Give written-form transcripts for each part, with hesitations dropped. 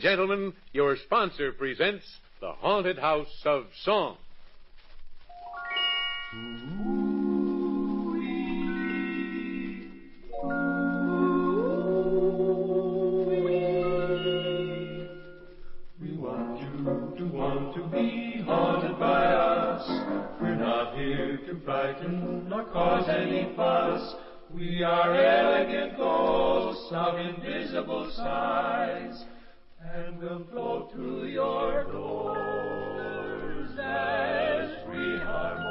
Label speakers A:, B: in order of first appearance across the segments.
A: gentlemen, your sponsor presents The Haunted House of Song.
B: We want you to be haunted by us. We're not here to frighten nor cause any fuss. We are elegant ghosts of invisible size, and we'll float through your doors as we harmonize.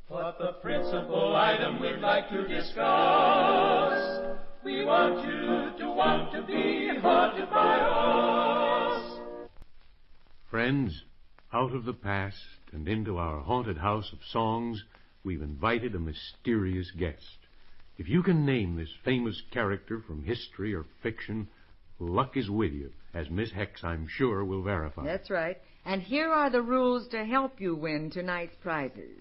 B: But the principal item we'd like to discuss, we want you to be haunted by us.
A: Friends, out of the past and into our haunted house of songs, we've invited a mysterious guest. If you can name this famous character from history or fiction, luck is with you, as Miss Hex, I'm sure, will verify.
C: That's right. And here are the rules to help you win tonight's prizes.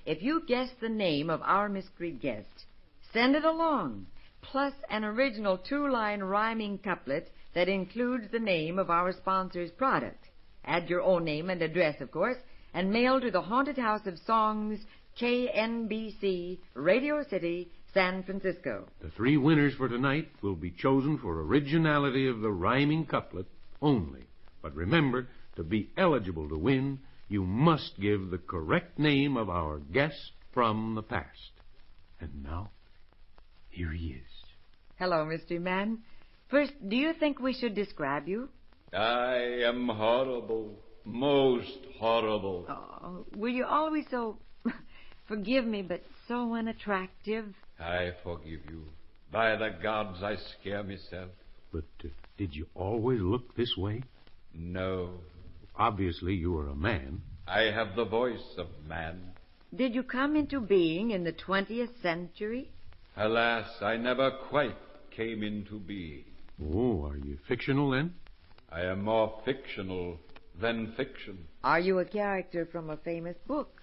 C: If you guess the name of our mystery guest, send it along, plus an original 2-line rhyming couplet that includes the name of our sponsor's product. Add your own name and address, of course, and mail to the Haunted House of Songs, KNBC, Radio City, San Francisco.
A: The 3 winners for tonight will be chosen for originality of the rhyming couplet only. But remember, to be eligible to win, you must give the correct name of our guest from the past. And now, here he is.
C: Hello, Mystery Man. First, do you think we should describe you?
D: I am horrible, most horrible.
C: Oh, were you always so, forgive me, but so unattractive?
D: I forgive you. By the gods, I scare myself.
A: But did you always look this way?
D: No.
A: Obviously, you are a man.
D: I have the voice of man.
C: Did you come into being in the 20th century?
D: Alas, I never quite came into being.
A: Oh, are you fictional then?
D: I am more fictional than fiction.
C: Are you a character from a famous book?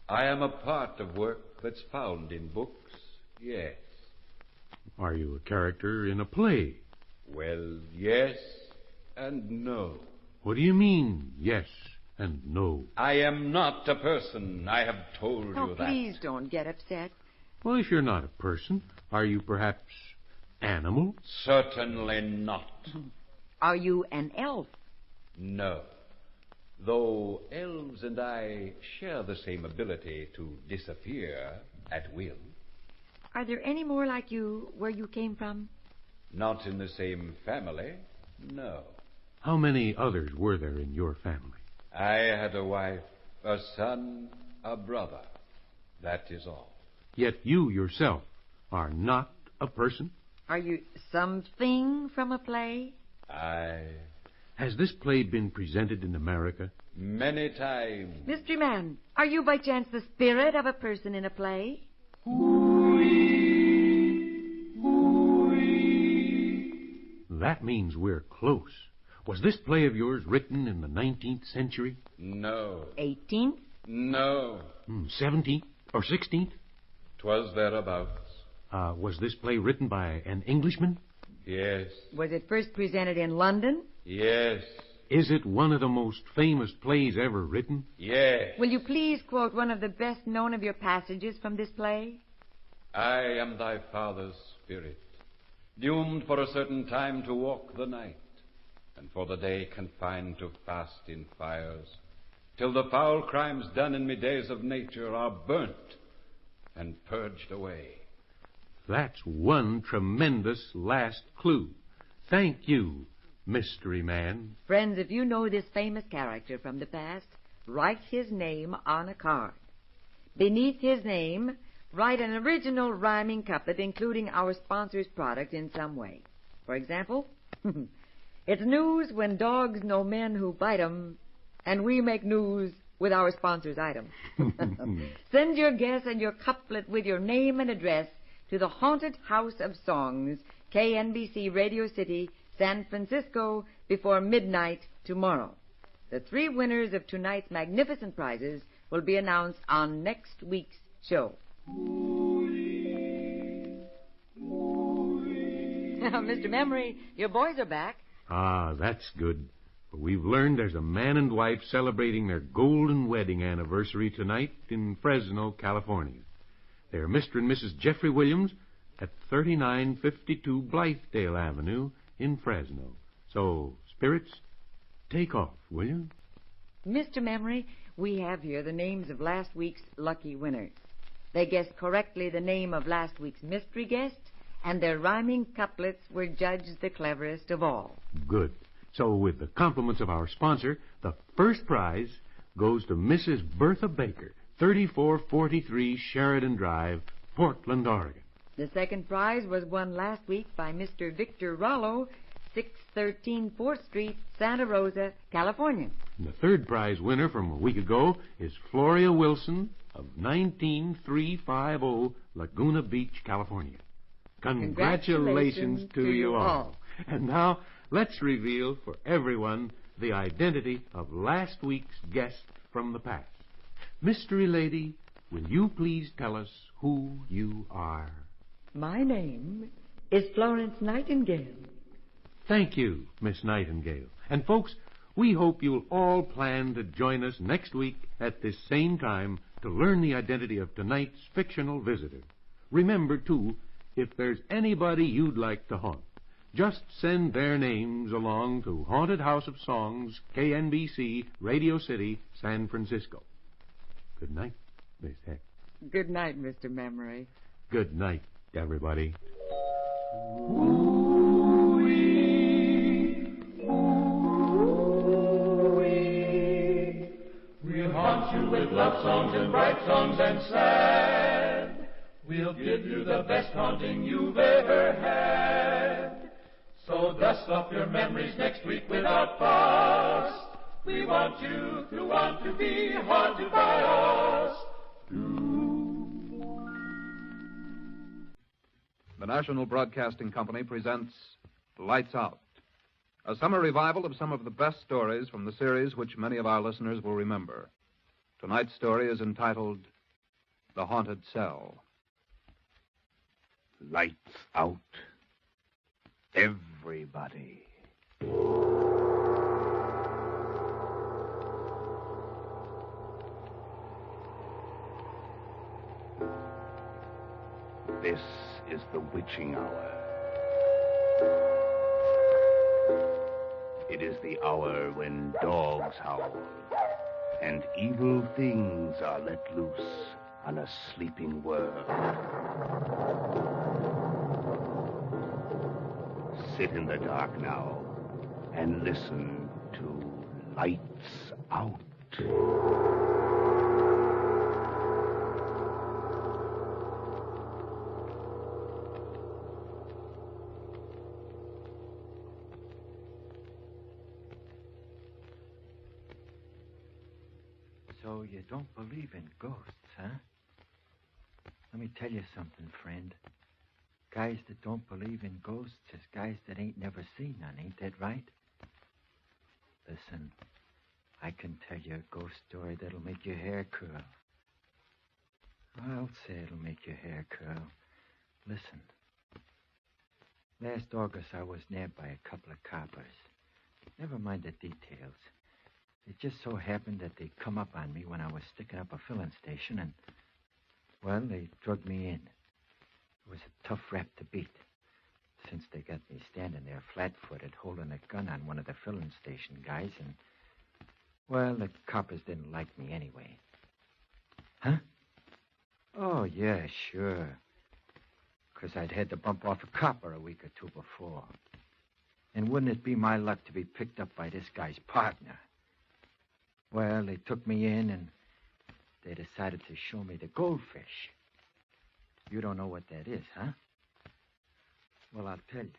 D: I am a part of work that's found in books, yes.
A: Are you a character in a play?
D: Well, yes and no.
A: What do you mean, yes and no?
D: I am not a person. I have told you that.
C: Please don't get upset.
A: Well, if you're not a person, are you perhaps animal?
D: Certainly not.
C: Are you an elf?
D: No. Though elves and I share the same ability to disappear at will.
C: Are there any more like you where you came from?
D: Not in the same family, no.
A: How many others were there in your family?
D: I had a wife, a son, a brother. That is all.
A: Yet you yourself are not a person?
C: Are you something from a play?
A: Has this play been presented in America?
D: Many times.
C: Mystery Man, are you by chance the spirit of a person in a play?
A: That means we're close. Was this play of yours written in the 19th century?
D: No.
C: 18th?
D: No.
A: 17th or 16th?
D: 'Twas thereabouts.
A: Was this play written by an Englishman?
D: Yes.
C: Was it first presented in London?
D: Yes.
A: Is it one of the most famous plays ever written?
D: Yes.
C: Will you please quote one of the best known of your passages from this play?
D: I am thy father's spirit, doomed for a certain time to walk the night, and for the day confined to fast in fires, till the foul crimes done in me days of nature are burnt and purged away.
A: That's one tremendous last clue. Thank you, Mystery Man.
C: Friends, if you know this famous character from the past, write his name on a card. Beneath his name, write an original rhyming couplet including our sponsor's product in some way. For example, it's news when dogs know men who bite 'em, and we make news with our sponsor's item. Send your guess and your couplet with your name and address to the Haunted House of Songs, KNBC Radio City, San Francisco, before midnight tomorrow. The 3 winners of tonight's magnificent prizes will be announced on next week's show. Mr. Memory, your boys are back.
A: Ah, that's good. We've learned there's a man and wife celebrating their golden wedding anniversary tonight in Fresno, California. They're Mr. and Mrs. Jeffrey Williams at 3952 Blythedale Avenue in Fresno. So, spirits, take off, will you?
C: Mr. Memory, we have here the names of last week's lucky winners. They guessed correctly the name of last week's mystery guest, and their rhyming couplets were judged the cleverest of all.
A: Good. So, with the compliments of our sponsor, the first prize goes to Mrs. Bertha Baker, 3443 Sheridan Drive, Portland, Oregon.
C: The second prize was won last week by Mr. Victor Rollo, 613 4th Street, Santa Rosa, California.
A: And the third prize winner from a week ago is Floria Wilson of 19350 Laguna Beach, California. Congratulations to you all. And now, let's reveal for everyone the identity of last week's guest from the past. Mystery Lady, will you please tell us who you are?
C: My name is Florence Nightingale.
A: Thank you, Miss Nightingale. And folks, we hope you'll all plan to join us next week at this same time to learn the identity of tonight's fictional visitor. Remember, too, if there's anybody you'd like to haunt, just send their names along to Haunted House of Songs, KNBC, Radio City, San Francisco. Good night, Miss Heck.
C: Good night, Mr. Memory.
A: Good night, everybody.
B: We'll haunt you with love songs and bright songs and sad. We'll give you the best haunting you've ever had. So dust off your memories next week without fuss. We want you to be haunted by us.
E: The National Broadcasting Company presents Lights Out, a summer revival of some of the best stories from the series which many of our listeners will remember. Tonight's story is entitled The Haunted Cell.
F: Lights out. Everybody. This is the witching hour. It is the hour when dogs howl and evil things are let loose on a sleeping world. Sit in the dark now and listen to Lights Out.
G: So you don't believe in ghosts, huh? Let me tell you something, friend. Guys that don't believe in ghosts is guys that ain't never seen none, ain't that right? Listen, I can tell you a ghost story that'll make your hair curl. I'll say it'll make your hair curl. Listen. Last August, I was nabbed by a couple of coppers. Never mind the details. It just so happened that they'd come up on me when I was sticking up a filling station, and, well, they drugged me in. It was a tough rap to beat, since they got me standing there flat-footed, holding a gun on one of the filling station guys, and, well, the coppers didn't like me anyway. Huh? Oh, yeah, sure. 'Cause I'd had to bump off a copper a week or two before. And wouldn't it be my luck to be picked up by this guy's partner? Well, they took me in, and they decided to show me the goldfish. You don't know what that is, huh? Well, I'll tell you.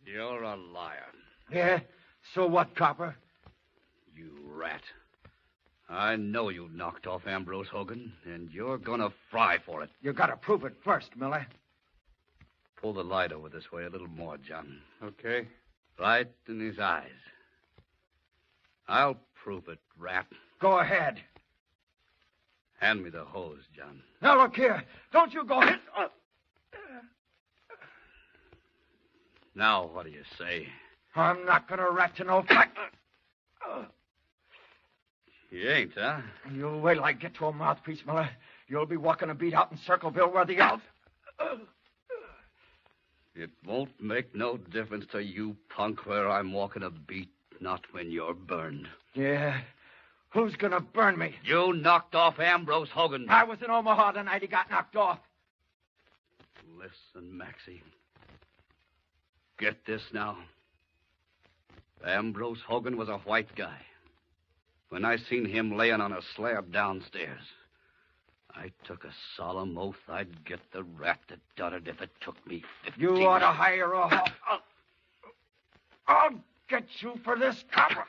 F: You're a liar.
G: Yeah? So what, copper?
F: You rat. I know you knocked off Ambrose Hogan, and you're gonna fry for it.
G: You gotta prove it first, Miller.
F: Pull the light over this way a little more, John.
E: Okay.
F: Right in his eyes. I'll prove it, rat.
G: Go ahead.
F: Hand me the hose, John.
G: Now, look here. Don't you go ahead.
F: Now, what do you say?
G: I'm not going to rat to no fight.
F: You ain't, huh?
G: You wait till I get to a mouthpiece, Miller. You'll be walking a beat out in Circleville where the elf...
F: It won't make no difference to you, punk, where I'm walking a beat, not when you're burned.
G: Yeah? Who's going to burn me?
F: You knocked off Ambrose Hogan.
G: I was in Omaha the night he got knocked off.
F: Listen, Maxie. Get this now. Ambrose Hogan was a white guy. When I seen him laying on a slab downstairs, I took a solemn oath I'd get the rat that done it if it took me 15
G: You ought to hire a... I'll get you for this, copper.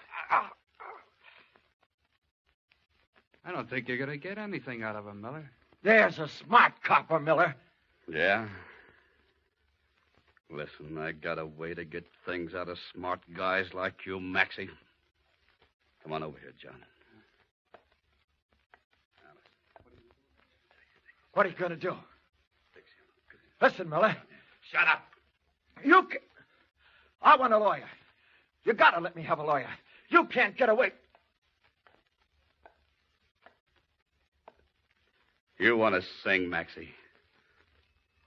E: I don't think you're going to get anything out of him, Miller.
G: There's a smart copper, Miller.
F: Yeah? Listen, I got a way to get things out of smart guys like you, Maxie. Come on over here, John.
G: What are you going to do? Listen, Miller.
F: Shut up.
G: I want a lawyer. You got to let me have a lawyer. You can't get away.
F: You want to sing, Maxie?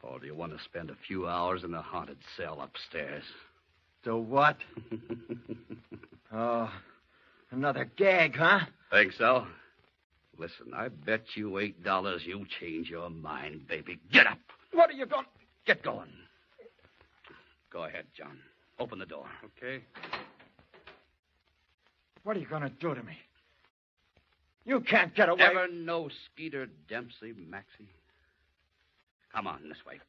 F: Or do you want to spend a few hours in the haunted cell upstairs?
G: Do what? Oh, another gag, huh?
F: Think so? Listen, I bet you $8 you change your mind, baby. Get up.
G: What are you going...
F: Get going. Go ahead, John. Open the door.
E: Okay.
G: What are you going to do to me? You can't get away.
F: Ever know Skeeter Dempsey, Maxie? Come on, this way.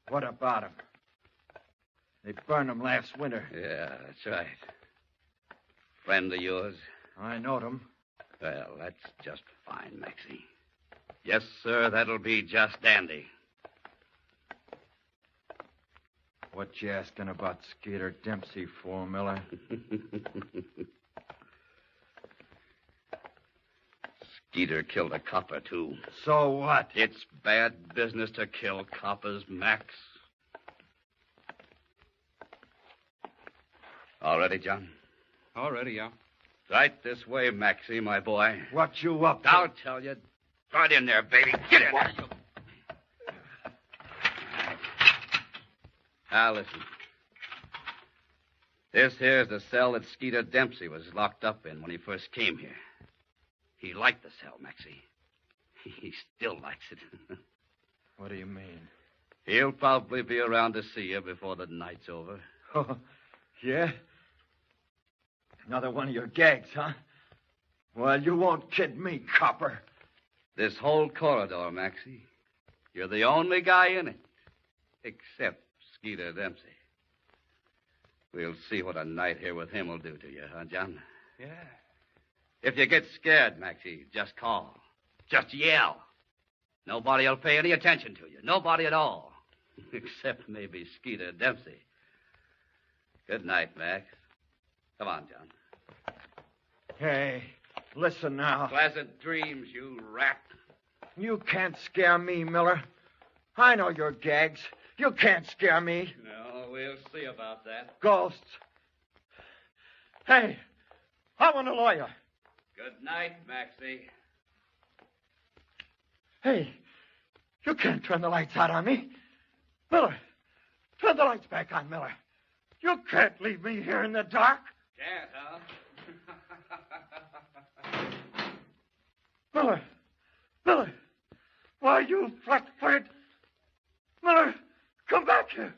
G: What about him? They burned him last winter.
F: Yeah, that's right. Friend of yours?
G: I knowed him.
F: Well, that's just fine, Maxie. Yes, sir, that'll be just dandy.
G: What you asking about Skeeter Dempsey for, Miller?
F: Skeeter killed a copper, too.
G: So what?
F: It's bad business to kill coppers, Max. All ready, John?
E: All ready, yeah.
F: Right this way, Maxie, my boy.
G: What you up to?
F: I'll tell you. Right in there, baby. Get in there. Now, listen. This here's the cell that Skeeter Dempsey was locked up in when he first came here. He liked the cell, Maxie. He still likes it.
G: What do you mean?
F: He'll probably be around to see you before the night's over.
G: Oh, yeah? Another one of your gags, huh? Well, you won't kid me, copper.
F: This whole corridor, Maxie. You're the only guy in it. Except Skeeter Dempsey. We'll see what a night here with him will do to you, huh, John?
E: Yeah.
F: If you get scared, Maxie, just call. Just yell. Nobody will pay any attention to you. Nobody at all. Except maybe Skeeter Dempsey. Good night, Max. Come on, John.
G: Hey, listen now.
F: Pleasant dreams, you rat.
G: You can't scare me, Miller. I know your gags. You can't scare me.
F: No, we'll see about that.
G: Ghosts. Hey, I want a lawyer.
F: Good night, Maxie.
G: Hey, you can't turn the lights out on me. Miller, turn the lights back on, Miller. You can't leave me here in the dark.
F: Can't, huh?
G: Miller, why, you flat-footed... Miller, come back here.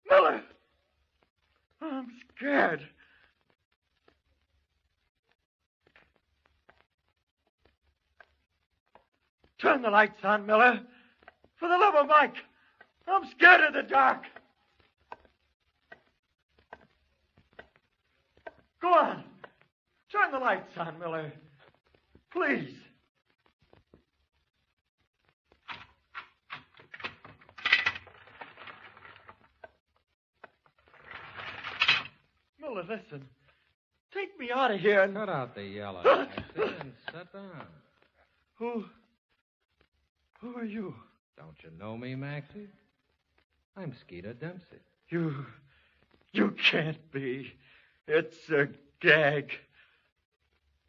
G: Miller, I'm scared. Turn the lights on, Miller. For the love of Mike, I'm scared of the dark. Go on. Turn the lights on, Miller. Please. Miller, listen. Take me out of here and...
H: Cut out the yelling, Maxie, and sit down.
G: Who are you?
H: Don't you know me, Maxie? I'm Skeeter Dempsey.
G: You can't be. It's a gag.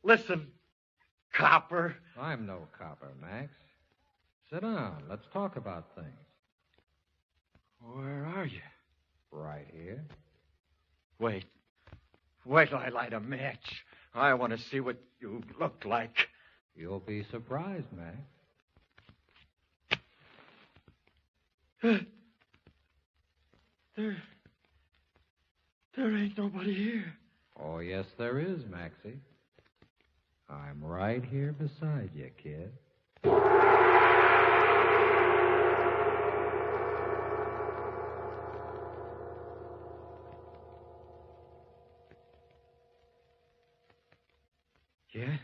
G: Listen, copper.
H: I'm no copper, Max. Sit down. Let's talk about things.
G: Where are you?
H: Right here.
G: Wait. Wait till I light a match. I want to see what you look like.
H: You'll be surprised, Max.
G: There ain't nobody here.
H: Oh, yes, there is, Maxie. I'm right here beside you, kid.
G: Yeah?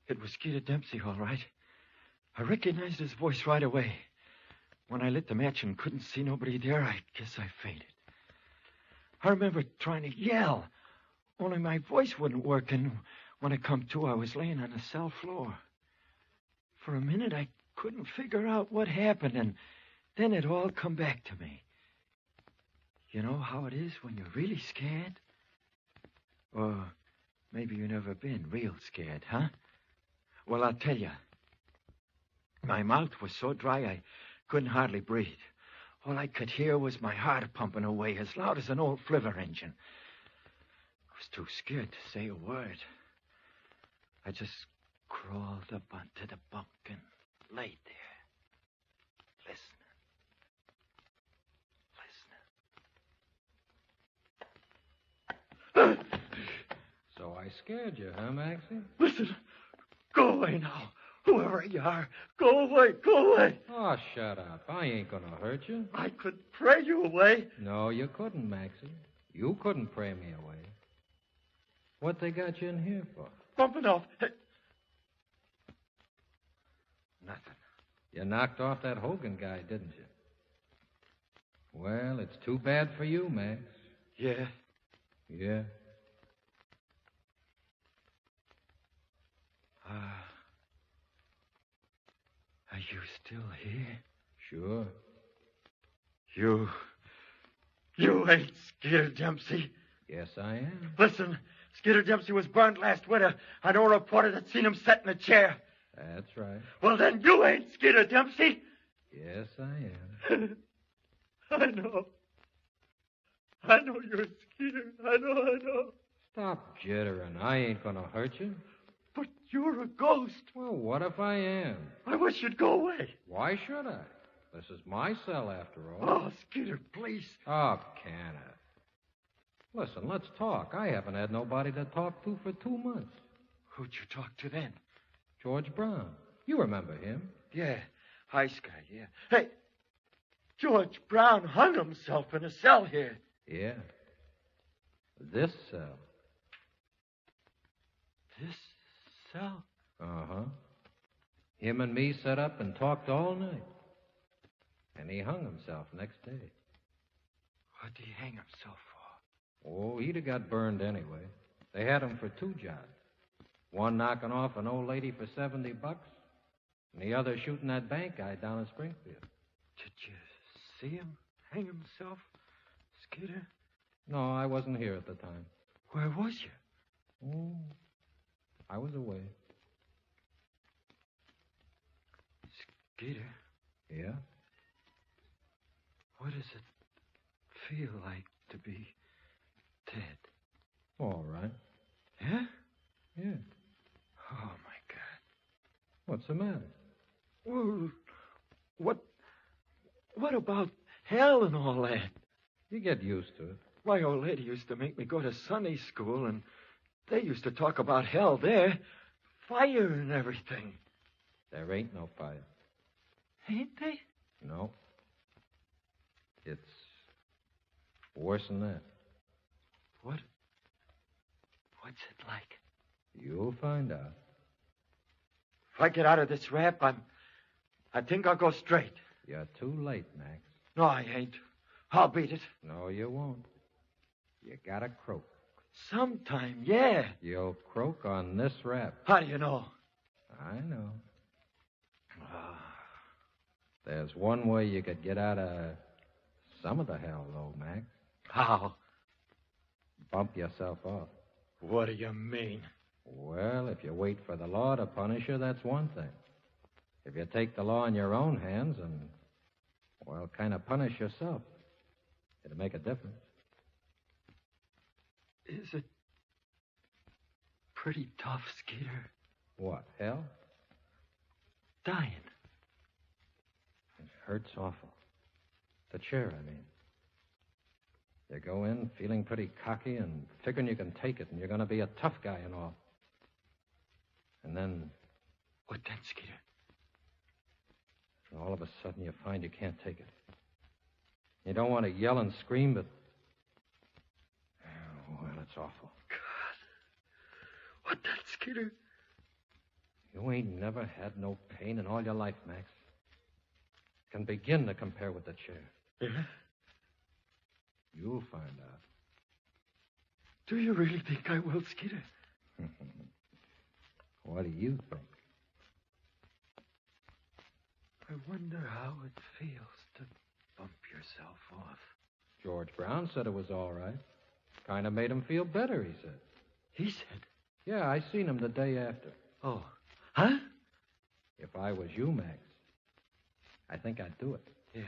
G: It was Skeeter Dempsey, all right. I recognized his voice right away. When I lit the match and couldn't see nobody there, I guess I fainted. I remember trying to yell, only my voice wouldn't work, and when I come to, I was laying on the cell floor. For a minute, I couldn't figure out what happened, and then it all come back to me. You know how it is when you're really scared? Or maybe you've never been real scared, huh? Well, I'll tell you. My mouth was so dry I couldn't hardly breathe. All I could hear was my heart pumping away as loud as an old flivver engine. I was too scared to say a word. I just crawled up onto the bunk and laid there, listening.
H: So I scared you, huh, Maxie?
G: Listen. Go away now. Whoever you are, go away, go away.
H: Oh, shut up. I ain't gonna hurt you.
G: I could pray you away.
H: No, you couldn't, Maxie. You couldn't pray me away. What they got you in here for?
G: Bumping off. Hey. Nothing.
H: You knocked off that Hogan guy, didn't you? Well, it's too bad for you, Max.
G: Yeah.
H: Yeah.
G: Are you still here?
H: Sure.
G: You ain't Skeeter Dempsey.
H: Yes, I am.
G: Listen, Skeeter Dempsey was burned last winter. I know a reporter that seen him set in a chair.
H: That's right.
G: Well, then you ain't Skeeter Dempsey.
H: Yes, I am.
G: I know. I know you're Skeeter. I know.
H: Stop jittering. I ain't gonna hurt you.
G: But you're a ghost.
H: Well, what if I am?
G: I wish you'd go away.
H: Why should I? This is my cell, after all.
G: Oh, Skeeter, please.
H: Oh, Kenneth. Listen, let's talk. I haven't had nobody to talk to for 2 months.
G: Who'd you talk to then?
H: George Brown. You remember him.
G: Yeah, Ice Guy, yeah. Hey, George Brown hung himself in a cell here.
H: Yeah. This cell.
G: This cell?
H: Uh-huh. Him and me sat up and talked all night. And he hung himself next day.
G: What did he hang himself for?
H: Oh, he'd have got burned anyway. They had him for 2 jobs. One knocking off an old lady for $70, and the other shooting that bank guy down in Springfield.
G: Did you see him hang himself, Skeeter?
H: No, I wasn't here at the time.
G: Where was you?
H: Oh, I was away.
G: Skeeter?
H: Yeah?
G: What does it feel like to be dead?
H: All right.
G: Yeah?
H: Yeah.
G: Oh, my God.
H: What's the matter?
G: Well, what about hell and all that?
H: You get used to it.
G: My old lady used to make me go to Sunday school, and they used to talk about hell there. Fire and everything.
H: There ain't no fire.
G: Ain't they?
H: No. It's worse than that.
G: What's it like?
H: You'll find out.
G: If I get out of this rap, I think I'll go straight.
H: You're too late, Max.
G: No, I ain't. I'll beat it.
H: No, you won't. You gotta croak.
G: Sometime, yeah.
H: You'll croak on this rap.
G: How do you know?
H: I know. There's one way you could get out of Some of the hell, though, Max.
G: How?
H: Bump yourself off.
G: What do you mean?
H: Well, if you wait for the law to punish you, that's one thing. If you take the law in your own hands and, well, kind of punish yourself, it'll make a difference.
G: Is it pretty tough, Skeeter?
H: What, hell?
G: Dying.
H: It hurts awful. The chair, I mean. You go in feeling pretty cocky and figuring you can take it and you're going to be a tough guy and all. And then...
G: What then, Skeeter?
H: All of a sudden you find you can't take it. You don't want to yell and scream, but... Oh, well, it's awful.
G: God. What then, Skeeter?
H: You ain't never had no pain in all your life, Max. Can begin to compare with the chair.
G: Yeah?
H: You'll find out.
G: Do you really think I will, Skeeter?
H: What do you think?
G: I wonder how it feels to bump yourself off.
H: George Brown said it was all right. Kind of made him feel better, he said.
G: He said?
H: Yeah, I seen him the day after.
G: Oh. Huh?
H: If I was you, Max, I think I'd do it.
G: Yeah.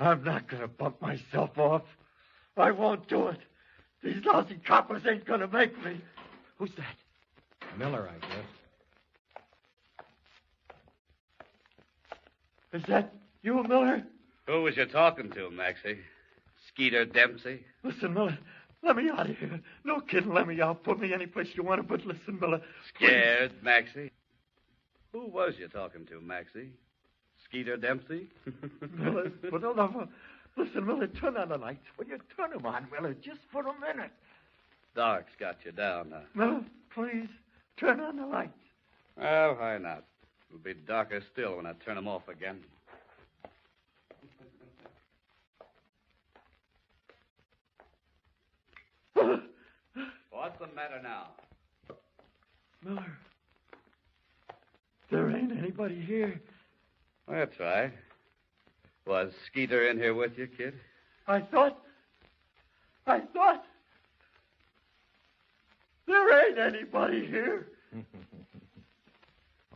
G: I'm not going to bump myself off. I won't do it. These lousy coppers ain't going to make me. Who's that?
H: Miller, I guess.
G: Is that you, Miller?
F: Who was you talking to, Maxie? Skeeter Dempsey?
G: Listen, Miller, let me out of here. No kidding, let me out. Put me any place you want to, but listen, Miller.
F: Scared, Maxie? Who was you talking to, Maxie? Skeeter Dempsey?
G: Miller, for the love of... Listen, Miller, turn on the lights. Will you turn them on, Miller, just for a minute?
F: Dark's got you down now.
G: Miller, please, turn on the lights.
F: Well, why not? It'll be darker still when I turn them off again. What's the matter now?
G: Miller, there ain't anybody here.
F: That's right. Was Skeeter in here with you, kid?
G: I thought... There ain't anybody here.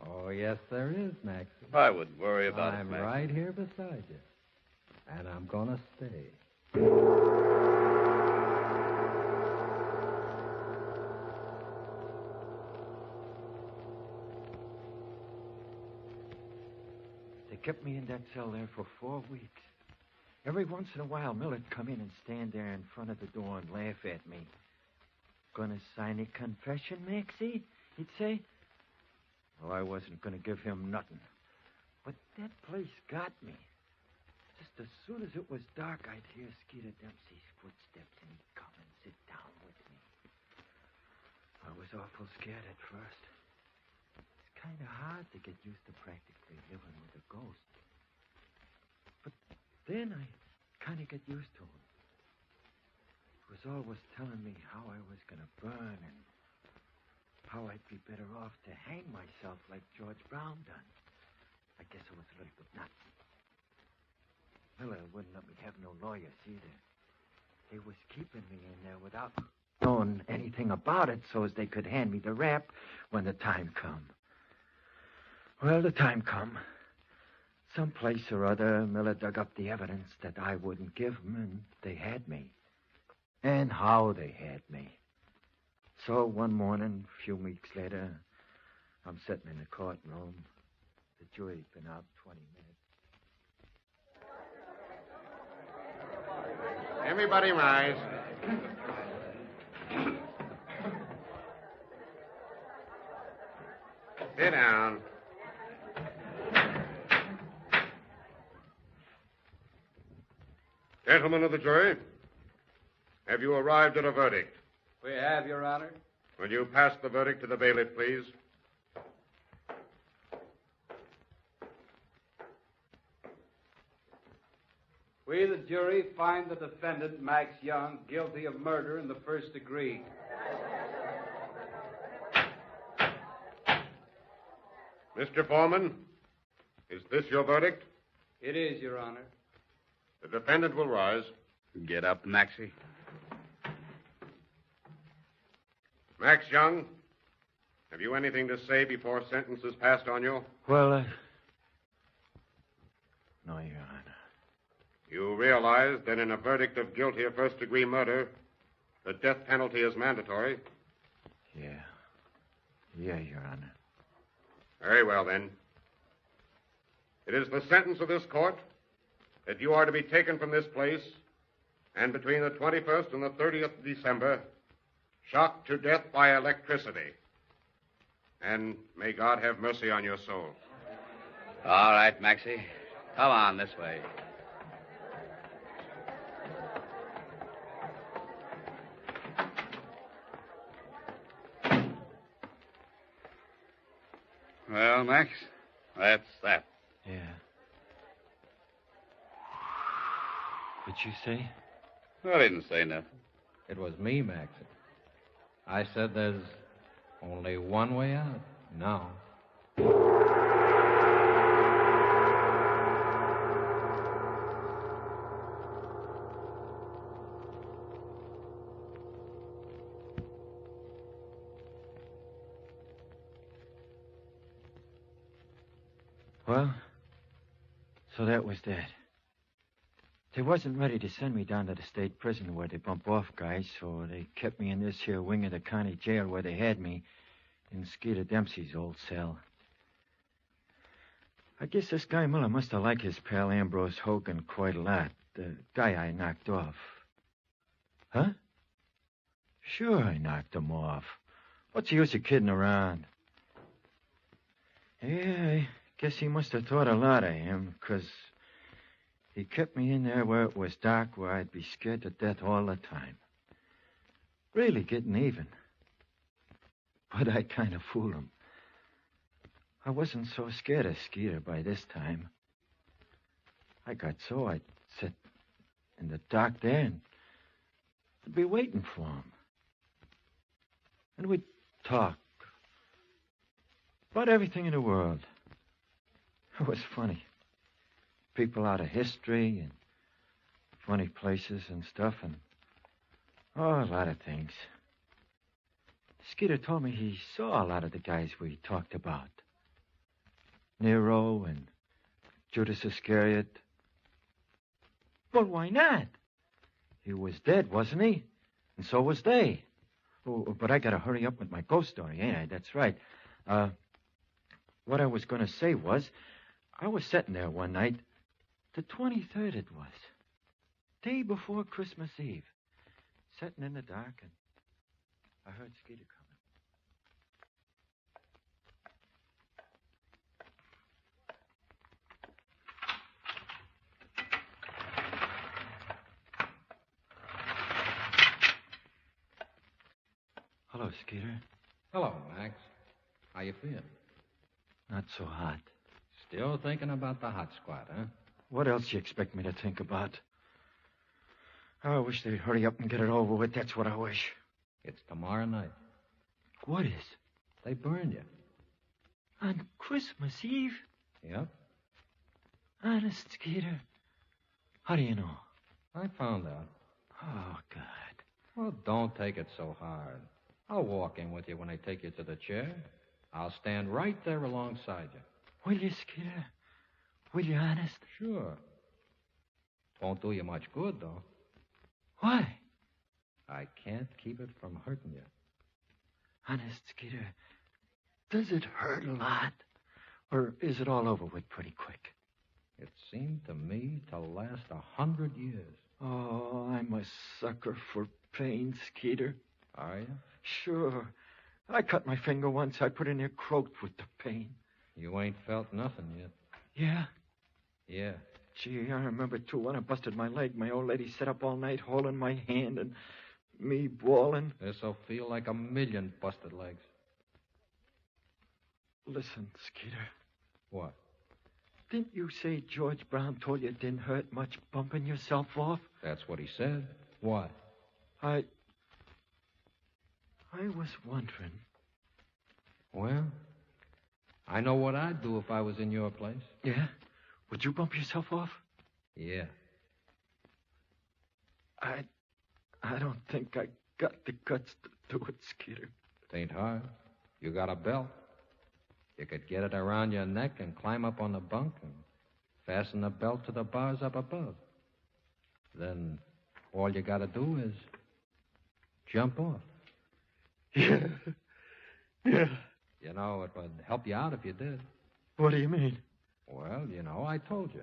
H: Oh, yes, there is, Max.
F: I wouldn't worry about it,
H: I'm
F: Max.
H: right here beside you. And I'm going to stay.
G: They kept me in that cell there for 4 weeks. Every once in a while, Miller'd come in and stand there in front of the door and laugh at me. Gonna sign a confession, Maxie? He'd say. Oh, I wasn't gonna give him nothing. But that place got me. Just as soon as it was dark, I'd hear Skeeter Dempsey's footsteps, and he'd come and sit down with me. I was awful scared at first. It's kind of hard to get used to practically living with a ghost. But then I kind of get used to him. He was always telling me how I was going to burn and how I'd be better off to hang myself like George Brown done. I guess I was a little bit nuts. Miller wouldn't let me have no lawyers either. They was keeping me in there without knowing anything about it so as they could hand me the rap when the time come. Well, the time come. Someplace or other, Miller dug up the evidence that I wouldn't give them, and they had me. And how they had me. So one morning, a few weeks later, I'm sitting in the courtroom. The jury's been out 20 minutes.
A: Everybody rise. Sit down. Gentlemen of the jury, have you arrived at a verdict?
F: We have, Your Honor.
A: Will you pass the verdict to the bailiff, please?
D: We, the jury, find the defendant, Max Young, guilty of murder in the first degree.
A: Mr. Foreman, is this your verdict?
I: It is, Your Honor.
J: The defendant will rise.
F: Get up, Maxie.
J: Max Young, have you anything to say before sentence is passed on you?
G: Well, no, Your Honor.
J: You realize that in a verdict of guilty of first-degree murder, the death penalty is mandatory?
G: Yeah. Yeah, Your Honor.
J: Very well, then. It is the sentence of this court that you are to be taken from this place and between the 21st and the 30th of December, shocked to death by electricity. And may God have mercy on your soul.
F: All right, Maxie. Come on this way. Well, Max, that's that.
G: Yeah. What'd you say?
F: I didn't say nothing.
H: It was me, Maxie. I said there's only one way out now.
G: Well, so that was that. They wasn't ready to send me down to the state prison where they bump off guys, so they kept me in this here wing of the county jail where they had me, in Skeeter Dempsey's old cell. I guess this guy Miller must have liked his pal Ambrose Hogan quite a lot, the guy I knocked off. Huh? Sure, I knocked him off. What's the use of kidding around? Yeah, I guess he must have thought a lot of him, 'cause he kept me in there where it was dark, where I'd be scared to death all the time. Really getting even. But I kind of fooled him. I wasn't so scared of Skeeter by this time. I got so I'd sit in the dark there and I'd be waiting for him. And we'd talk about everything in the world. It was funny. People out of history and funny places and stuff and a lot of things. Skeeter told me he saw a lot of the guys we talked about. Nero and Judas Iscariot. But why not? He was dead, wasn't he? And so was they. Oh, but I gotta hurry up with my ghost story, ain't I? That's right. What I was gonna say was, I was sitting there one night, the 23rd it was, day before Christmas Eve, sitting in the dark, and I heard Skeeter coming. Hello, Skeeter.
H: Hello, Max. How you feeling?
G: Not so hot.
H: Still thinking about the hot squad, huh?
G: What else you expect me to think about? Oh, I wish they'd hurry up and get it over with. That's what I wish.
H: It's tomorrow night.
G: What is?
H: They burned you.
G: On Christmas Eve?
H: Yep.
G: Honest, Skeeter? How do you know?
H: I found out.
G: Oh, God.
H: Well, don't take it so hard. I'll walk in with you when I take you to the chair. I'll stand right there alongside you.
G: Will you, Skeeter? Will you, honest?
H: Sure. Won't do you much good, though.
G: Why?
H: I can't keep it from hurting you.
G: Honest, Skeeter, does it hurt a lot? Or is it all over with pretty quick?
H: It seemed to me to last 100 years.
G: Oh, I'm a sucker for pain, Skeeter.
H: Are you?
G: Sure. I cut my finger once. I put in there croaked with the pain.
H: You ain't felt nothing yet.
G: Yeah?
H: Yeah.
G: Gee, I remember, too, when I busted my leg. My old lady sat up all night holding my hand and me bawling.
H: This'll feel like 1,000,000 busted legs.
G: Listen, Skeeter.
H: What?
G: Didn't you say George Brown told you it didn't hurt much bumping yourself off?
H: That's what he said. What?
G: I was wondering.
H: Well, I know what I'd do if I was in your place.
G: Yeah? Would you bump yourself off?
H: Yeah.
G: I don't think I got the guts to do it, Skeeter.
H: It ain't hard. You got a belt. You could get it around your neck and climb up on the bunk and fasten the belt to the bars up above. Then all you got to do is jump off.
G: Yeah. Yeah.
H: You know, it would help you out if you did.
G: What do you mean?
H: Well, you know, I told you.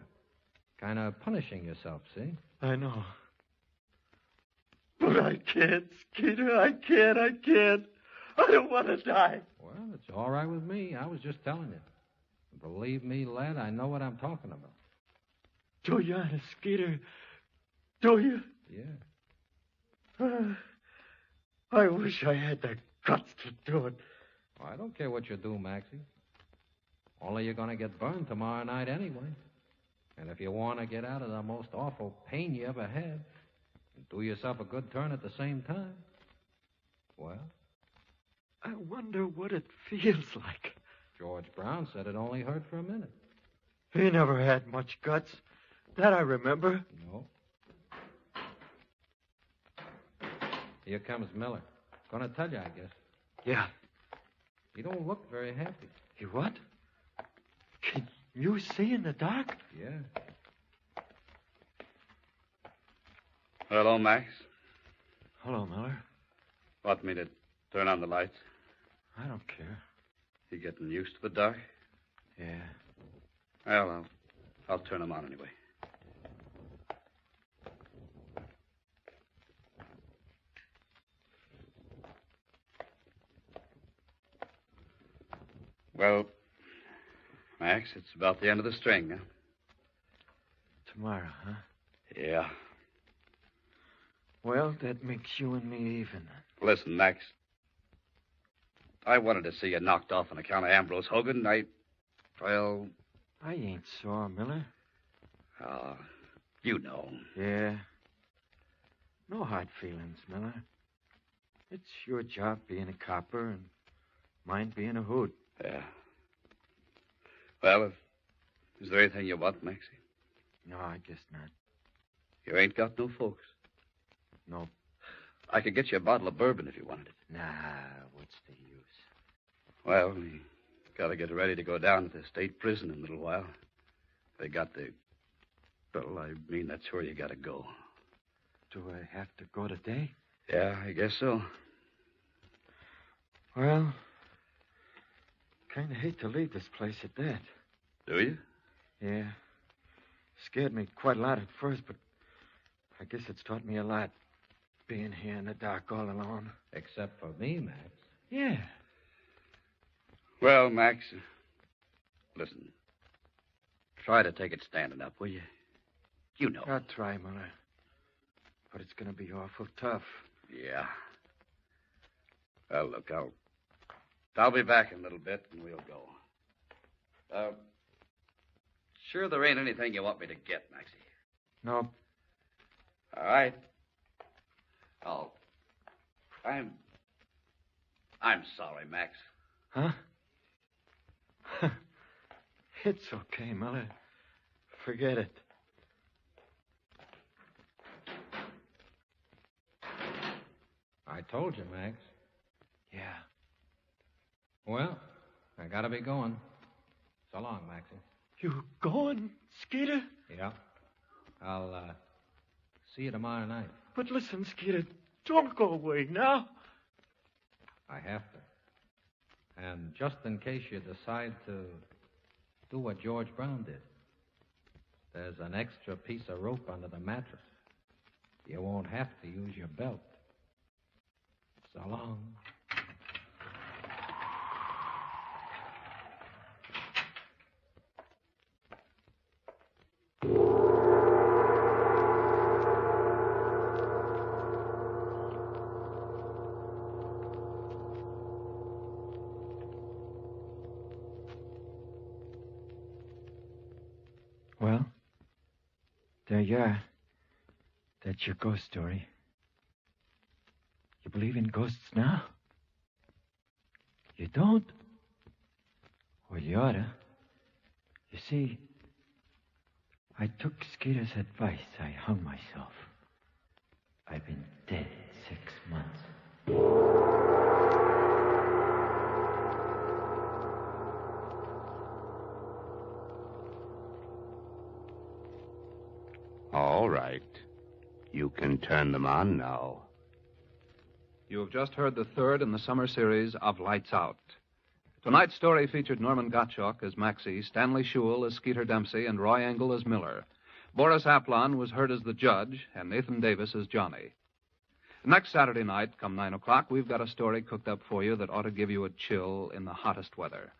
H: Kind of punishing yourself, see?
G: I know. But I can't, Skeeter. I can't. I don't want to die.
H: Well, it's all right with me. I was just telling you. Believe me, lad, I know what I'm talking about.
G: Do you, honest, Skeeter? Do you?
H: Yeah.
G: I wish I had the guts to do it.
H: Well, I don't care what you do, Maxie. Only you're going to get burned tomorrow night anyway. And if you want to get out of the most awful pain you ever had, and do yourself a good turn at the same time, well,
G: I wonder what it feels like.
H: George Brown said it only hurt for a minute.
G: He never had much guts. That I remember.
H: No. Here comes Miller. Gonna tell you, I guess.
G: Yeah.
H: He don't look very happy.
G: You what? Can you see in the dark?
H: Yeah.
F: Hello, Max.
G: Hello, Miller.
F: Want me to turn on the lights?
G: I don't care.
F: You getting used to the dark?
G: Yeah.
F: Well, I'll turn them on anyway. Well, Max, it's about the end of the string, huh?
G: Tomorrow, huh?
F: Yeah.
G: Well, that makes you and me even.
F: Listen, Max. I wanted to see you knocked off on account of Ambrose Hogan. Well...
G: I ain't sore, Miller.
F: You know.
G: Yeah. No hard feelings, Miller. It's your job being a copper and mine being a hoot.
F: Yeah. Well, is there anything you want, Maxie?
G: No, I guess not.
F: You ain't got no folks?
G: No.
F: I could get you a bottle of bourbon if you wanted it.
G: Nah, what's the use?
F: Well, we got to get ready to go down to the state prison in a little while. They got the... Well, I mean, that's where you got to go.
G: Do I have to go today?
F: Yeah, I guess so.
G: Well, kind of hate to leave this place at that.
F: Do you?
G: Yeah. Scared me quite a lot at first, but I guess it's taught me a lot. Being here in the dark all alone.
H: Except for me, Max.
G: Yeah.
F: Well, Max, listen. Try to take it standing up, will you? You know.
G: I'll try, Miller. But it's going to be awful tough.
F: Yeah. Well, look, I'll be back in a little bit, and we'll go. Sure there ain't anything you want me to get, Maxie?
G: Nope.
F: All right. Oh, I'm sorry, Max.
G: Huh? It's okay, Miller. Forget it.
H: I told you, Max.
G: Yeah.
H: Well, I gotta be going. So long, Maxie.
G: You going, Skeeter?
H: Yeah. I'll, see you tomorrow night.
G: But listen, Skeeter, don't go away now.
H: I have to. And just in case you decide to do what George Brown did, there's an extra piece of rope under the mattress. You won't have to use your belt. So long.
G: Well, there you are. That's your ghost story. You believe in ghosts now? You don't? Well, you oughta. You see, I took Skeeter's advice. I hung myself. I've been dead 6 months.
J: All right. You can turn them on now.
E: You have just heard the third in the summer series of Lights Out. Tonight's story featured Norman Gottschalk as Maxie, Stanley Shule as Skeeter Dempsey, and Roy Engel as Miller. Boris Aplon was heard as the judge, and Nathan Davis as Johnny. Next Saturday night, come 9 o'clock, we've got a story cooked up for you that ought to give you a chill in the hottest weather.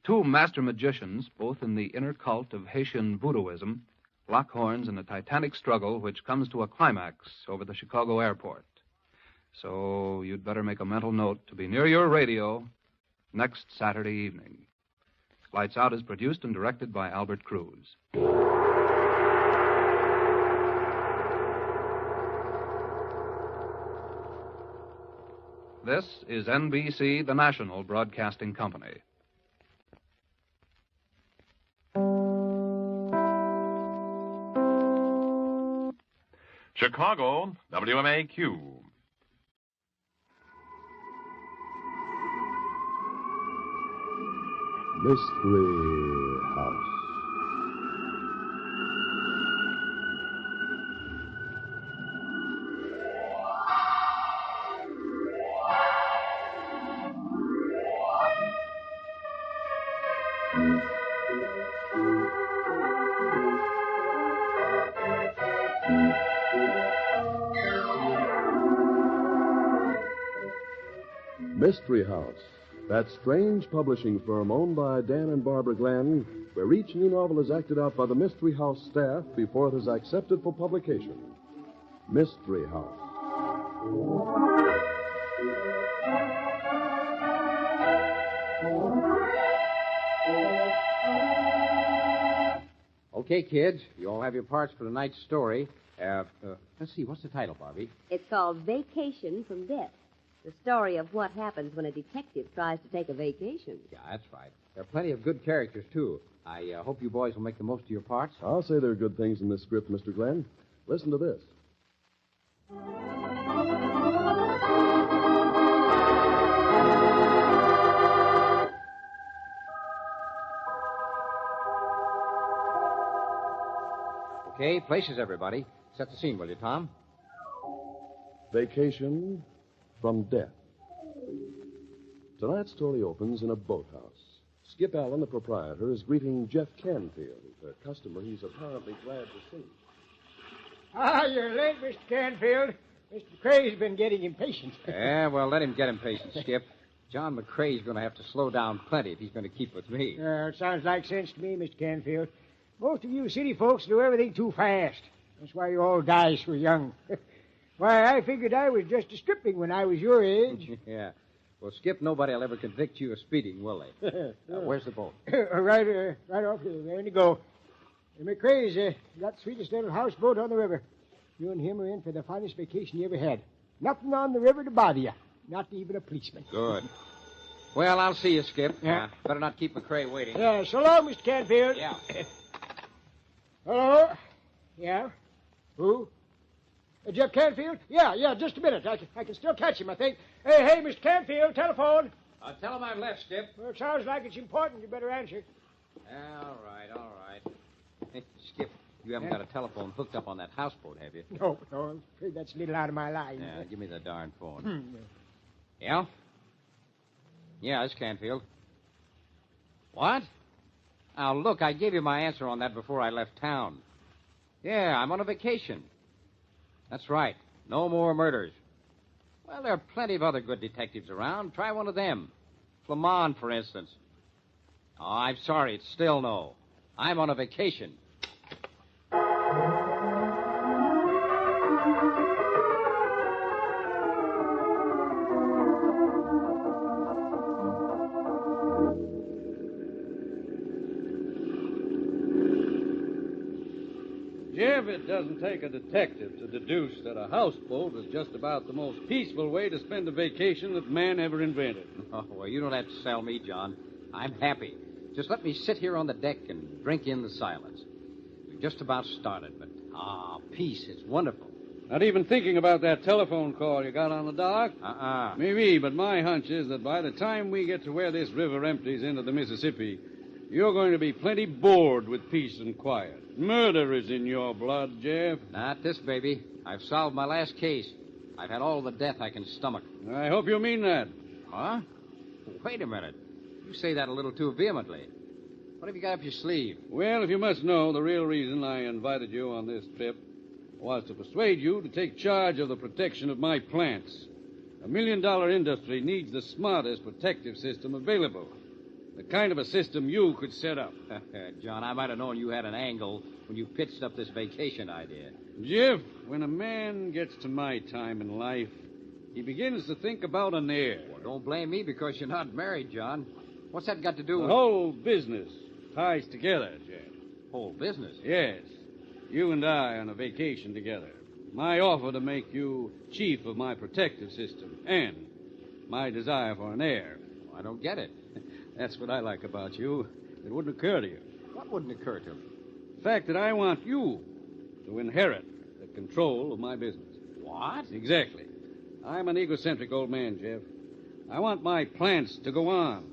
E: Two master magicians, both in the inner cult of Haitian voodooism, lock horns in a titanic struggle which comes to a climax over the Chicago airport. So you'd better make a mental note to be near your radio next Saturday evening. Lights Out is produced and directed by Albert Cruz. This is NBC, the national broadcasting company.
I: Chicago, WMAQ.
K: Mystery House. Mystery House, that strange publishing firm owned by Dan and Barbara Glenn, where each new novel is acted out by the Mystery House staff before it is accepted for publication. Mystery House.
L: Okay, kids, you all have your parts for tonight's story. Let's see, what's the title, Barbie?
M: It's called Vacation from Death. The story of what happens when a detective tries to take a vacation.
L: Yeah, that's right. There are plenty of good characters, too. I hope you boys will make the most of your parts.
K: I'll say there are good things in this script, Mr. Glenn. Listen to this.
L: Okay, places, everybody. Set the scene, will you, Tom?
K: Vacation from Death. Tonight's story opens in a boathouse. Skip Allen, the proprietor, is greeting Jeff Canfield, a customer he's apparently glad to see.
N: Ah, you're late, Mr. Canfield. Mr. McCrae's been getting impatient.
L: Yeah, well, let him get impatient, Skip. John McCrae's going to have to slow down plenty if he's going to keep with me.
N: It sounds like sense to me, Mr. Canfield. Most of you city folks do everything too fast. That's why you all die so young. Why, I figured I was just a stripling when I was your age.
L: Yeah. Well, Skip, nobody will ever convict you of speeding, will they? Where's the boat?
N: right off here. There you go. McCrae's got the sweetest little houseboat on the river. You and him are in for the finest vacation you ever had. Nothing on the river to bother you. Not even a policeman.
L: Good. Well, I'll see you, Skip.
N: Yeah.
L: Better not keep McCrae waiting.
N: Yeah, so long, Mr. Canfield.
L: Yeah.
N: Hello? Yeah? Who? Jeff Canfield? Yeah, just a minute. I can still catch him, I think. Hey, Mr. Canfield, telephone.
L: Tell him I've left, Skip.
N: Well, it sounds like it's important. You better answer.
L: All right. Hey, Skip, you haven't got a telephone hooked up on that houseboat, have you?
N: No, I'm afraid that's a little out of my line.
L: Yeah, give me the darn phone. Yeah? Yeah, it's Canfield. What? Now, look, I gave you my answer on that before I left town. Yeah, I'm on a vacation. That's right. No more murders. Well, there are plenty of other good detectives around. Try one of them. Flamand, for instance. Oh, I'm sorry. It's still no. I'm on a vacation.
O: Jeff, it doesn't take a detective to deduce that a houseboat is just about the most peaceful way to spend a vacation that man ever invented.
L: Oh, well, you don't have to sell me, John. I'm happy. Just let me sit here on the deck and drink in the silence. Just about started, but, peace. It's wonderful.
O: Not even thinking about that telephone call you got on the dock? Maybe, but my hunch is that by the time we get to where this river empties into the Mississippi, you're going to be plenty bored with peace and quiet. Murder is in your blood, Jeff.
L: Not this, baby. I've solved my last case. I've had all the death I can stomach.
O: I hope you mean that.
L: Huh? Wait a minute. You say that a little too vehemently. What have you got up your sleeve?
O: Well, if you must know, the real reason I invited you on this trip was to persuade you to take charge of the protection of my plants. $1 million industry needs the smartest protective system available. The kind of a system you could set up.
L: John, I might have known you had an angle when you pitched up this vacation idea.
O: Jeff, when a man gets to my time in life, he begins to think about an heir.
L: Well, don't blame me because you're not married, John. What's that got to do with...
O: The whole business ties together, Jeff.
L: Whole business?
O: Yes. You and I on a vacation together. My offer to make you chief of my protective system and my desire for an heir.
L: I don't get it.
O: That's what I like about you. It wouldn't occur to you.
L: What wouldn't occur to me?
O: The fact that I want you to inherit the control of my business.
L: What?
O: Exactly. I'm an egocentric old man, Jeff. I want my plants to go on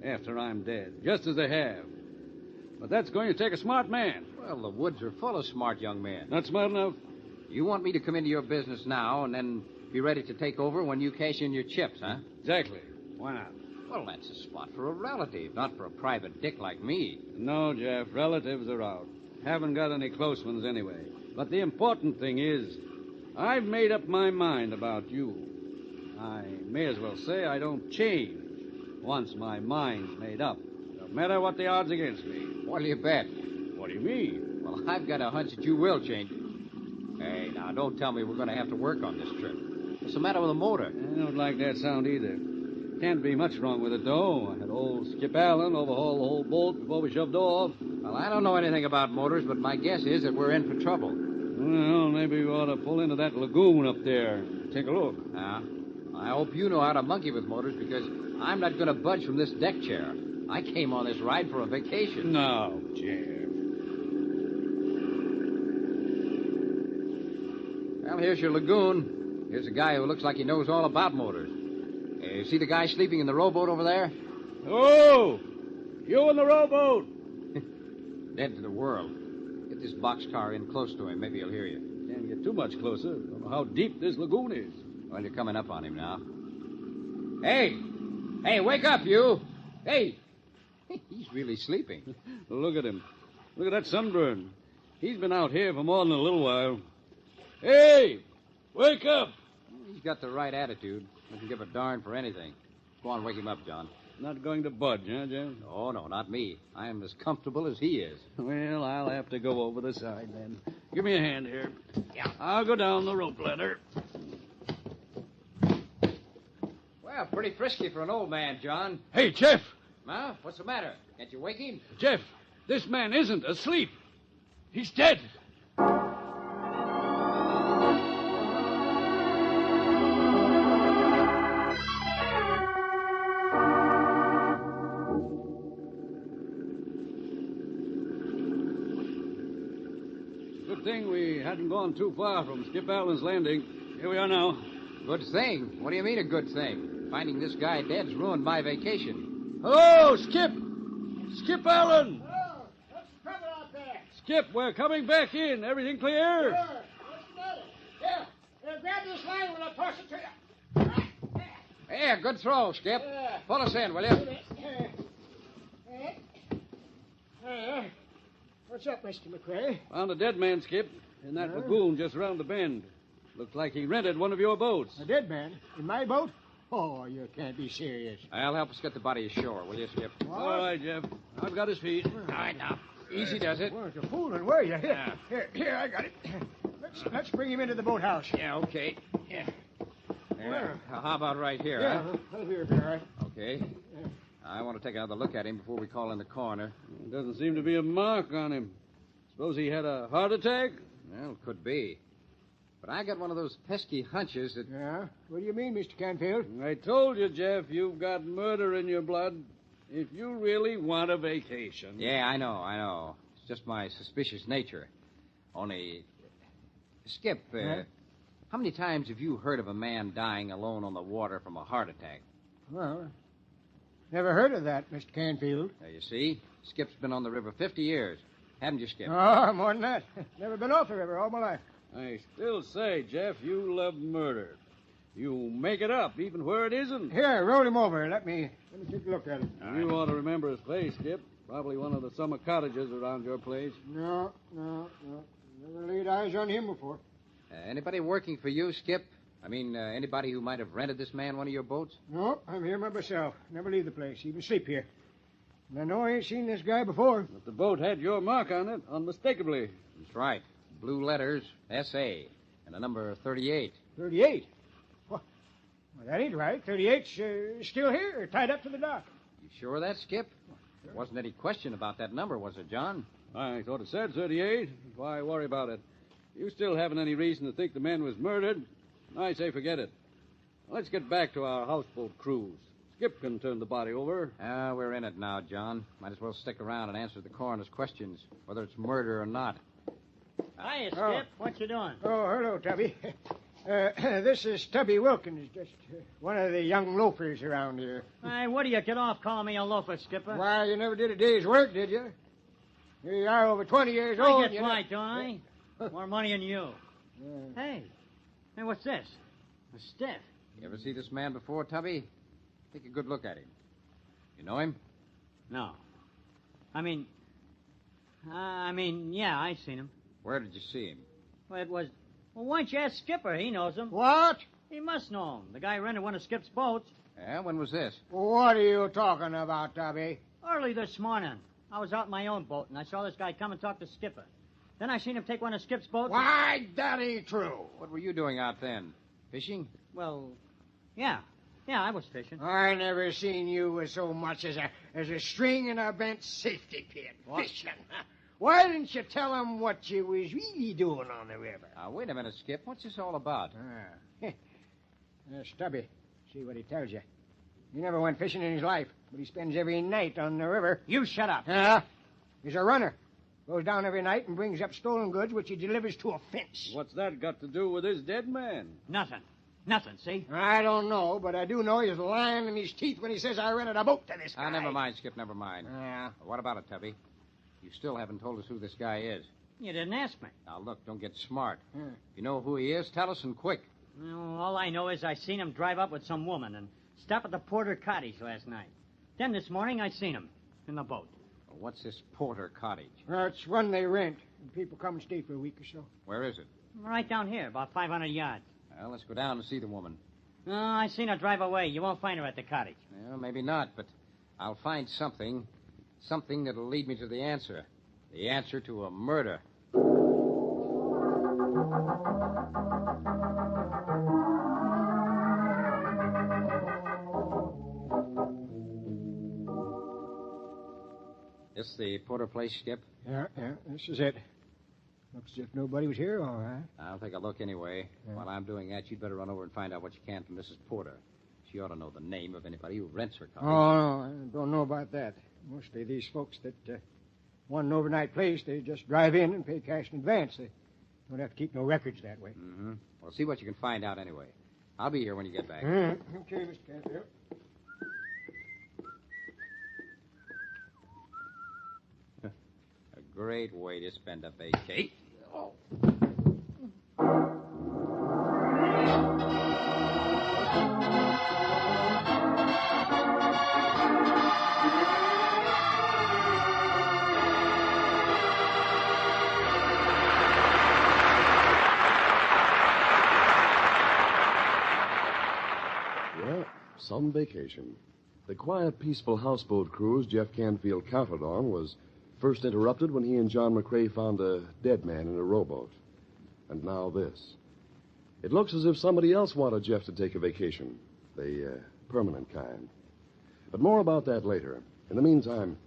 O: after I'm dead, just as they have. But that's going to take a smart man.
L: Well, the woods are full of smart young men.
O: Not smart enough?
L: You want me to come into your business now and then be ready to take over when you cash in your chips, huh?
O: Exactly. Why not?
L: Well, that's a spot for a relative, not for a private dick like me.
O: No, Jeff, relatives are out. Haven't got any close ones anyway. But the important thing is, I've made up my mind about you. I may as well say I don't change once my mind's made up, no matter what the odds against me.
L: What'll you bet?
O: What do you mean?
L: Well, I've got a hunch that you will change it. Hey, now, don't tell me we're going to have to work on this trip. What's the matter with the motor?
O: I don't like that sound either. Can't be much wrong with it, though. I had old Skip Allen overhaul the whole boat before we shoved off.
L: Well, I don't know anything about motors, but my guess is that we're in for trouble.
O: Well, maybe we ought to pull into that lagoon up there and take a look.
L: I hope you know how to monkey with motors, because I'm not going to budge from this deck chair. I came on this ride for a vacation.
O: No, Jeff.
L: Well, here's your lagoon. Here's a guy who looks like he knows all about motors. See the guy sleeping in the rowboat over there?
O: Oh! You in the rowboat!
L: Dead to the world. Get this boxcar in close to him. Maybe he'll hear you.
O: Can't get too much closer. Don't know how deep this lagoon is.
L: Well, you're coming up on him now. Hey! Hey, wake up, you! Hey! He's really sleeping.
O: Look at him. Look at that sunburn. He's been out here for more than a little while. Hey! Wake up!
L: He's got the right attitude. Doesn't give a darn for anything. Go on, wake him up, John.
O: Not going to budge, huh, Jeff?
L: Oh, no, not me. I am as comfortable as he is.
O: Well, I'll have to go over the side then. Give me a hand here. Yeah. I'll go down the rope ladder.
L: Well, pretty frisky for an old man, John.
O: Hey, Jeff!
L: Huh? What's the matter? Can't you wake him?
O: Jeff, this man isn't asleep. He's dead. Good thing we hadn't gone too far from Skip Allen's landing. Here we are now.
L: Good thing? What do you mean a good thing? Finding this guy dead's ruined my vacation.
O: Hello, Skip! Skip Allen!
N: Oh, what's the trouble out there?
O: Skip, we're coming back in. Everything clear?
N: Sure. What's the matter? Here, grab this line when I toss it to you.
L: Yeah, good throw, Skip. Pull us in, will you?
N: What's up, Mr. McRae?
O: Found a dead man, Skip, in that lagoon just around the bend. Looks like he rented one of your boats.
N: A dead man? In my boat? Oh, you can't be serious.
L: I'll help us get the body ashore, will you, Skip?
N: What?
O: All right, Jeff. I've got his feet.
L: All right, now. Easy does it.
N: Well, you're fooling, were you? Here, I got it. Let's bring him into the boathouse.
L: Yeah, okay. Yeah. How about right here,
N: huh? Over here, all right.
L: Okay. I want to take another look at him before we call in the coroner.
O: There doesn't seem to be a mark on him. Suppose he had a heart attack?
L: Well, could be. But I got one of those pesky hunches that...
N: Yeah? What do you mean, Mr. Canfield?
O: I told you, Jeff, you've got murder in your blood. If you really want a vacation...
L: Yeah, I know. It's just my suspicious nature. Only, Skip, how many times have you heard of a man dying alone on the water from a heart attack?
N: Well, never heard of that, Mr. Canfield.
L: There you see. Skip's been on the river 50 years. Haven't you, Skip?
N: Oh, more than that. Never been off the river all my life.
O: I still say, Jeff, you love murder. You make it up, even where it isn't.
N: Here, roll him over. Let me take a look at it.
O: You ought to remember his face, Skip. Probably one of the summer cottages around your place.
N: No. Never laid eyes on him before.
L: Anybody working for you, Skip? I mean, anybody who might have rented this man one of your boats?
N: No, I'm here by myself. Never leave the place, even sleep here. And I know I ain't seen this guy before.
O: But the boat had your mark on it, unmistakably.
L: That's right. Blue letters, S.A., and a number 38.
N: 38? Well, that ain't right. 38's still here, tied up to the dock.
L: You sure of that, Skip? There wasn't any question about that number, was there, John?
O: I thought it said 38. Why worry about it? You still haven't any reason to think the man was murdered. I say forget it. Let's get back to our houseboat cruise. Skip can turn the body over.
L: We're in it now, John. Might as well stick around and answer the coroner's questions, whether it's murder or not.
P: Hiya, Skip. What you doing?
N: Oh, hello, Tubby. This is Tubby Wilkins, just one of the young loafers around here.
P: Hey, what do you get off calling me a loafer, Skipper?
N: Why, you never did a day's work, did you? Here you are, over 20 years old.
P: I get right, don't I? More money than you. Hey, what's this? A stiff.
L: You ever see this man before, Tubby? Take a good look at him. You know him?
P: No. I mean, yeah, I seen him.
L: Where did you see him?
P: Well, why don't you ask Skipper? He knows him.
N: What?
P: He must know him. The guy rented one of Skip's boats.
L: Yeah, when was this?
N: What are you talking about, Tubby?
P: Early this morning. I was out in my own boat, and I saw this guy come and talk to Skipper. Then I seen him take one of Skip's boats.
N: Why, that ain't true.
L: What were you doing out then? Fishing?
P: Well, yeah. Yeah, I was fishing.
N: I never seen you with so much as a string in a bent safety pin.
P: What?
N: Fishing. Why didn't you tell him what you was really doing on the river?
L: Now, wait a minute, Skip. What's this all about?
N: Stubby. See what he tells you. He never went fishing in his life, but he spends every night on the river.
P: You shut up.
N: He's a runner. Goes down every night and brings up stolen goods, which he delivers to a fence.
O: What's that got to do with this dead man?
P: Nothing, see?
N: I don't know, but I do know he's lying in his teeth when he says I rented a boat to this guy.
L: Never mind, Skip, never mind.
N: Yeah.
L: What about it, Tubby? You still haven't told us who this guy is.
P: You didn't ask me.
L: Now, look, don't get smart. If you know who he is, tell us and quick.
P: Well, all I know is I seen him drive up with some woman and stop at the Porter Cottage last night. Then this morning I seen him in the boat.
L: Well, what's this Porter Cottage?
N: It's one they rent, and people come and stay for a week or so.
L: Where is it?
P: Right down here, about 500 yards.
L: Well, let's go down and see the woman.
P: No, I seen her drive away. You won't find her at the cottage.
L: Well, maybe not, but I'll find something. Something that'll lead me to the answer. The answer to a murder. This the Porter place, Skip?
N: Yeah, this is it. Looks as if nobody was here, all right.
L: I'll take a look anyway. Yeah. While I'm doing that, you'd better run over and find out what you can from Mrs. Porter. She ought to know the name of anybody who rents her cottage.
N: Oh, no, I don't know about that. Mostly these folks that want an overnight place, they just drive in and pay cash in advance. They don't have to keep no records that way.
L: Mm-hmm. Well, see what you can find out anyway. I'll be here when you get back.
N: Okay, Mr. Canfield.
L: A great way to spend a vacation. Oh.
K: Some vacation. The quiet, peaceful houseboat cruise Jeff Canfield counted on was first interrupted when he and John McCrae found a dead man in a rowboat. And now this. It looks as if somebody else wanted Jeff to take a vacation, the permanent kind. But more about that later. In the meantime...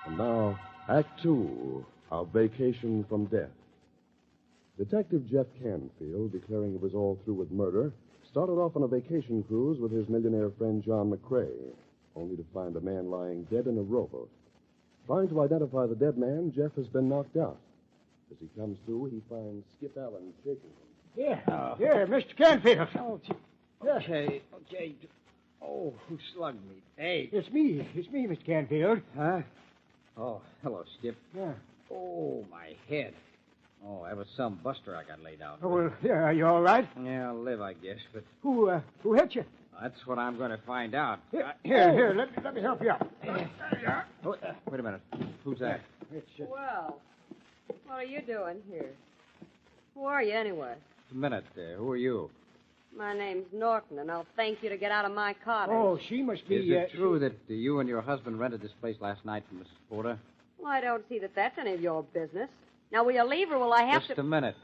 K: And now, Act 2 of Vacation from Death. Detective Jeff Canfield, declaring it was all through with murder, started off on a vacation cruise with his millionaire friend John McCrae, only to find a man lying dead in a rowboat. Trying to identify the dead man, Jeff has been knocked out. As he comes to, he finds Skip Allen shaking him.
N: Here, Mr. Canfield. Oh, yes. Okay.
L: Oh, who slugged me? Hey.
N: It's me, Mr. Canfield.
L: Huh? Oh, hello, Skip.
N: Yeah.
L: Oh, my head. Oh, that was some buster I got laid out.
N: Oh, well, yeah, are you all right?
L: Yeah, I'll live, I guess, but...
N: Who hit you?
L: That's what I'm going to find out.
N: Here, let me help you up.
L: Oh, wait a minute. Who's that?
M: Well, what are you doing here? Who are you, anyway?
L: Just a minute. Who are you?
M: My name's Norton, and I'll thank you to get out of my cottage.
N: Oh, she must be...
L: Is it true that you and your husband rented this place last night from Mrs. Porter?
M: Well, I don't see that that's any of your business. Now, will you leave, or will I have
L: Just a minute.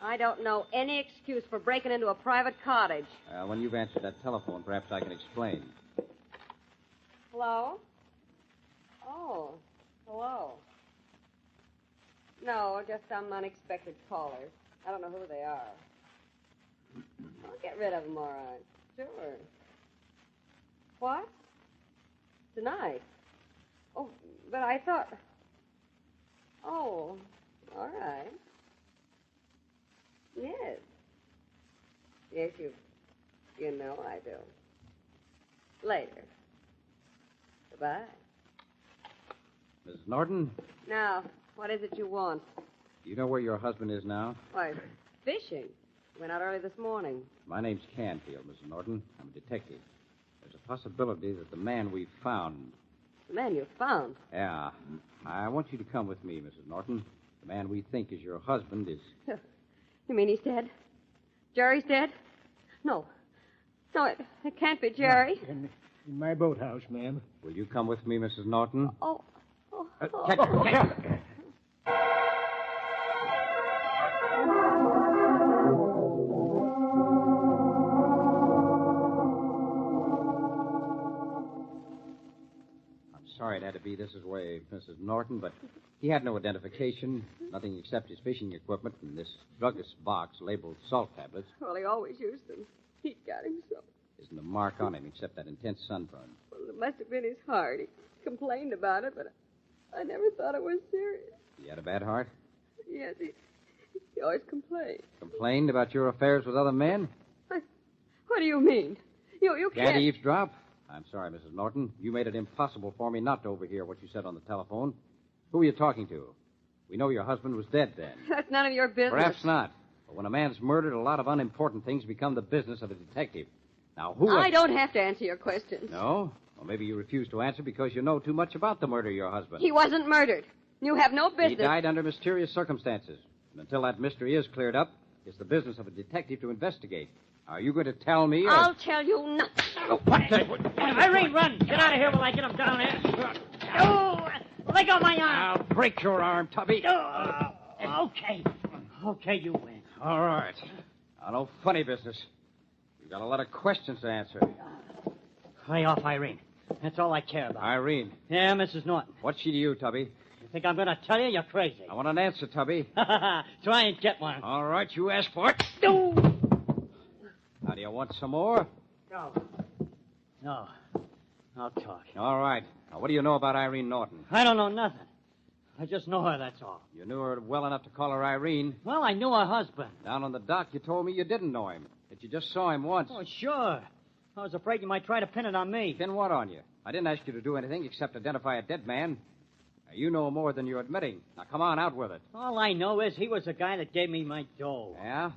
M: I don't know any excuse for breaking into a private cottage.
L: When you've answered that telephone, perhaps I can explain.
M: Hello? Oh, hello. No, just some unexpected callers. I don't know who they are. I'll get rid of them, all right. Sure. What? Tonight? Oh, but I thought... Oh, all right. Yes. Yes, you know I do. Later. Goodbye.
L: Mrs. Norton,
M: Now, what is it you want?
L: do you know where your husband is now?
M: Why, fishing. Went out early this morning.
L: My name's Canfield, Mrs. Norton. I'm a detective. There's a possibility that the man we found...
M: The man you found?
L: Yeah. I want you to come with me, Mrs. Norton. The man we think is your husband is...
M: You mean he's dead? Jerry's dead? No. No, it can't be Jerry.
N: In my boathouse, ma'am.
L: Will you come with me, Mrs. Norton?
M: Oh.
L: Catch her. Sorry it had to be this way, Mrs. Norton, but he had no identification, nothing except his fishing equipment and this druggist's box labeled salt tablets.
M: Well, he always used them. Heat got him so.
L: Isn't a mark on him except that intense sunburn.
M: Well, it must have been his heart. He complained about it, but I never thought it was serious.
L: He had a bad heart?
M: Yes, he always complained.
L: Complained about your affairs with other men?
M: What do you mean? You can't...
L: Can't eavesdrop? I'm sorry, Mrs. Norton. You made it impossible for me not to overhear what you said on the telephone. Who were you talking to? We know your husband was dead then.
M: That's none of your business.
L: Perhaps not. But when a man's murdered, a lot of unimportant things become the business of a detective. Now, who...
M: I don't have to answer your questions.
L: No? Well, maybe you refuse to answer because you know too much about the murder of your husband.
M: He wasn't murdered. You have no business.
L: He died under mysterious circumstances. And until that mystery is cleared up, it's the business of a detective to investigate. Are you going to tell me?
M: I'll tell you nothing.
P: Irene, run! Get out of here while I get him down here. Oh, let go of my arm.
L: I'll break your arm, Tubby.
P: Okay. Okay, you win.
L: All right. Now, no funny business. You've got a lot of questions to answer.
P: Lay off, Irene. That's all I care about.
L: Irene.
P: Yeah, Mrs. Norton.
L: What's she to you, Tubby?
P: You think I'm going to tell you? You're crazy.
L: I want an answer, Tubby.
P: Try and get one.
L: All right, you asked for it. Now, do you want some more?
P: No. I'll talk.
L: All right. Now, what do you know about Irene Norton?
P: I don't know nothing. I just know her, that's all.
L: You knew her well enough to call her Irene.
P: Well, I knew her husband.
L: Down on the dock, you told me you didn't know him, that you just saw him once.
P: Oh, sure. I was afraid you might try to pin it on me.
L: Pin what on you? I didn't ask you to do anything except identify a dead man. Now, you know more than you're admitting. Now, come on, out with it.
P: All I know is he was the guy that gave me my dough.
L: Yeah?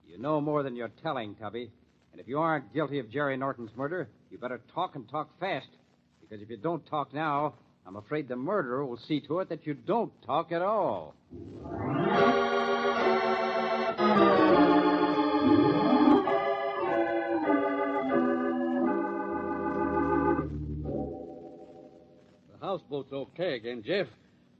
L: You know more than you're telling, Tubby. And if you aren't guilty of Jerry Norton's murder, you better talk and talk fast. Because if you don't talk now, I'm afraid the murderer will see to it that you don't talk at all.
O: The houseboat's okay again, Jeff.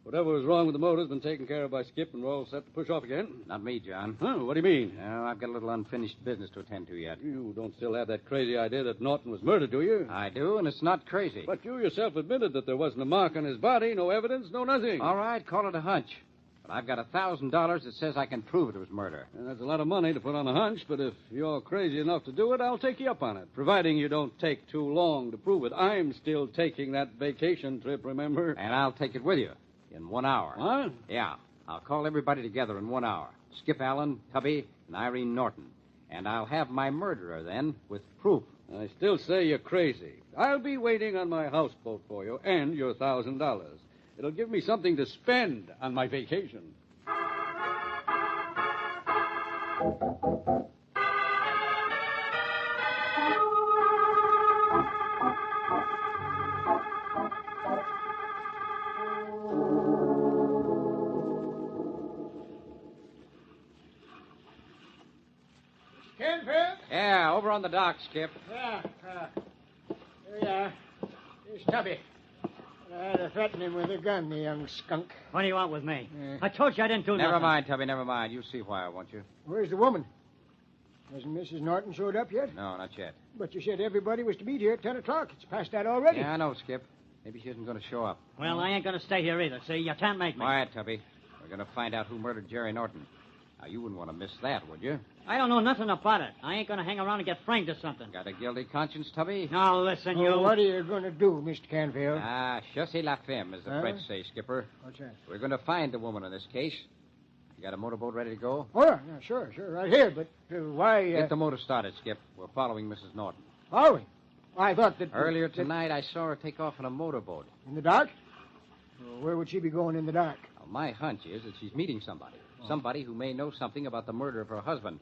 O: Whatever was wrong with the motor's been taken care of by Skip, and we're all set to push off again.
L: Not me, John.
O: Oh, what do you mean?
L: No, I've got a little unfinished business to attend to yet.
O: You don't still have that crazy idea that Norton was murdered, do you?
L: I do, and it's not crazy.
O: But you yourself admitted that there wasn't a mark on his body, no evidence, no nothing.
L: All right, call it a hunch. But I've got $1,000 that says I can prove it was murder.
O: And that's a lot of money to put on a hunch, but if you're crazy enough to do it, I'll take you up on it, providing you don't take too long to prove it. I'm still taking that vacation trip, remember?
L: And I'll take it with you in 1 hour.
O: What?
L: Yeah. I'll call everybody together in 1 hour. Skip Allen, Tubby, and Irene Norton. And I'll have my murderer then with proof.
O: I still say you're crazy. I'll be waiting on my houseboat for you and your $1,000. It'll give me something to spend on my vacation.
N: Canfield?
L: Yeah, over on the dock, Skip.
N: Yeah. Here we are. Here's Tubby. I had to threaten him with a gun, the young skunk.
P: What do you want with me? I told you I didn't do nothing.
L: Never mind, Tubby, never mind. You see why I want you.
N: Where's the woman? Hasn't Mrs. Norton showed up yet?
L: No, not yet.
N: But you said everybody was to meet here at 10 o'clock. It's past that already.
L: Yeah, I know, Skip. Maybe she isn't going to show up.
P: Well, I ain't going to stay here either. See, you can't make me.
L: Quiet, Tubby. We're going to find out who murdered Jerry Norton. Now, you wouldn't want to miss that, would you?
P: I don't know nothing about it. I ain't going to hang around and get framed or something.
L: Got a guilty conscience, Tubby?
P: Now, listen, you...
N: What are you going to do, Mr. Canfield?
L: Ah, chassez la femme, as the French say, Skipper.
N: What's that?
L: We're going to find the woman in this case. You got a motorboat ready to go?
N: Oh, yeah, sure, right here. But why...
L: Get the motor started, Skip. We're following Mrs. Norton.
N: Following? I thought that...
L: Earlier tonight, I saw her take off on a motorboat.
N: In the dark? Well, where would she be going in the dark?
L: Well, my hunch is that she's meeting somebody. Somebody who may know something about the murder of her husband.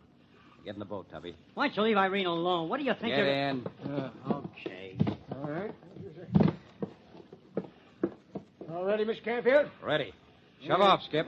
L: Get in the boat, Tubby.
P: Why don't you leave Irene alone? What do you think
L: Get in.
P: Okay.
N: All right. All ready, Mr. Canfield?
L: Ready. Shove off, Skip.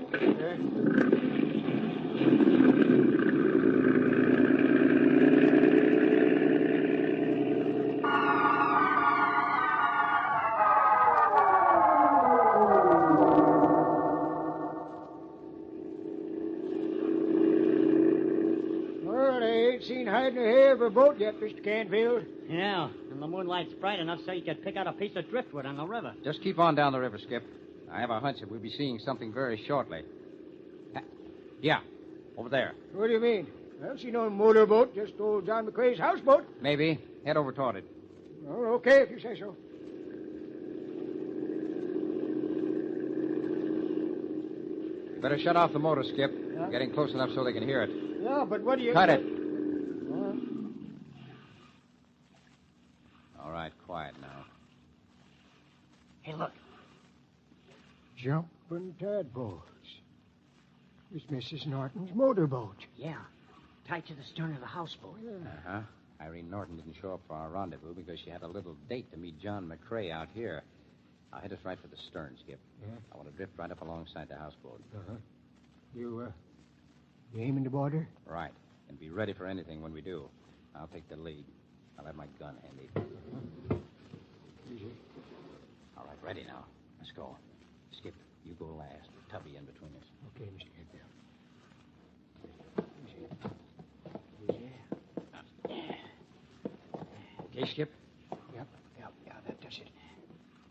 N: Seen hide nor hair of a boat yet, Mr. Canfield.
P: Yeah, and the moonlight's bright enough so you could pick out a piece of driftwood on the river.
L: Just keep on down the river, Skip. I have a hunch that we'll be seeing something very shortly. Yeah, over there.
N: What do you mean? I don't see no motorboat, just old John McCrae's houseboat.
L: Maybe. Head over toward it.
N: Oh, okay, if you say so.
L: Better shut off the motor, Skip.
N: Yeah.
L: We're getting close enough so they can hear it.
N: Yeah, but what do you...
L: Cut it. All right, quiet now.
P: Hey, look.
N: Jumping tadpoles. It's Mrs. Norton's motorboat.
P: Yeah, tied to the stern of the houseboat.
L: Uh-huh. Irene Norton didn't show up for our rendezvous because she had a little date to meet John McCrae out here. I'll head us right for the stern, Skip.
N: Yeah?
L: I want to drift right up alongside the houseboat.
N: Uh-huh. You aiming to board her?
L: Right. And be ready for anything when we do. I'll take the lead. I'll have my gun handy.
N: Easy.
L: All right, ready now. Let's go. Skip, you go last. Tubby in between us.
N: Okay, Mr. Canfield.
L: Okay, Skip?
P: Yeah, that does it.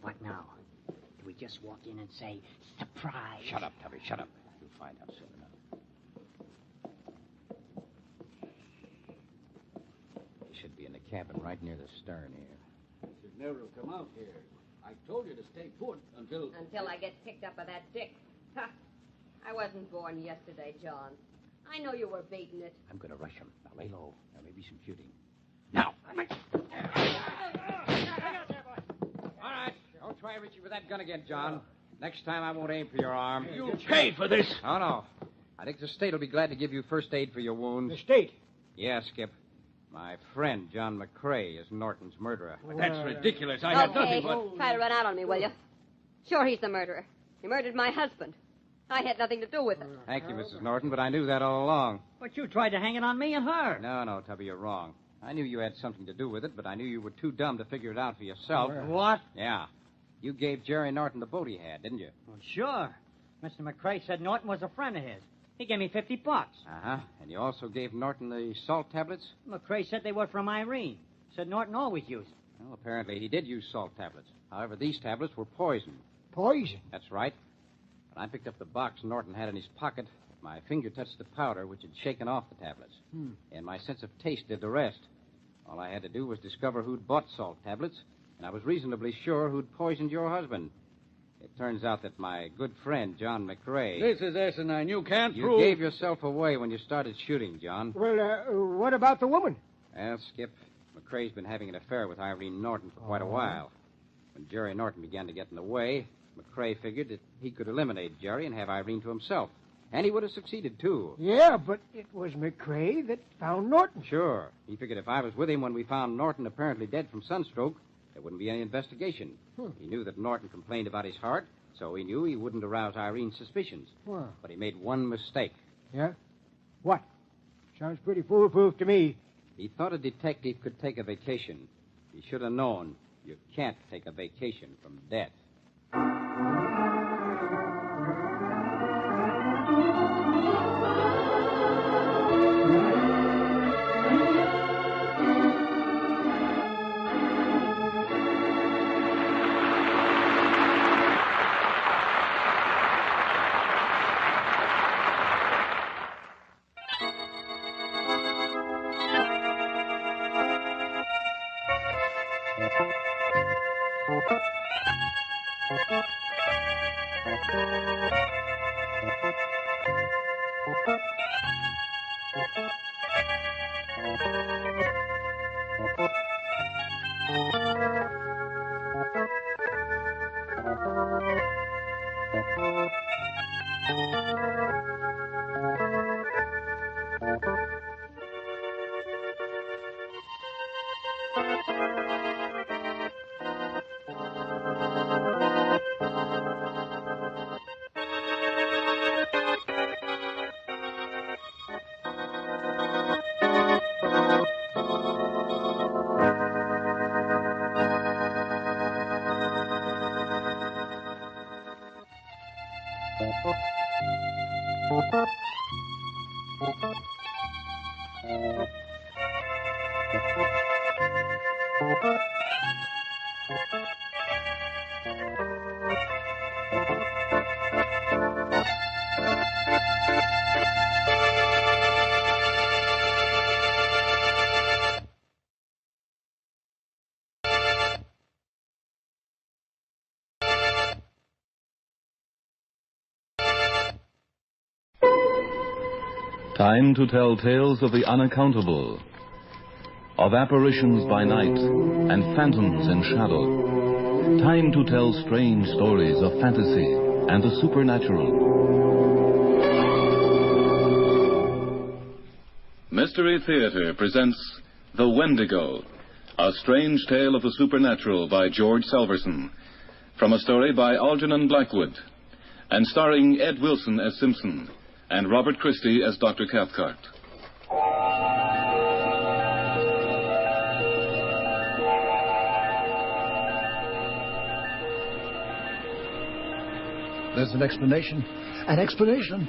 P: What now? Do we just walk in and say, surprise?
L: Shut up, Tubby, shut up. You'll find out soon enough. You should be in the cabin right near the stern here.
O: Should never have come out here. I told you to stay put until...
M: Until I get picked up by that Dick. Ha! I wasn't born yesterday, John. I know you were baiting it.
L: I'm going to rush him. Now, lay low. There may be some shooting. Now! All right. Don't try reaching for that gun again, John. Next time I won't aim for your arm.
O: You'll pay for this.
L: Oh, no. I think the state will be glad to give you first aid for your wounds.
N: The state?
L: Yeah, Skip. My friend, John McCrae, is Norton's murderer.
O: That's ridiculous. I had nothing but...
M: Try to run out on me, will you? Sure, he's the murderer. He murdered my husband. I had nothing to do with it.
L: Thank you, Mrs. Norton, but I knew that all along.
P: But you tried to hang it on me and her.
L: No, Tubby, you're wrong. I knew you had something to do with it, but I knew you were too dumb to figure it out for yourself.
P: What?
L: Yeah. You gave Jerry Norton the boat he had, didn't you?
P: Well, sure. Mr. McCrae said Norton was a friend of his. He gave me $50.
L: Uh-huh. And you also gave Norton the salt tablets?
P: McCrae said they were from Irene. Said Norton always used them.
L: Well, apparently he did use salt tablets. However, these tablets were poison.
N: Poison?
L: That's right. When I picked up the box Norton had in his pocket, my finger touched the powder which had shaken off the tablets. And my sense of taste did the rest. All I had to do was discover who'd bought salt tablets, and I was reasonably sure who'd poisoned your husband. It turns out that my good friend, John McRae...
O: This is asinine. You can't
L: You
O: prove...
L: gave yourself away when you started shooting, John.
N: Well, what about the woman?
L: Well, Skip, McRae's been having an affair with Irene Norton for quite a while. When Jerry Norton began to get in the way, McRae figured that he could eliminate Jerry and have Irene to himself. And he would have succeeded, too.
N: Yeah, but it was McRae that found Norton.
L: Sure. He figured if I was with him when we found Norton apparently dead from sunstroke, there wouldn't be any investigation. He knew that Norton complained about his heart, so he knew he wouldn't arouse Irene's suspicions.
N: Wow.
L: But he made one mistake.
N: Yeah? What? Sounds pretty foolproof to me.
L: He thought a detective could take a vacation. He should have known you can't take a vacation from death.
Q: Time to tell tales of the unaccountable, of apparitions by night and phantoms in shadow. Time to tell strange stories of fantasy and the supernatural. Mystery Theater presents The Wendigo, a strange tale of the supernatural by George Selverson, from a story by Algernon Blackwood, and starring Ed Wilson as Simpson and Robert Christie as Dr. Cathcart.
R: There's an explanation. An explanation.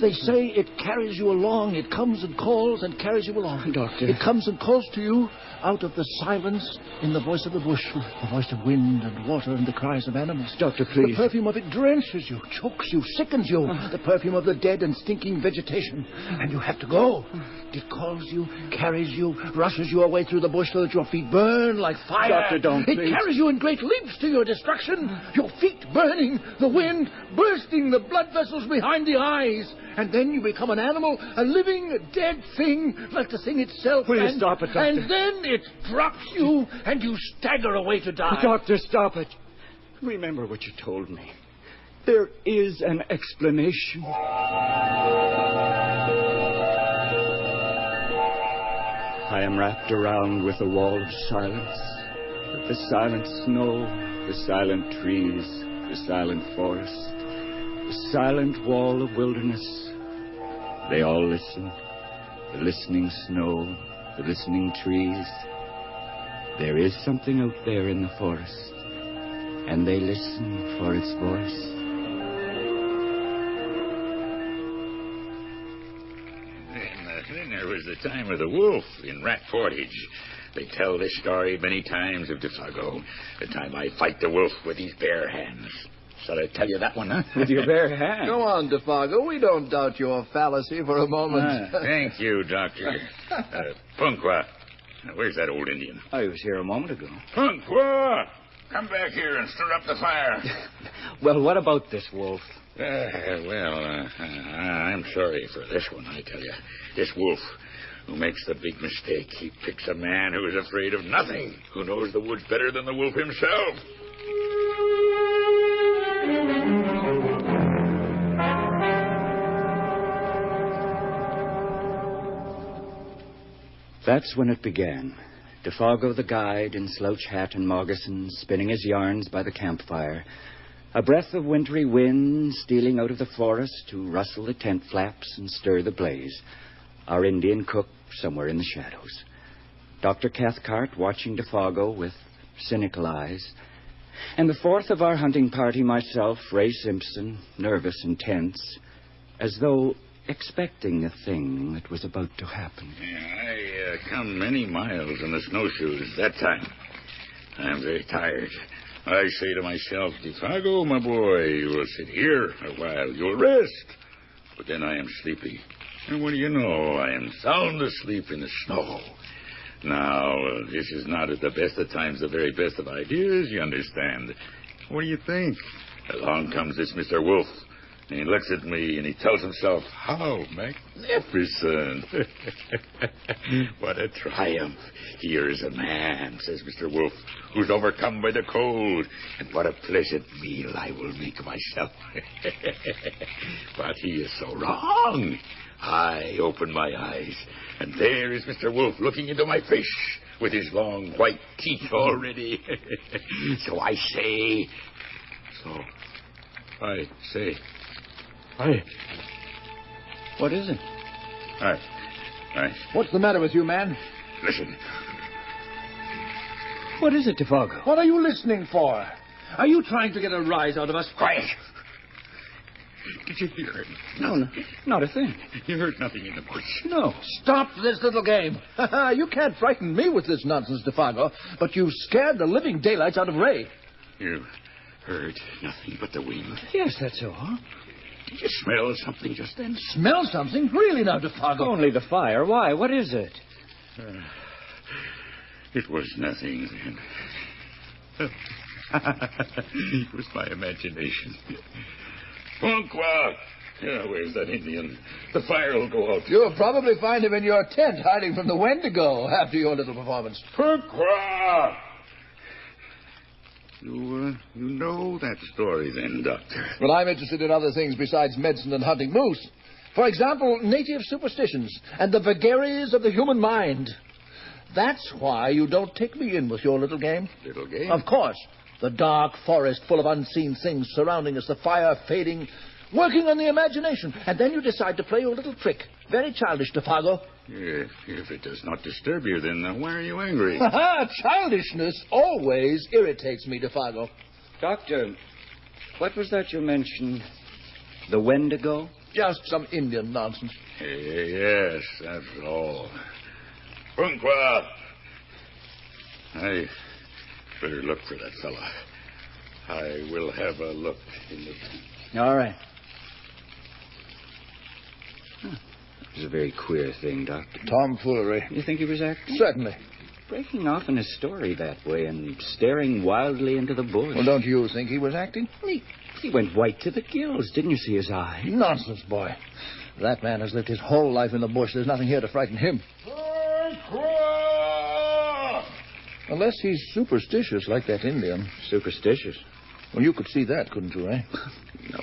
R: They say it carries you along. It comes and calls and carries you along.
G: Doctor.
R: It comes and calls to you out of the silence in the voice of the bush, the voice of wind and water and the cries of animals.
G: Doctor, please.
R: The perfume of it drenches you, chokes you, sickens you. The perfume of the dead and stinking vegetation. And you have to go. It calls you, carries you, rushes you away through the bush so that your feet burn like fire.
G: Doctor, don't,
R: It
G: please.
R: carries you in great leaps to your destruction. Your feet burning, the wind bursting the blood vessels behind the eyes. And then you become an animal, a living, dead thing, like the thing itself.
G: Will you
R: and,
G: stop it, Doctor?
R: And then it drops you, and you stagger away to die.
G: Doctor, stop it. Remember what you told me. There is an explanation. I am wrapped around with a wall of silence, with the silent snow, the silent trees, the silent forest, the silent wall of wilderness. They all listen, the listening snow, the listening trees. There is something out there in the forest, and they listen for its voice.
S: Then there was the time of the wolf in Rat Portage. They tell this story many times of Defago, the time I fight the wolf with his bare hands. Shall I tell you that one, huh?
R: With your bare hand. Go on, Defargo. We don't doubt your fallacy for a moment.
S: Thank you, Doctor. Punkwa, where's that old Indian?
L: I was here a moment ago.
S: Punkwa! Come back here and stir up the fire.
L: Well, what about this wolf?
S: I'm sorry for this one, I tell you. This wolf who makes the big mistake. He picks a man who is afraid of nothing, who knows the woods better than the wolf himself.
T: That's when it began. Defargo the guide in slouch hat and moccasins, spinning his yarns by the campfire. A breath of wintry wind stealing out of the forest to rustle the tent flaps and stir the blaze. Our Indian cook somewhere in the shadows. Dr. Cathcart watching Defargo with cynical eyes. And the fourth of our hunting party, myself, Ray Simpson, nervous and tense, as though expecting a thing that was about to happen.
S: I come many miles in the snowshoes that time. I'm very tired. I say to myself, Defargo, my boy, you will sit here a while. You'll rest. But then I am sleepy. And what do you know? I am sound asleep in the snow. Now, this is not at the best of times the very best of ideas, you understand. What do you think? Along comes this Mr. Wolf. And he looks at me and he tells himself, how magnificent. What a triumph. Here is a man, says Mr. Wolf, who's overcome by the cold. And what a pleasant meal I will make myself. But he is so wrong. I open my eyes, and there is Mr. Wolf looking into my face with his long white teeth already. So I say...
T: What is it?
R: What's the matter with you, man?
S: Listen.
T: What is it, Defargo?
R: What are you listening for? Are you trying to get a rise out of us?
S: Quiet. Did you hear it?
T: No, not a thing.
S: You heard nothing in the bush?
R: No. Stop this little game. You can't frighten me with this nonsense, Defargo, but you've scared the living daylights out of Ray.
S: You heard nothing but the wind?
T: Yes, that's all.
S: Did you smell something just then?
R: Smell something? Really now, Defargo?
T: Only the fire. Why? What is it?
S: It was nothing then. It was my imagination. Punkwa! Where's that Indian? The fire will go out.
R: You'll probably find him in your tent, hiding from the Wendigo after your little performance.
S: Punkwa! You know that story then, Doctor?
R: Well, I'm interested in other things besides medicine and hunting moose. For example, native superstitions and the vagaries of the human mind. That's why you don't take me in with your little game.
S: Little game?
R: Of course. The dark forest full of unseen things surrounding us, the fire fading, working on the imagination. And then you decide to play your little trick. Very childish, Defargo.
S: If it does not disturb you, then why are you angry?
R: Childishness always irritates me, Defargo.
T: Doctor, what was that you mentioned? The Wendigo?
R: Just some Indian nonsense.
S: Yes, that's all. Punkwa! I better look for that fella. I will have a look in the tent.
T: All right. It was a very queer thing, Doctor.
R: Tomfoolery.
T: You think he was acting?
R: Certainly.
T: Breaking off in his story that way and staring wildly into the bush.
R: Well, don't you think he was acting?
T: He went white to the gills. Didn't you see his eye?
R: Nonsense, boy. That man has lived his whole life in the bush. There's nothing here to frighten him. Unless he's superstitious like that Indian.
T: Superstitious?
R: Well, you could see that, couldn't you, eh?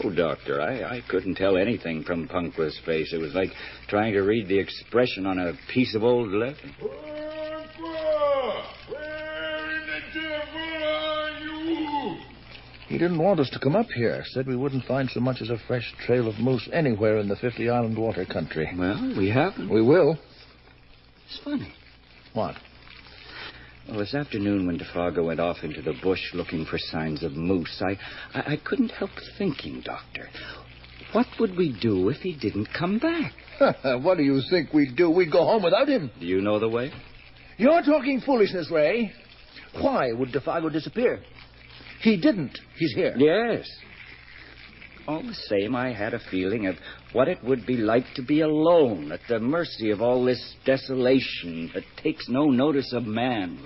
T: No, Doctor. I couldn't tell anything from Punkwa's face. It was like trying to read the expression on a piece of old leather.
S: Punkwa! Where in the devil are you?
R: He didn't want us to come up here. Said we wouldn't find so much as a fresh trail of moose anywhere in the 50 Island water country.
T: Well, we haven't.
R: We will.
T: It's funny.
R: What?
T: Well, this afternoon when Defargo went off into the bush looking for signs of moose, I couldn't help thinking, Doctor, what would we do if he didn't come back?
R: What do you think we'd do? We'd go home without him.
T: Do you know the way?
R: You're talking foolishness, Ray. Why would Defargo disappear? He didn't. He's here.
T: Yes. All the same, I had a feeling of what it would be like to be alone, at the mercy of all this desolation that takes no notice of man.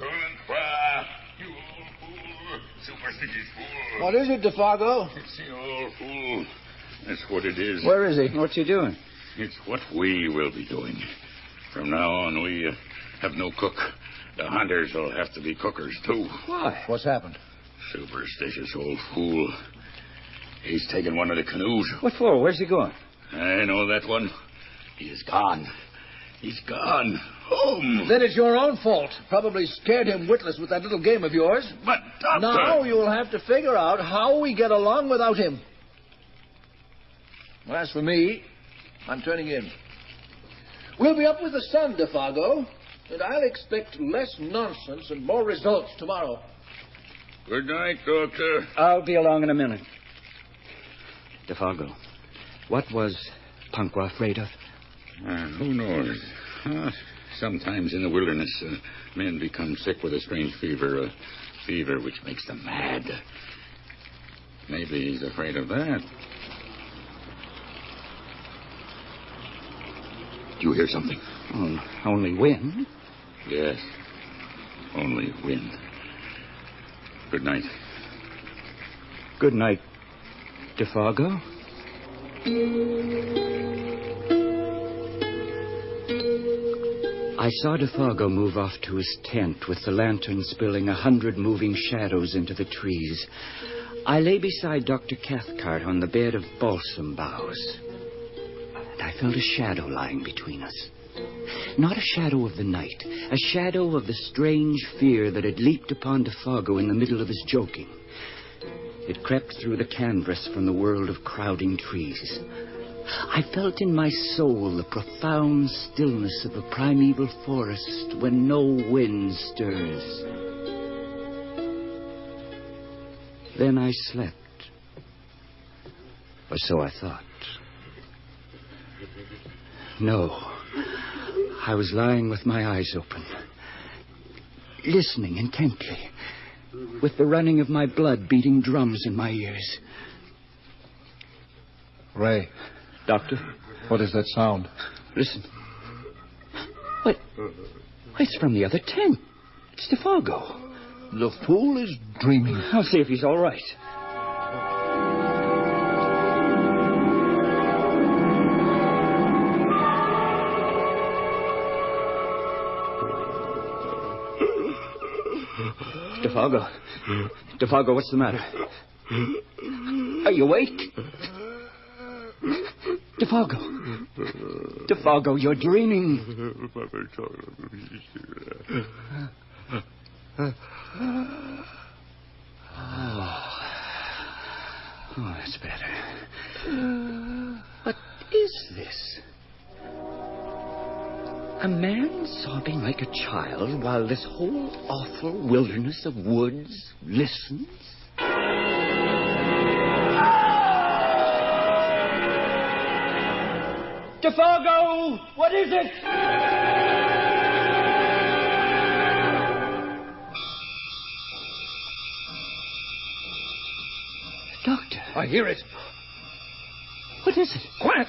S: Superstitious fool.
R: What is it, Defargo?
S: It's the old fool. That's what it is.
R: Where is he?
T: What's he doing?
S: It's what we will be doing. From now on, we have no cook. The hunters will have to be cookers, too.
T: Why?
R: What's happened?
S: Superstitious old fool. He's taken one of the canoes.
T: What for? Where's he going?
S: I know that one. He is gone. He's gone. Home.
R: Then it's your own fault. Probably scared him witless with that little game of yours.
S: But, Doctor...
R: Now you'll have to figure out how we get along without him. As for me, I'm turning in. We'll be up with the sun, Defargo, and I'll expect less nonsense and more results tomorrow.
S: Good night, Doctor.
T: I'll be along in a minute. Defargo, what was Punkwa afraid of?
S: Who knows? Sometimes in the wilderness, men become sick with a strange fever, a fever which makes them mad. Maybe he's afraid of that. Do you hear something?
T: Only wind?
S: Yes, only wind. Good night.
T: Good night, Defargo. I saw Defargo move off to his tent with the lantern spilling 100 moving shadows into the trees. I lay beside Dr. Cathcart on the bed of balsam boughs, and I felt a shadow lying between us. Not a shadow of the night, a shadow of the strange fear that had leaped upon Defargo in the middle of his joking. It crept through the canvas from the world of crowding trees. I felt in my soul the profound stillness of a primeval forest when no wind stirs. Then I slept. Or so I thought. No. I was lying with my eyes open, listening intently, with the running of my blood beating drums in my ears.
R: Ray.
T: Doctor?
R: What is that sound?
T: Listen. What? It's from the other tent. It's Defargo.
R: The fool is dreaming.
T: I'll see if he's all right. Defargo. Defargo, what's the matter? Are you awake? Defargo. Defargo, you're dreaming. Oh, that's better. What is this? A man sobbing like a child while this whole awful wilderness of woods listens? Defargo! What is it? Doctor.
R: I hear it.
T: What is it?
R: Quiet.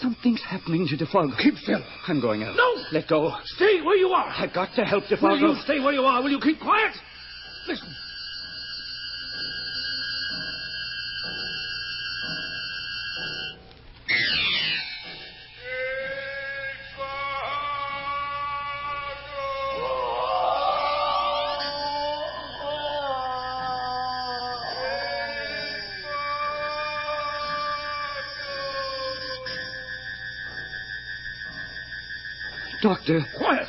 T: Something's happening to Defargo.
R: Keep still.
T: I'm going out.
R: No!
T: Let go.
R: Stay where you are.
T: I've got to help Defargo.
R: Will you stay where you are? Will you keep quiet? Listen.
T: Doctor.
R: Quiet.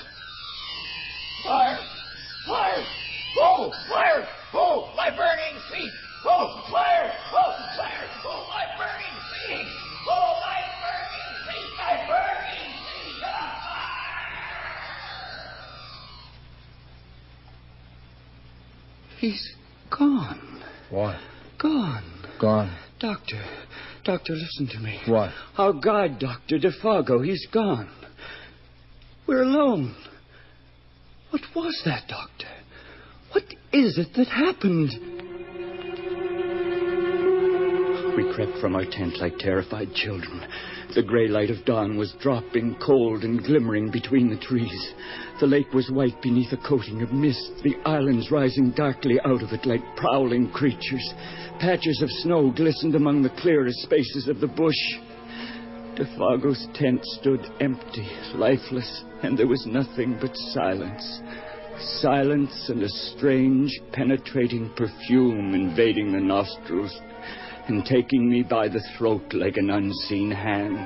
R: Fire! Fire! Oh, fire! Oh, my burning feet! Oh, fire! Oh, fire! Oh, my burning feet! Oh, my burning feet! My burning feet!
T: He's gone.
R: What?
T: Gone.
R: Gone.
T: Doctor, listen to me.
R: What?
T: Our guide, Dr. Defargo, he's gone. We're alone. What was that, Doctor? What is it that happened? We crept from our tent like terrified children. The gray light of dawn was dropping, cold and glimmering between the trees. The lake was white beneath a coating of mist, the islands rising darkly out of it like prowling creatures. Patches of snow glistened among the clearest spaces of the bush. Defago's tent stood empty, lifeless, and there was nothing but silence. Silence and a strange, penetrating perfume invading the nostrils and taking me by the throat like an unseen hand.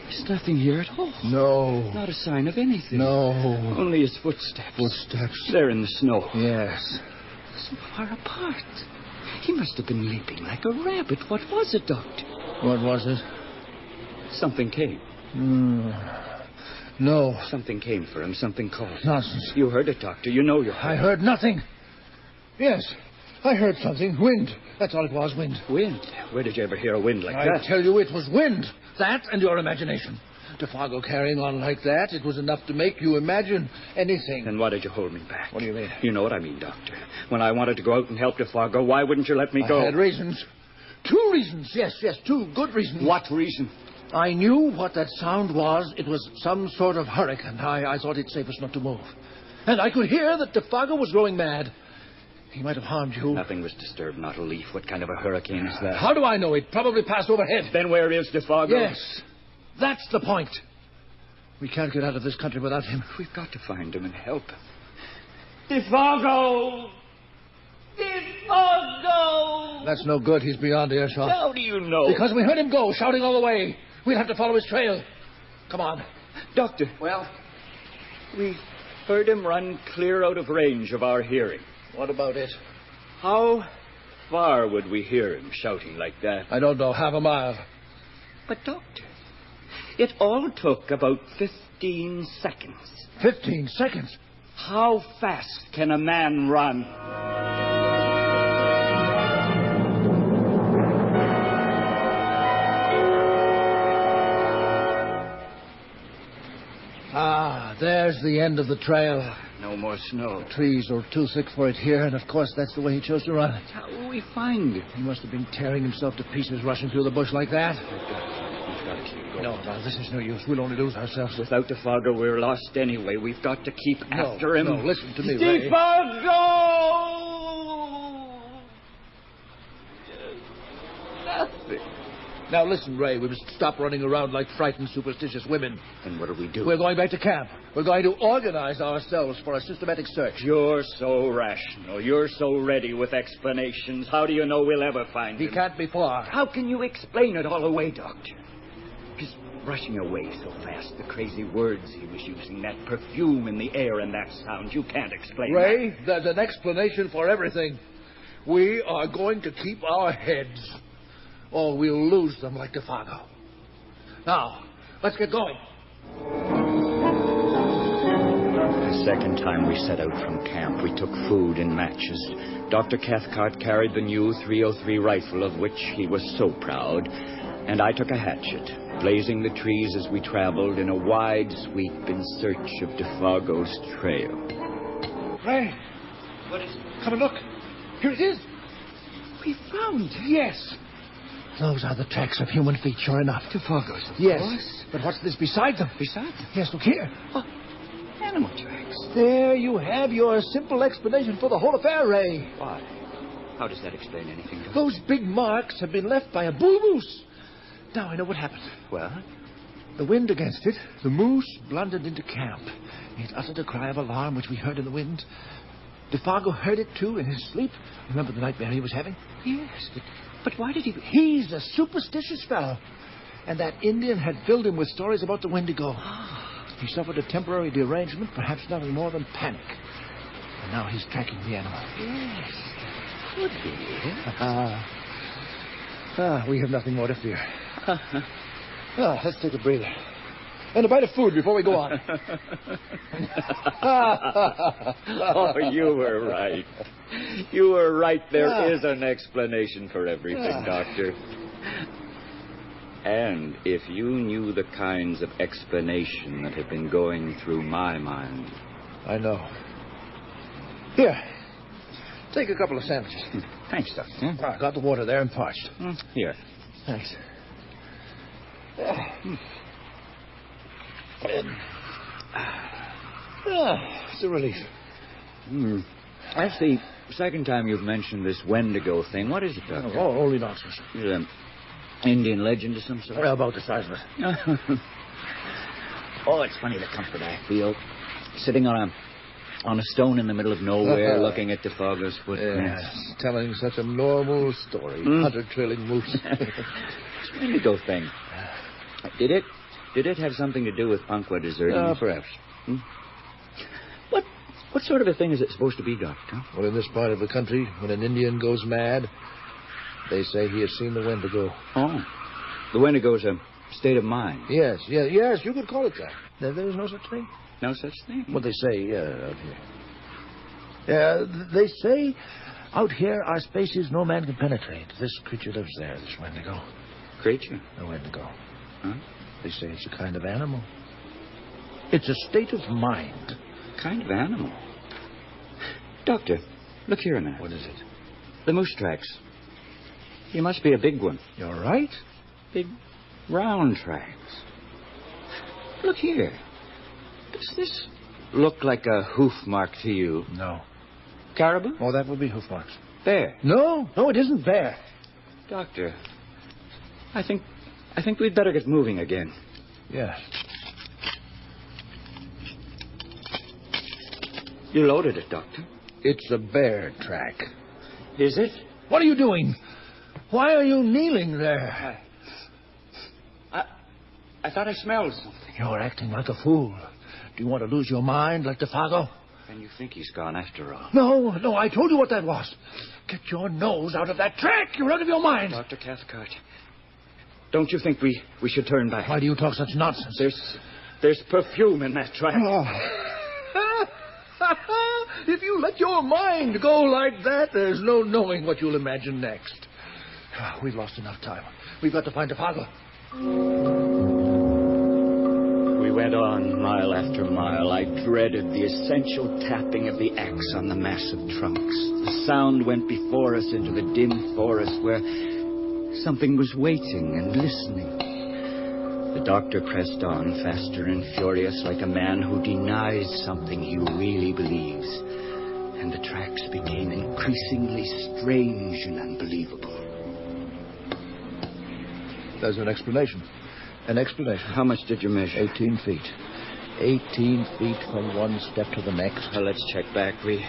T: There's nothing here at all.
R: No.
T: Not a sign of anything.
R: No.
T: Only his footsteps.
R: Footsteps.
T: There in the snow.
R: Yes.
T: So far apart. He must have been leaping like a rabbit. What was it, Doctor?
R: What was it?
T: Something came.
R: No.
T: Something came for him. Something called.
R: Nonsense.
T: You heard it, Doctor. You know you heard
R: I heard nothing. Yes, I heard something. Wind. That's all it was, wind.
T: Wind? Where did you ever hear a wind like that?
R: I tell you, it was wind. That and your imagination. Defago carrying on like that, it was enough to make you imagine anything.
T: Then why did you hold me back?
R: What do you mean?
T: You know what I mean, Doctor. When I wanted to go out and help Defago, why wouldn't you let me go?
R: I had reasons. 2 reasons. Yes, 2 good reasons.
T: What reason?
R: I knew what that sound was. It was some sort of hurricane. I thought it safest not to move. And I could hear that Defago was growing mad. He might have harmed you.
T: Nothing was disturbed, not a leaf. What kind of a hurricane is that?
R: How do I know? It probably passed overhead.
T: Then where is Defago?
R: Yes, that's the point. We can't get out of this country without him.
T: We've got to find him and help him. Defago! Defago!
R: That's no good. He's beyond earshot.
T: How do you know?
R: Because we heard him go, shouting all the way. We'll have to follow his trail. Come on.
T: Doctor. Well, we heard him run clear out of range of our hearing.
R: What about it?
T: How far would we hear him shouting like that?
R: I don't know. Half a mile.
T: But, Doctor, it all took about 15 seconds.
R: 15 seconds?
T: How fast can a man run?
R: There's the end of the trail.
T: No more snow.
R: The trees are too thick for it here, and of course that's the way he chose to run.
T: How will we find him?
R: He must have been tearing himself to pieces rushing through the bush like that.
T: We've got to keep going.
R: No, this is no use. We'll only lose ourselves.
T: Without Defago, we're lost anyway. We've got to keep after him.
R: No, listen to me, Ray.
T: Defago! Nothing.
R: Now listen, Ray, we must stop running around like frightened, superstitious women.
T: And what do we do?
R: We're going back to camp. We're going to organize ourselves for a systematic search.
T: You're so rational. You're so ready with explanations. How do you know we'll ever find him?
R: He can't be far.
T: How can you explain it all away, Doctor? Just rushing away so fast, the crazy words he was using, that perfume in the air and that sound. You can't explain
R: Ray,
T: that.
R: There's an explanation for everything. We are going to keep our heads, or we'll lose them like Defago. Now, let's get going.
T: The second time we set out from camp, we took food and matches. Dr. Cathcart carried the new .303 rifle, of which he was so proud, and I took a hatchet, blazing the trees as we traveled in a wide sweep in search of Defago's trail.
R: Ray,
T: what is it?
R: Come and look. Here it is.
T: We found it.
R: Yes. Those are the tracks of human feet, sure enough.
T: Defago's, of
R: yes.
T: course.
R: But what's this beside them?
T: Beside them?
R: Yes, look here.
T: Oh, animal tracks.
R: There you have your simple explanation for the whole affair, Ray.
T: Why? How does that explain anything, Doctor?
R: Those big marks have been left by a bull moose. Now I know what happened.
T: Well?
R: The wind against it, the moose blundered into camp. It uttered a cry of alarm, which we heard in the wind. Defago heard it, too, in his sleep. Remember the nightmare he was having?
T: Yes, but why did he...
R: He's a superstitious fellow. And that Indian had filled him with stories about the Wendigo. He suffered a temporary derangement, perhaps nothing more than panic. And now he's tracking the animal.
T: Yes, could be.
R: We have nothing more to fear. Let's take a breather. And a bite of food before we go on.
T: Oh, you were right. You were right. There is an explanation for everything, Doctor. And if you knew the kinds of explanation that have been going through my mind.
R: I know. Here. Take a couple of sandwiches.
L: Thanks, Doctor.
R: I got the water there and parched.
L: Here.
R: Thanks. It's a relief.
T: That's the second time you've mentioned this Wendigo thing. What is it, Doctor?
R: Oh, holy nonsense.
T: Is it an Indian legend of some sort?
R: Well, about the size of it.
T: Oh, it's funny the comfort I feel sitting on a stone in the middle of nowhere looking at Defago's footprints.
R: Yes, telling such a normal story. Hunter trailing moose.
T: This Wendigo thing. Did it have something to do with Punkwa deserting?
R: Perhaps.
T: What sort of a thing is it supposed to be, Doctor?
R: Well, in this part of the country, when an Indian goes mad, they say he has seen the Wendigo.
T: Oh. The Wendigo's a state of mind.
R: Yes, you could call it that. There is no such thing.
T: No such thing?
R: What they say out here. Yeah, they say out here are spaces no man can penetrate. This creature lives there, this Wendigo.
T: Creature?
R: The Wendigo.
T: Huh?
R: They say it's a kind of animal. It's a state of mind.
T: Kind of animal? Doctor, look here a minute.
R: What is it?
T: The moose tracks. He must be a big one.
R: You're right.
T: Big, round tracks. Look here. Does this look like a hoof mark to you?
R: No.
T: Caribou?
R: Oh, that would be hoof marks.
T: Bear?
R: No, it isn't bear.
T: Doctor, I think we'd better get moving again.
R: Yes.
T: You loaded it, Doctor.
R: It's a bear track.
T: Is it?
R: What are you doing? Why are you kneeling there?
T: I thought I smelled something.
R: You're acting like a fool. Do you want to lose your mind like Defago?
T: And you think he's gone after all?
R: No, I told you what that was. Get your nose out of that track. You're out of your mind.
T: Dr. Cathcart, don't you think we should turn back?
R: Why do you talk such nonsense?
T: There's perfume in that track.
R: If you let your mind go like that, there's no knowing what you'll imagine next. We've lost enough time. We've got to find Defago.
T: We went on mile after mile. I dreaded the essential tapping of the axe on the massive trunks. The sound went before us into the dim forest where something was waiting and listening. The doctor pressed on, faster and furious, like a man who denies something he really believes. And the tracks became increasingly strange and unbelievable.
R: There's an explanation. An explanation.
T: How much did you measure?
R: 18 feet. 18 feet from one step to the next.
T: Well, let's check back. We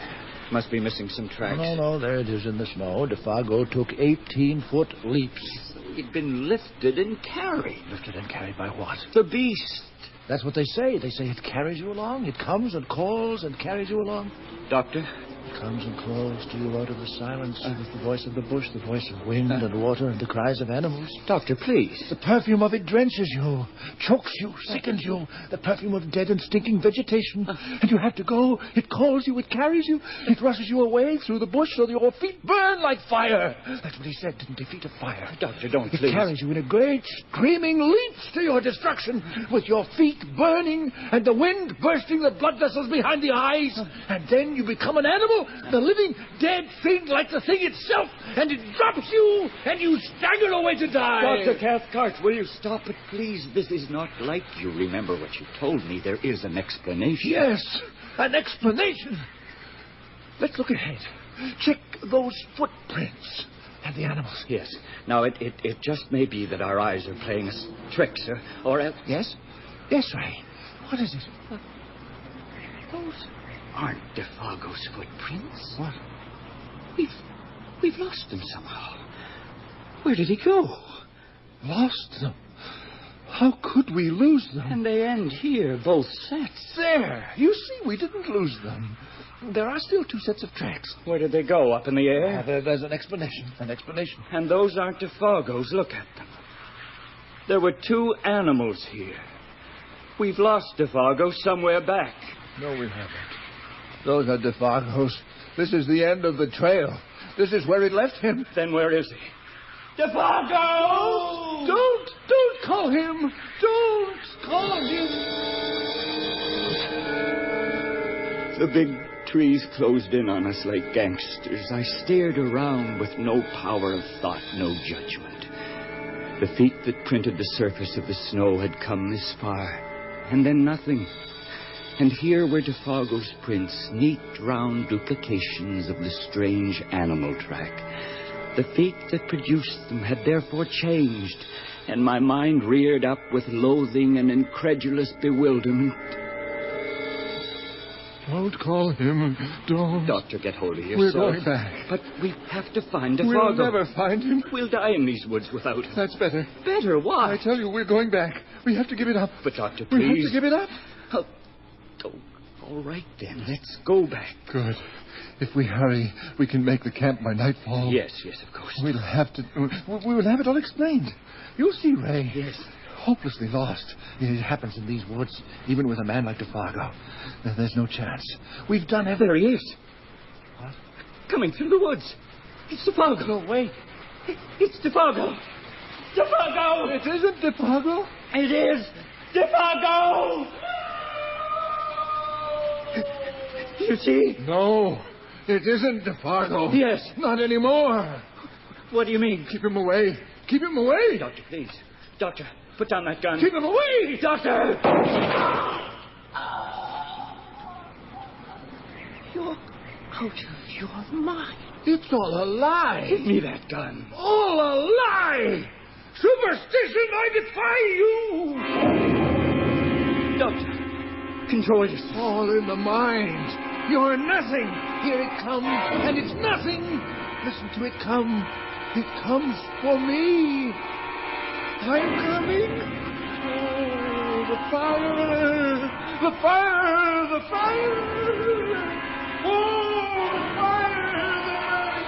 T: must be missing some tracks.
R: No, there it is in the snow. Defago took 18-foot leaps.
T: He'd been lifted and carried.
R: Lifted and carried by what?
T: The beast.
R: That's what they say. They say it carries you along. It comes and calls and carries you along.
T: Doctor?
R: It comes and calls to you out of the silence with the voice of the bush, the voice of wind and water and the cries of animals.
T: Doctor, please.
R: The perfume of it drenches you, chokes you, sickens you. The perfume of dead and stinking vegetation. And you have to go. It calls you. It carries you. It rushes you away through the bush so that your feet burn like fire. That's what he said, didn't he? Feet of fire.
T: Doctor, don't
R: It
T: please.
R: carries you in a great, screaming leaps to your destruction with your feet burning and the wind bursting the blood vessels behind the eyes. And then you become an animal, the living, dead thing like the thing itself, and it drops you, and you stagger away to die.
T: Dr. Cathcart, will you stop it, please? This is not like you. Remember what you told me. There is an explanation.
R: Yes, an explanation. Let's look ahead. Check those footprints and the animals.
T: Yes. Now, it just may be that our eyes are playing us tricks, or else...
R: Yes, Ray. What is it?
T: Those aren't Defago's footprints.
R: What?
T: We've lost them somehow. Where did he go?
R: Lost them? How could we lose them?
T: And they end here, both sets.
R: There. You see, we didn't lose them. There are still two sets of tracks.
T: Where did they go? Up in the air?
R: There's an explanation. An explanation.
T: And those aren't Defago's. Look at them. There were two animals here. We've lost Defago somewhere back.
R: No, we haven't. Those are Defago's. This is the end of the trail. This is where it left him.
T: Then where is he? Defago!
R: Don't call him. Don't call him.
T: The big trees closed in on us like gangsters, I stared around with no power of thought, no judgment. The feet that printed the surface of the snow had come this far, and then nothing. And here were Defago's prints, neat, round duplications of the strange animal track. The feet that produced them had therefore changed, and my mind reared up with loathing and incredulous bewilderment.
R: Don't call him. Don't.
T: Doctor, get hold of yourself.
R: We're going back.
T: But we have to find Defago.
R: We'll never find him.
T: We'll die in these woods without him.
R: That's better.
T: Better? Why?
R: I tell you, we're going back. We have to give it up.
T: But, Doctor,
R: We
T: please.
R: have to give it up.
T: Oh, all right, then. Let's go back.
R: Good. If we hurry, we can make the camp by nightfall.
T: Yes, of course.
R: We will have it all explained. You'll see, Ray.
T: Yes.
R: Hopelessly lost. It happens in these woods, even with a man like Defago. There's no chance. We've done everything.
T: There he is.
R: What?
T: Coming through the woods. It's Defago.
R: No, wait.
T: It's Defago. Defago!
R: It isn't Defago.
T: It is Defago! You see?
R: No, it isn't Defago.
T: Yes.
R: Not anymore.
T: What do you mean?
R: Keep him away. Keep him away.
T: Doctor, please. Doctor, put down that gun.
R: Keep him away.
T: Doctor! You're out of your mind.
R: It's all a lie.
T: Give me that gun.
R: All a lie. Superstition, I defy you.
T: Doctor, control yourself.
R: All in the mind. You're nothing. Here it comes, and it's nothing. Listen to it come. It comes for me. I'm coming. Oh, the fire. The fire. The fire. Oh, the fire.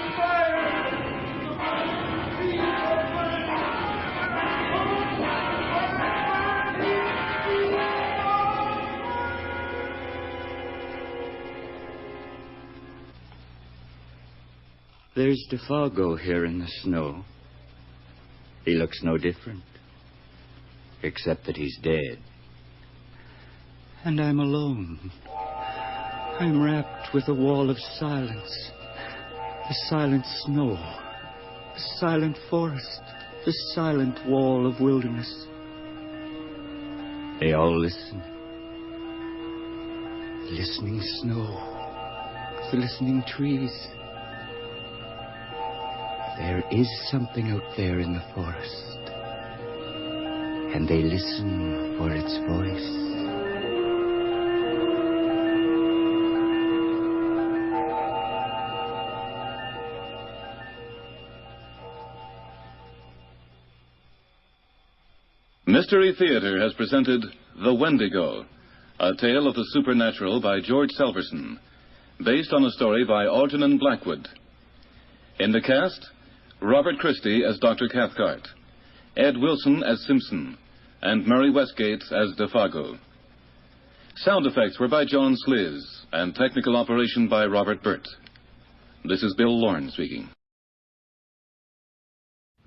R: The fire. The
T: There's Defago here in the snow. He looks no different, except that he's dead. And I'm alone. I'm wrapped with a wall of silence. The silent snow, the silent forest, the silent wall of wilderness. They all listen. The listening snow, the listening trees. There is something out there in the forest, and they listen for its voice.
Q: Mystery Theater has presented The Wendigo, a tale of the supernatural by George Selverson, based on a story by Algernon Blackwood. In the cast, Robert Christie as Dr. Cathcart, Ed Wilson as Simpson, and Murray Westgate as Defago. Sound effects were by John Sliz, and technical operation by Robert Burt. This is Bill Lorne speaking.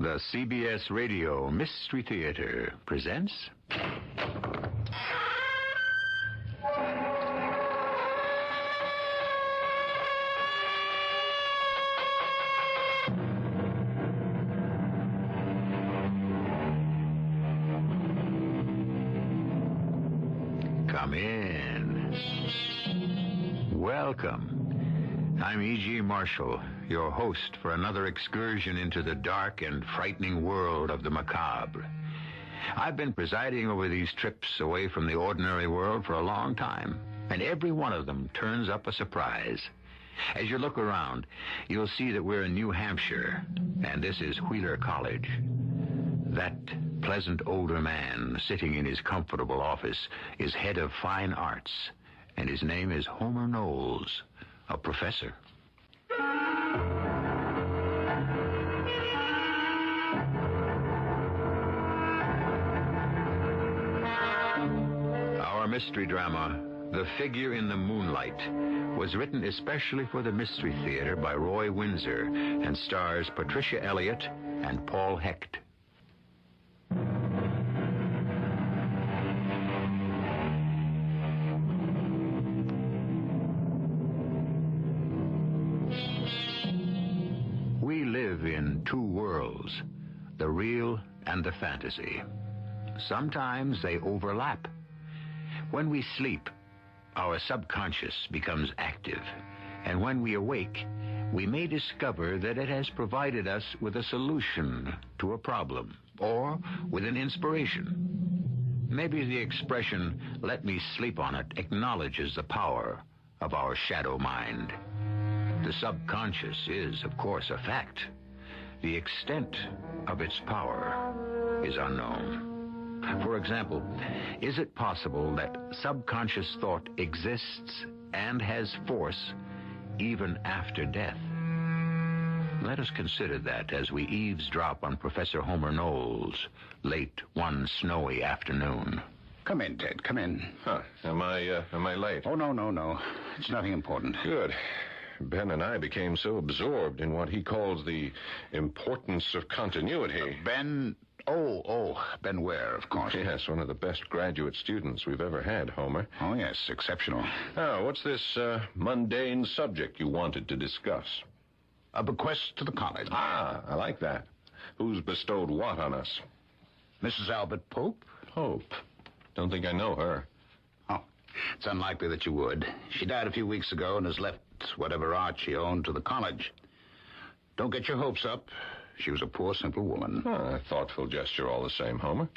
U: The CBS Radio Mystery Theater presents... Come in. Welcome. I'm E.G. Marshall, your host for another excursion into the dark and frightening world of the macabre. I've been presiding over these trips away from the ordinary world for a long time, and every one of them turns up a surprise. As you look around, you'll see that we're in New Hampshire, and this is Wheeler College. That pleasant older man sitting in his comfortable office is head of fine arts, and his name is Homer Knowles, a professor. Our mystery drama, The Figure in the Moonlight, was written especially for the Mystery Theater by Roy Windsor and stars Patricia Elliott and Paul Hecht. two worlds, the real and the fantasy. Sometimes they overlap. When we sleep, our subconscious becomes active, and when we awake, we may discover that it has provided us with a solution to a problem, or with an inspiration. Maybe the expression, "let me sleep on it," acknowledges the power of our shadow mind. The subconscious is, of course, a fact. The extent of its power is unknown. For example, is it possible that subconscious thought exists and has force even after death? Let us consider that as we eavesdrop on Professor Homer Knowles late one snowy afternoon.
C: Come in, Ted. Come in.
I: Huh. Am I late?
C: Oh, no. It's nothing important.
I: Good. Ben and I became so absorbed in what he calls the importance of continuity.
C: Ben Ware, of course.
I: Yes, one of the best graduate students we've ever had, Homer.
C: Oh, yes, exceptional.
I: Oh, what's this mundane subject you wanted to discuss?
C: A bequest to the college.
I: Ah, I like that. Who's bestowed what on us?
C: Mrs. Albert Pope.
I: Pope? Don't think I know her.
C: Oh, it's unlikely that you would. She died a few weeks ago and has left whatever art she owned to the college. Don't get your hopes up. She was a poor, simple woman.
I: A thoughtful gesture all the same, Homer.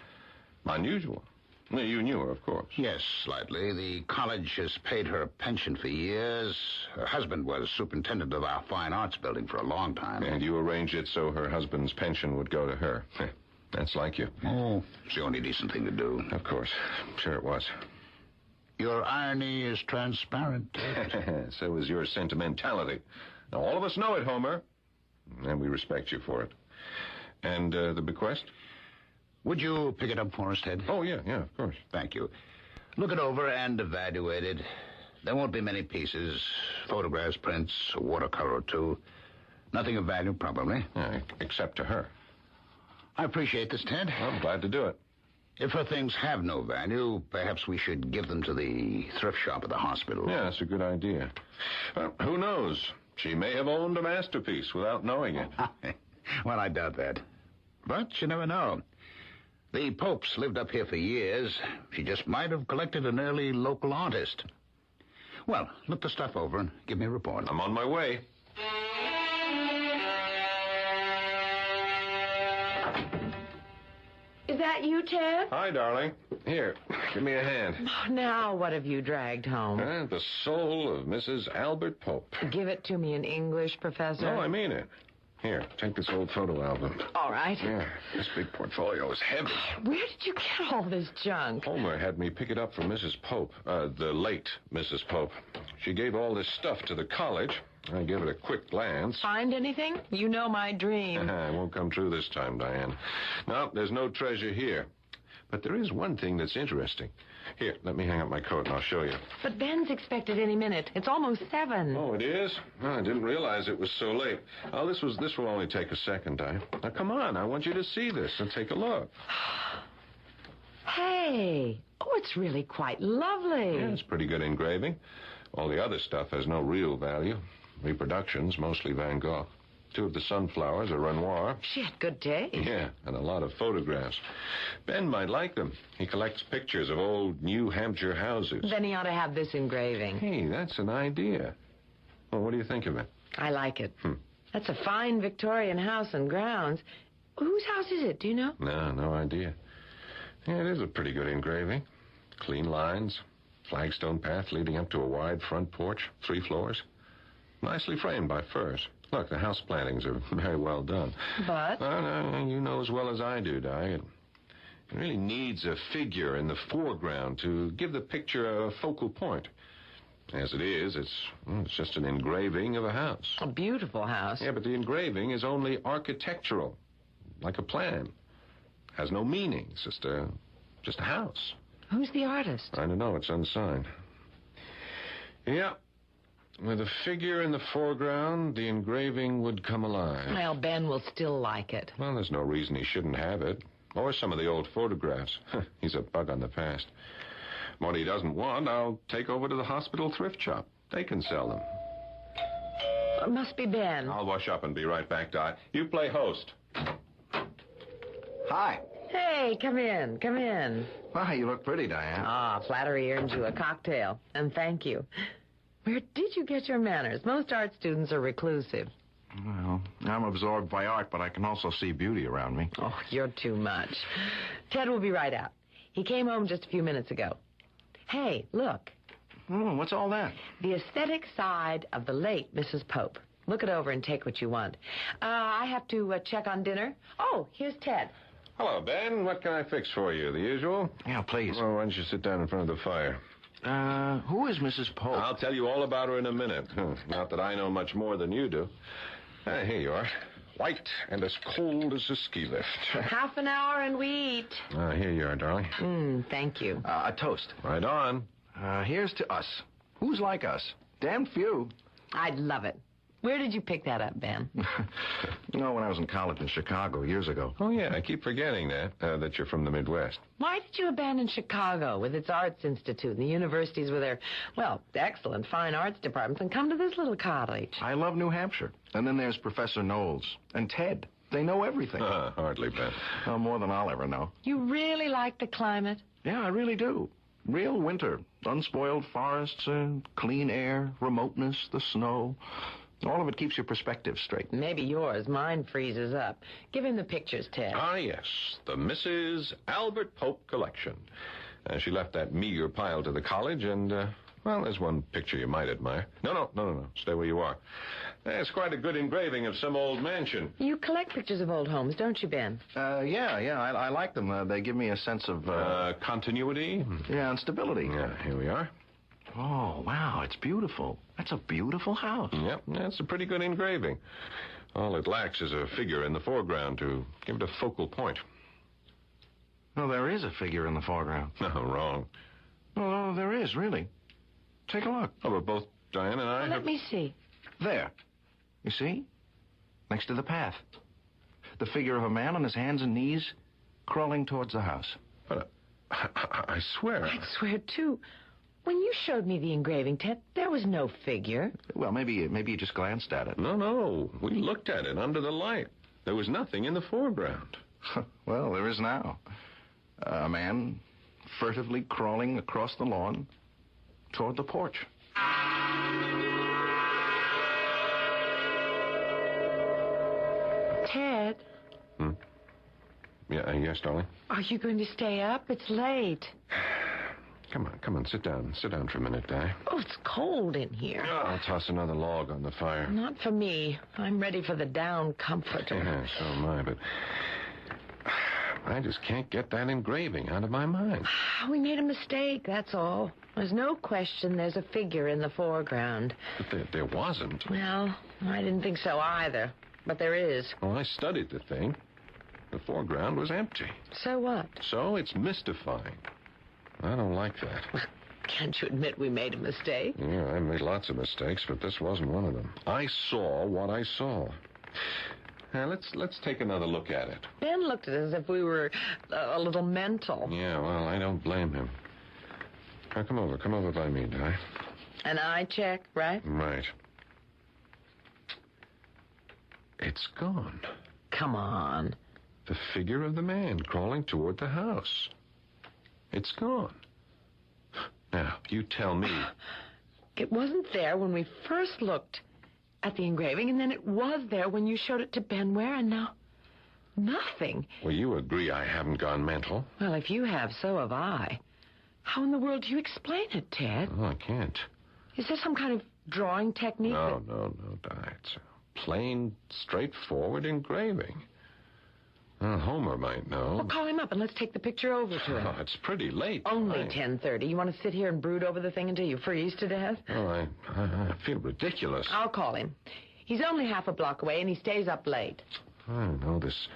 I: Unusual. You knew her, of course.
C: Yes, slightly. The college has paid her a pension for years. Her husband was superintendent of our fine arts building for a long time.
I: And you arranged it so her husband's pension would go to her. That's like you.
C: Oh, it's the only decent thing to do.
I: Of course. Sure it was.
C: Your irony is transparent.
I: So is your sentimentality. Now, all of us know it, Homer. And we respect you for it. And the bequest?
C: Would you pick it up for us, Ted?
I: Oh, yeah, of course.
C: Thank you. Look it over and evaluate it. There won't be many pieces. Photographs, prints, a watercolor or two. Nothing of value, probably.
I: Except to her.
C: I appreciate this, Ted.
I: I'm glad to do it.
C: If her things have no value, perhaps we should give them to the thrift shop at the hospital.
I: Yeah, that's a good idea. Who knows? She may have owned a masterpiece without knowing it.
C: Well, I doubt that. But you never know. The Popes lived up here for years. She just might have collected an early local artist. Well, look the stuff over and give me a report.
I: I'm on my way.
V: Is that you, Ted?
I: Hi, darling. Here, give me a hand.
V: Now, what have you dragged home?
I: The soul of Mrs. Albert Pope.
V: Give it to me in English, Professor.
I: No, I mean it. Here, take this old photo album.
V: All right.
I: Yeah, this big portfolio is heavy.
V: Where did you get all this junk?
I: Homer had me pick it up from Mrs. Pope, the late Mrs. Pope. She gave all this stuff to the college. I gave it a quick glance.
V: Find anything? You know my dream.
I: It won't come true this time, Diane. No, there's no treasure here. But there is one thing that's interesting. Here, let me hang up my coat and I'll show you.
V: But Ben's expected any minute. It's almost 7.
I: Oh, it is? Oh, I didn't realize it was so late. Oh, this will only take a second, Diane. Now, come on. I want you to see this and take a look.
V: Hey. Oh, it's really quite lovely.
I: Yeah, it's pretty good engraving. All the other stuff has no real value. Reproductions, mostly Van Gogh. 2 of the sunflowers are Renoir.
V: She had good taste.
I: Yeah, and a lot of photographs. Ben might like them. He collects pictures of old New Hampshire houses.
V: Then he ought to have this engraving.
I: Hey, that's an idea. Well, what do you think of it?
V: I like it. That's a fine Victorian house and grounds. Whose house is it, do you know?
I: No idea. Yeah, it is a pretty good engraving. Clean lines, flagstone path leading up to a wide front porch, 3 floors. Nicely framed by firs. Look, the house plantings are very well done.
V: But?
I: No, you know as well as I do, Di. It really needs a figure in the foreground to give the picture a focal point. As it is, it's just an engraving of a house.
V: A beautiful house.
I: Yeah, but the engraving is only architectural, like a plan. Has no meaning. It's just a house.
V: Who's the artist?
I: I don't know. It's unsigned. Yeah. With a figure in the foreground, the engraving would come alive.
V: Well, Ben will still like it.
I: Well, there's no reason he shouldn't have it. Or some of the old photographs. He's a bug on the past. What he doesn't want, I'll take over to the hospital thrift shop. They can sell them.
V: It must be Ben.
I: I'll wash up and be right back, Di. You play host.
U: Hi.
V: Hey, come in, come in.
U: Wow, you look pretty, Diane.
V: Ah, flattery earns you a cocktail, and thank you. Where did you get your manners? Most art students are reclusive.
U: Well, I'm absorbed by art, but I can also see beauty around me.
V: Oh, you're too much. Ted will be right out. He came home just a few minutes ago. Hey, look.
U: What's all that?
V: The aesthetic side of the late Mrs. Pope. Look it over and take what you want. I have to check on dinner. Oh, here's Ted.
I: Hello, Ben. What can I fix for you? The usual?
U: Yeah, please.
I: Well, why don't you sit down in front of the fire?
U: Who is Mrs. Pope?
I: I'll tell you all about her in a minute. Not that I know much more than you do. Here you are. White and as cold as a ski lift.
V: Half an hour and we eat.
I: Here you are, darling.
V: Thank you.
U: A toast.
I: Right on.
U: Here's to us. Who's like us? Damn few.
V: I'd love it. Where did you pick that up, Ben?
U: When I was in college in Chicago years ago.
I: Oh, yeah, I keep forgetting that you're from the Midwest.
V: Why did you abandon Chicago with its arts institute and the universities with their, well, excellent fine arts departments and come to this little cottage?
U: I love New Hampshire. And then there's Professor Knowles and Ted. They know everything.
I: Hardly, Ben.
U: Oh, more than I'll ever know.
V: You really like the climate?
U: Yeah, I really do. Real winter. Unspoiled forests, clean air, remoteness, the snow. All of it keeps your perspective straight.
V: Maybe yours. Mine freezes up. Give him the pictures, Ted.
I: Ah, yes. The Mrs. Albert Pope collection. She left that meager pile to the college, and, well, there's one picture you might admire. No. Stay where you are. It's quite a good engraving of some old mansion.
V: You collect pictures of old homes, don't you, Ben?
U: Yeah. I like them. They give me a sense of...
I: continuity?
U: Yeah, and stability.
I: Yeah, here we are.
U: Oh, wow, it's beautiful. That's a beautiful house.
I: Yep, that's a pretty good engraving. All it lacks is a figure in the foreground to give it a focal point.
U: No, there is a figure in the foreground.
I: No, wrong.
U: Oh, there is, really. Take a look.
I: Oh, but both Diane and I
V: Let me see.
U: There. You see? Next to the path. The figure of a man on his hands and knees crawling towards the house.
I: But I swear...
V: I'd swear, too. When you showed me the engraving, Ted, there was no figure.
U: Well, maybe you just glanced at it.
I: No. We looked at it under the light. There was nothing in the foreground.
U: Well, there is now. A man furtively crawling across the lawn toward the porch.
V: Ted?
I: Yeah, yes, darling?
V: Are you going to stay up? It's late.
I: Come on, sit down. Sit down for a minute, Di.
V: Oh, it's cold in here.
I: I'll toss another log on the fire.
V: Not for me. I'm ready for the down comforter.
I: Yeah, so am I, but I just can't get that engraving out of my mind.
V: We made a mistake, that's all. There's no question there's a figure in the foreground.
I: But there wasn't.
V: Well, I didn't think so either. But there is.
I: Well, I studied the thing. The foreground was empty.
V: So what?
I: So it's mystifying. I don't like that.
V: Can't you admit we made a mistake?
I: Yeah, I made lots of mistakes, but this wasn't one of them. I saw what I saw. Now, let's take another look at it.
V: Ben looked at us as if we were a little mental.
I: Yeah, well, I don't blame him. Now, come over by me, Di.
V: An eye check, right?
I: Right. It's gone.
V: Come on.
I: The figure of the man crawling toward the house. It's gone. Now, you tell me.
V: It wasn't there when we first looked at the engraving, and then it was there when you showed it to Ben Ware, and now nothing.
I: Well, you agree I haven't gone mental.
V: Well, if you have, so have I. How in the world do you explain it, Ted?
I: Oh, I can't.
V: Is there some kind of drawing technique?
I: No, Di. It's a plain, straightforward engraving. Well, Homer might know.
V: Well, call him up and let's take the picture over to him.
I: Oh, it's pretty late.
V: Only 10:30. You want to sit here and brood over the thing until you freeze to death?
I: Oh, I feel ridiculous.
V: I'll call him. He's only half a block away, and he stays up late.
I: I don't know. This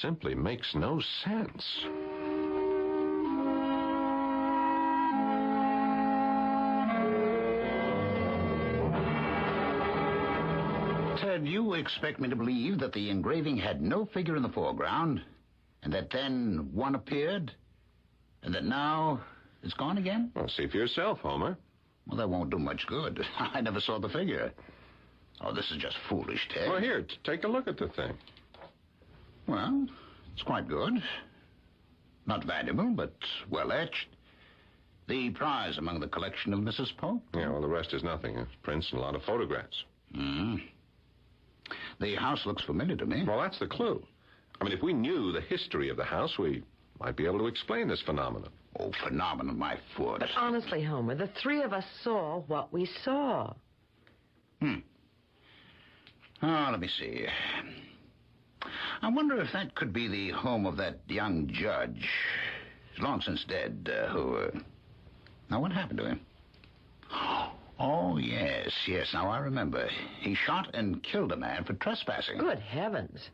I: simply makes no sense.
C: Ted, you expect me to believe that the engraving had no figure in the foreground, and that then one appeared, and that now it's gone again?
I: Well, see for yourself, Homer.
C: Well, that won't do much good. I never saw the figure. Oh, this is just foolish, Ted.
I: Well, here, take a look at the thing.
C: Well, it's quite good. Not valuable, but well etched. The prize among the collection of Mrs. Pope?
I: Yeah, well, the rest is nothing. It's prints and a lot of photographs.
C: The house looks familiar to me.
I: Well, that's the clue. I mean, if we knew the history of the house, we might be able to explain this phenomenon.
C: Oh, phenomenon, my foot.
V: But honestly, Homer, the three of us saw what we saw.
C: Oh, let me see. I wonder if that could be the home of that young judge, long since dead, who... Now, what happened to him? Oh, yes. Now I remember. He shot and killed a man for trespassing.
V: Good heavens.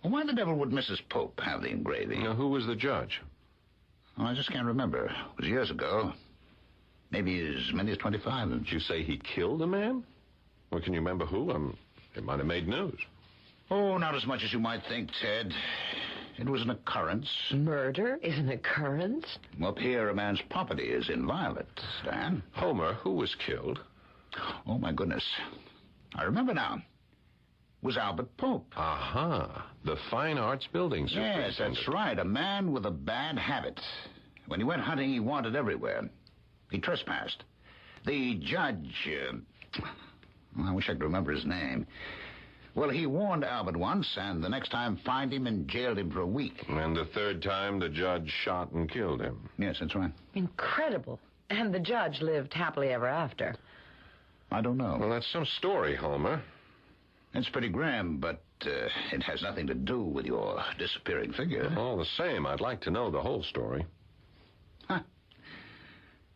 C: Well, why the devil would Mrs. Pope have the engraving?
I: Now, who was the judge?
C: Oh, I just can't remember. It was years ago. Maybe as many as 25.
I: Did you say he killed a man? Well, can you remember who? It might have made news.
C: Oh, not as much as you might think, Ted. It was an occurrence.
V: Murder is an occurrence?
C: Up here, a man's property is inviolate, Stan.
I: Homer, who was killed?
C: Oh, my goodness. I remember now. It was Albert Pope.
I: Aha. The Fine Arts Building Superintendent.
C: Yes, that's right. A man with a bad habit. When he went hunting, he wandered everywhere. He trespassed. The judge... I wish I could remember his name. Well, he warned Albert once, and the next time fined him and jailed him for a week.
I: And the third time, the judge shot and killed him.
C: Yes, that's right.
V: Incredible. And the judge lived happily ever after.
C: I don't know.
I: Well, that's some story, Homer.
C: It's pretty grim, but it has nothing to do with your disappearing figure.
I: All the same, I'd like to know the whole story.
C: Huh.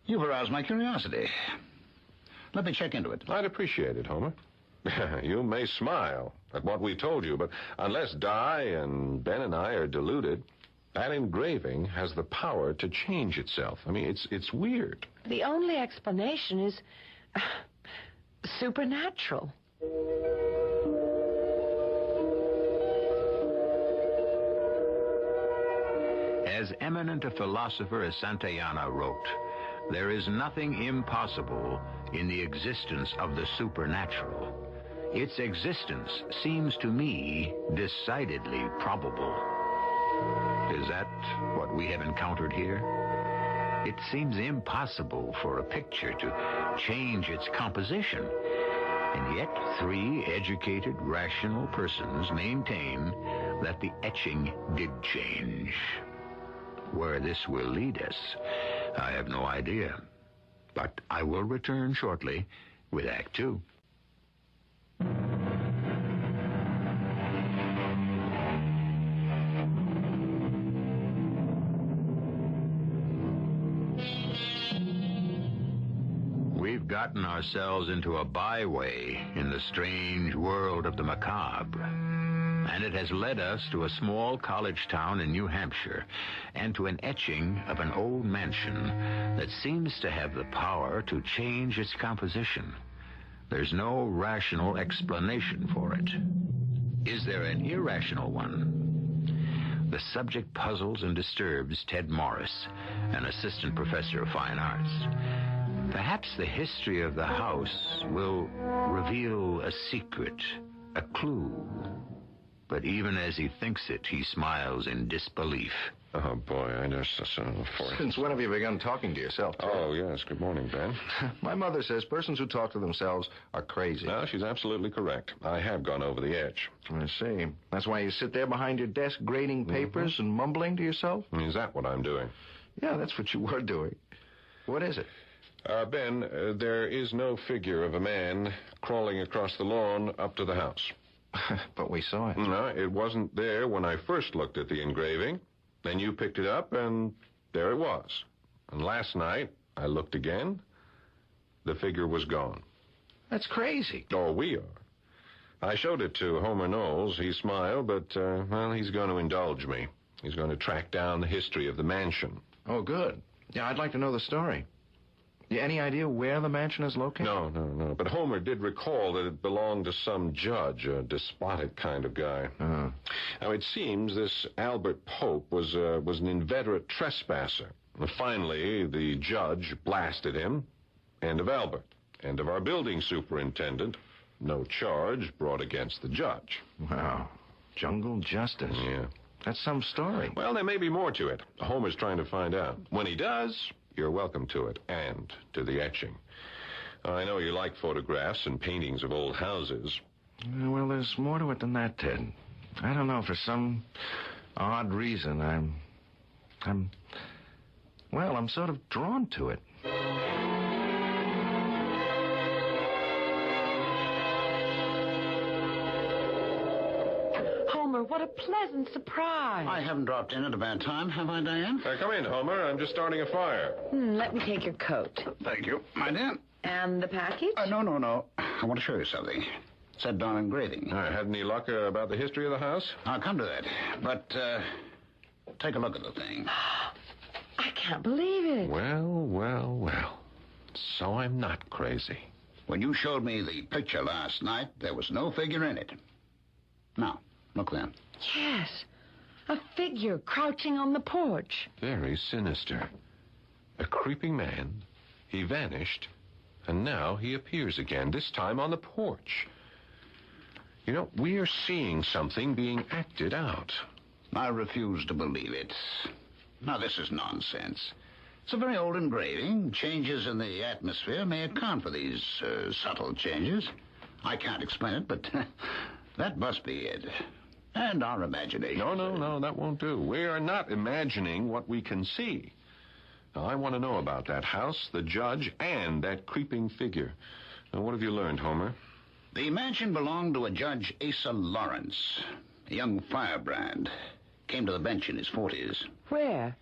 C: You've aroused my curiosity. Let me check into it.
I: I'd appreciate it, Homer. You may smile at what we told you, but unless Di and Ben and I are deluded, that engraving has the power to change itself. I mean, it's weird.
V: The only explanation is supernatural.
U: As eminent a philosopher as Santayana wrote, there is nothing impossible in the existence of the supernatural. Its existence seems to me decidedly probable. Is that what we have encountered here? It seems impossible for a picture to change its composition. And yet, three educated, rational persons maintain that the etching did change. Where this will lead us, I have no idea. But I will return shortly with Act Two. We've gotten ourselves into a byway in the strange world of the macabre. And it has led us to a small college town in New Hampshire and to an etching of an old mansion that seems to have the power to change its composition. There's no rational explanation for it. Is there an irrational one? The subject puzzles and disturbs Ted Morris, an assistant professor of fine arts. Perhaps the history of the house will reveal a secret, a clue. But even as he thinks it, he smiles in disbelief.
I: Oh, boy, I just...
B: Since when have you begun talking to yourself, Ted?
I: Oh, yes. Good morning, Ben.
B: My mother says persons who talk to themselves are crazy.
I: No, she's absolutely correct. I have gone over the edge.
B: I see. That's why you sit there behind your desk grading papers and mumbling to yourself?
I: Is that what I'm doing?
B: Yeah, that's what you were doing. What is it?
I: Ben, there is no figure of a man crawling across the lawn up to the house.
B: But we saw it.
I: No, it wasn't there when I first looked at the engraving. Then you picked it up, and there it was. And last night, I looked again. The figure was gone.
B: That's crazy.
I: Oh, we are. I showed it to Homer Knowles. He smiled, but, well, he's going to indulge me. He's going to track down the history of the mansion.
B: Oh, good. Yeah, I'd like to know the story. Yeah, any idea where the mansion is located?
I: No. But Homer did recall that it belonged to some judge, a despotic kind of guy.
B: Uh-huh.
I: Now, it seems this Albert Pope was an inveterate trespasser. And finally, the judge blasted him. End of Albert. End of our building superintendent. no charge brought against the judge.
B: Wow. Jungle justice.
I: Yeah.
B: That's some story.
I: Well, there may be more to it. Homer's trying to find out. When he does, you're welcome to it, and to the etching. I know you like photographs and paintings of old houses.
B: Well, there's more to it than that, Ted. I don't know, for some odd reason, I'm sort of drawn to it.
V: Homer, what a pleasant surprise.
C: I haven't dropped in at a bad time, have I, Diane?
I: Come in, Homer. I'm just starting a fire.
V: Let me take your coat.
C: Thank you, my dear.
V: And the package?
C: No. I want to show you something. It's that darn engraving.
I: Had any luck about the history of the house?
C: I'll come to that. But, take a look at the thing.
V: I can't believe it.
I: Well. So I'm not crazy.
C: When you showed me the picture last night, there was no figure in it. Now, look there.
V: Yes. A figure crouching on the porch.
I: Very sinister. A creeping man. He vanished, and now he appears again, this time on the porch. You know, we're seeing something being acted out.
C: I refuse to believe it. Now, this is nonsense. It's a very old engraving. Changes in the atmosphere may account for these subtle changes. I can't explain it, but that must be it. And our imagination.
I: No, that won't do. We are not imagining what we can see. Now, I want to know about that house, the judge, and that creeping figure. Now, what have you learned, Homer?
C: The mansion belonged to a Judge Asa Lawrence, a young firebrand. Came to the bench in his 40s.
V: Where?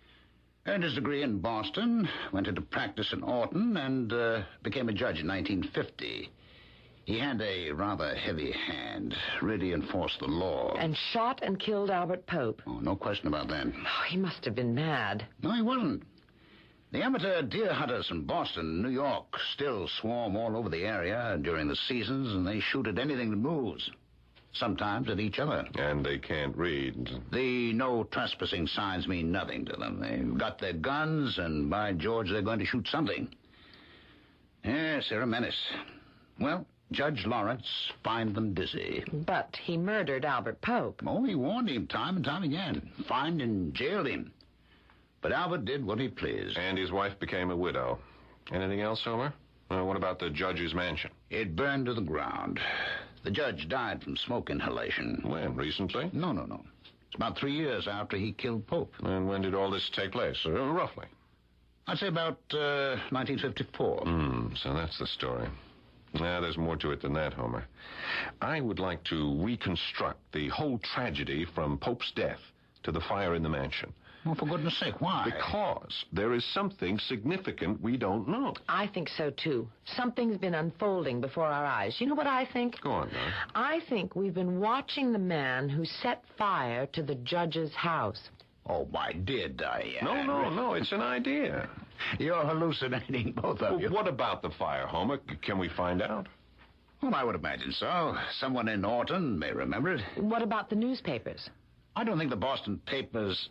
C: Earned his degree in Boston, went into practice in Orton, and became a judge in 1950. He had a rather heavy hand, really enforced the law.
V: And shot and killed Albert Pope.
C: Oh, no question about that.
V: Oh, he must have been mad.
C: No, he wasn't. The amateur deer hunters from Boston and New York still swarm all over the area during the seasons, and they shoot at anything that moves. Sometimes at each other.
I: And they can't read.
C: The no trespassing signs mean nothing to them. They've got their guns, and by George, they're going to shoot something. Yes, they're a menace. Well, Judge Lawrence fined them dizzy.
V: But he murdered Albert Pope.
C: Oh, he warned him time and time again. Fined and jailed him. But Albert did what he pleased.
I: And his wife became a widow. Anything else, Homer? What about the judge's mansion?
C: It burned to the ground. The judge died from smoke inhalation.
I: When, recently?
C: No. It's about 3 years after he killed Pope.
I: And when did all this take place, roughly?
C: I'd say about 1954.
I: So that's the story. Now, there's more to it than that, Homer. I would like to reconstruct the whole tragedy from Pope's death to the fire in the mansion.
C: Well, for goodness sake, why?
I: Because there is something significant we don't know.
V: I think so, too. Something's been unfolding before our eyes. You know what I think?
I: Go on, Doc.
V: I think we've been watching the man who set fire to the judge's house.
C: Oh, my dear Diane.
I: No, it's an idea.
C: You're hallucinating, both of you.
I: What about the fire, Homer? Can we find out?
C: Well, I would imagine so. Someone in Orton may remember it.
V: What about the newspapers?
C: I don't think the Boston papers...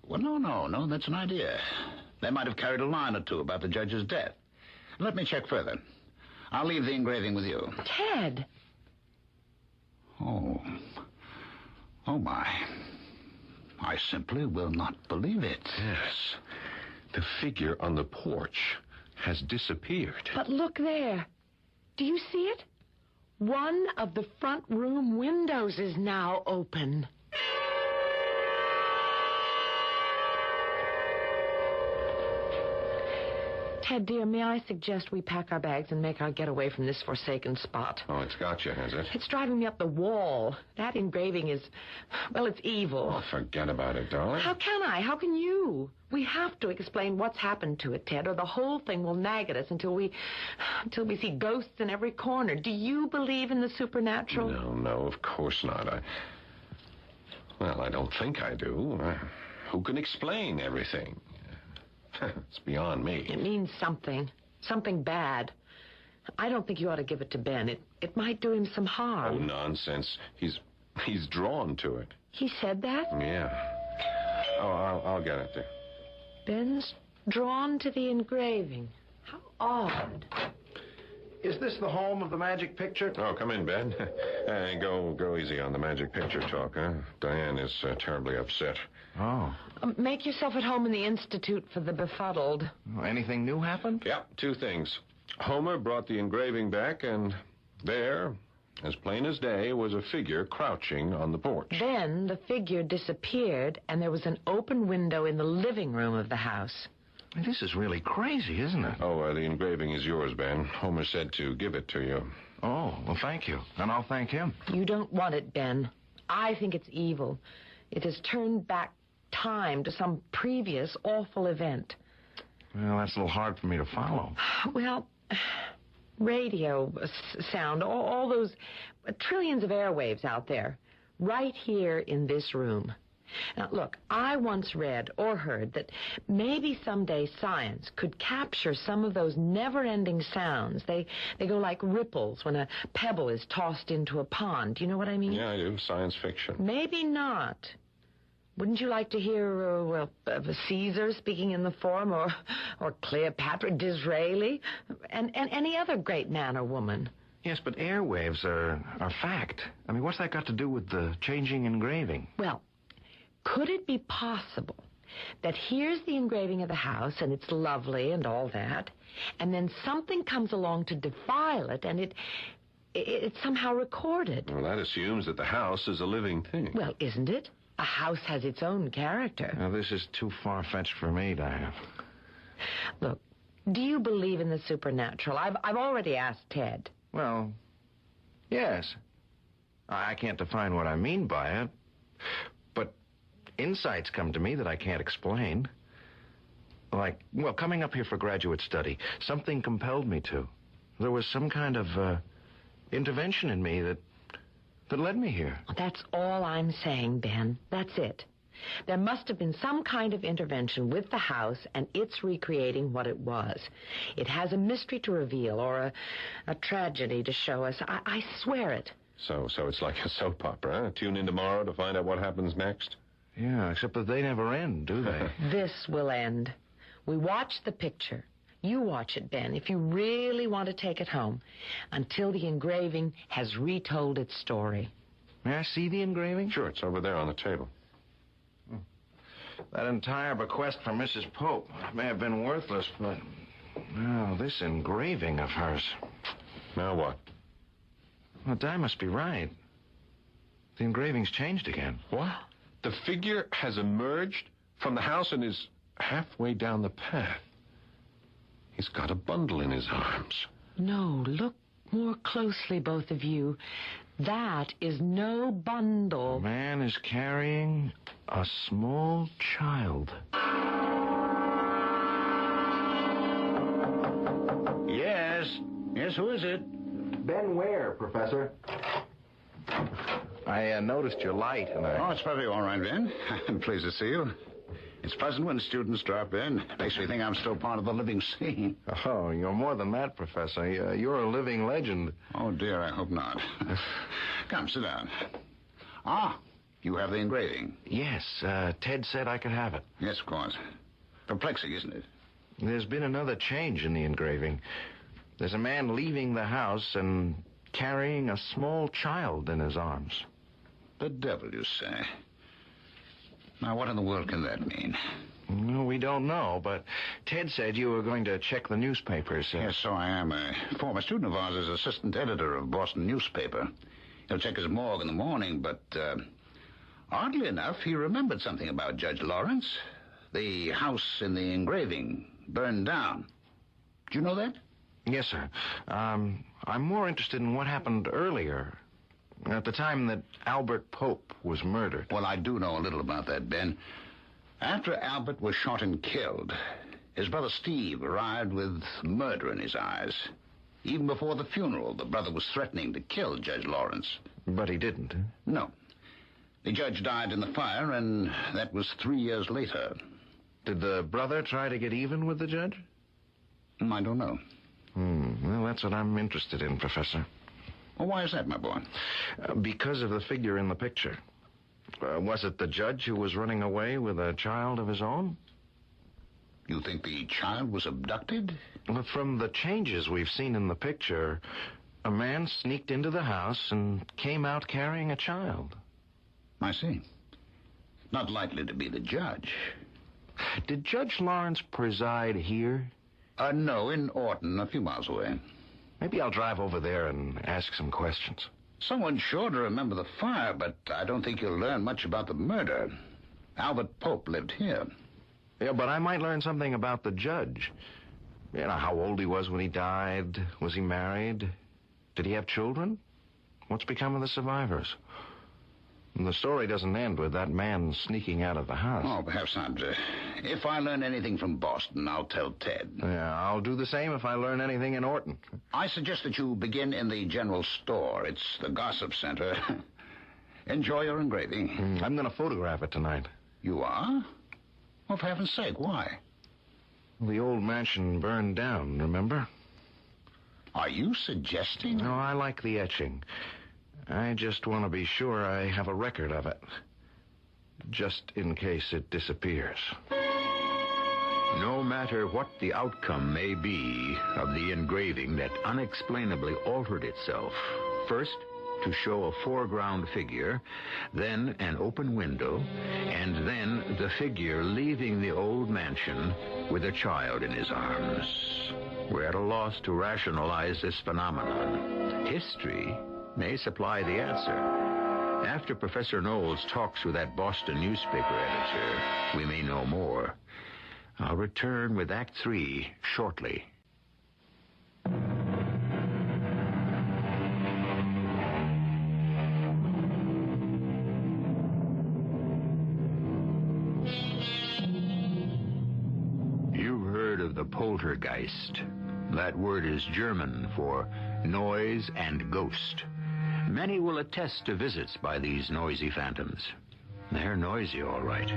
C: Well, no, that's an idea. They might have carried a line or two about the judge's death. Let me check further. I'll leave the engraving with you.
V: Ted!
C: Oh, my. I simply will not believe it.
I: Yes. The figure on the porch has disappeared.
V: But look there. Do you see it? One of the front room windows is now open. Ted, dear, may I suggest we pack our bags and make our getaway from this forsaken spot?
I: Oh, it's got you, has it?
V: It's driving me up the wall. That engraving is, well, it's evil.
I: Oh, forget about it, darling.
V: How can I? How can you? We have to explain what's happened to it, Ted, or the whole thing will nag at us until we see ghosts in every corner. Do you believe in the supernatural?
I: No, of course not. I don't think I do. Who can explain everything? It's beyond me.
V: It means something. Something bad. I don't think you ought to give it to Ben. It might do him some harm.
I: Oh, nonsense. He's drawn to it.
V: He said that?
I: Yeah. Oh, I'll get it there.
V: Ben's drawn to the engraving. How odd.
B: Is this the home of the magic picture?
I: Oh, come in, Ben. Go easy on the magic picture talk, huh? Diane is terribly upset.
B: Oh.
V: Make yourself at home in the Institute for the Befuddled.
B: Anything new happened?
I: Yeah, two things. Homer brought the engraving back, and there, as plain as day, was a figure crouching on the porch.
V: Then the figure disappeared, and there was an open window in the living room of the house.
B: This is really crazy, isn't it?
I: Oh, the engraving is yours, Ben. Homer said to give it to you.
B: Oh, well, thank you. And I'll thank him.
V: You don't want it, Ben. I think it's evil. It has turned back time to some previous awful event.
B: Well, that's a little hard for me to follow.
V: Well, radio sound, all those trillions of airwaves out there, right here in this room. Now, look, I once read or heard that maybe someday science could capture some of those never-ending sounds. They go like ripples when a pebble is tossed into a pond. Do you know what I mean?
I: Yeah, I do. Science fiction.
V: Maybe not. Wouldn't you like to hear, Caesar speaking in the Forum, or Cleopatra, Disraeli, and any other great man or woman?
B: Yes, but airwaves are fact. I mean, what's that got to do with the changing engraving?
V: Well, could it be possible that here's the engraving of the house, and it's lovely and all that, and then something comes along to defile it, and it's somehow recorded?
I: Well, that assumes that the house is a living thing.
V: Well, isn't it? A house has its own character.
B: Now, this is too far-fetched for me, Diane.
V: Look, do you believe in the supernatural? I've already asked Ted.
B: Well, yes. I can't define what I mean by it, but insights come to me that I can't explain. Like, well, coming up here for graduate study, something compelled me to. There was some kind of intervention in me that led me here.
V: That's all I'm saying, Ben. That's it. There must have been some kind of intervention with the house, and it's recreating what it was. It has a mystery to reveal, or a tragedy to show us. I swear it.
I: So it's like a soap opera, huh? Tune in tomorrow to find out what happens next?
B: Yeah, except that they never end, do they?
V: This will end. We watch the picture. You watch it, Ben, if you really want to take it home, until the engraving has retold its story.
B: May I see the engraving?
I: Sure, it's over there on the table.
B: That entire bequest from Mrs. Pope may have been worthless, but now this engraving of hers.
I: Now what?
B: Well, Di must be right. The engraving's changed again.
I: What? The figure has emerged from the house and is halfway down the path. He's got a bundle in his arms.
V: No, look more closely, both of you. That is no bundle.
B: The man is carrying a small child.
C: Yes, who is it?
B: Ben Ware, Professor. I noticed your light, and
C: Oh, it's probably all right, Ben. I'm pleased to see you. It's pleasant when students drop in. Makes me think I'm still part of the living scene.
B: Oh, you're more than that, Professor. You're a living legend.
C: Oh, dear, I hope not. Come, sit down. Ah, you have the engraving.
B: Yes, Ted said I could have it.
C: Yes, of course. Perplexing, isn't it?
B: There's been another change in the engraving. There's a man leaving the house and carrying a small child in his arms.
C: The devil, you say? Now, what in the world can that mean?
B: Well, we don't know, but Ted said you were going to check the newspapers.
C: Yes, so I am. A former student of ours is assistant editor of Boston newspaper. He'll check his morgue in the morning, but oddly enough, he remembered something about Judge Lawrence. The house in the engraving burned down. Do you know that?
B: Yes, sir. I'm more interested in what happened earlier, at the time that Albert Pope was murdered.
C: Well, I do know a little about that, Ben. After Albert was shot and killed, his brother Steve arrived with murder in his eyes. Even before the funeral, the brother was threatening to kill Judge Lawrence.
B: But he didn't.
C: No. The judge died in the fire, and that was 3 years later.
B: Did the brother try to get even with the judge?
C: I don't know.
B: Well, that's what I'm interested in, Professor.
C: Well, why is that, my boy?
B: Because of the figure in the picture. Was it the judge who was running away with a child of his own?
C: You think the child was abducted?
B: Well, from the changes we've seen in the picture, a man sneaked into the house and came out carrying a child.
C: I see. Not likely to be the judge.
B: Did Judge Lawrence preside here?
C: No, in Orton, a few miles away.
B: Maybe I'll drive over there and ask some questions.
C: Someone's sure to remember the fire, but I don't think you'll learn much about the murder. Albert Pope lived here.
B: Yeah, but I might learn something about the judge. You know, how old he was when he died. Was he married? Did he have children? What's become of the survivors? And the story doesn't end with that man sneaking out of the house.
C: Oh, perhaps not. If I learn anything from Boston, I'll tell Ted.
B: Yeah, I'll do the same if I learn anything in Orton.
C: I suggest that you begin in the general store. It's the gossip center. Enjoy your engraving.
B: I'm going to photograph it tonight.
C: You are? Well, for heaven's sake, why?
B: The old mansion burned down, remember?
C: Are you suggesting?
B: No, I like the etching. I just want to be sure I have a record of it. Just in case it disappears.
U: No matter what the outcome may be of the engraving that unexplainably altered itself, first to show a foreground figure, then an open window, and then the figure leaving the old mansion with a child in his arms. We're at a loss to rationalize this phenomenon. History may supply the answer. After Professor Knowles talks with that Boston newspaper editor, we may know more. I'll return with Act 3 shortly. You've heard of the poltergeist. That word is German for noise and ghost. Many will attest to visits by these noisy phantoms. They're noisy, all right.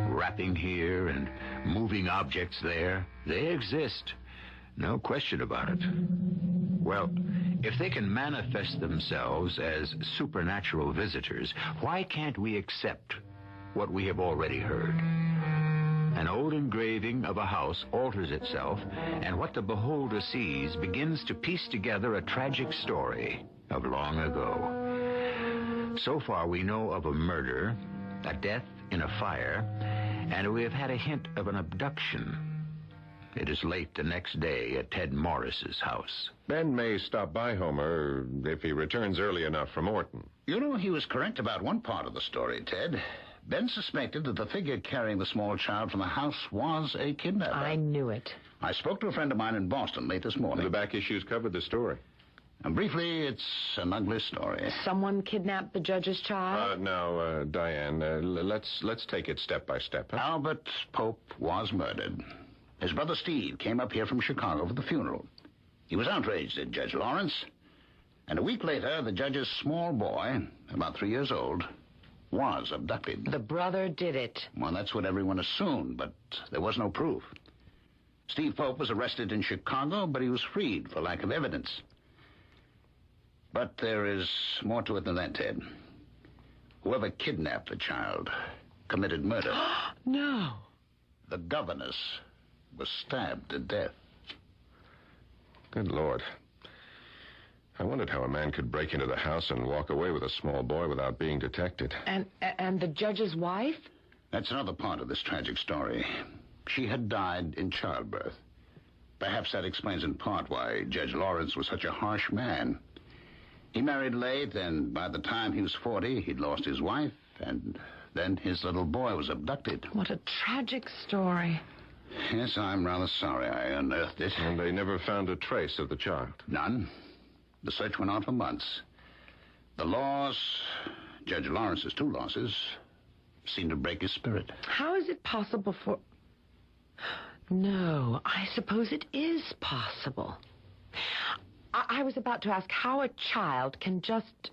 U: Rapping here and moving objects there. They exist. No question about it. Well, if they can manifest themselves as supernatural visitors, why can't we accept what we have already heard? An old engraving of a house alters itself, and what the beholder sees begins to piece together a tragic story of long ago. So far, we know of a murder, a death in a fire, and we have had a hint of an abduction. It is late the next day at Ted Morris's house.
I: Ben may stop by Homer if he returns early enough from Orton.
C: You know, he was correct about one part of the story, Ted. Ben suspected that the figure carrying the small child from the house was a kidnapper.
V: I knew it.
C: I spoke to a friend of mine in Boston late this morning.
I: The back issues covered the story.
C: And briefly, it's an ugly story.
V: Someone kidnapped the judge's child?
I: Now, Diane, let's take it step by step. Huh?
C: Albert Pope was murdered. His brother Steve came up here from Chicago for the funeral. He was outraged at Judge Lawrence. And a week later, the judge's small boy, about 3 years old, was abducted.
V: The brother did it.
C: Well, that's what everyone assumed, but there was no proof. Steve Pope was arrested in Chicago, but he was freed for lack of evidence. But there is more to it than that, Ted. Whoever kidnapped the child committed murder.
V: No.
C: The governess was stabbed to death.
I: Good Lord. I wondered how a man could break into the house and walk away with a small boy without being detected.
V: And the judge's wife?
C: That's another part of this tragic story. She had died in childbirth. Perhaps that explains in part why Judge Lawrence was such a harsh man. He married late, and by the time he was 40, he'd lost his wife, and then his little boy was abducted.
V: What a tragic story.
C: Yes, I'm rather sorry I unearthed it.
I: And they never found a trace of the child?
C: None. The search went on for months. The loss, Judge Lawrence's 2 losses, seemed to break his spirit.
V: How is it possible for... No, I suppose it is possible. I was about to ask how a child can just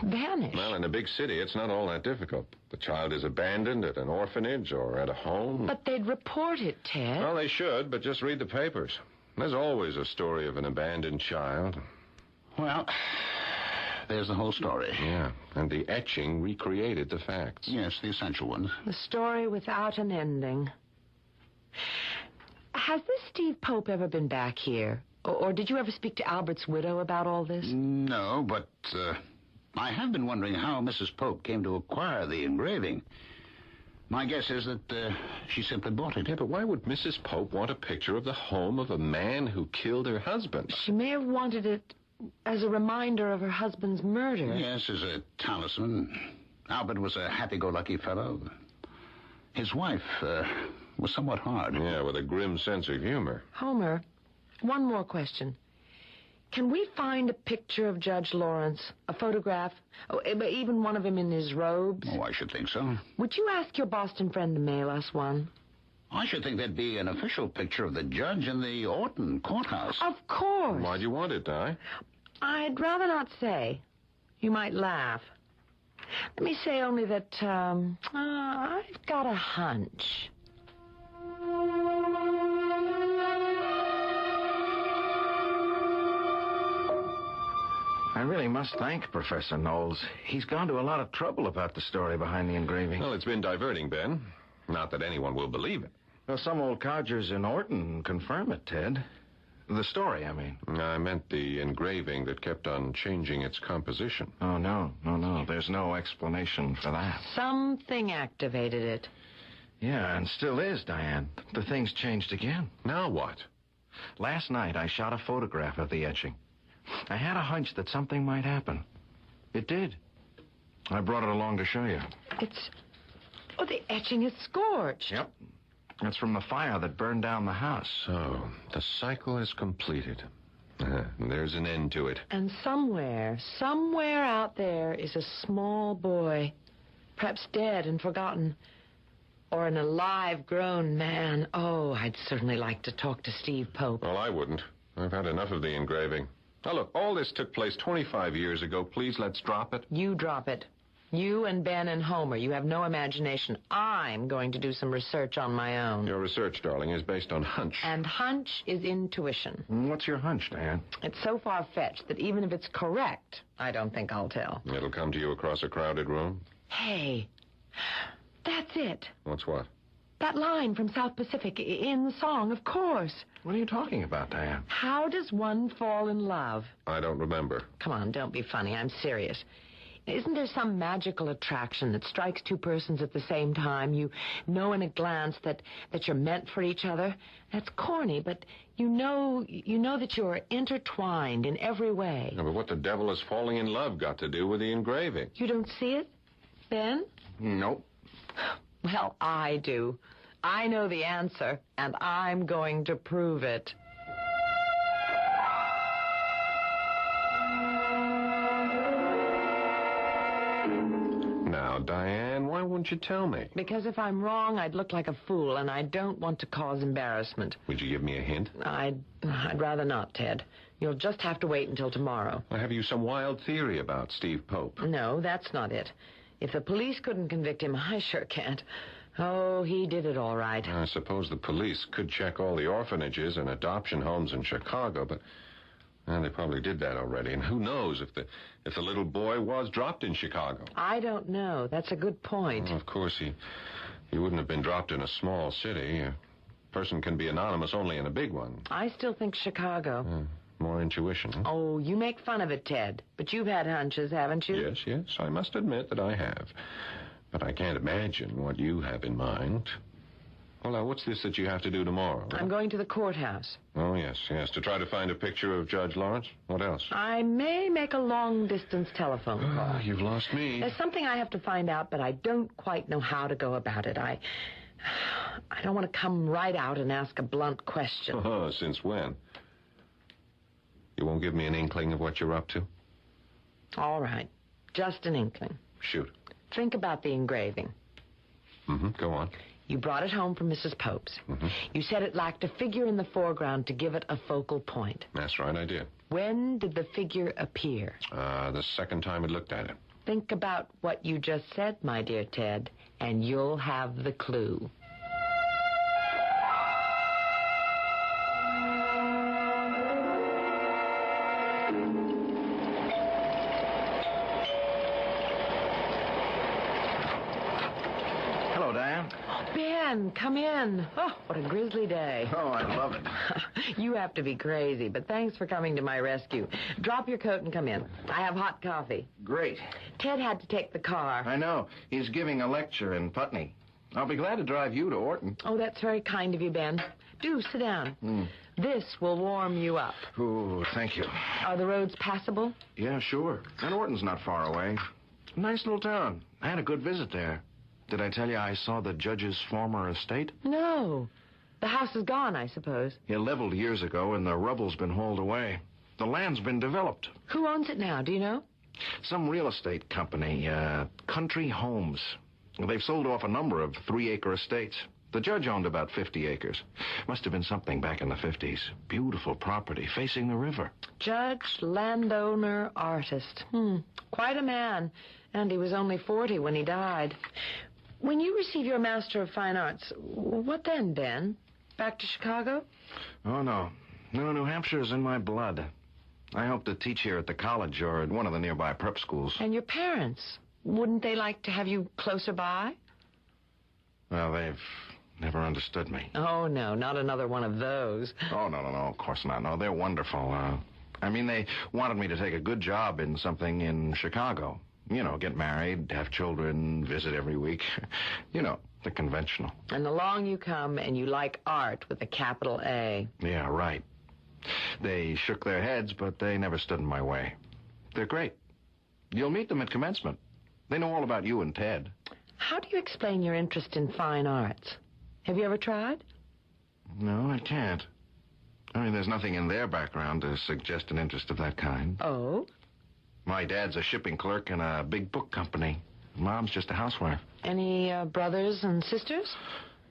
V: vanish.
I: Well, in a big city, it's not all that difficult. The child is abandoned at an orphanage or at a home.
V: But they'd report it, Ted.
I: Well, they should, but just read the papers. There's always a story of an abandoned child.
C: Well, there's the whole story.
I: Yeah, and the etching recreated the facts.
C: Yes, the essential ones.
V: The story without an ending. Has this Steve Pope ever been back here? Or did you ever speak to Albert's widow about all this?
C: No, but I have been wondering how Mrs. Pope came to acquire the engraving. My guess is that she simply bought it.
I: Yeah, but why would Mrs. Pope want a picture of the home of a man who killed her husband?
V: She may have wanted it as a reminder of her husband's murder.
C: Yes, as a talisman. Albert was a happy-go-lucky fellow. His wife was somewhat hard.
I: Yeah, with a grim sense of humor.
V: Homer, one more question. Can we find a picture of Judge Lawrence? A photograph? Even one of him in his robes?
C: Oh, I should think so.
V: Would you ask your Boston friend to mail us one?
C: I should think there'd be an official picture of the judge in the Orton courthouse.
V: Of course.
I: Why do you want it, Di?
V: I'd rather not say. You might laugh. Let me say only that I've got a hunch.
B: I really must thank Professor Knowles. He's gone to a lot of trouble about the story behind the engraving.
I: Well, it's been diverting, Ben. Not that anyone will believe it.
B: Well, some old codgers in Orton confirm it, Ted. The story, I mean.
I: I meant the engraving that kept on changing its composition.
B: Oh, no. There's no explanation for that.
V: Something activated it.
B: Yeah, and still is, Diane. The thing's changed again.
I: Now what?
B: Last night, I shot a photograph of the etching. I had a hunch that something might happen. It did. I brought it along to show you.
V: Oh, the etching is scorched.
B: Yep. That's from the fire that burned down the house.
I: So, the cycle is completed. There's an end to it.
V: And somewhere out there is a small boy, perhaps dead and forgotten, or an alive, grown man. Oh, I'd certainly like to talk to Steve Pope.
I: Well, I wouldn't. I've had enough of the engraving. Now, look, all this took place 25 years ago. Please, let's drop it.
V: You drop it. You and Ben and Homer, you have no imagination. I'm going to do some research on my own.
I: Your research, darling, is based on hunch.
V: And hunch is intuition.
B: What's your hunch, Diane?
V: It's so far-fetched that even if it's correct, I don't think I'll tell.
I: It'll come to you across a crowded room?
V: Hey, that's it.
I: What's what?
V: That line from South Pacific in the song, of course.
B: What are you talking about, Diane?
V: How does one fall in love?
I: I don't remember.
V: Come on, don't be funny. I'm serious. Isn't there some magical attraction that strikes two persons at the same time? You know in a glance that you're meant for each other. That's corny, but you know that you're intertwined in every way.
I: Yeah, but what the devil has falling in love got to do with the engraving?
V: You don't see it, Ben?
B: Nope.
V: Well, I do. I know the answer, and I'm going to prove it.
I: Now, Diane, why won't you tell me?
V: Because if I'm wrong, I'd look like a fool, and I don't want to cause embarrassment.
I: Would you give me a hint?
V: I'd rather not, Ted. You'll just have to wait until tomorrow.
I: Have you some wild theory about Steve Pope?
V: No, that's not it. If the police couldn't convict him, I sure can't. Oh, he did it all right.
I: I suppose the police could check all the orphanages and adoption homes in Chicago, but they probably did that already. And who knows if the little boy was dropped in Chicago?
V: I don't know. That's a good point.
I: Well, of course, he wouldn't have been dropped in a small city. A person can be anonymous only in a big one.
V: I still think Chicago.
I: More intuition. Huh?
V: Oh, you make fun of it, Ted. But you've had hunches, haven't you?
I: Yes, I must admit that I have. But I can't imagine what you have in mind. Well, now, what's this that you have to do tomorrow?
V: I'm going to the courthouse.
I: Oh, yes, to try to find a picture of Judge Lawrence. What else?
V: I may make a long-distance telephone call.
I: You've lost me.
V: There's something I have to find out, but I don't quite know how to go about it. I don't want to come right out and ask a blunt question.
I: Oh, since when? You won't give me an inkling of what you're up to?
V: All right. Just an inkling.
I: Shoot.
V: Think about the engraving.
I: Go on.
V: You brought it home from Mrs. Pope's. You said it lacked a figure in the foreground to give it a focal point.
I: That's right, I did.
V: When did the figure appear?
I: The second time I looked at it.
V: Think about what you just said, my dear Ted, and you'll have the clue. Ben, come in. Oh, what a grisly day.
B: Oh, I love it.
V: You have to be crazy, but thanks for coming to my rescue. Drop your coat and come in. I have hot coffee.
B: Great.
V: Ted had to take the car.
B: I know. He's giving a lecture in Putney. I'll be glad to drive you to Orton.
V: Oh, that's very kind of you, Ben. Do sit down. This will warm you up.
B: Oh, thank you.
V: Are the roads passable?
B: Yeah, sure. And Orton's not far away. Nice little town. I had a good visit there. Did I tell you I saw the judge's former estate?
V: No. The house is gone, I suppose.
B: It leveled years ago, and the rubble's been hauled away. The land's been developed.
V: Who owns it now, do you know?
B: Some real estate company, Country Homes. They've sold off a number of 3-acre estates. The judge owned about 50 acres. Must have been something back in the 50s. Beautiful property facing the river.
V: Judge, landowner, artist. Quite a man. And he was only 40 when he died. When you receive your Master of Fine Arts, what then, Ben? Back to Chicago?
B: Oh, no. No, New Hampshire's in my blood. I hope to teach here at the college or at one of the nearby prep schools.
V: And your parents? Wouldn't they like to have you closer by?
B: Well, they've never understood me.
V: Oh, no, not another one of those.
B: Oh, no, of course not. No, they're wonderful. They wanted me to take a good job in something in Chicago. You know, get married, have children, visit every week. You know, the conventional.
V: And along you come and you like art with a capital A.
B: Yeah, right. They shook their heads, but they never stood in my way. They're great. You'll meet them at commencement. They know all about you and Ted.
V: How do you explain your interest in fine arts? Have you ever tried?
B: No, I can't. There's nothing in their background to suggest an interest of that kind.
V: Oh?
B: My dad's a shipping clerk in a big book company. Mom's just a housewife.
V: Any brothers and sisters?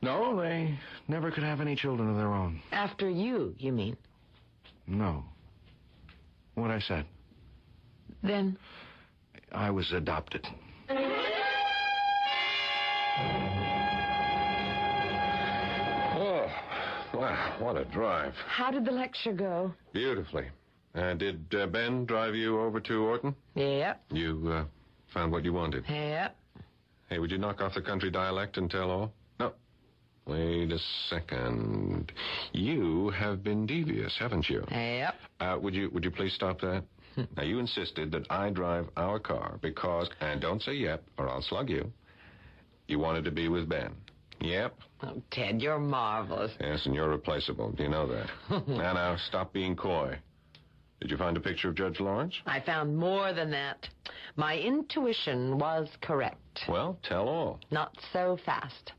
B: No, they never could have any children of their own.
V: After you mean?
B: No. What I said.
V: Then?
B: I was adopted.
I: Oh, wow, what a drive.
V: How did the lecture go?
I: Beautifully. Did Ben drive you over to Orton?
V: Yep.
I: You found what you wanted?
V: Yep.
I: Hey, would you knock off the country dialect and tell all? No. Wait a second. You have been devious, haven't you?
V: Yep.
I: Would you please stop that? Now, you insisted that I drive our car because, and don't say yep, or I'll slug you, you wanted to be with Ben. Yep.
V: Oh, Ted, you're marvelous.
I: Yes, and you're replaceable. Do you know that? Now, stop being coy. Did you find a picture of Judge Lawrence?
V: I found more than that. My intuition was correct.
I: Well, tell all.
V: Not so fast.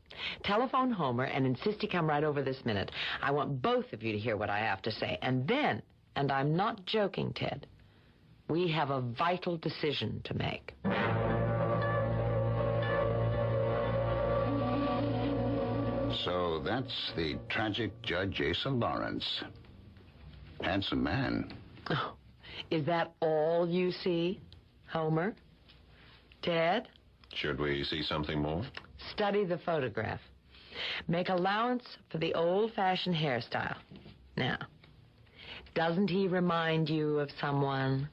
V: Telephone Homer and insist he come right over this minute. I want both of you to hear what I have to say. And then, and I'm not joking, Ted, we have a vital decision to make.
C: So that's the tragic Judge Asa Lawrence. Handsome man.
V: Oh, is that all you see, Homer? Ted?
I: Should we see something more?
V: Study the photograph. Make allowance for the old-fashioned hairstyle. Now, doesn't he remind you of someone?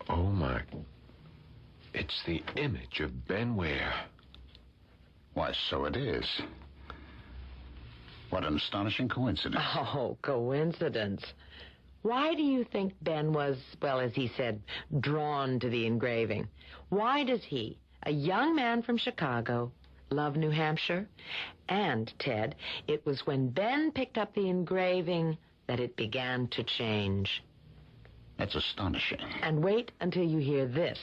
I: Oh, my. It's the image of Ben Ware.
C: Why, so it is. What an astonishing coincidence.
V: Oh, coincidence. Why do you think Ben was, well, as he said, drawn to the engraving? Why does he, a young man from Chicago, love New Hampshire? And, Ted, it was when Ben picked up the engraving that it began to change.
C: That's astonishing.
V: And wait until you hear this.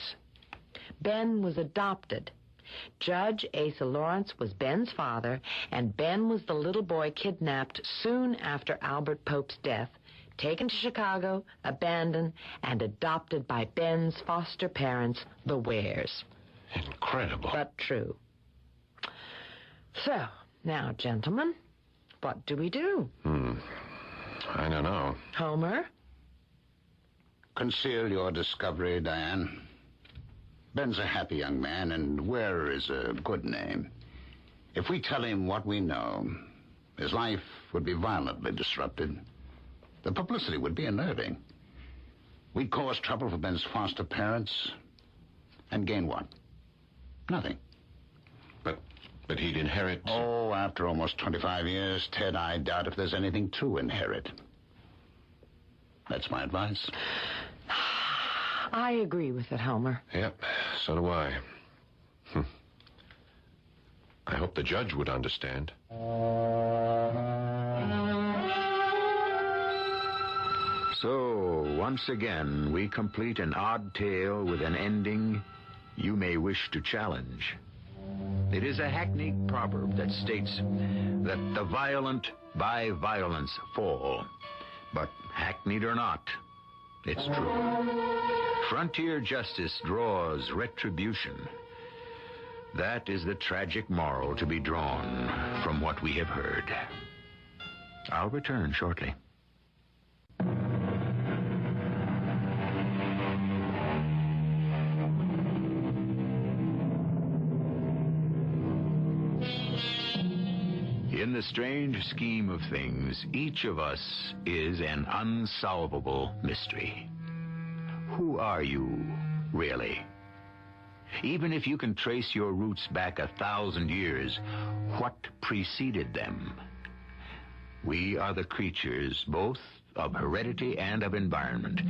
V: Ben was adopted. Judge Asa Lawrence was Ben's father, and Ben was the little boy kidnapped soon after Albert Pope's death, taken to Chicago, abandoned, and adopted by Ben's foster parents, the Wares.
I: Incredible.
V: But true. So, now, gentlemen, what do we do?
I: I don't know.
V: Homer?
C: Conceal your discovery, Diane. Ben's a happy young man, and Ware is a good name. If we tell him what we know, his life would be violently disrupted. The publicity would be unnerving. We'd cause trouble for Ben's foster parents, and gain what? Nothing.
I: But But he'd inherit...
C: Oh, after almost 25 years, Ted, I doubt if there's anything to inherit. That's my advice.
V: I agree with it, Helmer.
I: Yep, so do I. I hope the judge would understand.
U: So, once again, we complete an odd tale with an ending you may wish to challenge. It is a hackneyed proverb that states that the violent by violence fall. But hackneyed or not, it's true. Frontier justice draws retribution. That is the tragic moral to be drawn from what we have heard. I'll return shortly. In the strange scheme of things, each of us is an unsolvable mystery. Who are you, really? Even if you can trace your roots back 1,000 years, what preceded them? We are the creatures both of heredity and of environment,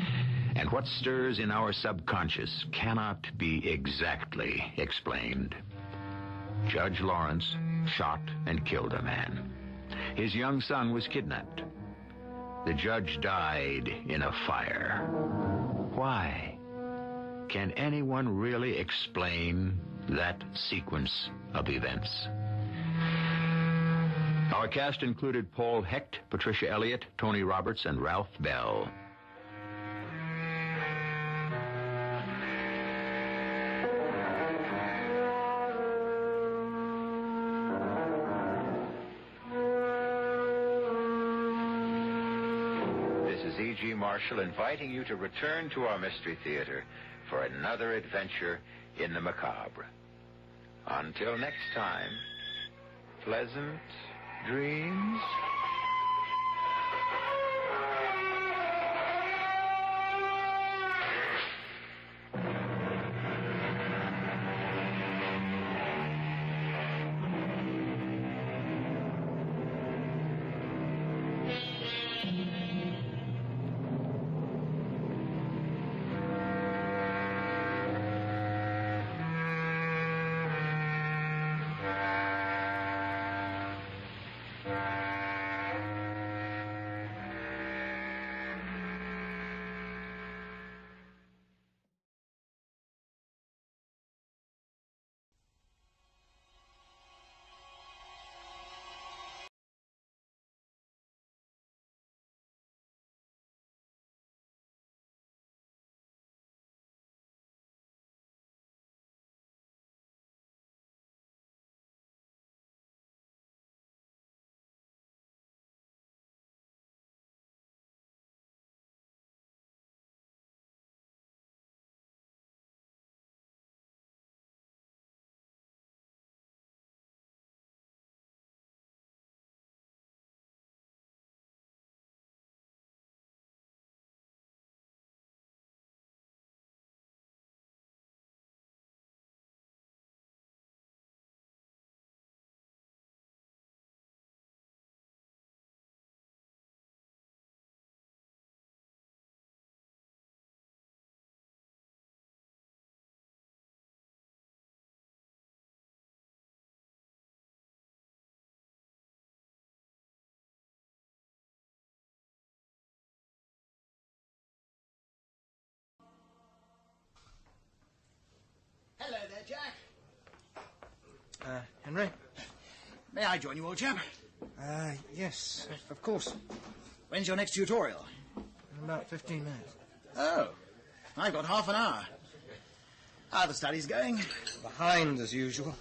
U: and what stirs in our subconscious cannot be exactly explained. Judge Lawrence shot and killed a man. His young son was kidnapped. The judge died in a fire. Why? Can anyone really explain that sequence of events? Our cast included Paul Hecht, Patricia Elliott, Tony Roberts, and Ralph Bell. E.G. Marshall inviting you to return to our Mystery Theater for another adventure in the macabre. Until next time, pleasant dreams.
R: Hello there, Jack. Henry? May I join you, old chap?
A: Yes, of course.
R: When's your next tutorial?
A: In about 15 minutes.
R: Oh, I've got half an hour. How are the studies going?
A: Behind, as usual.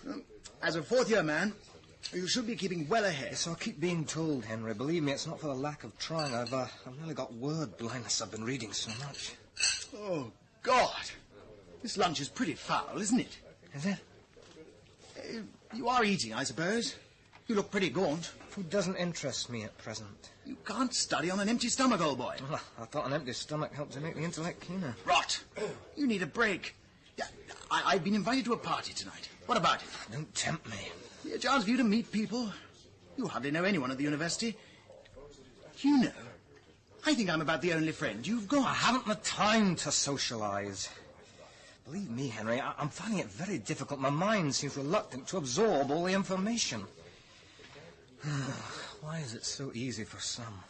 R: As a fourth-year man, you should be keeping well ahead.
A: Yes, I'll keep being told, Henry. Believe me, it's not for the lack of trying. I've nearly got word blindness. I've been reading so much.
R: Oh, God. This lunch is pretty foul, isn't it?
A: Is it?
R: You are eating, I suppose. You look pretty gaunt.
A: Food doesn't interest me at present.
R: You can't study on an empty stomach, old boy.
A: Well, I thought an empty stomach helped to make the intellect keener.
R: Rot. You need a break. I've been invited to a party tonight.
D: What about it?
A: Don't tempt me.
D: A chance for you to meet people. You hardly know anyone at the university. You know, I think I'm about the only friend you've got.
A: I haven't the time to socialize. Believe me, Henry, I'm finding it very difficult. My mind seems reluctant to absorb all the information. Why is it so easy for some?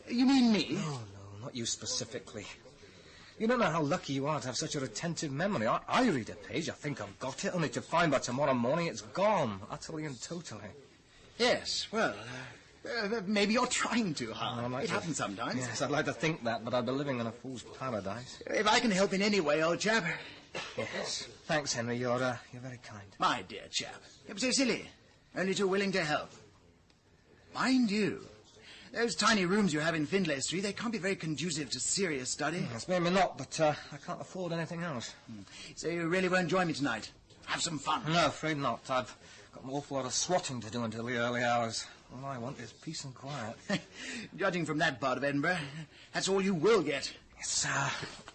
D: You mean me?
A: No, not you specifically. You don't know how lucky you are to have such a retentive memory. I read a page, I think I've got it, only to find by tomorrow morning it's gone, utterly and totally.
D: Yes, well, maybe you're trying too hard. It happens sometimes.
A: Yes, I'd like to think that, but I'd be living in a fool's paradise.
D: If I can help in any way, old chap.
A: Yes. Thanks, Henry. You're very kind.
D: My dear chap. You're so silly. Only too willing to help. Mind you, those tiny rooms you have in Findlay Street, they can't be very conducive to serious study.
A: Yes, maybe not, but I can't afford anything else.
D: So you really won't join me tonight? Have some fun.
A: No, afraid not. I've got an awful lot of swatting to do until the early hours. All I want is peace and quiet.
D: Judging from that part of Edinburgh, that's all you will get.
A: Yes,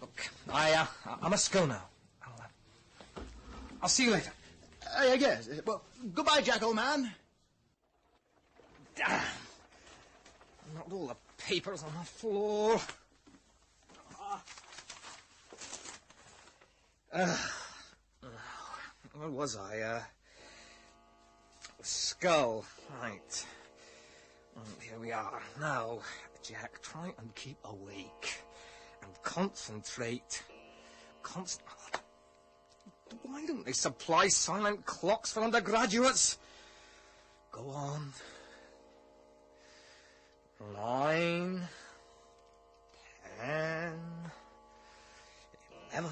A: look, I must go now. I'll see you later.
D: Yes. Well, goodbye, Jack, old man.
A: Damn. Knocked all the papers on the floor. Where was I? Skull. Right. Here we are. Now, Jack, try and keep awake. And concentrate. Why don't they supply silent clocks for undergraduates? Go on. 9, 10, 11.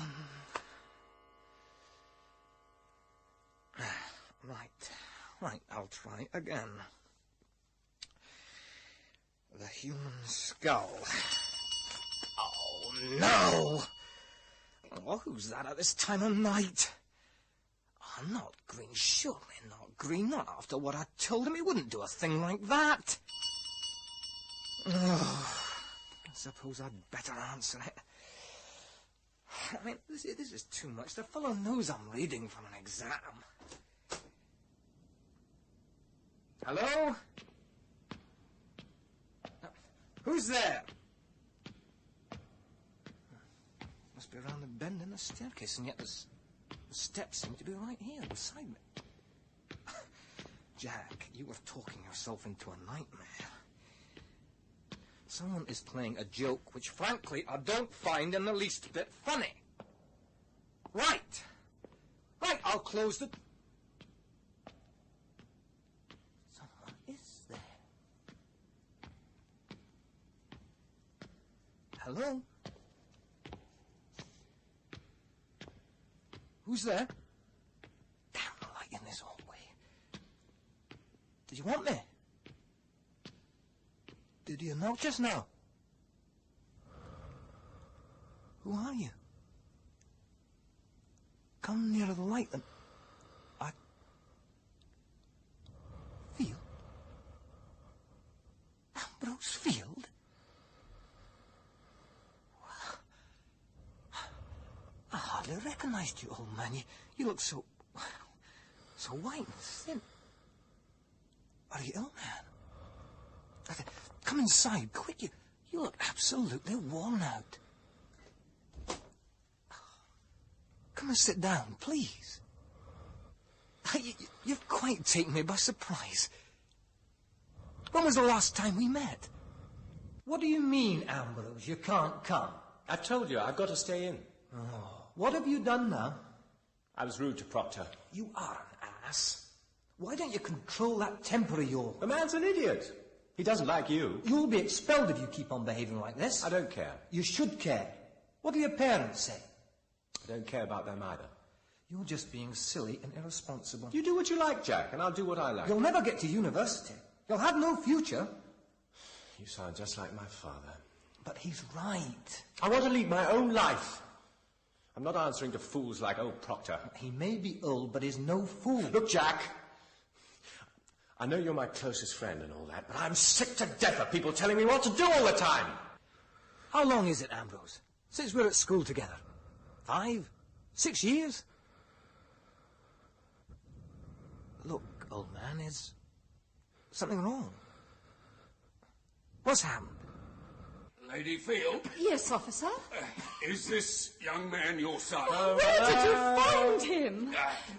A: Right, I'll try again. The human skull. Oh, no! Oh, who's that at this time of night? Oh, not Green, surely not Green. Not after what I told him. He wouldn't do a thing like that. Oh, I suppose I'd better answer it. I mean, this is too much. The fellow knows I'm reading from an exam. Hello? Who's there? Must be around the bend in the staircase, and yet the steps seem to be right here beside me. Jack, you were talking yourself into a nightmare. Someone is playing a joke which, frankly, I don't find in the least bit funny. Right, I'll close the... Someone is there. Hello? Who's there? Damn the light in this hallway. Did you want me? Did you know just now? Who are you? Come nearer the light and I... Field? Ambrose Field? I hardly recognized you, old man. You look so white and thin. Are you ill, man? Come inside, quick. You look absolutely worn out. Come and sit down, please. You've quite taken me by surprise. When was the last time we met? What do you mean, Ambrose? You can't come?
F: I told you, I've got to stay in.
A: Oh, what have you done now?
F: I was rude to Proctor.
A: You are an ass. Why don't you control that temper of yours?
F: The man's an idiot. He doesn't like you.
A: You'll be expelled if you keep on behaving like this.
F: I don't care.
A: You should care. What do your parents say?
F: I don't care about them either.
A: You're just being silly and irresponsible.
F: You do what you like, Jack, and I'll do what I like.
A: You'll never get to university. You'll have no future.
F: You sound just like my father.
A: But he's right.
F: I want to lead my own life. I'm not answering to fools like old Proctor.
A: He may be old, but he's no fool.
F: Look, Jack, I know you're my closest friend and all that, but I'm sick to death of people telling me what to do all the time.
A: How long is it, Ambrose, since we're at school together? 5? 6 years? Look, old man, is something wrong? What's happened?
F: Lady Field?
H: Yes, officer.
F: Is this young man your son?
H: Where did you find him?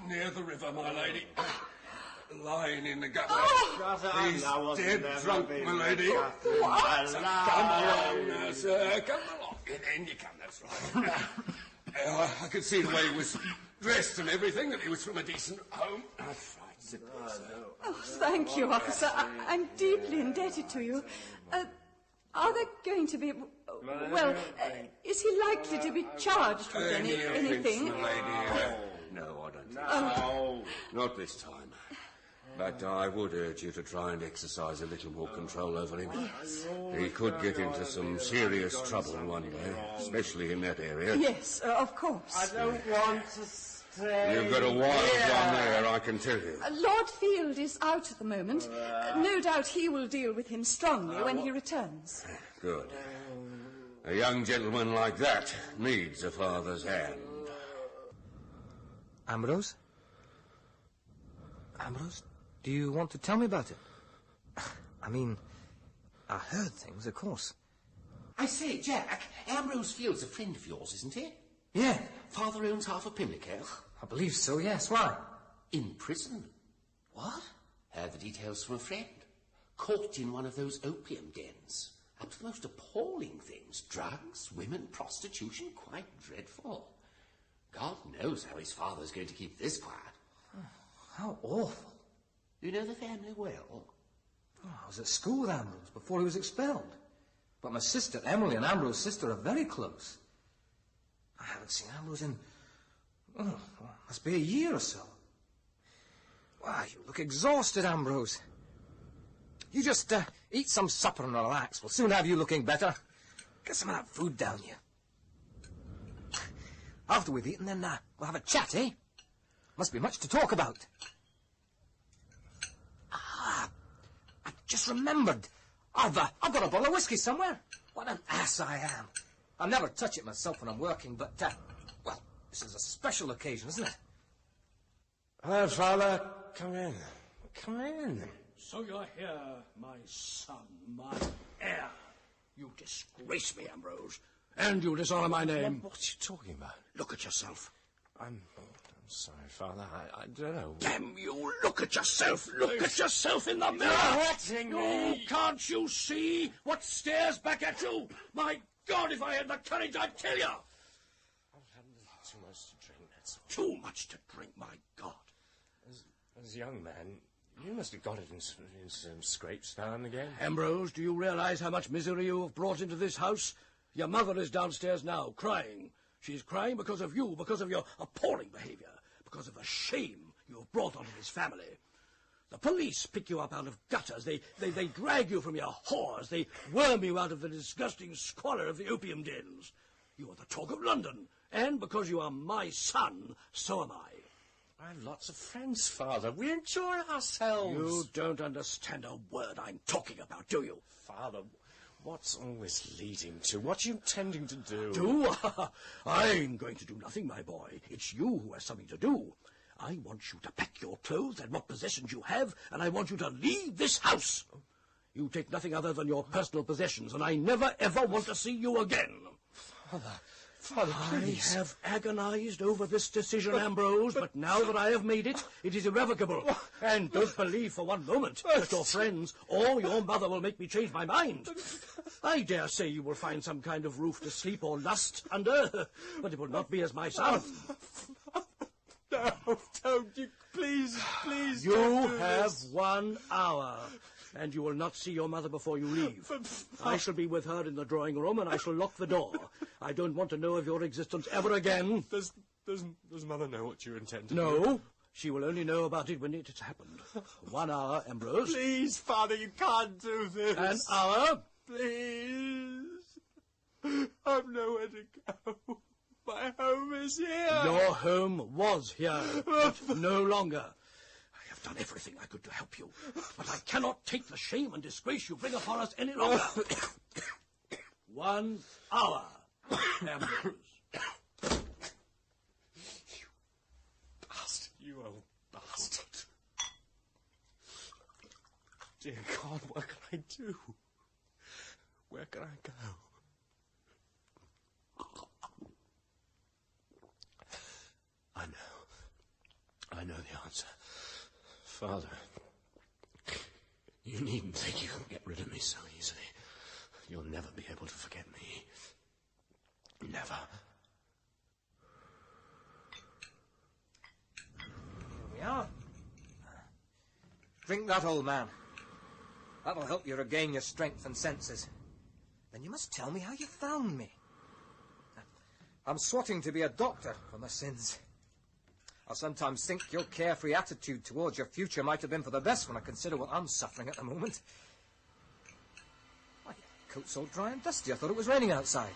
F: Near the river, my lady. Lying in the gutter.
H: Oh.
F: He's dead drunk, my lady. What? So come along now, sir. Come along. In you come, that's right. I could see the way he was dressed and everything, that he was from a decent home. That's right. Sit there, sir.
H: Oh, thank you, officer. I'm deeply indebted to you. Are there going to be... Well, is he likely to be charged with anything?
F: No, I don't think so. Not this time. But I would urge you to try and exercise a little more control over him.
H: Yes.
F: He could get into some serious trouble one day, especially in that area.
H: Yes, of course.
F: I don't want to stay. You've got a wild one there, I can tell you.
H: Lord Field is out at the moment. No doubt he will deal with him strongly when he returns.
F: Good. A young gentleman like that needs a father's hand.
A: Ambrose? Ambrose, do you want to tell me about it? I mean, I heard things, of course.
J: I say, Jack, Ambrose Field's a friend of yours, isn't he?
A: Yeah.
J: Father owns half of Pimlico.
A: I believe so, yes. Why?
J: In prison.
A: What?
J: Heard the details from a friend. Caught in one of those opium dens. Up to the most appalling things. Drugs, women, prostitution. Quite dreadful. God knows how his father's going to keep this quiet.
A: How awful.
J: You know the family well?
A: Oh, I was at school with Ambrose before he was expelled. But my sister, Emily, and Ambrose's sister are very close. I haven't seen Ambrose in... must be a year or so. Why, you look exhausted, Ambrose. You just eat some supper and relax. We'll soon have you looking better. Get some of that food down you. After we've eaten, then we'll have a chat, eh? Must be much to talk about. I just remembered. I've got a bottle of whiskey somewhere. What an ass I am. I never touch it myself when I'm working, but, well, this is a special occasion, isn't it?
F: Hello, Father. Come in. Come in.
R: So you're here, my son, my heir. You disgrace me, Ambrose. And you dishonor my name.
F: What are you talking about?
R: Look at yourself.
F: I'm sorry, Father. I don't know.
R: Damn you, look at yourself. Look at yourself in the mirror.
F: Hurting me.
R: Oh, can't you see what stares back at you? My God, if I had the courage, I'd kill you.
F: I've had too much to drink, that's all.
R: Too much to drink, my God.
F: As a young man, you must have got it in some scrapes now and again.
R: Ambrose, do you realize how much misery you have brought into this house? Your mother is downstairs now, crying. She's crying because of you, because of your appalling behavior, because of the shame you have brought onto this family. The police pick you up out of gutters. They drag you from your whores. They worm you out of the disgusting squalor of the opium dens. You are the talk of London. And because you are my son, so am I.
F: I have lots of friends, Father. We enjoy ourselves.
R: You don't understand a word I'm talking about, do you?
F: Father, what's all this leading to? What are you intending to do?
R: Do? I'm going to do nothing, my boy. It's you who has something to do. I want you to pack your clothes and what possessions you have, and I want you to leave this house. You take nothing other than your personal possessions, and I never, ever want to see you again.
F: Father, please.
R: I have agonized over this decision, Ambrose, but now that I have made it, it is irrevocable. And don't believe for one moment that your friends or your mother will make me change my mind. I dare say you will find some kind of roof to sleep or lust under, but it will not be as my son.
F: No, don't you, please.
R: You have 1 hour, and you will not see your mother before you leave. I shall be with her in the drawing room, and I shall lock the door. I don't want to know of your existence ever again.
F: Does Mother know what you intend to do?
R: No, she will only know about it when it has happened. 1 hour, Ambrose.
F: Please, Father, you can't do this.
R: 1 hour.
F: Please. I've nowhere to go. My home is here.
R: Your home was here, but no longer. I have done everything I could to help you, but I cannot take the shame and disgrace you bring upon us any longer. 1 hour, Ambrose.
F: You bastard, you old bastard. Dear God, what can I do? Where can I go? I know the answer. Father, you needn't think you can get rid of me so easily. You'll never be able to forget me. Never.
A: Here we are. Drink that, old man. That'll help you regain your strength and senses. Then you must tell me how you found me. I'm swatting to be a doctor for my sins. I sometimes think your carefree attitude towards your future might have been for the best when I consider what I'm suffering at the moment. Why, your coat's all dry and dusty. I thought it was raining outside.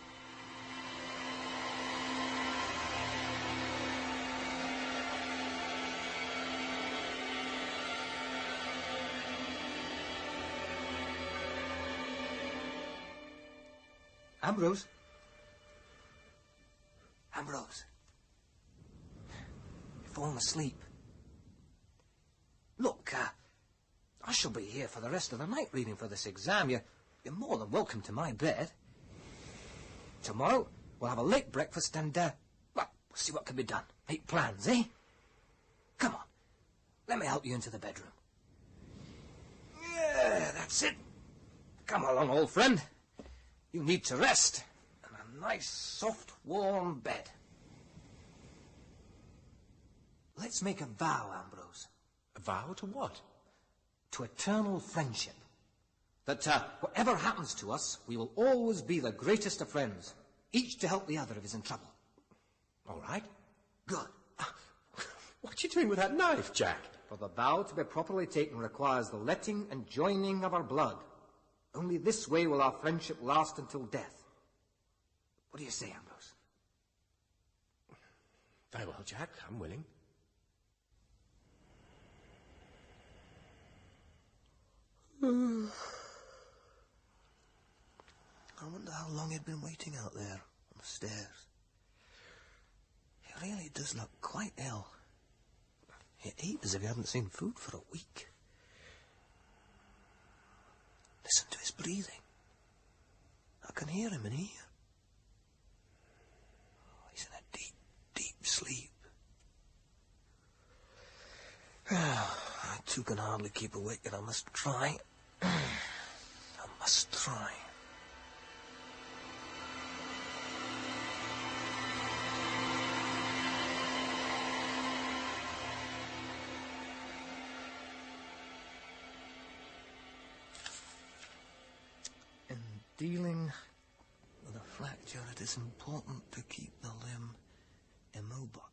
A: Ambrose? Ambrose? You've fallen asleep. Look, I shall be here for the rest of the night reading for this exam. You're more than welcome to my bed. Tomorrow, we'll have a late breakfast and, well, we'll see what can be done. Make plans, eh? Come on. Let me help you into the bedroom. Yeah, that's it. Come along, old friend. You need to rest. And a nice, soft, warm bed. Let's make a vow, Ambrose.
F: A vow to what?
A: To eternal friendship. That whatever happens to us, we will always be the greatest of friends, each to help the other if he's in trouble.
F: All right.
A: Good.
F: What are you doing with that knife, Jack?
A: For the vow to be properly taken requires the letting and joining of our blood. Only this way will our friendship last until death. What do you say, Ambrose?
F: Very well, Jack. I'm willing.
E: I wonder how long he'd been waiting out there on the stairs. He really does look quite ill. He ate as if he hadn't seen food for a week. Listen to his breathing. I can hear him in here. Oh, he's in a deep, deep sleep. I too can hardly keep awake, and I must try. I must try. In dealing with a fracture, it is important to keep the limb immobile.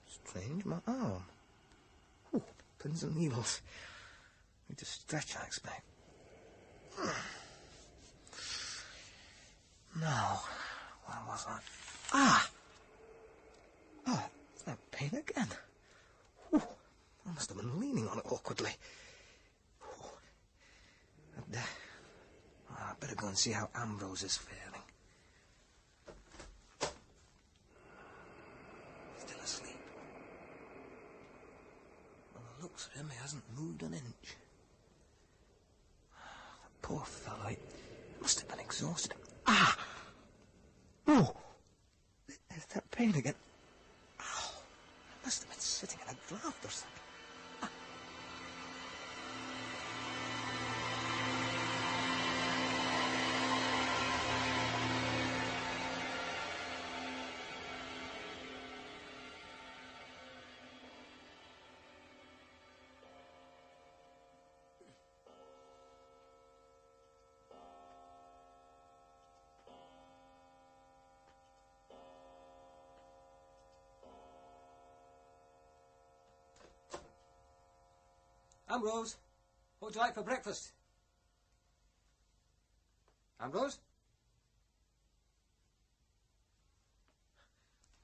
E: Strange, my arm. Ooh, pins and needles. Need to stretch, I expect. Now, where was I? Ah! Oh, it's that pain again. Ooh, I must have been leaning on it awkwardly. Ooh. I'd better go and see how Ambrose is faring. Still asleep. By the looks of him, he hasn't moved an inch. The poor fellow, he must have been exhausted. Ah! Oh! There's that pain again. Oh, I must have been sitting in a draft or something. Ambrose, what would you like for breakfast? Ambrose?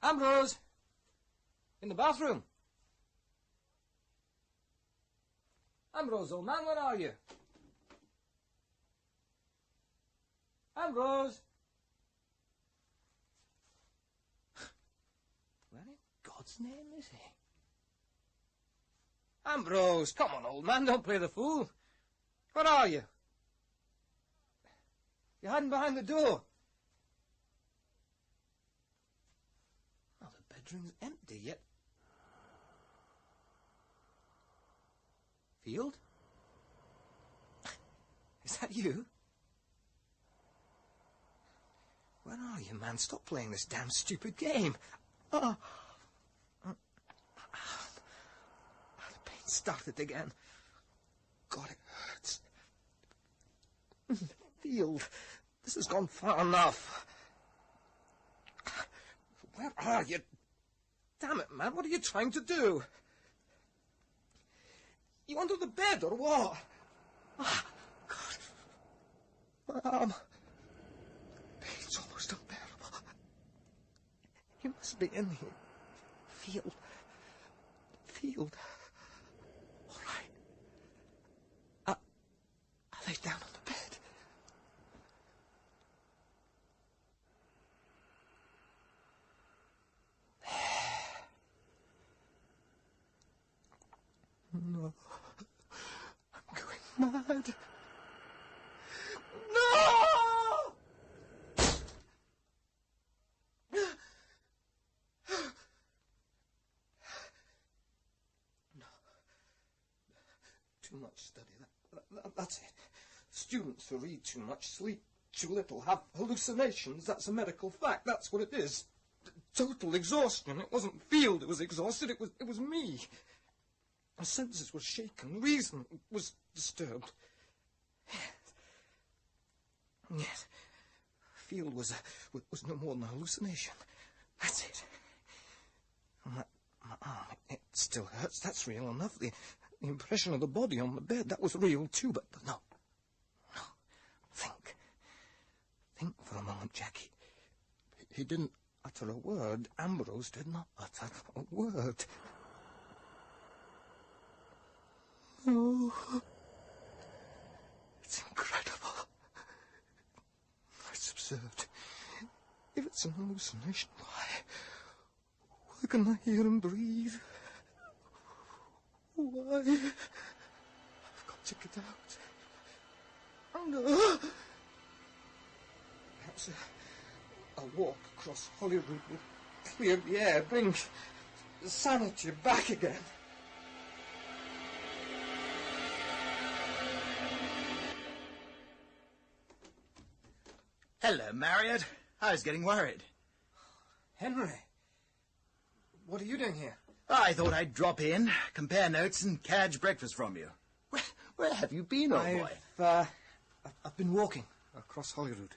E: Ambrose! In the bathroom. Ambrose, old man, where are you? Ambrose! Where in God's name is he?
A: Ambrose, come on, old man, don't play the fool. Where are you? You're hiding behind the door. Oh, the bedroom's empty, yet... Field? Is that you? Where are you, man? Stop playing this damn stupid game. Oh. The pain started again. God, it hurts. Field, this has gone far enough. Where are you? Damn it, man, what are you trying to do? You under the bed, or what? Oh, God. My arm. Pain's almost unbearable. You must be in here. Field. Field. All right. I lay down on the bed. No. I'm going mad. No! No. Too much study. That's it. Students who read too much, sleep too little, have hallucinations. That's a medical fact. That's what it is. Total exhaustion. It wasn't Field who was exhausted. It was me. My senses were shaken. Reason was disturbed. Yes. Field was no more than a hallucination. That's it. And my arm, it still hurts. That's real enough. The impression of the body on the bed, that was real too. But no. No. Think. Think for a moment, Jackie. He didn't utter a word. Ambrose did not utter a word. Oh, it's incredible. It's absurd. If it's an hallucination, why can I hear him breathe? Why? I've got to get out. Oh, no. Perhaps a walk across Holyrood will clear the air, bring sanity back again.
D: Hello, Marriott. I was getting worried.
A: Henry, what are you doing here?
D: I thought I'd drop in, compare notes, and cadge breakfast from you. Where have you been, old boy?
A: I've been walking across Holyrood.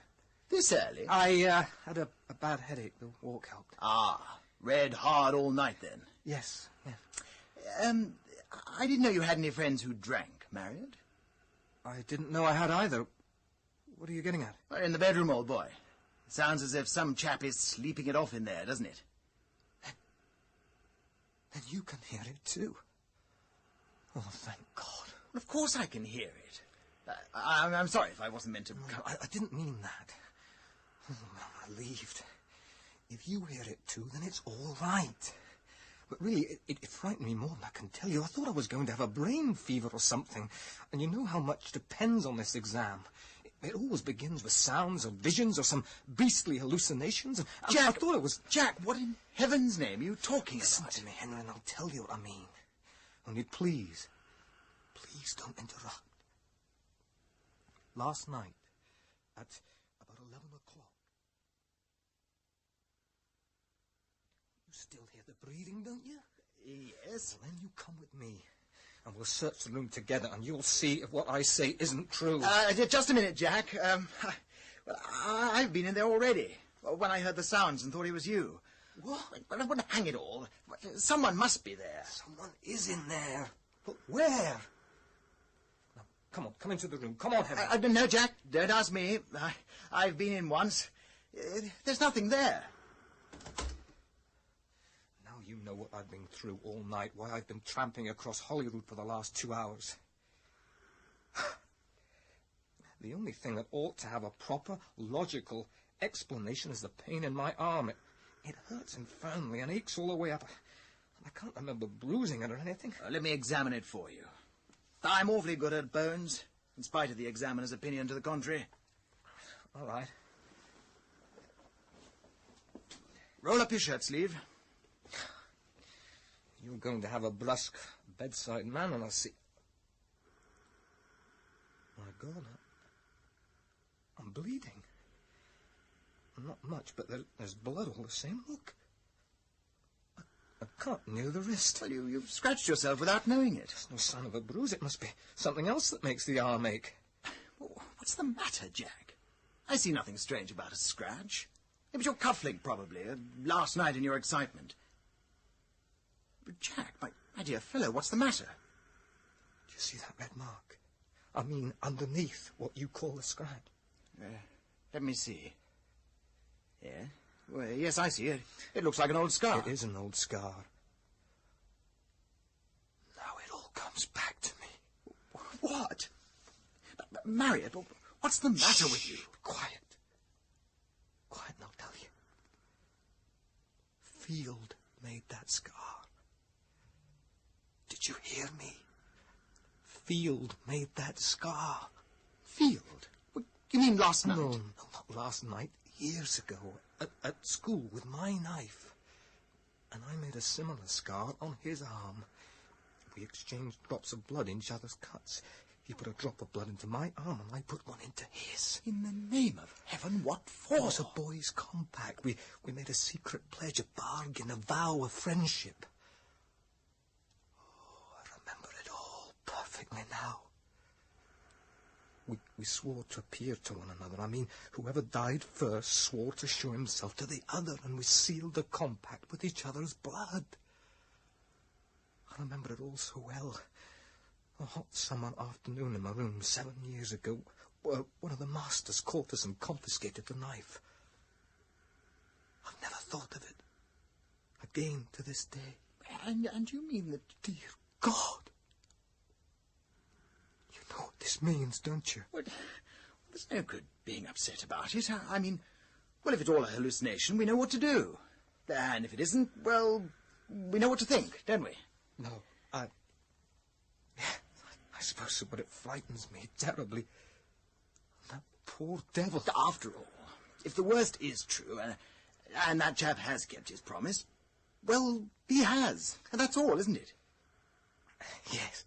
D: This early?
A: I had a bad headache. The walk helped.
D: Ah, read hard all night then?
A: Yes, yeah.
D: I didn't know you had any friends who drank, Marriott.
A: I didn't know I had either. What are you getting at?
D: In the bedroom, old boy. Sounds as if some chap is sleeping it off in there, doesn't it?
A: Then you can hear it too. Oh, thank God.
D: Of course I can hear it. I'm sorry if I wasn't meant to...
A: No, I didn't mean that. Oh, I'm relieved. If you hear it too, then it's all right. But really, it frightened me more than I can tell you. I thought I was going to have a brain fever or something. And you know how much depends on this exam. It always begins with sounds or visions or some beastly hallucinations. And
D: Jack,
A: I thought it was...
D: Jack, what in heaven's name are you talking about?
A: Listen to me, Henry, and I'll tell you what I mean. Only please don't interrupt. Last night, at about 11 o'clock... You still hear the breathing, don't you?
D: Yes.
A: Well, then you come with me. And we'll search the room together, and you'll see if what I say isn't true.
D: Just a minute, Jack. I've been in there already. When I heard the sounds and thought it was you. What? Well, hang it all. Someone must be there.
A: Someone is in there. But where? Now, come on, come into the room. Come on, Henry.
D: No, Jack, don't ask me. I've been in once. There's nothing there.
A: You know what I've been through all night, why I've been tramping across Holyrood for the last 2 hours. The only thing that ought to have a proper, logical explanation is the pain in my arm. It hurts infernally and aches all the way up. I can't remember bruising it or anything.
D: Let me examine it for you. I'm awfully good at bones, in spite of the examiner's opinion to the contrary.
A: All right.
D: Roll up your shirt sleeve.
A: You're going to have a brusque bedside manner, I see. My God, I'm bleeding. Not much, but there's blood all the same. Look. A cut near the wrist.
D: Well, you've scratched yourself without knowing it.
A: There's no sign of a bruise. It must be something else that makes the arm ache.
D: What's the matter, Jack? I see nothing strange about a scratch. It was your cufflink, probably, last night in your excitement. But, Jack, my dear fellow, what's the matter?
A: Do you see that red mark? I mean, underneath what you call a scratch.
D: Let me see. Yeah? Well, yes, I see it. It looks like an old scar.
A: It is an old scar. Now it all comes back to me.
D: What? Marriott, what's the matter with you?
A: Quiet. Quiet, and I'll tell you. Field made that scar. Did you hear me? Field made that scar.
D: Field? You mean last night?
A: No, not last night. Years ago. At school with my knife. And I made a similar scar on his arm. We exchanged drops of blood in each other's cuts. He put a drop of blood into my arm, and I put one into his.
D: In the name of heaven, what for?
A: It was a boy's compact. We made a secret pledge, a bargain, a vow of friendship. Oh, I remember it all perfectly now. We swore to appear to one another. I mean, whoever died first swore to show himself to the other, and we sealed the compact with each other's blood. I remember it all so well. A hot summer afternoon in my room 7 years ago, one of the masters caught us and confiscated the knife. I've never thought of it again to this day.
D: And you mean that...
A: Dear God! You know what this means, don't you?
D: Well, there's no good being upset about it. I mean, well, if it's all a hallucination, we know what to do. And if it isn't, well, we know what to think, don't we?
A: No, I suppose so, but it frightens me terribly. That poor devil.
D: After all, if the worst is true, and that chap has kept his promise, well, he has. And that's all, isn't it?
A: Yes.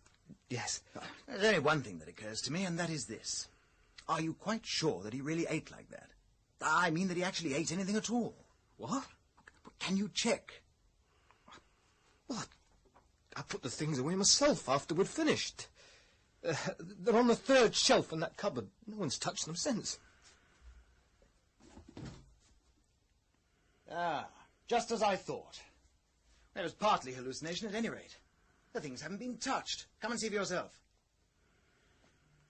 D: There's only one thing that occurs to me, and that is this. Are you quite sure that he really ate like that? I mean that he actually ate anything at all.
A: What?
D: Can you check?
A: What? I put the things away myself after we'd finished. They're on the third shelf in that cupboard. No one's touched them since.
D: Just as I thought. Well, it was partly hallucination at any rate. The things haven't been touched. Come and see for yourself.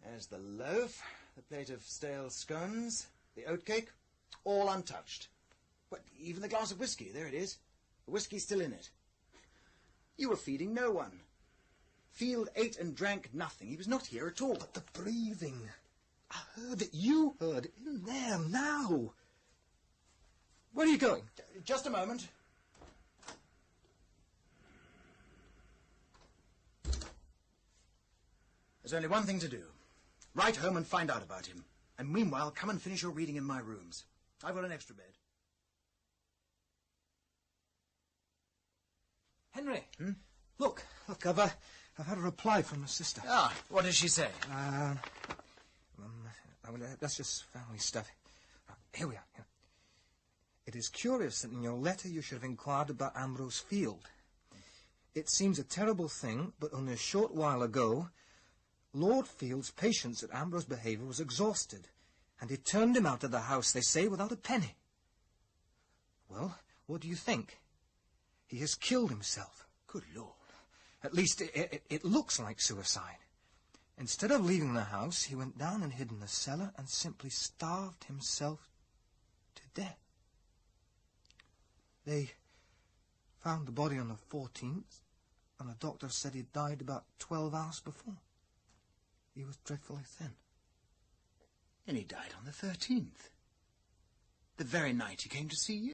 D: There's the loaf, the plate of stale scones, the oatcake, all untouched. But even the glass of whiskey, there it is. The whiskey's still in it. You were feeding no one. Field ate and drank nothing. He was not here at all.
A: But the breathing. I heard it. You heard it. In there, now. Where are you going?
D: Just a moment. There's only one thing to do. Write home and find out about him. And meanwhile, come and finish your reading in my rooms. I've got an extra bed.
A: Henry. Look, I've had a reply from the sister.
D: What does she say?
A: That's just family stuff. Here we are. Here. It is curious that in your letter you should have inquired about Ambrose Field. It seems a terrible thing, but only a short while ago, Lord Field's patience at Ambrose's behaviour was exhausted, and he turned him out of the house, they say, without a penny. Well, what do you think? He has killed himself.
D: Good Lord.
A: At least it looks like suicide. Instead of leaving the house, he went down and hid in the cellar and simply starved himself to death. They found the body on the 14th, and the doctor said he'd died about 12 hours before. He was dreadfully thin.
D: And he died on the 13th. The very night he came to see you.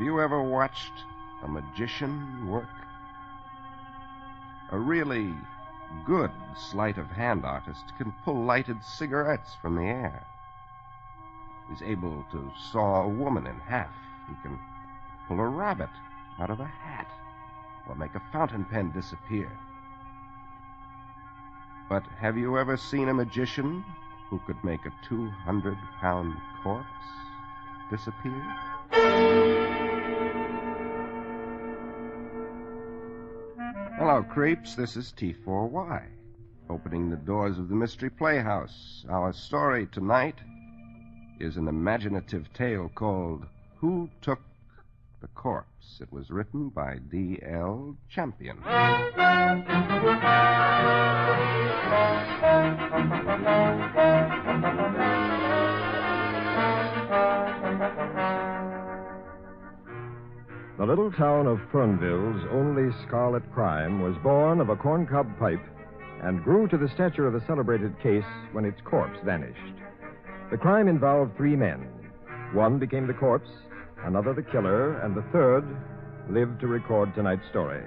K: Have you ever watched a magician work? A really good sleight of hand artist can pull lighted cigarettes from the air. He's able to saw a woman in half. He can pull a rabbit out of a hat or make a fountain pen disappear. But have you ever seen a magician who could make a 200-pound corpse disappear? Hello, creeps. This is T4Y, opening the doors of the Mystery Playhouse. Our story tonight is an imaginative tale called Who Took the Corpse? It was written by D.L. Champion.
M: The little town of Fernville's only scarlet crime was born of a corncob pipe and grew to the stature of a celebrated case when its corpse vanished. The crime involved 3 men. One became the corpse, another the killer, and the third lived to record tonight's story.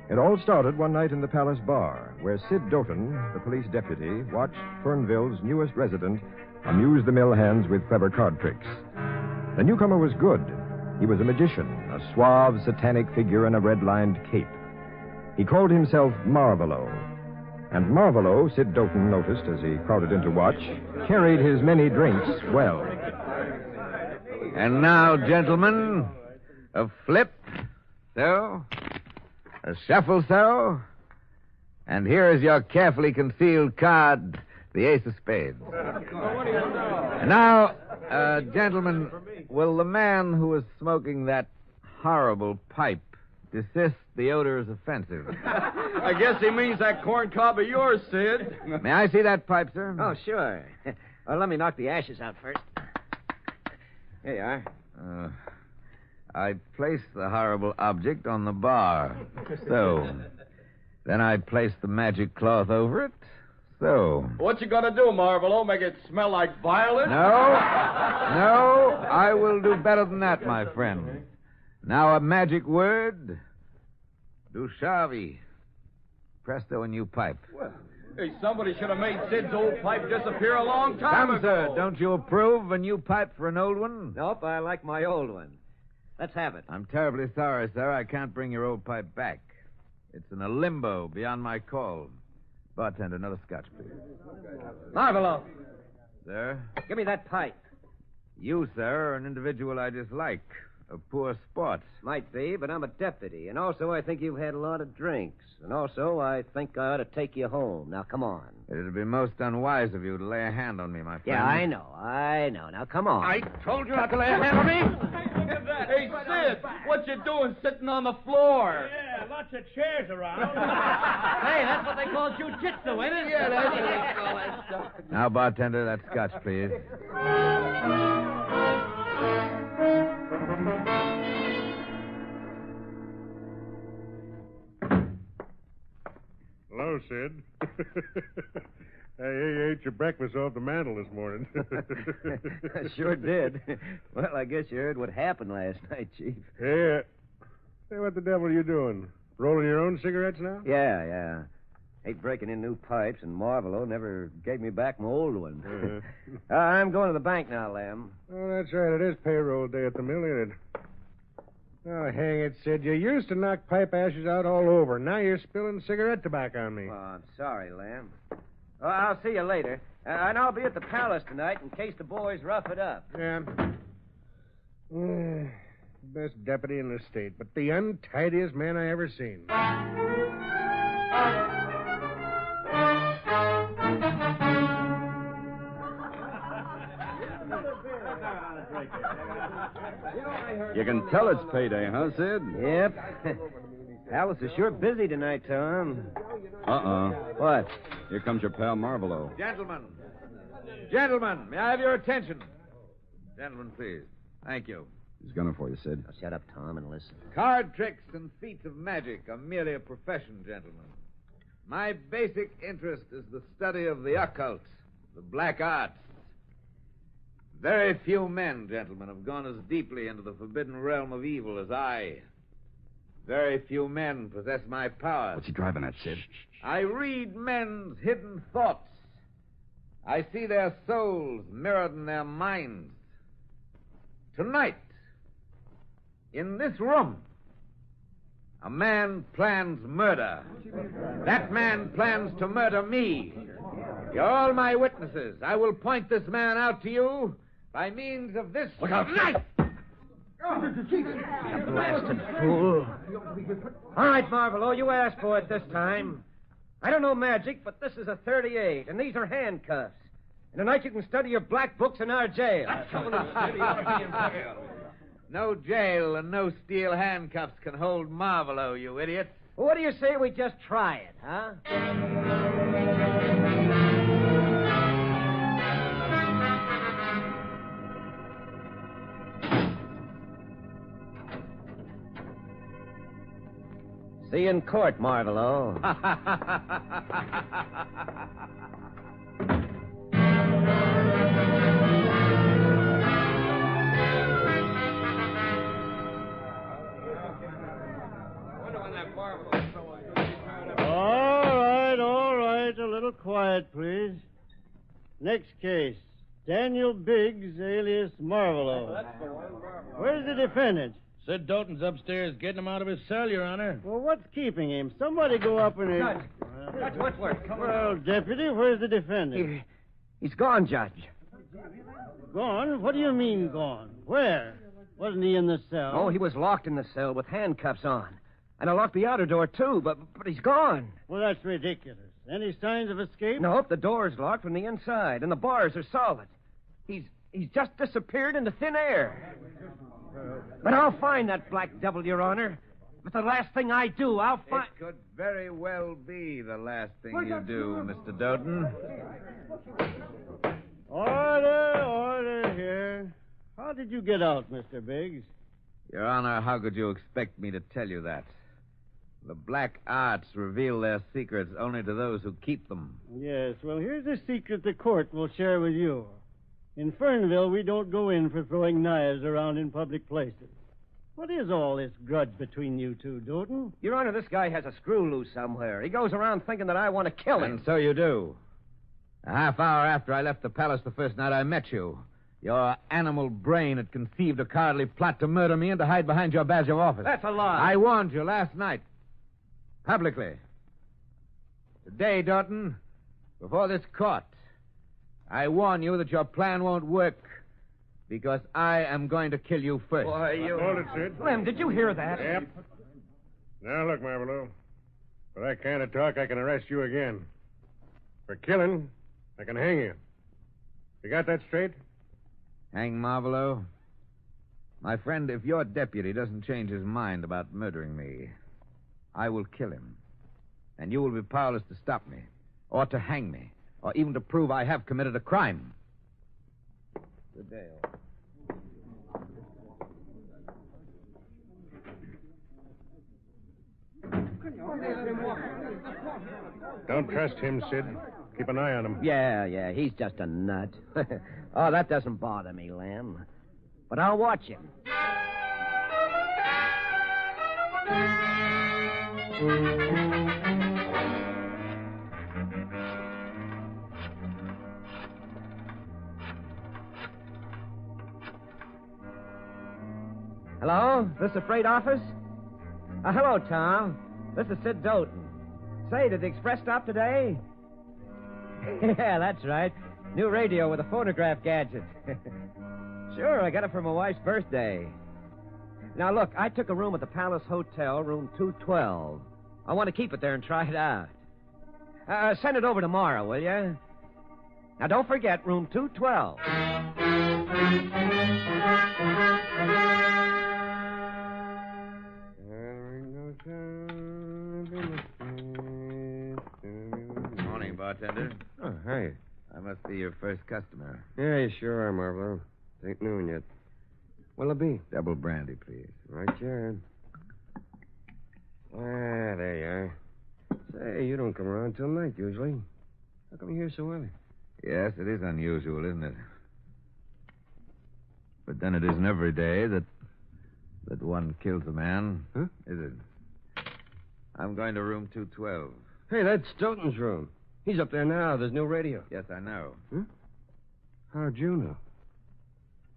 M: It all started one night in the Palace Bar, where Sid Doughton, the police deputy, watched Fernville's newest resident amuse the mill hands with clever card tricks. The newcomer was good. He was a magician, a suave, satanic figure in a red-lined cape. He called himself Marvolo. And Marvolo, Sid Doughton noticed as he crowded in to watch, carried his many drinks well.
W: And now, gentlemen, a flip, so, a shuffle, so, and here is your carefully concealed card, the ace of spades. And now, gentlemen, will the man who is smoking that horrible pipe desist? The odor is offensive.
O: I guess he means that corn cob of yours, Sid.
W: May I see that pipe, sir?
X: Oh, sure. Well, let me knock the ashes out first. Here you are.
W: I place the horrible object on the bar. So. Then I place the magic cloth over it. So.
O: What you gonna do, Marvolo? Make it smell like violet?
W: No, I will do better than that, my friend. Now a magic word. Dushavi. Presto, a new pipe.
O: Well, hey, somebody should have made Sid's old pipe disappear a long time
W: Come,
O: ago.
W: sir, don't you approve a new pipe for an old one?
X: Nope, I like my old one. Let's have it.
W: I'm terribly sorry, sir. I can't bring your old pipe back. It's in a limbo beyond my call. Bartender, another scotch, please.
X: Marvolo.
W: Sir?
X: Give me that pipe.
W: You, sir, are an individual I dislike. A poor sport.
X: Might be, but I'm a deputy. And also, I think you've had a lot of drinks. And also, I think I ought to take you home. Now, come on.
W: It'd be most unwise of you to lay a hand on me, my friend.
X: Yeah, I know. Now, come on.
W: I told you not to lay a hand on me.
O: Hey, Sid, what you doing sitting on the floor?
Y: Yeah, lots of chairs around.
P: Hey, that's what they call jujitsu, ain't it?
X: Yeah, that's what they call that stuff.
W: Now, bartender, that scotch, please.
Z: Hello, Sid. I ate your breakfast off the mantel this morning.
X: I sure did. Well, I guess you heard what happened last night, Chief.
Z: Yeah. Hey, what the devil are you doing? Rolling your own cigarettes now?
X: Yeah. Hate breaking in new pipes, and Marvolo never gave me back my old one. I'm going to the bank now, Lem.
Z: Oh, that's right. It is payroll day at the mill, isn't it? Oh, hang it, Sid. You used to knock pipe ashes out all over. Now you're spilling cigarette tobacco on me.
X: Oh, I'm sorry, Lem. Well, I'll see you later. And I'll be at the palace tonight in case the boys rough it up.
Z: Yeah. Best deputy in the state, but the untidiest man I ever seen.
O: You can tell it's payday, huh, Sid?
X: Yep. Alice is sure busy tonight, Tom. What?
O: Here comes your pal Marvolo.
W: Gentlemen, may I have your attention? Gentlemen, please. Thank you.
O: He's gunning for you, Sid.
X: Now, shut up, Tom, and listen.
W: Card tricks and feats of magic are merely a profession, gentlemen. My basic interest is the study of the occult, the black arts. Very few men, gentlemen, have gone as deeply into the forbidden realm of evil as I. Very few men possess my powers.
C: What's he driving at, Sid?
W: I read men's hidden thoughts. I see their souls mirrored in their minds. Tonight, in this room, a man plans murder. That man plans to murder me. You're all my witnesses. I will point this man out to you by means of this knife.
X: You blasted fool. All right, Marvelo, you asked for it this time. I don't know magic, but this is a 38, and these are handcuffs. And tonight you can study your black books in our jail.
W: No jail and no steel handcuffs can hold Marvelo, you idiot.
X: Well, what do you say we just try it, huh? See you in court, Marvelo.
G: All right. A little quiet, please. Next case. Daniel Biggs, alias Marvelo. Where's the defendant?
Z: Sid Doughton's upstairs getting him out of his cell, Your Honor.
G: Well, what's keeping him? Somebody go up and...
X: Judge Whitworth.
G: Well, Deputy, where's the defendant?
X: He's gone, Judge.
G: Gone? What do you mean gone? Where? Wasn't he in the cell?
X: Oh, he was locked in the cell with handcuffs on. And I locked the outer door, too, but he's gone.
G: Well, that's ridiculous. Any signs of escape?
X: Nope, the door's locked from the inside, and the bars are solid. He's just disappeared into thin air. But I'll find that black devil, Your Honor. But the last thing I do, I'll find...
W: It could very well be the last thing you do, Mr. Doughton.
G: Order here. How did you get out, Mr. Biggs?
W: Your Honor, how could you expect me to tell you that? The black arts reveal their secrets only to those who keep them.
G: Yes, well, here's a secret the court will share with you. In Fernville, we don't go in for throwing knives around in public places. What is all this grudge between you two, Doughton?
X: Your Honor, this guy has a screw loose somewhere. He goes around thinking that I want to kill him.
W: And so you do. A half hour after I left the palace the first night I met you, your animal brain had conceived a cowardly plot to murder me and to hide behind your badge of office.
X: That's a lie.
W: I warned you last night. Publicly. Today, Doughton, before this court, I warn you that your plan won't work because I am going to kill you first.
X: Why, you...
Z: Hold it, Sid.
X: Lem, did you hear that?
Z: Yep. Now, look, Marvelo. For that kind of talk, I can arrest you again. For killing, I can hang you. You got that straight?
W: Hang Marvelo? My friend, if your deputy doesn't change his mind about murdering me, I will kill him. And you will be powerless to stop me, or to hang me, or even to prove I have committed a crime. Good day, all.
Z: Don't trust him, Sid. Keep an eye on him.
X: Yeah, he's just a nut. Oh, that doesn't bother me, Lem. But I'll watch him. Hello? This the freight office? Hello, Tom. This is Sid Doughton. Say, did the express stop today? Yeah, that's right. New radio with a phonograph gadget. Sure, I got it for my wife's birthday. Now, look, I took a room at the Palace Hotel, room 212. I want to keep it there and try it out. Send it over tomorrow, will you? Now, don't forget, room 212.
W: Morning, bartender.
K: Oh, hi.
W: I must be your first customer.
K: Yeah, you sure are, Marvelo. It ain't noon yet. What'll it be?
W: Double brandy, please.
K: Right, sure. Ah, there you are. Say, you don't come around till night, usually. How come you're here so early?
W: Yes, it is unusual, isn't it? But then it isn't every day that one kills a man, is it? I'm going to room 212.
B: Hey, that's Stoughton's room. He's up there now. There's no radio.
W: Yes, I know.
B: How'd you know?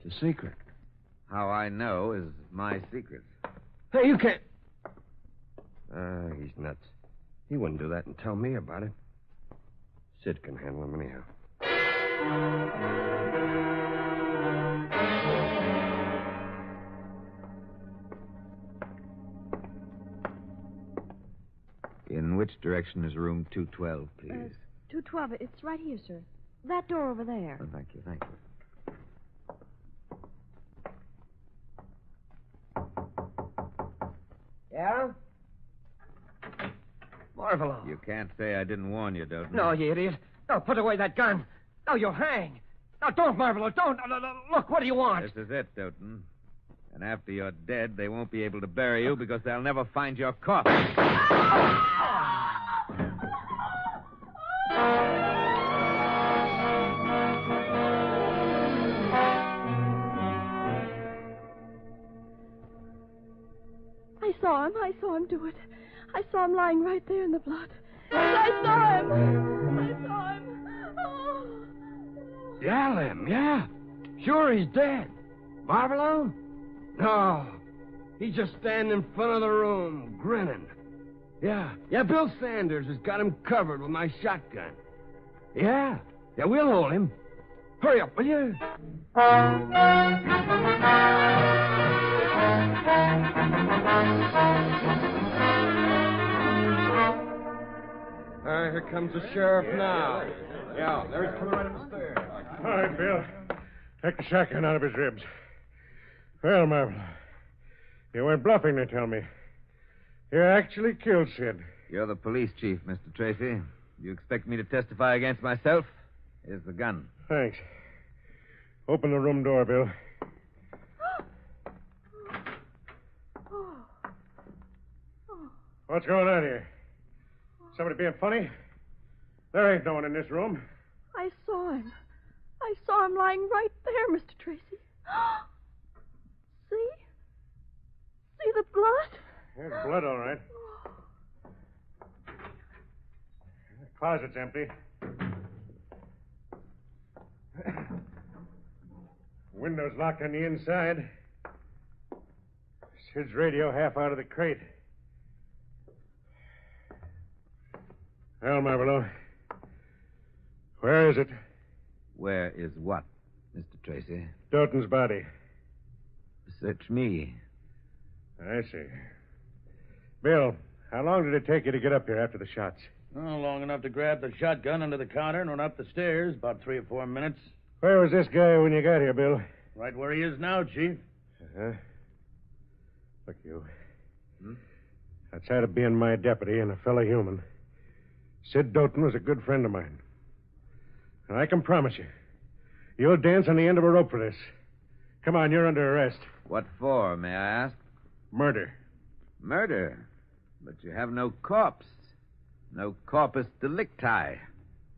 B: It's a secret.
W: How I know is my secret.
B: Hey, you can't... he's nuts. He wouldn't do that and tell me about it. Sid can handle him anyhow.
W: In which direction is room 212, please?
L: 212. It's right here, sir. That door over there.
W: Oh, thank you, thank you.
X: Yeah? Marvolo.
W: You can't say I didn't warn you, Doughton.
X: No, you idiot. No, put away that gun. No, you'll hang. No, don't, Marvolo, don't. No, look, what do you want?
W: This is it, Doughton. And after you're dead, they won't be able to bury you because they'll never find your corpse.
L: I saw him do it. I saw him lying right there in the blood. I saw him. Oh.
B: Yeah, Lem, yeah. Sure, he's dead. Marvolo? No. He's just standing in front of the room, grinning. Yeah, Bill Sanders has got him covered with my shotgun. Yeah, we'll hold him. Hurry up, will you? Here comes the sheriff now. Yeah, there he's coming right up the stairs.
Z: All right, Bill. Take the shotgun out of his ribs. Well, Marvolo, you weren't bluffing, they tell me. You actually killed Sid.
W: You're the police chief, Mr. Tracy. You expect me to testify against myself? Here's the gun.
Z: Thanks. Open the room door, Bill. What's going on here? Somebody being funny? There ain't no one in this room.
L: I saw him. I saw him lying right there, Mr. Tracy. See? See the blood?
Z: There's blood, all right. The closet's empty. Window's locked on the inside. Sid's radio half out of the crate. Well, Marvolo, where is it?
W: Where is what, Mr. Tracy?
Z: Doughton's body.
W: Search me.
Z: I see. Bill, how long did it take you to get up here after the shots?
N: Oh, long enough to grab the shotgun under the counter and run up the stairs. About 3 or 4 minutes.
Z: Where was this guy when you got here, Bill?
N: Right where he is now, Chief.
Z: Uh-huh. Look, you. Outside of being my deputy and a fellow human, Sid Doughton was a good friend of mine. And I can promise you, you'll dance on the end of a rope for this. Come on, you're under arrest.
W: What for, may I ask?
Z: Murder.
W: Murder? But you have no corpse. No corpus delicti.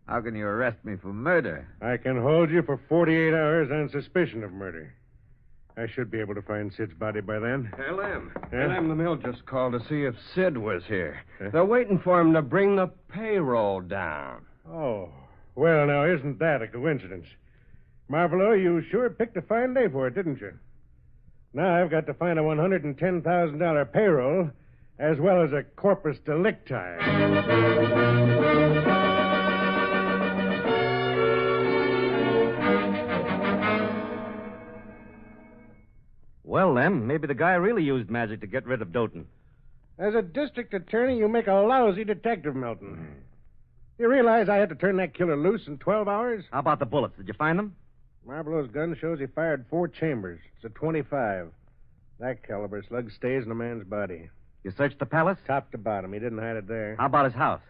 W: How can you arrest me for murder?
Z: I can hold you for 48 hours on suspicion of murder. I should be able to find Sid's body by then.
B: L.M.
Z: Yeah?
B: L.M. the mill just called to see if Sid was here. They're waiting for him to bring the payroll down.
Z: Oh. Well, now, isn't that a coincidence? Marvolo, you sure picked a fine day for it, didn't you? Now I've got to find a $110,000 payroll as well as a corpus delicti.
X: Well, then, maybe the guy really used magic to get rid of Doughton.
Z: As a district attorney, you make a lousy detective, Milton. You realize I had to turn that killer loose in 12 hours?
X: How about the bullets? Did you find them?
Z: Marvolo's gun shows he fired 4 chambers. It's a 25. That caliber slug stays in a man's body.
X: You searched the palace?
Z: Top to bottom. He didn't hide it there.
X: How about his house?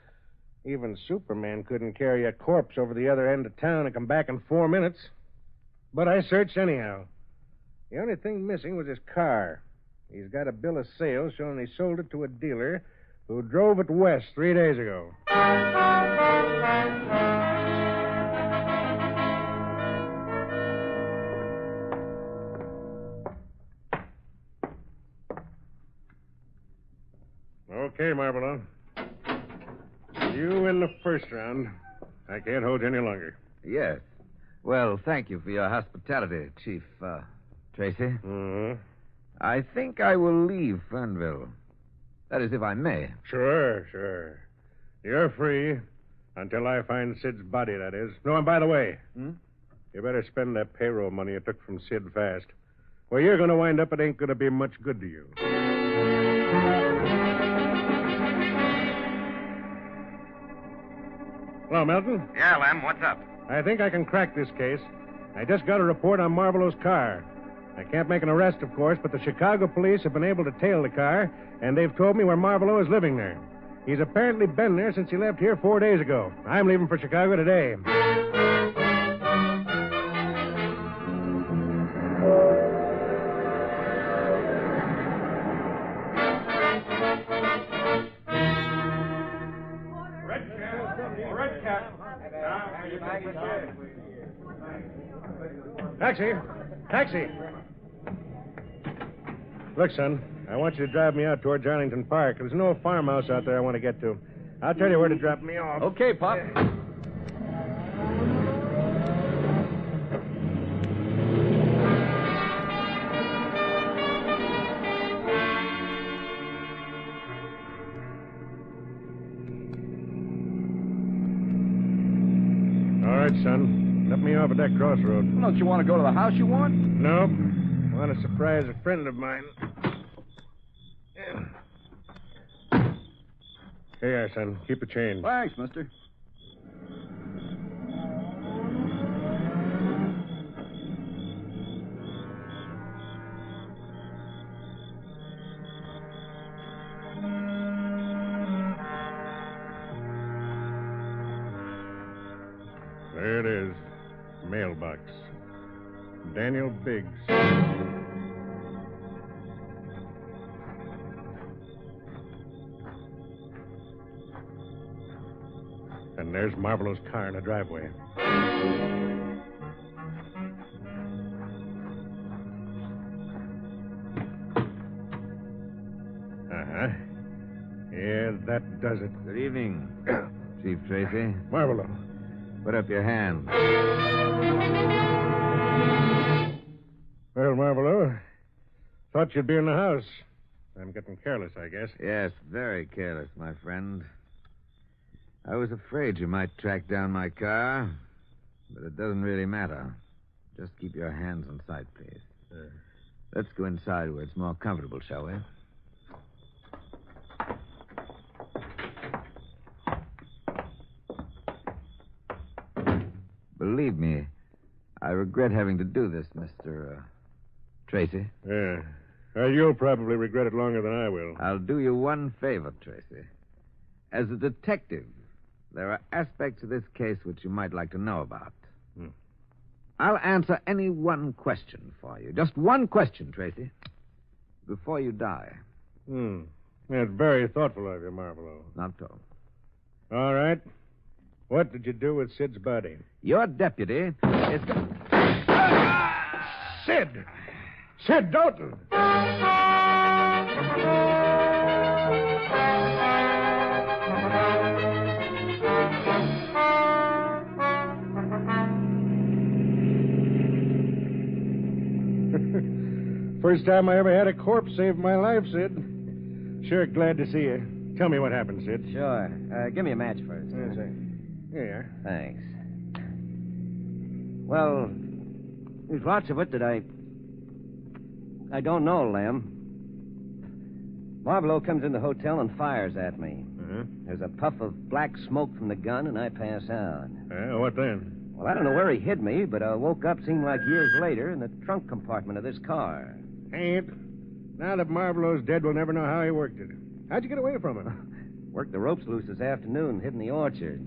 Z: Even Superman couldn't carry a corpse over the other end of town and come back in 4 minutes. But I searched anyhow. The only thing missing was his car. He's got a bill of sale showing he sold it to a dealer who drove it west 3 days ago. Okay, Marlborough. You in the first round. I can't hold you any longer.
W: Yes. Well, thank you for your hospitality, Chief, Tracy.
Z: Mm-hmm.
W: I think I will leave Fernville. That is, if I may.
Z: Sure. You're free until I find Sid's body, that is. No, and by the way, you better spend that payroll money you took from Sid fast. Where you're going to wind up, it ain't going to be much good to you. Hello, Milton.
I: Yeah, Lem, what's up?
Z: I think I can crack this case. I just got a report on Marlborough's car. I can't make an arrest, of course, but the Chicago police have been able to tail the car, and they've told me where Marlborough is living there. He's apparently been there since he left here 4 days ago. I'm leaving for Chicago today. Taxi! Look, son, I want you to drive me out towards Arlington Park. There's no farmhouse out there I want to get to. I'll tell you where to drop me off.
X: Okay, Pop.
Z: All right, son. Let me off at that crossroad.
X: Well, don't you want to go to the house you want?
Z: Nope. I want to surprise a friend of mine. Here, son. Keep the change.
X: Thanks, mister.
Z: There it is. Mailbox. Daniel Biggs. And there's Marlborough's car in the driveway. Uh-huh. Yeah, that does it.
W: Good evening, Chief Tracy.
Z: Marlborough.
W: Put up your hand.
Z: Well, Marlborough, thought you'd be in the house. I'm getting careless, I guess.
W: Yes, very careless, my friend. I was afraid you might track down my car, but it doesn't really matter. Just keep your hands in sight, please. Let's go inside where it's more comfortable, shall we? Believe me, I regret having to do this, Mr. Tracy.
Z: Yeah. Well, you'll probably regret it longer than I will.
W: I'll do you one favor, Tracy. As a detective, there are aspects of this case which you might like to know about. I'll answer any one question for you. Just one question, Tracy. Before you die.
Z: That's very thoughtful of you, Marlborough.
W: Not so.
Z: All right. What did you do with Sid's body?
W: Your deputy is...
Z: Sid! Sid Doughton! First time I ever had a corpse save my life, Sid. Sure glad to see you. Tell me what happened, Sid.
X: Sure. Give me a match first.
Z: Yes, sir. Here you are.
X: Thanks. Well, there's lots of it that I don't know, Lem. Marlborough comes in the hotel and fires at me. There's a puff of black smoke from the gun, and I pass out.
Z: What then?
X: Well, I don't know where he hid me, but I woke up, seemed like years later, in the trunk compartment of this car.
Z: Ain't. Now that Marlborough's dead, we'll never know how he worked it. How'd you get away from him?
X: Worked the ropes loose this afternoon, hid in the orchard.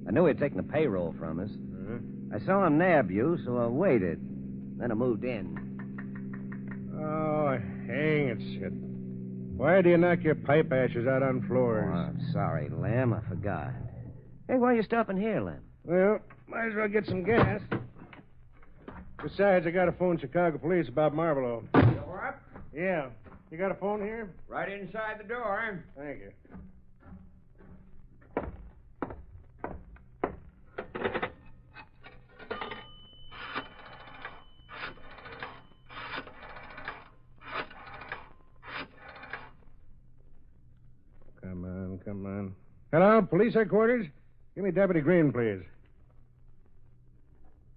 X: I knew he'd taken the payroll from us. I saw him nab you, so I waited. Then I moved in.
Z: Oh, hang it, Sid. Why do you knock your pipe ashes out on floors?
X: Oh, I'm sorry, Lem. I forgot. Hey, why are you stopping here, Lem?
Z: Well, might as well get some gas. Besides, I got to phone Chicago police about Marlborough.
X: What?
Z: Yeah. You got a phone here?
X: Right inside the door.
Z: Thank you. Come on. Hello, police headquarters? Give me Deputy Green, please.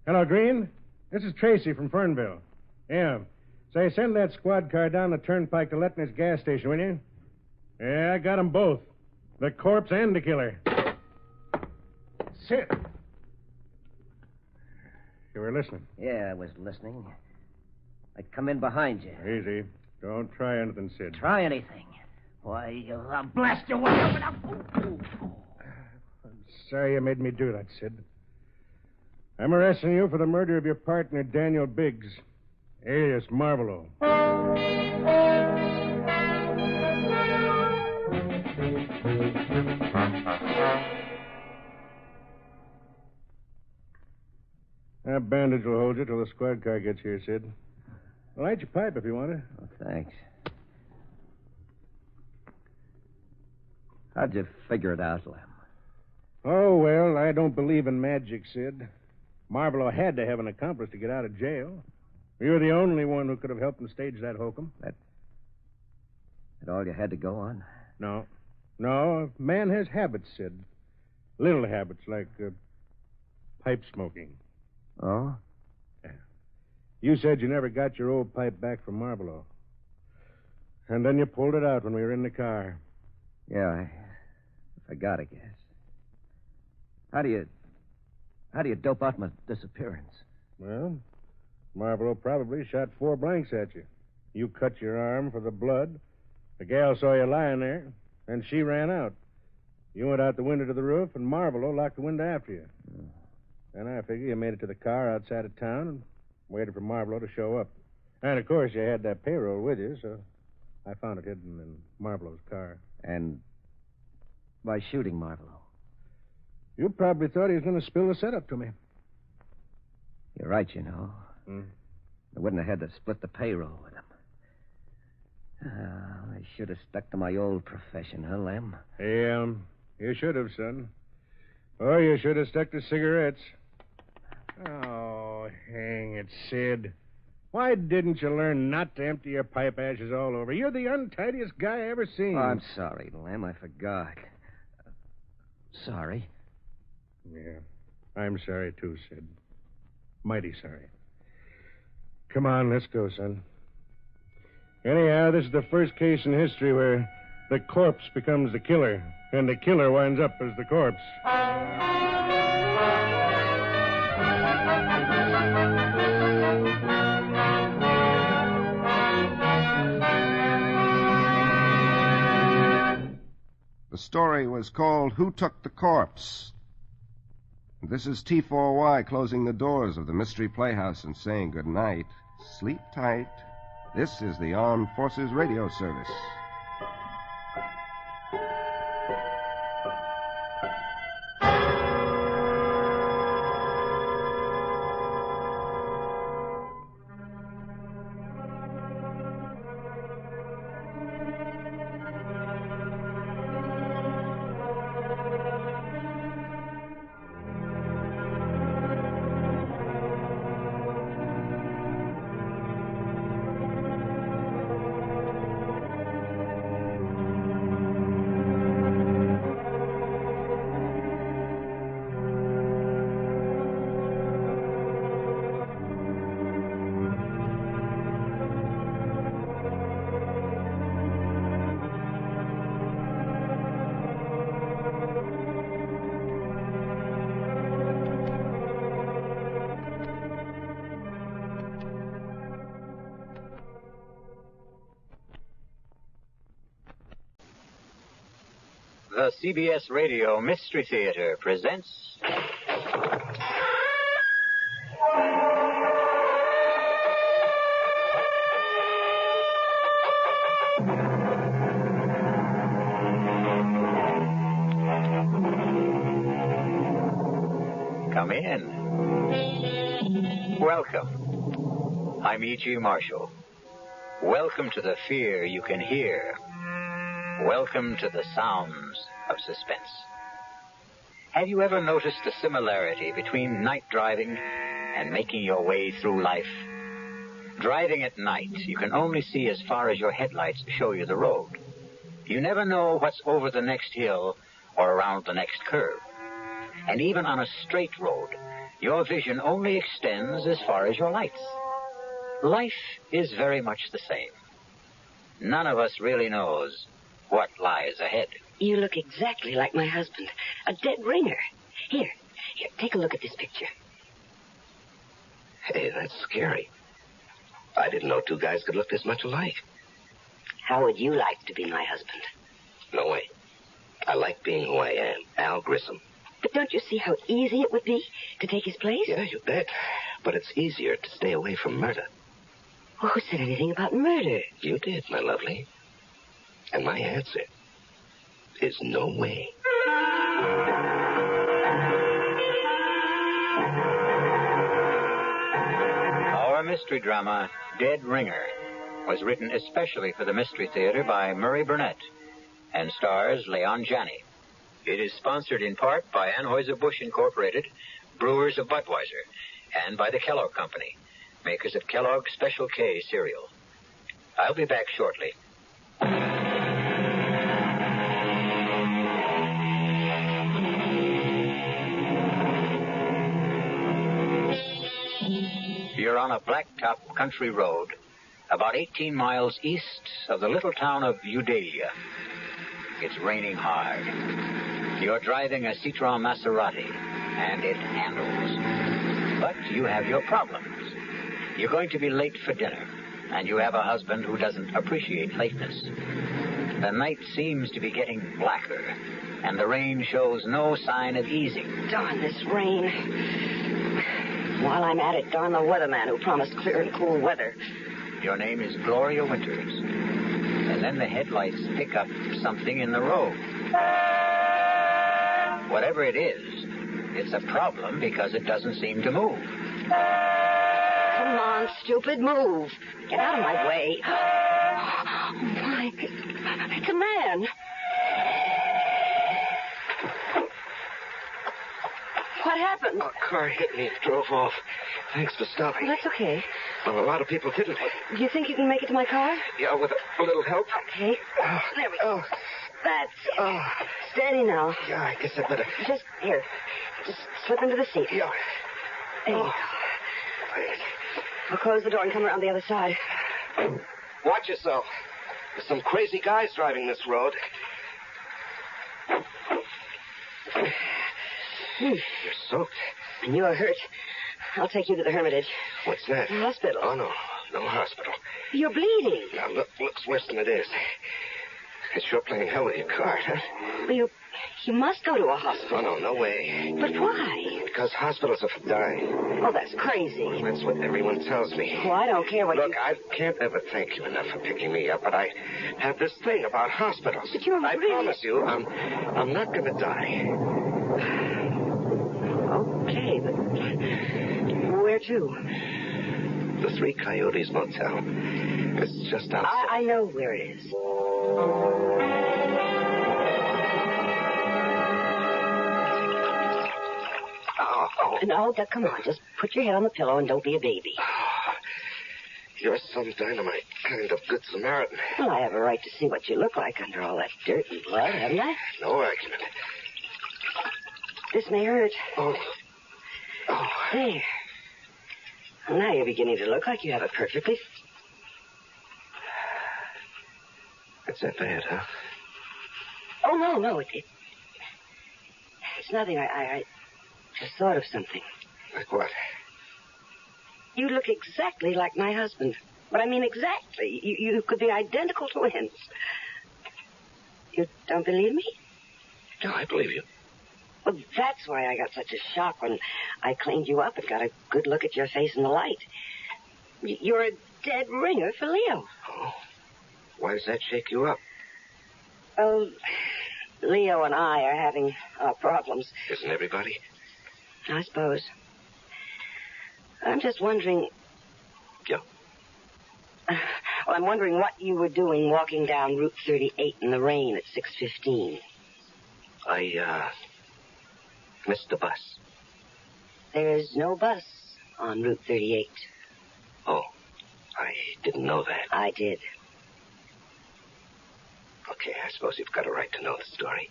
Z: Hello, Green? This is Tracy from Fernville. Yeah. Say, send that squad car down the turnpike to Letner's gas station, will you? Yeah, I got 'em both. The corpse and the killer. Sit. You were listening.
X: Yeah, I was listening. I come in behind you.
Z: Easy. Don't try anything, Sid.
X: Try anything. Why, I'll blast you one open up.
Z: I'm sorry you made me do that, Sid. I'm arresting you for the murder of your partner, Daniel Biggs, alias Marvelo. That bandage will hold you till the squad car gets here, Sid. Light your pipe if you want it.
X: Oh, thanks. How'd you figure it out, Lem?
Z: Oh, well, I don't believe in magic, Sid. Marvelo had to have an accomplice to get out of jail. You're the only one who could have helped him stage that hokum.
X: That all you had to go on?
Z: No. No, a man has habits, Sid. Little habits, like pipe smoking.
X: Oh?
Z: Yeah. You said you never got your old pipe back from Marvelo. And then you pulled it out when we were in the car.
X: Yeah, I forgot, I guess. How do you dope out my disappearance?
Z: Well, Marvelo probably shot 4 blanks at you. You cut your arm for the blood. The gal saw you lying there, and she ran out. You went out the window to the roof, and Marvelo locked the window after you. And I figure you made it to the car outside of town and waited for Marvelo to show up. And, of course, you had that payroll with you, so I found it hidden in Marvelo's car.
X: And by shooting Marvelo?
Z: You probably thought he was going to spill the setup to me.
X: You're right, you know. I wouldn't have had to split the payroll with him. I should have stuck to my old profession, huh, Lem?
Z: Yeah, you should have, son. Or you should have stuck to cigarettes. Oh, hang it, Sid. Why didn't you learn not to empty your pipe ashes all over? You're the untidiest guy I ever seen.
X: Oh, I'm sorry, Lem. I forgot. Sorry.
Z: Yeah, I'm sorry, too, Sid. Mighty sorry. Come on, let's go, son. Anyhow, this is the first case in history where the corpse becomes the killer, and the killer winds up as the corpse.
K: The story was called Who Took the Corpse? This is T4Y closing the doors of the Mystery Playhouse and saying good night. Sleep tight. This is the Armed Forces Radio Service.
I: The CBS Radio Mystery Theater presents... Come in. Welcome. I'm E.G. Marshall. Welcome to the fear you can hear. Welcome to the sounds of suspense. Have you ever noticed the similarity between night driving and making your way through life? Driving at night, you can only see as far as your headlights show you the road. You never know what's over the next hill or around the next curve. And even on a straight road, your vision only extends as far as your lights. Life is very much the same. None of us really knows what lies ahead.
H: You look exactly like my husband, a dead ringer. Here, take a look at this picture.
R: Hey, that's scary. I didn't know two guys could look this much alike.
H: How would you like to be my husband?
R: No way. I like being who I am, Al Grissom.
H: But don't you see how easy it would be to take his place?
R: Yeah, you bet. But it's easier to stay away from murder.
H: Well, who said anything about murder?
R: You did, my lovely. And my answer is no way.
I: Our mystery drama, Dead Ringer, was written especially for the Mystery Theater by Murray Burnett and stars Leon Janney. It is sponsored in part by Anheuser-Busch Incorporated, brewers of Budweiser, and by the Kellogg Company, makers of Kellogg's Special K cereal. I'll be back shortly. You're on a blacktop country road about 18 miles east of the little town of Eudalia. It's raining hard. You're driving a Citroën Maserati, and it handles. But you have your problems. You're going to be late for dinner, and you have a husband who doesn't appreciate lateness. The night seems to be getting blacker, and the rain shows no sign of easing.
H: Darn this rain. While I'm at it, darn the weatherman who promised clear and cool weather.
I: Your name is Gloria Winters. And then the headlights pick up something in the road. Whatever it is, it's a problem because it doesn't seem to move.
H: Come on, stupid, move. Get out of my way. Oh, my. It's a man. What happened?
R: A car hit me, drove off. Thanks for stopping.
H: Well, that's okay.
R: Well, a lot of people didn't.
H: Do you think you can make it to my car?
R: Yeah, with a little help.
H: Okay. There we go. That's it. Steady now.
R: Yeah, I guess I better.
H: Just here. Just slip into the seat.
R: Yeah.
H: There you go. I'll close the door and come around the other side.
R: Watch yourself. There's some crazy guys driving this road. You're soaked.
H: And you're hurt. I'll take you to the Hermitage.
R: What's that?
H: The hospital.
R: Oh, no. No hospital.
H: You're bleeding.
R: Now, looks worse than it is. It's sure playing hell with your car, huh?
H: Well, you must go to a hospital.
R: Oh, no way.
H: But why?
R: Because hospitals are for dying.
H: Oh, that's crazy.
R: Well, that's what everyone tells me.
H: Well, I don't care what
R: Look, I can't ever thank you enough for picking me up, but I have this thing about hospitals.
H: But you're
R: I
H: really...
R: promise you, I'm not going to die.
H: Okay, but where to?
R: The Three Coyotes Motel. It's just outside.
H: I know where it is.
R: Oh.
H: No, come on. Just put your head on the pillow and don't be a baby.
R: You're some dynamite kind of good Samaritan.
H: Well, I have a right to see what you look like under all that dirt and blood, haven't I?
R: No argument.
H: This may hurt.
R: Oh.
H: There. Well, now you're beginning to look like you have it perfectly.
R: It's that bad, huh?
H: Oh, no. It's nothing. I just thought of something.
R: Like what?
H: You look exactly like my husband. But I mean exactly. You could be identical twins. You don't believe me?
R: No, I believe you.
H: Well, that's why I got such a shock when I cleaned you up and got a good look at your face in the light. You're a dead ringer for Leo.
R: Oh. Why does that shake you up?
H: Well, Leo and I are having our problems.
R: Isn't everybody?
H: I suppose. I'm just wondering...
R: Yeah.
H: Well, I'm wondering what you were doing walking down Route 38 in the rain at 6:15.
J: I missed the bus.
H: There's no bus on Route 38.
J: Oh, I didn't know that.
H: I did.
J: Okay, I suppose you've got a right to know the story.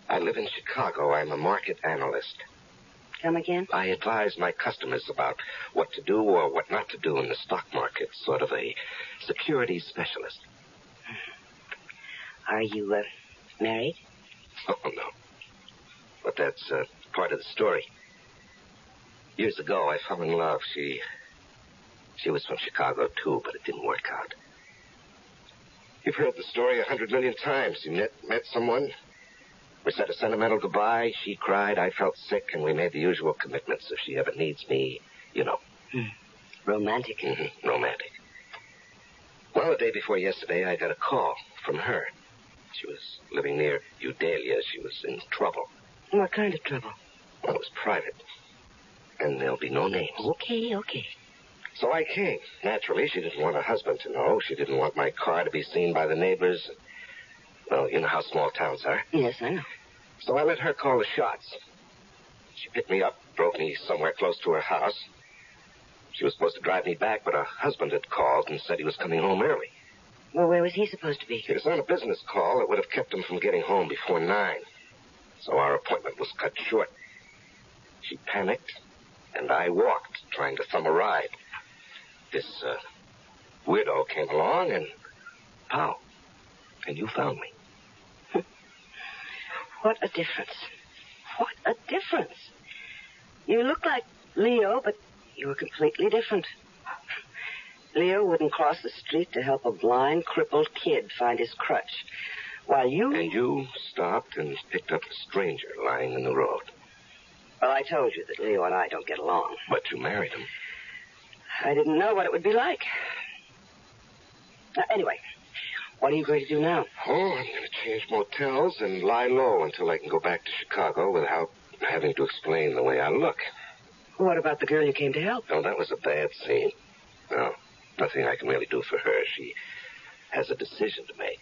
J: I live in Chicago. I'm a market analyst.
H: Come again?
J: I advise my customers about what to do or what not to do in the stock market, sort of a securities specialist.
H: Are you, married?
J: Oh, no. But that's part of the story. Years ago, I fell in love. She was from Chicago, too, but it didn't work out. You've heard the story 100 million times. You met someone. We said a sentimental goodbye. She cried. I felt sick, and we made the usual commitments. If she ever needs me, you know.
H: Romantic.
J: Mm-hmm. Romantic. Well, the day before yesterday, I got a call from her. She was living near Eudalia. She was in trouble.
H: What kind of trouble?
J: Well, it was private. And there'll be no names.
H: Okay.
J: So I came. Naturally, she didn't want her husband to know. She didn't want my car to be seen by the neighbors. Well, you know how small towns are.
H: Yes, I know.
J: So I let her call the shots. She picked me up, drove me somewhere close to her house. She was supposed to drive me back, but her husband had called and said he was coming home early.
H: Well, where was he supposed to be?
J: He was on a business call that would have kept him from getting home before 9. So our appointment was cut short. She panicked, and I walked, trying to thumb a ride. This weirdo came along, and pow, and you found me.
H: What a difference. What a difference. You look like Leo, but you were completely different. Leo wouldn't cross the street to help a blind, crippled kid find his crutch, while you...
J: And you stopped and picked up a stranger lying in the road.
H: Well, I told you that Leo and I don't get along.
J: But you married him.
H: I didn't know what it would be like. Anyway, what are you going to do now?
J: Oh, I'm going to change motels and lie low until I can go back to Chicago without having to explain the way I look.
H: What about the girl you came to help?
J: Oh, that was a bad scene. No, nothing I can really do for her. She has a decision to make.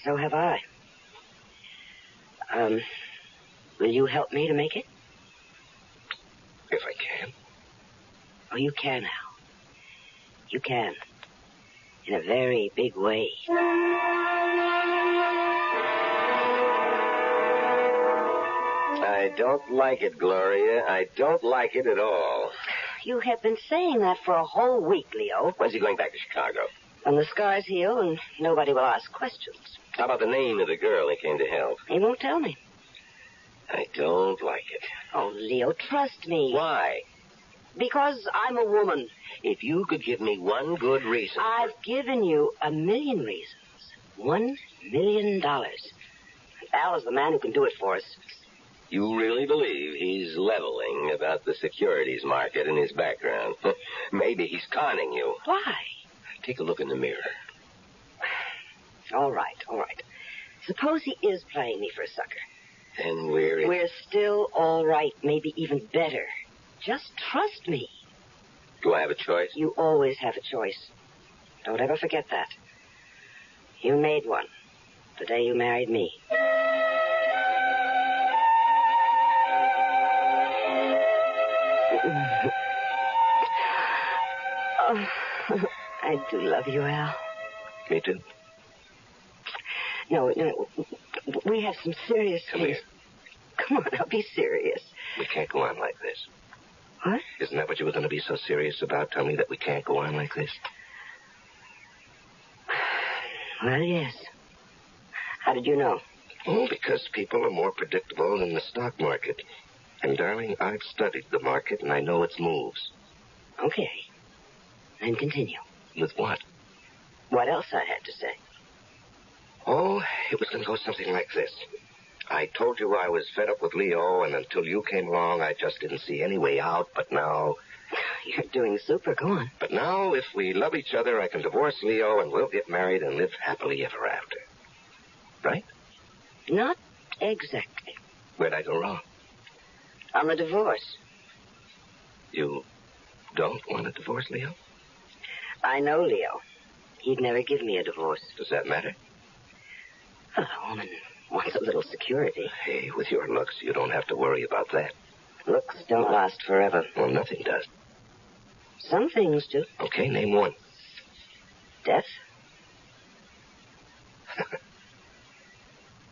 H: So have I. Will you help me to make it?
J: If I can.
H: Oh, you can, Al. You can. In a very big way.
Q: I don't like it, Gloria. I don't like it at all.
H: You have been saying that for a whole week, Leo.
Q: When's he going back to Chicago?
H: When the scars heal and nobody will ask questions.
Q: How about the name of the girl he came to help?
H: He won't tell me.
Q: I don't like it.
H: Oh, Leo, trust me.
Q: Why?
H: Because I'm a woman.
Q: If you could give me one good reason.
H: I've given you 1,000,000 reasons. $1 million. Al is the man who can do it for us.
Q: You really believe he's leveling about the securities market in his background? Maybe he's conning you.
H: Why?
Q: Take a look in the mirror.
H: All right. Suppose he is playing me for a sucker.
Q: Then we're...
H: We're still all right, maybe even better. Just trust me.
Q: Do I have a choice?
H: You always have a choice. Don't ever forget that. You made one the day you married me. Oh, I do love you, Al.
J: Me too.
H: No, we have some serious
J: Come
H: things.
J: here.
H: Come on, now, be serious.
J: We can't go on like this.
H: What?
J: Isn't that what you were going to be so serious about? Tell me that we can't go on like this.
H: Well, yes. How did you know?
J: Oh, because people are more predictable than the stock market. And, darling, I've studied the market, and I know its moves.
H: Okay. Then continue.
J: With what?
H: What else I had to say?
J: Oh, it was going to go something like this. I told you I was fed up with Leo, and until you came along, I just didn't see any way out, but now...
H: You're doing super. Go on.
J: But now, if we love each other, I can divorce Leo, and we'll get married and live happily ever after. Right?
H: Not exactly.
J: Where'd I go wrong?
H: On the divorce.
J: You don't want to divorce Leo?
H: I know Leo. He'd never give me a divorce.
J: Does that matter?
H: Well, a woman wants a little security.
J: Hey, with your looks, you don't have to worry about that.
H: Looks don't last forever.
J: Well, nothing does.
H: Some things do.
J: Okay, name one.
H: Death?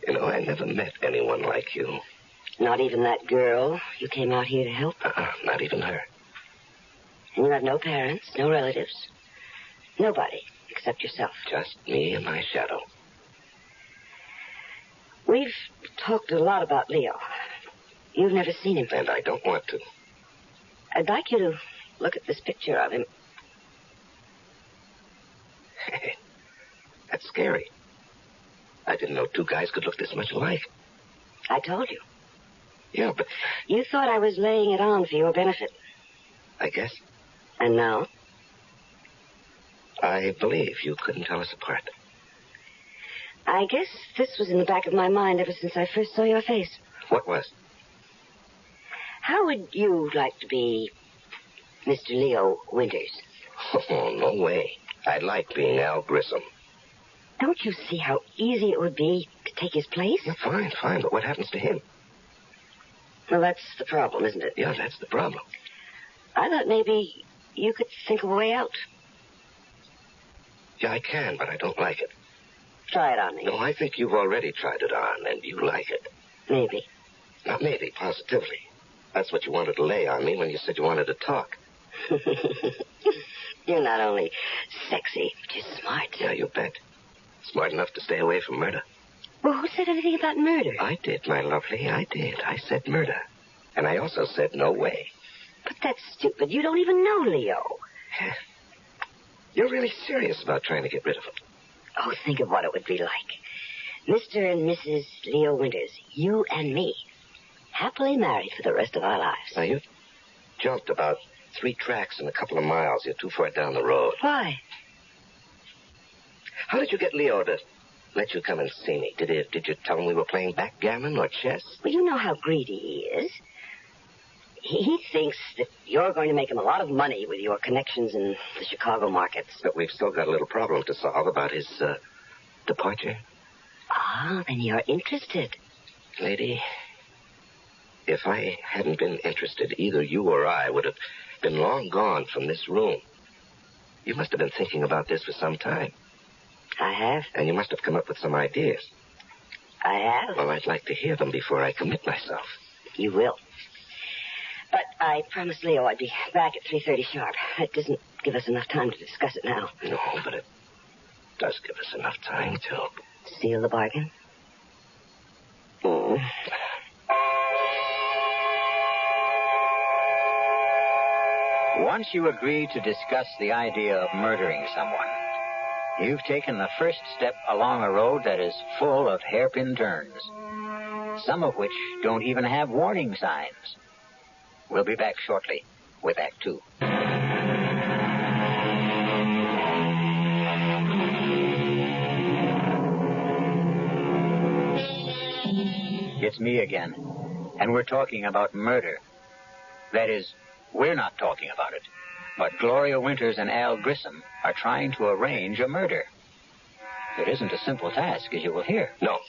J: You know, I never met anyone like you.
H: Not even that girl you came out here to help?
J: Not even her.
H: And you have no parents, no relatives? Nobody except yourself?
J: Just me and my shadow.
H: We've talked a lot about Leo. You've never seen him.
J: And I don't want to.
H: I'd like you to look at this picture of him.
J: That's scary. I didn't know two guys could look this much alike.
H: I told you.
J: Yeah, but...
H: You thought I was laying it on for your benefit.
J: I guess.
H: And now?
J: I believe you couldn't tell us apart.
H: I guess this was in the back of my mind ever since I first saw your face.
J: What was?
H: How would you like to be Mr. Leo Winters?
J: Oh, no way. I'd like being Al Grissom.
H: Don't you see how easy it would be to take his place?
J: Yeah, fine, but what happens to him?
H: Well, that's the problem, isn't it?
J: Yeah, that's the problem.
H: I thought maybe you could think of a way out.
J: Yeah, I can, but I don't like it.
H: Try it on me.
J: No, I think you've already tried it on, and you like it.
H: Maybe.
J: Not maybe, positively. That's what you wanted to lay on me when you said you wanted to talk.
H: You're not only sexy, but you're smart.
J: Yeah, you bet. Smart enough to stay away from murder.
H: Well, who said anything about murder?
J: I did, my lovely, I did. I said murder. And I also said no way.
H: But that's stupid. You don't even know Leo.
J: You're really serious about trying to get rid of him.
H: Oh, think of what it would be like. Mr. and Mrs. Leo Winters, you and me, happily married for the rest of our lives.
J: Now, you jumped about 3 tracks in a couple of miles. You're too far down the road.
H: Why?
J: How did you get Leo to let you come and see me? Did you tell him we were playing backgammon or chess?
H: Well, you know how greedy he is. He thinks that you're going to make him a lot of money with your connections in the Chicago markets.
J: But we've still got a little problem to solve about his departure.
H: Ah, then you're interested.
J: Lady, if I hadn't been interested, either you or I would have been long gone from this room. You must have been thinking about this for some time.
H: I have.
J: And you must have come up with some ideas.
H: I have.
J: Well, I'd like to hear them before I commit myself.
H: You will. But I promised Leo I'd be back at 3:30 sharp. That doesn't give us enough time to discuss it now.
J: No, but it does give us enough time to...
H: Seal the bargain? Mm.
I: Once you agree to discuss the idea of murdering someone, you've taken the first step along a road that is full of hairpin turns, some of which don't even have warning signs. We'll be back shortly with Act 2. It's me again, and we're talking about murder. That is, we're not talking about it, but Gloria Winters and Al Grissom are trying to arrange a murder. It isn't a simple task, as you will hear.
J: No,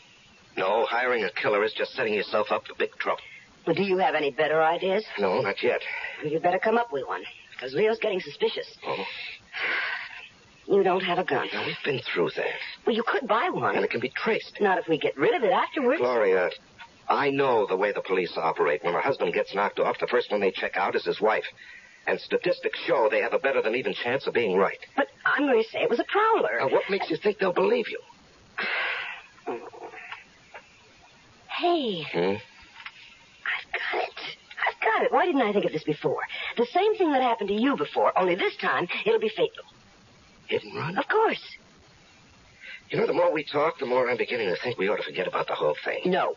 J: hiring a killer is just setting yourself up for big trouble.
H: Well, do you have any better ideas?
J: No, not yet.
H: Well, you'd better come up with one, because Leo's getting suspicious.
J: Oh?
H: You don't have a gun.
J: Now, we've been through that.
H: Well, you could buy one.
J: And it can be traced.
H: Not if we get rid of it afterwards.
J: Gloria, I know the way the police operate. When a husband gets knocked off, the first one they check out is his wife. And statistics show they have a better than even chance of being right.
H: But I'm going to say it was a prowler.
J: Now, what makes you think they'll believe you?
H: Hey. I've got it. Why didn't I think of this before? The same thing that happened to you before, only this time it'll be fatal.
J: Hit and run?
H: Of course.
J: You know, the more we talk, the more I'm beginning to think we ought to forget about the whole thing.
H: No.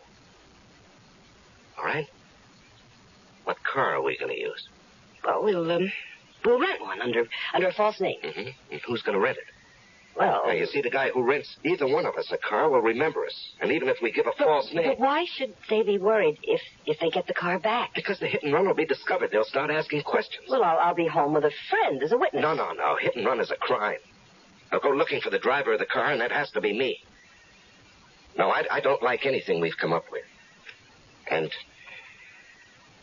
J: All right? What car are we going to use?
H: Well, we'll rent one under a false name.
J: Mm-hmm. And who's going to rent it?
H: Well...
J: Now, you see, the guy who rents either one of us a car will remember us. And even if we give a false name...
H: But why should they be worried if they get the car back?
J: Because the hit and run will be discovered. They'll start asking questions.
H: Well, I'll be home with a friend as a witness.
J: No. Hit and run is a crime. They'll go looking for the driver of the car, and that has to be me. No, I don't like anything we've come up with. And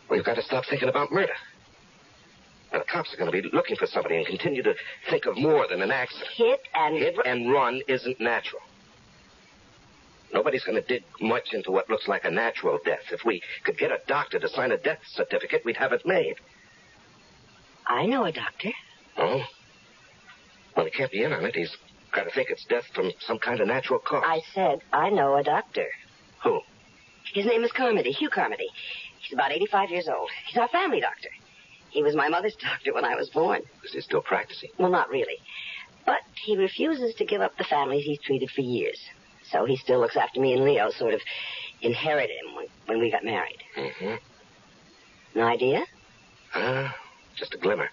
J: we've got to stop thinking about murder. Now, the cops are going to be looking for somebody and continue to think of more than an accident.
H: Hit
J: and run isn't natural. Nobody's going to dig much into what looks like a natural death. If we could get a doctor to sign a death certificate, we'd have it made.
H: I know a doctor.
J: Oh? Well, he can't be in on it. He's got to think it's death from some kind of natural cause.
H: I said I know a doctor.
J: Who?
H: His name is Carmody, Hugh Carmody. He's about 85 years old. He's our family doctor. He was my mother's doctor when I was born.
J: Is he still practicing?
H: Well, not really. But he refuses to give up the families he's treated for years. So he still looks after me and Leo, sort of inherited him when we got married.
J: Mm-hmm.
H: An idea?
J: Just a glimmer.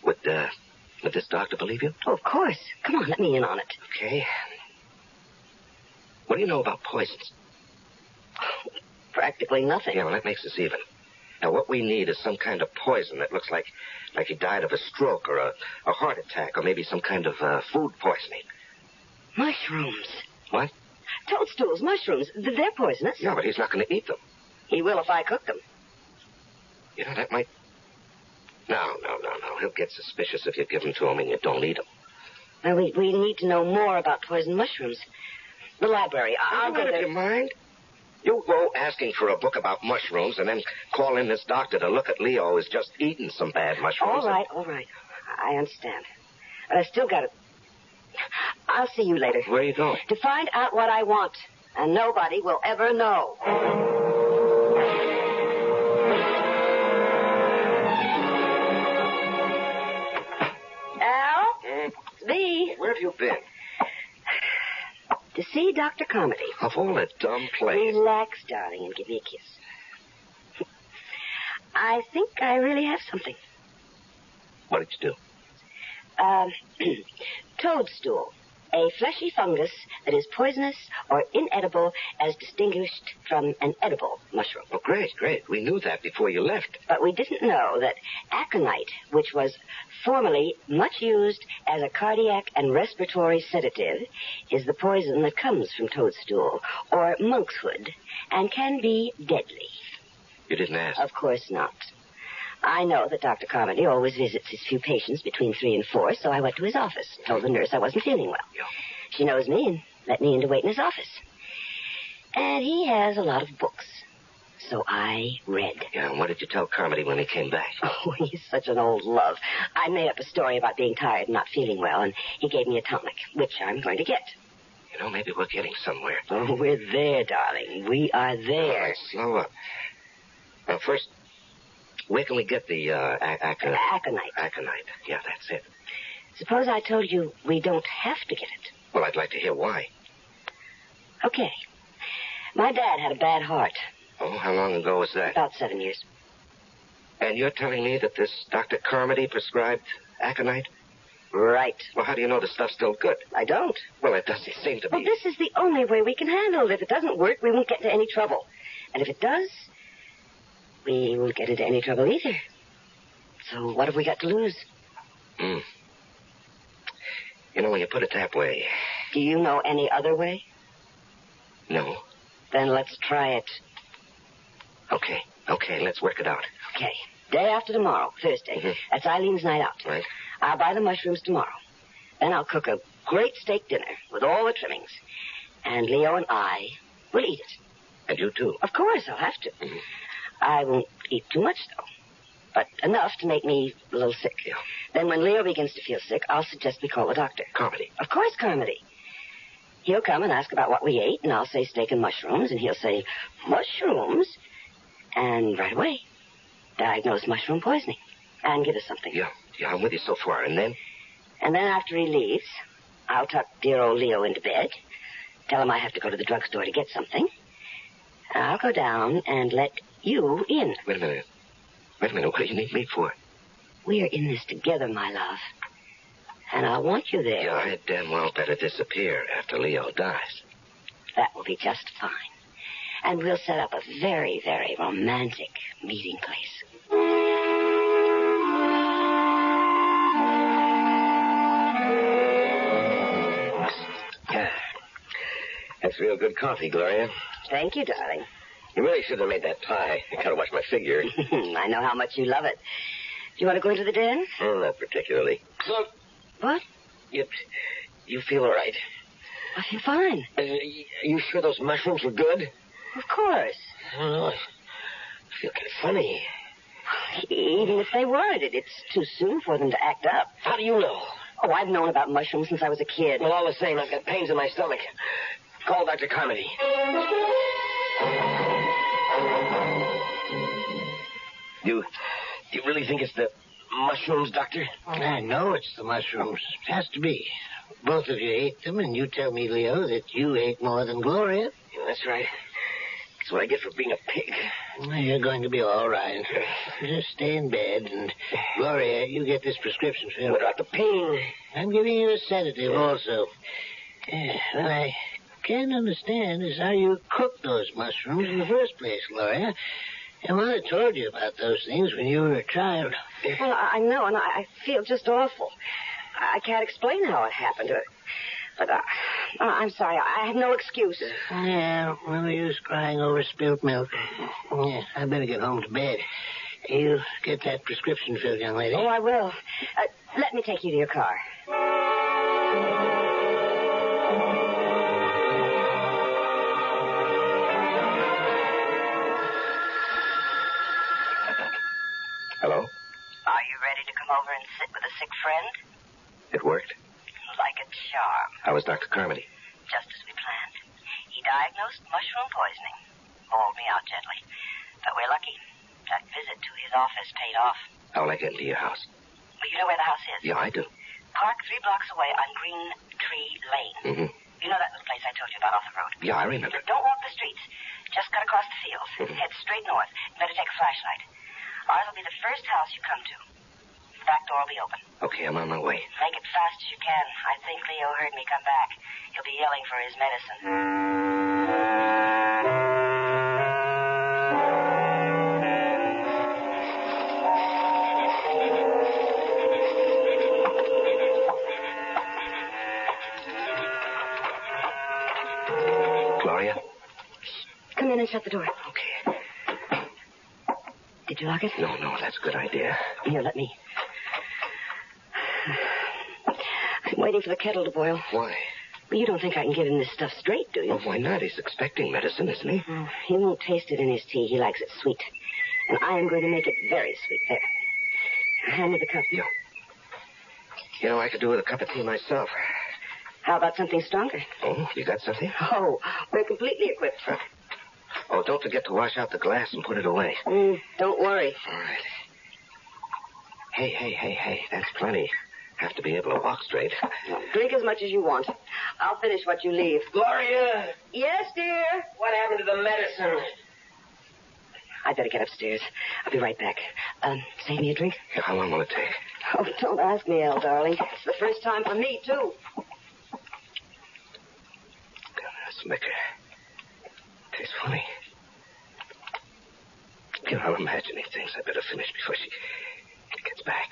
J: Would this doctor believe you?
H: Oh, of course. Come on, let me in on it.
J: Okay. What do you know about poisons?
H: Practically nothing.
J: Yeah, well, that makes us even. Now, what we need is some kind of poison that looks like he died of a stroke or a heart attack or maybe some kind of food poisoning.
H: Mushrooms.
J: What?
H: Toadstools, mushrooms. They're poisonous.
J: Yeah, but he's not going to eat them.
H: He will if I cook them.
J: You know, that might... No. He'll get suspicious if you give them to him and you don't eat them.
H: Well, we need to know more about poison mushrooms. The library. I'll go there.
J: Your mind? You go asking for a book about mushrooms and then call in this doctor to look at Leo who's just eaten some bad mushrooms.
H: All right. I understand. But I still got to... I'll see you later.
J: Where are you going?
H: To find out what I want. And nobody will ever know. Al? It's me.
J: Where have you been?
H: To see Dr. Carmody.
J: Of all the dumb places.
H: Relax, darling, and give me a kiss. I think I really have something.
J: What did you do?
H: Toadstool. A fleshy fungus that is poisonous or inedible as distinguished from an edible mushroom.
J: Oh, great. We knew that before you left.
H: But we didn't know that aconite, which was formerly much used as a cardiac and respiratory sedative, is the poison that comes from toadstool or monkshood and can be deadly.
J: You didn't ask?
H: Of course not. I know that Dr. Carmody always visits his few patients between 3 and 4, so I went to his office, told the nurse I wasn't feeling well.
J: Yeah.
H: She knows me and let me in to wait in his office. And he has a lot of books, so I read.
J: Yeah, and what did you tell Carmody when he came back?
H: Oh, he's such an old love. I made up a story about being tired and not feeling well, and he gave me a tonic, which I'm going to get.
J: You know, maybe we're getting somewhere.
H: Oh, we're there, darling. We are there.
J: All right, slow up. Now, first... where can we get the aconite? Aconite. Yeah, that's it.
H: Suppose I told you we don't have to get it.
J: Well, I'd like to hear why.
H: Okay. My dad had a bad heart.
J: Oh, how long ago was that?
H: About 7 years.
J: And you're telling me that this Dr. Carmody prescribed aconite?
H: Right.
J: Well, how do you know the stuff's still good?
H: I don't.
J: Well, it doesn't seem to be.
H: Well, this is the only way we can handle it. If it doesn't work, we won't get into any trouble. And if it does... we won't get into any trouble either. So what have we got to lose?
J: You know, when you put it that way...
H: Do you know any other way?
J: No.
H: Then let's try it.
J: Okay, let's work it out.
H: Okay. Day after tomorrow, Thursday.
J: Mm-hmm.
H: That's Eileen's night out.
J: Right.
H: I'll buy the mushrooms tomorrow. Then I'll cook a great steak dinner with all the trimmings. And Leo and I will eat it.
J: And you too?
H: Of course, I'll have to.
J: Mm-hmm.
H: I won't eat too much, though. But enough to make me a little sick.
J: Yeah.
H: Then when Leo begins to feel sick, I'll suggest we call a doctor.
J: Carmody?
H: Of course, Carmody. He'll come and ask about what we ate, and I'll say steak and mushrooms, and he'll say, mushrooms? And right away, diagnose mushroom poisoning and give us something.
J: Yeah, I'm with you so far. And then?
H: And then after he leaves, I'll tuck dear old Leo into bed, tell him I have to go to the drugstore to get something, and I'll go down and let you in.
J: Wait a minute. What do you need me for?
H: We're in this together, my love. And I want you there.
J: Yeah, I'd damn well better disappear after Leo dies.
H: That will be just fine. And we'll set up a very, very romantic meeting place.
J: That's real good coffee, Gloria.
H: Thank you, darling.
J: You really shouldn't have made that pie. I gotta watch my figure.
H: I know how much you love it. Do you want to go into the den?
J: Not particularly. So,
H: What?
J: you feel all right?
H: I feel fine.
J: Are you sure those mushrooms were good?
H: Of course.
J: I don't know. I feel kind of funny.
H: Even if they weren't, it's too soon for them to act up.
J: How do you know?
H: Oh, I've known about mushrooms since I was a kid.
J: Well, all the same, I've got pains in my stomach. Call Dr. Carmody. Do you really think it's the mushrooms, Doctor?
R: I know it's the mushrooms. It has to be. Both of you ate them, and you tell me, Leo, that you ate more than Gloria.
J: Yeah, that's right. That's what I get for being a pig.
R: Well, you're going to be all right. Just stay in bed, and Gloria, you get this prescription filled.
J: What about the pain?
R: I'm giving you a sedative also. Well, I can't understand is how you cooked those mushrooms in the first place, Gloria. And Mother told you about those things when you were a child.
H: Well, I know, and I feel just awful. I can't explain how it happened. But I'm sorry. I have no excuse.
R: Yeah, no use crying over spilled milk. Yeah, I better get home to bed. You get that prescription filled, young lady.
H: Oh, I will. Let me take you to your car.
J: Hello?
H: Are you ready to come over and sit with a sick friend?
J: It worked?
H: Like a charm.
J: How was Dr. Carmody?
H: Just as we planned. He diagnosed mushroom poisoning. Bawled me out gently. But we're lucky. That visit to his office paid off.
J: How will I get into your house?
H: Well, you know where the house is?
J: Yeah, I do.
H: Park 3 blocks away on Green Tree Lane.
J: Mm-hmm.
H: You know that little place I told you about off the road?
J: Yeah, I remember.
H: Don't walk the streets. Just cut across the fields. Head straight north. Better take a flashlight. Ours will be the first house you come to. The back door will be open.
J: Okay, I'm on my way.
H: Make it fast as you can. I think Leo heard me come back. He'll be yelling for his medicine.
J: Gloria?
H: Come in and shut the door.
J: Okay.
H: Did you lock it?
J: No, that's a good idea.
H: Here, let me. I'm waiting for the kettle to boil.
J: Why?
H: Well, you don't think I can give him this stuff straight, do you?
J: Well, why not? He's expecting medicine, isn't he?
H: Oh, he won't taste it in his tea. He likes it sweet. And I am going to make it very sweet. There. Hand me the cup.
J: You know, I could do with a cup of tea myself.
H: How about something stronger?
J: Oh, you got something?
H: Oh, we're completely equipped.
J: Oh, don't forget to wash out the glass and put it away.
H: Don't worry.
J: All right. Hey, that's plenty. Have to be able to walk straight.
H: Drink as much as you want. I'll finish what you leave.
J: Gloria!
H: Yes, dear?
J: What happened to the medicine?
H: I'd better get upstairs. I'll be right back. Save me a drink?
J: Yeah, how long will it take?
H: Oh, don't ask me, Elle, darling. It's the first time for me, too.
J: That's liquor. Tastes funny. You know, I'm imagining things. I better finish before she gets back.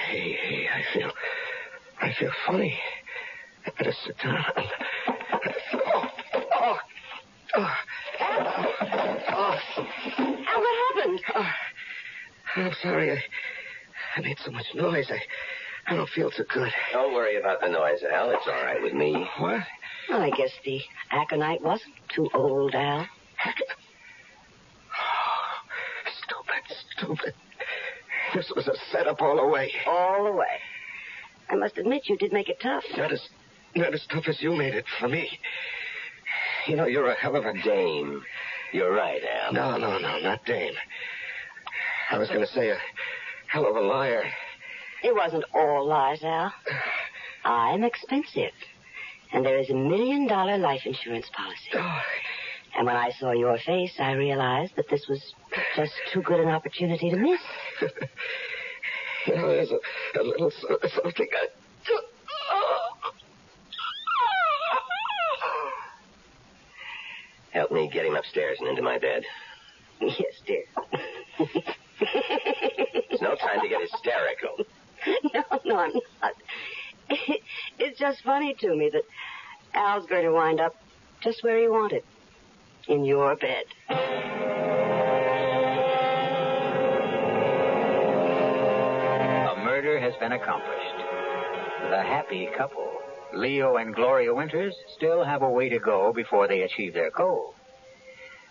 J: Hey, I feel funny. I better sit down.
H: Al, what happened?
J: I'm sorry. I made so much noise. I don't feel so good.
Q: Don't worry about the noise, Al. It's all right with me.
J: What?
H: Well, I guess the aconite wasn't too old, Al.
J: Stupid. This was a setup all the way.
H: All the way. I must admit you did make it tough.
J: Not as tough as you made it for me. You know, you're a hell of a
Q: dame. You're right, Al.
J: No, not dame. I was going to say a hell of a liar.
H: It wasn't all lies, Al. I'm expensive. And there is $1 million life insurance policy.
J: Oh.
H: And when I saw your face, I realized that this was just too good an opportunity to miss.
J: There's a little something I... Help me get him upstairs and into my bed.
H: Yes, dear.
J: There's no time to get hysterical.
H: No, I'm not. It's just funny to me that Al's going to wind up just where he wanted. In your bed.
I: A murder has been accomplished. The happy couple, Leo and Gloria Winters, still have a way to go before they achieve their goal.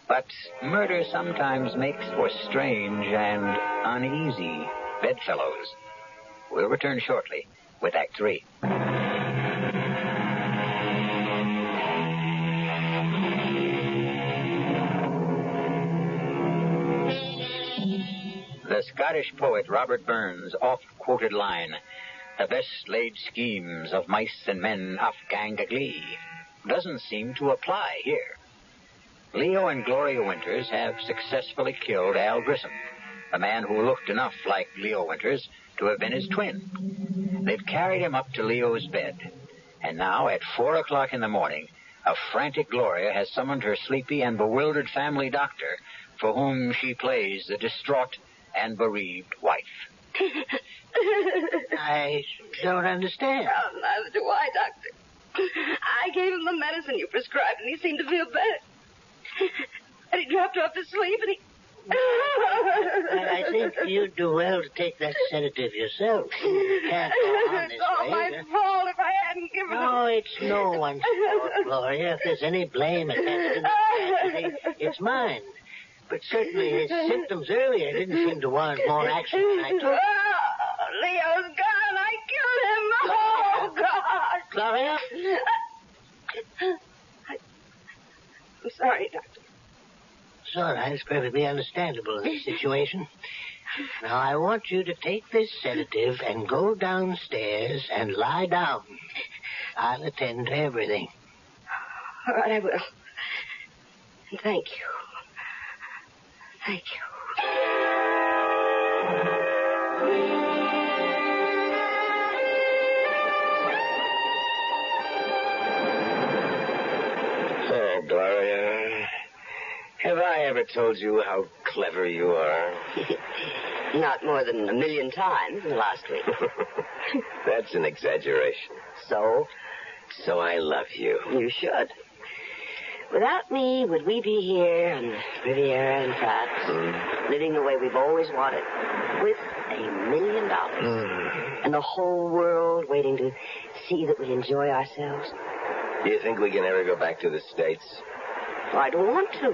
I: But murder sometimes makes for strange and uneasy bedfellows. We'll return shortly with Act 3. The Scottish poet Robert Burns' oft-quoted line, "The best laid schemes of mice and men off-gang a glee," doesn't seem to apply here. Leo and Gloria Winters have successfully killed Al Grissom, a man who looked enough like Leo Winters to have been his twin. They've carried him up to Leo's bed, and now at 4 o'clock in the morning, a frantic Gloria has summoned her sleepy and bewildered family doctor, for whom she plays the distraught and bereaved wife.
R: I don't understand.
H: Oh, neither do I, Doctor. I gave him the medicine you prescribed, and he seemed to feel better. And he dropped off to sleep, and he...
R: I think you'd do well to take that sedative yourself. You can't go on this
H: It's all
R: way.
H: my fault if I hadn't given him...
R: No, it's no one's fault, Gloria. If there's any blame attached to this tragedy, it's mine. But certainly his symptoms earlier didn't seem to warrant more action than I took.
H: Oh, Leo's gone. I killed him. Oh, God.
R: Gloria?
H: I'm sorry, Doctor.
R: It's all right. It's perfectly understandable in this situation. Now, I want you to take this sedative and go downstairs and lie down. I'll attend to everything.
H: All right, I will. And thank you. Thank you.
J: Oh, Gloria. Have I ever told you how clever you are?
H: Not more than 1,000,000 times in the last week.
J: That's an exaggeration.
H: So?
J: So I love you.
H: You should. Without me, would we be here on the Riviera in France, living the way we've always wanted, with $1 million, and the whole world waiting to see that we enjoy ourselves?
J: Do you think we can ever go back to the States?
H: Oh, I don't want to.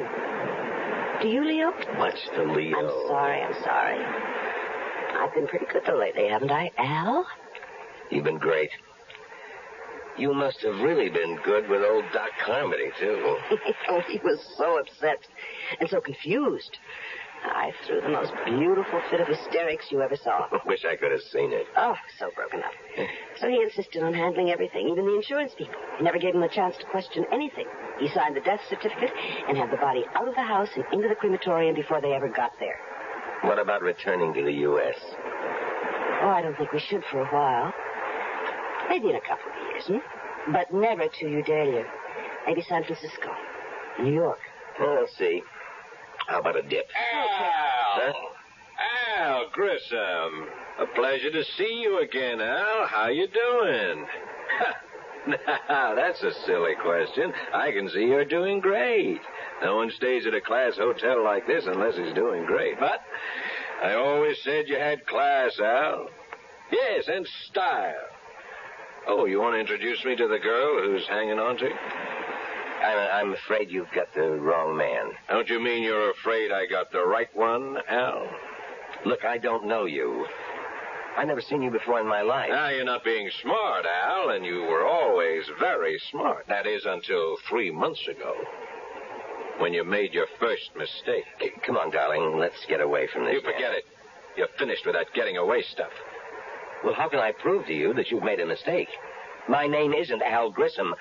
H: Do you, Leo?
J: Much to Leo.
H: I'm sorry. I've been pretty good, though, lately, haven't I? Al?
J: You've been great. You must have really been good with old Doc Carmody, too.
H: Oh, he was so upset and so confused. I threw the most beautiful fit of hysterics you ever saw.
J: Wish I could have seen it.
H: Oh, so broken up. So he insisted on handling everything, even the insurance people. He never gave them a chance to question anything. He signed the death certificate and had the body out of the house and into the crematorium before they ever got there.
J: What about returning to the U.S.?
H: Oh, I don't think we should for a while. Maybe in a couple of years, But never till you dare live. Maybe San Francisco, New York.
J: We'll see. How about a dip?
E: Al Grissom. A pleasure to see you again, Al. How you doing? Now, that's a silly question. I can see you're doing great. No one stays at a class hotel like this unless he's doing great. But I always said you had class, Al. Yes, and style. Oh, you want to introduce me to the girl who's hanging on to you?
J: I'm afraid you've got the wrong man.
E: Don't you mean you're afraid I got the right one, Al?
J: Look, I don't know you. I've never seen you before in my life.
E: Now, you're not being smart, Al, and you were always very smart. That is, until 3 months ago, when you made your first mistake.
J: Hey, come on, darling. Let's get away from this.
E: You forget it. You're finished with that getting away stuff.
J: Well, how can I prove to you that you've made a mistake?
Q: My name isn't Al Grissom.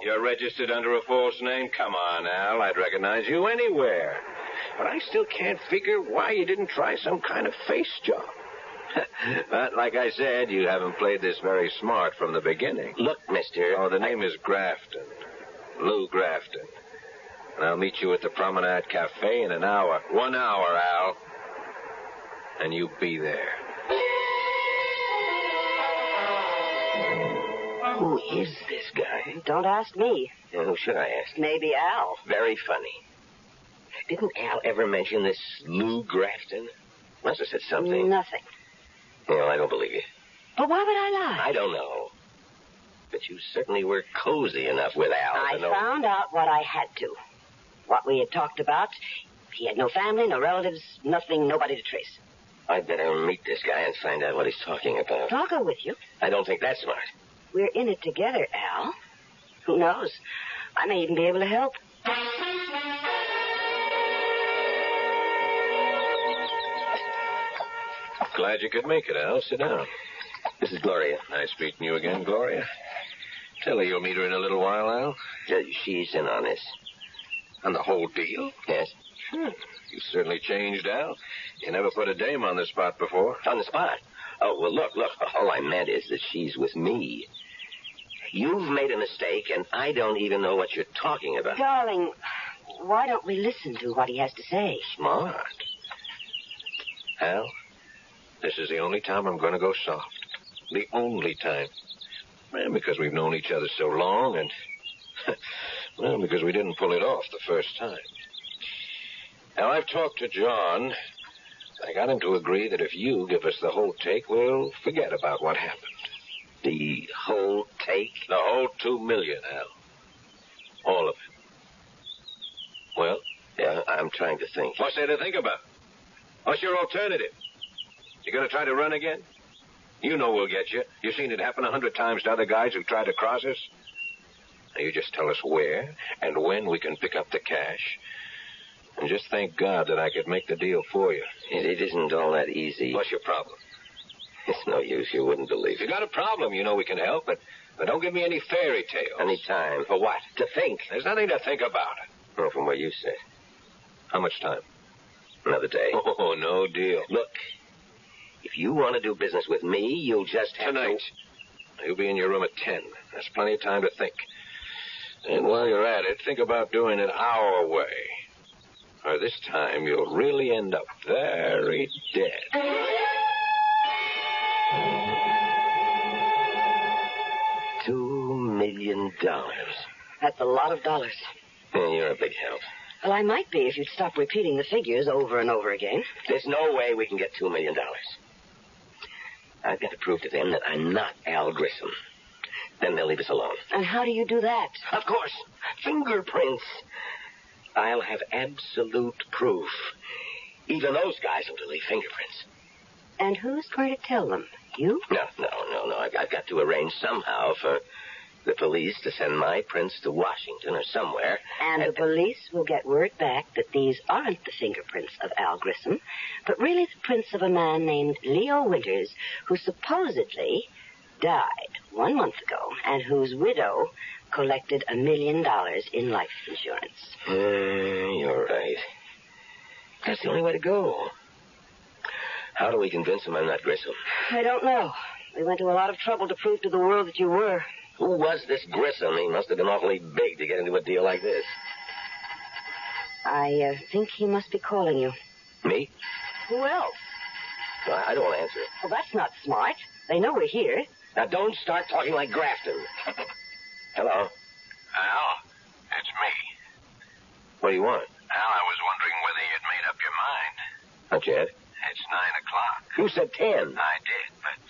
E: You're registered under a false name? Come on, Al. I'd recognize you anywhere. But I still can't figure why you didn't try some kind of face job. But like I said, you haven't played this very smart from the beginning.
Q: Look, mister...
E: Oh, the name is Grafton. Lou Grafton. And I'll meet you at the Promenade Cafe in an hour. 1 hour, Al. And you be there.
Q: Who is this guy?
H: Don't ask me.
Q: Who should I ask?
H: Maybe Al.
Q: Very funny. Didn't Al ever mention this Lou Grafton? Must have said something.
H: Nothing.
Q: Well, I don't believe you.
H: But why would I lie?
Q: I don't know. But you certainly were cozy enough with Al.
H: I
Q: to know...
H: found out what I had to. What we had talked about. He had no family, no relatives, nothing, nobody to trace.
Q: I'd better meet this guy and find out what he's talking about.
H: I'll go with you.
Q: I don't think that's smart.
H: We're in it together, Al. Who knows? I may even be able to help.
E: Glad you could make it, Al. Sit down.
Q: This is Gloria.
E: Nice meeting you again, Gloria. Tell her you'll meet her in a little while, Al.
Q: She's in on this.
E: On the whole deal?
Q: Yes.
E: You certainly changed, Al. You never put a dame on the spot before.
Q: On the spot? Oh, well, look. All I meant is that she's with me. You've made a mistake, and I don't even know what you're talking about.
H: Darling, why don't we listen to what he has to say?
Q: Smart.
E: Al, this is the only time I'm going to go soft. The only time. Well, because we've known each other so long, and... well, because we didn't pull it off the first time. Now, I've talked to John. I got him to agree that if you give us the whole take, we'll forget about what happened.
Q: The whole take?
E: The whole $2 million, Al. All of it. Well?
Q: Yeah, I'm trying to think.
E: What's there to think about? What's your alternative? You gonna try to run again? You know we'll get you. You've seen it happen 100 times to other guys who've tried to cross us. Now, you just tell us where and when we can pick up the cash. And just thank God that I could make the deal for you.
Q: It isn't all that easy.
E: What's your problem?
Q: It's no use. You wouldn't believe
E: If you got a problem, you know we can help, but don't give me any fairy tales.
Q: Any time.
E: For what?
Q: To think.
E: There's nothing to think about.
Q: Well, from what you said.
E: How much time?
Q: Another day.
E: Oh, no deal.
Q: Look, if you want to do business with me, you'll just have
E: Tonight. You'll be in your room at 10. That's plenty of time to think. And while you're at it, think about doing it our way. Or this time, you'll really end up very dead.
Q: $2 million.
H: That's a lot of dollars.
Q: Yeah, you're a big help.
H: Well, I might be if you'd stop repeating the figures over and over again.
Q: There's no way we can get $2 million. I've got to prove to them that I'm not Al Grissom. Then they'll leave us alone.
H: And how do you do that?
Q: Of course. Fingerprints. I'll have absolute proof. Even those guys will leave fingerprints.
H: And who's going to tell them? You?
Q: No. I've got to arrange somehow for the police to send my prints to Washington or somewhere.
H: And the police will get word back that these aren't the fingerprints of Al Grissom, but really the prints of a man named Leo Winters, who supposedly died 1 month ago, and whose widow collected $1 million in life insurance.
Q: You're right. That's the only way to go. How do we convince them I'm not Grissom?
H: I don't know. We went to a lot of trouble to prove to the world that you were.
Q: Who was this Grissom? He must have been awfully big to get into a deal like this.
H: I think he must be calling you.
Q: Me?
H: Who else?
Q: Well, I don't want to answer.
H: Well, that's not smart. They know we're here.
Q: Now, don't start talking like Grafton. Hello?
E: Al, it's me.
Q: What do you want?
E: Al, I was wondering whether you'd made up your mind.
Q: Not yet.
E: It's 9 o'clock.
Q: You said 10.
E: I did, but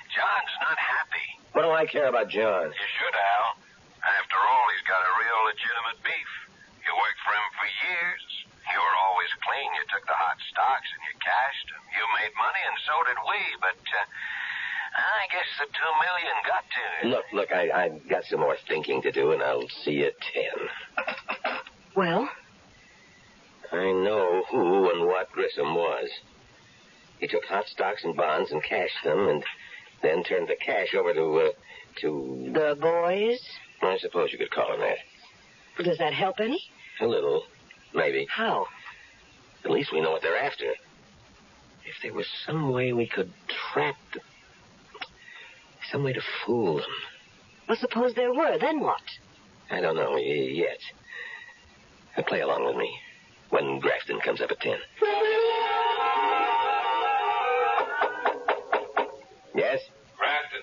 E: John's not happy.
Q: What do I care about John?
E: You should, Al. After all, he's got a real legitimate beef. You worked for him for years. You were always clean. You took the hot stocks and you cashed them. You made money, and so did we, but I guess the $2 million got to you.
Q: Look, I've got some more thinking to do, and I'll see you at 10.
H: Well?
Q: I know who and what Grissom was. He took hot stocks and bonds and cashed them, and then turned the cash over to to...
H: The boys?
Q: I suppose you could call them that.
H: Does that help any?
Q: A little. Maybe.
H: How?
Q: At least we know what they're after. If there was some way we could trap them. Some way to fool them.
H: Well, suppose there were. Then what?
Q: I don't know yet. Play along with me when Grafton comes up at 10. Yes?
E: Grafton.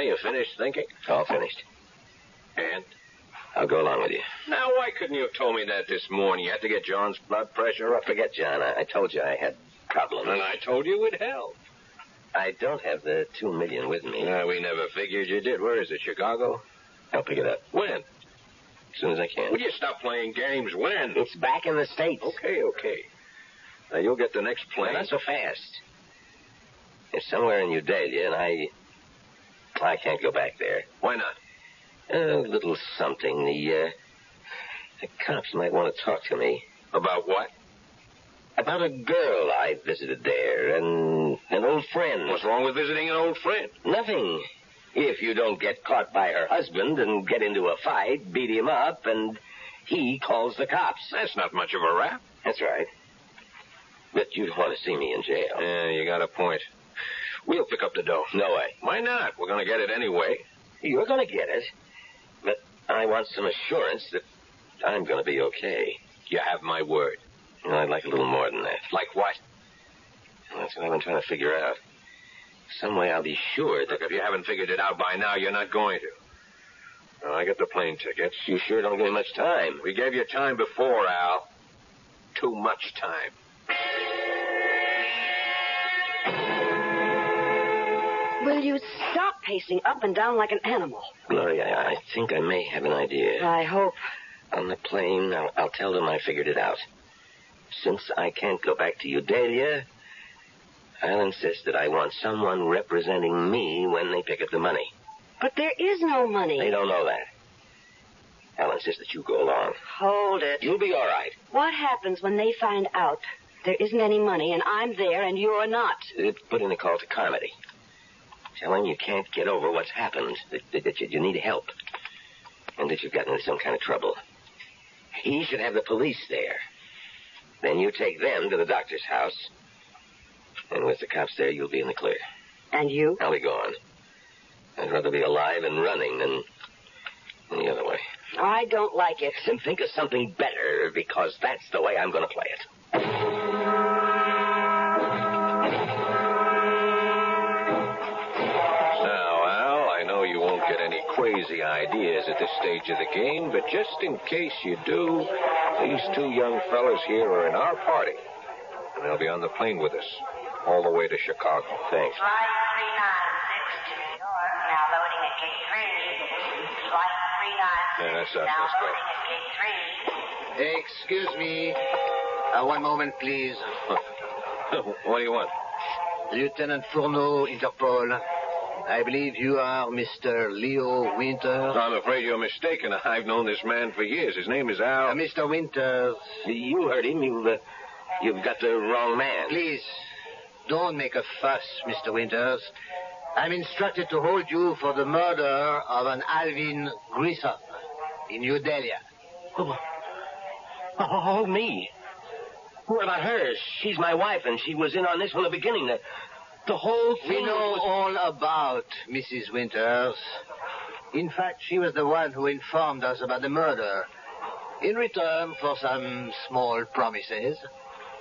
E: You finished thinking?
Q: All finished.
E: And?
Q: I'll go along with you.
E: Now, why couldn't you have told me that this morning? You had to get John's blood pressure up.
Q: Forget John. I told you I had problems.
E: And I told you it would help.
Q: I don't have the $2 million with me.
E: We never figured you did. Where is it, Chicago?
Q: I'll pick it up.
E: When?
Q: As soon as I can.
E: Will you stop playing games? When?
Q: It's back in the States.
E: Okay. Now, you'll get the next plane.
Q: Well, not so fast. It's somewhere in Udalia, and I can't go back there.
E: Why not?
Q: A little something. The cops might want to talk to me.
E: About what?
Q: About a girl I visited there, and an old friend.
E: What's wrong with visiting an old friend?
Q: Nothing. If you don't get caught by her husband and get into a fight, beat him up, and he calls the cops.
E: That's not much of a rap.
Q: That's right. But you'd want to see me in jail.
E: Yeah, you got a point. We'll pick up the dough.
Q: No way.
E: Why not? We're going to get it anyway.
Q: You're going to get it. But I want some assurance that I'm going to be okay.
E: You have my word.
Q: Well, I'd like a little more than that.
E: Like what?
Q: Well, that's what I've been trying to figure out. Some way I'll be sure that...
E: Look, if you haven't figured it out by now, you're not going to. I get the plane tickets.
Q: You sure don't give me much time.
E: We gave you time before, Al. Too much time.
H: Will you stop pacing up and down like an animal?
Q: Gloria, I think I may have an idea.
H: I hope.
Q: On the plane, I'll tell them I figured it out. Since I can't go back to Udalia, I'll insist that I want someone representing me when they pick up the money.
H: But there is no money.
Q: They don't know that. I'll insist that you go along.
H: Hold it.
Q: You'll be all right.
H: What happens when they find out there isn't any money and I'm there and you're not?
Q: Put in a call to Carmody. Tell him you can't get over what's happened, that you need help, and that you've gotten into some kind of trouble. He should have the police there. Then you take them to the doctor's house, and with the cops there, you'll be in the clear.
H: And you?
Q: I'll be gone. I'd rather be alive and running than the other way.
H: I don't like it.
Q: Then think of something better, because that's the way I'm going to play it.
E: Crazy ideas at this stage of the game, but just in case you do, these two young fellas here are in our party, and they'll be on the plane with us all the way to Chicago.
Q: Thanks.
A: Flight 3962 New York, now loading at gate 3. Flight 3962
E: Yeah, that's us.
A: now
E: Let's go.
A: loading at gate 3.
R: Excuse me. One moment, please.
E: What do you want?
R: Lieutenant Fourneau, Interpol. I believe you are Mr. Leo Winters.
E: I'm afraid you're mistaken. I've known this man for years. His name is Al.
R: Mr. Winters.
Q: You heard him. You've got the wrong man.
R: Please, don't make a fuss, Mr. Winters. I'm instructed to hold you for the murder of an Alvin Grissom in Udalia.
Q: Oh, me? What about her? She's my wife, and she was in on this from the beginning. The whole thing.
R: We know all about Mrs. Winters. In fact, she was the one who informed us about the murder. In return for some small promises.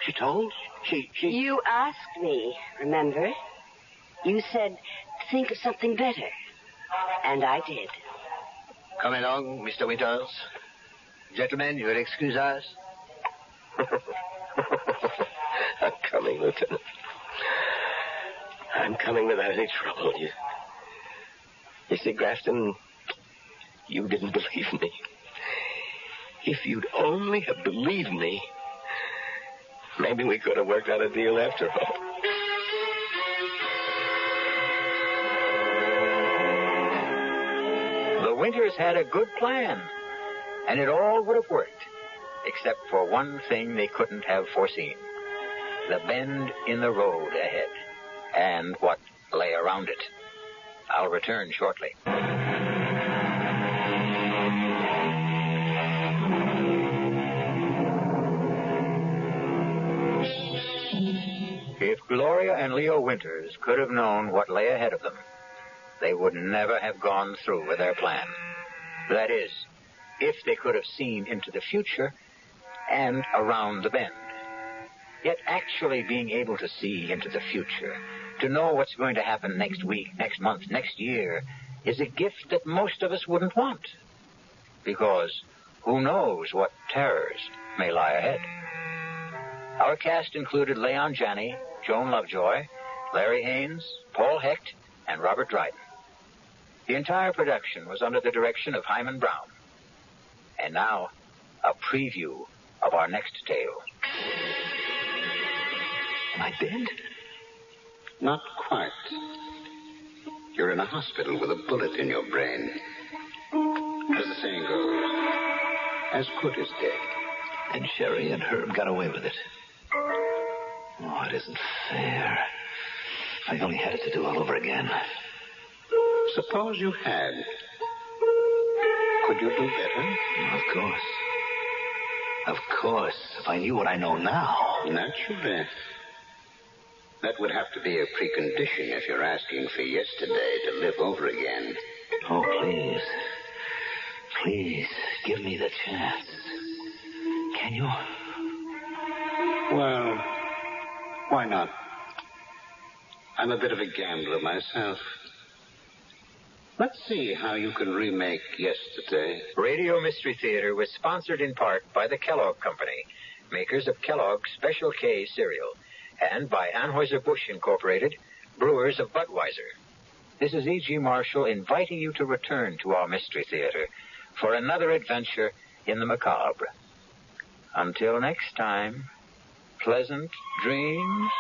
Q: She told? She...
H: You asked me, remember? You said, think of something better. And I did.
R: Come along, Mr. Winters. Gentlemen, you will excuse us.
Q: I'm coming, Lieutenant. I'm coming without any trouble. You see, Grafton, you didn't believe me. If you'd only have believed me, maybe we could have worked out a deal after all.
I: The Winters had a good plan, and it all would have worked, except for one thing they couldn't have foreseen: the bend in the road ahead. and what lay around it. I'll return shortly. If Gloria and Leo Winters could have known what lay ahead of them, they would never have gone through with their plan. That is, if they could have seen into the future and around the bend. Yet actually being able to see into the future, to know what's going to happen next week, next month, next year, is a gift that most of us wouldn't want. Because who knows what terrors may lie ahead. Our cast included Leon Janney, Joan Lovejoy, Larry Haynes, Paul Hecht, and Robert Dryden. The entire production was under the direction of Hyman Brown. And now, a preview of our next tale.
Q: Am I dead? Not quite. You're in a hospital with a bullet in your brain. As the saying goes, as good as dead.
J: And Sherry and Herb got away with it. Oh, it isn't fair. If I only had it to do all over again.
Q: Suppose you had. Could you do better?
J: Of course. Of course, if I knew what I know now.
Q: Naturally. That would have to be a precondition if you're asking for yesterday to live over again.
J: Oh, please. Please, give me the chance. Can you?
Q: Well, why not? I'm a bit of a gambler myself. Let's see how you can remake yesterday.
I: Radio Mystery Theater was sponsored in part by the Kellogg Company, makers of Kellogg's Special K cereal, and by Anheuser-Busch Incorporated, brewers of Budweiser. This is E.G. Marshall inviting you to return to our Mystery Theater for another adventure in the macabre. Until next time, pleasant dreams.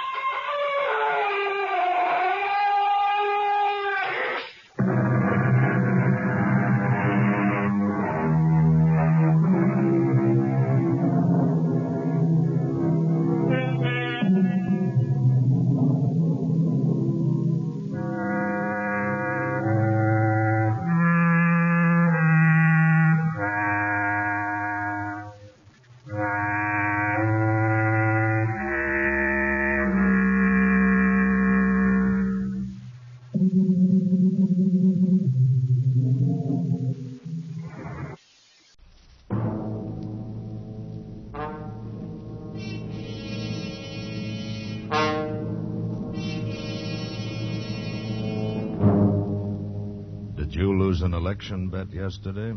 D: Did you lose an election bet yesterday?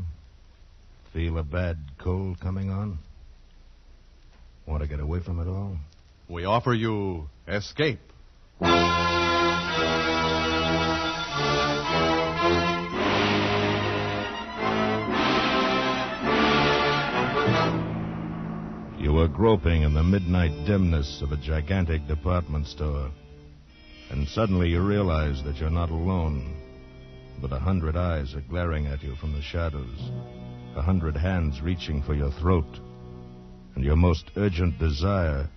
D: Feel a bad cold coming on? Want to get away from it all?
F: We offer you Escape.
D: You were groping in the midnight dimness of a gigantic department store, and suddenly you realize that you're not alone, but 100 eyes are glaring at you from the shadows, 100 hands reaching for your throat, and your most urgent desire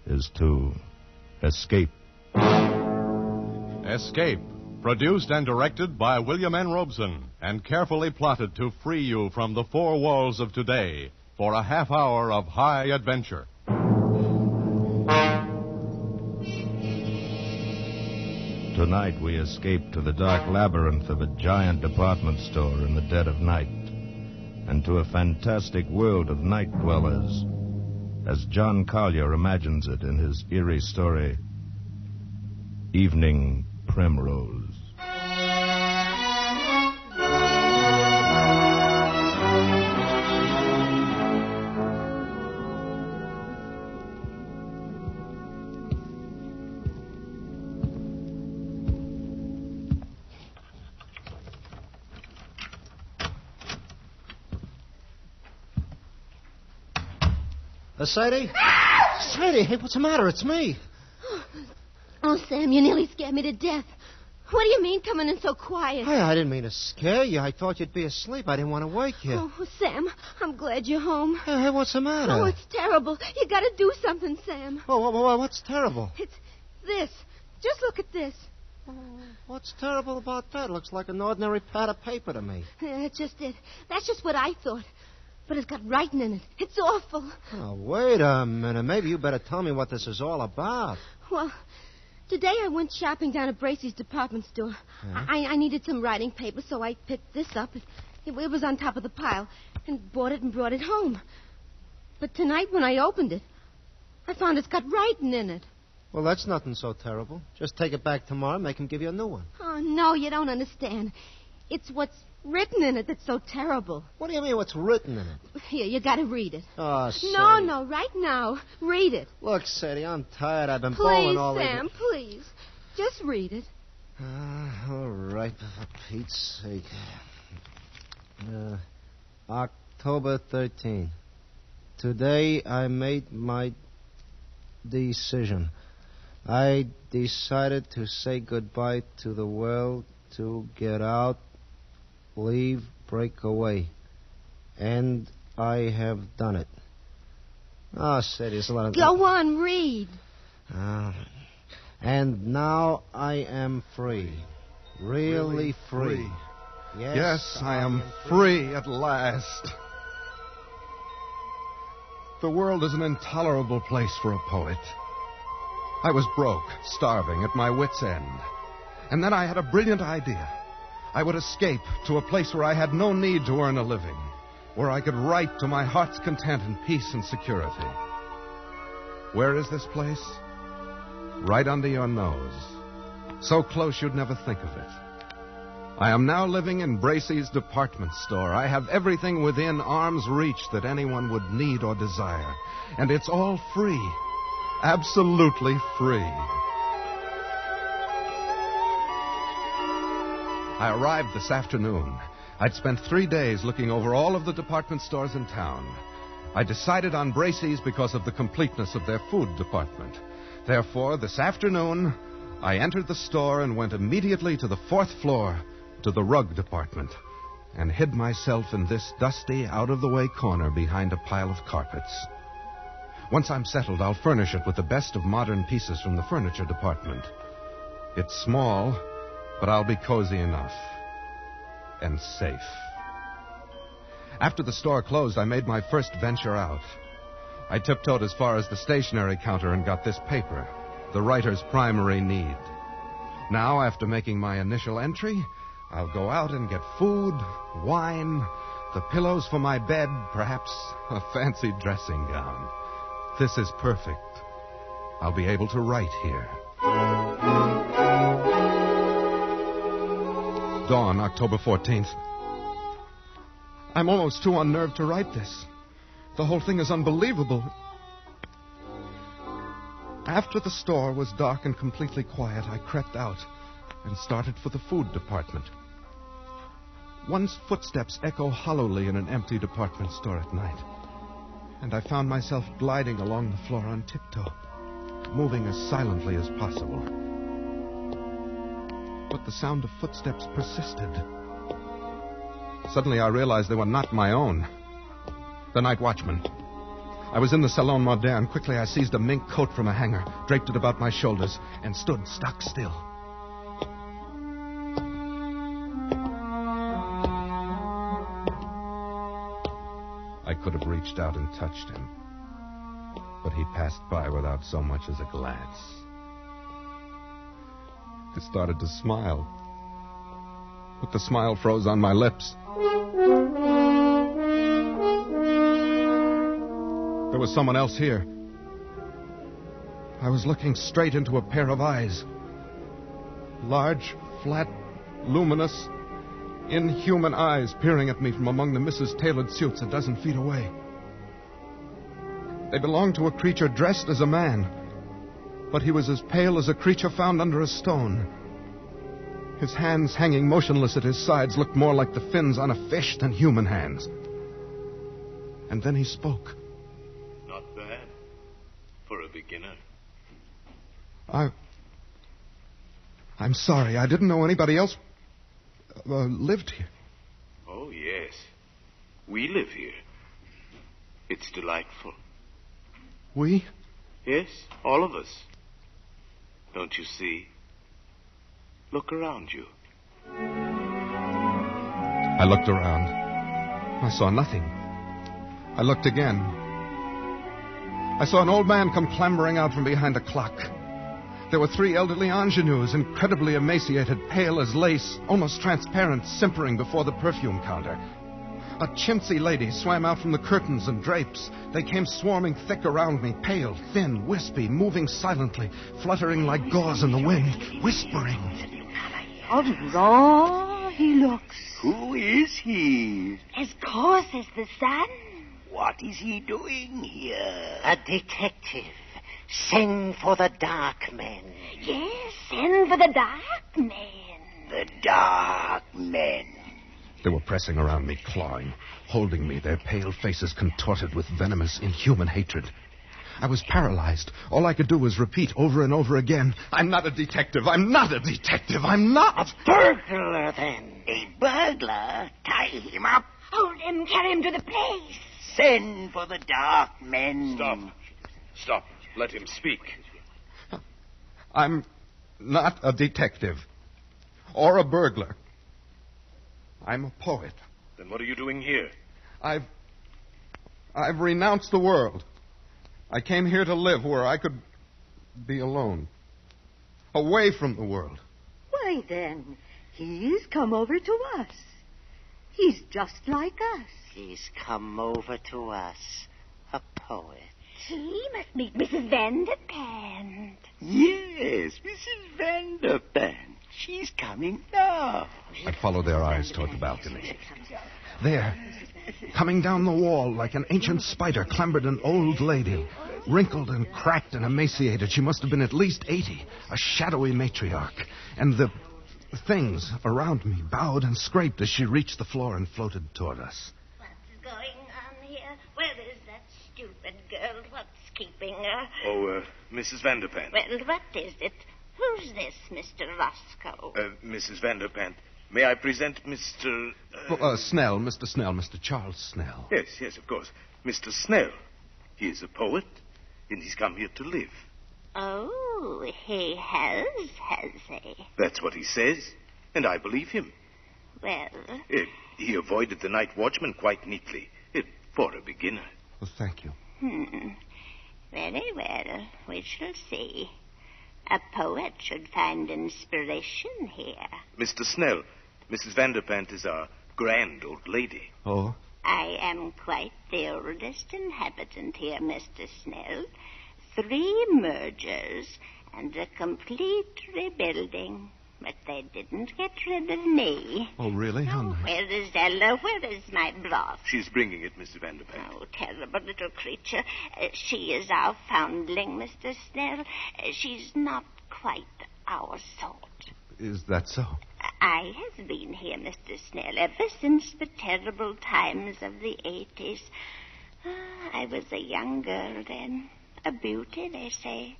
D: is to escape.
F: Escape, produced and directed by William N. Robeson, and carefully plotted to free you from the four walls of today for a half hour of high adventure.
D: Tonight we escape to the dark labyrinth of a giant department store in the dead of night, and to a fantastic world of night dwellers, as John Collier imagines it in his eerie story, Evening Primrose.
S: Sadie? Sadie, hey, what's the matter? It's me.
L: Oh, Sam, you nearly scared me to death. What do you mean coming in so quiet?
S: Hey, I didn't mean to scare you. I thought you'd be asleep. I didn't want to wake you.
L: Oh, Sam, I'm glad you're home.
S: Hey, what's the matter?
L: Oh, it's terrible. You got to do something, Sam.
S: Oh, what's terrible?
L: It's this. Just look at this.
S: What's terrible about that? Looks like an ordinary pad of paper to me.
L: That's just it. That's just what I thought. But it's got writing in it. It's awful.
S: Oh, wait a minute. Maybe you better tell me what this is all about.
L: Well, today I went shopping down at Bracey's department store.
S: Yeah?
L: I needed some writing paper, so I picked this up. It was on top of the pile, and bought it and brought it home. But tonight when I opened it, I found it's got writing in it.
S: Well, that's nothing so terrible. Just take it back tomorrow and make him give you a new one.
L: Oh, no, you don't understand. It's what's written in it that's so terrible.
S: What do you mean, what's written in it?
L: Here, you gotta read it.
S: Oh, Sadie.
L: No, right now. Read it.
S: Look, Sadie, I'm tired. I've been bowling all
L: Please,
S: evening.
L: Sam, please. Just read it.
S: All right, for Pete's sake. October 13. Today I made my decision. I decided to say goodbye to the world, to get out, leave, break away. And I have done it. Oh, Sadie, there's a lot of...
L: Go on, read.
S: And now I am free. Really free.
M: Yes, I am free at last. The world is an intolerable place for a poet. I was broke, starving, at my wits' end. And then I had a brilliant idea. I would escape to a place where I had no need to earn a living, where I could write to my heart's content in peace and security. Where is this place? Right under your nose. So close you'd never think of it. I am now living in Bracey's department store. I have everything within arm's reach that anyone would need or desire. And it's all free. Absolutely free. I arrived this afternoon. I'd spent 3 days looking over all of the department stores in town. I decided on Bracey's because of the completeness of their food department. Therefore, this afternoon, I entered the store and went immediately to the 4th floor, to the rug department, and hid myself in this dusty, out-of-the-way corner behind a pile of carpets. Once I'm settled, I'll furnish it with the best of modern pieces from the furniture department. It's small, but I'll be cozy enough. And safe. After the store closed, I made my first venture out. I tiptoed as far as the stationery counter and got this paper, the writer's primary need. Now, after making my initial entry, I'll go out and get food, wine, the pillows for my bed, perhaps a fancy dressing gown. This is perfect. I'll be able to write here. Dawn, October 14th. I'm almost too unnerved to write this. The whole thing is unbelievable. After the store was dark and completely quiet, I crept out and started for the food department. One's footsteps echo hollowly in an empty department store at night. And I found myself gliding along the floor on tiptoe, moving as silently as possible. But the sound of footsteps persisted. Suddenly I realized they were not my own. The night watchman. I was in the Salon Moderne. Quickly I seized a mink coat from a hanger, draped it about my shoulders, and stood stock still. I could have reached out and touched him, but he passed by without so much as a glance. I started to smile, but the smile froze on my lips. There was someone else here. I was looking straight into a pair of eyes. Large, flat, luminous, inhuman eyes peering at me from among the Mrs. Tailored suits a dozen feet away. They belonged to a creature dressed as a man, but he was as pale as a creature found under a stone. His hands hanging motionless at his sides looked more like the fins on a fish than human hands. And then he spoke.
P: Not bad for a beginner.
M: I'm sorry. I didn't know anybody else lived here.
P: Oh, yes. We live here. It's delightful.
M: We?
P: Yes, all of us. Don't you see? Look around you.
M: I looked around. I saw nothing. I looked again. I saw an old man come clambering out from behind a clock. There were 3 elderly ingenues, incredibly emaciated, pale as lace, almost transparent, simpering before the perfume counter. A chintzy lady swam out from the curtains and drapes. They came swarming thick around me, pale, thin, wispy, moving silently, fluttering like gauze in the wind, whispering.
C: How raw he looks.
R: Who is he?
C: As coarse as the sun.
R: What is he doing here?
C: A detective. Send for the dark men.
L: Yes, send for the dark men.
R: The dark men.
M: They were pressing around me, clawing, holding me, their pale faces contorted with venomous, inhuman hatred. I was paralyzed. All I could do was repeat over and over again, I'm not a detective, I'm not a detective, I'm not.
C: A burglar, then.
R: A burglar? Tie him up.
L: Hold him, carry him to the place.
R: Send for the dark men.
P: Stop. Let him speak.
M: I'm not a detective. Or a burglar. I'm a poet.
P: Then what are you doing here?
M: I've renounced the world. I came here to live where I could be alone. Away from the world.
C: Why, then, he's come over to us. He's just like us.
R: He's come over to us, a poet.
L: He must meet Mrs. Vanderpant.
R: Yes, Mrs. Vanderpant. She's coming now.
M: I followed their eyes toward the balcony. There, coming down the wall like an ancient spider, clambered an old lady. Wrinkled and cracked and emaciated, she must have been at least 80, a shadowy matriarch. And the things around me bowed and scraped as she reached the floor and floated toward us.
L: What's going on here? Where is that stupid girl? What's keeping her?
P: Oh, Mrs. Vanderpant.
L: Well, what is it? Who's this, Mr. Roscoe?
P: Mrs. Vanderpant. May I present Mr.
M: Snell, Mr. Snell, Mr. Charles Snell.
P: Yes, of course. Mr. Snell. He is a poet, and he's come here to live.
L: Oh, he has he?
P: That's what he says, and I believe him.
L: Well?
P: He avoided the night watchman quite neatly, for a beginner.
M: Well, thank you.
L: Very well. We shall see. A poet should find inspiration here.
P: Mr. Snell, Mrs. Vanderpant is our grand old lady.
M: Oh?
L: I am quite the oldest inhabitant here, Mr. Snell. 3 mergers and a complete rebuilding. But they didn't get rid of me.
M: Oh, really? How nice.
L: Where is Ella? Where is my broth?
P: She's bringing it, Mr. Vanderpant.
L: Oh, terrible little creature. She is our foundling, Mr. Snell. She's not quite our sort.
M: Is that so?
L: I have been here, Mr. Snell, ever since the terrible times of the 80s. I was a young girl then. A beauty, they say.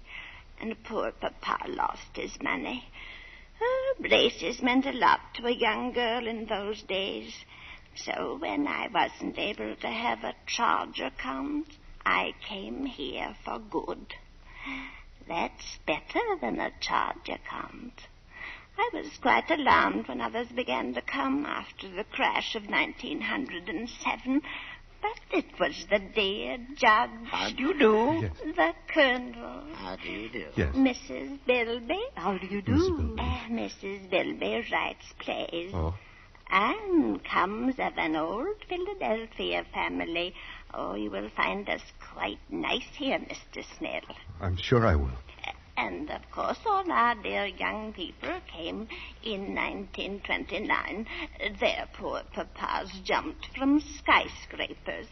L: And poor Papa lost his money. Braces meant a lot to a young girl in those days. So when I wasn't able to have a charge account, I came here for good. That's better than a charge account. I was quite alarmed when others began to come after the crash of 1907. But it was the dear judge.
R: How do you do?
M: Yes.
L: The colonel.
R: How do you do?
M: Yes.
L: Mrs. Bilby.
C: How do you do?
L: Mrs. Bilby writes plays.
M: Oh.
L: And comes of an old Philadelphia family. Oh, you will find us quite nice here, Mr. Snell.
M: I'm sure I will.
L: And, of course, all our dear young people came in 1929. Their poor papas jumped from skyscrapers.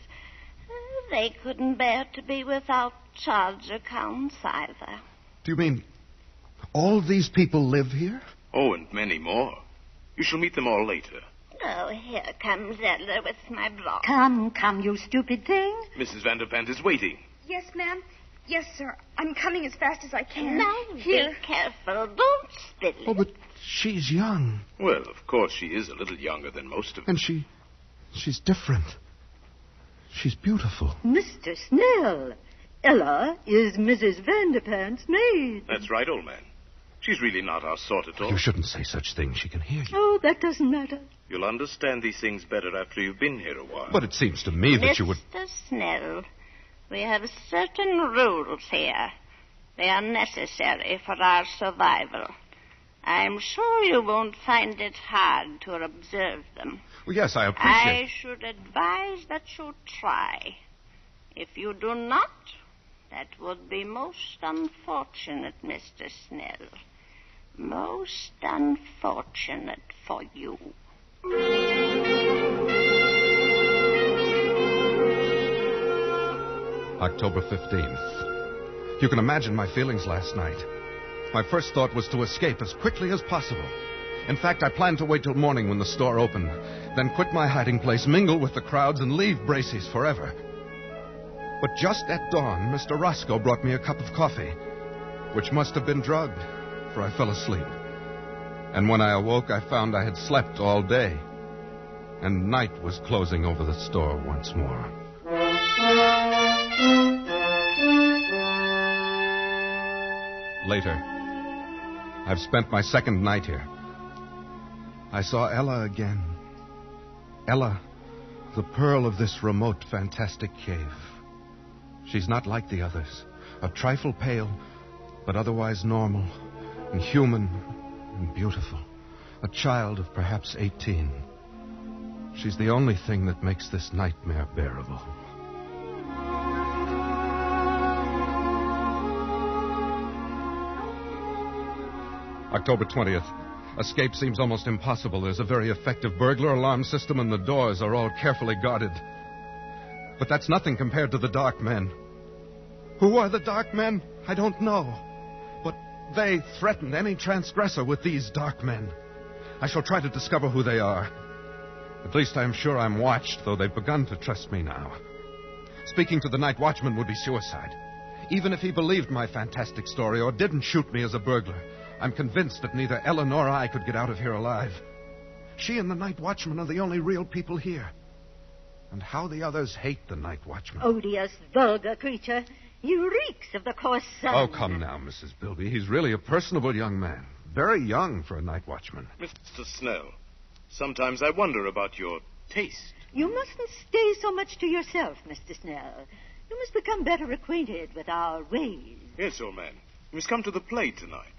L: They couldn't bear to be without charge accounts either.
M: Do you mean all these people live here?
P: Oh, and many more. You shall meet them all later.
L: Oh, here comes Ella with my block.
C: Come, you stupid thing.
P: Mrs. Vanderpant is waiting.
O: Yes, ma'am. Yes, sir. I'm coming as fast as I can.
L: Now,
O: Here.
L: be careful. Don't spill it.
M: Oh, but she's young.
P: Well, of course, she is a little younger than most of them.
M: And she's different. She's beautiful.
C: Mr. Snell, Ella is Mrs. Vanderpant's maid.
P: That's right, old man. She's really not our sort at all.
M: You shouldn't say such things. She can hear you.
C: Oh, that doesn't matter.
P: You'll understand these things better after you've been here a while.
M: But it seems to me that you would...
L: Mr. Snell, we have certain rules here. They are necessary for our survival. I'm sure you won't find it hard to observe them.
M: Well, yes, I appreciate...
L: I should advise that you try. If you do not, that would be most unfortunate, Mr. Snell. Most unfortunate for you.
M: October 15th. You can imagine my feelings last night. My first thought was to escape as quickly as possible. In fact, I planned to wait till morning when the store opened, then quit my hiding place, mingle with the crowds, and leave Bracey's forever. But just at dawn, Mr. Roscoe brought me a cup of coffee, which must have been drugged, for I fell asleep. And when I awoke, I found I had slept all day, and night was closing over the store once more. Later, I've spent my second night here. I saw Ella again. Ella, the pearl of this remote, fantastic cave. She's not like the others. A trifle pale, but otherwise normal and human and beautiful. A child of perhaps 18. She's the only thing that makes this nightmare bearable. October 20th. Escape seems almost impossible. There's a very effective burglar alarm system, and the doors are all carefully guarded. But that's nothing compared to the Dark Men. Who are the Dark Men? I don't know. But they threaten any transgressor with these Dark Men. I shall try to discover who they are. At least I am sure I'm watched, though they've begun to trust me now. Speaking to the night watchman would be suicide. Even if he believed my fantastic story or didn't shoot me as a burglar, I'm convinced that neither Ella nor I could get out of here alive. She and the night watchman are the only real people here. And how the others hate the night watchman.
C: Odious, vulgar creature. He reeks of the coarse sun.
M: Oh, come now, Mrs. Bilby. He's really a personable young man. Very young for a night watchman.
P: Mr. Snell, sometimes I wonder about your taste.
C: You mustn't stay so much to yourself, Mr. Snell. You must become better acquainted with our ways.
P: Yes, old man. You must come to the play tonight.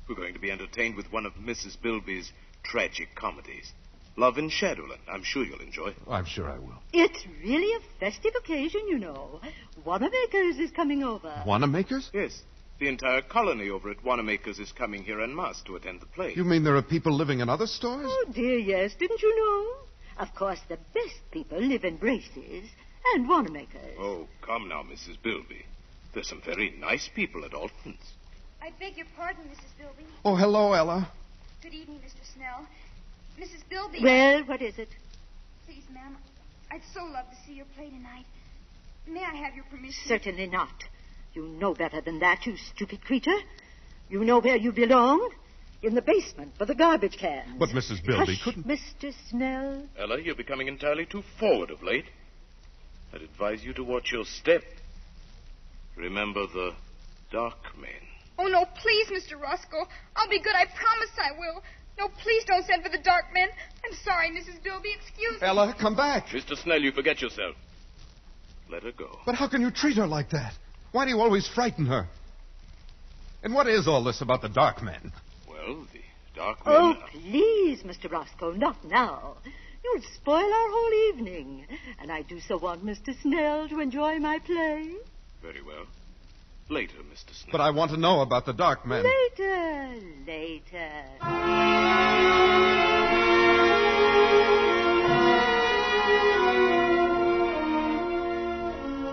P: We're going to be entertained with one of Mrs. Bilby's tragic comedies. Love in Shadowland. I'm sure you'll enjoy it.
M: I'm sure I will.
C: It's really a festive occasion, you know. Wanamaker's is coming over.
M: Wanamaker's?
P: Yes. The entire colony over at Wanamaker's is coming here en masse to attend the play.
M: You mean there are people living in other stores?
C: Oh, dear, yes. Didn't you know? Of course, the best people live in Bracey's and Wanamaker's.
P: Oh, come now, Mrs. Bilby. There's some very nice people at Alton's.
O: I beg your pardon, Mrs. Bilby.
M: Oh, hello, Ella.
O: Good evening, Mr. Snell. Mrs. Bilby.
C: Well, what is it?
O: Please, ma'am, I'd so love to see your play tonight. May I have your permission?
C: Certainly not. You know better than that, you stupid creature. You know where you belong. In the basement for the garbage cans.
M: But Mrs. Bilby
C: Hush,
M: couldn't...
C: Mr. Snell.
P: Ella, you're becoming entirely too forward of late. I'd advise you to watch your step. Remember the Dark Men.
O: Oh, no, please, Mr. Roscoe. I'll be good. I promise I will. No, please don't send for the Dark Men. I'm sorry, Mrs. Bilby. Excuse me.
M: Ella, come back.
P: Mr. Snell, you forget yourself. Let her go.
M: But how can you treat her like that? Why do you always frighten her? And what is all this about the Dark Men?
P: Well, the Dark Men...
C: Oh, please, Mr. Roscoe, not now. You'll spoil our whole evening. And I do so want Mr. Snell to enjoy my play.
P: Very well. Later, Mr. Snell.
M: But I want to know about the Dark Men.
C: Later.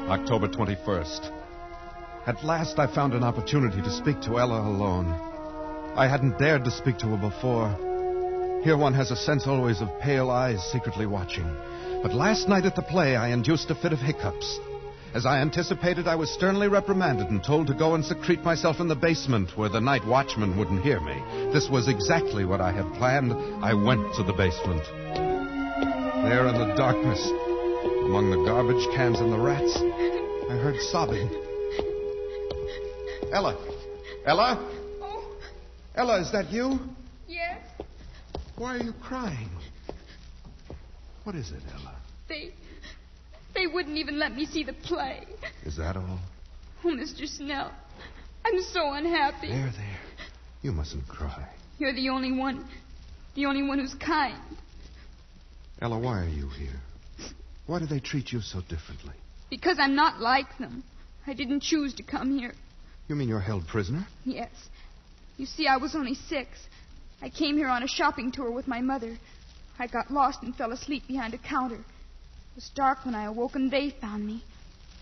M: October 21st. At last I found an opportunity to speak to Ella alone. I hadn't dared to speak to her before. Here one has a sense always of pale eyes secretly watching. But last night at the play I induced a fit of hiccups. As I anticipated, I was sternly reprimanded and told to go and secrete myself in the basement where the night watchman wouldn't hear me. This was exactly what I had planned. I went to the basement. There in the darkness, among the garbage cans and the rats, I heard sobbing. Ella! Ella!
O: Oh.
M: Ella, is that you?
O: Yes.
M: Why are you crying? What is it, Ella?
O: They wouldn't even let me see the play.
M: Is that all?
O: Oh, Mr. Snell, I'm so unhappy.
M: There. You mustn't cry.
O: You're the only one who's kind.
M: Ella, why are you here? Why do they treat you so differently?
O: Because I'm not like them. I didn't choose to come here.
M: You mean you're held prisoner?
O: Yes. You see, I was only 6. I came here on a shopping tour with my mother. I got lost and fell asleep behind a counter. It was dark when I awoke, and they found me.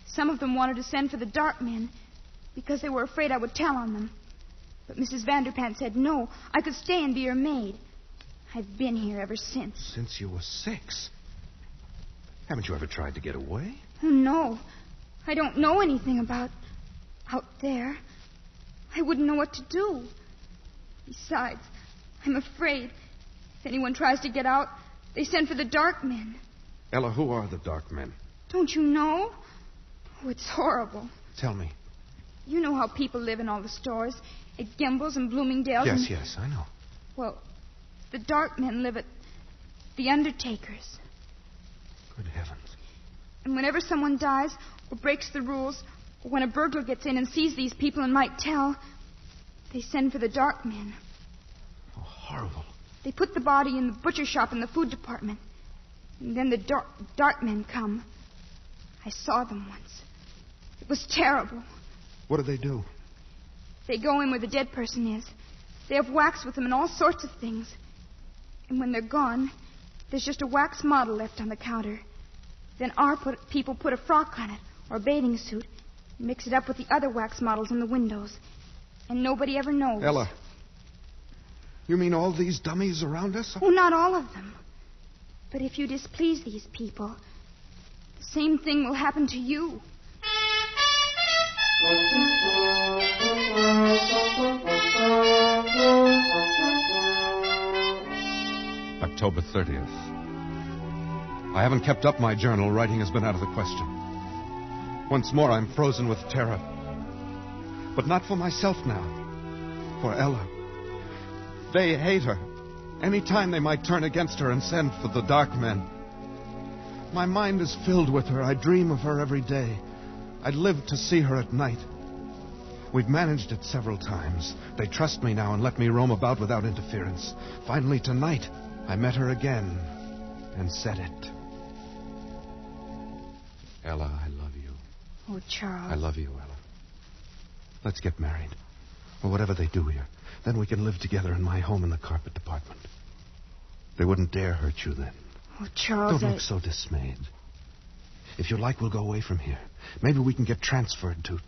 O: Some of them wanted to send for the dark men because they were afraid I would tell on them. But Mrs. Vanderpant said no, I could stay and be her maid. I've been here ever since.
M: Since you were 6? Haven't you ever tried to get away?
O: Oh, no. I don't know anything about out there. I wouldn't know what to do. Besides, I'm afraid if anyone tries to get out, they send for the dark men.
M: Ella, who are the dark men?
O: Don't you know? Oh, it's horrible.
M: Tell me.
O: You know how people live in all the stores, at Gimbel's and Bloomingdale's.
M: Yes, I know.
O: Well, the dark men live at the Undertaker's.
M: Good heavens.
O: And whenever someone dies or breaks the rules, or when a burglar gets in and sees these people and might tell, they send for the dark men.
M: Oh, horrible.
O: They put the body in the butcher shop in the food department. And then the dark men come. I saw them once. It was terrible.
M: What do they do?
O: They go in where the dead person is. They have wax with them and all sorts of things. And when they're gone, there's just a wax model left on the counter. Then people put a frock on it, or a bathing suit, and mix it up with the other wax models in the windows. And nobody ever knows.
M: Ella, you mean all these dummies around us?
O: Oh, not all of them. But if you displease these people, the same thing will happen to you.
M: October 30th. I haven't kept up my journal. Writing has been out of the question. Once more, I'm frozen with terror. But not for myself now. For Ella. They hate her. Any time they might turn against her and send for the dark men. My mind is filled with her. I dream of her every day. I'd live to see her at night. We've managed it several times. They trust me now and let me roam about without interference. Finally, tonight, I met her again and said it. Ella, I love you.
O: Oh, Charles.
M: I love you, Ella. Let's get married. Or whatever they do here. Then we can live together in my home in the carpet department. They wouldn't dare hurt you then.
O: Oh, Charles,
M: Don't look so dismayed. If you like, we'll go away from here. Maybe we can get transferred to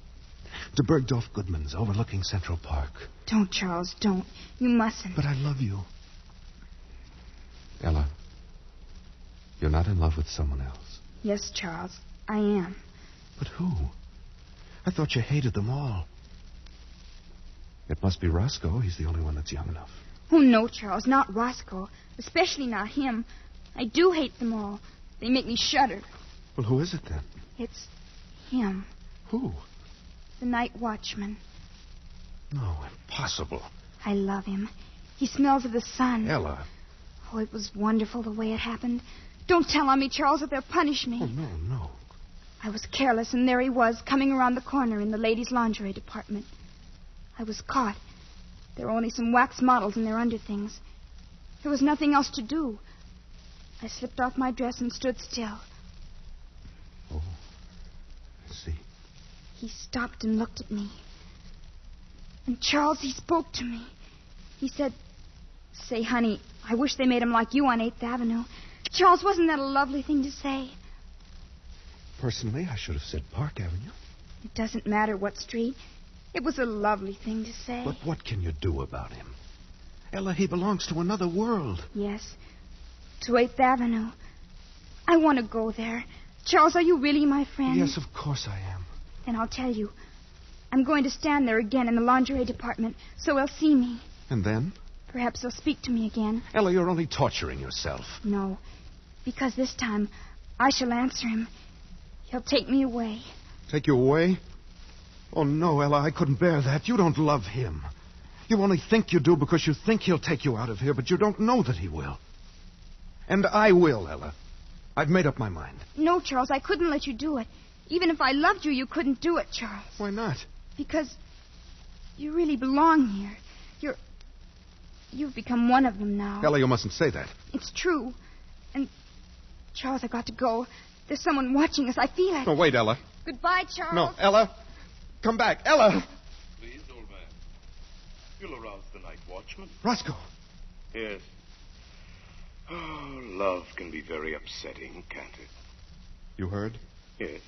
M: Bergdorf Goodman's, overlooking Central Park.
O: Don't, Charles, don't. You mustn't.
M: But I love you. Ella, you're not in love with someone else.
O: Yes, Charles, I am.
M: But who? I thought you hated them all. It must be Roscoe. He's the only one that's young enough.
O: Oh, no, Charles, not Roscoe. Especially not him. I do hate them all. They make me shudder.
M: Well, who is it then?
O: It's him.
M: Who?
O: The night watchman.
M: No, impossible.
O: I love him. He smells of the sun.
M: Ella.
O: Oh, it was wonderful the way it happened. Don't tell on me, Charles, or they'll punish me.
M: Oh, no.
O: I was careless, and there he was, coming around the corner in the ladies' lingerie department. I was caught. There were only some wax models in their underthings. There was nothing else to do. I slipped off my dress and stood still.
M: Oh, I see.
O: He stopped and looked at me. And Charles, he spoke to me. He said, "Say, honey, I wish they made him like you on 8th Avenue." Charles, wasn't that a lovely thing to say?
M: Personally, I should have said Park Avenue.
O: It doesn't matter what street. It was a lovely thing to say.
M: But what can you do about him? Ella, he belongs to another world.
O: Yes, to 8th Avenue. I want to go there. Charles, are you really my friend?
M: Yes, of course I am.
O: Then I'll tell you. I'm going to stand there again in the lingerie department, so he'll see me.
M: And then?
O: Perhaps he'll speak to me again.
M: Ella, you're only torturing yourself.
O: No, because this time I shall answer him. He'll take me away.
M: Take you away? Oh, no, Ella, I couldn't bear that. You don't love him. You only think you do because you think he'll take you out of here, but you don't know that he will. And I will, Ella. I've made up my mind.
O: No, Charles, I couldn't let you do it. Even if I loved you, you couldn't do it, Charles.
M: Why not?
O: Because you really belong here. You've become one of them now.
M: Ella, you mustn't say that.
O: It's true. And, Charles, I've got to go. There's someone watching us. I feel it.
M: No, wait, Ella.
O: Goodbye, Charles.
M: No, Ella. Come back. Ella!
P: Please, old man. You'll arouse the night watchman.
M: Roscoe.
P: Yes. Oh, love can be very upsetting, can't it?
M: You heard?
P: Yes.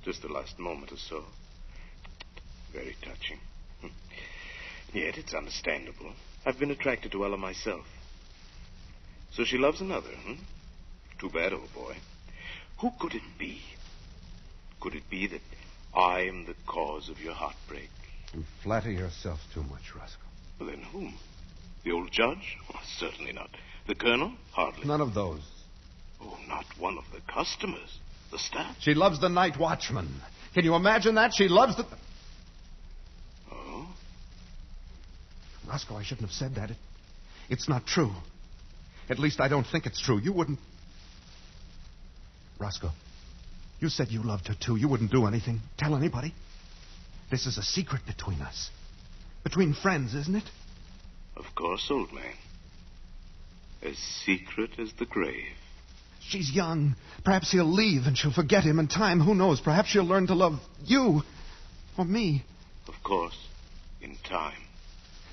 P: Just the last moment or so. Very touching. Yet it's understandable. I've been attracted to Ella myself. So she loves another, Too bad, old boy. Who could it be? Could it be that I'm the cause of your heartbreak?
M: You flatter yourself too much, Roscoe.
P: Well, then whom? The old judge? Oh, certainly not. The colonel? Hardly.
M: None of those.
P: Oh, not one of the customers. The staff?
M: She loves the night watchman. Can you imagine that? She loves the...
P: Oh?
M: Roscoe, I shouldn't have said that. It's not true. At least I don't think it's true. You wouldn't... Roscoe, you said you loved her, too. You wouldn't do anything. Tell anybody. This is a secret between us. Between friends, isn't it?
P: Of course, old man. As secret as the grave.
M: She's young. Perhaps he'll leave and she'll forget him in time. Who knows? Perhaps she'll learn to love you. Or me.
P: Of course. In time.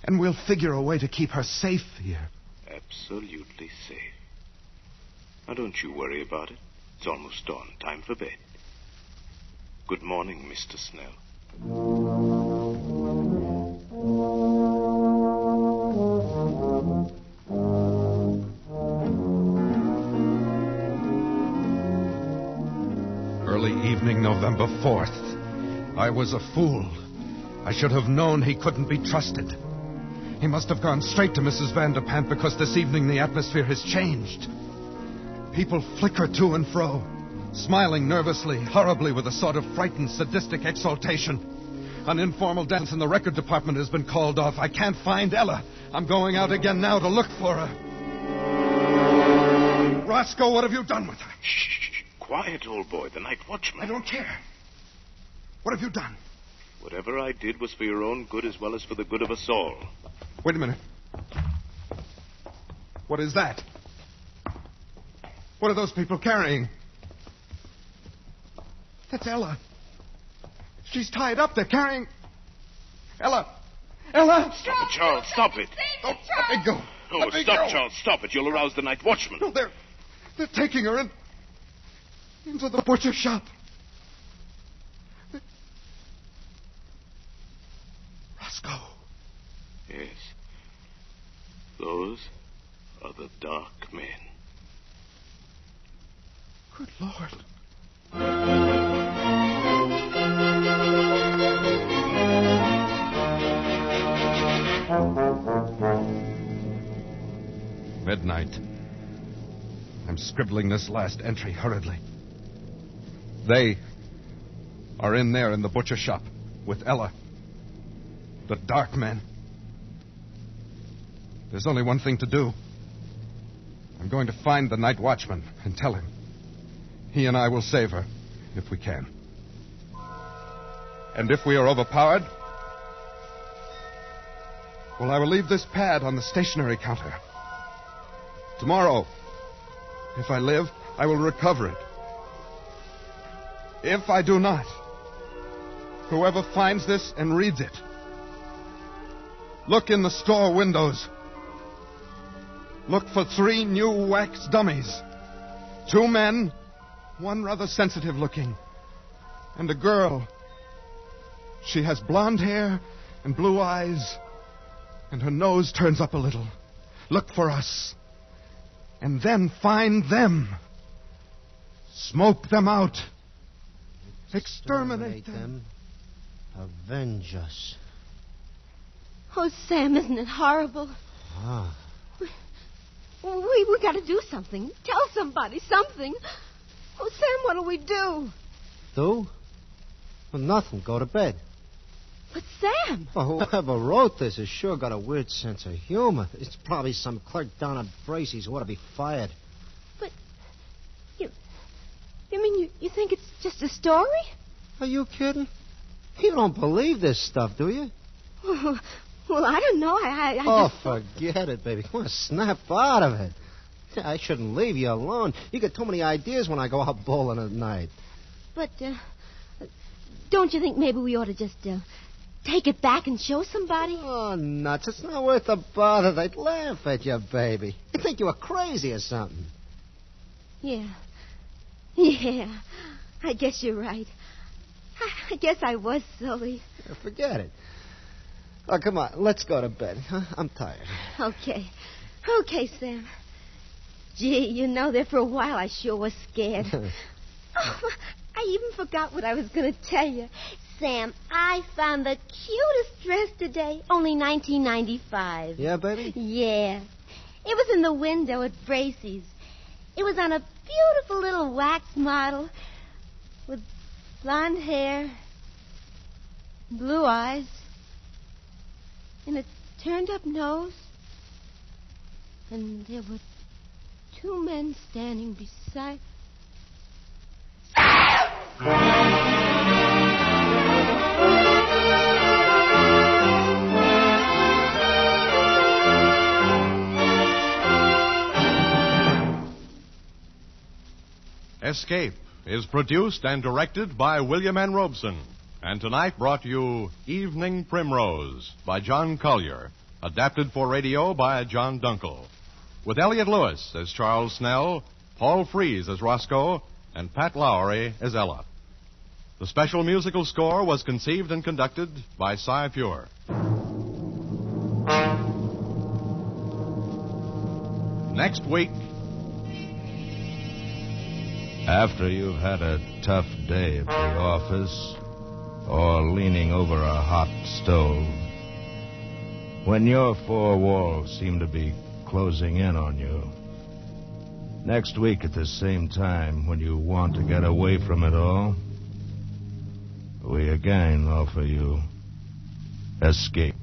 M: And we'll figure a way to keep her safe here.
P: Absolutely safe. Now, don't you worry about it. It's almost dawn. Time for bed. Good morning, Mr. Snell.
M: Early evening, November 4th. I was a fool. I should have known he couldn't be trusted. He must have gone straight to Mrs. Vanderpant because this evening the atmosphere has changed. People flicker to and fro, smiling nervously, horribly with a sort of frightened, sadistic exultation. An informal dance in the record department has been called off. I can't find Ella. I'm going out again now to look for her. Roscoe, what have you done with her?
P: Shh. Quiet, old boy. The night watchman.
M: I don't care. What have you done?
P: Whatever I did was for your own good as well as for the good of us all.
M: Wait a minute. What is that? What are those people carrying? That's Ella. She's tied up. They're carrying... Ella! Ella!
P: Stop it, Charles. Stop it.
M: Oh, let me go.
P: Oh, stop, Charles. Stop it. You'll arouse the night watchman.
M: No, they're taking her into the butcher shop. Roscoe.
P: Yes. Those are the dark men.
M: Good Lord. Midnight. I'm scribbling this last entry hurriedly. They are in there in the butcher shop with Ella. The dark men. There's only one thing to do. I'm going to find the night watchman and tell him. He and I will save her, if we can. And if we are overpowered, well, I will leave this pad on the stationery counter. Tomorrow, if I live, I will recover it. If I do not, whoever finds this and reads it, look in the store windows. Look for 3 new wax dummies. 2 men, 1 rather sensitive looking, and a girl. She has blonde hair and blue eyes, and her nose turns up a little. Look for us. And then find them. Smoke them out. Exterminate them.
S: Avenge us.
G: Oh, Sam, isn't it horrible?
S: Ah.
G: We got to do something. Tell somebody something. Oh, Sam, what'll we do?
S: Do? Well, nothing. Go to bed.
G: But Sam!
S: Well, whoever wrote this has sure got a weird sense of humor. It's probably some clerk down at Bracey's who ought to be fired.
G: But you mean you think it's just a story?
S: Are you kidding? You don't believe this stuff, do you?
G: Well, I don't know. I just...
S: forget it, baby. Come on, snap out of it. I shouldn't leave you alone. You get too many ideas when I go out bowling at night.
G: But, don't you think maybe we ought to just, take it back and show somebody?
S: Oh, nuts. It's not worth the bother. They'd laugh at you, baby. They'd think you were crazy or something.
G: Yeah, I guess you're right. I guess I was silly.
S: Forget it. Oh, come on. Let's go to bed. Huh? I'm tired.
G: Okay, Sam. Gee, there for a while I sure was scared. I even forgot what I was going to tell you. Sam, I found the cutest dress today. Only $19.95.
S: Yeah, baby?
G: Yeah. It was in the window at Bracey's. It was on a beautiful little wax model with blonde hair, blue eyes, and a turned-up nose. And there were two men standing beside...
F: Escape is produced and directed by William N. Robeson, and tonight brought you Evening Primrose by John Collier, adapted for radio by John Dunkel, with Elliot Lewis as Charles Snell, Paul Frees as Roscoe, and Pat Lowry as Ella. The special musical score was conceived and conducted by Cy Pure. Next week...
D: After you've had a tough day at the office, or leaning over a hot stove, when your four walls seem to be closing in on you, next week at the same time when you want to get away from it all, we again offer you Escape.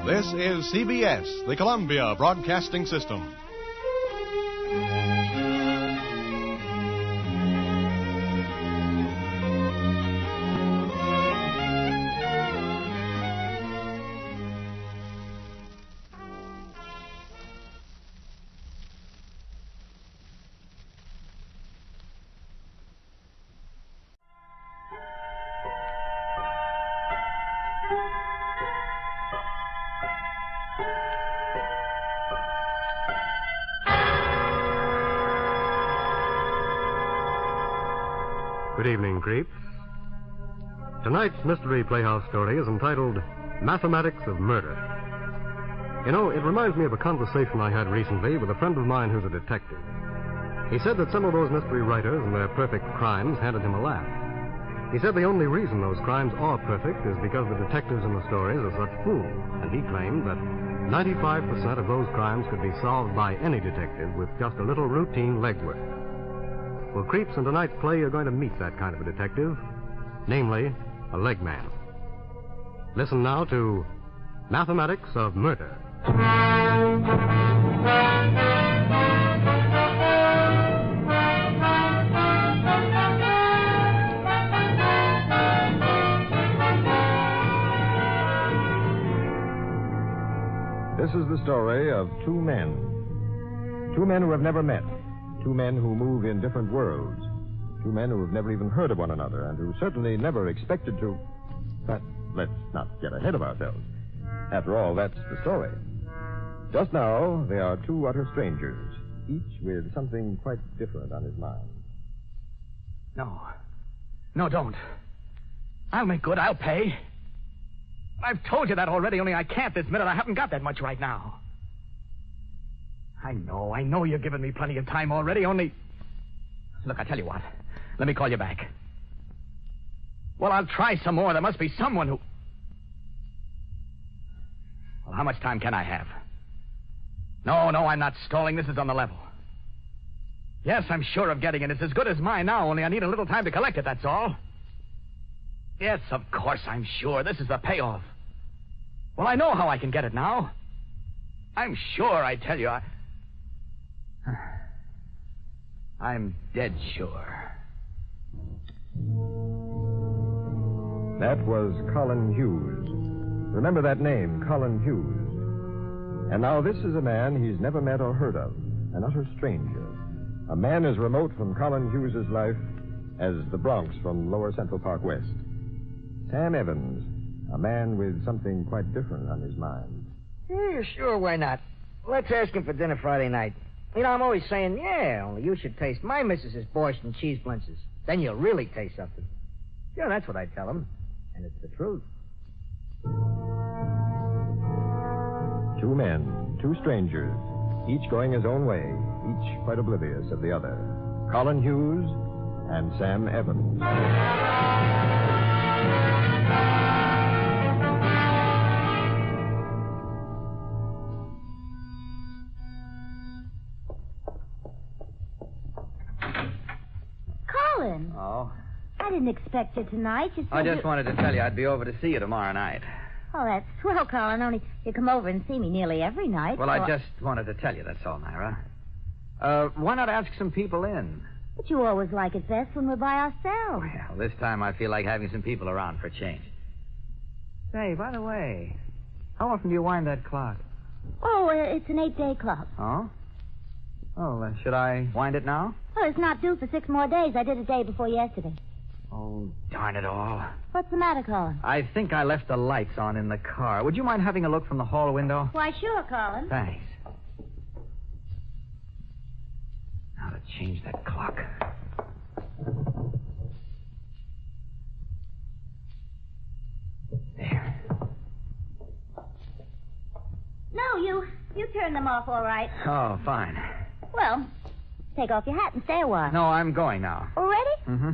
F: This is CBS, the Columbia Broadcasting System.
B: Good evening, creeps. Tonight's Mystery Playhouse story is entitled Mathematics of Murder. You know, it reminds me of a conversation I had recently with a friend of mine who's a detective. He said that some of those mystery writers and their perfect crimes handed him a laugh. He said the only reason those crimes are perfect is because the detectives in the stories are such fools, and he claimed that 95% of those crimes could be solved by any detective with just a little routine legwork. Well, creeps, in tonight's play, you're going to meet that kind of a detective, namely, a leg man. Listen now to Mathematics of Murder.
N: This is the story of two men. Two men who have never met. Two men who move in different worlds. Two men who have never even heard of one another and who certainly never expected to... But let's not get ahead of ourselves. After all, that's the story. Just now, they are two utter strangers, each with something quite different on his mind.
R: No, don't. I'll make good. I'll pay. I've told you that already, only I can't this minute. I haven't got that much right now. I know you're giving me plenty of time already, only... Look, I tell you what.
T: Let me call you back. Well, I'll try some more. There must be someone who... Well, how much time can I have? No, I'm not stalling. This is on the level. Yes, I'm sure of getting it. It's as good as mine now, only I need a little time to collect it, that's all. Yes, of course, I'm sure. This is the payoff. Well, I know how I can get it now. I'm sure, I tell you. I'm dead sure.
N: That was Colin Hughes. Remember that name, Colin Hughes. And now this is a man he's never met or heard of, an utter stranger. A man as remote from Colin Hughes's life as the Bronx from Lower Central Park West. Sam Evans, a man with something quite different on his mind.
U: Yeah, sure, why not? Let's ask him for dinner Friday night. You know, I'm always saying, yeah, only you should taste my missus's borscht and cheese blintzes. Then you'll really taste something. Yeah, that's what I tell him. And it's the truth.
N: Two men, two strangers, each going his own way, each quite oblivious of the other. Colin Hughes and Sam Evans.
G: Colin.
T: Oh?
G: I didn't expect you tonight. You said
T: I just wanted to tell you I'd be over to see you tomorrow night.
G: Oh, that's swell, Colin. Only you come over and see me nearly every night.
T: Well,
G: so
T: I just wanted to tell you, that's all, Myra. Why not ask some people in?
G: But you always like it best when we're by ourselves.
T: Well, this time I feel like having some people around for a change. Say, by the way, how often do you wind that clock?
G: Oh, it's an 8-day clock.
T: Oh? Oh, should I wind it now?
G: Well, it's not due for 6 more days. I did a day before yesterday.
T: Oh, darn it all.
G: What's the matter, Colin?
T: I think I left the lights on in the car. Would you mind having a look from the hall window?
G: Why, sure, Colin.
T: Thanks. Now to change that clock. There.
G: No, you turn them off all right.
T: Oh, fine.
G: Well, take off your hat and stay a while.
T: No, I'm going now.
G: Already?
T: Mm-hmm.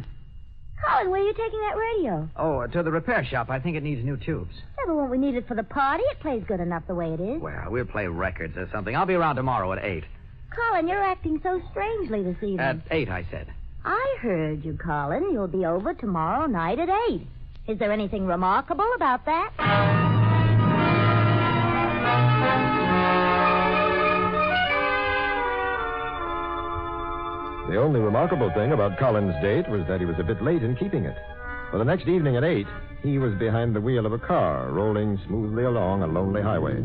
G: Colin, where are you taking that radio?
T: Oh, to the repair shop. I think it needs new tubes.
G: Yeah, but won't we need it for the party? It plays good enough the way it is.
T: Well, we'll play records or something. I'll be around tomorrow at 8.
G: Colin, you're acting so strangely this evening.
T: At 8, I said.
G: I heard you, Colin. You'll be over tomorrow night at 8. Is there anything remarkable about that?
N: The only remarkable thing about Colin's date was that he was a bit late in keeping it. For the next evening at 8, he was behind the wheel of a car, rolling smoothly along a lonely highway.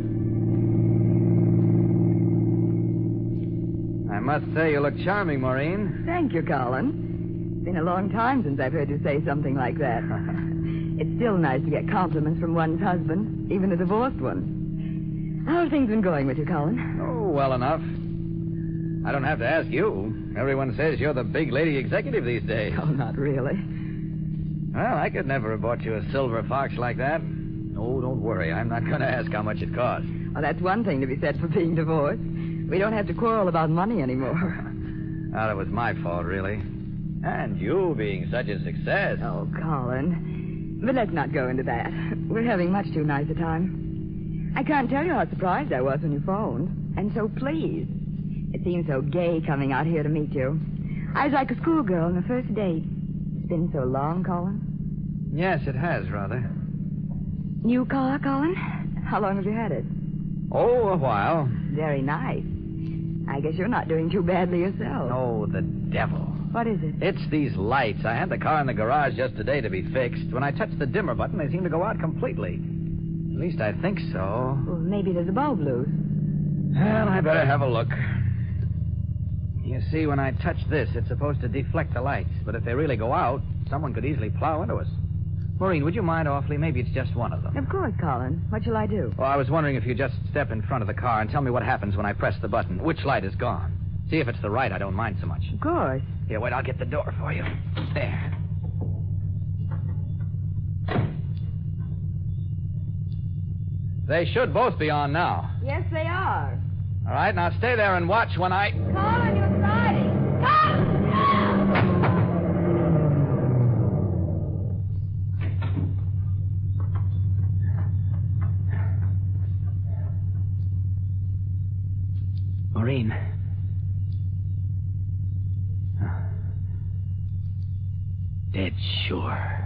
T: I must say you look charming, Maureen.
V: Thank you, Colin. It's been a long time since I've heard you say something like that. It's still nice to get compliments from one's husband, even a divorced one. How have things been going with you, Colin?
T: Oh, well enough. I don't have to ask you. Everyone says you're the big lady executive these days.
V: Oh, not really.
T: Well, I could never have bought you a silver fox like that. Oh, don't worry. I'm not going to ask how much it cost.
V: Well, that's one thing to be said for being divorced. We don't have to quarrel about money anymore.
T: Well, it was my fault, really. And you being such a success.
V: Oh, Colin. But let's not go into that. We're having much too nice a time. I can't tell you how surprised I was when you phoned. And so pleased. It seemed so gay coming out here to meet you. I was like a schoolgirl on the first date. It's been so long, Colin.
T: Yes, it has, rather.
V: New car, Colin? How long have you had it?
T: Oh, a while.
V: Very nice. I guess you're not doing too badly yourself.
T: Oh, the devil.
V: What is it?
T: It's these lights. I had the car in the garage just today to be fixed. When I touch the dimmer button, they seem to go out completely. At least I think so.
V: Well, maybe there's a bulb loose.
T: Well, I better have a look. You see, when I touch this, it's supposed to deflect the lights. But if they really go out, someone could easily plow into us. Maureen, would you mind awfully? Maybe it's just one of them.
V: Of course, Colin. What shall I do?
T: Well, I was wondering if you'd just step in front of the car and tell me what happens when I press the button. Which light is gone? See if it's the right. I don't mind so much.
V: Of course.
T: Here, wait, I'll get the door for you. There. They should both be on now.
V: Yes, they are.
T: All right, now stay there and watch when I...
V: Colin, you're sliding. Colin!
U: Maureen. Dead sure.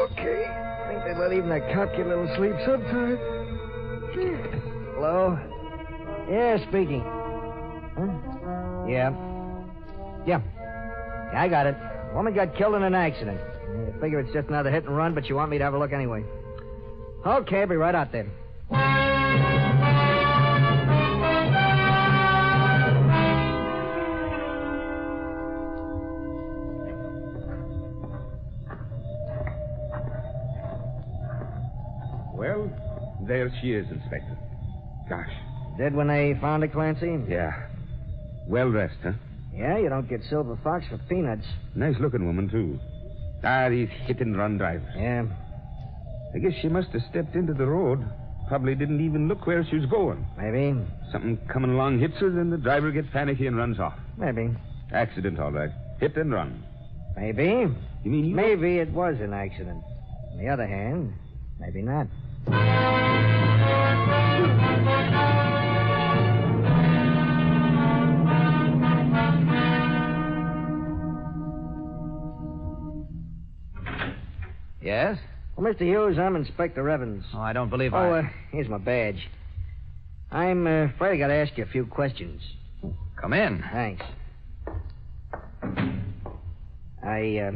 U: Okay. I think they let even a cop get a little sleep sometime. Hello? Yeah, speaking. Huh? Yeah, I got it. Woman got killed in an accident. I figure it's just another hit and run, but you want me to have a look anyway. Okay, I'll be right out there.
A: Well, there she is, Inspector. Gosh.
U: Dead when they found her, Clancy?
A: Yeah. Well dressed, huh?
U: Yeah, you don't get Silver Fox for peanuts.
A: Nice looking woman, too. These hit and run drivers.
U: Yeah.
A: I guess she must have stepped into the road. Probably didn't even look where she was going.
U: Maybe.
A: Something coming along hits her, then the driver gets panicky and runs off.
U: Maybe.
A: Accident, all right. Hit and run.
U: Maybe.
A: You mean you...
U: Maybe it was an accident. On the other hand, maybe not.
T: Yes?
U: Well, Mr. Hughes, I'm Inspector Evans.
T: Oh, I don't believe
U: here's my badge. I'm afraid I got to ask you a few questions.
T: Come in.
U: Thanks. I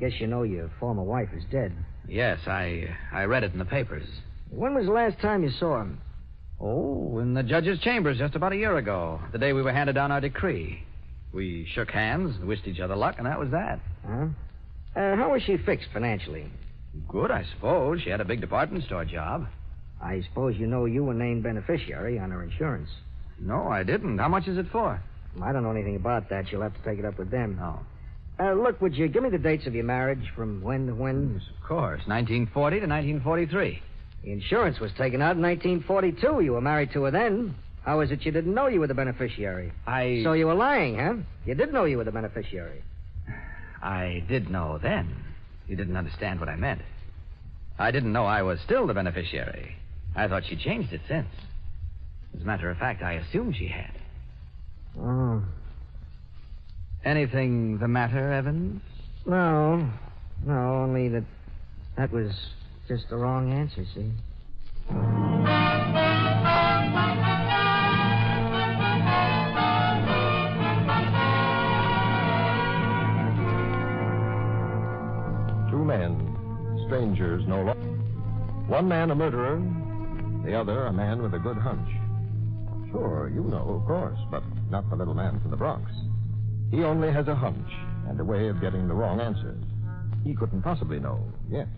U: guess you know your former wife is dead.
T: Yes, I read it in the papers.
U: When was the last time you saw him?
T: Oh, in the judge's chambers just about a year ago, the day we were handed down our decree. We shook hands, wished each other luck, and that was that.
U: Huh? How was she fixed financially?
T: Good, I suppose. She had a big department store job.
U: I suppose you know you were named beneficiary on her insurance.
T: No, I didn't. How much is it for?
U: I don't know anything about that. You'll have to take it up with them.
T: Oh.
U: Look, would you give me the dates of your marriage from when to when?
T: Yes, of course. 1940 to 1943.
U: The insurance was taken out in 1942. You were married to her then. How is it you didn't know you were the beneficiary? So you were lying, huh? You did know you were the beneficiary.
T: I did know then. You didn't understand what I meant. I didn't know I was still the beneficiary. I thought she changed it since. As a matter of fact, I assumed she had.
U: Oh.
T: Anything the matter, Evans?
U: No, only that was just the wrong answer, see?
N: Two men, strangers no longer. One man a murderer, the other a man with a good hunch. Sure, you know, of course, but not the little man from the Bronx. He only has a hunch and a way of getting the wrong answers. He couldn't possibly know yet.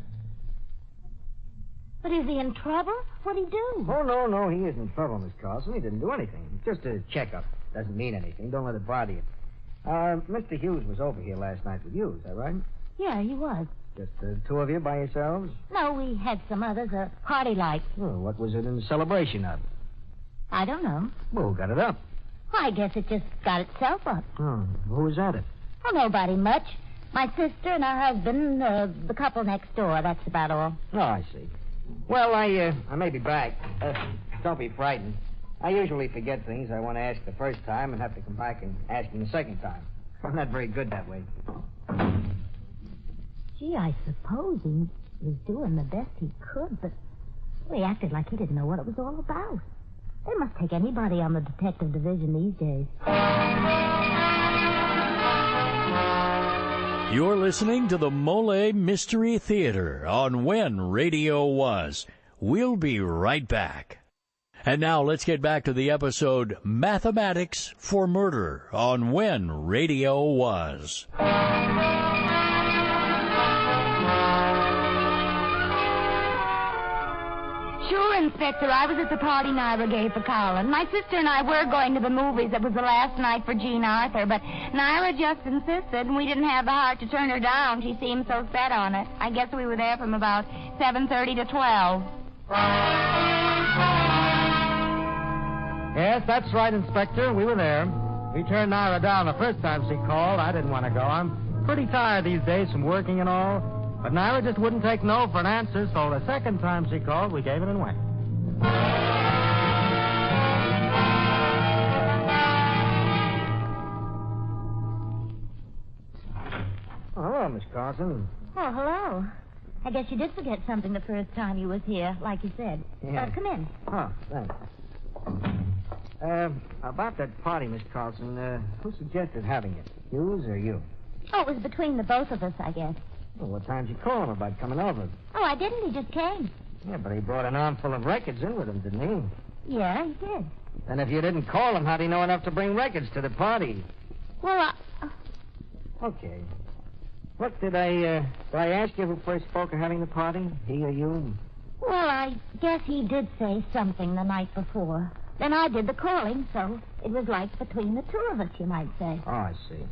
G: But is he in trouble? What'd he do?
U: Oh, no, he isn't in trouble, Miss Carlson. He didn't do anything. Just a checkup. Doesn't mean anything. Don't let it bother you. Mr. Hughes was over here last night with you, is that right?
G: Yeah, he was.
U: Just the two of you by yourselves?
G: No, we had some others, a party like.
U: Oh, what was it in celebration of?
G: I don't know.
U: Well, who got it up?
G: I guess it just got itself up.
U: Oh, who was at it?
G: Oh, nobody much. My sister and her husband, the couple next door. That's about all.
U: Oh, I see. Well, I may be back. Don't be frightened. I usually forget things I want to ask the first time and have to come back and ask them the second time. I'm not very good that way.
G: Gee, I suppose he was doing the best he could, but he acted like he didn't know what it was all about. They must take anybody on the detective division these days.
K: You're listening to the Mole Mystery Theater on When Radio Was. We'll be right back. And now let's get back to the episode Mathematics for Murder on When Radio Was.
W: Sure, Inspector. I was at the party Nyra gave for Colin. My sister and I were going to the movies. It was the last night for Jean Arthur, but Nyra just insisted, and we didn't have the heart to turn her down. She seemed so set on it. I guess we were there from about 7:30 to 12.
U: Yes, that's right, Inspector. We were there. We turned Nyra down the first time she called. I didn't want to go. I'm pretty tired these days from working and all. But Naira just wouldn't take no for an answer, so the second time she called, we gave it and went. Oh, hello, Miss Carson.
W: Oh, hello. I guess you did forget something the first time you was here, like you said.
U: Yeah. Uh,
W: Come in.
U: Oh, thanks. About that party, Miss Carlson, who suggested having it? Hughes or you?
W: Oh, it was between the both of us, I guess.
U: Well, what time did you call him about coming over?
W: Oh, I didn't. He just came.
U: Yeah, but he brought an armful of records in with him, didn't he?
W: Yeah, he did.
U: And if you didn't call him, how'd he know enough to bring records to the party?
W: Well,
U: Okay. Look, did I ask you who first spoke of having the party? He or you?
W: Well, I guess he did say something the night before. Then I did the calling, so it was like between the two of us, you might say.
U: Oh, I see.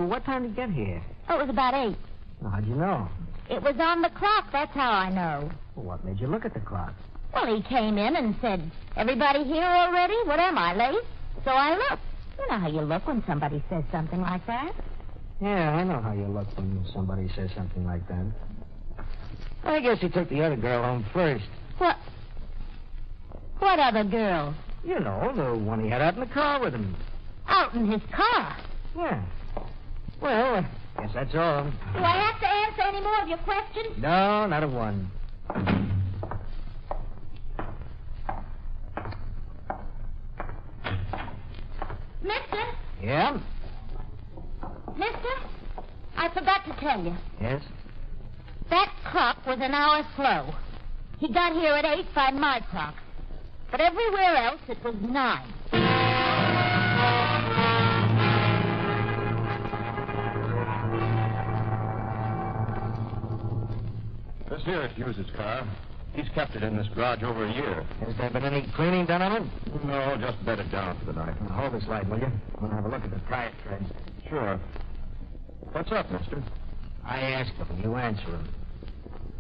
U: What time did you get here?
W: Oh, it was about 8.
U: Well, how'd you know?
W: It was on the clock, that's how I know.
U: Well, what made you look at the clock?
W: Well, he came in and said, "Everybody here already? What am I, late?" So I looked. You know how you look when somebody says something like that.
U: Yeah, I know how you look when somebody says something like that. I guess he took the other girl home first.
W: What other girl?
U: You know, the one he had out in the car with him.
W: Out in his car?
U: Yeah. Well, guess that's all.
W: Do I have to answer any more of your questions?
U: No, not a one.
W: Mister?
U: Yeah?
W: Mister? I forgot to tell you.
U: Yes?
W: That clock was an hour slow. He got here at 8 by my clock. But everywhere else it was 9.
N: This here is Hughes' car. He's kept it in this garage over a year.
U: Has there been any cleaning done on it?
N: No, just bedded down for the night.
U: Hold this light, will you? I want to have a look at the tire treads.
N: Sure. What's up, mister?
U: I asked him. You answer him.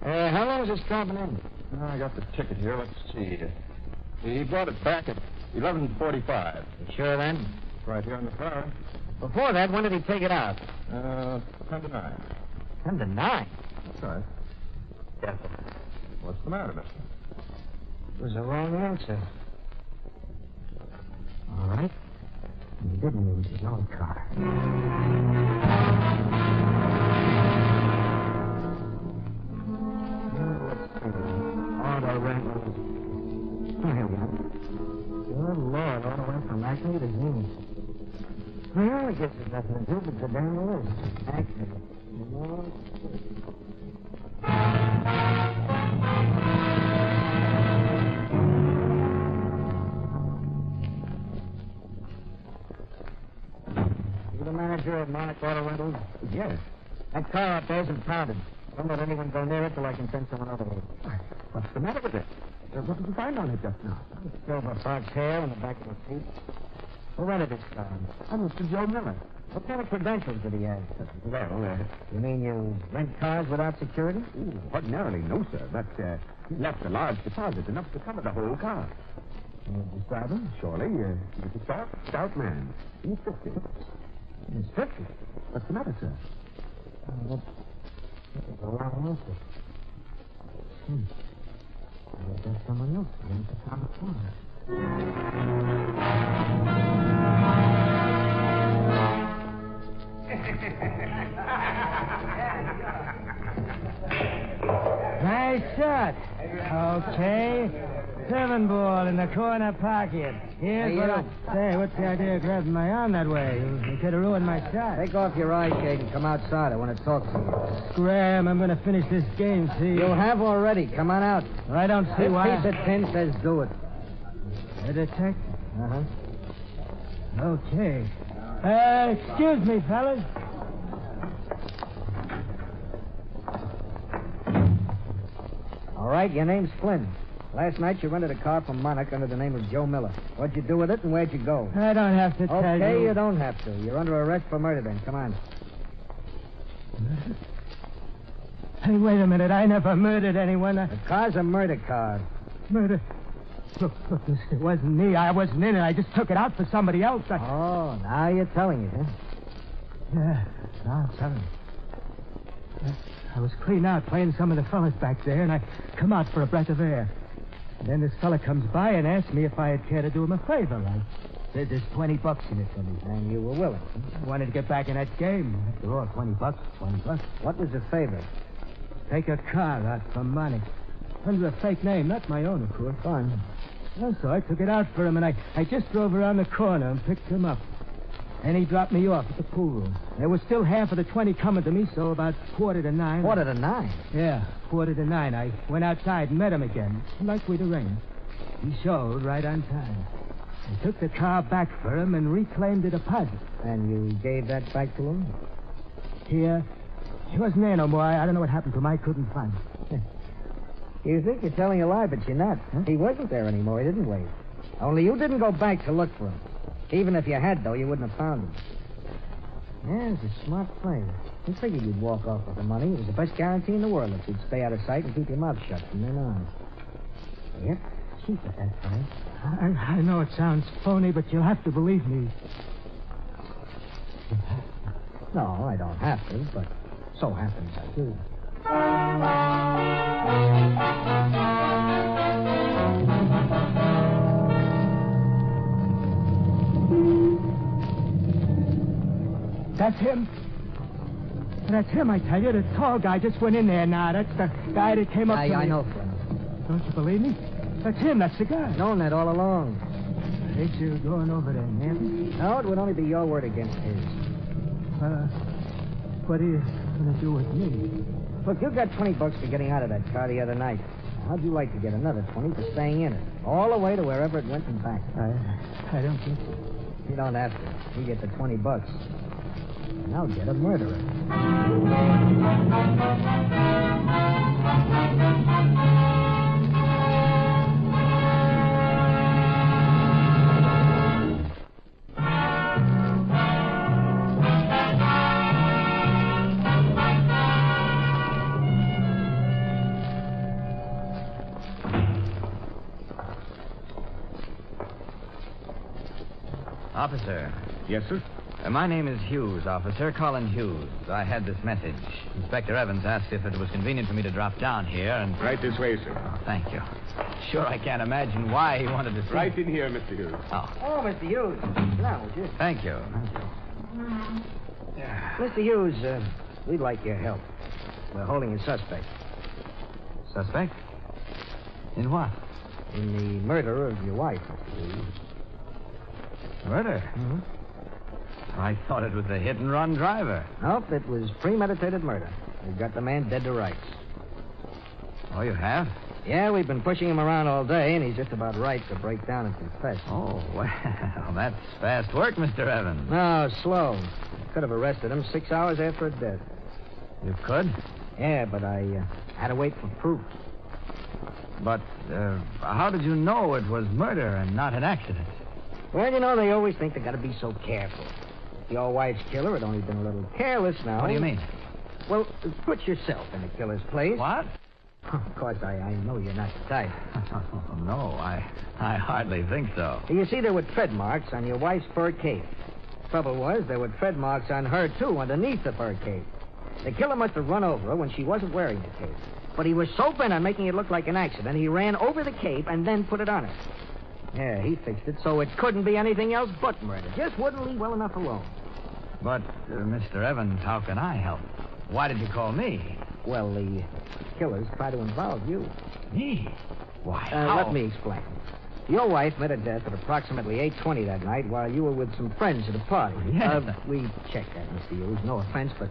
U: How long has this car been in?
N: I got the ticket here. Let's see. He brought it back at 11:45.
U: You sure then?
N: It's right here on the car.
U: Before that, when did he take it out?
N: 10 to 9.
U: 10 to 9?
N: That's right.
U: Yeah.
N: What's the matter, mister?
U: It was the wrong answer. All right. He didn't use his own car. Auto rental. Oh, here we go. Good Lord, all the way from Acme to Zenith. Well, I guess there's nothing to do but go down the list. Acme. You the manager of Monarch Auto Rentals?
N: Yes.
U: That car out there's impounded. Don't let anyone go near it till I can send someone over here.
N: What's the matter with it? What did you find on it just now?
U: Silver fox hair on the back of the seat. Who rented this car?
N: I'm Mr. Joe Miller.
U: What kind of credentials did he have?
N: Well,
U: You mean you rent cars without security?
N: Ordinarily, no, sir. But he left a large deposit, enough to cover the whole car. Describe him? Surely. He's a stout man. He's 50.
U: He's 50?
N: What's the matter, sir?
U: That's a wrong answer. I guess there's someone else who rents the car before us.
E: Nice shot. Okay. 7 ball in the corner pocket. Here's what I... Say, what's the idea of grabbing my arm that way? You could have ruined my shot.
U: Take off your eye shade and come outside. I want to talk to you.
E: Scram, I'm going to finish this game, see?
U: You have already. Come on out.
E: Well, I don't see
U: This
E: why...
U: piece of tin says do it.
E: A detective?
U: Uh-huh.
E: Okay. Excuse me, fellas.
U: All right, your name's Flynn. Last night you rented a car from Monarch under the name of Joe Miller. What'd you do with it and where'd you go?
E: I don't have to tell you.
U: Okay, you don't have to. You're under arrest for murder then. Come on.
E: Hey, wait a minute. I never murdered anyone.
U: The car's a murder car.
E: Murder? Look, mister, it wasn't me. I wasn't in it. I just took it out for somebody else.
U: Oh, now you're telling it, huh?
E: Yeah, no, 7. I was clean out playing some of the fellas back there, and I come out for a breath of air. And then this fella comes by and asks me if I'd care to do him a favor. Like, says there's $20 in it for me.
U: And you were willing.
E: I wanted to get back in that game. After all, $20, $20.
U: What was the favor?
E: Take a car out for money. Under a fake name, not my own, of course.
U: Fun.
E: Well, so I took it out for him, and I just drove around the corner and picked him up. And he dropped me off at the pool room. There was still half of the 20 coming to me, so about 8:45.
U: 8:45?
E: Yeah, 8:45. I went outside and met him again, like we'd arranged. He showed right on time. I took the car back for him and reclaimed the deposit.
U: And you gave that back to him?
E: Here. He wasn't there no more. I don't know what happened to him. I couldn't find him.
U: You think you're telling a lie, but you're not. Huh? He wasn't there anymore. He didn't wait. Only you didn't go back to look for him. Even if you had, though, you wouldn't have found him. Yeah, it's a smart play. You figured you'd walk off with the money. It was the best guarantee in the world that you'd stay out of sight and keep your mouth shut from then on. Yep, cheap at that price.
E: I know it sounds phony, but you'll have to believe me.
U: No, I don't have to, but so happens I do.
E: That's him. That's him, I tell you. The tall guy just went in there now. That's the guy that came up to me.
U: I know, friend.
E: Don't you believe me? That's him. That's the guy.
U: Known that all along.
E: Ain't you going over there, Nancy?
U: No, it would only be your word against his.
E: What are you going to do with me?
U: Look, you got $20 for getting out of that car the other night. How'd you like to get another 20 for staying in it? All the way to wherever it went and back.
E: I don't get it.
U: You don't have to. You get the $20. And I'll get a murderer.
T: Officer.
A: Yes, sir?
T: My name is Hughes, officer. Colin Hughes. I had this message. Inspector Evans asked if it was convenient for me to drop down here and...
A: Right this way, sir.
T: Oh, thank you. Sure, I can't imagine why he wanted to see...
A: Right in here, Mr. Hughes.
U: Oh, Mr. Hughes. Sit down, would you?
T: Thank you.
U: Mr. Hughes, we'd like your help. We're holding a suspect.
T: Suspect? In what?
U: In the murder of your wife, Mr. Hughes.
T: Murder?
U: Mm-hmm.
T: I thought it was the hit-and-run driver.
U: Nope, it was premeditated murder. We've got the man dead to rights.
T: Oh, you have?
U: Yeah, we've been pushing him around all day, and he's just about right to break down and confess.
T: Oh, well, that's fast work, Mr. Evans.
U: No, slow. Could have arrested him 6 hours after his death.
T: You could?
U: Yeah, but I had to wait for proof.
T: But how did you know it was murder and not an accident?
U: Well, you know, they always think they got to be so careful. If your wife's killer had only been a little careless now...
T: What do you mean?
U: Well, put yourself in the killer's place.
T: What?
U: Of course, I know you're not the type.
T: Oh, no, I hardly think so.
U: You see, there were tread marks on your wife's fur cape. Trouble was, there were tread marks on her, too, underneath the fur cape. The killer must have run over her when she wasn't wearing the cape. But he was so bent on making it look like an accident, he ran over the cape and then put it on her. Yeah, he fixed it so it couldn't be anything else but murder. Just wouldn't leave well enough alone.
T: But, Mr. Evans, how can I help? Why did you call me?
U: Well, the killers try to involve you.
T: Me? Why, how?
U: Let me explain. Your wife met her death at approximately 8:20 that night while you were with some friends at a party.
T: Yes.
U: We checked that, Mr. Hughes. No offense, but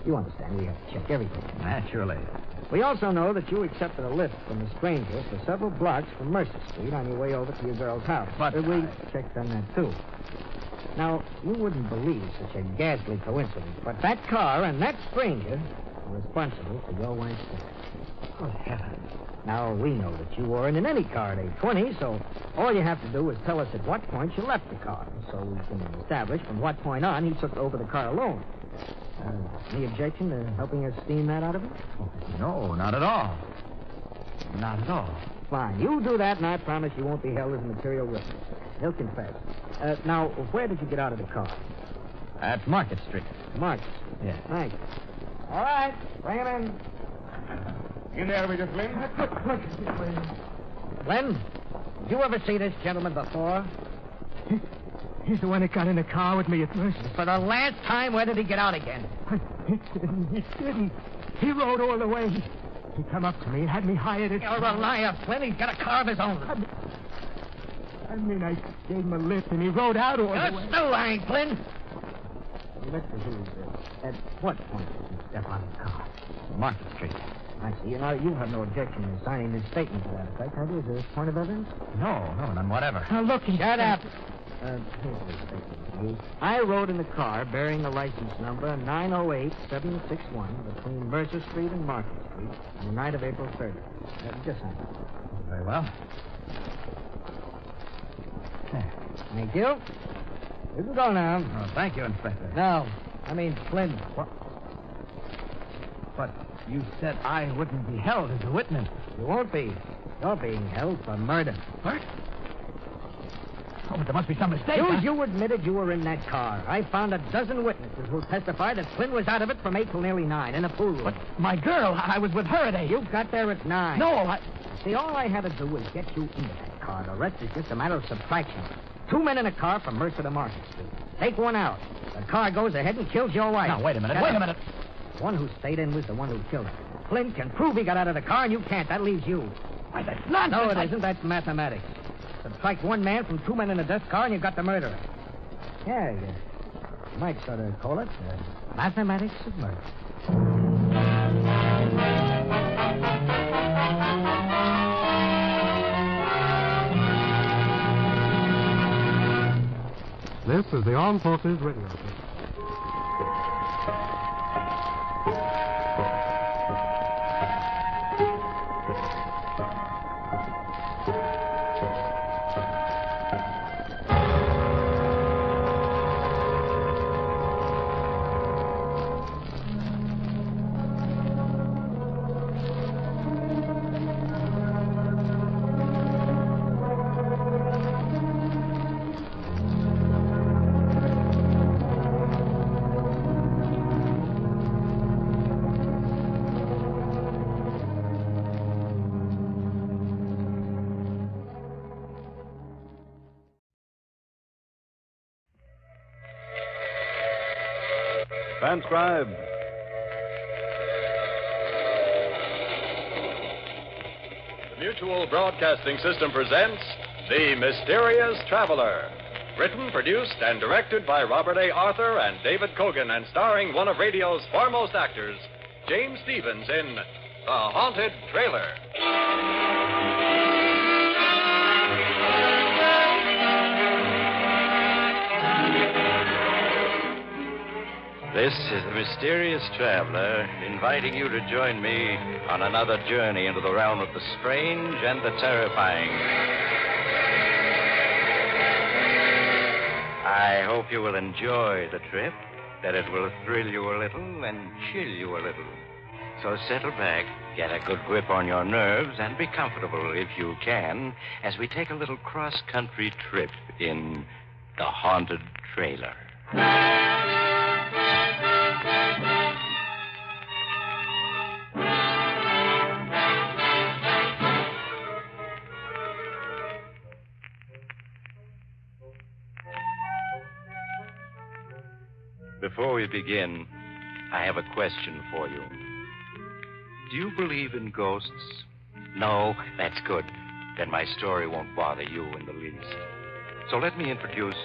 U: you understand we have to check everything.
T: Naturally.
U: We also know that you accepted a lift from a stranger for several blocks from Mercer Street on your way over to your girl's house.
T: But
U: we checked on that, too. Now, you wouldn't believe such a ghastly coincidence, but that car and that stranger are responsible for your wife's death.
T: Good heavens.
U: Now, we know that you weren't in any car at 8:20, so all you have to do is tell us at what point you left the car, so we can establish from what point on he took over the car alone. Any objection to helping us steam that out of him?
T: Oh, no, not at all. Not at all.
U: Fine. You do that, and I promise you won't be held as a material witness. He'll confess. Now, where did you get out of the car?
T: At Market Street.
U: Marks.
T: Yeah.
U: Thanks. All right. Bring him in.
N: In there with you, Flynn.
U: Glenn, did you ever see this gentleman before?
E: He's the one that got in the car with me at Mercer.
U: For the last time, where did he get out again?
E: He didn't. He rode all the way. He come up to me and had me hired at...
U: You're a liar, Flynn. He's got a car of his own.
E: I gave him a lift and he rode out all the way.
U: You're still lying, Flynn.
E: Let's see. At what point did you step out of the car?
U: Market Street.
E: I see. You have no objection to signing this statement to that effect, have you? Is there a point of evidence?
T: No, none whatever.
E: Now, look,
U: Shut up.
E: Here's the statement. I rode in the car bearing the license number 908-761 between Mercer Street and Market Street on the night of April 30th. Just a minute.
T: Very well.
E: Thank you. You can go now.
T: Oh, thank you, Inspector.
E: No, I mean Flynn.
T: What? But you said I wouldn't be held as a witness.
E: You won't be. You're being held for murder.
T: What? Oh, but there must be some mistake.
E: You admitted you were in that car. I found a dozen witnesses who testified that Flynn was out of it from 8 till nearly 9 in a pool room.
T: But my girl, I was with her at 8.
E: You got there at 9.
T: No,
E: See, all I had to do was get you into that car. The rest is just a matter of subtraction. 2 men in a car from Mercer to Market Street. Take one out. The car goes ahead and kills your wife.
T: Now, wait a minute.
E: The one who stayed in was the one who killed her. Flynn can prove he got out of the car, and you can't. That leaves you.
T: Why, that's nonsense.
E: No, it isn't. That's mathematics. Subtract 1 man from 2 men in a dust car, and you've got the murderer. Yeah, you might sort of call it mathematics of murder.
B: This is the Armed Forces Radio Service.
H: Transcribed.
J: The Mutual Broadcasting System presents The Mysterious Traveler. Written, produced, and directed by Robert A. Arthur and David Cogan, and starring one of radio's foremost actors, James Stevens, in The Haunted Trailer.
Q: This is the Mysterious Traveler, inviting you to join me on another journey into the realm of the strange and the terrifying. I hope you will enjoy the trip, that it will thrill you a little and chill you a little. So settle back, get a good grip on your nerves, and be comfortable if you can, as we take a little cross-country trip in The Haunted Trailer. Before we begin, I have a question for you. Do you believe in ghosts? No? That's good. Then my story won't bother you in the least. So let me introduce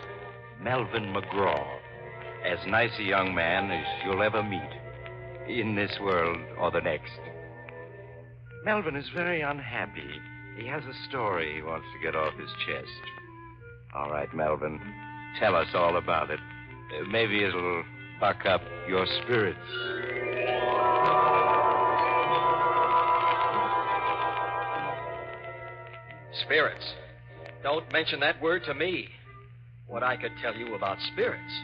Q: Melvin McGraw, as nice a young man as you'll ever meet, in this world or the next. Melvin is very unhappy. He has a story he wants to get off his chest. All right, Melvin, tell us all about it. Maybe it'll buck up your spirits.
X: Spirits. Don't mention that word to me. What I could tell you about spirits.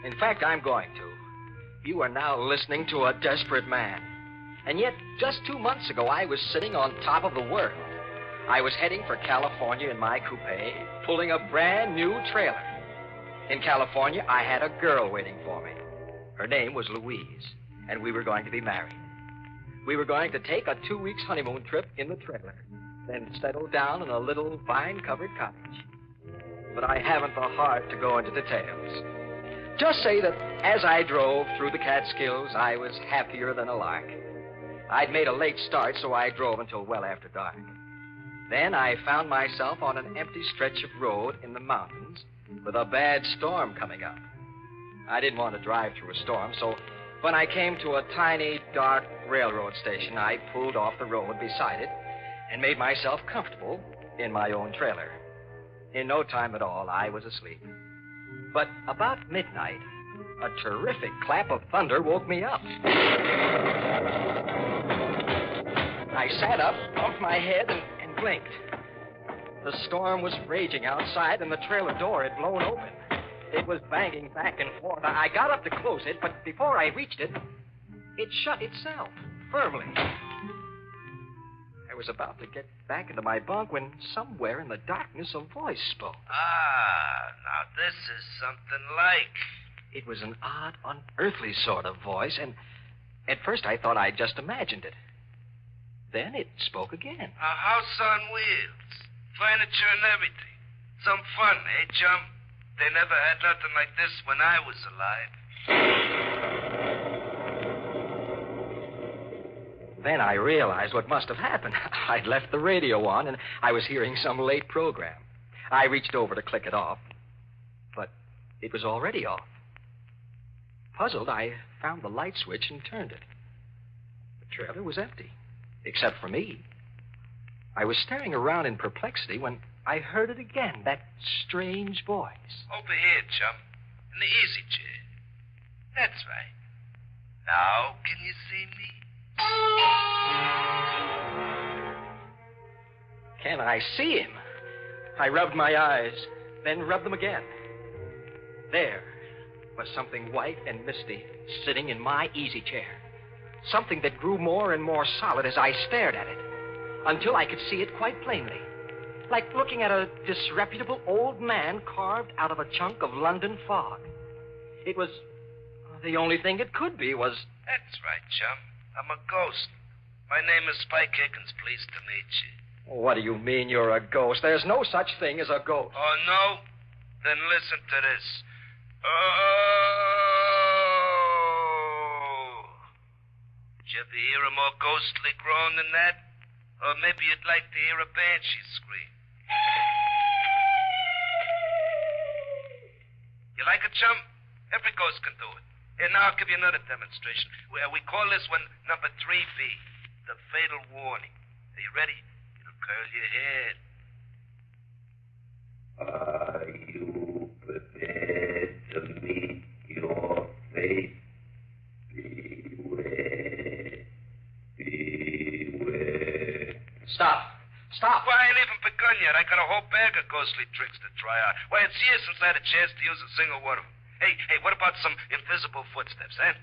X: In fact, I'm going to. You are now listening to a desperate man. And yet, just 2 months ago, I was sitting on top of the world. I was heading for California in my coupe, pulling a brand new trailer. In California, I had a girl waiting for me. Her name was Louise, and we were going to be married. We were going to take a 2-week honeymoon trip in the trailer, then settle down in a little vine-covered cottage. But I haven't the heart to go into details. Just say that as I drove through the Catskills, I was happier than a lark. I'd made a late start, so I drove until well after dark. Then I found myself on an empty stretch of road in the mountains with a bad storm coming up. I didn't want to drive through a storm, so when I came to a tiny, dark railroad station, I pulled off the road beside it and made myself comfortable in my own trailer. In no time at all, I was asleep. But about midnight, a terrific clap of thunder woke me up. I sat up, bumped my head, and blinked. The storm was raging outside, and the trailer door had blown open. It was banging back and forth. I got up to close it, but before I reached it, it shut itself, firmly. I was about to get back into my bunk when somewhere in the darkness a voice spoke.
C: Ah, now this is something like.
X: It was an odd, unearthly sort of voice, and at first I thought I'd just imagined it. Then it spoke again.
C: A house on wheels, furniture and everything. Some fun, eh, chum? They never had nothing like this when I was alive.
X: Then I realized what must have happened. I'd left the radio on, and I was hearing some late program. I reached over to click it off, but it was already off. Puzzled, I found the light switch and turned it. The trailer was empty, except for me. I was staring around in perplexity when I heard it again, that strange voice.
C: Over here, chum, in the easy chair. That's right. Now, can you see me?
X: Can I see him? I rubbed my eyes, then rubbed them again. There was something white and misty sitting in my easy chair. Something that grew more and more solid as I stared at it, until I could see it quite plainly. Like looking at a disreputable old man carved out of a chunk of London fog. It was... the only thing it could be was...
C: That's right, chum. I'm a ghost. My name is Spike Higgins. Pleased to meet you.
X: What do you mean you're a ghost? There's no such thing as a ghost.
C: Oh, no? Then listen to this. Oh! Did you ever hear a more ghostly groan than that? Or maybe you'd like to hear a banshee scream. You like it, chum? Every ghost can do it. Here, now I'll give you another demonstration. We call this one number 3B, the fatal warning. Are you ready? It'll curl your head.
H: Are you prepared to meet your fate? Beware. Beware.
X: Stop. Stop.
C: Well, I ain't even begun yet. I got a whole bag of ghostly tricks to try out. Why, it's years since I had a chance to use a single one of them. Hey, what about some invisible footsteps, eh?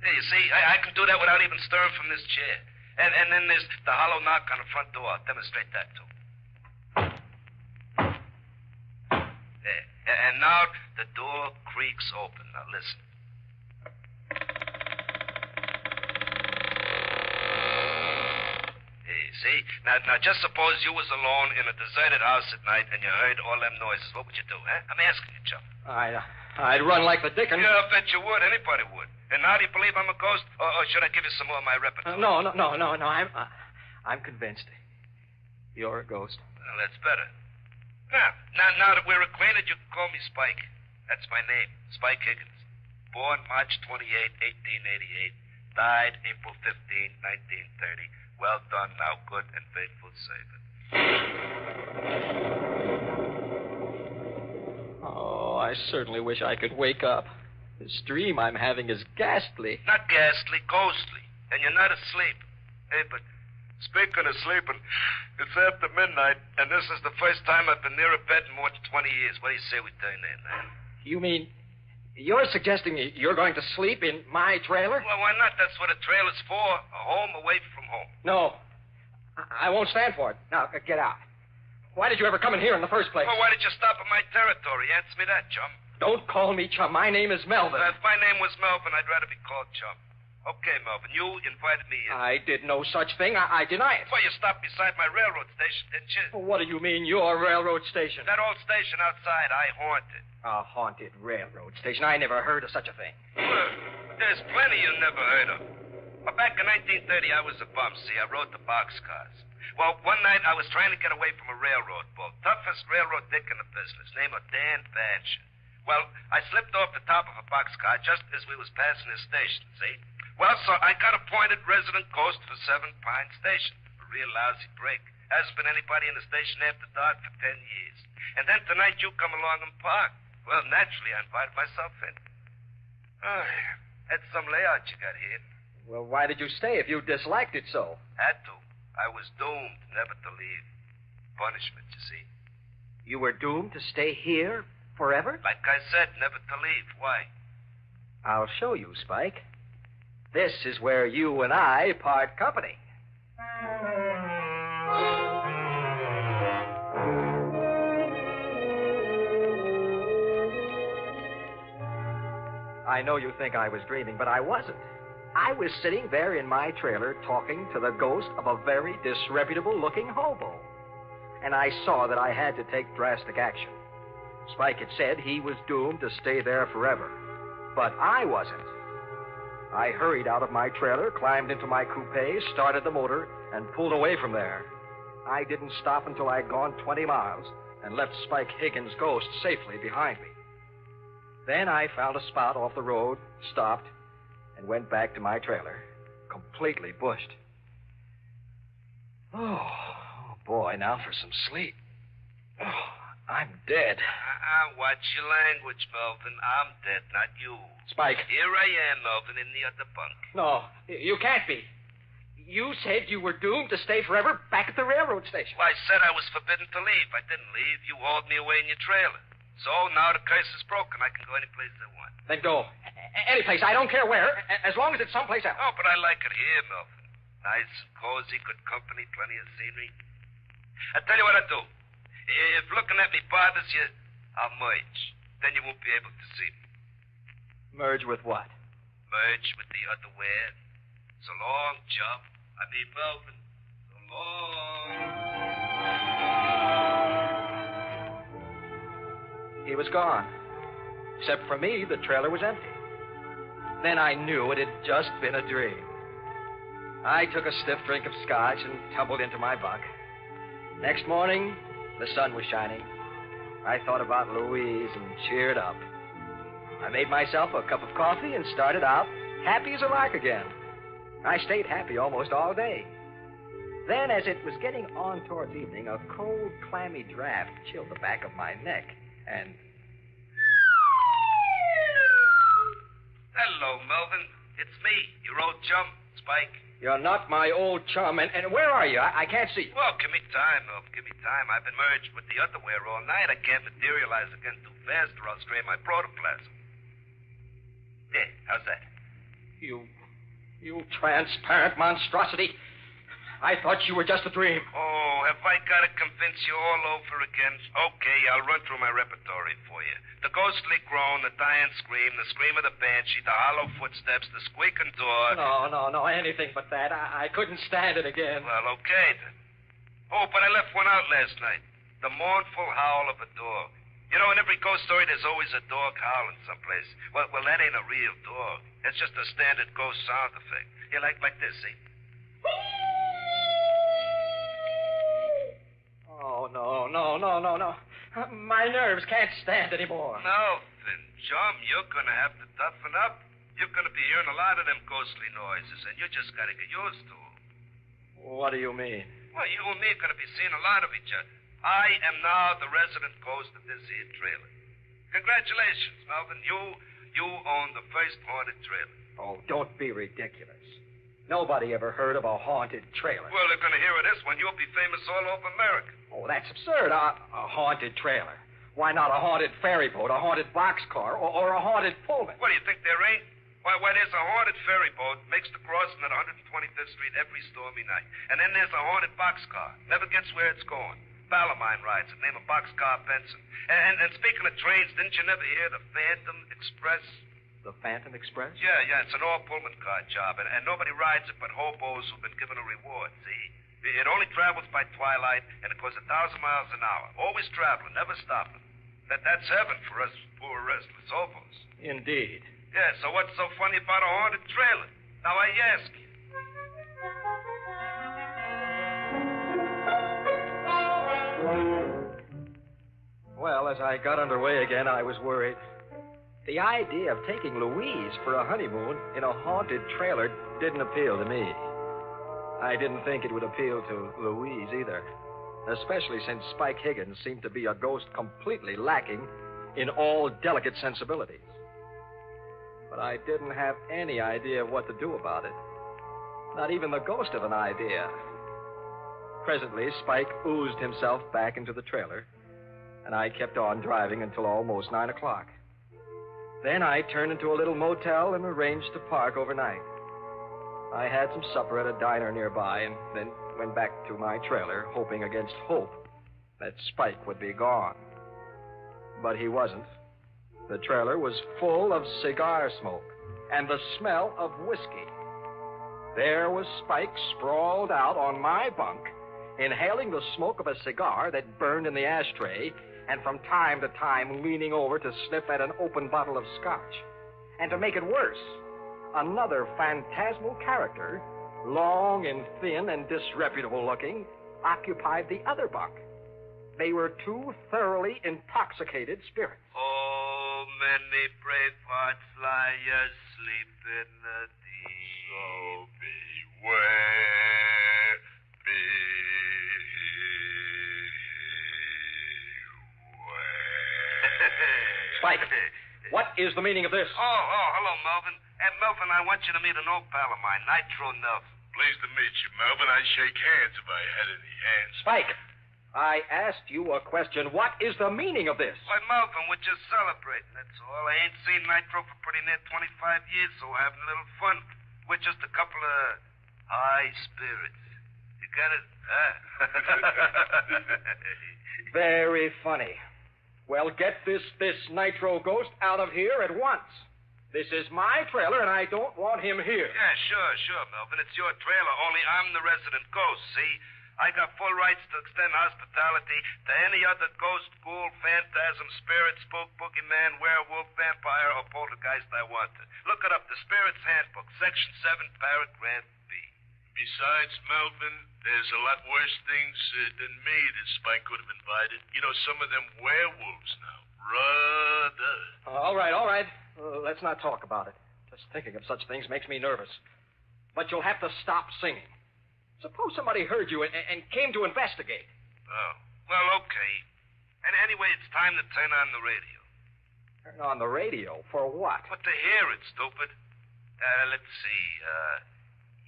C: There, you see, I can do that without even stirring from this chair. And then there's the hollow knock on the front door. I'll demonstrate that, too. There. And now the door creaks open. Now, listen. See? Now, just suppose you was alone in a deserted house at night and you heard all them noises. What would you do, huh? I'm asking you, chum.
X: I'd run like the dickens.
C: Yeah, I bet you would. Anybody would. And now do you believe I'm a ghost? Or should I give you some more of my repertoire?
X: No. I'm convinced. You're a ghost.
C: Well, that's better. Now that we're acquainted, you can call me Spike. That's my name, Spike Higgins. Born March 28, 1888. Died April 15, 1930. Well done, now good and faithful servant.
X: Oh, I certainly wish I could wake up. This dream I'm having is ghastly.
C: Not ghastly, ghostly. And you're not asleep. Hey, but speaking of sleeping, it's after midnight, and this is the first time I've been near a bed in more than 20 years. What do you say we turn in, man?
X: You mean you're suggesting you're going to sleep in my trailer?
C: Well, why not? That's what a trailer's for. A home away from home.
X: No. I won't stand for it. Now, get out. Why did you ever come in here in the first place?
C: Well, why did you stop at my territory? Answer me that, chum.
X: Don't call me chum. My name is Melvin.
C: If my name was Melvin, I'd rather be called chum. Okay, Melvin, you invited me in.
X: I did no such thing. I deny it.
C: Well, you stopped beside my railroad station, didn't you?
X: Well, what do you mean, your railroad station?
C: That old station outside, I haunted.
X: A haunted railroad station? I never heard of such a thing.
C: Well, there's plenty you never heard of. Well, back in 1930, I was a bum, see. I rode the boxcars. Well, one night I was trying to get away from a railroad boat. Toughest railroad dick in the business, name of Dan Bancher. Well, I slipped off the top of a boxcar just as we was passing his station, see? Well, so I got appointed resident ghost for 7 Pine Station. A real lousy break. Hasn't been anybody in the station after dark for 10 years. And then tonight you come along and park. Well, naturally, I invited myself in. Oh, that's some layout you got here.
X: Well, why did you stay if you disliked it so?
C: Had to. I was doomed never to leave. Punishment, you see.
X: You were doomed to stay here forever?
C: Like I said, never to leave. Why?
X: I'll show you, Spike. This is where you and I part company. I know you think I was dreaming, but I wasn't. I was sitting there in my trailer talking to the ghost of a very disreputable-looking hobo. And I saw that I had to take drastic action. Spike had said he was doomed to stay there forever. But I wasn't. I hurried out of my trailer, climbed into my coupe, started the motor, and pulled away from there. I didn't stop until I'd gone 20 miles and left Spike Higgins' ghost safely behind me. Then I found a spot off the road, stopped, and went back to my trailer, completely bushed. Oh, boy, now for some sleep. Oh, I'm dead.
C: Watch your language, Melvin. I'm dead, not you.
X: Spike.
C: Here I am, Melvin, in the other bunk.
X: No, you can't be. You said you were doomed to stay forever back at the railroad station.
C: Well, I said I was forbidden to leave. I didn't leave. You hauled me away in your trailer. So now the curse is broken. I can go any place I want.
X: Then go. Any place. I don't care where, as long as it's someplace else.
C: Oh, but I like it here, Melvin. Nice and cozy, good company, plenty of scenery. I tell you what I'll do. If looking at me bothers you, I'll merge. Then you won't be able to see me.
X: Merge with what?
C: Merge with the other world. So long, chum. I mean, Melvin. So long.
X: He was gone. Except for me, the trailer was empty. Then I knew it had just been a dream. I took a stiff drink of scotch and tumbled into my bunk. Next morning, the sun was shining. I thought about Louise and cheered up. I made myself a cup of coffee and started out happy as a lark again. I stayed happy almost all day. Then, as it was getting on towards evening, a cold, clammy draft chilled the back of my neck, and...
C: Hello, Melvin. It's me, your old chum, Spike.
X: You're not my old chum, and where are you? I can't see.
C: Well, give me time, Melvin, give me time. I've been merged with the other wear all night. I can't materialize again too fast or I'll strain my protoplasm. There, how's that?
X: You transparent monstrosity. I thought you were just a dream.
C: Oh, have I got to convince you all over again? Okay, I'll run through my repertory for you. The ghostly groan, the dying scream, the scream of the banshee, the hollow footsteps, the squeaking door.
X: No, anything but that. I couldn't stand it again.
C: Well, okay then. Oh, but I left one out last night. The mournful howl of a dog. You know, in every ghost story, there's always a dog howling someplace. Well, that ain't a real dog. It's just a standard ghost sound effect. Yeah, like this, see?
X: Oh, no. My nerves can't stand anymore.
C: Melvin, chum, you're going to have to toughen up. You're going to be hearing a lot of them ghostly noises, and you just got to get used to them.
X: What do you mean?
C: Well, you and me are going to be seeing a lot of each other. I am now the resident ghost of this here trailer. Congratulations, Melvin. You own the first haunted trailer.
X: Oh, don't be ridiculous. Nobody ever heard of a haunted trailer.
C: Well, they're going to hear of this one. You'll be famous all over America.
X: Oh, that's absurd. A haunted trailer. Why not a haunted ferry boat, a haunted boxcar, or a haunted Pullman?
C: What, do you think there ain't? Why, there's a haunted ferry boat, makes the crossing at 125th Street every stormy night. And then there's a haunted boxcar. Never gets where it's going. pal of mine rides it, named Boxcar Benson. And speaking of trains, didn't you never hear the Phantom Express?
X: The Phantom Express?
C: Yeah, it's an all-Pullman car job, and nobody rides it but hobos who've been given a reward, see? It only travels by twilight, and it goes 1,000 miles an hour. Always traveling, never stopping. That's heaven for us poor restless hobos.
X: Indeed.
C: Yeah, so what's so funny about a haunted trailer? Now I ask you.
X: Well, as I got underway again, I was worried. The idea of taking Louise for a honeymoon in a haunted trailer didn't appeal to me. I didn't think it would appeal to Louise either, especially since Spike Higgins seemed to be a ghost completely lacking in all delicate sensibilities. But I didn't have any idea of what to do about it. Not even the ghost of an idea. Presently, Spike oozed himself back into the trailer, and I kept on driving until almost 9 o'clock. Then I turned into a little motel and arranged to park overnight. I had some supper at a diner nearby and then went back to my trailer, hoping against hope that Spike would be gone. But he wasn't. The trailer was full of cigar smoke and the smell of whiskey. There was Spike sprawled out on my bunk, inhaling the smoke of a cigar that burned in the ashtray, and from time to time leaning over to sniff at an open bottle of scotch. And to make it worse, another phantasmal character, long and thin and disreputable looking, occupied the other bunk. They were two thoroughly intoxicated spirits.
C: Oh, many brave hearts lie asleep in the deep. So beware,
X: Spike, what is the meaning of this?
C: Oh, hello, Melvin. Melvin, I want you to meet an old pal of mine, Nitro Nelson.
I: Pleased to meet you, Melvin. I'd shake hands if I had any hands.
X: Spike, I asked you a question. What is the meaning of this?
C: Why, Melvin, we're just celebrating, that's all. I ain't seen Nitro for pretty near 25 years, so we're having a little fun. We're just a couple of high spirits. You get it? Huh?
X: Very funny. Well, get this Nitro ghost out of here at once. This is my trailer, and I don't want him here.
C: Yeah, sure, Melvin. It's your trailer, only I'm the resident ghost, see? I got full rights to extend hospitality to any other ghost, ghoul, phantasm, spirit, spook, boogeyman, werewolf, vampire, or poltergeist I want to. Look it up, the Spirit's Handbook, Section 7, Paragraph B.
I: Besides, Melvin, there's a lot worse things than me that Spike could have invited. You know, some of them werewolves now. Brother.
X: All right. Let's not talk about it. Just thinking of such things makes me nervous. But you'll have to stop singing. Suppose somebody heard you and came to investigate.
C: Oh, well, okay. And anyway, it's time to turn on the radio.
X: Turn on the radio? For what?
C: But to hear it, stupid. Let's see.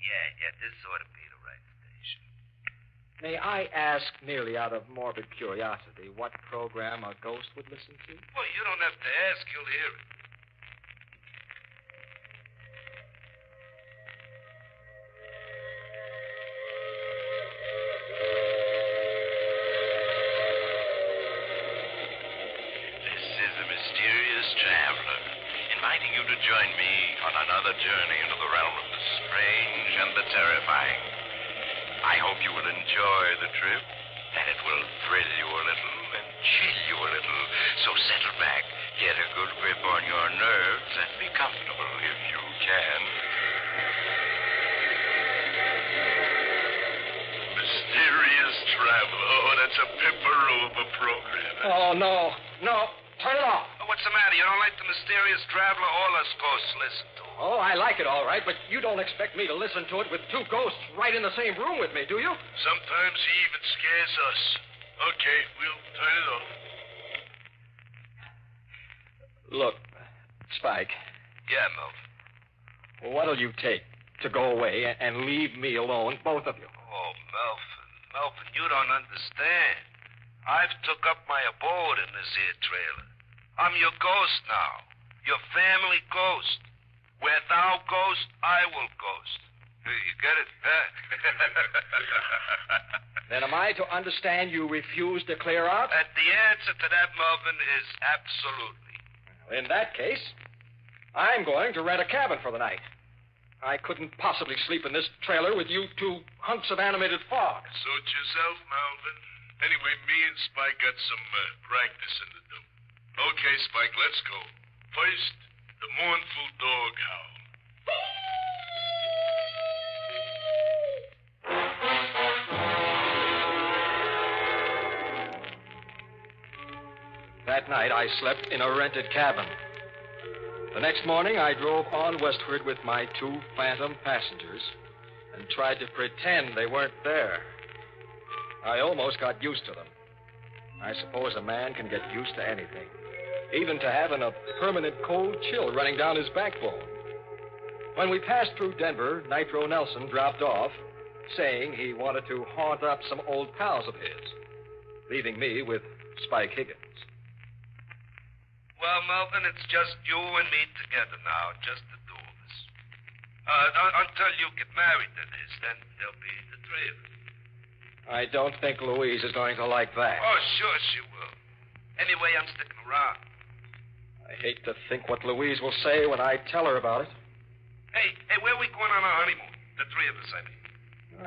C: Yeah, this ought to be the right station.
X: May I ask, merely out of morbid curiosity, what program a ghost would listen to?
C: Well, you don't have to ask. You'll hear it.
Q: Inviting you to join me on another journey into the realm of the strange and the terrifying. I hope you will enjoy the trip, that it will thrill you a little and chill you a little. So settle back, get a good grip on your nerves, and be comfortable if you can.
I: Mysterious Traveler. Oh, that's a pipperoo of a program.
X: Oh, no. Turn it off.
C: What's the matter? You don't like the Mysterious Traveler? All us ghosts listen to it.
X: Oh, I like it all right, but you don't expect me to listen to it with two ghosts right in the same room with me, do you?
I: Sometimes he even scares us. Okay, we'll turn it off.
X: Look, Spike.
C: Yeah, Melvin.
X: What'll you take to go away and leave me alone, both of you?
C: Oh, Melvin, you don't understand. I've took up my abode in this here trailer. I'm your ghost now. Your family ghost. Where thou ghost, I will ghost. You get it, huh?
X: Then am I to understand you refuse to clear out?
C: And the answer to that, Melvin, is absolutely.
X: In that case, I'm going to rent a cabin for the night. I couldn't possibly sleep in this trailer with you two hunks of animated fog.
I: Suit yourself, Melvin. Anyway, me and Spike got some practicing to do. Okay, Spike, let's go. First, the mournful dog howl.
X: That night, I slept in a rented cabin. The next morning, I drove on westward with my two phantom passengers and tried to pretend they weren't there. I almost got used to them. I suppose a man can get used to anything, even to having a permanent cold chill running down his backbone. When we passed through Denver, Nitro Nelson dropped off, saying he wanted to haunt up some old pals of his, leaving me with Spike Higgins.
C: Well, Melvin, it's just you and me together now, just the two of us. Until you get married, that is, then there'll be the three of us.
X: I don't think Louise is going to like that.
C: Oh, sure she will. Anyway, I'm sticking around.
X: I hate to think what Louise will say when I tell her about it.
C: Hey, where are we going on our honeymoon? The three of us, I mean.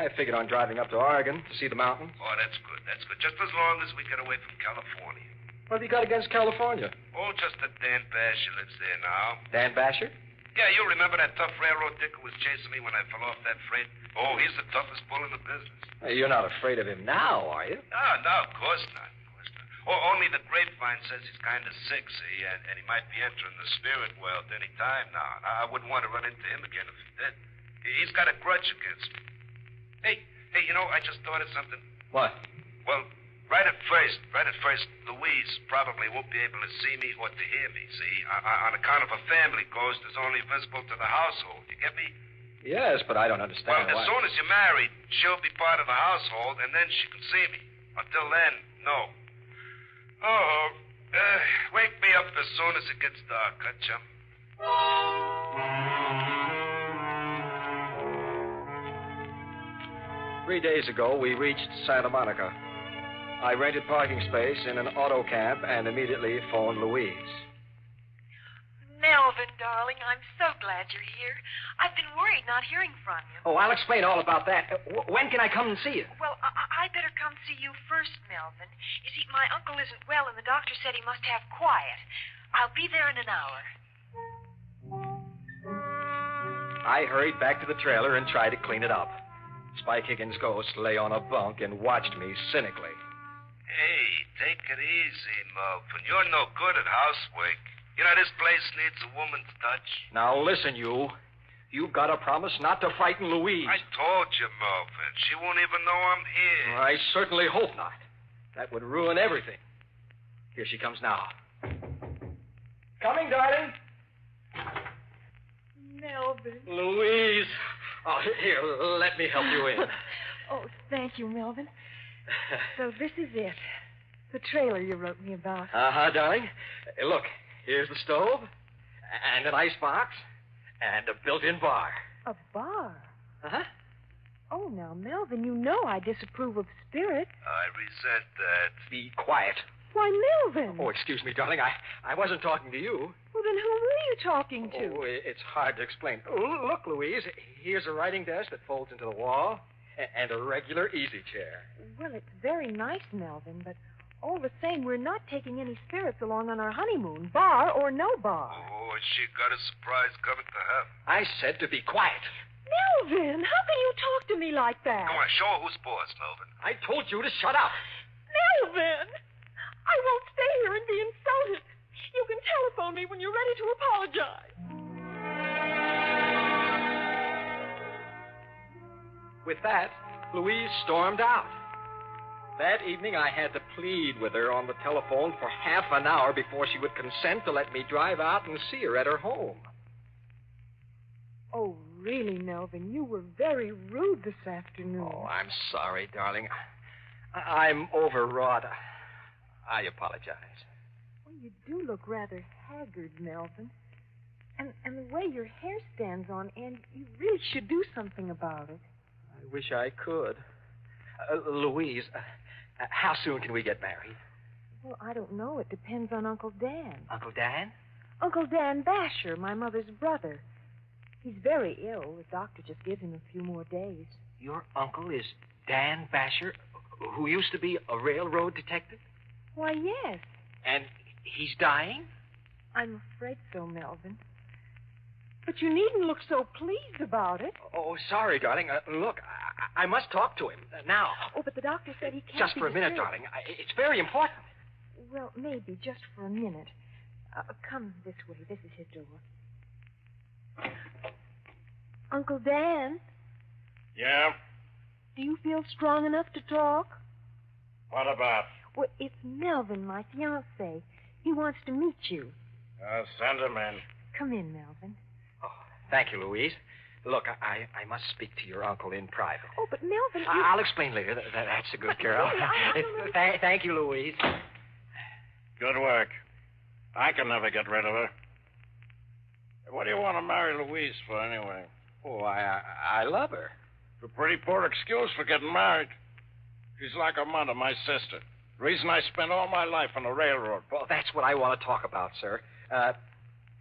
X: I figured on driving up to Oregon to see the mountains.
C: Oh, that's good. Just as long as we get away from California.
X: What have you got against California?
C: Oh, just that Dan Basher lives there now.
X: Dan Basher?
C: Yeah, you remember that tough railroad dick who was chasing me when I fell off that freight? Oh, he's the toughest bull in the business.
X: Hey, you're not afraid of him now, are you?
C: No, of course not. Oh, only the grapevine says he's kind of sick, see, and he might be entering the spirit world any time now. I wouldn't want to run into him again if he did. He's got a grudge against me. Hey, I just thought of something.
X: What?
C: Well, right at first, Louise probably won't be able to see me or to hear me, see? On account of a family ghost is only visible to the household. You get me?
X: Yes, but I don't understand
C: Well, as soon as you're married, she'll be part of the household, and then she can see me. Until then, no. Oh, wake me up as soon as it gets dark, huh, chum?
X: 3 days ago, we reached Santa Monica. I rented parking space in an auto camp and immediately phoned Louise.
L: Melvin, darling, I'm so glad you're here. I've been worried not hearing from you.
X: Oh, I'll explain all about that. When can I come and see you?
L: Well, I better come see you first, Melvin. You see, my uncle isn't well, and the doctor said he must have quiet. I'll be there in an hour.
X: I hurried back to the trailer and tried to clean it up. Spike Higgins' ghost lay on a bunk and watched me cynically.
C: Hey, take it easy, Melvin. You're no good at housework. You know, this place needs a woman's touch.
X: Now, listen, you. You've got to promise not to frighten Louise.
C: I told you, Melvin. She won't even know I'm here.
X: I certainly hope not. That would ruin everything. Here she comes now. Coming, darling.
L: Melvin.
X: Louise. Oh, here, let me help you in.
L: Oh, thank you, Melvin. So this is it. The trailer you wrote me about.
X: Uh-huh, darling. Look, here's the stove, and an icebox, and a built-in bar.
L: A bar?
X: Uh-huh.
L: Oh, now, Melvin, you know I disapprove of spirits.
C: I resent that.
X: Be quiet.
L: Why, Melvin.
X: Oh, excuse me, darling. I wasn't talking to you.
L: Well, then who were you talking to?
X: Oh, it's hard to explain. Oh, look, Louise, here's a writing desk that folds into the wall, and a regular easy chair.
L: Well, it's very nice, Melvin, but all the same, we're not taking any spirits along on our honeymoon, bar or no bar.
C: Oh, she got a surprise coming to her.
X: I said to be quiet.
L: Melvin, how can you talk to me like that?
C: Come on, show her who's boss, Melvin.
X: I told you to shut up.
L: Melvin! I won't stay here and be insulted. You can telephone me when you're ready to apologize.
X: With that, Louise stormed out. That evening, I had to plead with her on the telephone for half an hour before she would consent to let me drive out and see her at her home.
L: Oh, really, Melvin, you were very rude this afternoon.
X: Oh, I'm sorry, darling. I'm overwrought. I apologize.
L: Well, you do look rather haggard, Melvin. And the way your hair stands on end, you really should do something about it.
X: I wish I could. Louise, how soon can we get married?
L: Well, I don't know. It depends on Uncle Dan.
X: Uncle Dan?
L: Uncle Dan Basher, my mother's brother. He's very ill. The doctor just gives him a few more days.
X: Your uncle is Dan Basher, who used to be a railroad detective?
L: Why, yes.
X: And he's dying?
L: I'm afraid so, Melvin. But you needn't look so pleased about it.
X: Oh, sorry, darling. Look, I must talk to him now.
L: Oh, but the doctor said he can't.
X: Just
L: be
X: for a minute,
L: disturbed.
X: darling. It's very important.
L: Well, maybe just for a minute. Come this way. This is his door. Uncle Dan,
H: Yeah?
L: do you feel strong enough to talk?
H: What about?
L: Well, it's Melvin, my fiancé. He wants to meet you.
H: Send him in.
L: Come in, Melvin.
X: Thank you, Louise. Look, I must speak to your uncle in private.
L: Oh, but Melvin, you...
X: I'll explain later. That's a good girl.
L: Really,
X: Thank you, Louise.
H: Good work. I can never get rid of her. What do you want to marry Louise for, anyway?
X: Oh, I love her.
H: It's a pretty poor excuse for getting married. She's like a mother, my sister. The reason I spent all my life on the railroad.
X: Well, that's what I want to talk about, sir.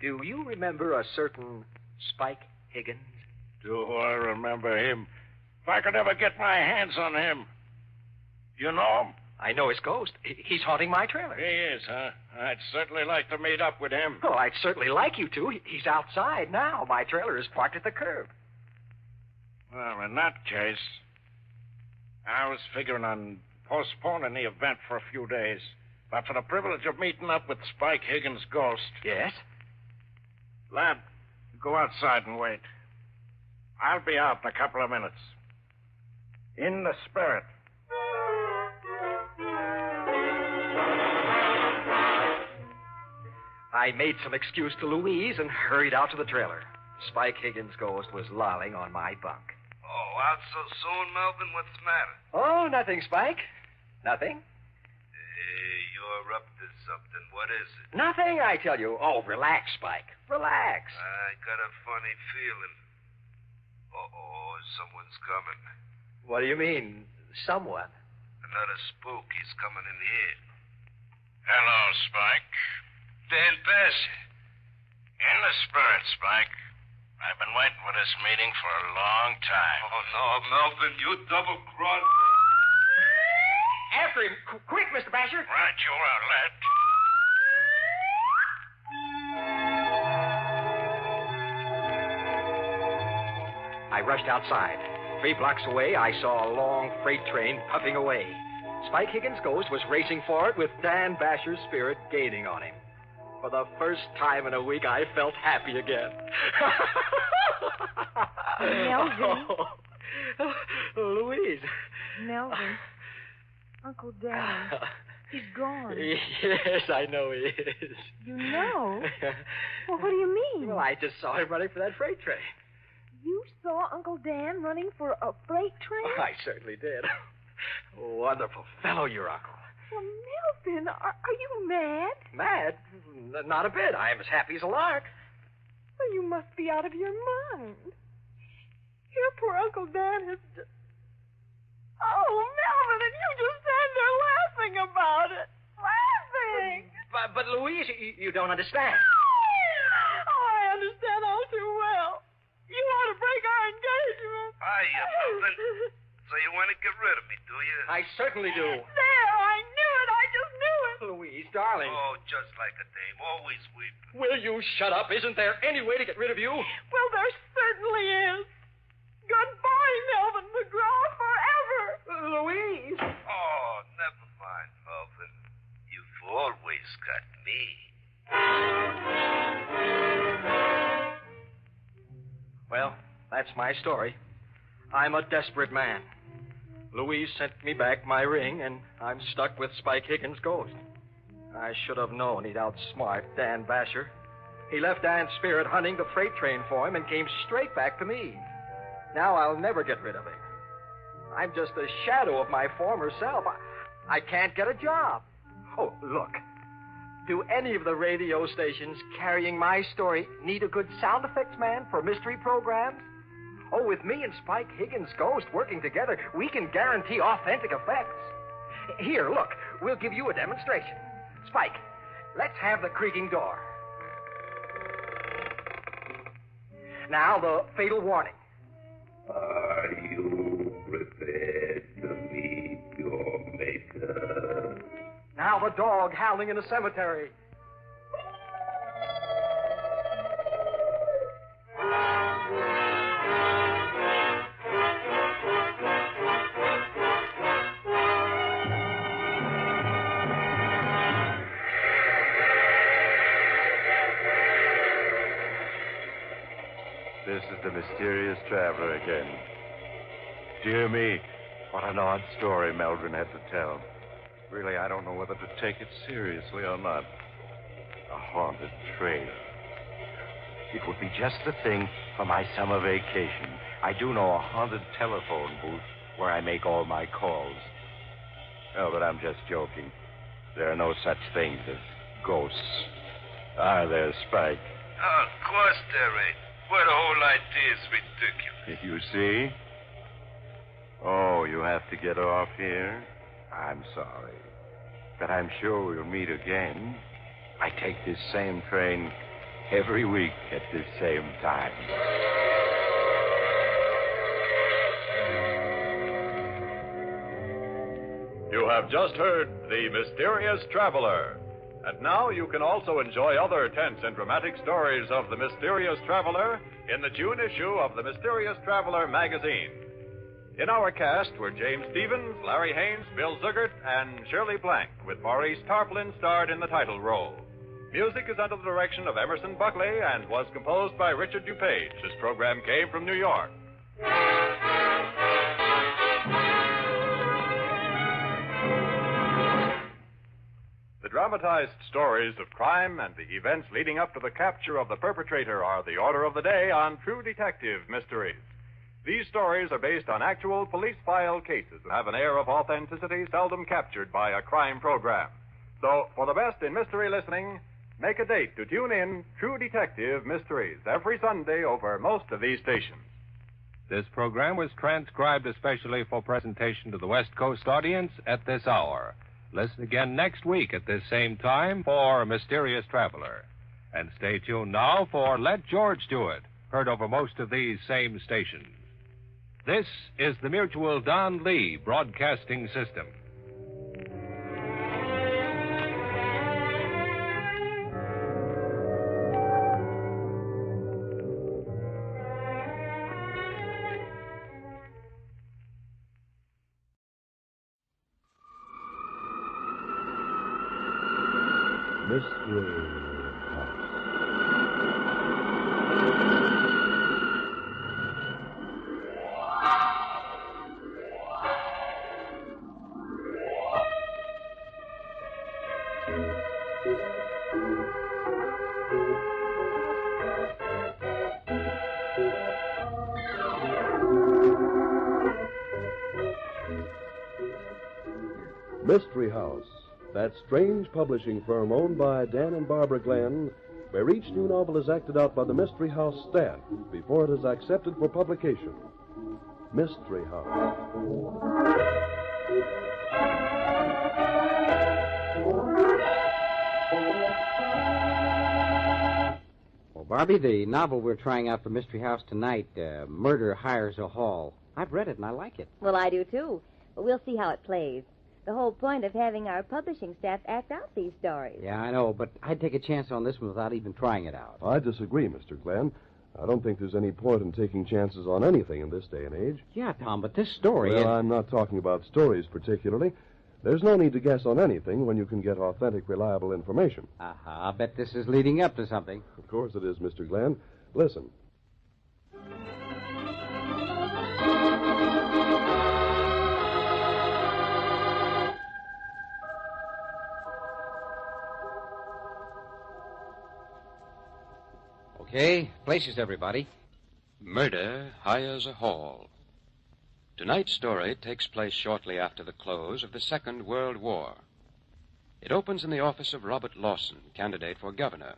X: Do you remember a certain Spike Higgins?
H: Do I remember him? If I could ever get my hands on him. You know him?
X: I know his ghost. He's haunting my trailer.
H: He is, huh? I'd certainly like to meet up with him.
X: Oh, I'd certainly like you to. He's outside now. My trailer is parked at the curb.
H: Well, in that case, I was figuring on postponing the event for a few days. But for the privilege of meeting up with Spike Higgins' ghost.
X: Yes?
H: Lad, go outside and wait. I'll be out in a couple of minutes. In the spirit.
X: I made some excuse to Louise and hurried out to the trailer. Spike Higgins' ghost was lolling on my bunk.
C: Oh, out so soon, Melvin? What's the matter?
X: Oh, nothing, Spike. Nothing.
C: You're up to something. What is it?
X: Nothing, I tell you. Oh, relax, Spike. Relax.
C: I got a funny feeling. Uh-oh, someone's coming.
X: What do you mean, someone?
C: Another spook. He's coming in here.
H: Hello, Spike.
C: Dan Basher.
H: In the spirit, Spike. I've been waiting for this meeting for a long time.
C: Oh, no, Melvin, you double-crossed.
X: After him. Quick, Mr. Basher.
H: Right, you are, lad.
X: I rushed outside. 3 blocks away, I saw a long freight train puffing away. Spike Higgins' ghost was racing for it with Dan Basher's spirit gaining on him. For the first time in a week, I felt happy again.
L: Melvin.
X: Louise.
L: Melvin. Uncle Dan. He's gone.
X: Yes, I know he is.
L: You know? Well, what do you mean?
X: Well, I just saw him running for that freight train.
L: You saw Uncle Dan running for a freight train?
X: Oh, I certainly did. Wonderful fellow, your uncle.
L: Well, Melvin, are you mad?
X: Mad? Not a bit. I am as happy as a lark.
L: Well, you must be out of your mind. Your poor Uncle Dan has just... Oh, Melvin, and you just stand there laughing about it. Laughing!
X: But Louise, you don't understand.
L: Oh, I understand all too well. You want to break our engagement.
C: Hiya, Melvin. So you want to get rid of me, do you?
X: I certainly do.
L: There, I knew it. I just knew it.
X: Louise, darling.
C: Oh, just like a dame. Always weeping.
X: Will you shut up? Isn't there any way to get rid of you?
L: Well, there certainly is. Goodbye, Melvin McGraw, forever.
X: Louise.
C: Oh, never mind, Melvin. You've always got me.
X: Well, that's my story. I'm a desperate man. Louise sent me back my ring, and I'm stuck with Spike Higgins' ghost. I should have known he'd outsmart Dan Basher. He left Dan's spirit hunting the freight train for him and came straight back to me. Now I'll never get rid of him. I'm just a shadow of my former self. I can't get a job. Oh, look. Do any of the radio stations carrying my story need a good sound effects man for mystery programs? Oh, with me and Spike Higgins' ghost working together, we can guarantee authentic effects. Here, look, we'll give you a demonstration. Spike, let's have the creaking door. Now, the fatal warning.
C: Are you prepared to meet your maker?
X: Now, the dog howling in the cemetery.
M: This is the mysterious traveler again. Dear me, what an odd story Meldrum had to tell. Really, I don't know whether to take it seriously or not. A haunted train. It would be just the thing for my summer vacation. I do know a haunted telephone booth where I make all my calls. Oh, but I'm just joking. There are no such things as ghosts. Are there, Spike?
C: Oh, of course there ain't. Well, the whole idea is ridiculous.
M: You see? Oh, you have to get off here? I'm sorry. But I'm sure we'll meet again. I take this same train every week at this same time.
J: You have just heard The Mysterious Traveler. And now you can also enjoy other tense and dramatic stories of The Mysterious Traveler in the June issue of The Mysterious Traveler magazine. In our cast were James Stevens, Larry Haynes, Bill Zugert, and Shirley Blank, with Maurice Tarplin starred in the title role. Music is under the direction of Emerson Buckley and was composed by Richard DuPage. This program came from New York. The dramatized stories of crime and the events leading up to the capture of the perpetrator are the order of the day on True Detective Mysteries. These stories are based on actual police file cases and have an air of authenticity seldom captured by a crime program. So, for the best in mystery listening, make a date to tune in True Detective Mysteries every Sunday over most of these stations.
O: This program was transcribed especially for presentation to the West Coast audience at this hour. Listen again next week at this same time for Mysterious Traveler. And stay tuned now for Let George Do It, heard over most of these same stations. This is the Mutual Don Lee Broadcasting System.
P: Mystery House, that strange publishing firm owned by Dan and Barbara Glenn, where each new novel is acted out by the Mystery House staff before it is accepted for publication. Mystery House.
S: Well, Barbie, the novel we're trying out for Mystery House tonight, Murder Hires a Hall. I've read it and I like it.
Y: Well, I do too. But we'll see how it plays. The whole point of having our publishing staff act out these stories.
S: Yeah, I know, but I'd take a chance on this one without even trying it out.
P: I disagree, Mr. Glenn. I don't think there's any point in taking chances on anything in this day and age.
S: Yeah, Tom, but this story...
P: Well, I'm not talking about stories particularly. There's no need to guess on anything when you can get authentic, reliable information.
S: I bet this is leading up to something.
P: Of course it is, Mr. Glenn. Listen.
S: Okay, places, everybody.
Z: Murder Hires a Hall. Tonight's story takes place shortly after the close of the Second World War. It opens in the office of Robert Lawson, candidate for governor.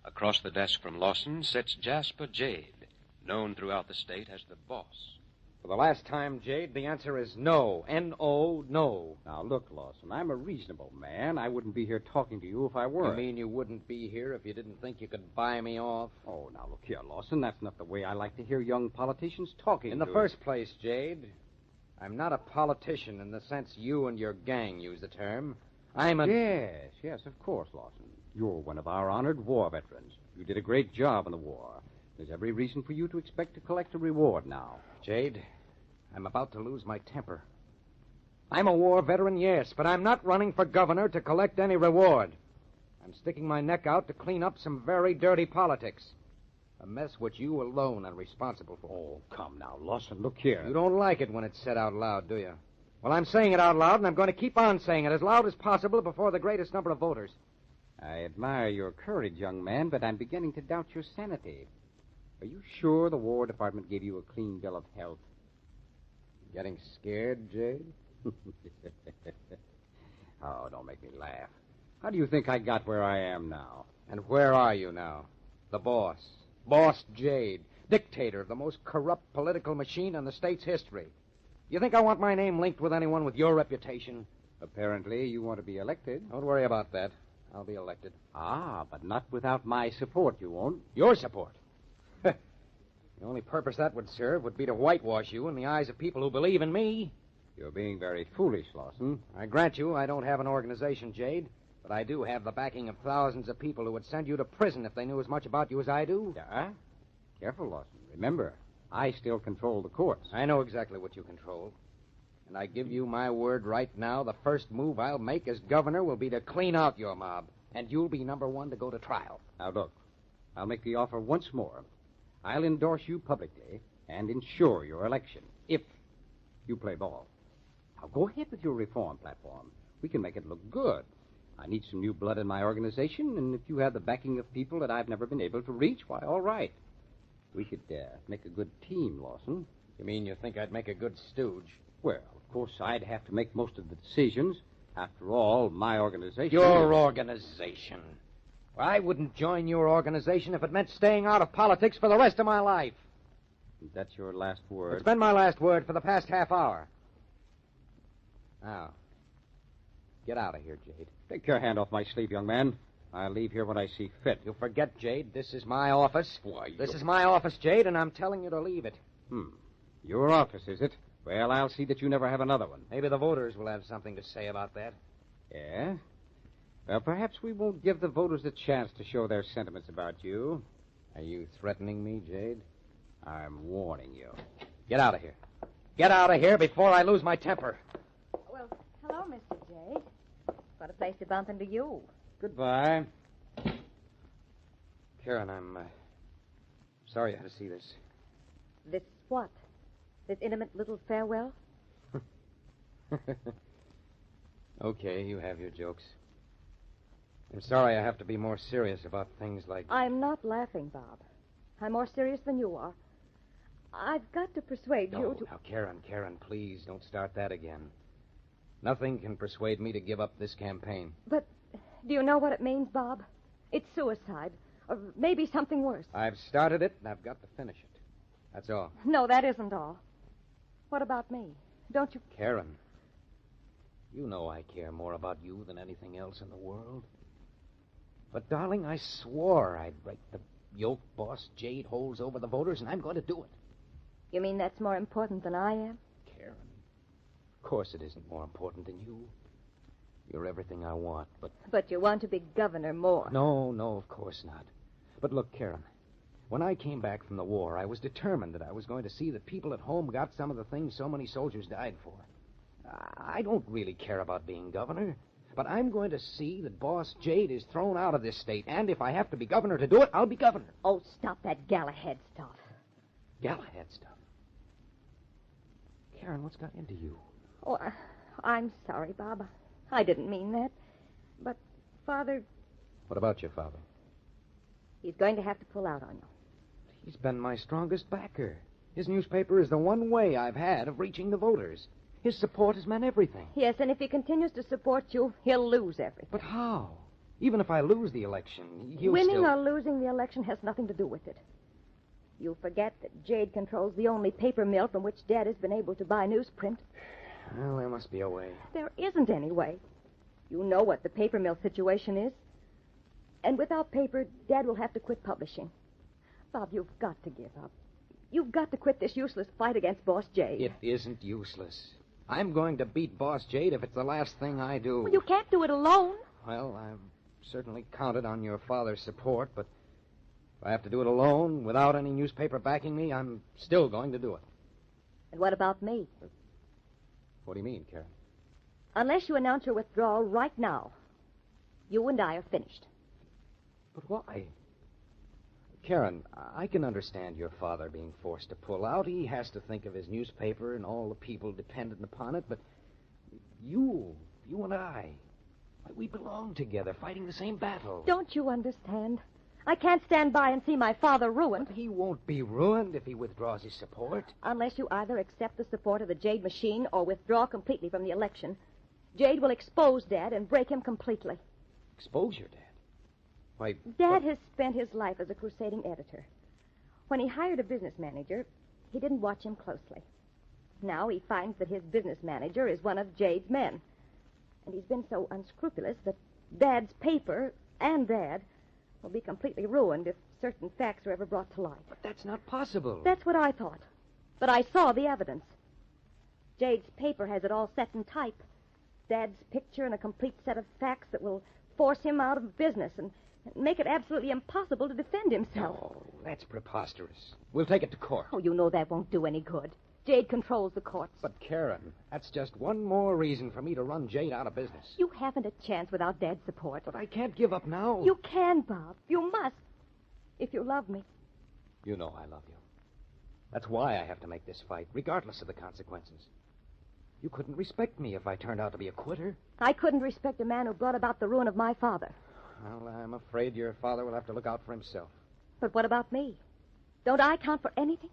Z: Across the desk from Lawson sits Jasper Jade, known throughout the state as the Boss.
S: For the last time, Jade, the answer is no. N-O, no.
D: Now, look, Lawson, I'm a reasonable man. I wouldn't be here talking to you if I weren't.
S: You mean you wouldn't be here if you didn't think you could buy me off?
D: Oh, now, look here, Lawson. That's not the way I like to hear young politicians talking.
S: In the first place, Jade, I'm not a politician in the sense you and your gang use the term. I'm a...
D: Yes, of course, Lawson. You're one of our honored war veterans. You did a great job in the war. There's every reason for you to expect to collect a reward now.
S: Jade, I'm about to lose my temper. I'm a war veteran, yes, but I'm not running for governor to collect any reward. I'm sticking my neck out to clean up some very dirty politics. A mess which you alone are responsible for.
D: Oh, come now, Lawson, look here.
S: You don't like it when it's said out loud, do you? Well, I'm saying it out loud, and I'm going to keep on saying it as loud as possible before the greatest number of voters.
D: I admire your courage, young man, but I'm beginning to doubt your sanity. Are you sure the War Department gave you a clean bill of health?
S: Getting scared, Jade?
D: Oh, don't make me laugh. How do you think I got where I am now?
S: And where are you now? The boss. Boss Jade. Dictator of the most corrupt political machine in the state's history. You think I want my name linked with anyone with your reputation?
D: Apparently, you want to be elected.
S: Don't worry about that. I'll be elected.
D: Ah, but not without my support, you won't.
S: Your support? The only purpose that would serve would be to whitewash you in the eyes of people who believe in me.
D: You're being very foolish, Lawson.
S: I grant you I don't have an organization, Jade, but I do have the backing of thousands of people who would send you to prison if they knew as much about you as I do.
D: Yeah? Careful, Lawson. Remember, I still control the courts.
S: I know exactly what you control. And I give you my word right now, the first move I'll make as governor will be to clean out your mob, and you'll be number one to go to trial.
D: Now, look, I'll make the offer once more. I'll endorse you publicly and ensure your election, if you play ball. Now, go ahead with your reform platform. We can make it look good. I need some new blood in my organization, and if you have the backing of people that I've never been able to reach, why, all right. We could make a good team, Lawson.
S: You mean you think I'd make a good stooge?
D: Well, of course, I'd have to make most of the decisions. After all, my organization...
S: Your organization? Well, I wouldn't join your organization if it meant staying out of politics for the rest of my life.
D: That's your last word?
S: It's been my last word for the past half hour. Now, get out of here, Jade.
D: Take your hand off my sleeve, young man. I'll leave here when I see fit.
S: You forget, Jade, this is my office.
D: Why,
S: This is my office, Jade, and I'm telling you to leave it.
D: Your office, is it? Well, I'll see that you never have another one.
S: Maybe the voters will have something to say about that.
D: Yeah? Well, perhaps we won't give the voters a chance to show their sentiments about you.
S: Are you threatening me, Jade?
D: I'm warning you.
S: Get out of here. Get out of here before I lose my temper.
Y: Well, hello, Mr. J. What a place to bump into you.
S: Goodbye. Karen, I'm sorry you had to see this.
Y: This what? This intimate little farewell?
S: Okay, you have your jokes. I'm sorry I have to be more serious about things like...
Y: I'm not laughing, Bob. I'm more serious than you are. I've got to persuade you to...
S: Now, Karen, please don't start that again. Nothing can persuade me to give up this campaign.
Y: But do you know what it means, Bob? It's suicide. Or maybe something worse.
S: I've started it, and I've got to finish it. That's all.
Y: No, that isn't all. What about me? Don't you...
S: Karen, you know I care more about you than anything else in the world. But, darling, I swore I'd break the yoke Boss Jade holds over the voters, and I'm going to do it.
Y: You mean that's more important than I am?
S: Karen, of course it isn't more important than you. You're everything I want, but...
Y: But you want to be governor more.
S: No, of course not. But look, Karen, when I came back from the war, I was determined that I was going to see that people at home got some of the things so many soldiers died for. I don't really care about being governor, but I'm going to see that Boss Jade is thrown out of this state, and if I have to be governor to do it, I'll be governor.
Y: Oh, stop that Galahad stuff.
S: Galahad stuff? Karen, what's got into you?
Y: Oh, I'm sorry, Bob. I didn't mean that. But, Father...
S: What about your father?
Y: He's going to have to pull out on you.
S: He's been my strongest backer. His newspaper is the one way I've had of reaching the voters. His support has meant everything.
Y: Yes, and if he continues to support you, he'll lose everything.
S: But how? Even if I lose the election, he'll
Y: Winning
S: still...
Y: or losing the election has nothing to do with it. You forget that Jade controls the only paper mill from which Dad has been able to buy newsprint.
S: Well, there must be a way.
Y: There isn't any way. You know what the paper mill situation is. And without paper, Dad will have to quit publishing. Bob, you've got to give up. You've got to quit this useless fight against Boss Jade.
S: It isn't useless. I'm going to beat Boss Jade if it's the last thing I do.
Y: Well, you can't do it alone.
S: Well, I've certainly counted on your father's support, but if I have to do it alone, without any newspaper backing me, I'm still going to do it.
Y: And what about me?
S: What do you mean, Karen?
Y: Unless you announce your withdrawal right now, you and I are finished.
S: But why? Karen, I can understand your father being forced to pull out. He has to think of his newspaper and all the people dependent upon it, but you and I, we belong together, fighting the same battle.
Y: Don't you understand? I can't stand by and see my father ruined.
S: But he won't be ruined if he withdraws his support.
Y: Unless you either accept the support of the Jade machine or withdraw completely from the election. Jade will expose Dad and break him completely.
S: Expose your Dad? Why,
Y: Dad has spent his life as a crusading editor. When he hired a business manager, he didn't watch him closely. Now he finds that his business manager is one of Jade's men. And he's been so unscrupulous that Dad's paper and Dad will be completely ruined if certain facts are ever brought to light.
S: But that's not possible.
Y: That's what I thought. But I saw the evidence. Jade's paper has it all set in type. Dad's picture and a complete set of facts that will force him out of business and make it absolutely impossible to defend himself.
S: Oh, that's preposterous. We'll take it to court.
Y: Oh, you know that won't do any good. Jade controls the courts.
S: But, Karen, that's just one more reason for me to run Jade out of business.
Y: You haven't a chance without Dad's support.
S: But I can't give up now.
Y: You can, Bob. You must. If you love me.
S: You know I love you. That's why I have to make this fight, regardless of the consequences. You couldn't respect me if I turned out to be a quitter.
Y: I couldn't respect a man who brought about the ruin of my father.
S: Well, I'm afraid your father will have to look out for himself.
Y: But what about me? Don't I count for anything?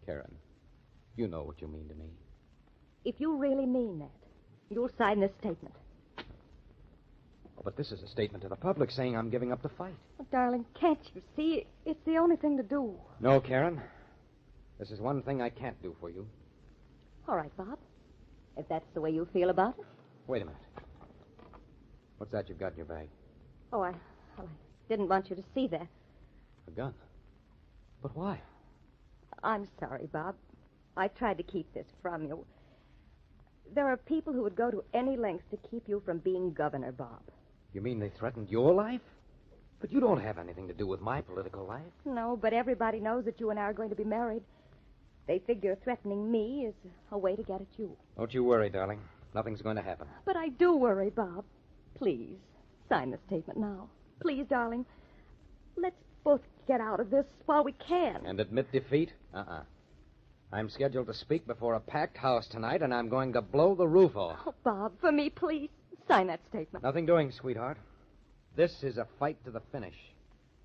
S: Karen, you know what you mean to me.
Y: If you really mean that, you'll sign this statement.
S: Oh, but this is a statement to the public saying I'm giving up the fight.
Y: Oh, darling, can't you see? It's the only thing to do.
S: No, Karen. This is one thing I can't do for you.
Y: All right, Bob. If that's the way you feel about it.
S: Wait a minute. What's that you've got in your bag?
Y: Oh, I didn't want you to see that.
S: A gun. But why?
Y: I'm sorry, Bob. I tried to keep this from you. There are people who would go to any lengths to keep you from being governor, Bob.
S: You mean they threatened your life? But you don't have anything to do with my political life.
Y: No, but everybody knows that you and I are going to be married. They figure threatening me is a way to get at you.
S: Don't you worry, darling. Nothing's going to happen.
Y: But I do worry, Bob. Please, sign the statement now. Please, darling. Let's both get out of this while we can.
S: And admit defeat? I'm scheduled to speak before a packed house tonight, and I'm going to blow the roof off.
Y: Oh, Bob, for me, please, sign that statement.
S: Nothing doing, sweetheart. This is a fight to the finish.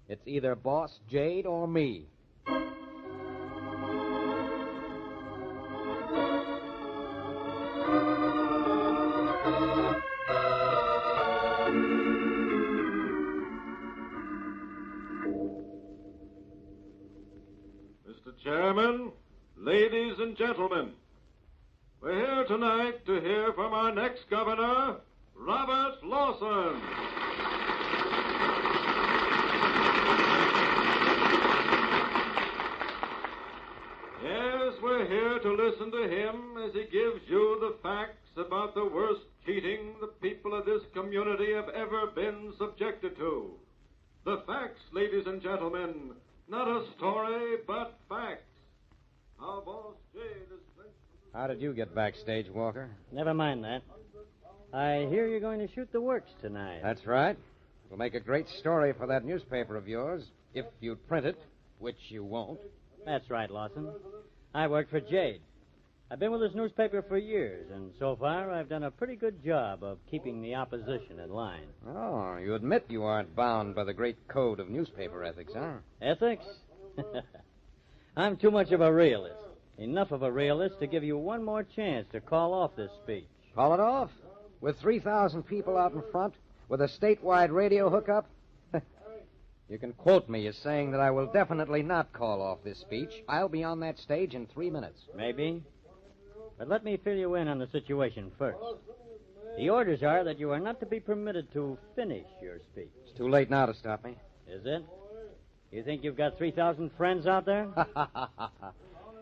S: It's either Boss Jade or me.
F: Mr. Chairman, ladies and gentlemen, we're here tonight to hear from our next governor, Robert Lawson. Yes, we're here to listen to him as he gives you the facts about the worst cheating the people of this community have ever been subjected to. The facts, ladies and gentlemen, not a story, but facts. How Boss Jade is...
S: How did you get backstage, Walker?
G: Never mind that. I hear you're going to shoot the works tonight.
S: That's right. It'll make a great story for that newspaper of yours, if you'd print it, which you won't.
G: That's right, Lawson. I work for Jade. I've been with this newspaper for years, and so far I've done a pretty good job of keeping the opposition in line.
S: Oh, you admit you aren't bound by the great code of newspaper ethics, huh?
G: Ethics? I'm too much of a realist. Enough of a realist to give you one more chance to call off this speech.
S: Call it off? With 3,000 people out in front? With a statewide radio hookup? You can quote me as saying that I will definitely not call off this speech. I'll be on that stage in 3 minutes.
G: Maybe. But let me fill you in on the situation first. The orders are that you are not to be permitted to finish your speech.
S: It's too late now to stop me.
G: Is it? You think you've got 3,000 friends out there?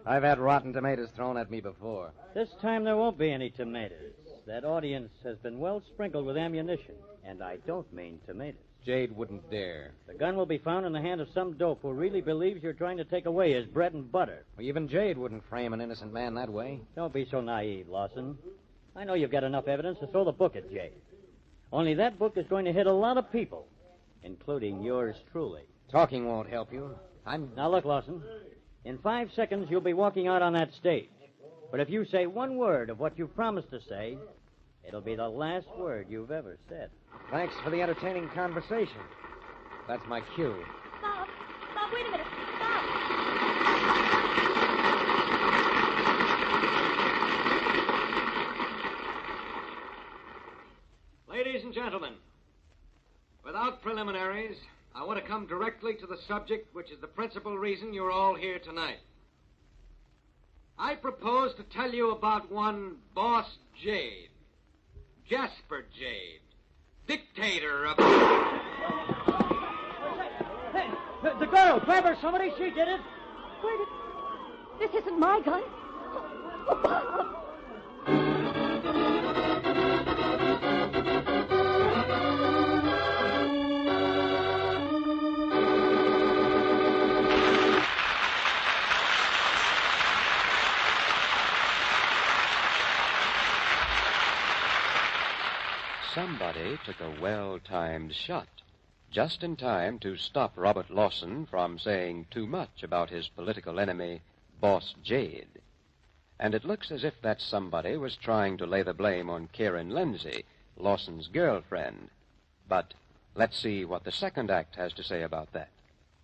S: I've had rotten tomatoes thrown at me before.
G: This time there won't be any tomatoes. That audience has been well sprinkled with ammunition, and I don't mean tomatoes.
S: Jade wouldn't dare.
G: The gun will be found in the hand of some dope who really believes you're trying to take away his bread and butter.
S: Well, even Jade wouldn't frame an innocent man that way.
G: Don't be so naive, Lawson. I know you've got enough evidence to throw the book at Jade. Only that book is going to hit a lot of people, including yours truly.
S: Talking won't help you.
G: Now, look, Lawson. In 5 seconds, you'll be walking out on that stage. But if you say one word of what you promised to say, it'll be the last word you've ever said.
S: Thanks for the entertaining conversation. That's my cue.
Y: Bob, wait a minute. Bob.
U: Ladies and gentlemen, without preliminaries, I want to come directly to the subject, which is the principal reason you're all here tonight. I propose to tell you about one Boss Jade, Jasper Jade, dictator of...
G: Hey, the girl! Grab her, somebody! She did it!
Y: Where did... This isn't my gun. Oh, Bob.
Z: Somebody took a well-timed shot, just in time to stop Robert Lawson from saying too much about his political enemy, Boss Jade. And it looks as if that somebody was trying to lay the blame on Karen Lindsay, Lawson's girlfriend. But let's see what the second act has to say about that.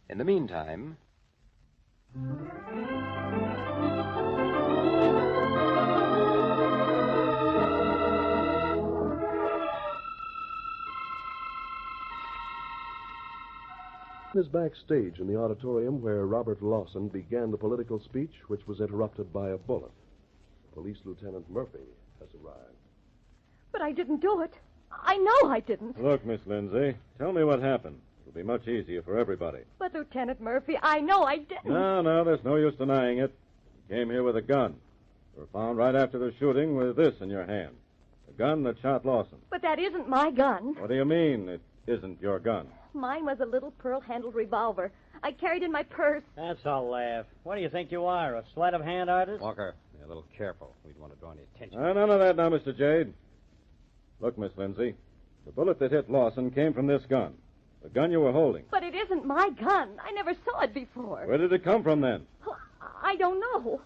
Z: In the meantime...
P: is backstage in the auditorium where Robert Lawson began the political speech, which was interrupted by a bullet. Police Lieutenant Murphy has arrived.
Y: But I didn't do it. I know I didn't.
F: Look, Miss Lindsay, tell me what happened. It'll be much easier for everybody.
Y: But, Lieutenant Murphy, I know I didn't.
F: No, there's no use denying it. You came here with a gun. You were found right after the shooting with this in your hand. The gun that shot Lawson.
Y: But that isn't my gun.
F: What do you mean it isn't your gun?
Y: Mine was a little pearl-handled revolver. I carried in my purse.
G: That's a laugh. What do you think you are, a sleight-of-hand artist?
D: Walker, be a little careful. We don't want to draw any attention.
F: None of that now, Mr. Jade. Look, Miss Lindsay, the bullet that hit Lawson came from this gun. The gun you were holding.
Y: But it isn't my gun. I never saw it before.
F: Where did it come from, then?
Y: I don't know.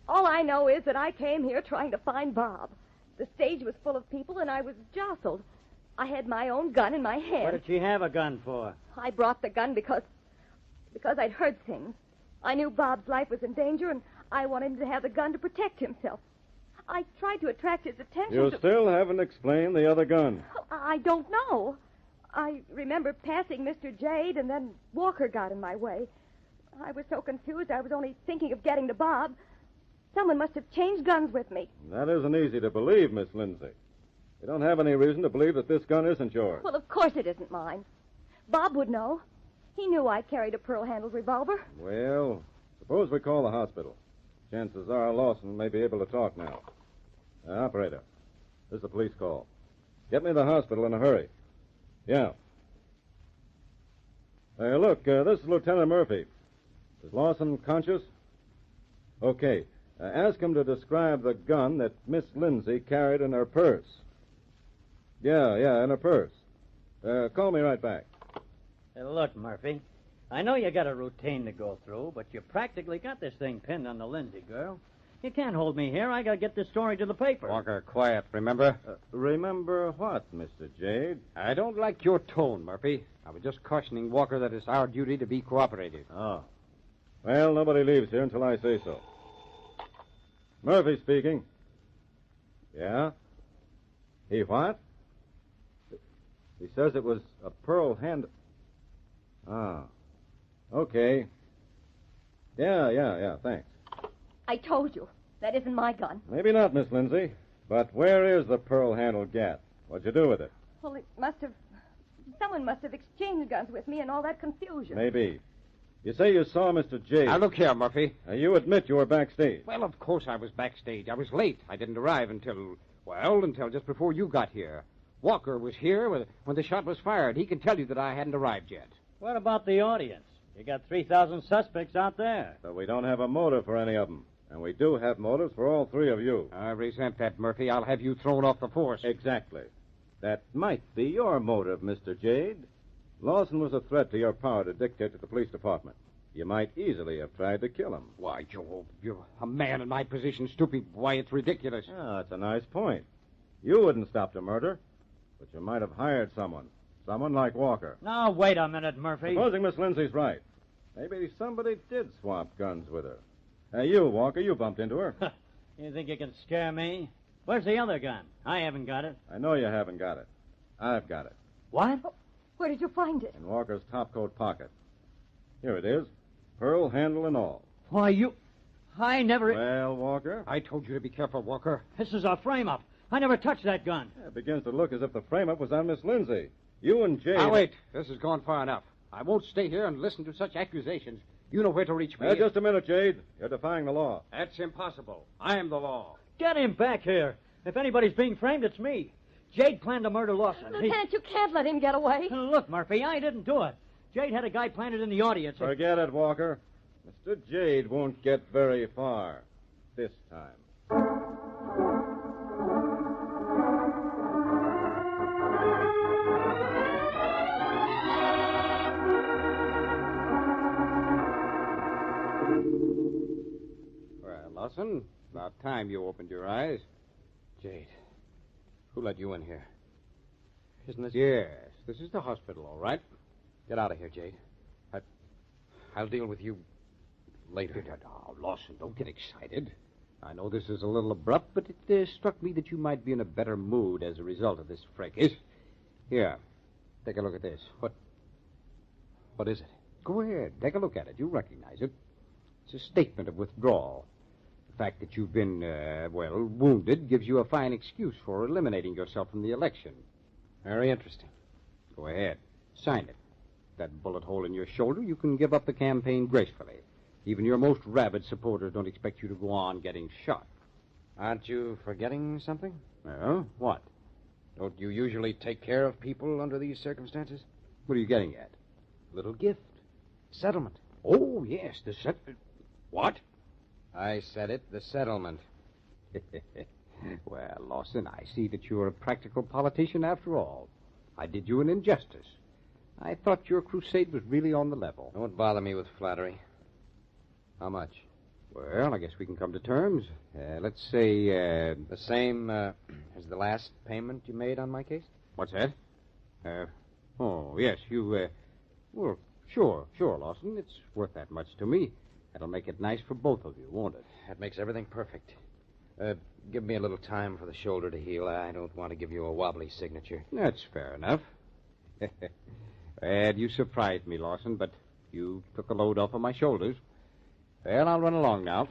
Y: All I know is that I came here trying to find Bob. The stage was full of people, and I was jostled. I had my own gun in my hand.
G: What did she have a gun for?
Y: I brought the gun because I'd heard things. I knew Bob's life was in danger, and I wanted him to have the gun to protect himself. I tried to attract his attention.
F: You still haven't explained the other gun.
Y: I don't know. I remember passing Mr. Jade, and then Walker got in my way. I was so confused, I was only thinking of getting to Bob. Someone must have changed guns with me.
F: That isn't easy to believe, Miss Lindsay. You don't have any reason to believe that this gun isn't yours.
Y: Well, of course it isn't mine. Bob would know. He knew I carried a pearl-handled revolver.
F: Well, suppose we call the hospital. Chances are Lawson may be able to talk now. Operator, this is a police call. Get me to the hospital in a hurry. Yeah. Look, this is Lieutenant Murphy. Is Lawson conscious? Okay. Ask him to describe the gun that Miss Lindsay carried in her purse. Yeah, in her purse. Call me right back.
G: Look, Murphy, I know you got a routine to go through, but you practically got this thing pinned on the Lindsay girl. You can't hold me here. I got to get this story to the paper.
D: Walker, quiet, remember?
F: Remember what, Mr. Jade?
D: I don't like your tone, Murphy. I was just cautioning Walker that it's our duty to be cooperative.
F: Oh. Well, nobody leaves here until I say so. Murphy speaking. Yeah? He what? He says it was a pearl hand... Ah. Okay. Yeah, thanks.
Y: I told you. That isn't my gun.
F: Maybe not, Miss Lindsay. But where is the pearl-handled gat? What'd you do with it?
Y: Well, it must have... Someone must have exchanged guns with me in all that confusion.
F: Maybe. You say you saw Mr. Jade.
D: Now, look here, Murphy.
F: You admit you were backstage.
D: Well, of course I was backstage. I was late. I didn't arrive until just before you got here. Walker was here when the shot was fired. He can tell you that I hadn't arrived yet.
G: What about the audience? You got 3,000 suspects out there.
F: But we don't have a motive for any of them. And we do have motives for all three of you.
D: I resent that, Murphy. I'll have you thrown off the force.
F: Exactly. That might be your motive, Mr. Jade. Lawson was a threat to your power to dictate to the police department. You might easily have tried to kill him.
D: Why, Joe, you're a man in my position, stupid. Why, it's ridiculous.
F: Ah, that's a nice point. You wouldn't stop the murder, but you might have hired someone. Someone like Walker.
G: Now, wait a minute, Murphy.
F: Supposing Miss Lindsay's right. Maybe somebody did swap guns with her. Hey, you, Walker, you bumped into her.
G: You think you can scare me? Where's the other gun? I haven't got it.
F: I know you haven't got it. I've got it.
G: What?
Y: Where did you find it?
F: In Walker's topcoat pocket. Here it is. Pearl handle and all.
G: Why, I never...
F: Well, Walker?
D: I told you to be careful, Walker.
G: This is a frame-up. I never touched that gun.
F: It begins to look as if the frame-up was on Miss Lindsay. You and Jay...
D: Now, wait. This has gone far enough. I won't stay here and listen to such accusations. You know where to reach me.
F: Now, just a minute, Jade. You're defying the law.
D: That's impossible. I am the law.
G: Get him back here. If anybody's being framed, it's me. Jade planned to murder Lawson.
Y: Lieutenant, you can't let him get away.
G: Look, Murphy, I didn't do it. Jade had a guy planted in the audience.
F: Forget it, Walker. Mr. Jade won't get very far this time.
D: Well, Lawson, about time you opened your eyes.
S: Jade, who let you in here? Isn't this...
D: Yes, this is the hospital, all right.
S: Get out of here, Jade. I'll deal with you later.
D: Oh, Lawson, don't get excited. I know this is a little abrupt, but it struck me that you might be in a better mood as a result of this fracas. Here, take a look at this.
S: What is it?
D: Go ahead, take a look at it. You'll recognize it. It's a statement of withdrawal. The fact that you've been, wounded gives you a fine excuse for eliminating yourself from the election.
S: Very interesting.
D: Go ahead. Sign it. That bullet hole in your shoulder, you can give up the campaign gracefully. Even your most rabid supporters don't expect you to go on getting shot.
S: Aren't you forgetting something?
D: Well, what?
S: Don't you usually take care of people under these circumstances?
D: What are you getting at?
S: Little gift. Settlement.
D: Oh, yes, What?
S: I said it, the settlement.
D: Well, Lawson, I see that you're a practical politician after all. I did you an injustice. I thought your crusade was really on the level.
S: Don't bother me with flattery. How much?
D: Well, I guess we can come to terms. Let's say,
S: the same as the last payment you made on my case?
D: What's that? Yes, you, well, sure, Lawson. It's worth that much to me. That'll make it nice for both of you, won't it?
S: That makes everything perfect. Give me a little time for the shoulder to heal. I don't want to give you a wobbly signature.
D: That's fair enough. You surprised me, Lawson, but you took a load off of my shoulders. Well, I'll run along now.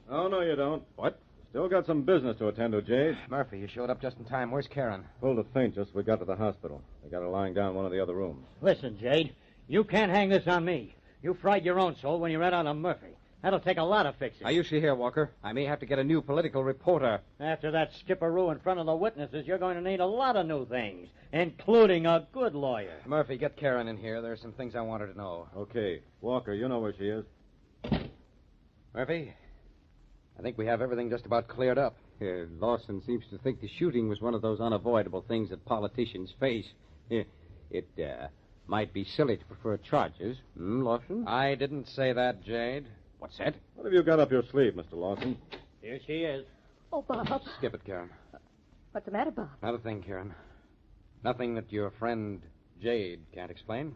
F: Oh, no, you don't.
D: What?
F: Still got some business to attend to, Jade.
S: Murphy, you showed up just in time. Where's Karen?
F: Pulled a faint just as we got to the hospital. They got her lying down in one of the other rooms.
G: Listen, Jade, you can't hang this on me. You fried your own soul when you ran out of Murphy. That'll take a lot of fixing.
D: Now, you see here, Walker. I may have to get a new political reporter.
G: After that skipperoo in front of the witnesses, you're going to need a lot of new things, including a good lawyer.
S: Murphy, get Karen in here. There are some things I want her to know.
F: Okay. Walker, you know where she is.
S: Murphy, I think we have everything just about cleared up.
D: Lawson seems to think the shooting was one of those unavoidable things that politicians face. It might be silly to prefer charges. Lawson?
S: I didn't say that, Jade.
D: What's that?
F: What have you got up your sleeve, Mr. Lawson?
G: Here she is.
Y: Oh, Bob.
S: Skip it, Karen.
Y: What's the matter, Bob?
S: Not a thing, Karen. Nothing that your friend Jade can't explain.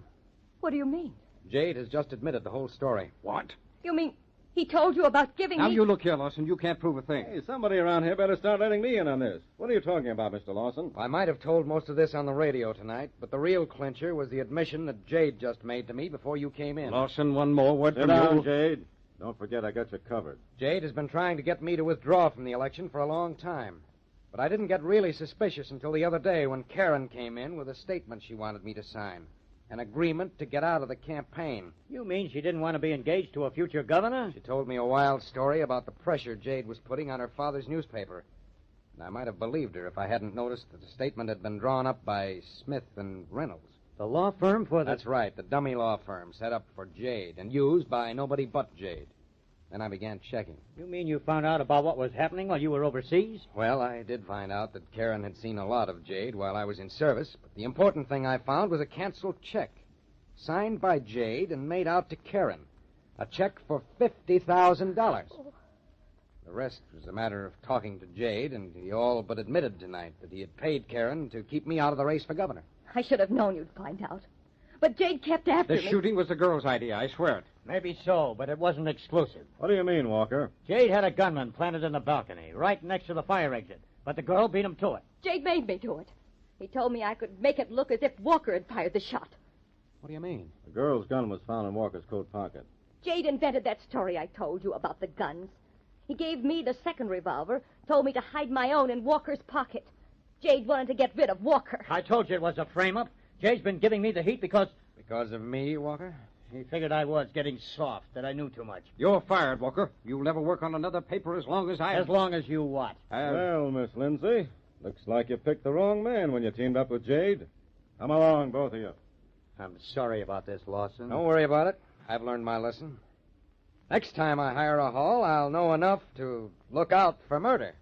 Y: What do you mean?
S: Jade has just admitted the whole story.
D: What?
Y: You mean He told you about giving
D: Now,
Y: me...
D: you look here, Lawson. You can't prove a thing.
F: Hey, somebody around here better start letting me in on this. What are you talking about, Mr. Lawson?
S: I might have told most of this on the radio tonight, but the real clincher was the admission that Jade just made to me before you came in.
D: Lawson, one more word
F: Sit
D: from
F: down,
D: you.
F: Jade. Don't forget I got you covered.
S: Jade has been trying to get me to withdraw from the election for a long time. But I didn't get really suspicious until the other day when Karen came in with a statement she wanted me to sign. An agreement to get out of the campaign.
G: You mean she didn't want to be engaged to a future governor?
S: She told me a wild story about the pressure Jade was putting on her father's newspaper. And I might have believed her if I hadn't noticed that the statement had been drawn up by Smith and Reynolds.
G: The law firm for the...
S: That's right, the dummy law firm set up for Jade and used by nobody but Jade. Then I began checking.
G: You mean you found out about what was happening while you were overseas?
S: Well, I did find out that Karen had seen a lot of Jade while I was in service, but the important thing I found was a canceled check, signed by Jade and made out to Karen. A check for $50,000. The rest was a matter of talking to Jade, and he all but admitted tonight that he had paid Karen to keep me out of the race for governor.
Y: I should have known you'd find out. But Jade kept after
D: The
Y: me.
D: shooting was the girl's idea, I swear it.
G: Maybe so, but it wasn't exclusive.
F: What do you mean, Walker?
G: Jade had a gunman planted in the balcony, right next to the fire exit. But the girl beat him to it.
Y: Jade made me do it. He told me I could make it look as if Walker had fired the shot.
S: What do you mean?
F: The girl's gun was found in Walker's coat pocket.
Y: Jade invented that story I told you about the guns. He gave me the second revolver, told me to hide my own in Walker's pocket. Jade wanted to get rid of Walker.
G: I told you it was a frame-up. Jade's been giving me the heat because...
S: Because of me, Walker?
G: He figured I was getting soft, that I knew too much.
D: You're fired, Walker. You'll never work on another paper as long as I...
G: As long as you what?
F: Well, Miss Lindsay, looks like you picked the wrong man when you teamed up with Jade. Come along, both of you.
G: I'm sorry about this, Lawson.
S: Don't worry about it. I've learned my lesson. Next time I hire a hall, I'll know enough to look out for murder.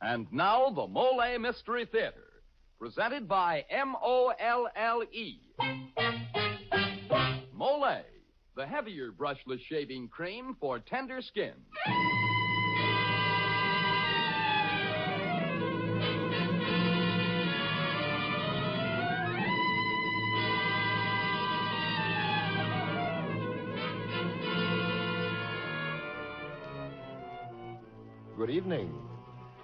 A: And now, the Mole Mystery Theater, presented by M-O-L-L-E. Mole, the heavier brushless shaving cream for tender skin.
K: Good evening.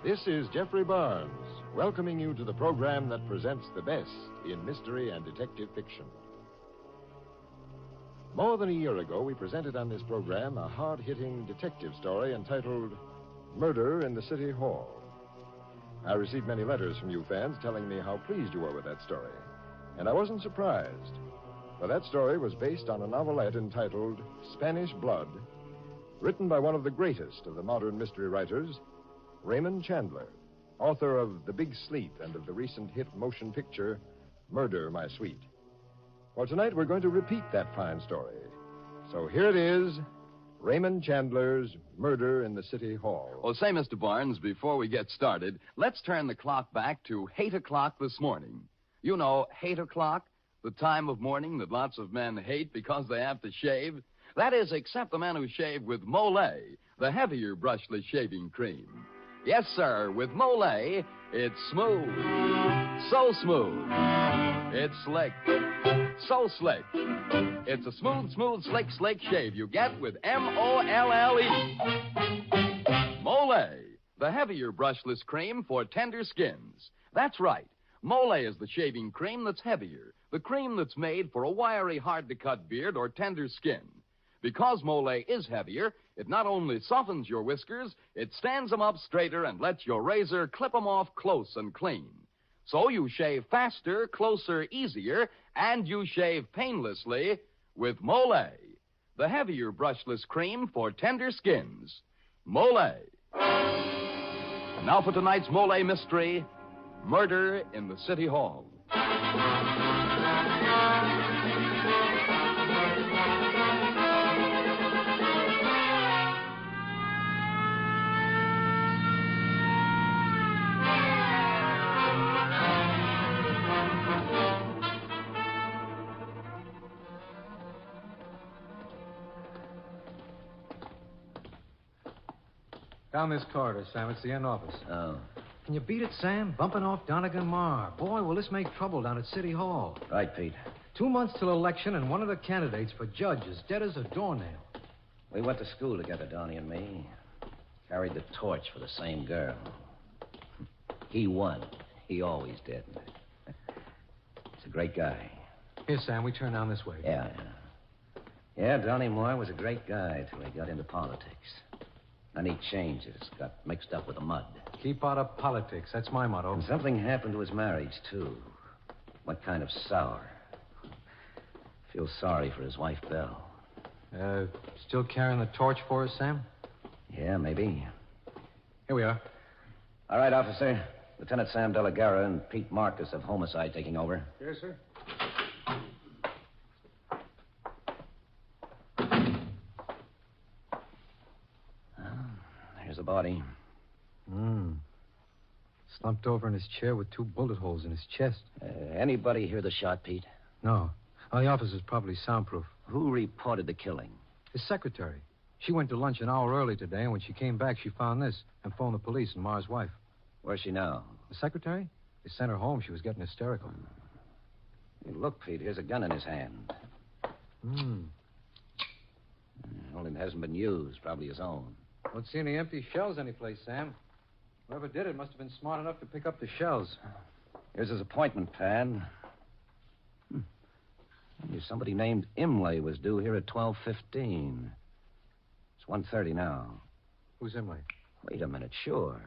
K: This is Jeffrey Barnes, welcoming you to the program that presents the best in mystery and detective fiction. More than a year ago, we presented on this program a hard-hitting detective story entitled Murder in the City Hall. I received many letters from you fans telling me how pleased you were with that story. And I wasn't surprised, for that story was based on a novelette entitled Spanish Blood, written by one of the greatest of the modern mystery writers, Raymond Chandler, author of The Big Sleep and of the recent hit motion picture, Murder, My Sweet. Well, tonight we're going to repeat that fine story. So here it is, Raymond Chandler's Murder in the City Hall.
A: Oh, say, Mr. Barnes, before we get started, let's turn the clock back to 8 o'clock this morning. You know, 8 o'clock, the time of morning that lots of men hate because they have to shave. That is, except the men who shave with Molay, the heavier brushless shaving cream. Yes, sir, with Molay, it's smooth. So smooth. It's slick. So slick. It's a smooth, slick shave you get with Molle. Molay, the heavier brushless cream for tender skins. That's right. Molay is the shaving cream that's heavier, the cream that's made for a wiry, hard-to-cut beard or tender skin. Because Molay is heavier, it not only softens your whiskers, it stands them up straighter and lets your razor clip them off close and clean. So you shave faster, closer, easier, and you shave painlessly with Molay, the heavier brushless cream for tender skins. Molay. And now for tonight's Molay mystery, Murder in the City Hall.
S: Down this corridor, Sam. It's the end office.
E: Oh.
S: Can you beat it, Sam? Bumping off Donegan Marr. Boy, will this make trouble down at City Hall.
E: Right, Pete.
S: 2 months till election, and one of the candidates for judge is dead as a doornail.
E: We went to school together, Donnie and me. Carried the torch for the same girl. He won. He always did. He's a great guy.
S: Here, Sam, we turn down this way.
E: Yeah. Yeah, Donnie Moore was a great guy till he got into politics. Then he changed it. Got mixed up with the mud.
S: Keep out of politics. That's my motto.
E: And something happened to his marriage, too. What kind of sour? Feel sorry for his wife, Belle.
S: Still carrying the torch for us, Sam?
E: Yeah, maybe.
S: Here we are.
E: All right, officer. Lieutenant Sam DeLaGuerra and Pete Marcus of Homicide taking over.
S: Yes, sir.
E: Here's the body.
S: Slumped over in his chair with 2 bullet holes in his chest.
E: Anybody hear the shot, Pete?
S: No. Well, the office is probably soundproof.
E: Who reported the killing?
S: His secretary. She went to lunch an hour early today, and when she came back, she found this and phoned the police and Mar's wife.
E: Where's she now?
S: The secretary? They sent her home. She was getting hysterical.
E: Hey, look, Pete, here's a gun in his hand. Only it hasn't been used. Probably his own.
S: Don't see any empty shells anyplace, Sam. Whoever did it must have been smart enough to pick up the shells.
E: Here's his appointment pad. Somebody named Imlay was due here at 12:15. It's 1:30 now.
S: Who's Imlay?
E: Wait a minute, sure.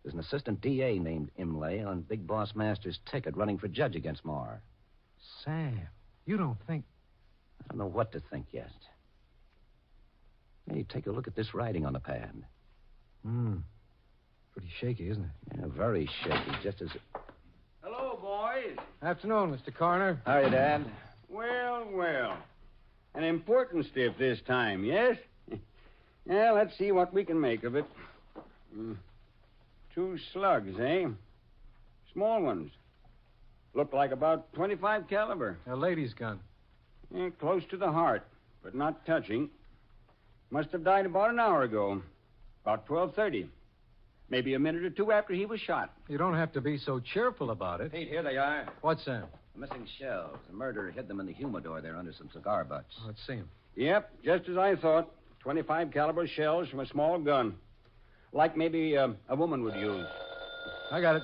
E: There's an assistant DA named Imlay on Big Boss Masters' ticket running for judge against Marr.
S: Sam, you don't think...
E: I don't know what to think yet. Hey, take a look at this writing on the pad.
S: Pretty shaky, isn't it?
E: Yeah, very shaky, just as...
N: Hello, boys.
S: Afternoon, Mr. Coroner.
E: How are you, Dad?
N: Well. An important stiff this time, yes? Yeah, let's see what we can make of it. 2 slugs, eh? Small ones. Look like about 25 caliber.
S: A lady's gun.
N: Yeah, close to the heart, but not touching. Must have died about an hour ago. About 12:30. Maybe a minute or 2 after he was shot.
S: You don't have to be so cheerful about it.
E: Pete, here they are.
S: What, Sam?
E: Missing shells. The murderer hid them in the humidor there under some cigar butts.
S: Let's see them.
N: Yep, just as I thought. 25 caliber shells from a small gun. Like maybe a woman would use.
S: I got it.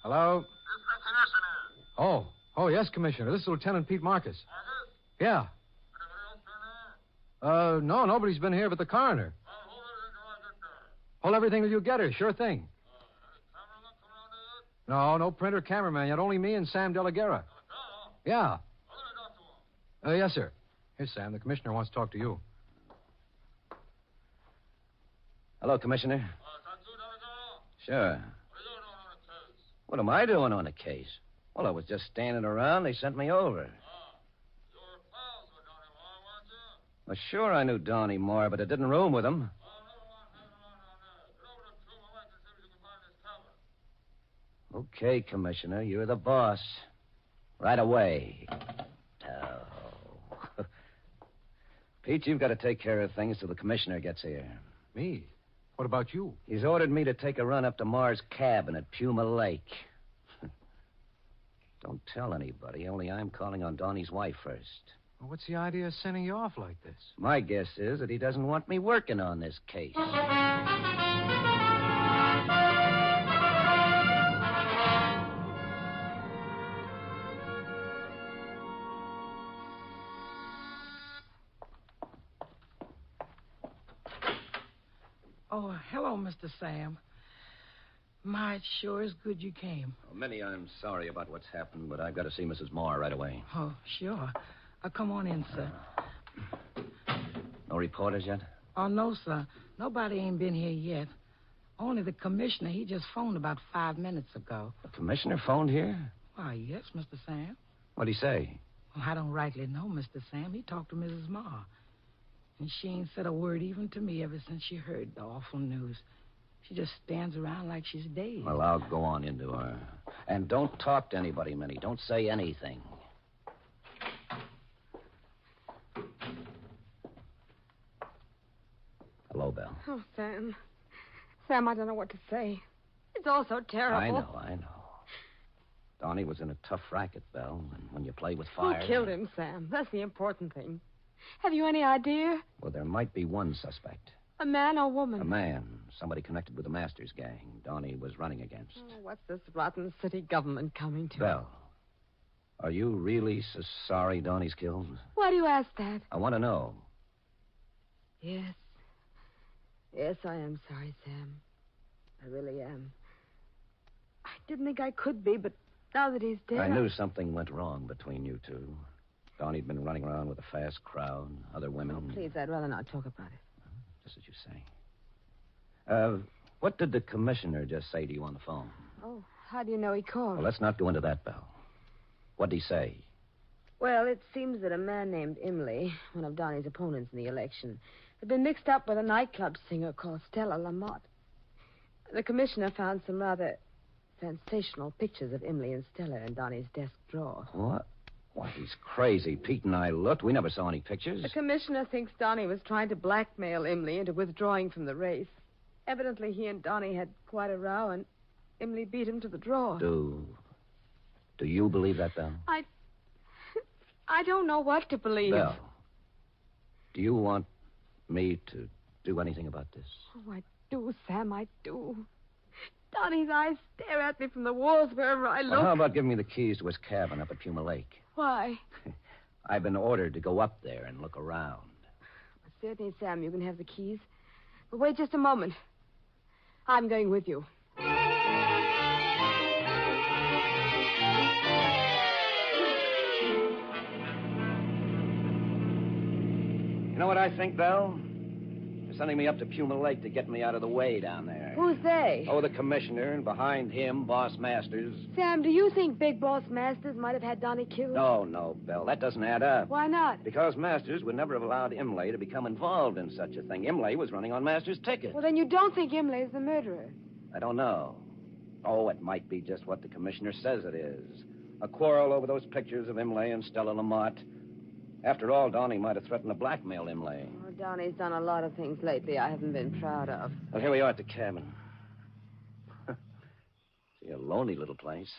S: Hello? Oh, yes, Commissioner. This is Lieutenant Pete Marcus. Yeah. No, nobody's been here but the coroner. Hold everything till you get her. Sure thing. No printer, cameraman yet. Only me and Sam DeLaGuerra. Yeah. Yes, sir. Here, Sam. The commissioner wants to talk to you.
E: Hello, Commissioner. Sure. What am I doing on the case? Well, I was just standing around. They sent me over. Well, sure, I knew Donnie Moore, but I didn't room with him. Okay, Commissioner, you're the boss. Right away. Oh. Pete, you've got to take care of things till the commissioner gets here.
S: Me? What about you?
E: He's ordered me to take a run up to Mar's cabin at Puma Lake. Don't tell anybody, only I'm calling on Donnie's wife first.
S: Well, what's the idea of sending you off like this?
E: My guess is that he doesn't want me working on this case.
B: Oh, hello, Mr. Sam. My, it sure is good you came.
E: Well, Minnie, I'm sorry about what's happened, but I've got to see Mrs. Moore right away.
B: Oh, sure. Come on in, sir.
E: No reporters yet?
B: Oh, no, sir. Nobody ain't been here yet. Only the commissioner. He just phoned about 5 minutes ago.
E: The commissioner phoned here?
B: Why, yes, Mr. Sam.
E: What'd he say?
B: Well, I don't rightly know, Mr. Sam. He talked to Mrs. Moore. And she ain't said a word even to me ever since she heard the awful news. She just stands around like she's dazed.
E: Well, I'll go on into her. And don't talk to anybody, Minnie. Don't say anything. Hello, Belle.
L: Oh, Sam. Sam, I don't know what to say. It's all so terrible.
E: I know. Donnie was in a tough racket, Belle. And when you play with fire...
L: Who killed him, Sam? That's the important thing. Have you any idea?
E: Well, there might be one suspect.
L: A man or woman?
E: A man. Somebody connected with the Masters gang Donnie was running against.
L: Oh, what's this rotten city government coming to?
E: Belle, are you really so sorry Donnie's killed?
L: Why do you ask that?
E: I want to know.
L: Yes. Yes, I am sorry, Sam. I really am. I didn't think I could be, but now that he's dead...
E: I knew something went wrong between you two. Donnie'd been running around with a fast crowd, other women.
L: Oh, please, I'd rather not talk about it.
E: Just as you say. What did the commissioner just say to you on the phone?
L: Oh, how do you know he called?
E: Well, let's not go into that, Belle. What'd he say?
L: Well, it seems that a man named Imlay, one of Donnie's opponents in the election, had been mixed up with a nightclub singer called Stella Lamott. The commissioner found some rather sensational pictures of Imlay and Stella in Donnie's desk drawer.
E: What? Why, he's crazy. Pete and I looked. We never saw any pictures.
L: The commissioner thinks Donnie was trying to blackmail Imlay into withdrawing from the race. Evidently, he and Donnie had quite a row, and Imlay beat him to the draw.
E: Do you believe that, Belle?
L: I don't know what to believe.
E: Belle, do you want me to do anything about this?
L: Oh, I do, Sam, I do. Donnie's eyes stare at me from the walls wherever I look.
E: Well, how about giving me the keys to his cabin up at Puma Lake?
L: Why?
E: I've been ordered to go up there and look around.
L: Certainly, Sam, you can have the keys. But wait just a moment. I'm going with you.
E: You know what I think, Belle? They're sending me up to Puma Lake to get me out of the way down there.
L: Who's they?
E: Oh, the commissioner, and behind him, Boss Masters.
L: Sam, do you think Big Boss Masters might have had Donnie killed?
E: No, Belle. That doesn't add up.
L: Why not?
E: Because Masters would never have allowed Imlay to become involved in such a thing. Imlay was running on Masters' ticket.
L: Well, then you don't think Imlay's the murderer.
E: I don't know. Oh, it might be just what the commissioner says it is. A quarrel over those pictures of Imlay and Stella Lamott. After all, Donnie might have threatened to blackmail Imlay.
L: Oh, Donnie's done a lot of things lately I haven't been proud of.
E: Well, here we are at the cabin. See, a lonely little place.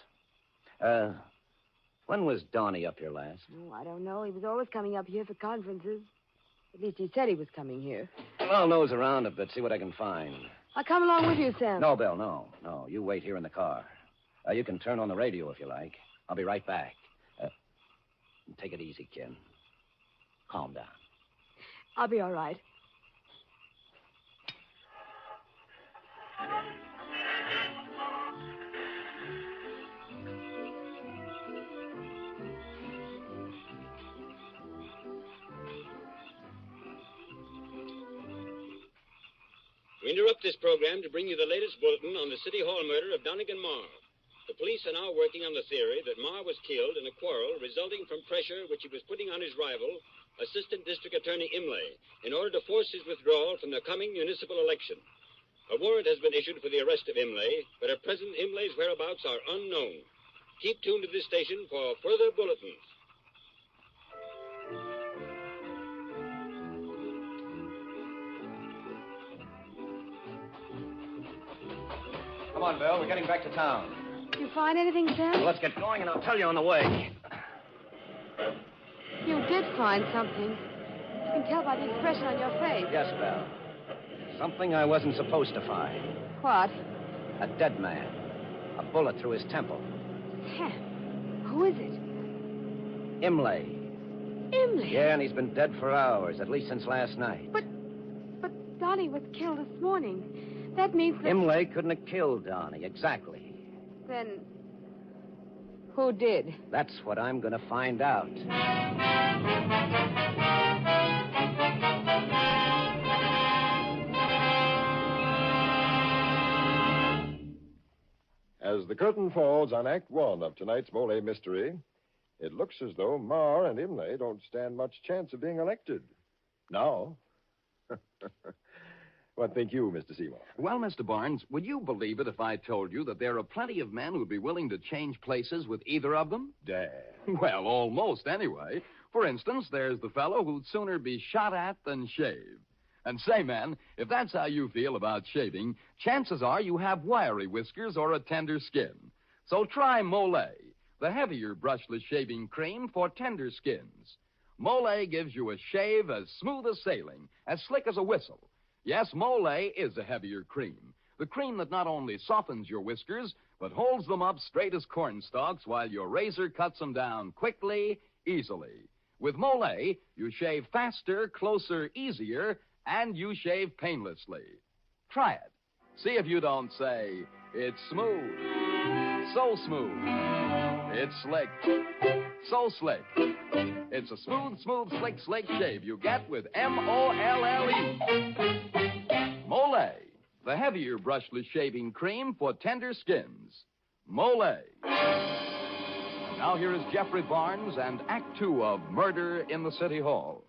E: When was Donnie up here last?
L: Oh, I don't know. He was always coming up here for conferences. At least he said he was coming here.
E: Well, I'll nose around a bit, see what I can find.
L: I'll come along with you, Sam.
E: No, Belle, no. You wait here in the car. You can turn on the radio if you like. I'll be right back. Take it easy, kid. Calm down.
L: I'll be all right.
Q: We interrupt this program to bring you the latest bulletin on the City Hall murder of Donegan Marr. The police are now working on the theory that Marr was killed in a quarrel resulting from pressure which he was putting on his rival, Assistant District Attorney Imlay, in order to force his withdrawal from the coming municipal election. A warrant has been issued for the arrest of Imlay, but at present Imlay's whereabouts are unknown. Keep tuned to this station for further bulletins.
E: Come on, Bill. We're getting back to town.
H: You find anything, Sam?
E: Well, let's get going, and I'll tell you on the way.
H: You did find something. You can tell by the expression on your face.
E: Yes, Belle. Something I wasn't supposed to find.
H: What?
E: A dead man. A bullet through his temple.
H: Sam. Who is it?
E: Imlay.
H: Imlay?
E: Yeah, and he's been dead for hours, at least since last night.
H: But Donnie was killed this morning. That means that...
E: Imlay couldn't have killed Donnie, exactly.
H: Then... who did?
E: That's what I'm going to find out.
K: As the curtain falls on Act One of tonight's Mole mystery, it looks as though Marr and Imlay don't stand much chance of being elected. Now. What think you, Mr. Seymour?
A: Well, Mr. Barnes, would you believe it if I told you that there are plenty of men who'd be willing to change places with either of them?
K: Damn.
A: Well, almost, anyway. For instance, there's the fellow who'd sooner be shot at than shave. And say, man, if that's how you feel about shaving, chances are you have wiry whiskers or a tender skin. So try Mole, the heavier brushless shaving cream for tender skins. Mole gives you a shave as smooth as sailing, as slick as a whistle. Yes, Mole is a heavier cream. The cream that not only softens your whiskers, but holds them up straight as corn stalks while your razor cuts them down quickly, easily. With Mole, you shave faster, closer, easier, and you shave painlessly. Try it. See if you don't say, it's smooth, so smooth, it's slick, so slick. It's a smooth, slick shave you get with M-O-L-L-E. Mole, the heavier brushless shaving cream for tender skins. Mole. And now here is Jeffrey Barnes and Act Two of Murder in the City Hall.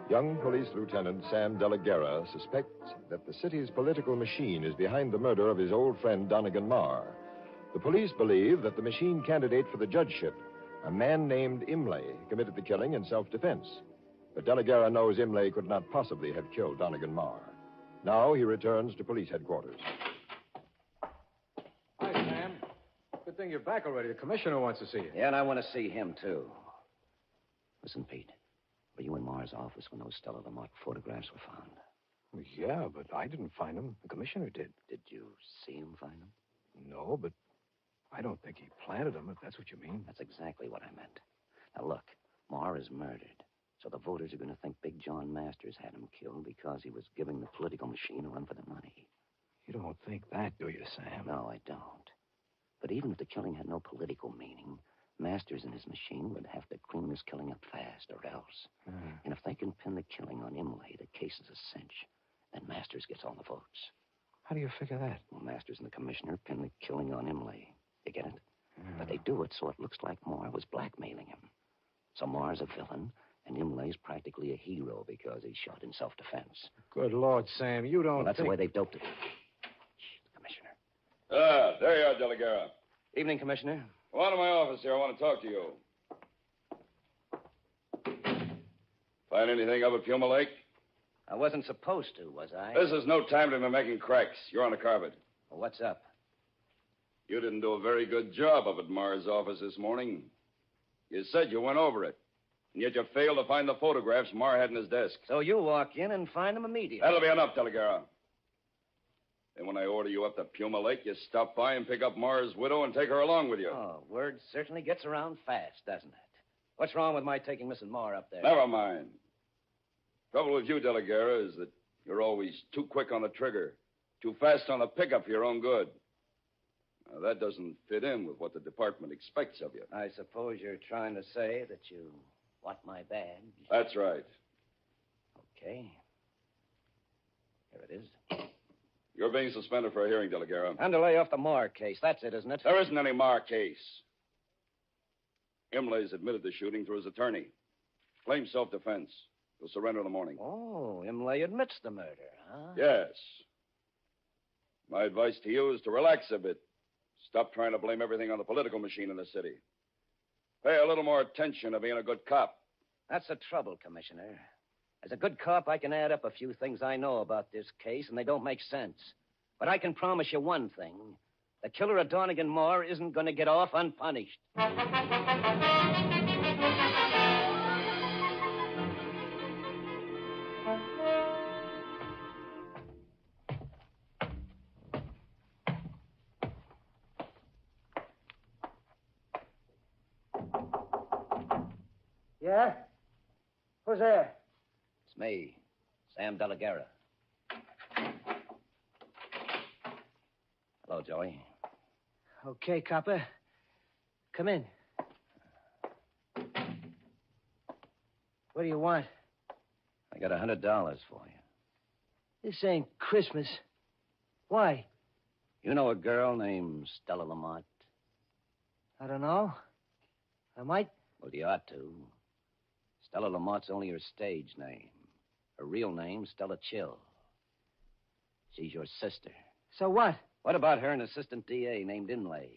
K: Young Police Lieutenant Sam De La Guerra suspects that the city's political machine is behind the murder of his old friend Donegan Marr. The police believe that the machine candidate for the judgeship, a man named Imlay, committed the killing in self-defense. But De La Guerra knows Imlay could not possibly have killed Donegan Marr. Now he returns to police headquarters.
I: Hi, Sam. Good thing you're back already. The commissioner wants to see you.
E: Yeah, and I want to see him, too. Listen, Pete. Were you in Marr's office when those Stella Lamarck photographs were found?
I: Well, yeah, but I didn't find them. The commissioner did.
E: Did you see him find them?
I: No, but I don't think he planted them, if that's what you mean.
E: That's exactly what I meant. Now, look, Marr is murdered. So the voters are going to think Big John Masters had him killed because he was giving the political machine a run for the money.
I: You don't think that, do you, Sam?
E: No, I don't. But even if the killing had no political meaning, Masters and his machine would have to clean this killing up fast, or else. And if they can pin the killing on Imlay, the case is a cinch. Then Masters gets all the votes.
I: How do you figure that?
E: Well, Masters and the commissioner pin the killing on Imlay. You get it? But they do it so it looks like Marr was blackmailing him. So Marr's a villain, and Imlay's practically a hero because he's shot in self-defense.
I: Good Lord, Sam, you don't
E: That's
I: think...
E: the way they've doped it. Shh, Commissioner.
R: There you are, De La Guerra.
E: Evening, Commissioner.
R: Come on to my office here. I want to talk to you. Find anything up at Puma Lake?
E: I wasn't supposed to, was I?
R: This is no time to be making cracks. You're on the carpet.
E: Well, what's up?
R: You didn't do a very good job up at Marr's office this morning. You said you went over it, and yet you failed to find the photographs Marr had in his desk.
E: So you walk in and find them immediately.
R: That'll be enough, De La Guerra. Then when I order you up to Puma Lake, you stop by and pick up Marr's widow and take her along with you.
E: Oh, word certainly gets around fast, doesn't it? What's wrong with my taking Mrs. Marr up there?
R: Never mind. Trouble with you, De La Guerra, is that you're always too quick on the trigger, too fast on the pickup for your own good. Now, that doesn't fit in with what the department expects of you.
E: I suppose you're trying to say that you want my badge.
R: That's right.
E: Okay. Here it is.
R: You're being suspended for a hearing, De La Guerra.
E: And to lay off the Marr case. That's it, isn't it?
R: There isn't any Marr case. Imlay's admitted the shooting through his attorney. Claims self-defense. He'll surrender in the morning.
E: Oh, Imlay admits the murder, huh?
R: Yes. My advice to you is to relax a bit. Stop trying to blame everything on the political machine in the city. Pay a little more attention to being a good cop.
E: That's the trouble, Commissioner. As a good cop, I can add up a few things I know about this case, and they don't make sense. But I can promise you one thing. The killer of Donegan Marr isn't going to get off unpunished.
U: Yeah? Who's there?
E: It's me, Sam De La Guerra. Hello, Joey.
U: Okay, copper. Come in. What do you want?
E: I got $100 for you.
U: This ain't Christmas. Why?
E: You know a girl named Stella Lamont?
U: I don't know. I might.
E: Well, you ought to. Stella Lamont's only her stage name. Her real name's Stella Chill. She's your sister.
U: So what?
E: What about her and assistant DA named Imlay?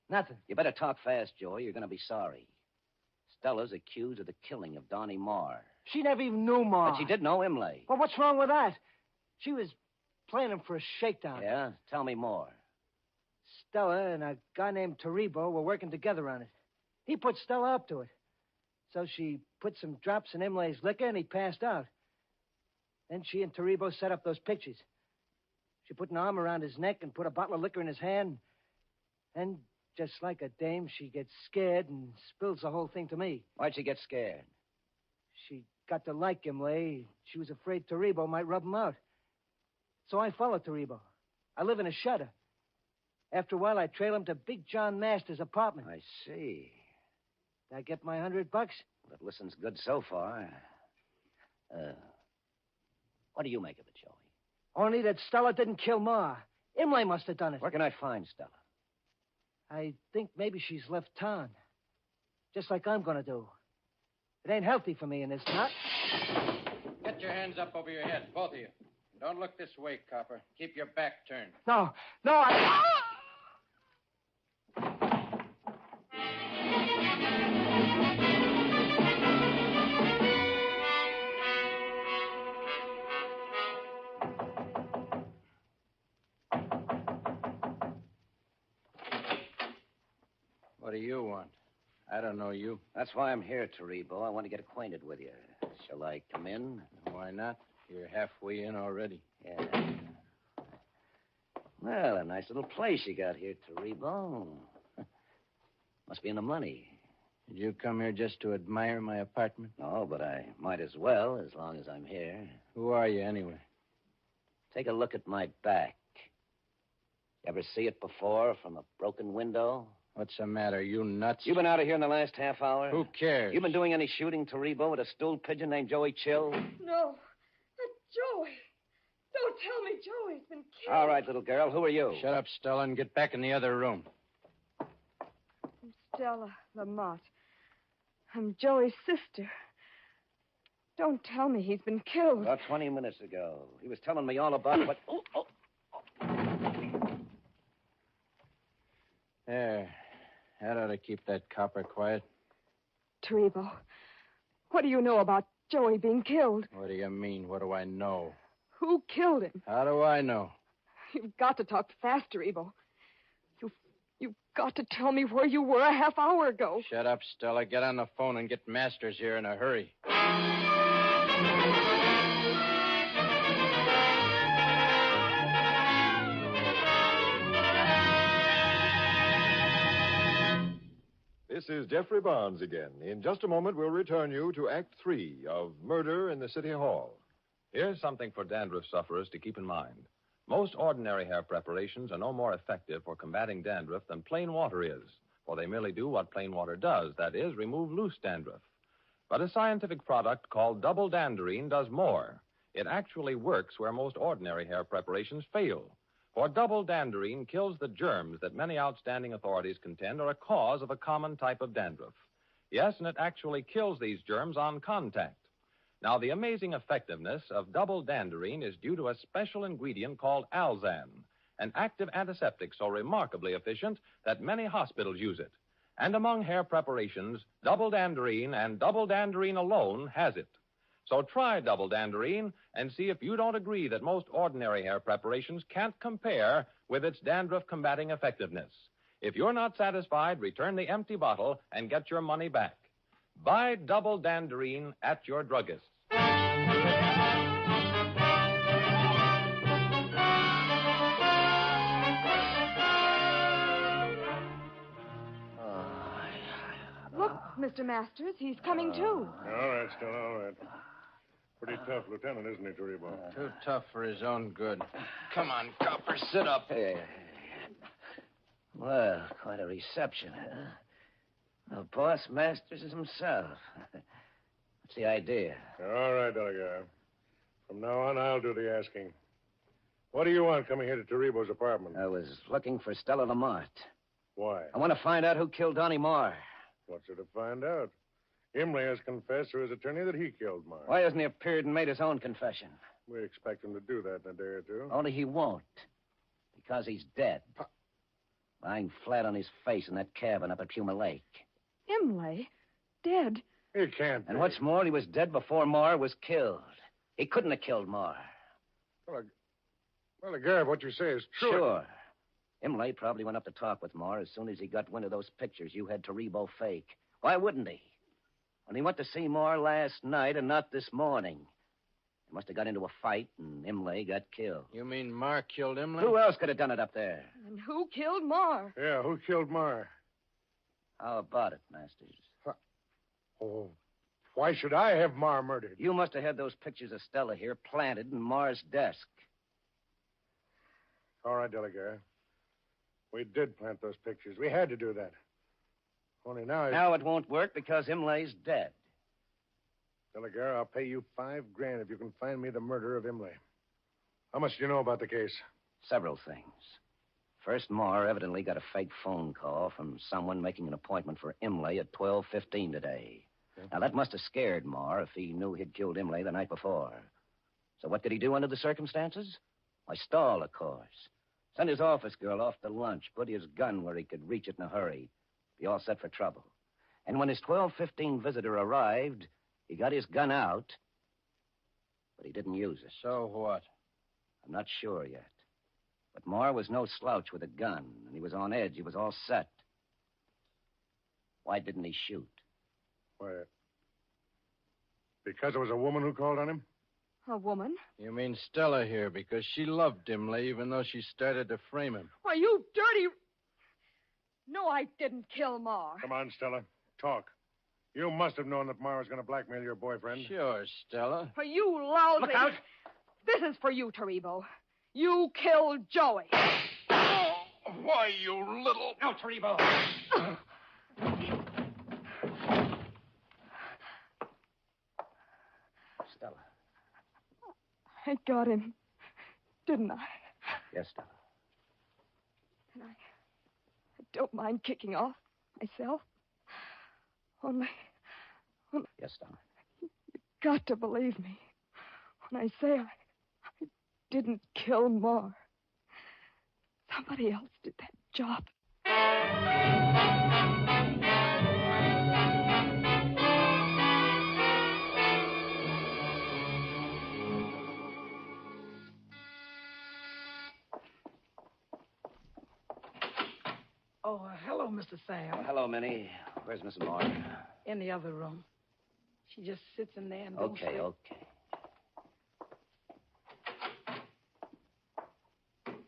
U: Nothing.
E: You better talk fast, Joey. You're going to be sorry. Stella's accused of the killing of Donnie Marr.
U: She never even knew Ma.
E: But she did know Imlay.
U: Well, what's wrong with that? She was planning for a shakedown.
E: Yeah? Tell me more.
U: Stella and a guy named Taribo were working together on it. He put Stella up to it. So she put some drops in Imlay's liquor and he passed out. Then she and Taribo set up those pictures. She put an arm around his neck and put a bottle of liquor in his hand. And just like a dame, she gets scared and spills the whole thing to me.
E: Why'd she get scared?
U: She got to like Imlay. She was afraid Taribo might rub him out. So I followed Taribo. I live in a shutter. After a while, I trail him to Big John Masters' apartment.
E: I see.
U: Did I get my $100?
E: That listens good so far. What do you make of it, Joey?
U: Only that Stella didn't kill Ma. Imlay must have done it.
E: Where can I find Stella?
U: I think maybe she's left town. Just like I'm going to do. It ain't healthy for me in this knot.
C: Get your hands up over your head, both of you. Don't look this way, copper. Keep your back turned.
U: No, I...
C: What do you want? I don't know you.
E: That's why I'm here, Taribo. I want to get acquainted with you. Shall I come in?
C: Why not? You're halfway in already.
E: Yeah. Well, a nice little place you got here, Taribo. Must be in the money.
C: Did you come here just to admire my apartment?
E: No, but I might as well, as long as I'm here.
C: Who are you, anyway?
E: Take a look at my back. You ever see it before from a broken window?
C: What's the matter? You nuts?
E: You been out of here in the last half hour?
C: Who cares?
E: You been doing any shooting, Taribo, with a stool pigeon named Joey Chill?
L: No. Joey. Don't tell me Joey's been killed.
E: All right, little girl. Who are you?
C: Shut up, Stella, and get back in the other room.
L: I'm Stella Lamont. I'm Joey's sister. Don't tell me he's been killed.
E: About 20 minutes ago. He was telling me all about what...
C: There. That ought to keep that copper quiet.
L: Taribo, what do you know about Joey being killed?
C: What do you mean? What do I know?
L: Who killed him?
C: How do I know?
L: You've got to talk fast, Taribo. You've got to tell me where you were a half hour ago.
C: Shut up, Stella. Get on the phone and get Masters here in a hurry.
K: This is Jeffrey Barnes again. In just a moment, we'll return you to Act 3 of Murder in the City Hall.
M: Here's something for dandruff sufferers to keep in mind. Most ordinary hair preparations are no more effective for combating dandruff than plain water is, for they merely do what plain water does, that is, remove loose dandruff. But a scientific product called Double Danderine does more. It actually works where most ordinary hair preparations fail. For double danderine kills the germs that many outstanding authorities contend are a cause of a common type of dandruff. Yes, and it actually kills these germs on contact. Now, the amazing effectiveness of double danderine is due to a special ingredient called Alzan, an active antiseptic so remarkably efficient that many hospitals use it. And among hair preparations, double danderine and double danderine alone has it. So try double danderine and see if you don't agree that most ordinary hair preparations can't compare with its dandruff-combating effectiveness. If you're not satisfied, return the empty bottle and get your money back. Buy double danderine at your druggist.
H: Look, Mr. Masters, he's coming too.
I: All right, Stella, all right. Pretty tough lieutenant, isn't he, Turibo?
C: Too tough for his own good. Come on, Copper, sit up.
E: Hey. Well, quite a reception, huh? Well, Boss Masters is himself. What's the idea?
I: All right, Delgado. From now on, I'll do the asking. What do you want coming here to Turibo's apartment?
E: I was looking for Stella Lamont.
I: Why?
E: I want to find out who killed Donnie Marr.
I: What's there to find out? Imlay has confessed to his attorney that he killed Marr.
E: Why hasn't he appeared and made his own confession?
I: We expect him to do that in a day or two.
E: Only he won't. Because he's dead. Lying flat on his face in that cabin up at Puma Lake.
H: Imlay? Dead?
I: It can't be.
E: And what's more, he was dead before Marr was killed. He couldn't have killed Marr.
I: Well, Garrett, what you say is true.
E: Sure. Imlay probably went up to talk with Marr as soon as he got wind of those pictures you had Taribo fake. Why wouldn't he? When he went to see Marr last night and not this morning. They must have got into a fight and Imlay got killed.
C: You mean Marr killed Imlay?
E: Who else could have done it up there?
H: And who killed Marr?
I: Yeah, who killed Marr?
E: How about it, Masters?
I: Oh, why should I have Marr murdered?
E: You must have had those pictures of Stella here planted in Marr's desk.
I: All right, Delgado. We did plant those pictures. We had to do that. Only now...
E: Now it won't work because Imlay's dead.
I: Delgado, I'll pay you $5,000 if you can find me the murderer of Imlay. How much do you know about the case?
E: Several things. First, Marr evidently got a fake phone call from someone making an appointment for Imlay at 12:15 today. Now, that must have scared Marr if he knew he'd killed Imlay the night before. So what did he do under the circumstances? Why, stall, of course. Send his office girl off to lunch, put his gun where he could reach it in a hurry. Be all set for trouble. And when his 12:15 visitor arrived, he got his gun out, but he didn't use it.
C: So what?
E: I'm not sure yet. But Marr was no slouch with a gun, and he was on edge. He was all set. Why didn't he shoot?
I: Why, because it was a woman who called on him?
H: A woman?
C: You mean Stella here because she loved Imlay even though she started to frame him.
H: Why, you dirty... No, I didn't kill Marr.
I: Come on, Stella. Talk. You must have known that Marr was going to blackmail your boyfriend.
C: Sure, Stella.
H: For you lousy...
I: Look out!
H: This is for you, Taribo. You killed Joey.
I: Oh, why, you little...
E: No, Taribo. Stella.
H: I got him, didn't I?
E: Yes, Stella.
H: And I don't mind kicking off myself. Only...
E: Yes, Stella.
H: You've got to believe me when I say I didn't kill Marr. Somebody else did that job.
B: Oh, hello, Mr. Sam.
E: Oh, hello, Minnie. Where's Miss Marr?
B: In the other room. She just sits in there and don't
E: Okay,
B: sleep.
E: okay.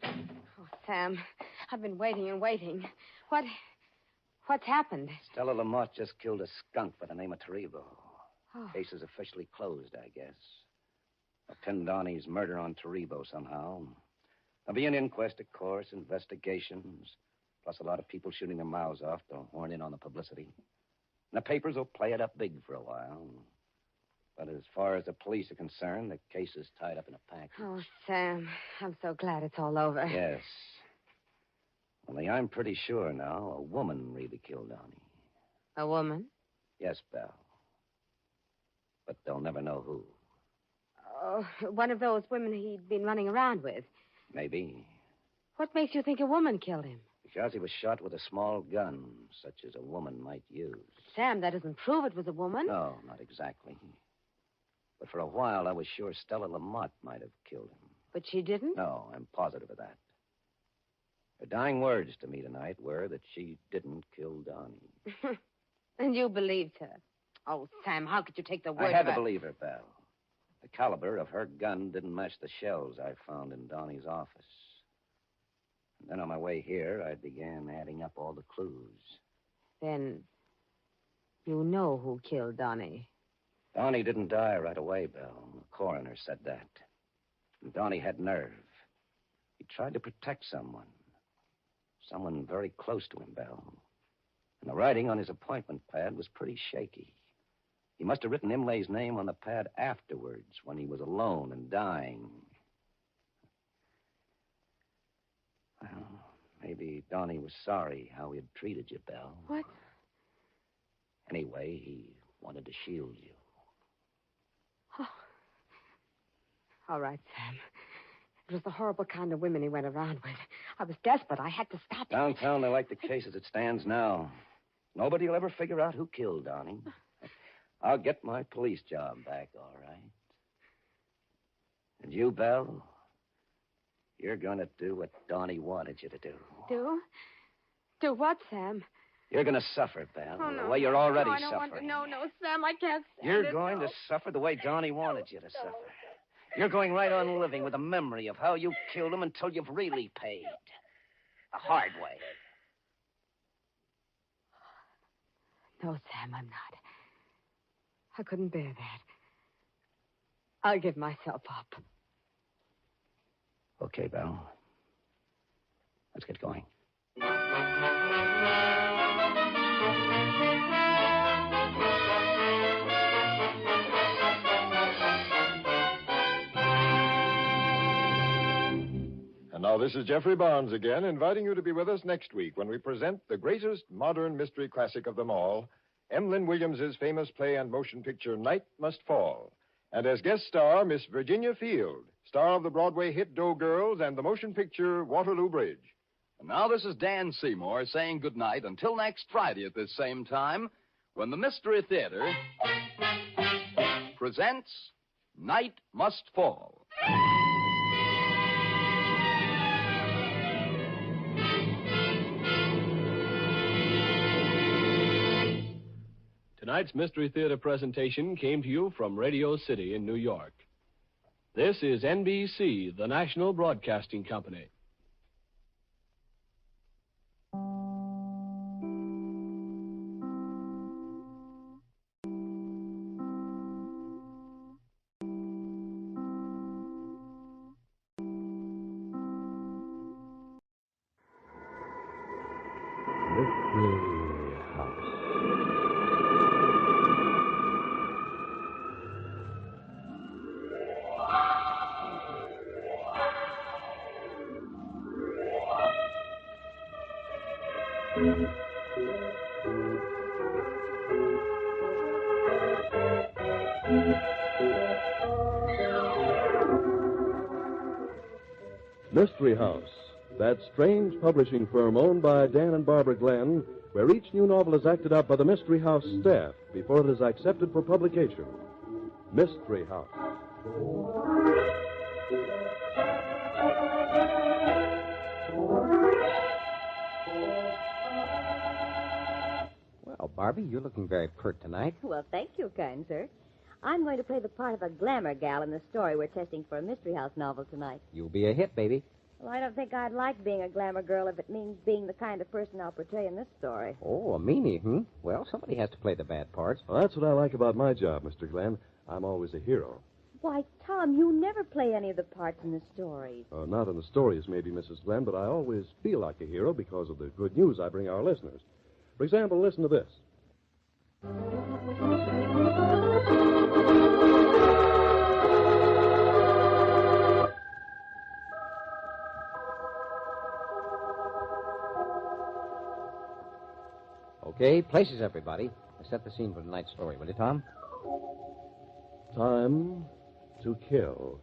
H: Oh, Sam, I've been waiting and waiting. What's happened?
E: Stella Lamont just killed a skunk by the name of Taribo.
H: Oh.
E: Case is officially closed, I guess. I pinned Donnie's murder on Taribo somehow. There'll be an inquest, of course, investigations, plus a lot of people shooting their mouths off to horn in on the publicity. And the papers will play it up big for a while. But as far as the police are concerned, the case is tied up in a package.
J: Oh, Sam, I'm so glad it's all over.
E: Yes. Only I'm pretty sure now a woman really killed Donnie.
J: A woman?
E: Yes, Belle. But they'll never know who.
J: Oh, one of those women he'd been running around with.
E: Maybe.
J: What makes you think a woman killed him?
E: Because he was shot with a small gun, such as a woman might use.
J: Sam, that doesn't prove it was a woman.
E: No, not exactly. But for a while, I was sure Stella Lamont might have killed him.
J: But she didn't?
E: No, I'm positive of that. Her dying words to me tonight were that she didn't kill Donnie.
J: And you believed her. Oh, Sam, how could you take the word
E: I had
J: of
E: to
J: her?
E: believe her, Belle. The caliber of her gun didn't match the shells I found in Donnie's office. And then on my way here, I began adding up all the clues.
J: Then you know who killed Donnie.
E: Donnie didn't die right away, Belle. The coroner said that. And Donnie had nerve. He tried to protect someone. Someone very close to him, Belle. And the writing on his appointment pad was pretty shaky. He must have written Imlay's name on the pad afterwards, when he was alone and dying. Well, maybe Donnie was sorry how he had treated you, Belle.
J: What?
E: Anyway, he wanted to shield you.
J: Oh. All right, Sam. It was the horrible kind of women he went around with. I was desperate. I had to stop him.
E: Downtown, they like the case as it stands now. Nobody will ever figure out who killed Donnie. I'll get my police job back, all right. And you, Belle, you're going to do what Donnie wanted you to do.
J: Do? Do what, Sam?
E: You're going to suffer, Belle,
J: Oh, no.
E: the way you're already
J: No, I don't want
E: suffering.
J: to. No, Sam, I can't stand
E: You're
J: it.
E: going to suffer the way Donnie wanted you to suffer. You're going right on living with the memory of how you killed him until you've really paid. The hard way.
J: No, Sam, I'm not. I couldn't bear that. I'll give myself up.
E: Okay, Belle. Let's get going.
K: And now this is Jeffrey Barnes again, inviting you to be with us next week when we present the greatest modern mystery classic of them all, Emlyn Williams's famous play and motion picture Night Must Fall. And as guest star, Miss Virginia Field, star of the Broadway hit Doe Girls and the motion picture Waterloo Bridge.
A: And now this is Dan Seymour saying goodnight until next Friday at this same time, when the Mystery Theater presents Night Must Fall.
O: Tonight's Mystery Theater presentation came to you from Radio City in New York. This is NBC, the National Broadcasting Company.
P: Mystery House. Mystery House, that strange publishing firm owned by Dan and Barbara Glenn, where each new novel is acted out by the Mystery House staff before it is accepted for publication. Mystery House.
S: Well, Barbie, you're looking very pert tonight.
T: Well, thank you, kind sir. I'm going to play the part of a glamour gal in the story we're testing for a Mystery House novel tonight.
S: You'll be a hit, baby.
T: Well, I don't think I'd like being a glamour girl if it means being the kind of person I'll portray in this story.
S: Oh, a meanie, hmm? Well, somebody has to play the bad parts.
P: Well, that's what I like about my job, Mr. Glenn. I'm always a hero.
T: Why, Tom, you never play any of the parts in the stories.
P: Not in the stories, maybe, Mrs. Glenn, but I always feel like a hero because of the good news I bring our listeners. For example, listen to this.
S: Okay, places, everybody. Set the scene for tonight's story, will you, Tom?
P: Time to kill.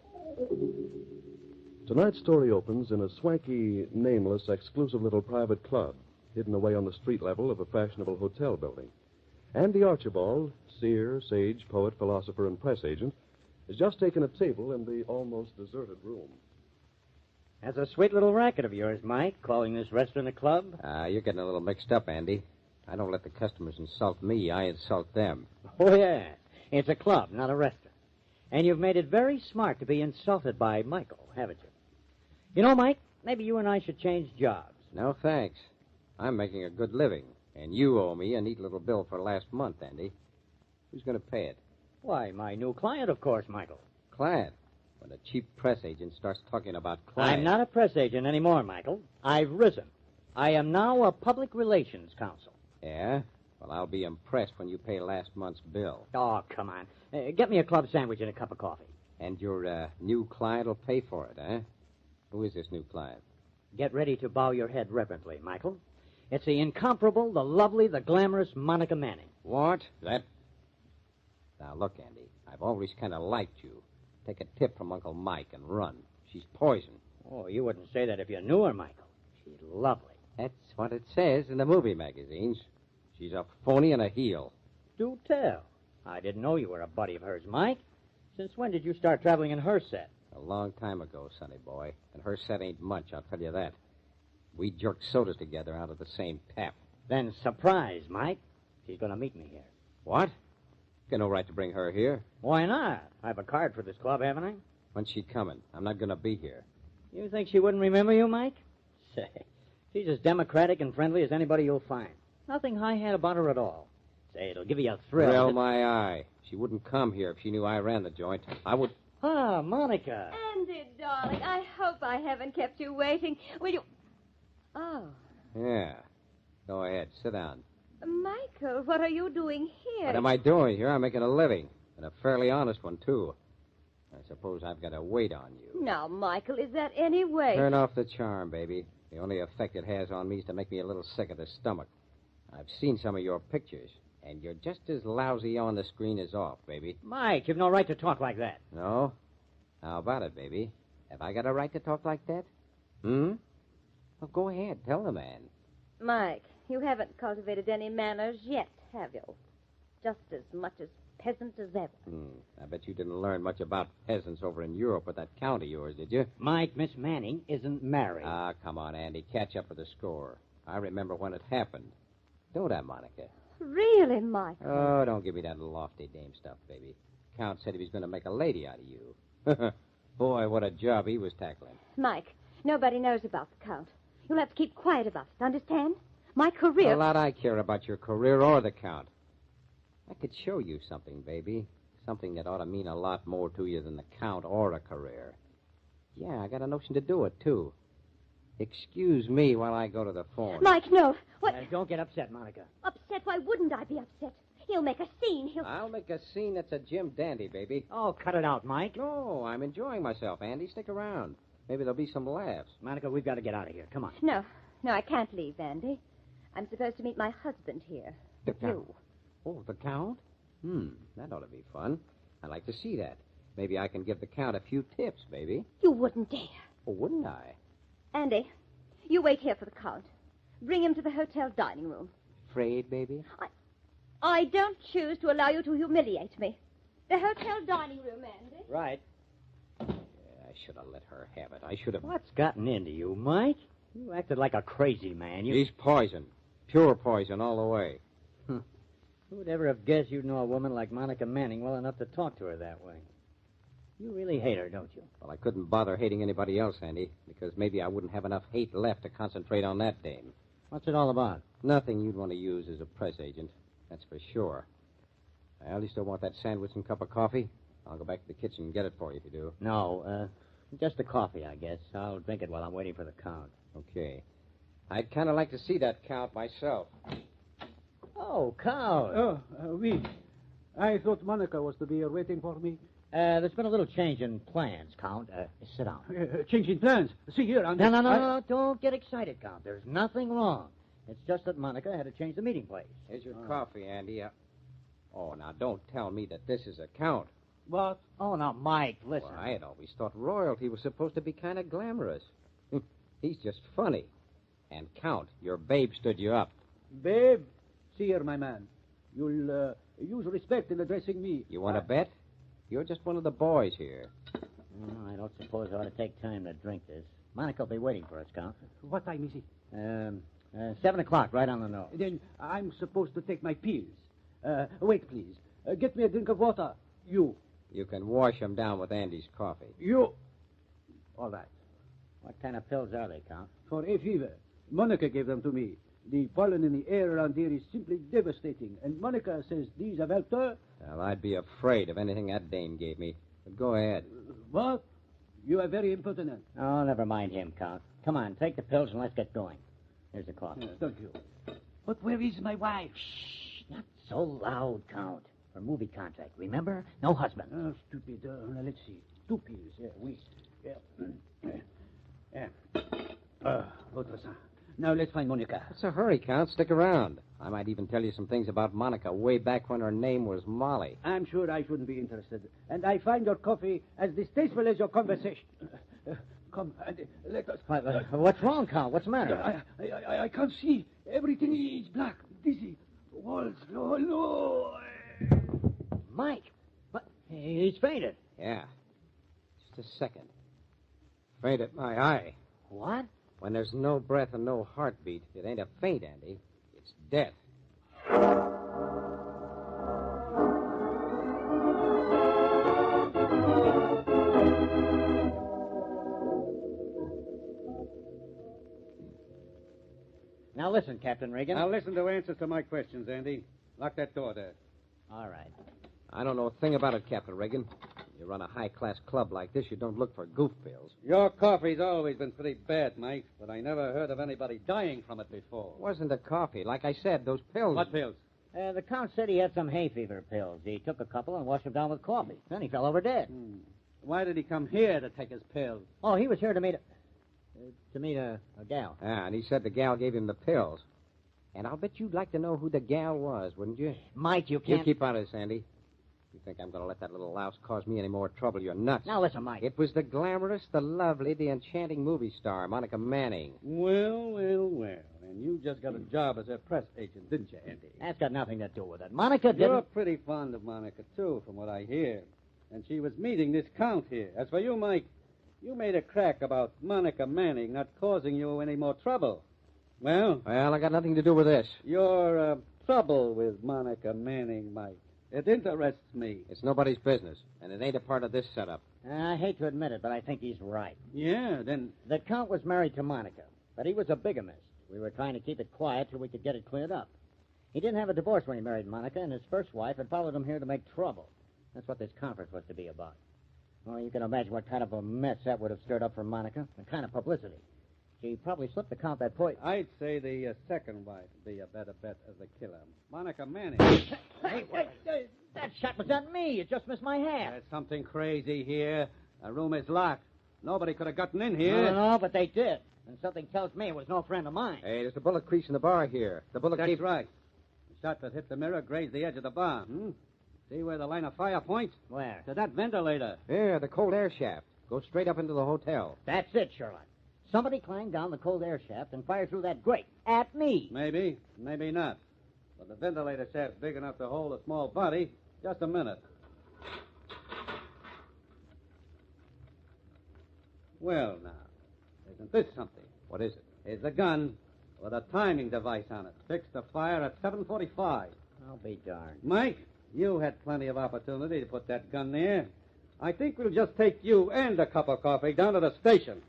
P: Tonight's story opens in a swanky, nameless, exclusive little private club hidden away on the street level of a fashionable hotel building. Andy Archibald, seer, sage, poet, philosopher, and press agent, has just taken a table in the almost deserted room.
G: That's a sweet little racket of yours, Mike, calling this restaurant a club.
S: You're getting a little mixed up, Andy. I don't let the customers insult me. I insult them.
G: Oh, yeah. It's a club, not a restaurant. And you've made it very smart to be insulted by Michael, haven't you? You know, Mike, maybe you and I should change jobs.
S: No, thanks. I'm making a good living, and you owe me a neat little bill for last month, Andy. Who's going to pay it?
G: Why, my new client, of course, Michael.
S: Client? When a cheap press agent starts talking about client...
G: I'm not a press agent anymore, Michael. I've risen. I am now a public relations counsel.
S: Yeah? Well, I'll be impressed when you pay last month's bill.
G: Oh, come on. Get me a club sandwich and a cup of coffee.
S: And your new client will pay for it, eh? Who is this new client?
G: Get ready to bow your head reverently, Michael. It's the incomparable, the lovely, the glamorous Monica Manning.
S: What? That... Now, look, Andy, I've always kind of liked you. Take a tip from Uncle Mike and run. She's poison.
G: Oh, you wouldn't say that if you knew her, Michael. She's lovely.
S: That's what it says in the movie magazines. She's a phony and a heel.
G: Do tell. I didn't know you were a buddy of hers, Mike. Since when did you start traveling in her set?
S: A long time ago, sonny boy. And her set ain't much, I'll tell you that. We jerked sodas together out of the same tap.
G: Then surprise, Mike. She's going to meet me here.
S: What? Got no right to bring her here.
G: Why not? I have a card for this club, haven't I?
S: When's she coming? I'm not going to be here.
G: You think she wouldn't remember you, Mike? Say, she's as democratic and friendly as anybody you'll find. Nothing high-hat about her at all. Say, it'll give you a thrill.
S: Thrill my eye. She wouldn't come here if she knew I ran the joint. I would...
G: Ah, Monica.
T: Andy, darling, I hope I haven't kept you waiting. Will you... Oh.
S: Yeah. Go ahead. Sit down.
T: Michael, what are you doing here?
S: What am I doing here? I'm making a living. And a fairly honest one, too. I suppose I've got to wait on you.
T: Now, Michael, is that any way?
S: Turn off the charm, baby. The only effect it has on me is to make me a little sick of the stomach. I've seen some of your pictures, and you're just as lousy on the screen as off, baby.
G: Mike, you've no right to talk like that.
S: No? How about it, baby? Have I got a right to talk like that? Well, go ahead. Tell the man.
T: Mike, you haven't cultivated any manners yet, have you? Just as much as peasant as ever.
S: I bet you didn't learn much about peasants over in Europe with that count of yours, did you?
G: Mike, Miss Manning isn't married.
S: Ah, come on, Andy. Catch up with the score. I remember when it happened. Don't I, Monica?
T: Really, Michael?
S: Oh, don't give me that lofty dame stuff, baby. Count said he was going to make a lady out of you. Boy, what a job he was tackling.
T: Mike, nobody knows about the Count. You'll have to keep quiet about it, understand? My career...
S: A lot I care about your career or the Count. I could show you something, baby. Something that ought to mean a lot more to you than the Count or a career. Yeah, I got a notion to do it, too. Excuse me while I go to the phone.
T: Mike, no. What?
G: Don't get upset, Monica.
T: Upset? Why wouldn't I be upset? He'll make a scene.
S: I'll make a scene that's a Jim Dandy, baby.
G: Oh, cut it out, Mike.
S: No, I'm enjoying myself, Andy. Stick around. Maybe there'll be some laughs.
G: Monica, we've got to get out of here. Come on.
T: No, I can't leave, Andy. I'm supposed to meet my husband here.
S: The Count? Oh, the Count? That ought to be fun. I'd like to see that. Maybe I can give the Count a few tips, baby.
T: You wouldn't dare.
S: Oh, wouldn't I?
T: Andy, you wait here for the Count. Bring him to the hotel dining room.
S: Afraid, baby?
T: I don't choose to allow you to humiliate me. The hotel dining room, Andy.
G: Right.
S: Yeah, I should have let her have it. I should have...
G: What's gotten into you, Mike? You acted like a crazy man.
S: She's poison. Pure poison all the way.
G: Who'd ever have guessed you'd know a woman like Monica Manning well enough to talk to her that way? You really hate her, don't you?
S: Well, I couldn't bother hating anybody else, Andy, because maybe I wouldn't have enough hate left to concentrate on that dame.
G: What's it all about?
S: Nothing you'd want to use as a press agent. That's for sure. Well, you still want that sandwich and cup of coffee? I'll go back to the kitchen and get it for you if you do.
G: No, just the coffee, I guess. I'll drink it while I'm waiting for the Count.
S: Okay. I'd kind of like to see that Count myself.
G: Oh, Count.
D: Oh, oui. I thought Monica was to be here waiting for me.
G: There's been a little change in plans, Count. Sit down.
D: Changing plans. See here, Andy.
G: No. Don't get excited, Count. There's nothing wrong. It's just that Monica had to change the meeting place.
S: Here's your coffee, Andy. Oh, now don't tell me that this is a Count.
U: What?
G: Oh, now, Mike, listen.
S: Well, I had always thought royalty was supposed to be kind of glamorous. He's just funny. And Count, your babe stood you up.
D: Babe, see here, my man. You'll use respect in addressing me.
S: You want to bet? You're just one of the boys here.
G: I don't suppose I ought to take time to drink this. Monica will be waiting for us, Count.
D: What time is it?
G: 7 o'clock, right on the nose.
D: Then I'm supposed to take my pills. Wait, please. Get me a drink of water. You.
S: You can wash him down with Andy's coffee.
D: You. All right.
G: What kind of pills are they, Count?
D: For a fever. Monica gave them to me. The pollen in the air around here is simply devastating, and Monica says these have helped her.
S: Well, I'd be afraid of anything that dame gave me. But go ahead.
D: What? You are very impertinent.
G: Oh, never mind him, Count. Come on, take the pills and let's get going. Here's the coffee.
D: Thank you. But where is my wife?
G: Shh, not so loud, Count. For movie contract, remember? No husband.
D: Oh, stupid. Let's see. 2 pills. Yeah, oui. Yeah. Autre sang. Now let's find Monica.
S: What's the hurry, Count? Stick around. I might even tell you some things about Monica way back when her name was Molly.
D: I'm sure I shouldn't be interested. And I find your coffee as distasteful as your conversation. Come, let us...
G: What's wrong, Count? What's the matter?
D: I can't see. Everything is black, dizzy. Walls, no.
G: Mike! What? He's fainted.
S: Yeah. Just a second. Fainted my eye.
G: What?
S: When there's no breath and no heartbeat, it ain't a faint, Andy. It's death.
G: Now listen, Captain Reagan.
D: I'll listen to answers to my questions, Andy. Lock that door there.
G: All right.
S: I don't know a thing about it, Captain Reagan. You run a high-class club like this, you don't look for goof pills.
D: Your coffee's always been pretty bad, Mike, but I never heard of anybody dying from it before.
S: It wasn't the coffee. Like I said, those pills...
D: What pills?
G: The Count said he had some hay fever pills. He took a couple and washed them down with coffee. Then he fell over dead.
D: Why did he come here to take his pills?
G: Oh, he was here to meet a gal.
S: Ah, and he said the gal gave him the pills. And I'll bet you'd like to know who the gal was, wouldn't you?
G: Mike, you can't...
S: You keep out of this, Andy. You think I'm going to let that little louse cause me any more trouble? You're nuts.
G: Now, listen, Mike.
S: It was the glamorous, the lovely, the enchanting movie star, Monica Manning.
D: Well. And you just got a job as a press agent, didn't you, Andy?
G: That's got nothing to do with it. Monica didn't...
D: You're pretty fond of Monica, too, from what I hear. And she was meeting this Count here. As for you, Mike, you made a crack about Monica Manning not causing you any more trouble. Well,
S: I got nothing to do with this.
D: Your trouble with Monica Manning, Mike. It interests me.
S: It's nobody's business, and it ain't a part of this setup.
G: I hate to admit it, but I think he's right.
D: Yeah, then...
G: The Count was married to Monica, but he was a bigamist. We were trying to keep it quiet till we could get it cleared up. He didn't have a divorce when he married Monica, and his first wife had followed him here to make trouble. That's what this conference was to be about. Well, you can imagine what kind of a mess that would have stirred up for Monica, the kind of publicity. She probably slipped the Count that poison.
D: I'd say the second wife would be a better bet as the killer. Monica Manning.
G: Hey, wait. That shot was at me. It just missed my hand.
D: There's something crazy here. The room is locked. Nobody could have gotten in here.
G: No, but they did. And something tells me it was no friend of mine.
S: Hey, there's a bullet crease in the bar here. The bullet
D: That's right. The shot that hit the mirror grazed the edge of the bar. See where the line of fire points?
G: Where?
D: To that ventilator.
S: Yeah, the cold air shaft. Go straight up into the hotel.
G: That's it, Sherlock. Somebody climbed down the cold air shaft and fired through that grate. At me.
D: Maybe. Maybe not. But the ventilator shaft's big enough to hold a small body. Just a minute. Well, now, isn't this something?
S: What is it?
D: It's a gun with a timing device on it, fixed to fire at 7:45.
G: I'll be darned.
D: Mike, you had plenty of opportunity to put that gun there. I think we'll just take you and a cup of coffee down to the station.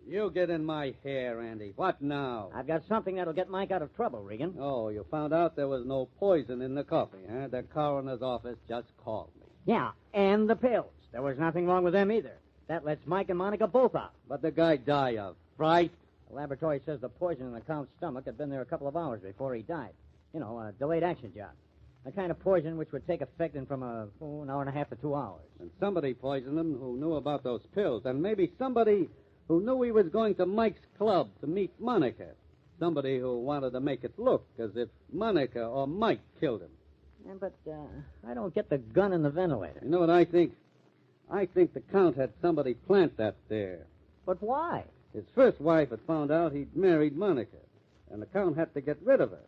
D: You get in my hair, Andy. What now?
G: I've got something that'll get Mike out of trouble, Regan.
D: Oh, you found out there was no poison in the coffee, huh? The coroner's office just called me.
G: Yeah, and the pills. There was nothing wrong with them either. That lets Mike and Monica both out.
D: But the guy die of fright?
G: The laboratory says the poison in the Count's stomach had been there a couple of hours before he died. You know, a delayed action job. A kind of poison which would take effect in from an hour and a half to 2 hours.
D: And somebody poisoned him who knew about those pills. And maybe somebody who knew he was going to Mike's club to meet Monica. Somebody who wanted to make it look as if Monica or Mike killed him.
G: Yeah, but I don't get the gun in the ventilator.
D: You know what I think? I think the Count had somebody plant that there.
G: But why?
D: His first wife had found out he'd married Monica, and the Count had to get rid of her.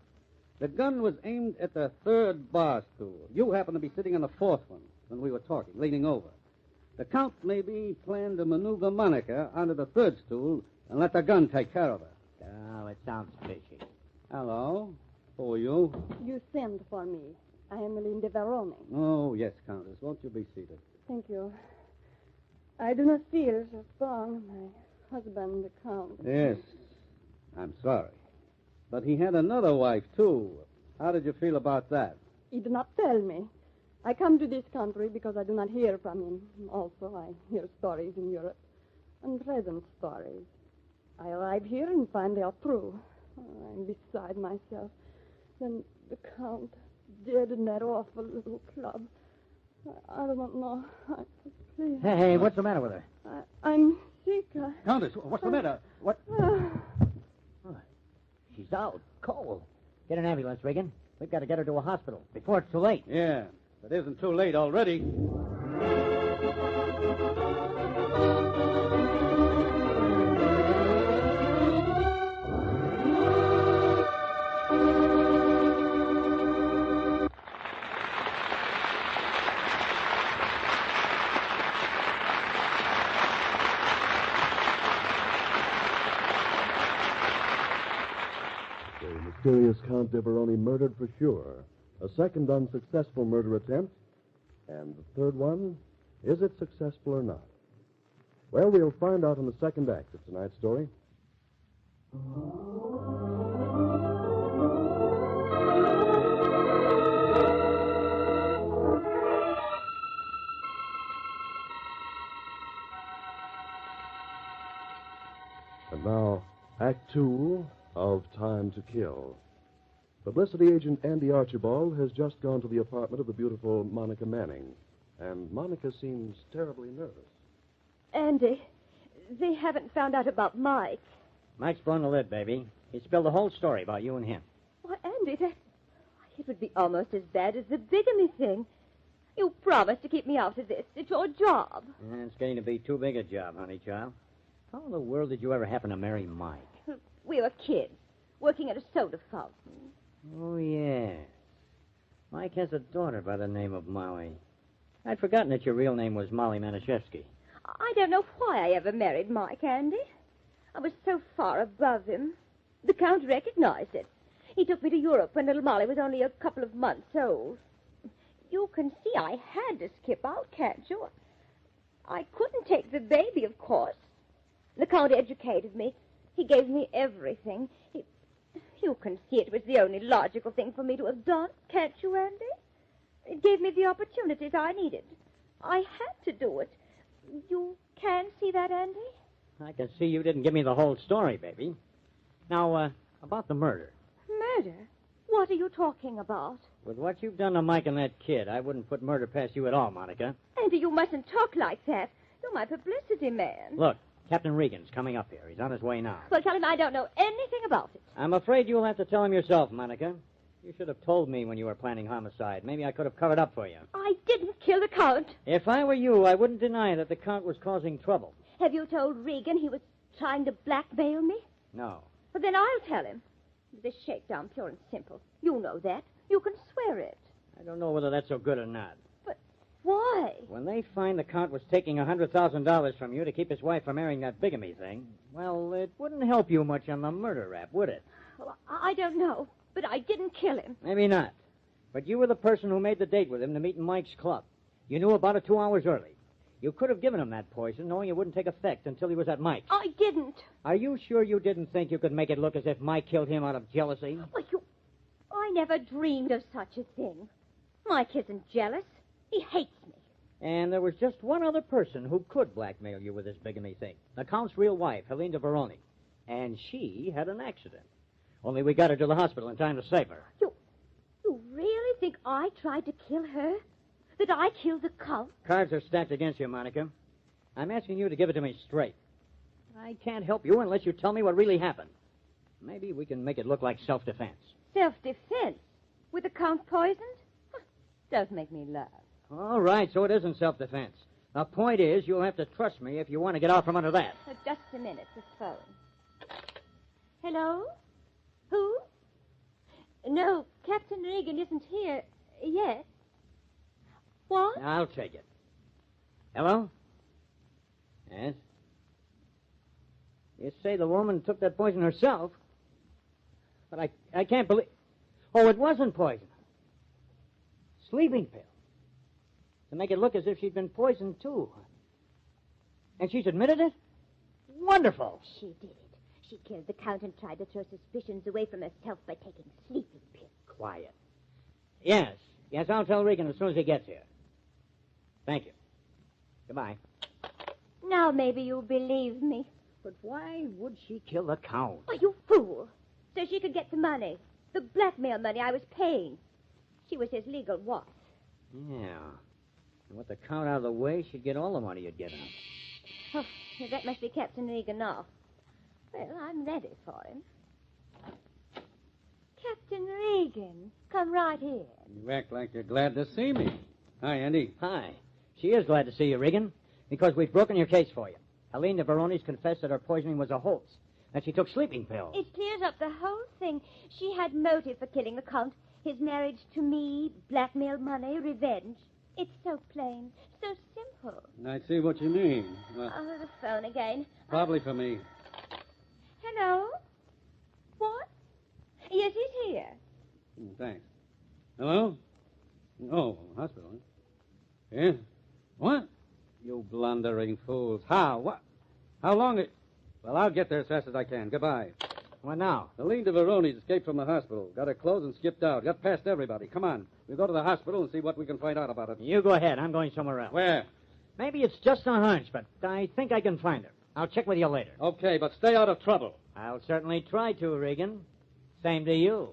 D: The gun was aimed at the third bar stool. You happened to be sitting on the fourth one when we were talking, leaning over. The Count maybe planned to maneuver Monica onto the third stool and let the gun take care of her.
G: Oh, it sounds fishy.
D: Hello? Who are you?
L: You sent for me. I am Linda Veroni.
D: Oh, yes, Countess. Won't you be seated?
L: Thank you. I do not feel so strong. My husband, the Count.
D: Yes. I'm sorry. But he had another wife, too. How did you feel about that?
L: He did not tell me. I come to this country because I do not hear from him. Also, I hear stories in Europe. Unpleasant stories. I arrive here and find they are true. I'm beside myself. Then the Count dead in that awful little club. I don't know. Please.
G: Hey, what's the matter with her?
L: I'm sick.
G: Countess, what's the matter? What? She's out, cold. Get an ambulance, Regan. We've got to get her to a hospital before it's too late.
D: Yeah, but it isn't too late already.
P: Mysterious Count de Veroni murdered for sure. A second unsuccessful murder attempt. And the third one, is it successful or not? Well, we'll find out in the second act of tonight's story. And now, Act 2 of Time to Kill. Publicity agent Andy Archibald has just gone to the apartment of the beautiful Monica Manning, and Monica seems terribly nervous.
T: Andy, they haven't found out about Mike.
G: Mike's blown the lid, baby. He spilled the whole story about you and him.
T: Why, Andy, it would be almost as bad as the bigamy thing. You promised to keep me out of this. It's your job.
G: And it's getting to be too big a job, honey child. How in the world did you ever happen to marry Mike?
T: We were kids, working at a soda fountain.
G: Oh, yes. Mike has a daughter by the name of Molly. I'd forgotten that your real name was Molly Maniszewski.
T: I don't know why I ever married Mike, Andy. I was so far above him. The Count recognized it. He took me to Europe when little Molly was only a couple of months old. You can see I had to skip out, can't you? I couldn't take the baby, of course. The Count educated me. He gave me everything. You can see it was the only logical thing for me to have done, can't you, Andy? It gave me the opportunities I needed. I had to do it. You can see that, Andy?
G: I can see you didn't give me the whole story, baby. Now, about the murder.
T: Murder? What are you talking about?
G: With what you've done to Mike and that kid, I wouldn't put murder past you at all, Monica.
T: Andy, you mustn't talk like that. You're my publicity man.
G: Look, Captain Regan's coming up here. He's on his way now.
T: Well, tell him I don't know anything about it.
G: I'm afraid you'll have to tell him yourself, Monica. You should have told me when you were planning homicide. Maybe I could have covered up for you.
T: I didn't kill the Count.
G: If I were you, I wouldn't deny that the Count was causing trouble.
T: Have you told Regan he was trying to blackmail me?
G: No.
T: Well, then I'll tell him. This shakedown, pure and simple. You know that. You can swear it.
G: I don't know whether that's so good or not.
T: But why?
G: When they find the Count was taking $100,000 from you to keep his wife from marrying that bigamy thing, well, it wouldn't help you much on the murder rap, would it?
T: Well, I don't know. But I didn't kill him.
G: Maybe not. But you were the person who made the date with him to meet in Mike's club. You knew about it 2 hours early. You could have given him that poison, knowing it wouldn't take effect until he was at Mike's.
T: I didn't.
G: Are you sure you didn't think you could make it look as if Mike killed him out of jealousy?
T: Well, I never dreamed of such a thing. Mike isn't jealous. He hates me.
G: And there was just one other person who could blackmail you with this bigamy thing. The Count's real wife, Helene de Veroni. And she had an accident. Only we got her to the hospital in time to save her.
T: You You really think I tried to kill her? That I killed the Count?
G: Cards are stacked against you, Monica. I'm asking you to give it to me straight. I can't help you unless you tell me what really happened. Maybe we can make it look like self-defense.
T: Self-defense? With the Count poisoned? Does make me laugh.
G: All right, so it isn't self-defense. The point is, you'll have to trust me if you want to get out from under that.
T: Just a minute, the phone. Hello? Who? No, Captain Regan isn't here yet. What?
G: I'll take it. Hello? Yes? You say the woman took that poison herself? But I can't believe... Oh, it wasn't poison. Sleeping pill. To make it look as if she'd been poisoned, too. And she's admitted it? Wonderful.
T: She did it. She killed the Count and tried to throw suspicions away from herself by taking sleeping pills.
G: Quiet. Yes, I'll tell Regan as soon as he gets here. Thank you. Goodbye.
T: Now maybe you'll believe me.
G: But why would she kill the Count?
T: Oh, you fool. So she could get the money. The blackmail money I was paying. She was his legal wife.
G: Yeah. And with the Count out of the way, she'd get all the money you'd get out.
T: Oh, that must be Captain Regan now. Well, I'm ready for him. Captain Regan, come right here.
D: You act like you're glad to see me. Hi, Andy.
G: Hi. She is glad to see you, Regan, because we've broken your case for you. Helene de Veroni's confessed that her poisoning was a hoax, that she took sleeping pills.
T: It clears up the whole thing. She had motive for killing the Count. His marriage to me, blackmail money, revenge. It's so plain, so simple.
D: I see what you mean.
T: Oh, the phone again.
D: Probably for me.
T: Hello? What? Yes, he's here.
D: Thanks. Hello? Oh, hospital, huh? Yeah? What? You blundering fools. How? What? How long it... Well, I'll get there as fast as I can. Goodbye.
G: What now?
D: Helene de Veroni's escaped from the hospital. Got her clothes and skipped out. Got past everybody. Come on. We'll go to the hospital and see what we can find out about it.
G: You go ahead. I'm going somewhere else.
D: Where?
G: Maybe it's just a hunch, but I think I can find her. I'll check with you later.
D: Okay, but stay out of trouble.
G: I'll certainly try to, Regan. Same to you.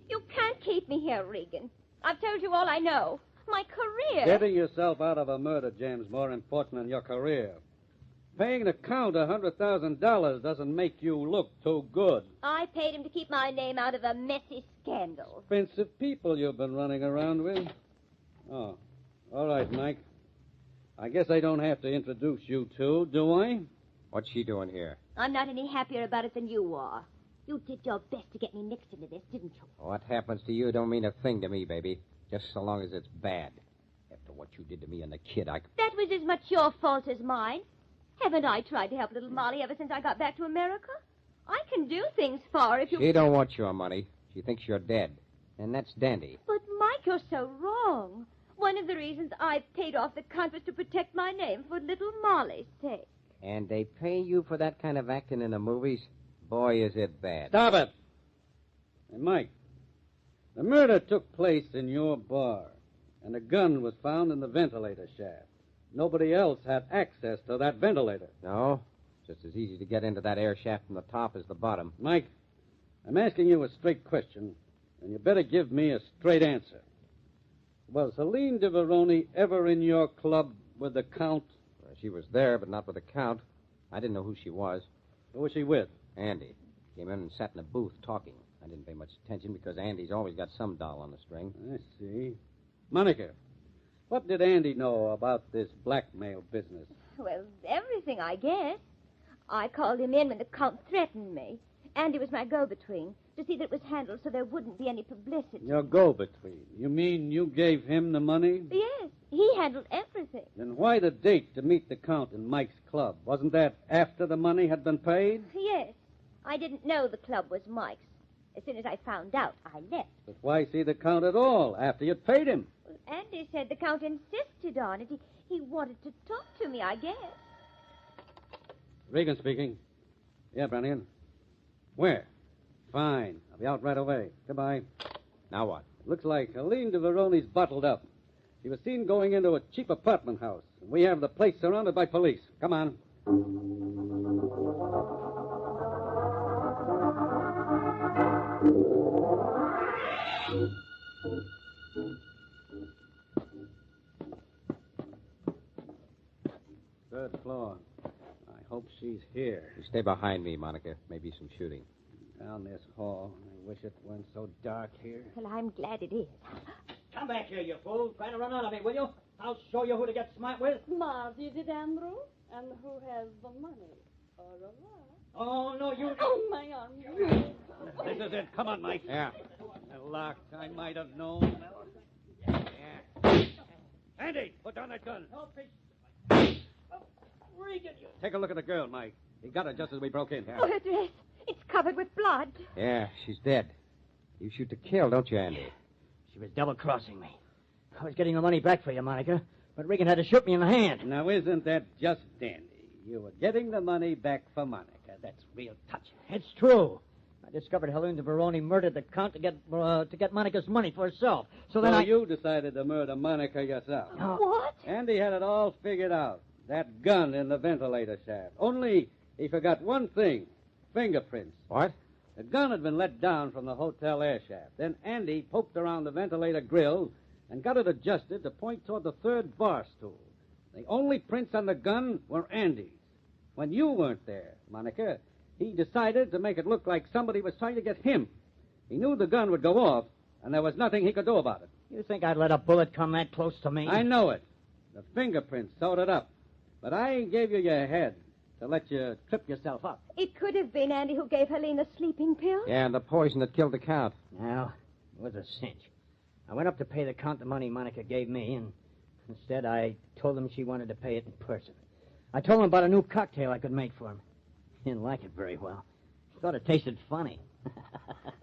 T: You can't keep me here, Regan. I've told you all I know. My career.
D: Getting yourself out of a murder jam's more important than your career. Paying the Count $100,000 doesn't make you look too good.
T: I paid him to keep my name out of a messy scandal.
D: Expensive people you've been running around with. Oh, all right, Mike. I guess I don't have to introduce you two, do I?
F: What's she doing here?
T: I'm not any happier about it than you are. You did your best to get me mixed into this, didn't you?
F: What happens to you don't mean a thing to me, baby. Just so long as it's bad. After what you did to me and the kid,
T: That was as much your fault as mine. Haven't I tried to help little Molly ever since I got back to America? I can do things for her if you...
F: She don't want your money. She thinks you're dead. And that's dandy.
T: But, Mike, you're so wrong. One of the reasons I paid off the Count was to protect my name for little Molly's sake.
F: And they pay you for that kind of acting in the movies? Boy, is it bad.
D: Stop it! Hey, Mike, the murder took place in your bar, and a gun was found in the ventilator shaft. Nobody else had access to that ventilator.
F: No? Just as easy to get into that air shaft from the top as the bottom.
D: Mike, I'm asking you a straight question, and you better give me a straight answer. Was Helene de Veroni ever in your club with the Count?
F: Well, she was there, but not with the Count. I didn't know who she was.
D: Who was she with?
F: Andy. Came in and sat in a booth talking. I didn't pay much attention because Andy's always got some doll on the string.
D: I see. Monica, what did Andy know about this blackmail business?
T: Well, everything, I guess. I called him in when the Count threatened me. Andy was my go-between to see that it was handled so there wouldn't be any publicity.
D: Your go-between? You mean you gave him the money?
T: Yes, he handled everything.
D: Then why the date to meet the Count in Mike's club? Wasn't that after the money had been paid?
T: Yes. I didn't know the club was Mike's. As soon as I found out, I left.
D: But why see the Count at all after you'd paid him?
T: Well, Andy said the Count insisted on it. He wanted to talk to me, I guess.
D: Regan speaking. Yeah, Brannigan. Where? Fine. I'll be out right away. Goodbye.
F: Now what?
D: Looks like Helene de Veroni's bottled up. She was seen going into a cheap apartment house. We have the place surrounded by police. Come on. Third floor. I hope she's here.
F: You stay behind me, Monica. Maybe some shooting.
D: Down this hall. I wish it weren't so dark here.
T: Well, I'm glad it is.
G: Come back here, you fool. Trying to run out of me, will you? I'll show you who to get smart with.
L: Marty, is it Andrew? And who has the money? Au revoir.
G: Oh, no, you...
L: Oh, my arm.
D: This is it. Come on, Mike.
F: Yeah.
D: Locked. I might have known. Yeah. Andy, put down that gun.
G: Regan, you...
D: Take a look at the girl, Mike. He got her just as we broke in.
T: Oh, her dress. It's covered with blood.
F: Yeah, she's dead. You shoot to kill, don't you, Andy?
G: She was double-crossing me. I was getting the money back for you, Monica, but Regan had to shoot me in the hand.
D: Now, isn't that just dandy? You were getting the money back for Monica. That's real touching.
G: It's true. I discovered Helene de Veroni murdered the Count to get Monica's money for herself. So then
D: you decided to murder Monica yourself.
T: What?
D: Andy had it all figured out. That gun in the ventilator shaft. Only he forgot one thing. Fingerprints.
F: What?
D: The gun had been let down from the hotel air shaft. Then Andy poked around the ventilator grill and got it adjusted to point toward the third bar stool. The only prints on the gun were Andy's. When you weren't there, Monica, he decided to make it look like somebody was trying to get him. He knew the gun would go off, and there was nothing he could do about it.
G: You think I'd let a bullet come that close to me?
D: I know it. The fingerprints sewed it up. But I gave you your head to let you trip yourself up.
T: It could have been Andy who gave Helene a sleeping pill.
F: Yeah, and the poison that killed the Count.
G: Well, it was a cinch. I went up to pay the Count the money Monica gave me, and instead I told him she wanted to pay it in person. I told him about a new cocktail I could make for him. He didn't like it very well. He thought it tasted funny.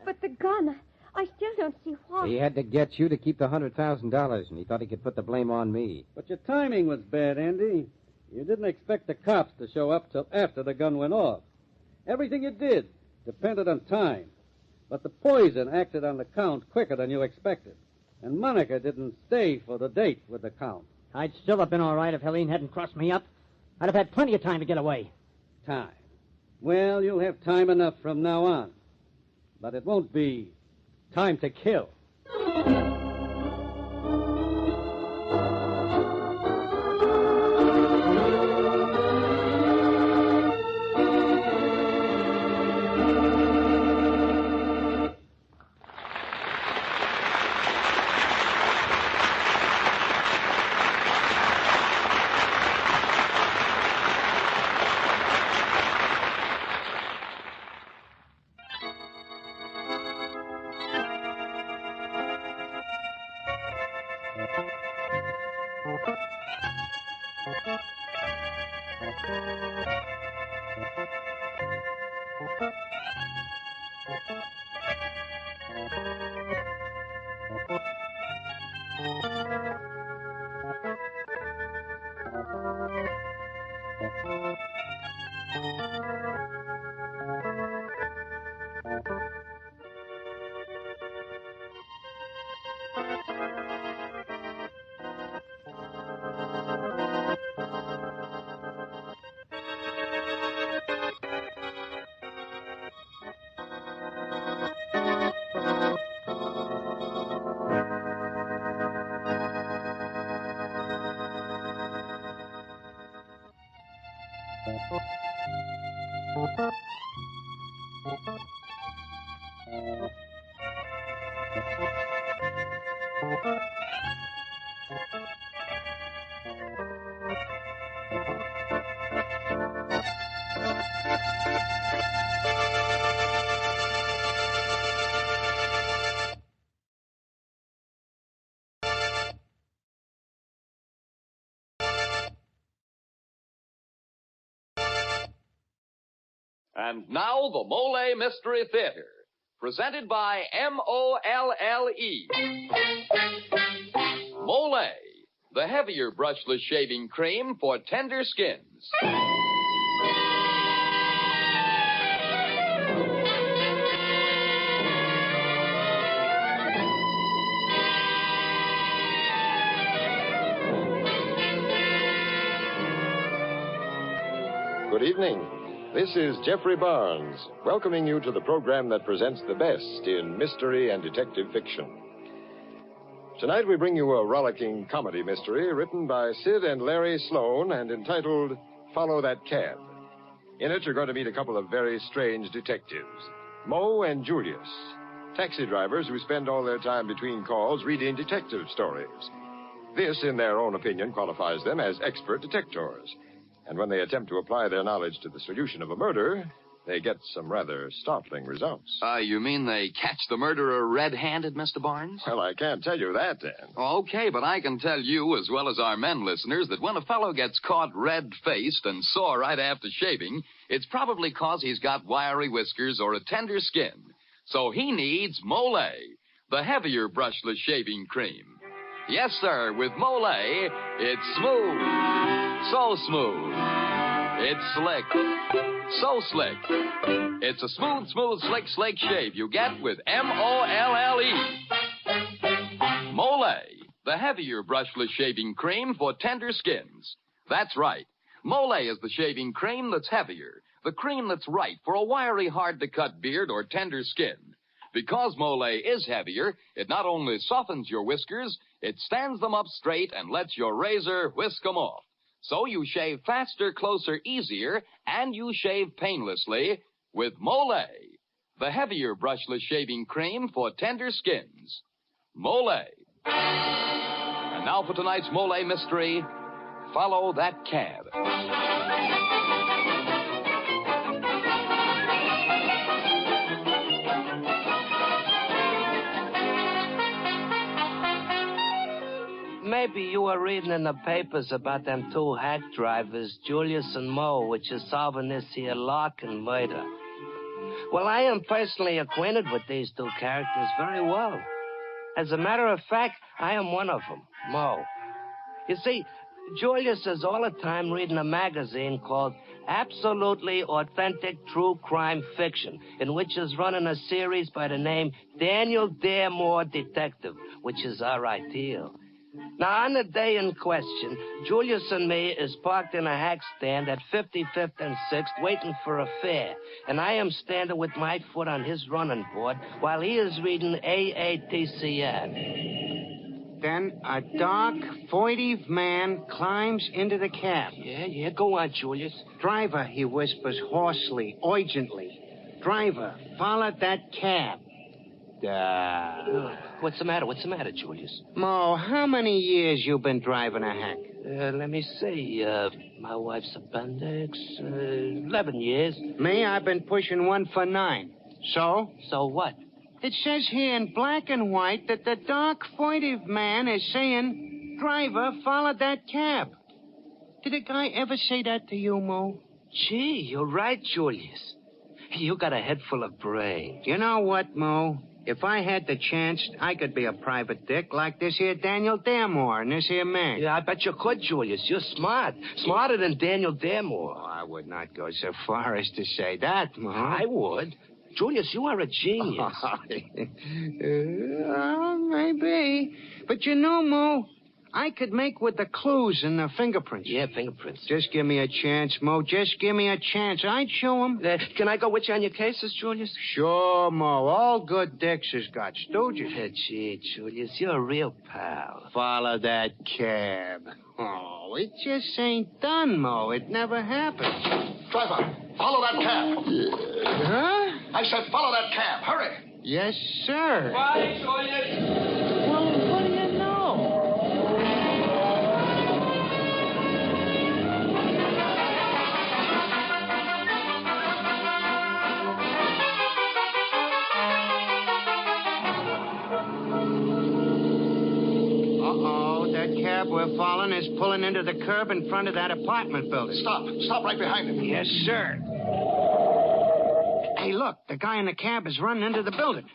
T: But the gun, I still don't see why.
F: He had to get you to keep the $100,000, and he thought he could put the blame on me.
D: But your timing was bad, Andy. You didn't expect the cops to show up till after the gun went off. Everything you did depended on time. But the poison acted on the Count quicker than you expected. And Monica didn't stay for the date with the Count.
G: I'd still have been all right if Helene hadn't crossed me up. I'd have had plenty of time to get away.
D: Time. Well, you'll have time enough from now on. But it won't be time to kill.
A: And now, the Mole Mystery Theater, presented by M-O-L-L-E. Mole, the heavier brushless shaving cream for tender skins.
K: Good evening. This is Jeffrey Barnes, welcoming you to the program that presents the best in mystery and detective fiction. Tonight we bring you a rollicking comedy mystery written by Sid and Larry Sloan and entitled Follow That Cab. In it, you're going to meet a couple of very strange detectives, Mo and Julius, taxi drivers who spend all their time between calls reading detective stories. This, in their own opinion, qualifies them as expert detectives. And when they attempt to apply their knowledge to the solution of a murder, they get some rather startling results.
A: You mean they catch the murderer red-handed, Mr. Barnes?
K: Well, I can't tell you that, Dan.
A: Okay, but I can tell you, as well as our men listeners, that when a fellow gets caught red-faced and sore right after shaving, it's probably because he's got wiry whiskers or a tender skin. So he needs Mole, the heavier brushless shaving cream. Yes, sir, with Mole, it's smooth. So smooth. It's slick. So slick. It's a smooth, slick shave you get with Molle. Mole, the heavier brushless shaving cream for tender skins. That's right. Mole is the shaving cream that's heavier, the cream that's right for a wiry, hard-to-cut beard or tender skin. Because Mole is heavier, it not only softens your whiskers, it stands them up straight and lets your razor whisk them off. So you shave faster, closer, easier, and you shave painlessly with Mole, the heavier brushless shaving cream for tender skins. Mole. And now for tonight's Mole mystery, Follow That Cab.
N: Maybe you were reading in the papers about them two hack drivers, Julius and Mo, which is solving this here Larkin murder. Well, I am personally acquainted with these two characters very well. As a matter of fact, I am one of them, Mo. You see, Julius is all the time reading a magazine called Absolutely Authentic True Crime Fiction, in which is running a series by the name Daniel Daremore Detective, which is our ideal. Now, on the day in question, Julius and me is parked in a hack stand at 55th and 6th waiting for a fare. And I am standing with my foot on his running board while he is reading AATCN.
U: Then a dark, furtive man climbs into the cab.
N: Yeah, go on, Julius.
U: Driver, he whispers hoarsely, urgently. Driver, follow that cab.
N: What's the matter, Julius?
U: Mo, how many years you been driving a hack?
N: Let me see. My wife's appendix. 11 years.
U: Me, I've been pushing one for 9. So?
N: So what?
U: It says here in black and white that the dark, furtive man is saying, driver, follow that cab. Did a guy ever say that to you, Mo?
N: Gee, you're right, Julius. You got a head full of brains.
U: You know what, Mo? If I had the chance, I could be a private dick like this here Daniel Daremore and this here man.
N: Yeah, I bet you could, Julius. You're smart. Smarter than Daniel Daremore.
U: Oh, I would not go so far as to say that, Mo.
N: I would. Julius, you are a genius.
U: Maybe. But you know, Mo, I could make with the clues and the fingerprints.
N: Yeah, fingerprints.
U: Just give me a chance, Mo. Just give me a chance. I'd show him.
N: Can I go with you on your cases, Julius?
U: Sure, Mo. All good dicks has got stooges.
N: Gee, Julius, you're a real pal.
U: Follow that cab. Oh, it just ain't done, Mo. It never happened.
V: Driver, follow that cab.
U: Huh?
V: I said follow that cab. Hurry.
U: Yes, sir.
N: Bye, Julius.
U: Well, what do you know? That cab we're following is pulling into the curb in front of that apartment building.
V: Stop right behind him.
U: Yes, sir. Hey, look, the guy in the cab is running into the building.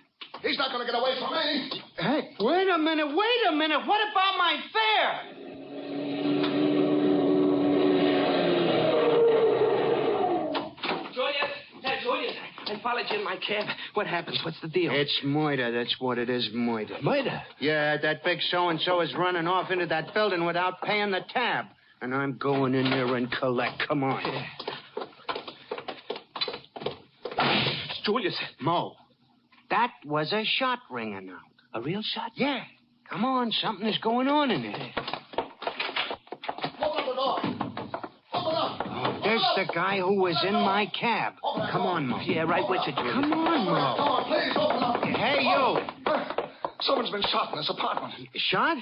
V: He's not going to get away from me.
U: Hey, wait a minute. What about my fare?
N: Julius, I followed you in my cab. What happens? What's the deal?
U: It's murder. That's what it is, murder.
N: Murder?
U: Yeah, that big so-and-so is running off into that building without paying the tab. And I'm going in there and collect. Come on.
C: Julius.
Q: Mo, that was a shot ringing out.
C: A real shot?
Q: Yeah. Come on, something is going on in there.
V: Open up the door. Open up.
Q: Oh, there's the guy who was in my cab. Come on, Mo.
C: Yeah, right with you, Julius.
Q: Come on, Mo.
V: Come on, please, open up.
Q: Hey, you.
V: Someone's been shot in this apartment.
Q: Shot?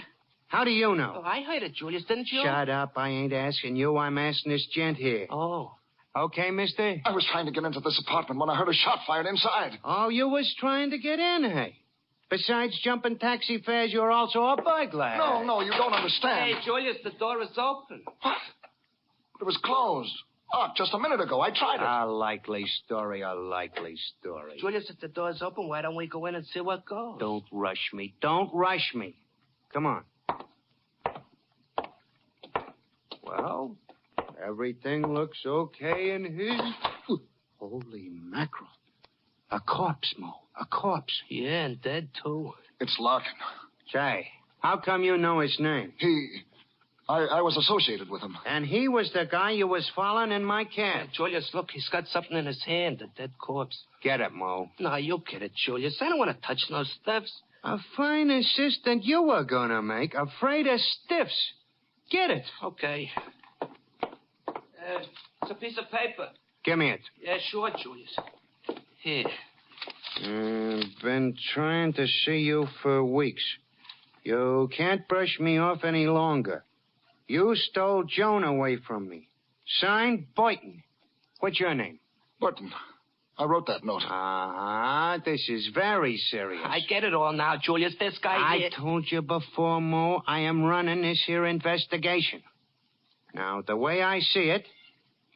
Q: How do you know?
C: Oh, I heard it, Julius, didn't you?
Q: Shut up. I ain't asking you. I'm asking this gent here.
C: Oh.
Q: Okay, mister?
V: I was trying to get into this apartment when I heard a shot fired inside.
Q: Oh, you was trying to get in, hey? Besides jumping taxi fares, you're also a burglar.
V: No, you don't understand.
C: Hey, Julius, the door is open.
V: What? It was closed. Oh, just a minute ago. I tried it.
Q: A likely story.
C: Julius, if the door's open, why don't we go in and see what goes?
Q: Don't rush me. Come on. Well, everything looks okay in here. Holy mackerel. A corpse, Mo. A corpse.
C: Yeah, and dead, too.
V: It's Larkin.
Q: Say, how come you know his name?
V: I was associated with him.
Q: And he was the guy you was following in my cab.
C: Yeah, Julius, look, he's got something in his hand, a dead corpse.
Q: Get it, Mo.
C: No, you get it, Julius. I don't want to touch no stiffs.
Q: A fine assistant you were gonna make, afraid of stiffs. Get it.
C: Okay. It's a piece of paper.
Q: Give me it.
C: Yeah, sure, Julius. Here.
Q: Been trying to see you for weeks. You can't brush me off any longer. You stole Joan away from me. Signed, Boynton. What's your name?
V: Burton. I wrote that note.
Q: This is very serious.
C: I get it all now, Julius. This guy here...
Q: I told you before, Mo, I am running this here investigation. Now, the way I see it,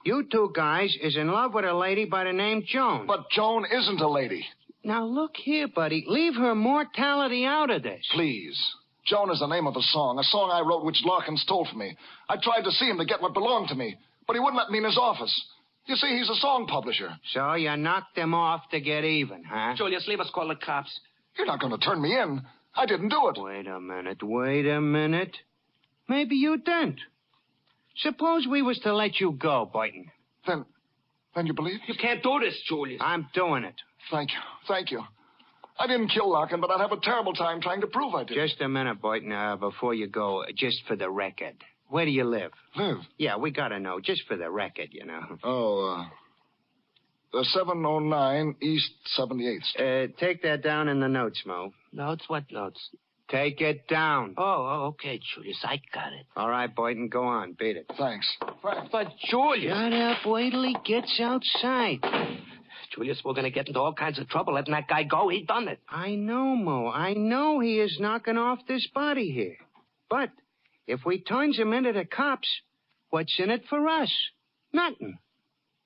Q: you two guys is in love with a lady by the name Joan.
V: But Joan isn't a lady.
Q: Now, look here, buddy. Leave her mortality out of this.
V: Please. Joan is the name of a song I wrote which Larkin stole from me. I tried to see him to get what belonged to me, but he wouldn't let me in his office. You see, he's a song publisher.
Q: So you knocked him off to get even, huh?
C: Julius, leave us call the cops.
V: You're not going to turn me in. I didn't do it.
Q: Wait a minute. Maybe you didn't. Suppose we was to let you go, Boynton.
V: Then you believe?
C: You can't do this, Julius.
Q: I'm doing it.
V: Thank you. I didn't kill Larkin, but I'd have a terrible time trying to prove I did.
Q: Just a minute, Boynton, before you go, just for the record. Where do you live?
V: Live?
Q: Yeah, we gotta know, just for the record, you know.
V: Oh, 709 East 78th Street.
Q: Take that down in the notes, Mo.
C: Notes? What notes?
Q: Take it down.
C: Oh, okay, Julius. I got it.
Q: All right, Boynton, go on. Beat it.
V: Thanks.
C: But, Julius...
Q: Shut up. Wait till he gets outside.
C: Julius, we're going to get into all kinds of trouble letting that guy go. He done it.
Q: I know, Mo. I know he is knocking off this body here. But if we turns him into the cops, what's in it for us? Nothing.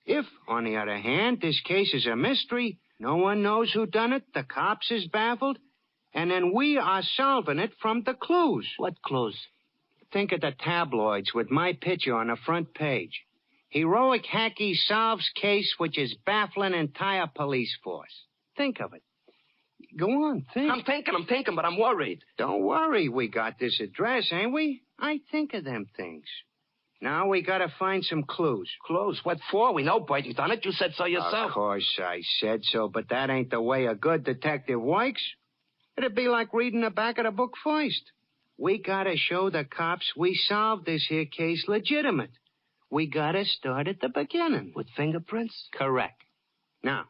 Q: If, on the other hand, this case is a mystery, no one knows who done it, the cops is baffled, and then we are solving it from the clues.
C: What clues?
Q: Think of the tabloids with my picture on the front page. Heroic hacky solves case which is baffling entire police force. Think of it. Go on, think.
C: I'm thinking, but I'm worried.
Q: Don't worry. We got this address, ain't we? I think of them things. Now we gotta find some clues.
C: Clues? What for? We know Boynton done it. You said so yourself.
Q: Of course I said so, but that ain't the way a good detective works. It'd be like reading the back of the book first. We gotta show the cops we solved this here case legitimate. We gotta start at the beginning.
C: With fingerprints?
Q: Correct. Now,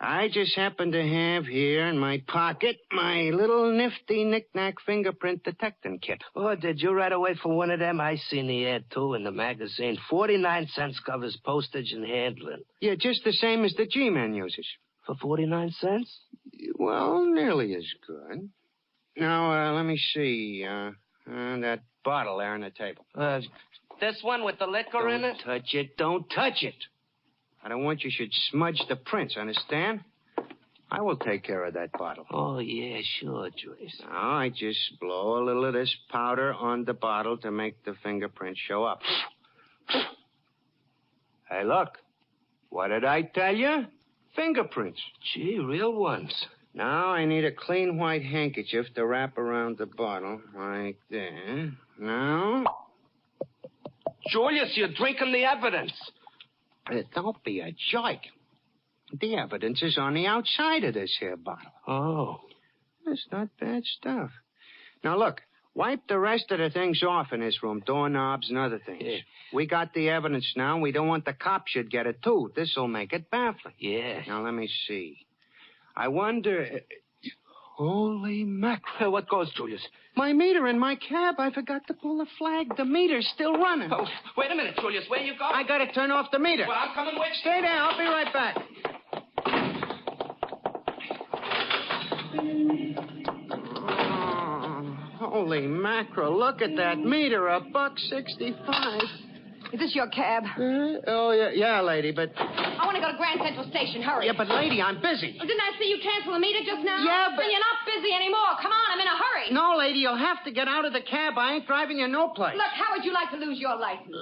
Q: I just happen to have here in my pocket my little nifty knick-knack fingerprint detecting kit.
C: Oh, did you right away for one of them? I seen the ad, too, in the magazine. 49 cents covers postage and handling.
Q: Yeah, just the same as the G-Man uses.
C: For 49 cents?
Q: Well, nearly as good. Now, let me see. That bottle there on the table.
C: This one with the liquor in it?
Q: Don't touch it. I don't want you should smudge the prints, understand? I will take care of that bottle.
C: Oh, yeah, sure, Joyce.
Q: Now, I just blow a little of this powder on the bottle to make the fingerprints show up. Hey, look. What did I tell you? Fingerprints.
C: Gee, real ones.
Q: Now I need a clean white handkerchief to wrap around the bottle, like there. Now...
C: Julius, you're drinking the evidence.
Q: Don't be a jerk. The evidence is on the outside of this here bottle.
N: Oh.
Q: That's not bad stuff. Now, look, wipe the rest of the things off in this room, doorknobs and other things.
N: Yeah.
Q: We got the evidence now. We don't want the cops should get it, too. This'll make it baffling.
N: Yeah.
Q: Now, let me see. I wonder... Holy mackerel.
N: What goes, Julius?
Q: My meter in my cab. I forgot to pull the flag. The meter's still running.
N: Oh, wait a minute, Julius. Where you go?
Q: I gotta turn off the meter.
N: Well, I'm coming with you.
Q: Stay there. I'll be right back. Oh, holy mackerel. Look at that meter. $1.65.
J: Is this your cab?
Q: Yeah, lady, but...
J: I want to go to Grand Central Station. Hurry.
Q: Yeah, but lady, I'm busy.
J: Well, didn't I see you cancel the meter just now?
Q: Yeah, but...
J: Then you're not busy anymore. Come on, I'm in a hurry.
Q: No, lady, you'll have to get out of the cab. I ain't driving you no place.
J: Look, how would you like to lose your license?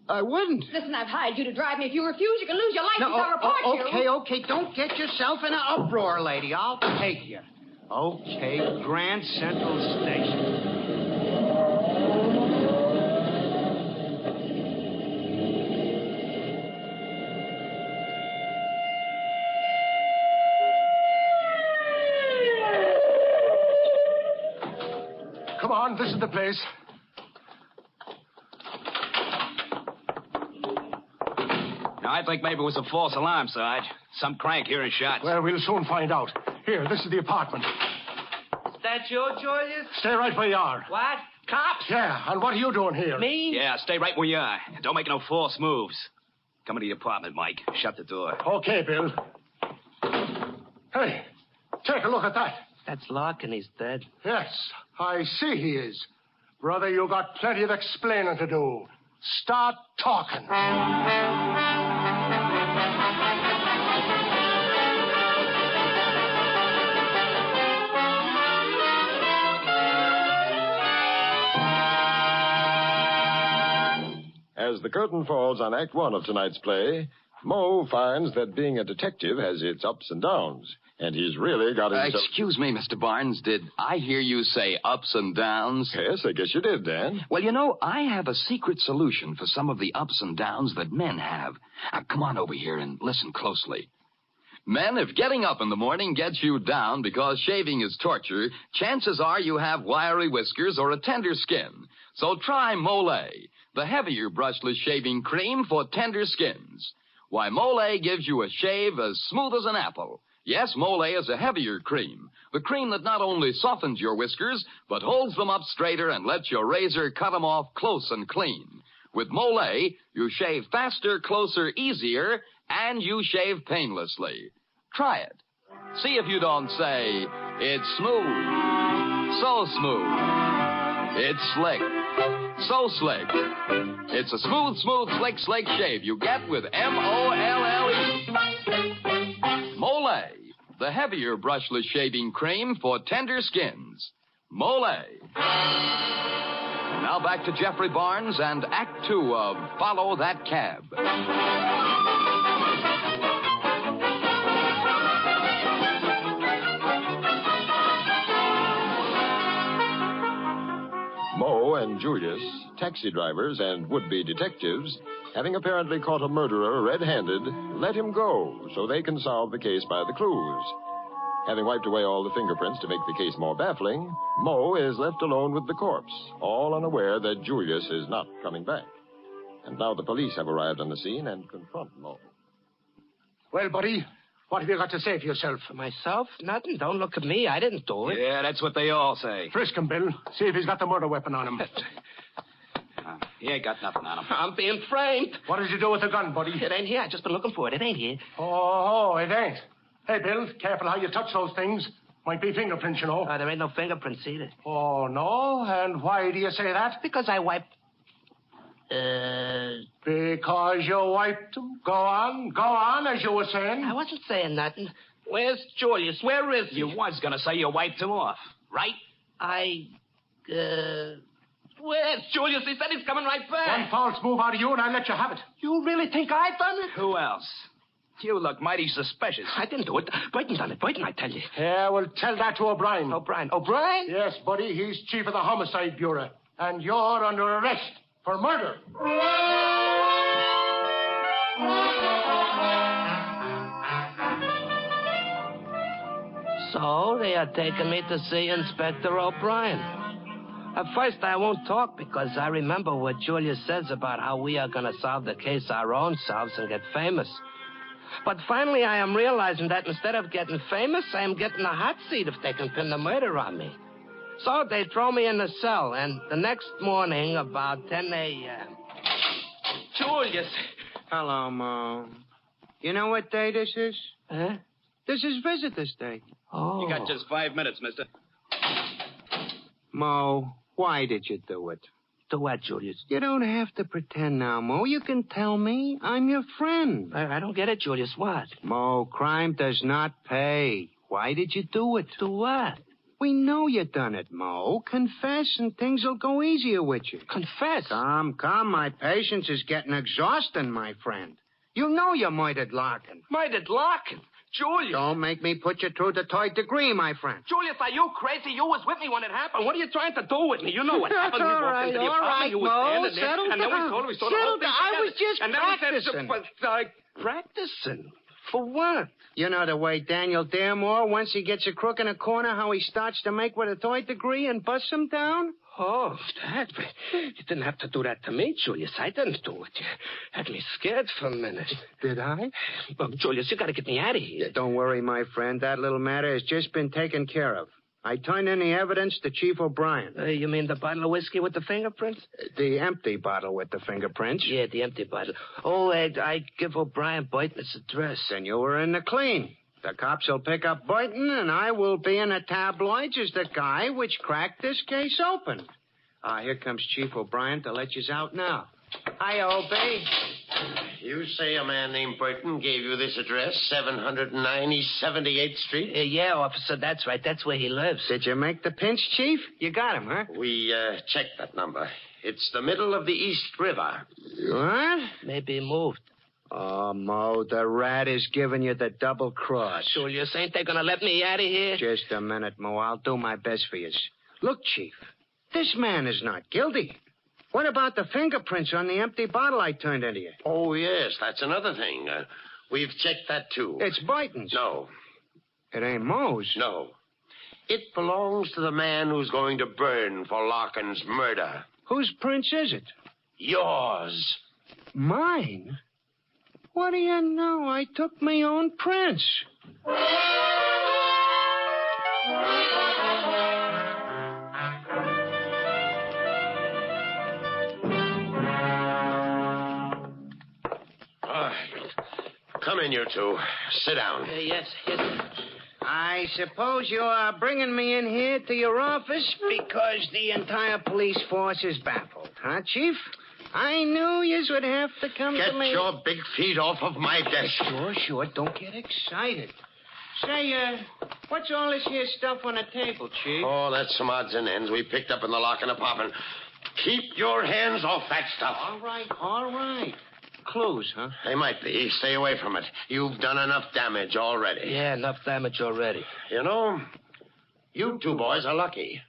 Q: I wouldn't.
J: Listen, I've hired you to drive me. If you refuse, you can lose your license. I'll report you.
Q: Okay. Don't get yourself in an uproar, lady. I'll take you. Okay, Grand Central Station.
I: Come on, this is the place.
M: Now, I think maybe it was a false alarm, Sarge. Some crank hearing shots.
I: Well, we'll soon find out. Here, this is the apartment.
N: Is that you, Julius?
I: Stay right where you are.
N: What? Cops?
I: Yeah, and what are you doing here?
N: Me?
M: Yeah, stay right where you are. Don't make no false moves. Come into the apartment, Mike. Shut the door.
I: Okay, Bill. Hey, take a look at that.
N: That's Locke, and he's dead.
I: Yes, I see he is. Brother, you got plenty of explaining to do. Start talking.
K: As the curtain falls on Act One of tonight's play, Moe finds that being a detective has its ups and downs, and he's really got his...
A: Excuse me, Mr. Barnes. Did I hear you say ups and downs?
K: Yes, I guess you did, Dan.
A: Well, you know, I have a secret solution for some of the ups and downs that men have. Now, come on over here and listen closely. Men, if getting up in the morning gets you down because shaving is torture, chances are you have wiry whiskers or a tender skin. So try Mole, the heavier brushless shaving cream for tender skins. Why, Mole gives you a shave as smooth as an apple. Yes, Mole is a heavier cream. The cream that not only softens your whiskers, but holds them up straighter and lets your razor cut them off close and clean. With Mole, you shave faster, closer, easier, and you shave painlessly. Try it. See if you don't say, it's smooth, so smooth. It's slick, so slick. It's a smooth, slick shave you get with M-O-L-L-E. Mole, the heavier brushless shaving cream for tender skins. Mole. Now back to Jeffrey Barnes and Act Two of Follow That Cab.
K: Moe and Julius, taxi drivers and would-be detectives, having apparently caught a murderer red-handed, let him go so they can solve the case by the clues. Having wiped away all the fingerprints to make the case more baffling, Moe is left alone with the corpse, all unaware that Julius is not coming back. And now the police have arrived on the scene and confront Moe.
I: Well, buddy, what have you got to say for yourself?
N: For myself? Nothing. Don't look at me. I didn't do it.
M: Yeah, that's what they all say.
I: Frisk him, Bill. See if he's got the murder weapon on him.
M: He ain't got nothing on him.
N: I'm being framed.
I: What did you do with the gun, buddy?
N: It ain't here. I just been looking for it. It ain't here.
I: Oh, it ain't. Hey, Bill, careful how you touch those things. Might be fingerprints, you know.
N: There ain't no fingerprints either.
I: Oh, no? And why do you say that?
N: Because I wiped...
I: Because you wiped them. Go on, as you were saying.
N: I wasn't saying nothing. Where's Julius? Where is he?
M: You was gonna say you wiped him off, right?
N: Where's Julius? He said he's coming right back.
I: One false move out of you and I'll let you have it.
N: You really think I done it?
M: Who else? You look mighty suspicious.
N: I didn't do it. Burton done it. Burton, I tell you.
I: Yeah, well, tell that to O'Brien.
N: O'Brien? O'Brien?
I: Yes, buddy. He's chief of the Homicide Bureau. And you're under arrest for murder.
N: So they are taking me to see Inspector O'Brien. At first, I won't talk because I remember what Julius says about how we are going to solve the case our own selves and get famous. But finally, I am realizing that instead of getting famous, I am getting a hot seat if they can pin the murder on me. So they throw me in the cell, and the next morning, about 10 a.m. Julius.
Q: Hello, Mo. You know what day this is?
N: Huh?
Q: This is Visitor's Day.
N: Oh.
M: You got just 5 minutes, mister.
Q: Mo, why did you do it?
N: Do what, Julius?
Q: You don't have to pretend now, Mo. You can tell me. I'm your friend.
N: I don't get it, Julius. What?
Q: Mo, crime does not pay. Why did you do it?
N: Do what?
Q: We know you done it, Mo. Confess and things will go easier with you.
N: Confess?
Q: Come. My patience is getting exhausting, my friend. You know you murdered Larkin.
N: Murdered Larkin? Julius.
Q: Don't make me put you through the third degree, my friend.
N: Julius, are you crazy? You was with me when it happened. What are you trying to do with me? You know what happened.
Q: All
N: We walked
Q: right,
N: into the
Q: all
N: apartment.
Q: right,
N: You was
Q: Mo,
N: standing there.
Q: settle
N: And then we
Q: down.
N: saw the whole thing
Q: I was
N: together.
Q: just
N: And then
Q: practicing.
N: we said, practicing? For what?
Q: You know the way Daniel Daremore, once he gets a crook in a corner, how he starts to make with a third degree and busts him down?
N: Oh, that. You didn't have to do that to me, Julius. I didn't do it. You had me scared for a minute.
Q: Did I?
N: Well, Julius, you got to get me out of here.
Q: Don't worry, my friend. That little matter has just been taken care of. I turned in the evidence to Chief O'Brien.
N: You mean the bottle of whiskey with the fingerprints?
Q: The empty bottle with the fingerprints.
N: Yeah, the empty bottle. Oh, I give O'Brien Boynton's address.
Q: Then you were in the clean. The cops will pick up Boynton, and I will be in the tabloids as the guy which cracked this case open. Here comes Chief O'Brien to let you out now. Hi, O.B.
B: You say a man named Burton gave you this address, 709 East 78th Street?
N: Yeah, officer, that's right. That's where he lives.
Q: Did you make the pinch, Chief? You got him, huh?
B: We checked that number. It's the middle of the East River.
Q: What?
N: Maybe he moved.
Q: Oh, Mo, the rat is giving you the double cross.
N: Julius, ain't they going to let me out of here?
Q: Just a minute, Mo. I'll do my best for you. Look, Chief, this man is not guilty. What about the fingerprints on the empty bottle I turned into you?
B: Oh, yes, that's another thing. We've checked that, too.
Q: It's Boynton's.
B: No.
Q: It ain't Mo's.
B: No. It belongs to the man who's going to burn for Larkin's murder.
Q: Whose prints is it?
B: Yours.
Q: Mine? What do you know? I took my own prints.
B: Come in, you two. Sit down.
N: Yes.
Q: I suppose you are bringing me in here to your office because the entire police force is baffled, huh, Chief? I knew yous would have to come
B: Get
Q: to me.
B: Get your big feet off of my desk.
Q: Sure. Don't get excited. Say, what's all this here stuff on the table, Chief?
B: Oh, that's some odds and ends we picked up in the Larkin apartment. Keep your hands off that stuff.
Q: All right. Clues, huh?
B: They might be. Stay away from it. You've done enough damage already.
N: Yeah, enough damage already.
B: You know, you two boys are lucky.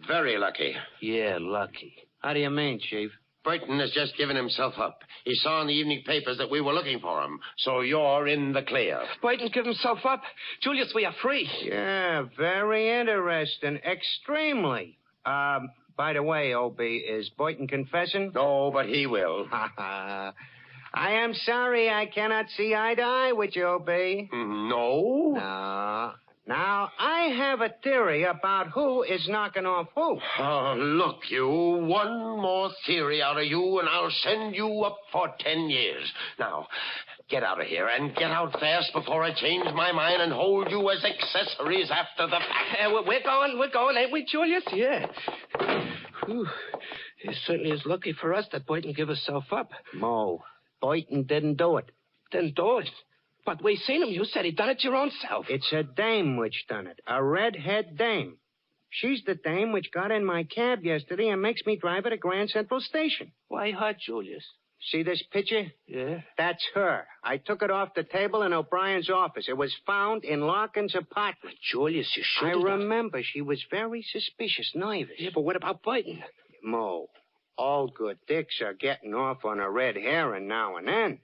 B: Very lucky.
N: Yeah, lucky.
Q: How do you mean, Chief?
B: Burton has just given himself up. He saw in the evening papers that we were looking for him. So you're in the clear.
N: Burton give himself up? Julius, we are free.
Q: Yeah, very interesting. Extremely. By the way, O.B., is Boynton confessing?
B: No, but he will.
Q: I am sorry I cannot see eye to eye with you, O.B.
B: No?
Q: No. Now, I have a theory about who is knocking off who.
B: Oh, look, you. One more theory out of you, and I'll send you up for 10 years. Now, get out of here, and get out fast before I change my mind and hold you as accessories after the fact.
N: We're going, ain't we, Julius? Yeah. Whew. It certainly is lucky for us that Boynton gave himself up.
Q: Mo, Boynton didn't do it.
N: Didn't do it? But we seen him. You said he done it your own self.
Q: It's a dame which done it. A redhead dame. She's the dame which got in my cab yesterday and makes me drive her to Grand Central Station.
N: Why her, Julius?
Q: See this picture?
N: Yeah.
Q: That's her. I took it off the table in O'Brien's office. It was found in Larkin's apartment.
N: Julius, you should
Q: I remember she was very suspicious, nervous.
N: Yeah, but what about Boynton?
Q: Mo, all good dicks are getting off on a red herring now and then.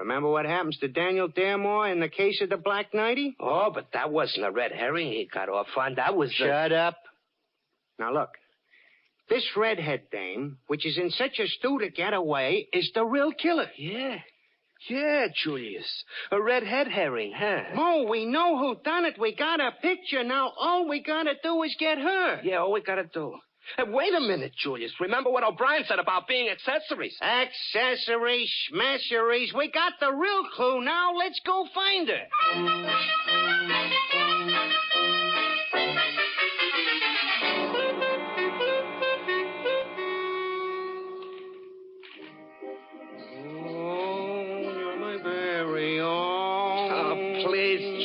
Q: Remember what happens to Daniel Daremore in the case of the Black Nighty?
N: Oh, but that wasn't a red herring he got off on. That was
Q: Shut up. Now, look. This redhead dame, which is in such a stew to get away, is the real killer.
N: Yeah, Julius. A redhead herring, huh?
Q: Mo, we know who done it. We got a picture. Now all we gotta do is get her.
N: Yeah, all we gotta do. Hey, wait a minute, Julius. Remember what O'Brien said about being accessories?
Q: Accessories, schmesseries. We got the real clue now. Let's go find her.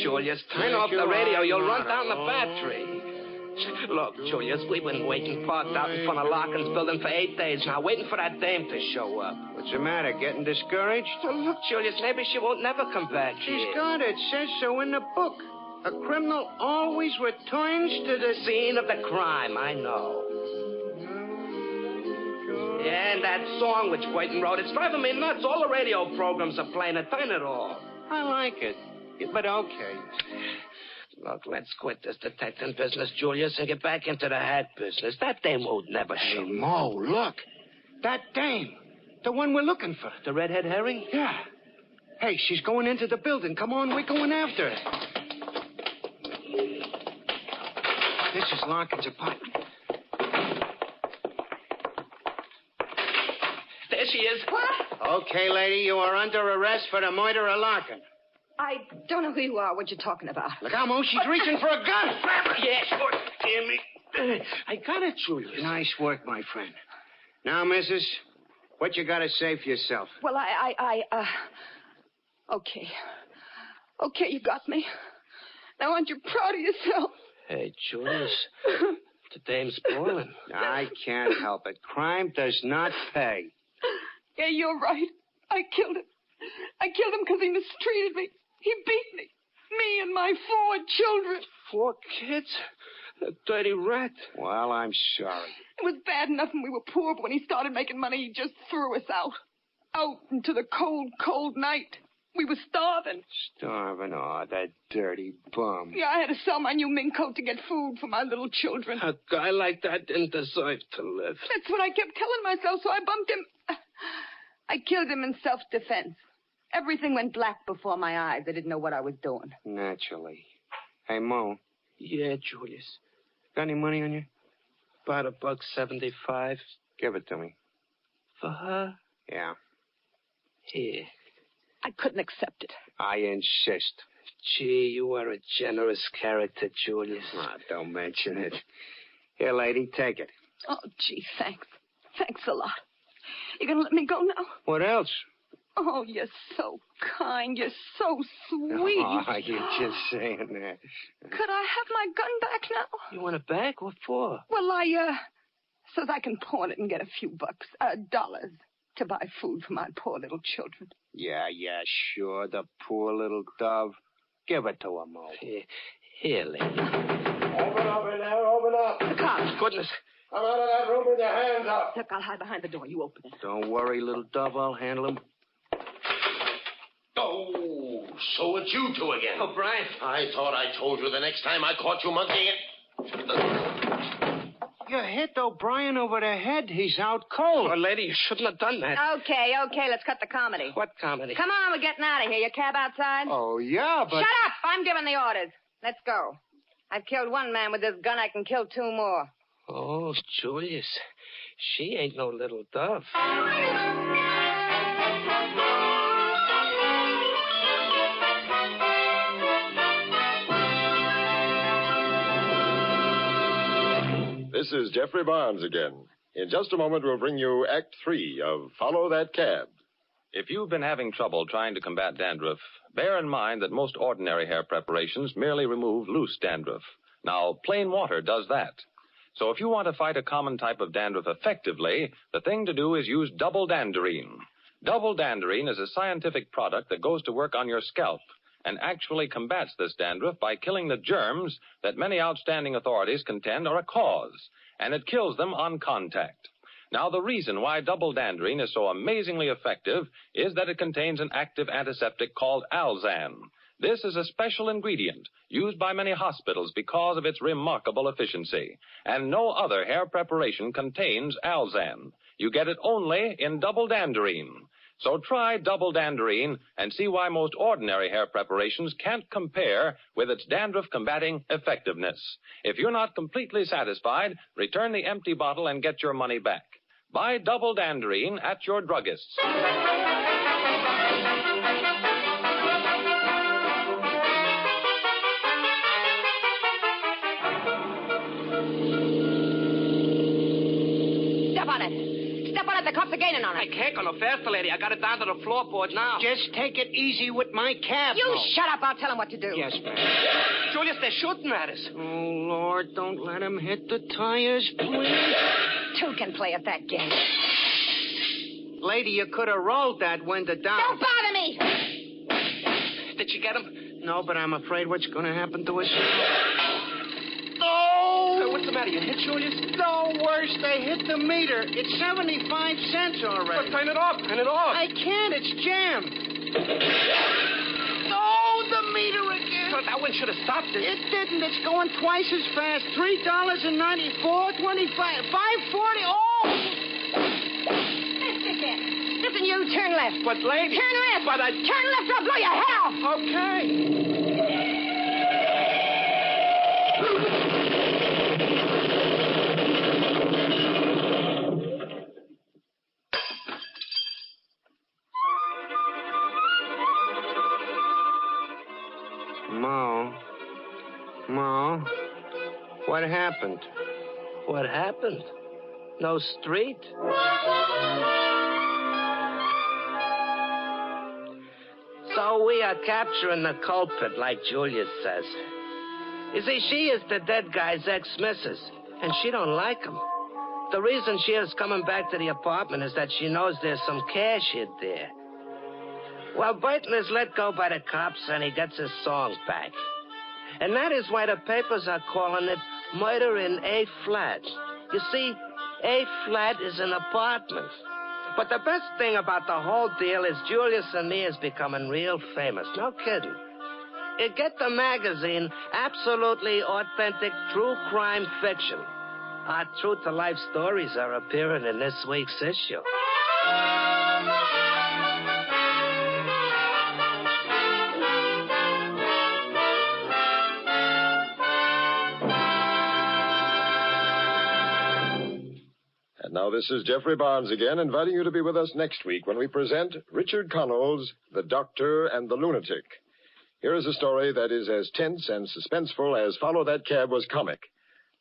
N: Julius, turn off the radio. You'll run down the battery. Look, Julius, we've been waiting parked out in front of Larkin's building for 8 days now, waiting for that dame to show up.
Q: What's the matter? Getting discouraged?
N: Look, Julius, maybe she won't never come back
Q: She's
N: here.
Q: got it. Says so in the book. A criminal always returns to the
N: scene of the crime. I know. Yeah, and that song which Boynton wrote, it's driving me nuts. All the radio programs are playing it. Turn it off.
Q: I like it. But okay.
N: Look, let's quit this detecting business, Julius, and get back into the hat business. That dame won't never show.
Q: Hey, Mo, look. That dame. The one we're looking for.
N: The redhead herring?
Q: Yeah. Hey, she's going into the building. Come on, we're going after her. This is Larkin's apartment.
N: There she is.
J: What?
Q: Okay, lady, you are under arrest for the murder of Larkin.
J: I don't know who you are, what you're talking about.
Q: Look out, Mo, she's reaching for a gun.
N: Yeah, sure. Damn me. I got it, Julius.
Q: Nice work, my friend. Now, missus, what you got to say for yourself?
J: Well, okay. Okay, you got me. Now, aren't you proud of yourself?
N: Hey, Julius, the dame's spoiling.
Q: I can't help it. Crime does not pay.
J: Yeah, you're right. I killed him. I killed him because he mistreated me. He beat me. Me and my 4 children.
N: 4 kids? A dirty rat.
Q: Well, I'm sorry.
J: It was bad enough when we were poor, but when he started making money, he just threw us out. Out into the cold, cold night. We were starving.
Q: Starving? Oh, that dirty bum.
J: Yeah, I had to sell my new mink coat to get food for my little children.
N: A guy like that didn't deserve to live.
J: That's what I kept telling myself, so I bumped him. I killed him in self-defense. Everything went black before my eyes. I didn't know what I was doing.
Q: Naturally. Hey, Mo.
N: Yeah, Julius.
Q: Got any money on you?
N: About $1.75.
Q: Give it to me.
N: For her?
Q: Yeah.
N: Here.
J: I couldn't accept it.
Q: I insist.
N: Gee, you are a generous character, Julius.
Q: Oh, don't mention it. Here, lady, take it.
J: Oh, gee, thanks. Thanks a lot. You gonna let me go now?
Q: What else?
J: Oh, you're so kind. You're so sweet.
Q: Oh, you're just saying that.
J: Could I have my gun back now?
N: You want it back? What for?
J: Well, so that I can pawn it and get a few bucks, dollars, to buy food for my poor little children.
Q: Yeah, sure. The poor little dove. Give it to her, Mo.
N: Here, lady.
B: Open up in there, open up.
J: The cops.
N: Goodness.
B: Come out of that room with your hands up.
J: Look, I'll hide behind the door. You open it.
Q: Don't worry, little dove. I'll handle him.
B: Oh, so it's you two again.
N: Oh, Brian.
B: I thought I told you the next time I caught you monkeying it.
Q: You hit O'Brien over the head. He's out cold.
N: Oh, lady, you shouldn't have done that.
J: Okay, let's cut the comedy.
N: What comedy?
J: Come on, we're getting out of here. Your cab outside?
Q: Oh, yeah, but...
J: Shut up! I'm giving the orders. Let's go. I've killed 1 man with this gun. I can kill 2 more.
N: Oh, Julius. She ain't no little dove.
K: This is Jeffrey Barnes again. In just a moment, we'll bring you Act 3 of Follow That Cab.
A: If you've been having trouble trying to combat dandruff, bear in mind that most ordinary hair preparations merely remove loose dandruff. Now, plain water does that. So if you want to fight a common type of dandruff effectively, the thing to do is use Double Danderine. Double Danderine is a scientific product that goes to work on your scalp and actually combats this dandruff by killing the germs that many outstanding authorities contend are a cause, and it kills them on contact.
H: Now, the reason why double Dandrine is so amazingly effective is that it contains an active antiseptic called Alzan. This is a special ingredient used by many hospitals because of its remarkable efficiency. And no other hair preparation contains Alzan. You get it only in double Dandrine. So try double Dandrine and see why most ordinary hair preparations can't compare with its dandruff-combating effectiveness. If you're not completely satisfied, return the empty bottle and get your money back. Buy double Dandrine at your druggist's.
J: Step on it. Step on it. The cops are gaining on it.
N: I can't go no faster, lady. I got it down to the floorboard now.
Q: Just take it easy with my cab.
J: You shut up. I'll tell them what to do.
Q: Yes, ma'am.
N: Julius, they're shooting at us.
Q: Oh, Lord, don't let him hit the tires, please.
J: Two can play at that game.
Q: Lady, you could have rolled that window down.
J: Don't bother me.
N: Did you get him?
Q: No, but I'm afraid what's going to happen to us now.
N: Oh! What's the matter? You hit Julius?
Q: No, worse. They hit the meter. It's 75 cents already.
N: Well, turn it off. Turn it off.
Q: I can't. It's jammed. Oh, the meter again.
N: So that one should have stopped it.
Q: It didn't. It's going twice as fast. $3.94, 25, $5.40. Oh!
J: Listen, you, turn left.
N: But, lady.
J: Turn left.
N: But
J: Turn left or I'll blow your head off.
N: Okay.
Q: Ma, what happened?
N: What happened? No street? So we are capturing the culprit, like Julius says. You see, she is the dead guy's ex-missus, and she don't like him. The reason she is coming back to the apartment is that she knows there's some cash hid there. Well, Burton is let go by the cops, and he gets his songs back. And that is why the papers are calling it Murder in A-Flat. You see, A-Flat is an apartment. But the best thing about the whole deal is Julius and me is becoming real famous. No kidding. It get the magazine absolutely authentic true crime fiction. Our true-to-life stories are appearing in this week's issue.
K: And now this is Jeffrey Barnes again, inviting you to be with us next week when we present Richard Connell's The Doctor and the Lunatic. Here is a story that is as tense and suspenseful as Follow That Cab was comic.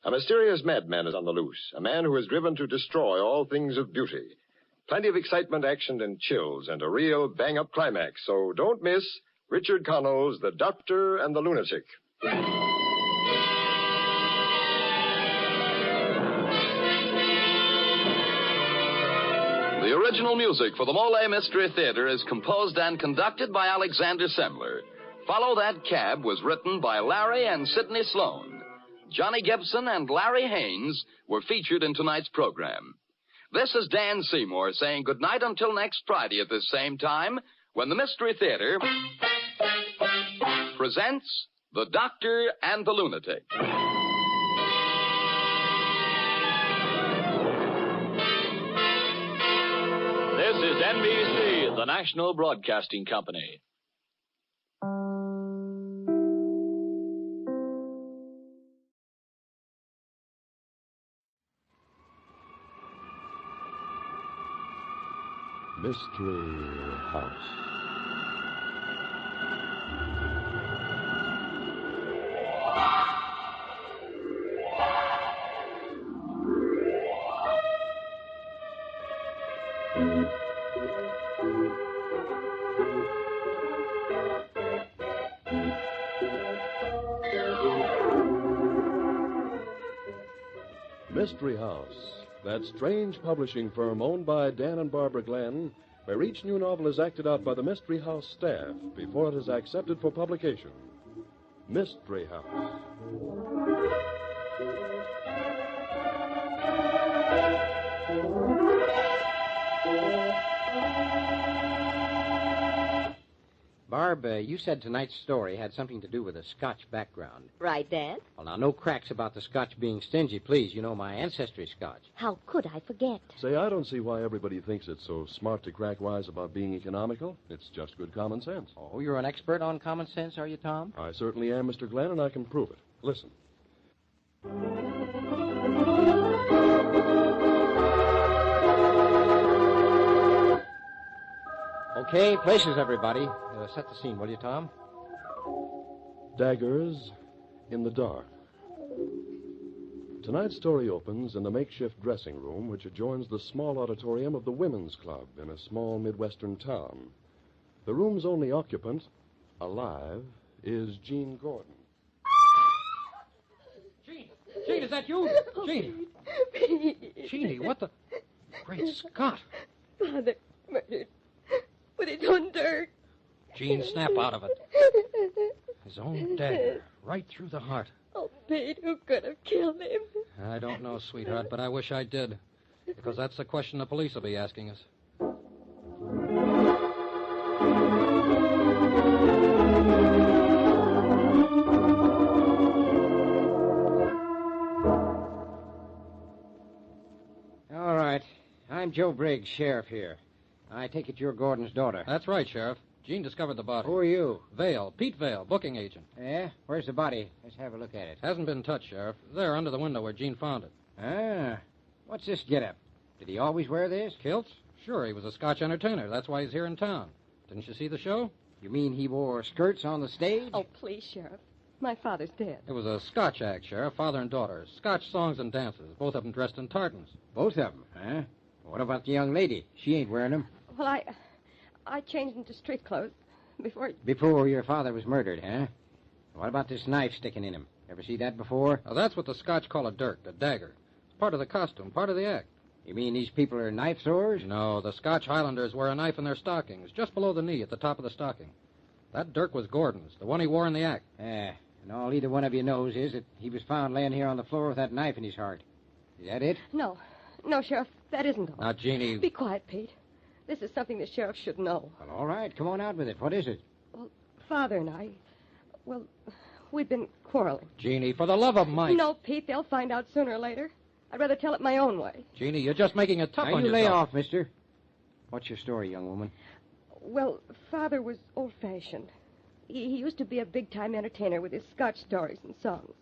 K: A mysterious madman is on the loose, a man who is driven to destroy all things of beauty. Plenty of excitement, action, and chills, and a real bang-up climax. So don't miss Richard Connell's The Doctor and the Lunatic.
A: The original music for the Mole Mystery Theater is composed and conducted by Alexander Semmler. Follow That Cab was written by Larry and Sidney Sloan. Johnny Gibson and Larry Haynes were featured in tonight's program. This is Dan Seymour saying goodnight until next Friday at this same time when the Mystery Theater presents The Doctor and the Lunatic.
O: This is NBC, the National Broadcasting Company.
P: Mystery House. Mystery House, that strange publishing firm owned by Dan and Barbara Glenn, where each new novel is acted out by the Mystery House staff before it is accepted for publication. Mystery House.
S: Barb, you said tonight's story had something to do with a Scotch background.
T: Right, Dan?
S: Well, now, no cracks about the Scotch being stingy, please. You know my ancestry's Scotch.
T: How could I forget?
P: Say, I don't see why everybody thinks it's so smart to crack wise about being economical. It's just good common sense.
S: Oh, you're an expert on common sense, are you, Tom?
P: I certainly am, Mr. Glenn, and I can prove it. Listen.
S: Okay, places, everybody. Set the scene, will you, Tom?
P: Daggers in the dark. Tonight's story opens in the makeshift dressing room which adjoins the small auditorium of the Women's Club in a small Midwestern town. The room's only occupant, alive, is Jean Gordon.
S: Jean, is that you? Jean. Jeannie, what the... Great Scott.
L: Father murdered with his own dirt.
S: Jean, snap out of it. His own dagger, right through the heart.
L: Oh, Pete, who could have killed him?
E: I don't know, sweetheart, but I wish I did. Because that's the question the police will be asking us.
S: All right. I'm Joe Briggs, sheriff here. I take it you're Gordon's daughter.
E: That's right, Sheriff. Jean discovered the body.
S: Who are you?
E: Vale. Pete Vale, booking agent.
S: Yeah? Where's the body? Let's have a look at it.
E: Hasn't been touched, Sheriff. There, under the window where Jean found it.
S: Ah. What's this get-up? Did he always wear this?
E: Kilts? Sure, he was a Scotch entertainer. That's why he's here in town. Didn't you see the show?
S: You mean he wore skirts on the stage?
L: Oh, please, Sheriff. My father's dead.
E: It was a Scotch act, Sheriff, father and daughter. Scotch songs and dances, both of them dressed in tartans.
S: Both of them, huh? What about the young lady? She ain't wearing them.
L: Well, I changed into street clothes
S: Before your father was murdered, huh? What about this knife sticking in him? Ever see that before?
E: Now, that's what the Scotch call a dirk, a dagger. It's part of the costume, part of the act.
S: You mean these people are knife throwers?
E: No, the Scotch Highlanders wear a knife in their stockings, just below the knee at the top of the stocking. That dirk was Gordon's, the one he wore in the act.
S: Yeah, and all either one of you knows is that he was found laying here on the floor with that knife in his heart. Is that it?
L: No, Sheriff, that isn't all.
E: Now, Jeannie...
L: Be quiet, Pete. This is something the sheriff should know.
S: Well, all right, come on out with it. What is it?
L: Well, Father and I, we've been quarreling.
E: Jeannie, for the love of Mike.
L: No, Pete, they'll find out sooner or later. I'd rather tell it my own way.
E: Jeannie, you're just making it tough
S: now,
E: on
S: you
E: yourself.
S: lay off, mister. What's your story, young woman?
L: Well, Father was old-fashioned. He used to be a big-time entertainer with his Scotch stories and songs.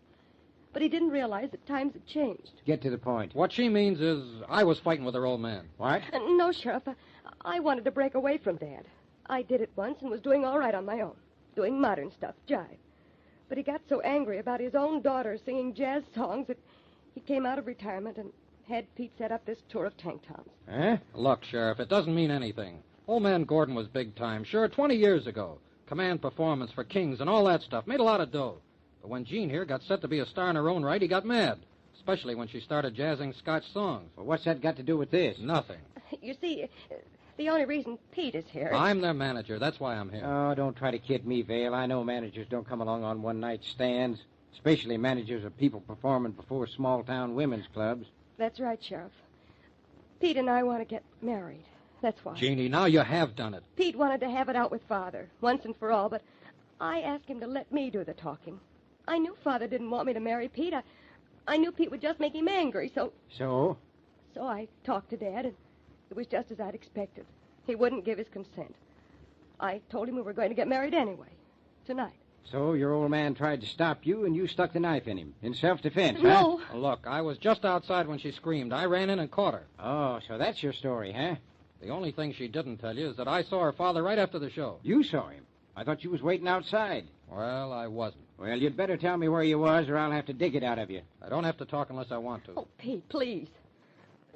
L: But he didn't realize that times had changed.
S: Get to the point.
E: What she means is I was fighting with her old man.
S: What?
L: No, Sheriff. I wanted to break away from Dad. I did it once and was doing all right on my own, doing modern stuff, jive. But he got so angry about his own daughter singing jazz songs that he came out of retirement and had Pete set up this tour of tank tops.
S: Huh?
E: Look, Sheriff, it doesn't mean anything. Old man Gordon was big time, sure, 20 years ago. Command performance for Kings and all that stuff. Made a lot of dough. But when Jean here got set to be a star in her own right, he got mad. Especially when she started jazzing Scotch songs.
S: Well, what's that got to do with this?
E: Nothing.
L: You see, the only reason Pete is here...
E: I'm their manager. That's why I'm here.
S: Oh, don't try to kid me, Vale. I know managers don't come along on one-night stands. Especially managers of people performing before small-town women's clubs.
L: That's right, Sheriff. Pete and I want to get married. That's why.
E: Jeannie, now you have done it.
L: Pete wanted to have it out with Father, once and for all, but I asked him to let me do the talking. I knew Father didn't want me to marry Pete. I knew Pete would just make him angry, so...
S: So?
L: So I talked to Dad, and it was just as I'd expected. He wouldn't give his consent. I told him we were going to get married anyway, tonight.
S: So your old man tried to stop you, and you stuck the knife in him, in self-defense,
L: No.
S: huh?
E: Look, I was just outside when she screamed. I ran in and caught her.
S: Oh, so that's your story, huh?
E: The only thing she didn't tell you is that I saw her father right after the show.
S: You saw him? I thought you was waiting outside.
E: Well, I wasn't.
S: Well, you'd better tell me where you was, or I'll have to dig it out of you.
E: I don't have to talk unless I want to.
L: Oh, Pete, please.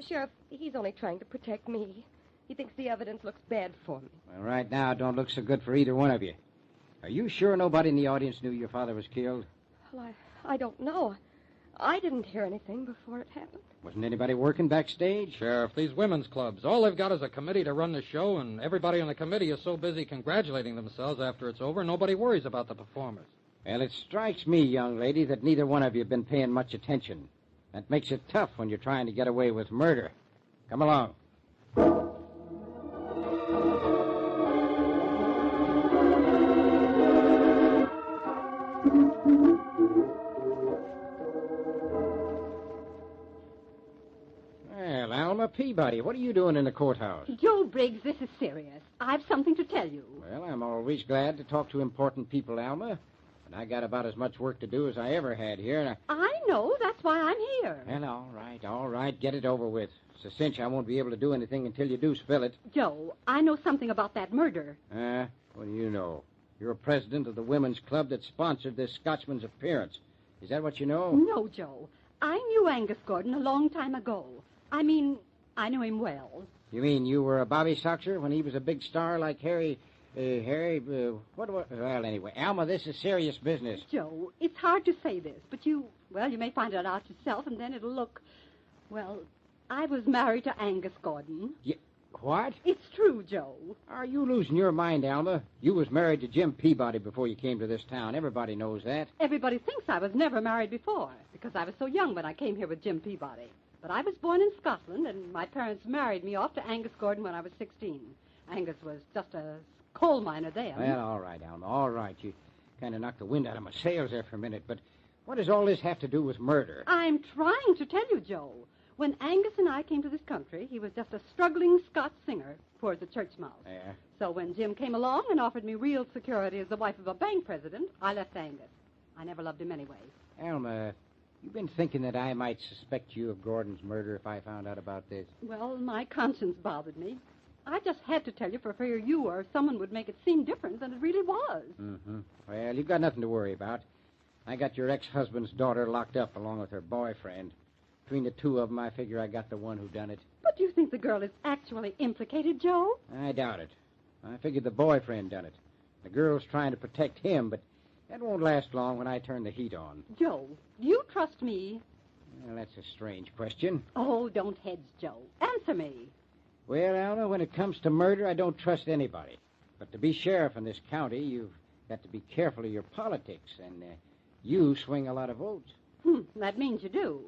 L: Sheriff, he's only trying to protect me. He thinks the evidence looks bad for me.
S: Well, right now, it don't look so good for either one of you. Are you sure nobody in the audience knew your father was killed?
L: Well, I don't know. I didn't hear anything before it happened.
S: Wasn't anybody working backstage?
E: Sheriff, these women's clubs, all they've got is a committee to run the show, and everybody on the committee is so busy congratulating themselves after it's over, nobody worries about the performers.
S: Well, it strikes me, young lady, that neither one of you have been paying much attention. That makes it tough when you're trying to get away with murder. Come along.
F: Well, Alma Peabody, what are you doing in the courthouse?
R: Joe Briggs, this is serious. I've something to tell you.
F: Well, I'm always glad to talk to important people, Alma. But I got about as much work to do as I ever had here, and
R: I know. That's why I'm here.
F: Well, all right. Get it over with. It's a cinch I won't be able to do anything until you do spill it.
R: Joe, I know something about that murder.
F: What do you know? You're president of the women's club that sponsored this Scotchman's appearance. Is that what you know?
R: No, Joe. I knew Angus Gordon a long time ago. I mean, I knew him well.
F: You mean you were a Bobby Soxer when he was a big star like Harry... Well, anyway, Alma, this is serious business.
R: Joe, it's hard to say this, but you may find it out yourself, and then it'll look... Well, I was married to Angus Gordon.
F: What?
R: It's true, Joe.
F: Are you losing your mind, Alma? You was married to Jim Peabody before you came to this town. Everybody knows that.
R: Everybody thinks I was never married before, because I was so young when I came here with Jim Peabody. But I was born in Scotland, and my parents married me off to Angus Gordon when I was 16. Angus was just a coal miner then.
F: Well, all right, Alma, all right. You kind of knocked the wind out of my sails there for a minute, but what does all this have to do with murder?
R: I'm trying to tell you, Joe. When Angus and I came to this country, he was just a struggling Scotch singer, poor as a church mouse.
F: Yeah.
R: So when Jim came along and offered me real security as the wife of a bank president, I left Angus. I never loved him anyway.
F: Alma, you've been thinking that I might suspect you of Gordon's murder if I found out about this?
R: Well, my conscience bothered me. I just had to tell you for fear you or someone would make it seem different than it really was.
F: Mm-hmm. Well, you've got nothing to worry about. I got your ex-husband's daughter locked up along with her boyfriend. Between the two of them, I figure I got the one who done it.
R: But do you think the girl is actually implicated, Joe?
F: I doubt it. I figured the boyfriend done it. The girl's trying to protect him, but that won't last long when I turn the heat on.
R: Joe, do you trust me?
F: Well, that's a strange question.
R: Oh, don't hedge, Joe. Answer me.
F: Well, Alma, when it comes to murder, I don't trust anybody. But to be sheriff in this county, you've got to be careful of your politics, and you swing a lot of votes.
R: That means you do.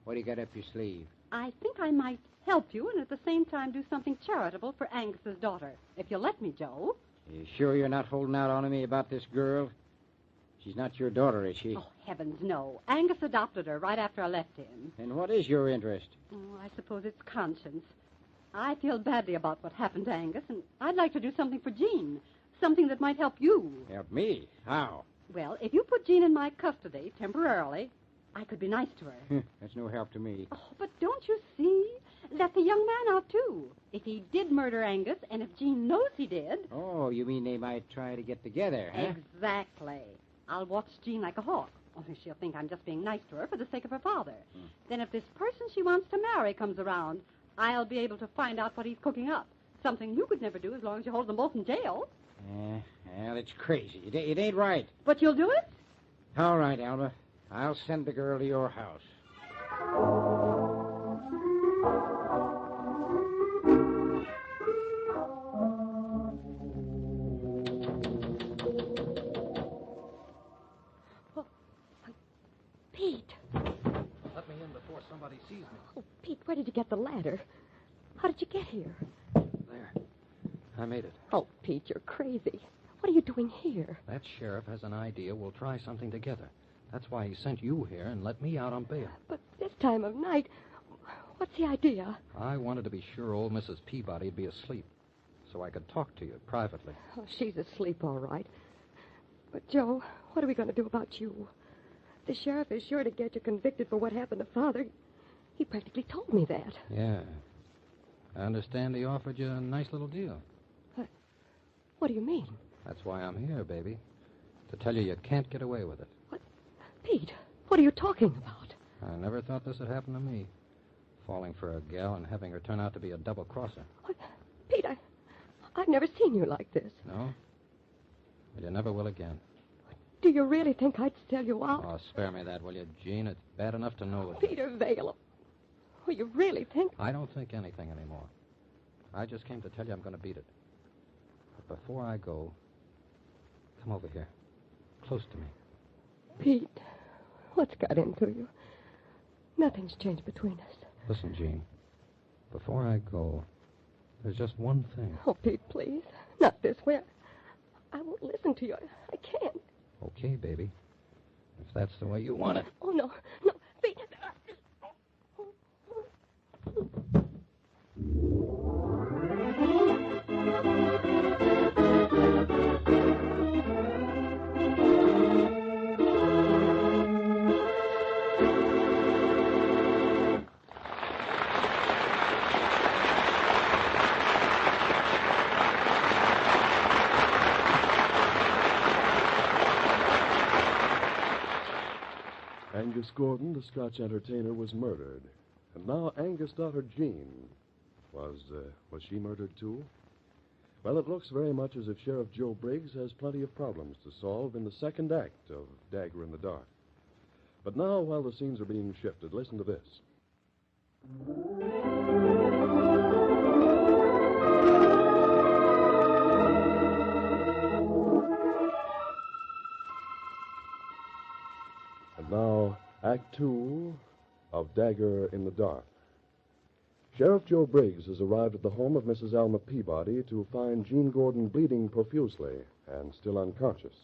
F: What do you got up your sleeve?
R: I think I might help you and at the same time do something charitable for Angus's daughter. If you'll let me, Joe.
F: You sure you're not holding out on me about this girl? She's not your daughter, is she?
R: Oh, heavens, no. Angus adopted her right after I left him.
F: And what is your interest?
R: Oh, I suppose it's conscience. I feel badly about what happened to Angus, and I'd like to do something for Jean. Something that might help you.
F: Help me? How?
R: Well, if you put Jean in my custody temporarily, I could be nice to her.
F: That's no help to me.
R: Oh, but don't you see? Let the young man out, too. If he did murder Angus, and if Jean knows he did...
F: Oh, you mean they might try to get together, huh?
R: Exactly. I'll watch Jean like a hawk. Only she'll think I'm just being nice to her for the sake of her father. Then if this person she wants to marry comes around, I'll be able to find out what he's cooking up. Something you could never do as long as you hold them both in jail.
F: Well, it's crazy. It ain't right.
R: But you'll do it?
F: All right, Alma. I'll send the girl to your house.
J: Pete.
E: Let me in before somebody sees me.
J: Oh, Pete, where did you get the ladder? How did you get here?
E: There. I made it.
J: Oh, Pete, you're crazy. What are you doing here?
E: That sheriff has an idea we'll try something together. That's why he sent you here and let me out on bail.
J: But this time of night, what's the idea?
E: I wanted to be sure old Mrs. Peabody'd be asleep, so I could talk to you privately.
J: Oh, she's asleep, all right. But, Joe, what are we going to do about you? The sheriff is sure to get you convicted for what happened to Father. He practically told me that.
E: Yeah. I understand he offered you a nice little deal.
J: What do you mean?
E: That's why I'm here, baby. To tell you can't get away with it.
J: Pete, what are you talking about?
E: I never thought this would happen to me. Falling for a gal and having her turn out to be a double-crosser.
J: Pete, I've never seen you like this.
E: No? Well, you never will again.
J: Do you really think I'd sell you out?
E: Oh, spare me that, will you, Jean? It's bad enough to know it.
J: Peter Vale. Oh, you really think...
E: I don't think anything anymore. I just came to tell you I'm going to beat it. But before I go, come over here. Close to me.
J: Pete, what's got into you? Nothing's changed between us.
E: Listen, Jean. Before I go, there's just one thing.
J: Oh, Pete, please. Not this way. I won't listen to you. I can't.
E: Okay, baby. if that's the way you want it.
J: Oh, no. No, Pete.
P: Angus Gordon, the Scotch entertainer, was murdered. And now Angus' daughter, Jean, was she murdered, too? Well, it looks very much as if Sheriff Joe Briggs has plenty of problems to solve in the second act of Dagger in the Dark. But now, while the scenes are being shifted, listen to this. And now, Act 2 of Dagger in the Dark. Sheriff Joe Briggs has arrived at the home of Mrs. Alma Peabody to find Jean Gordon bleeding profusely and still unconscious.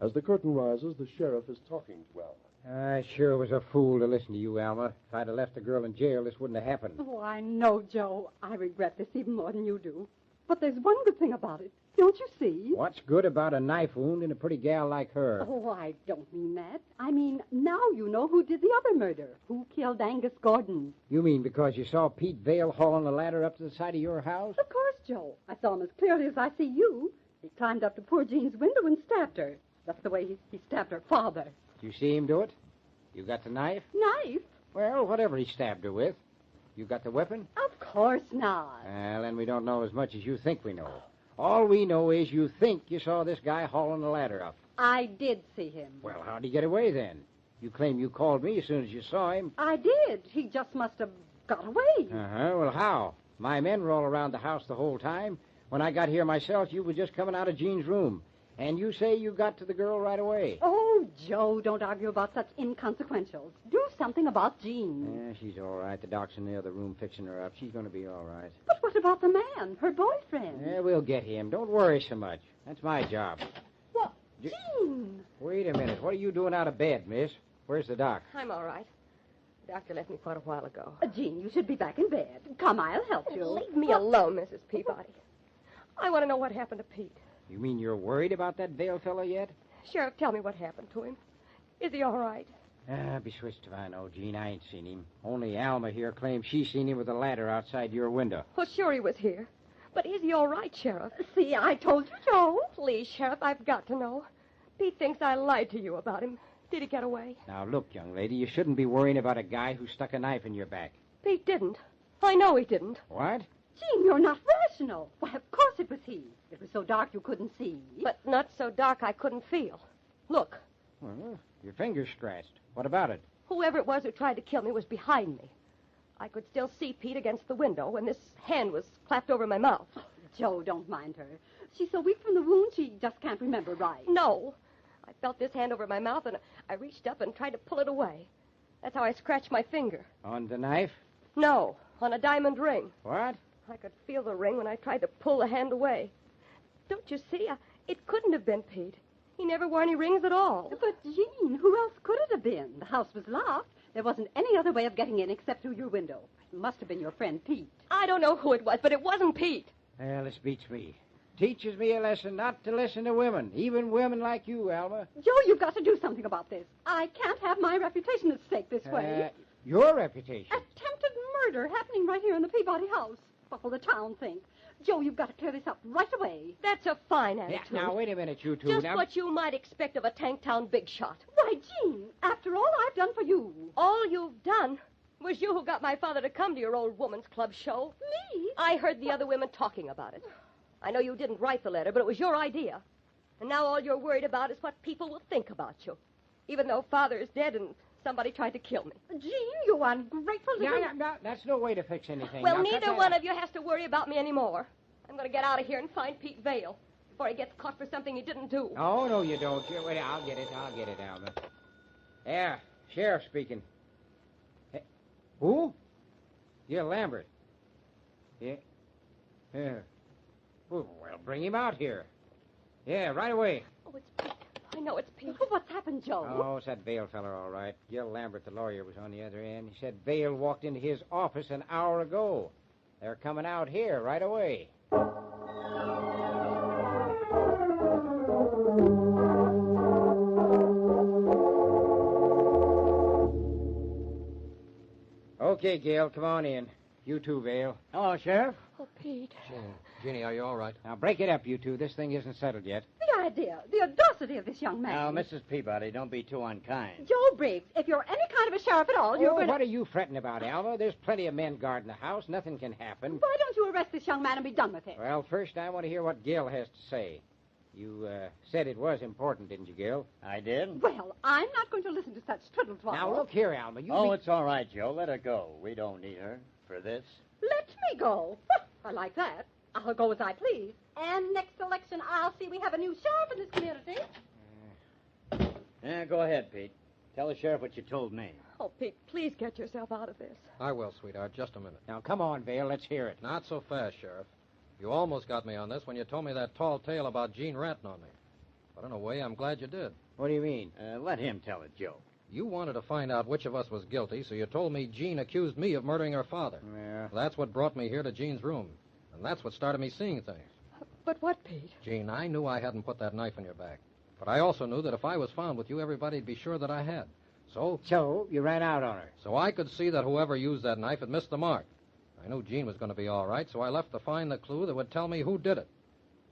P: As the curtain rises, the sheriff is talking to Alma.
F: I sure was a fool to listen to you, Alma. If I'd have left the girl in jail, this wouldn't have happened.
R: Oh, I know, Joe. I regret this even more than you do. But there's one good thing about it. Don't you see?
F: What's good about a knife wound in a pretty gal like her?
R: Oh, I don't mean that. I mean, now you know who did the other murder. Who killed Angus Gordon.
F: You mean because you saw Pete Vale hauling the ladder up to the side of your house?
R: Of course, Joe. I saw him as clearly as I see you. He climbed up to poor Jean's window and stabbed her. That's the way he stabbed her father.
F: Did you see him do it? You got the knife?
R: Knife?
F: Well, whatever he stabbed her with. You got the weapon?
R: Of course not.
F: Well, then we don't know as much as you think we know. All we know is you think you saw this guy hauling the ladder up.
R: I did see him.
F: Well, how'd he get away then? You claim you called me as soon as you saw him.
R: I did. He just must have got away.
F: Uh-huh. Well, how? My men were all around the house the whole time. When I got here myself, you were just coming out of Jean's room. And you say you got to the girl right away.
R: Oh, Joe, don't argue about such inconsequentials. Do something about Jean.
F: Yeah, she's all right. The doc's in the other room fixing her up. She's going to be all right.
R: But what about the man, her boyfriend?
F: Yeah, we'll get him. Don't worry so much. That's my job.
R: What? Jean!
F: Wait a minute. What are you doing out of bed, miss? Where's the doc?
J: I'm all right. The doctor left me quite a while ago.
R: Jean, you should be back in bed. Come, I'll help you.
J: Leave me alone, Mrs. Peabody. I want to know what happened to Pete.
F: You mean you're worried about that Vale fellow yet?
J: Sheriff, tell me what happened to him. Is he all right?
F: Be switched if I know, Jean. I ain't seen him. Only Alma here claims she's seen him with a ladder outside your window.
J: Well, sure he was here. But is he all right, Sheriff?
R: See, I told you, Joe.
J: Please, Sheriff, I've got to know. Pete thinks I lied to you about him. Did he get away?
F: Now, look, young lady, you shouldn't be worrying about a guy who stuck a knife in your back.
J: Pete didn't. I know he didn't.
F: What?
R: Jean, you're not rational. Why, of course it was he. It was so dark you couldn't see.
J: But not so dark I couldn't feel. Look.
F: Well, your finger's scratched. What about it?
J: Whoever it was who tried to kill me was behind me. I could still see Pete against the window when this hand was clapped over my mouth.
R: Oh, Joe, don't mind her. She's so weak from the wound she just can't remember right.
J: No. I felt this hand over my mouth and I reached up and tried to pull it away. That's how I scratched my finger.
F: On the knife?
J: No, on a diamond ring.
F: What?
J: I could feel the ring when I tried to pull the hand away. Don't you see? It couldn't have been Pete. He never wore any rings at all.
R: But, Jean, who else could it have been? The house was locked. There wasn't any other way of getting in except through your window. It must have been your friend Pete.
J: I don't know who it was, but it wasn't Pete.
F: Well, this beats me. Teaches me a lesson not to listen to women, even women like you, Alma.
R: Joe, you've got to do something about this. I can't have my reputation at stake this way.
F: Your reputation?
R: Attempted murder happening right here in the Peabody house. What will the town think? Joe, you've got to clear this up right away.
J: That's a fine attitude.
F: Yeah, now, wait a minute, you two.
J: Just
F: now...
J: what you might expect of a Tanktown big shot.
R: Why, Jean, after all I've done for you.
J: All you've done was you who got my father to come to your old woman's club show.
R: Me?
J: I heard the other women talking about it. I know you didn't write the letter, but it was your idea. And now all you're worried about is what people will think about you. Even though Father is dead and somebody tried to kill me.
R: Jean, you ungrateful little...
F: No, that's no way to fix anything.
J: Well,
F: now,
J: neither one of you has to worry about me anymore. I'm going to get out of here and find Pete Vale before he gets caught for something he didn't do.
F: Oh, no, you don't. Wait, I'll get it, Alma. Yeah, Sheriff speaking. Hey, who? Yeah, Lambert. Yeah. Well, bring him out here. Yeah, right away.
J: Oh, it's Pete. I know it's Pete.
R: What's happened, Joe?
F: Oh, it's that Vale feller, all right. Gil Lambert, the lawyer, was on the other end. He said Vale walked into his office an hour ago. They're coming out here right away. Okay, Gil, come on in. You too, Vale.
C: Hello, Sheriff.
J: Oh, Pete.
E: Jeannie, are you all right?
F: Now, break it up, you two. This thing isn't settled yet.
R: The idea, the audacity of this young man.
U: Now, Mrs. Peabody, don't be too unkind.
R: Joe Briggs, if you're any kind of a sheriff at all, you're going to...
F: What are you fretting about, Alma? There's plenty of men guarding the house. Nothing can happen.
R: Why don't you arrest this young man and be done with it?
F: Well, first, I want to hear what Gil has to say. You said it was important, didn't you, Gil?
U: I did.
R: Well, I'm not going to listen to such twiddle twaddle.
F: Now, look here, Alma.
U: It's all right, Joe. Let her go. We don't need her for this.
R: Let me go. I like that. I'll go as I please. And next election, I'll see we have a new sheriff in this community.
U: Go ahead, Pete. Tell the sheriff what you told me.
J: Oh, Pete, please get yourself out of this.
E: I will, sweetheart. Just a minute.
F: Now, come on, Vale. Let's hear it.
E: Not so fast, Sheriff. You almost got me on this when you told me that tall tale about Gene ratting on me. But in a way, I'm glad you did.
F: What do you mean?
U: Let him tell it, Joe.
E: You wanted to find out which of us was guilty, so you told me Jean accused me of murdering her father.
F: Yeah.
E: That's what brought me here to Jean's room. And that's what started me seeing things.
J: But what, Pete?
E: Jean, I knew I hadn't put that knife in your back. But I also knew that if I was found with you, everybody'd be sure that I had. So
F: you ran out on her.
E: So I could see that whoever used that knife had missed the mark. I knew Jean was going to be all right, so I left to find the clue that would tell me who did it.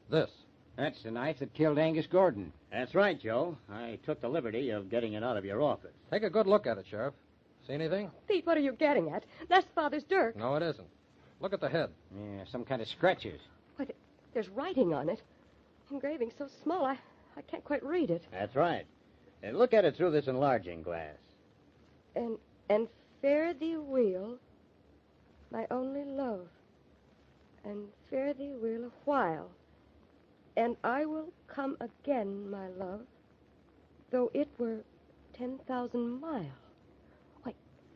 E: This.
F: That's the knife that killed Angus Gordon.
U: That's right, Joe. I took the liberty of getting it out of your office.
E: Take a good look at it, Sheriff. See anything?
J: Pete, what are you getting at? That's Father's dirk.
E: No, it isn't. Look at the head.
F: Yeah, some kind of scratches.
J: What? There's writing on it. Engraving so small, I can't quite read it.
U: That's right. Look at it through this enlarging glass.
J: And fare thee weel, my only love, and fare thee weel a while, and I will come again, my love, though it were 10,000 miles. Why,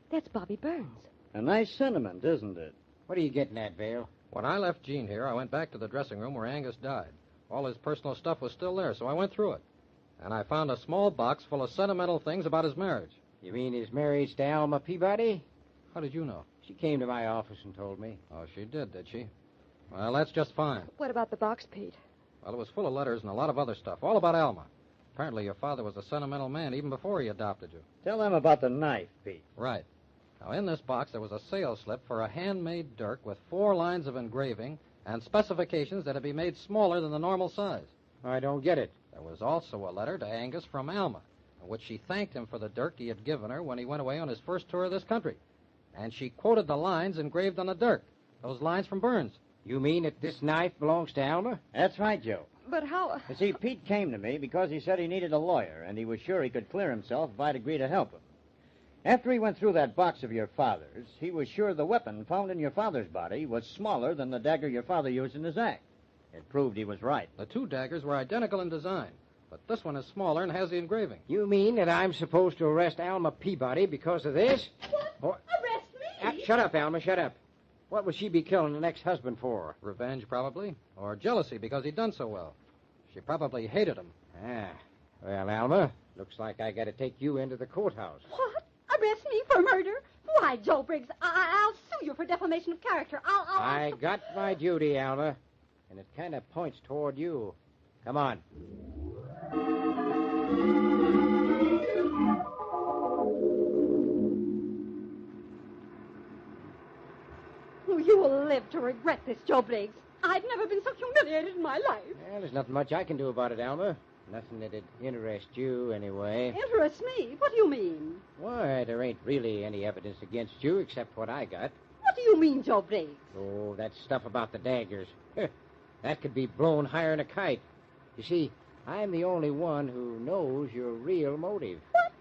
J: that's Bobby Burns.
U: A nice sentiment, isn't it?
F: What are you getting at, Vale?
E: When I left Jean here, I went back to the dressing room where Angus died. All his personal stuff was still there, so I went through it. And I found a small box full of sentimental things about his marriage.
F: You mean his marriage to Alma Peabody?
E: How did you know?
F: She came to my office and told me.
E: Oh, she did she? Well, that's just fine.
J: What about the box, Pete?
E: Well, it was full of letters and a lot of other stuff, all about Alma. Apparently your father was a sentimental man even before he adopted you.
U: Tell them about the knife, Pete.
E: Right. Now, in this box, there was a sales slip for a handmade dirk with 4 lines of engraving and specifications that had been made smaller than the normal size.
F: I don't get it.
E: There was also a letter to Angus from Alma, in which she thanked him for the dirk he had given her when he went away on his first tour of this country. And she quoted the lines engraved on the dirk, those lines from Burns.
F: You mean that this knife belongs to Alma?
U: That's right, Joe.
J: But how...
U: You see, Pete came to me because he said he needed a lawyer, and he was sure he could clear himself if I'd agree to help him. After he went through that box of your father's, he was sure the weapon found in your father's body was smaller than the dagger your father used in his act. It proved he was right.
E: The 2 daggers were identical in design, but this one is smaller and has the engraving.
F: You mean that I'm supposed to arrest Alma Peabody because of this?
R: What? Arrest me?
F: Shut up, Alma, shut up. What would she be killing the next husband for?
E: Revenge, probably. Or jealousy because he'd done so well. She probably hated him.
F: Ah. Well, Alma, looks like I got to take you into the courthouse.
R: What? Arrest me for murder? Why, Joe Briggs, I'll sue you for defamation of character.
F: I got my duty, Alma, and it kind of points toward you. Come on.
R: You will live to regret this, Joe Briggs. I've never been so humiliated in my life.
F: Well, there's nothing much I can do about it, Alma. Nothing that'd interest you, anyway.
R: Interest me? What do you mean?
F: Why, there ain't really any evidence against you except what I got.
R: What do you mean, Joe Briggs?
F: Oh, that stuff about the daggers. That could be blown higher than a kite. You see, I'm the only one who knows your real motive.
R: What?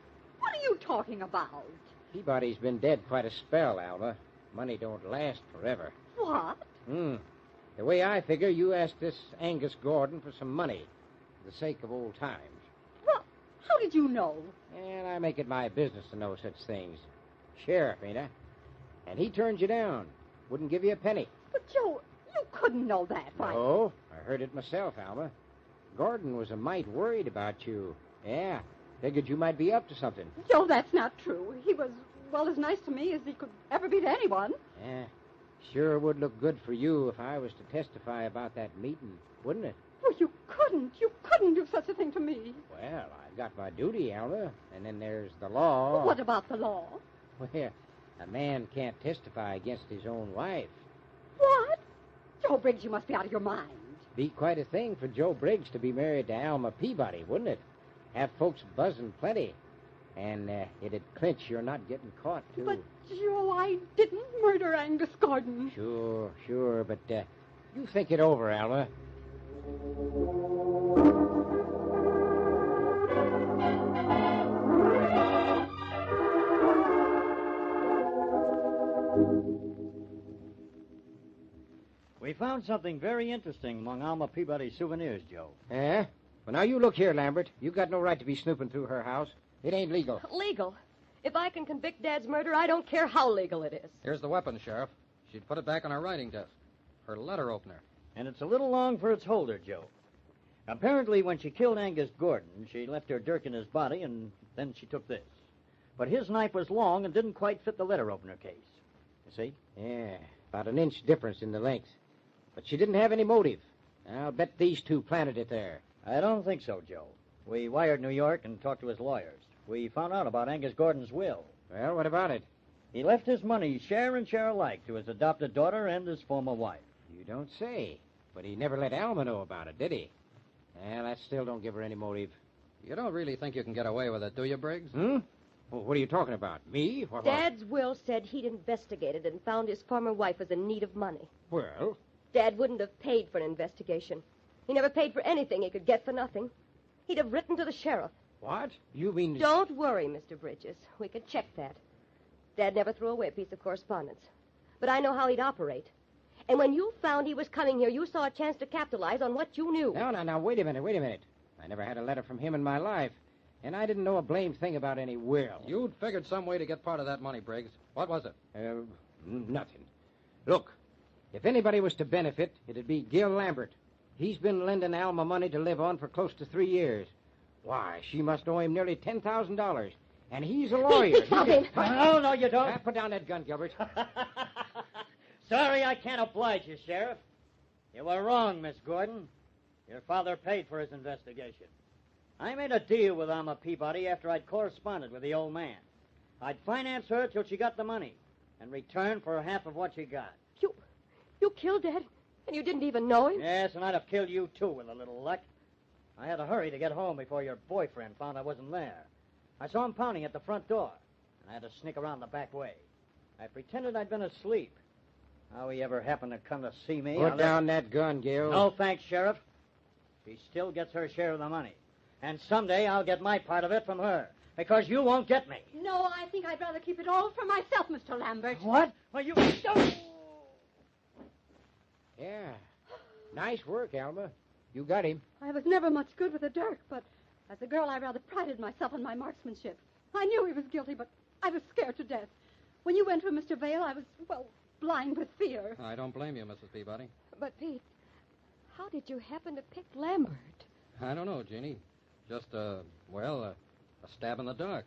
R: What are you talking about?
F: Peabody's been dead quite a spell, Alma. Money don't last forever.
R: What?
F: The way I figure, you asked this Angus Gordon for some money for the sake of old times.
R: Well, how did you know?
F: And I make it my business to know such things. Sheriff, ain't I? And he turned you down. Wouldn't give you a penny.
R: But, Joe, you couldn't know that, right?
F: Oh, I heard it myself, Alma. Gordon was a mite worried about you. Yeah, figured you might be up to something.
R: Joe, that's not true. He was, well, as nice to me as he could ever be to anyone.
F: Yeah, sure would look good for you if I was to testify about that meeting, wouldn't it?
R: Well, you couldn't do such a thing to me.
F: Well, I've got my duty, Alma, and then there's the law.
R: Well, what about the law?
F: Well, a man can't testify against his own wife.
R: What? Joe Briggs, you must be out of your mind.
F: Be quite a thing for Joe Briggs to be married to Alma Peabody, wouldn't it? Have folks buzzing plenty. And it'd clinch you're not getting caught, too.
R: But, Joe, I didn't murder Angus Gordon.
F: Sure, but you think it over, Alma.
D: We found something very interesting among Alma Peabody's souvenirs, Joe.
F: Eh? Well, now you look here, Lambert. You've got no right to be snooping through her house. It ain't legal.
J: Legal? If I can convict Dad's murder, I don't care how legal it is.
E: Here's the weapon, Sheriff. She'd put it back on her writing desk. Her letter opener.
D: And it's a little long for its holder, Joe. Apparently, when she killed Angus Gordon, she left her dirk in his body, and then she took this. But his knife was long and didn't quite fit the letter opener case. You see?
F: Yeah, about an inch difference in the length. But she didn't have any motive. I'll bet these two planted it there.
D: I don't think so, Joe. We wired New York and talked to his lawyers. We found out about Angus Gordon's will.
F: Well, what about it?
D: He left his money share and share alike to his adopted daughter and his former wife.
F: You don't say. But he never let Alma know about it, did he? Well, that still don't give her any motive.
E: You don't really think you can get away with it, do you, Briggs?
F: Well, what are you talking about? Me? What?
J: Dad's will said he'd investigated and found his former wife was in need of money.
F: Well?
J: Dad wouldn't have paid for an investigation. He never paid for anything he could get for nothing. He'd have written to the sheriff.
F: What? You mean...
J: Don't worry, Mr. Bridges. We could check that. Dad never threw away a piece of correspondence. But I know how he'd operate. And when you found he was coming here, you saw a chance to capitalize on what you knew.
F: Now, wait a minute. I never had a letter from him in my life. And I didn't know a blamed thing about any will.
E: You'd figured some way to get part of that money, Briggs. What was it?
F: Nothing. Look, if anybody was to benefit, it'd be Gil Lambert. He's been lending Alma money to live on for close to 3 years. Why, she must owe him nearly $10,000. And he's a lawyer.
D: No, you don't.
F: Put down that gun, Gilbert.
D: Sorry I can't oblige you, Sheriff. You were wrong, Miss Gordon. Your father paid for his investigation. I made a deal with Alma Peabody after I'd corresponded with the old man. I'd finance her till she got the money, in return for half of what she got.
J: You killed Dad, and you didn't even know him?
D: Yes, and I'd have killed you, too, with a little luck. I had to hurry to get home before your boyfriend found I wasn't there. I saw him pounding at the front door, and I had to sneak around the back way. I pretended I'd been asleep. How he ever happened to come to see me...
F: Put down that gun, Gil.
D: No, thanks, Sheriff. She still gets her share of the money. And someday I'll get my part of it from her, because you won't get me.
R: No, I think I'd rather keep it all for myself, Mr. Lambert.
D: What? Well, you...
F: Yeah. Nice work, Alma. You got him.
R: I was never much good with a dirk, but as a girl, I rather prided myself on my marksmanship. I knew he was guilty, but I was scared to death. When you went for Mr. Vale, I was, well, blind with fear.
E: I don't blame you, Mrs. Peabody.
J: But, Pete, how did you happen to pick Lambert?
E: I don't know, Jeannie. Just, a stab in the dark.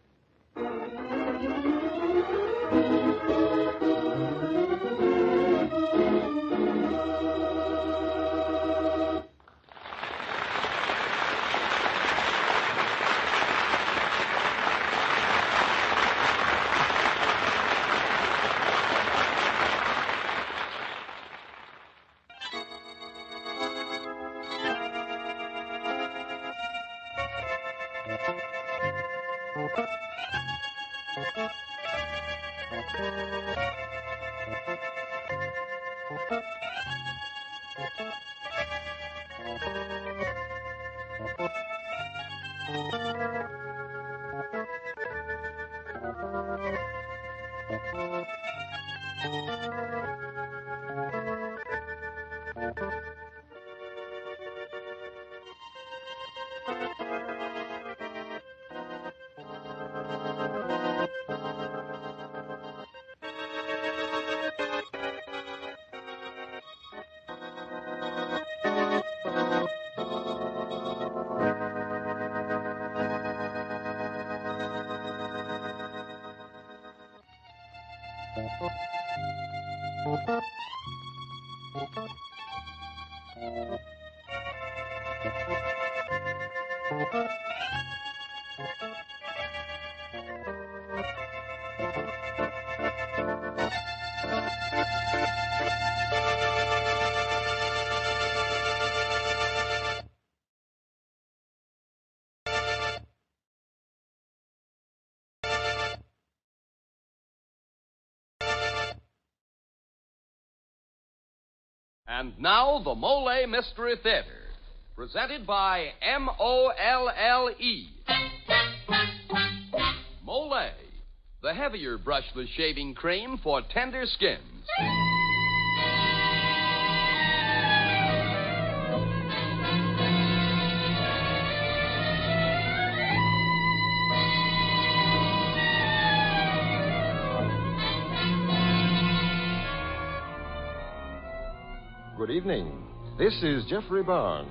A: And now, the Mole Mystery Theater, presented by M-O-L-L-E. Mole, the heavier brushless shaving cream for tender skins.
K: Good evening. This is Jeffrey Barnes,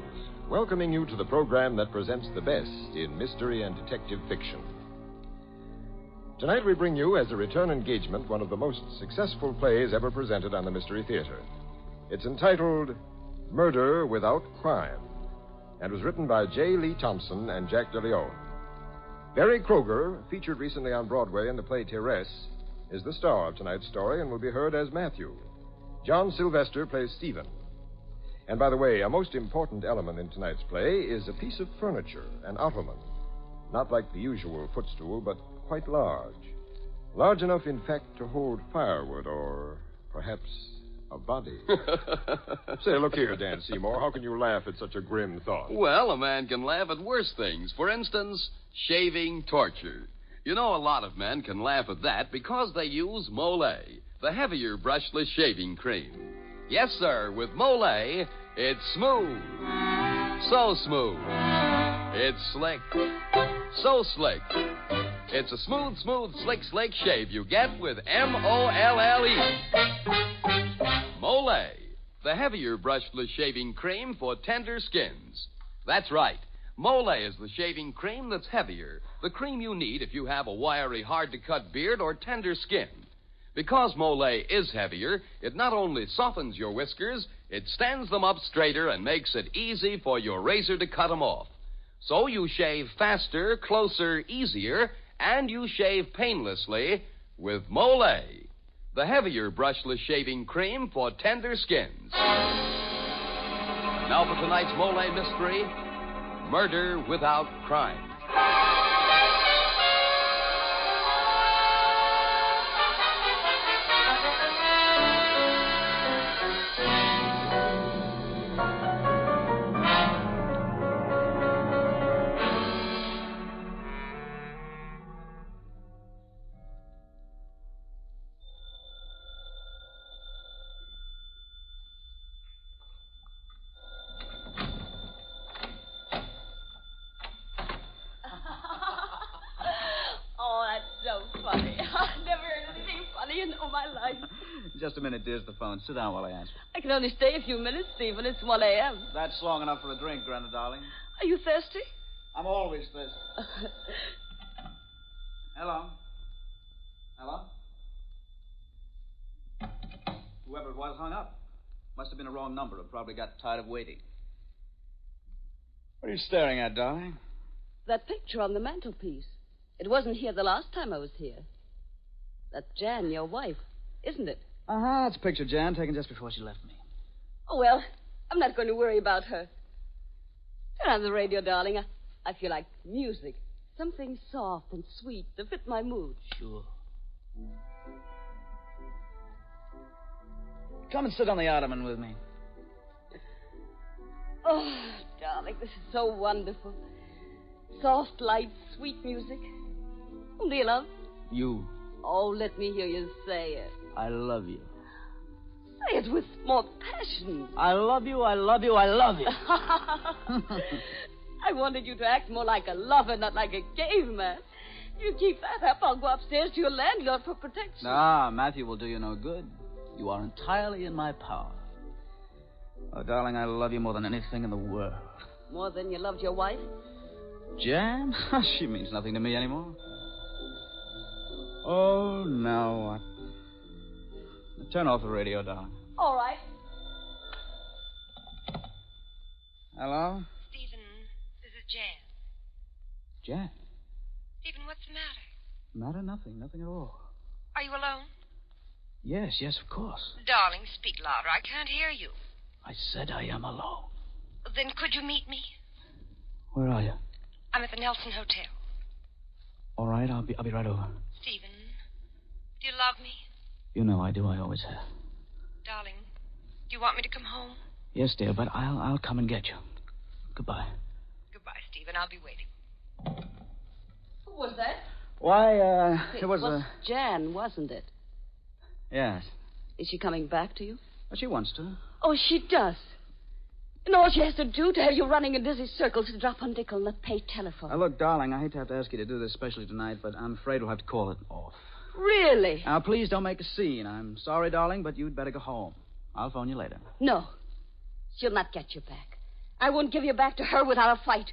K: welcoming you to the program that presents the best in mystery and detective fiction. Tonight we bring you, as a return engagement, one of the most successful plays ever presented on the Mystery Theater. It's entitled Murder Without Crime, and was written by J. Lee Thompson and Jack DeLeon. Barry Kroger, featured recently on Broadway in the play Therese, is the star of tonight's story and will be heard as Matthew. John Sylvester plays Stephen. And by the way, a most important element in tonight's play is a piece of furniture, an ottoman. Not like the usual footstool, but quite large. Large enough, in fact, to hold firewood or perhaps a body. Say, look here, Dan Seymour. How can you laugh at such a grim thought?
A: Well, a man can laugh at worse things. For instance, shaving torture. You know, a lot of men can laugh at that because they use Mole, the heavier brushless shaving cream. Yes, sir, with Mole, it's smooth. So smooth. It's slick. So slick. It's a smooth, slick shave you get with M-O-L-L-E. Mole, the heavier brushless shaving cream for tender skins. That's right. Mole is the shaving cream that's heavier, the cream you need if you have a wiry, hard-to-cut beard or tender skin. Because Mole is heavier, it not only softens your whiskers, it stands them up straighter and makes it easy for your razor to cut them off. So you shave faster, closer, easier, and you shave painlessly with Mole, the heavier brushless shaving cream for tender skins. Now for tonight's Mole mystery, Murder Without Crime.
G: Just a minute, dear. It's the phone. Sit down while I answer.
V: I can only stay a few minutes, Stephen. It's 1 a.m.
G: That's long enough for a drink, Greta, darling.
V: Are you thirsty?
G: I'm always thirsty. Hello? Hello? Whoever it was hung up. Must have been a wrong number. It probably got tired of waiting. What are you staring at, darling?
V: That picture on the mantelpiece. It wasn't here the last time I was here. That's Jan, your wife, isn't it?
G: Uh-huh. That's a picture Jan taken just before she left me.
V: Oh, well, I'm not going to worry about her. Turn on the radio, darling. I feel like music. Something soft and sweet to fit my mood.
G: Sure. Come and sit on the ottoman with me.
V: Oh, darling, this is so wonderful. Soft light, sweet music. Whom do you love?
G: You.
V: Oh, let me hear you say it.
G: I love you.
V: Say it with more passion.
G: I love you, I love you, I love you.
V: I wanted you to act more like a lover, not like a caveman. You keep that up, I'll go upstairs to your landlord for protection.
G: Ah, Matthew will do you no good. You are entirely in my power. Oh, darling, I love you more than anything in the world.
V: More than you loved your wife?
G: Jan? She means nothing to me anymore. Oh, now what? Turn off the radio, darling.
V: All right.
G: Hello?
I: Stephen, this is Jan.
G: Jan?
I: Stephen, what's the matter?
G: Nothing at all.
I: Are you alone?
G: Yes, of course.
I: Darling, speak louder. I can't hear you.
G: I said I am alone.
I: Then could you meet me?
G: Where are you?
I: I'm at the Nelson Hotel.
G: All right, I'll be right over.
I: Stephen, do you love me?
G: You know I do. I always have.
I: Darling, do you want me to come home?
G: Yes, dear, but I'll come and get you. Goodbye.
I: Goodbye, Stephen. I'll be waiting.
V: Who was that?
G: Why, it was
V: Jan, wasn't it?
G: Yes.
V: Is she coming back to you?
G: Well, she wants to.
V: Oh, she does. And all she has to do to have you running in dizzy circles is drop a nickel on the pay telephone.
G: Now, look, darling, I hate to have to ask you to do this especially tonight, but I'm afraid we'll have to call it off.
V: Really?
G: Now, please don't make a scene. I'm sorry, darling, but you'd better go home. I'll phone you later.
V: No. She'll not get you back. I won't give you back to her without a fight.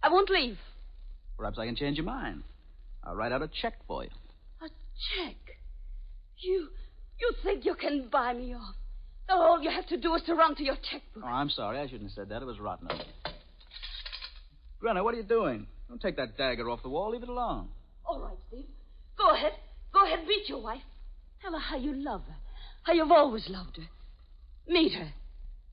V: I won't leave.
G: Perhaps I can change your mind. I'll write out a check for you.
V: A check? You think you can buy me off? All you have to do is to run to your checkbook.
G: Oh, I'm sorry. I shouldn't have said that. It was rotten of me. Brenna, what are you doing? Don't take that dagger off the wall. Leave it alone.
V: All right, Steve. Go ahead. Go ahead, meet your wife. Tell her how you love her. How you've always loved her. Meet her.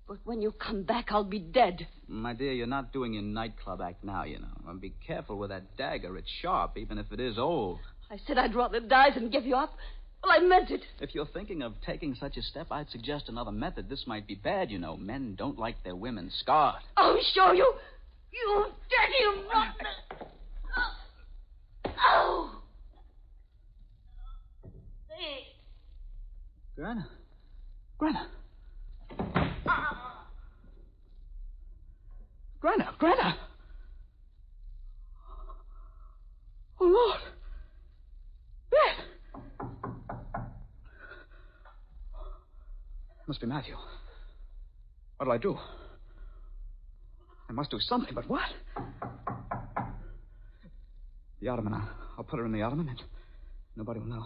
V: But when you come back, I'll be dead.
G: My dear, you're not doing your nightclub act now, you know. And be careful with that dagger. It's sharp, even if it is old.
V: I said I'd rather die than give you up. Well, I meant it.
G: If you're thinking of taking such a step, I'd suggest another method. This might be bad, you know. Men don't like their women scarred.
V: I'll show you. You dirty rotten. Oh.
G: Granna. Granna. Oh, Lord. Ben. Must be Matthew. What'll I do? I must do something, but what? The ottoman. I'll put her in the ottoman, and nobody will know.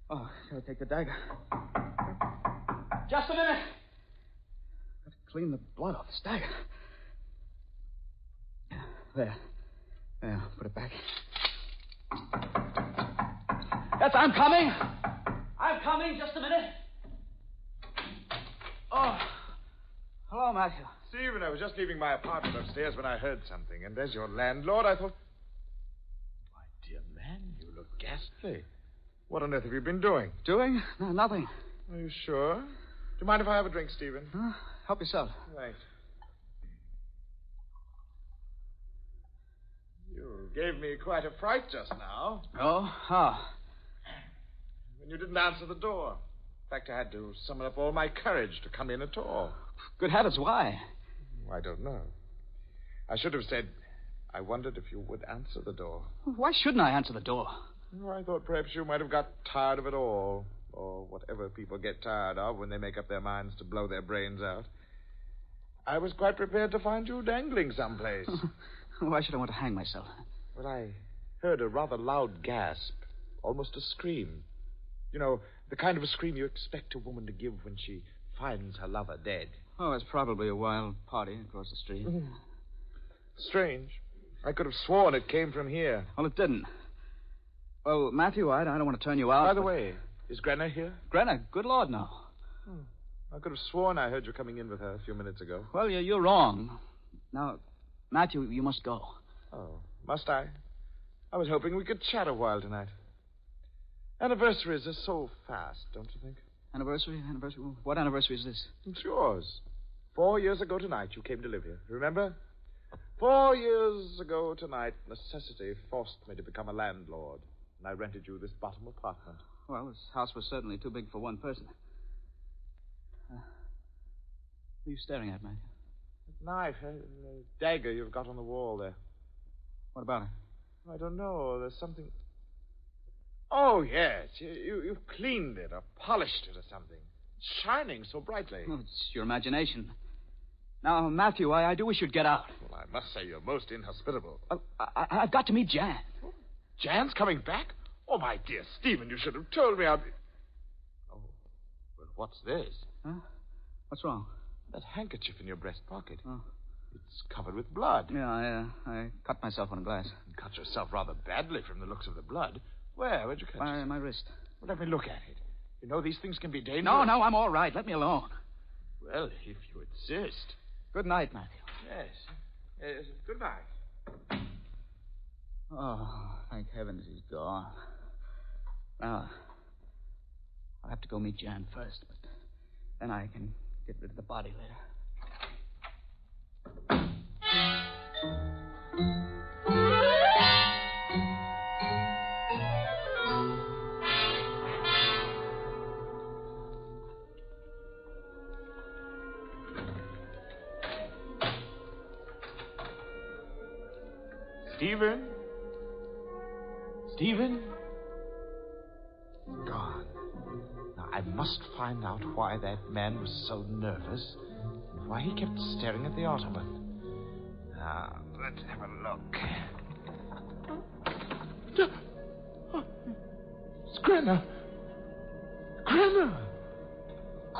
G: Oh, gotta take the dagger. Just a minute. Gotta clean the blood off this dagger. There. Put it back. Yes, I'm coming. Just a minute. Oh. Hello, Matthew.
K: Stephen, I was just leaving my apartment upstairs when I heard something, and as your landlord, I thought... My dear man, you look ghastly. What on earth have you been doing?
G: Doing? No, nothing.
K: Are you sure? Do you mind if I have a drink, Stephen?
G: Help yourself.
K: Thanks. You gave me quite a fright just now.
G: Oh? How?
K: When you didn't answer the door. In fact, I had to summon up all my courage to come in at all.
G: Good heavens, why?
K: I don't know. I should have said, I wondered if you would answer the door.
G: Why shouldn't I answer the door?
K: Oh, I thought perhaps you might have got tired of it all. Or whatever people get tired of when they make up their minds to blow their brains out. I was quite prepared to find you dangling someplace.
G: Why should I want to hang myself?
K: Well, I heard a rather loud gasp. Almost a scream. You know, the kind of a scream you expect a woman to give when she finds her lover dead.
G: Oh, it's probably a wild party across the street.
K: Strange. I could have sworn it came from here.
G: Well, it didn't. Well, Matthew, I don't want to turn you out.
K: By the way, is Grenna here?
G: Grenna? Good Lord, no.
K: I could have sworn I heard you coming in with her a few minutes ago.
G: Well, you're wrong. Now, Matthew, you must go.
K: Oh, must I? I was hoping we could chat a while tonight. Anniversaries are so fast, don't you think?
G: Anniversary? What anniversary is this?
K: It's yours. 4 years ago tonight, you came to live here. Remember? 4 years ago tonight, necessity forced me to become a landlord. And I rented you this bottom apartment.
G: Well, this house was certainly too big for one person. What are you staring at, Matthew?
K: That knife, a dagger you've got on the wall there.
G: What about it?
K: I don't know. There's something... Oh, yes. You've cleaned it or polished it or something. It's shining so brightly.
G: Oh, it's your imagination. Now, Matthew, I do wish you'd get out.
B: Well, I must say you're most inhospitable.
G: I've got to meet Jan.
B: Jan's coming back? Oh, my dear Stephen, you should have told me. Oh, well, what's this?
G: Huh? What's wrong?
B: That handkerchief in your breast pocket.
G: Oh.
B: It's covered with blood.
G: Yeah, I cut myself on a glass.
B: You cut yourself rather badly from the looks of the blood. Where? Where'd you cut yourself?
G: My wrist.
B: Well, let me look at it. You know these things can be dangerous.
G: No, I'm all right. Let me alone.
B: Well, if you insist.
G: Good night, Matthew.
B: Yes. Good night.
G: Oh, thank heavens he's gone. Now, I'll have to go meet Jan first, but then I can get rid of the body later.
B: Stephen? Gone. Now, I must find out why that man was so nervous and why he kept staring at the ottoman. Now, let's have a look. It's Grenna. Grenna!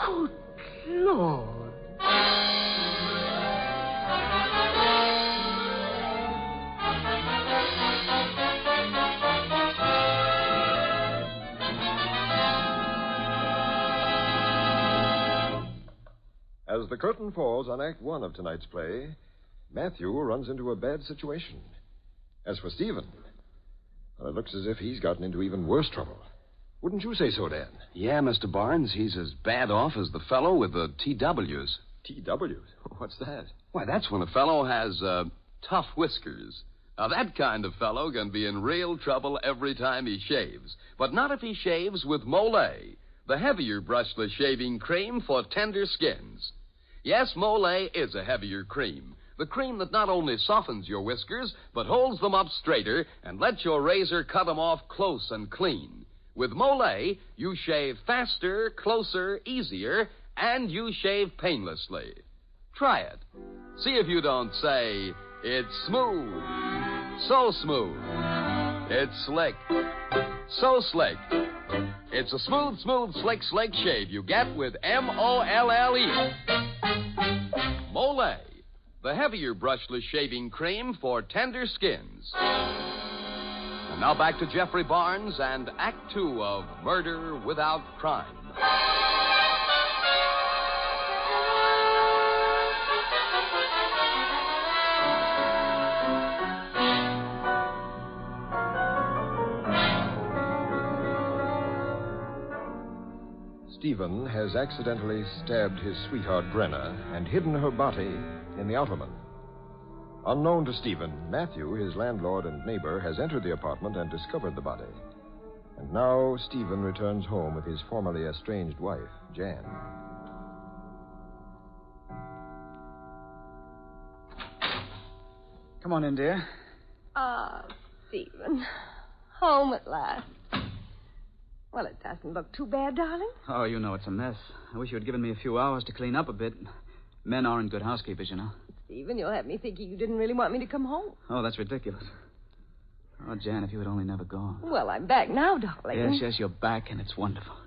B: Good Lord.
K: As the curtain falls on Act One of tonight's play, Matthew runs into a bad situation. As for Stephen, well, it looks as if he's gotten into even worse trouble. Wouldn't you say so, Dan?
M: Yeah, Mr. Barnes, he's as bad off as the fellow with the TWs.
K: TWs? What's that?
M: Why, that's when a fellow has, tough whiskers. Now, that kind of fellow can be in real trouble every time he shaves. But not if he shaves with Molay, the heavier brushless shaving cream for tender skins. Yes, Molay is a heavier cream. The cream that not only softens your whiskers, but holds them up straighter and lets your razor cut them off close and clean. With Molay, you shave faster, closer, easier, and you shave painlessly. Try it. See if you don't say, it's smooth, so smooth. It's slick, so slick. It's a smooth, slick shave you get with Molle. Molay, the heavier brushless shaving cream for tender skins. And now back to Jeffrey Barnes and Act Two of Murder Without Crime.
K: Stephen has accidentally stabbed his sweetheart Grenna and hidden her body in the ottoman. Unknown to Stephen, Matthew, his landlord and neighbor, has entered the apartment and discovered the body. And now Stephen returns home with his formerly estranged wife, Jan.
G: Come on in, dear.
J: Ah, Stephen. Home at last. Well, it doesn't look too bad, darling.
G: Oh, you know it's a mess. I wish you had given me a few hours to clean up a bit. Men aren't good housekeepers, you know.
J: Stephen, you'll have me thinking you didn't really want me to come home.
G: Oh, that's ridiculous. Oh, Jan, if you had only never gone.
J: Well, I'm back now, darling.
G: Yes, you're back, and it's wonderful.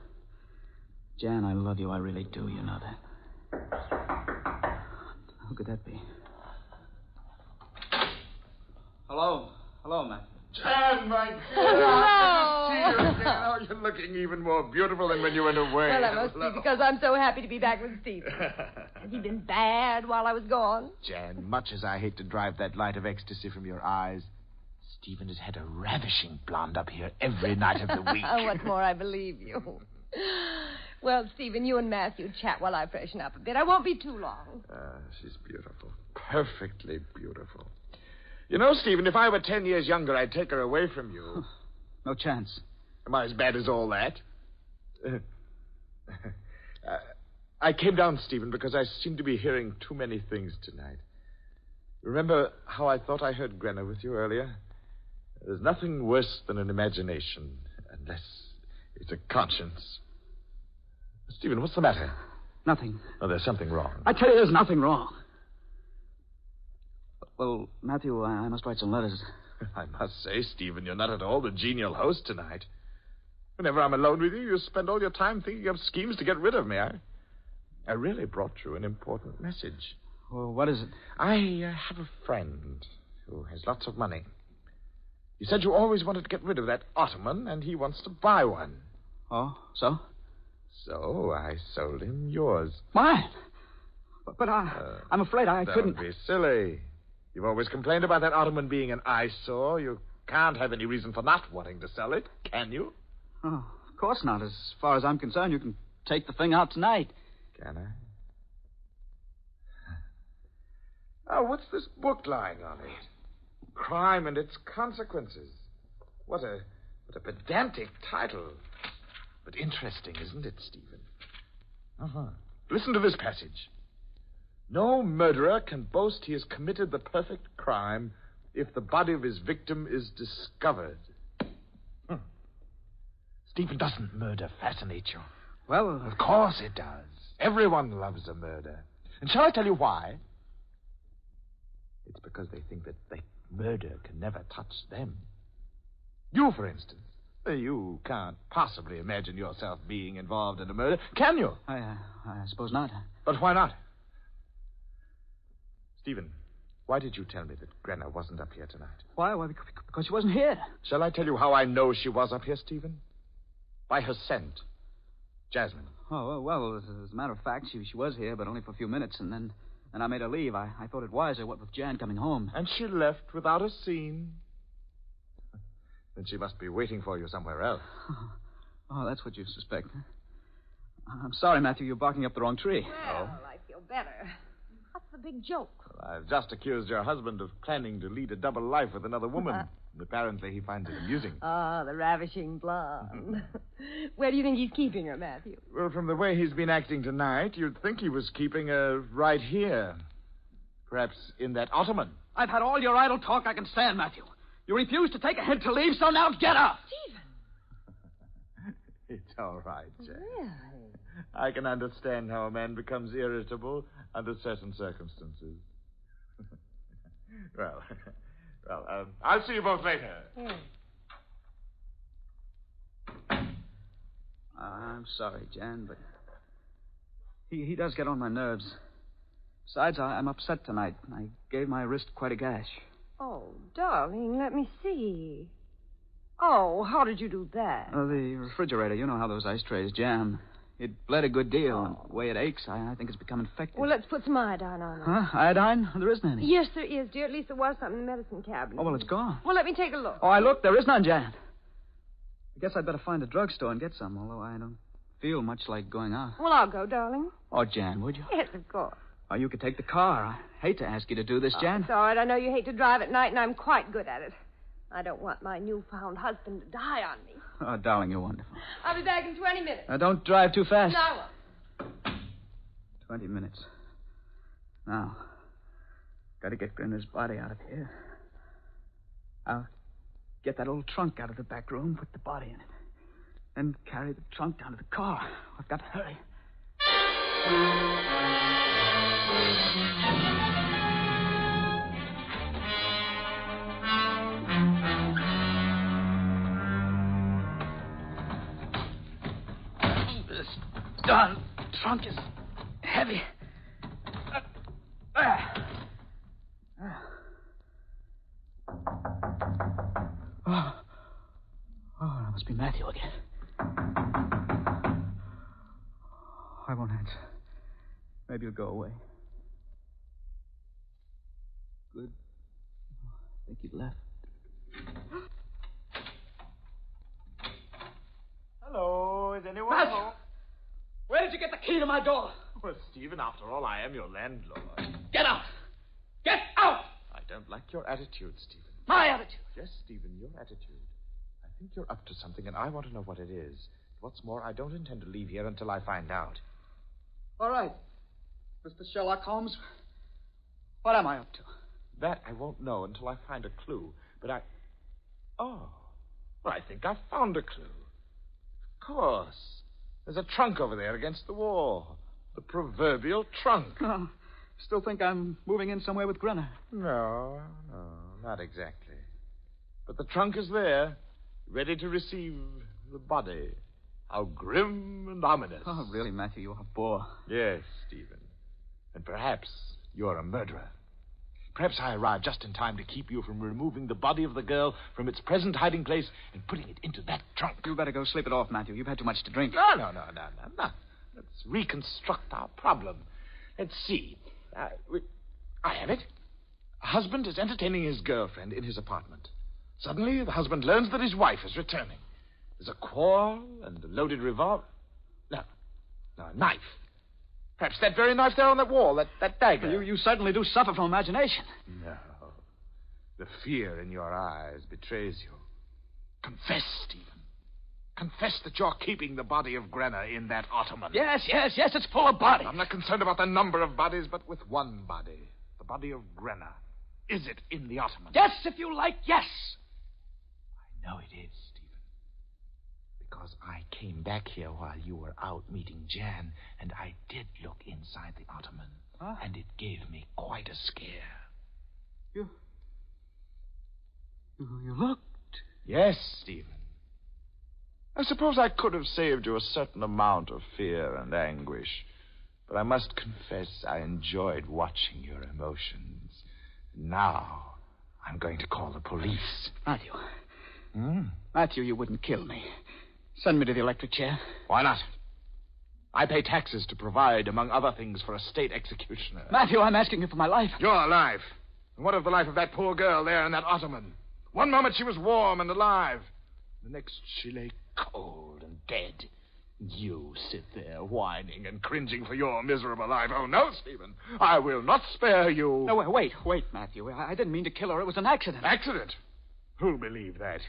G: Jan, I love you. I really do. You know that. Who could that be? Hello, Matt.
B: Jan, my dear.
J: Hello.
B: Good to see you again. Oh, you're looking even more beautiful than when you went away.
J: Well, that must be because I'm so happy to be back with Stephen. Has he been bad while I was gone?
B: Jan, much as I hate to drive that light of ecstasy from your eyes, Stephen has had a ravishing blonde up here every night of the week.
J: What's more, I believe you. Well, Stephen, you and Matthew chat while I freshen up a bit. I won't be too long.
B: She's beautiful. Perfectly beautiful. You know, Stephen, if I were 10 years younger, I'd take her away from you.
G: No chance.
B: Am I as bad as all that? I came down, Stephen, because I seem to be hearing too many things tonight. Remember how I thought I heard Grenna with you earlier? There's nothing worse than an imagination, unless it's a conscience. Stephen, what's the matter?
G: Nothing.
B: Oh, there's something wrong.
G: I tell you, there's nothing wrong. Well, Matthew, I must write some letters.
B: I must say, Stephen, you're not at all the genial host tonight. Whenever I'm alone with you, you spend all your time thinking up schemes to get rid of me. I really brought you an important message.
G: Well, what is it?
B: I have a friend who has lots of money. You said you always wanted to get rid of that ottoman, and he wants to buy one.
G: Oh, so?
B: So I sold him yours.
G: Mine? But I'm afraid I couldn't...
B: Don't be silly. You've always complained about that ottoman being an eyesore. You can't have any reason for not wanting to sell it, can you?
G: Oh, of course not. As far as I'm concerned, you can take the thing out tonight.
B: Can I? Oh, what's this book lying on it? Crime and Its Consequences. What a pedantic title. But interesting, isn't it, Stephen? Uh-huh. Listen to this passage. No murderer can boast he has committed the perfect crime if the body of his victim is discovered. Stephen, doesn't murder fascinate you?
G: Well,
B: of course it does. Everyone loves a murder. And shall I tell you why? It's because they think that murder can never touch them. You, for instance. You can't possibly imagine yourself being involved in a murder, can you?
G: I suppose not.
B: But why not? Stephen, why did you tell me that Grenna wasn't up here tonight?
G: Why? Because she wasn't here.
B: Shall I tell you how I know she was up here, Stephen? By her scent. Jasmine.
G: Oh, well, as a matter of fact, she was here, but only for a few minutes, and then I made her leave. I thought it wiser, what with Jan coming home.
B: And she left without a scene. Then she must be waiting for you somewhere else.
G: Oh, that's what you suspect. I'm sorry, Matthew, you're barking up the wrong tree.
V: Well, I feel better. What's the big joke?
B: Well, I've just accused your husband of planning to lead a double life with another woman. And apparently he finds it amusing.
L: Ah, the ravishing blonde. Where do you think he's keeping her, Matthew?
B: Well, from the way he's been acting tonight, you'd think he was keeping her right here. Perhaps in that ottoman.
G: I've had all your idle talk I can stand, Matthew. You refuse to take a hint to leave, so now get up.
L: Stephen!
B: It's all right, Jack.
L: Really?
B: I can understand how a man becomes irritable under certain circumstances. Well, I'll see you both later.
L: Yeah.
G: I'm sorry, Jan, but he does get on my nerves. Besides, I'm upset tonight. I gave my wrist quite a gash.
L: Oh, darling, let me see. Oh, how did you do that?
G: The refrigerator, you know how those ice trays jam. It bled a good deal, and the way it aches, I think it's become infected.
L: Well, let's put some iodine on it.
G: Huh? Iodine? There isn't any.
L: Yes, there is, dear. At least there was something in the medicine cabinet.
G: Oh, well, it's gone.
L: Well, let me take a look.
G: Oh, I looked. There is none, Jan. I guess I'd better find a drugstore and get some, although I don't feel much like going out.
L: Well, I'll go, darling.
G: Oh, Jan, would you?
L: Yes, of course.
G: Oh, you could take the car. I hate to ask you to do this, Jan.
L: It's all right. I know you hate to drive at night, and I'm quite good at it. I don't want my newfound husband to die on me.
G: Oh, darling, you're wonderful.
L: I'll be back in 20 minutes.
G: Don't drive too fast.
L: No, I won't.
G: 20 minutes. Now, got to get Grinner's body out of here. I'll get that old trunk out of the back room, put the body in it. Then carry the trunk down to the car. I've got to hurry. This darn trunk is heavy. Oh, that must be Matthew again. I won't answer. Maybe he'll go away. Good. I think he left.
B: Hello, is anyone
G: Matthew!
B: home?
G: Where did you get the key to my door?
B: Well, Stephen, after all, I am your landlord.
G: Get out! Get out!
B: I don't like your attitude, Stephen.
G: My attitude?
B: Yes, Stephen, your attitude. I think you're up to something, and I want to know what it is. What's more, I don't intend to leave here until I find out.
G: All right. Mr. Sherlock Holmes, what am I up to?
B: That I won't know until I find a clue. But Oh. Well, I think I've found a clue. Of course. There's a trunk over there against the wall. The proverbial trunk.
G: Oh, Still think I'm moving in somewhere with Grenna?
B: No, not exactly. But the trunk is there, ready to receive the body. How grim and ominous.
G: Oh, really, Matthew, you're a bore.
B: Yes, Stephen. And perhaps you're a murderer. Perhaps I arrived just in time to keep you from removing the body of the girl from its present hiding place and putting it into that trunk.
G: You better go sleep it off, Matthew. You've had too much to drink.
B: No. Let's reconstruct our problem. Let's see. I have it. A husband is entertaining his girlfriend in his apartment. Suddenly, the husband learns that his wife is returning. There's a quarrel and a loaded revolver. No, a knife. Perhaps that very knife there on that wall, that dagger.
G: You certainly do suffer from imagination.
B: No. The fear in your eyes betrays you. Confess, Stephen. Confess that you're keeping the body of Grenna in that ottoman.
G: Yes, it's full of bodies.
B: I'm not concerned about the number of bodies, but with one body. The body of Grenna. Is it in the ottoman?
G: Yes, if you like, yes.
B: I know it is, Stephen. Because I came back here while you were out meeting Jan, and I did look inside the ottoman. Huh? And it gave me quite a scare.
G: You looked?
B: Yes, Stephen. I suppose I could have saved you a certain amount of fear and anguish, but I must confess I enjoyed watching your emotions. Now, I'm going to call the police.
G: Matthew. Matthew, you wouldn't kill me. Send me to the electric chair.
B: Why not? I pay taxes to provide, among other things, for a state executioner.
G: Matthew, I'm asking you for my life.
B: You're alive. And what of the life of that poor girl there in that ottoman? One moment she was warm and alive. The next she lay cold and dead. You sit there whining and cringing for your miserable life. Oh, no, Stephen. I will not spare you.
G: No, wait, Matthew. I didn't mean to kill her. It was an accident.
B: Accident? Who'll believe that?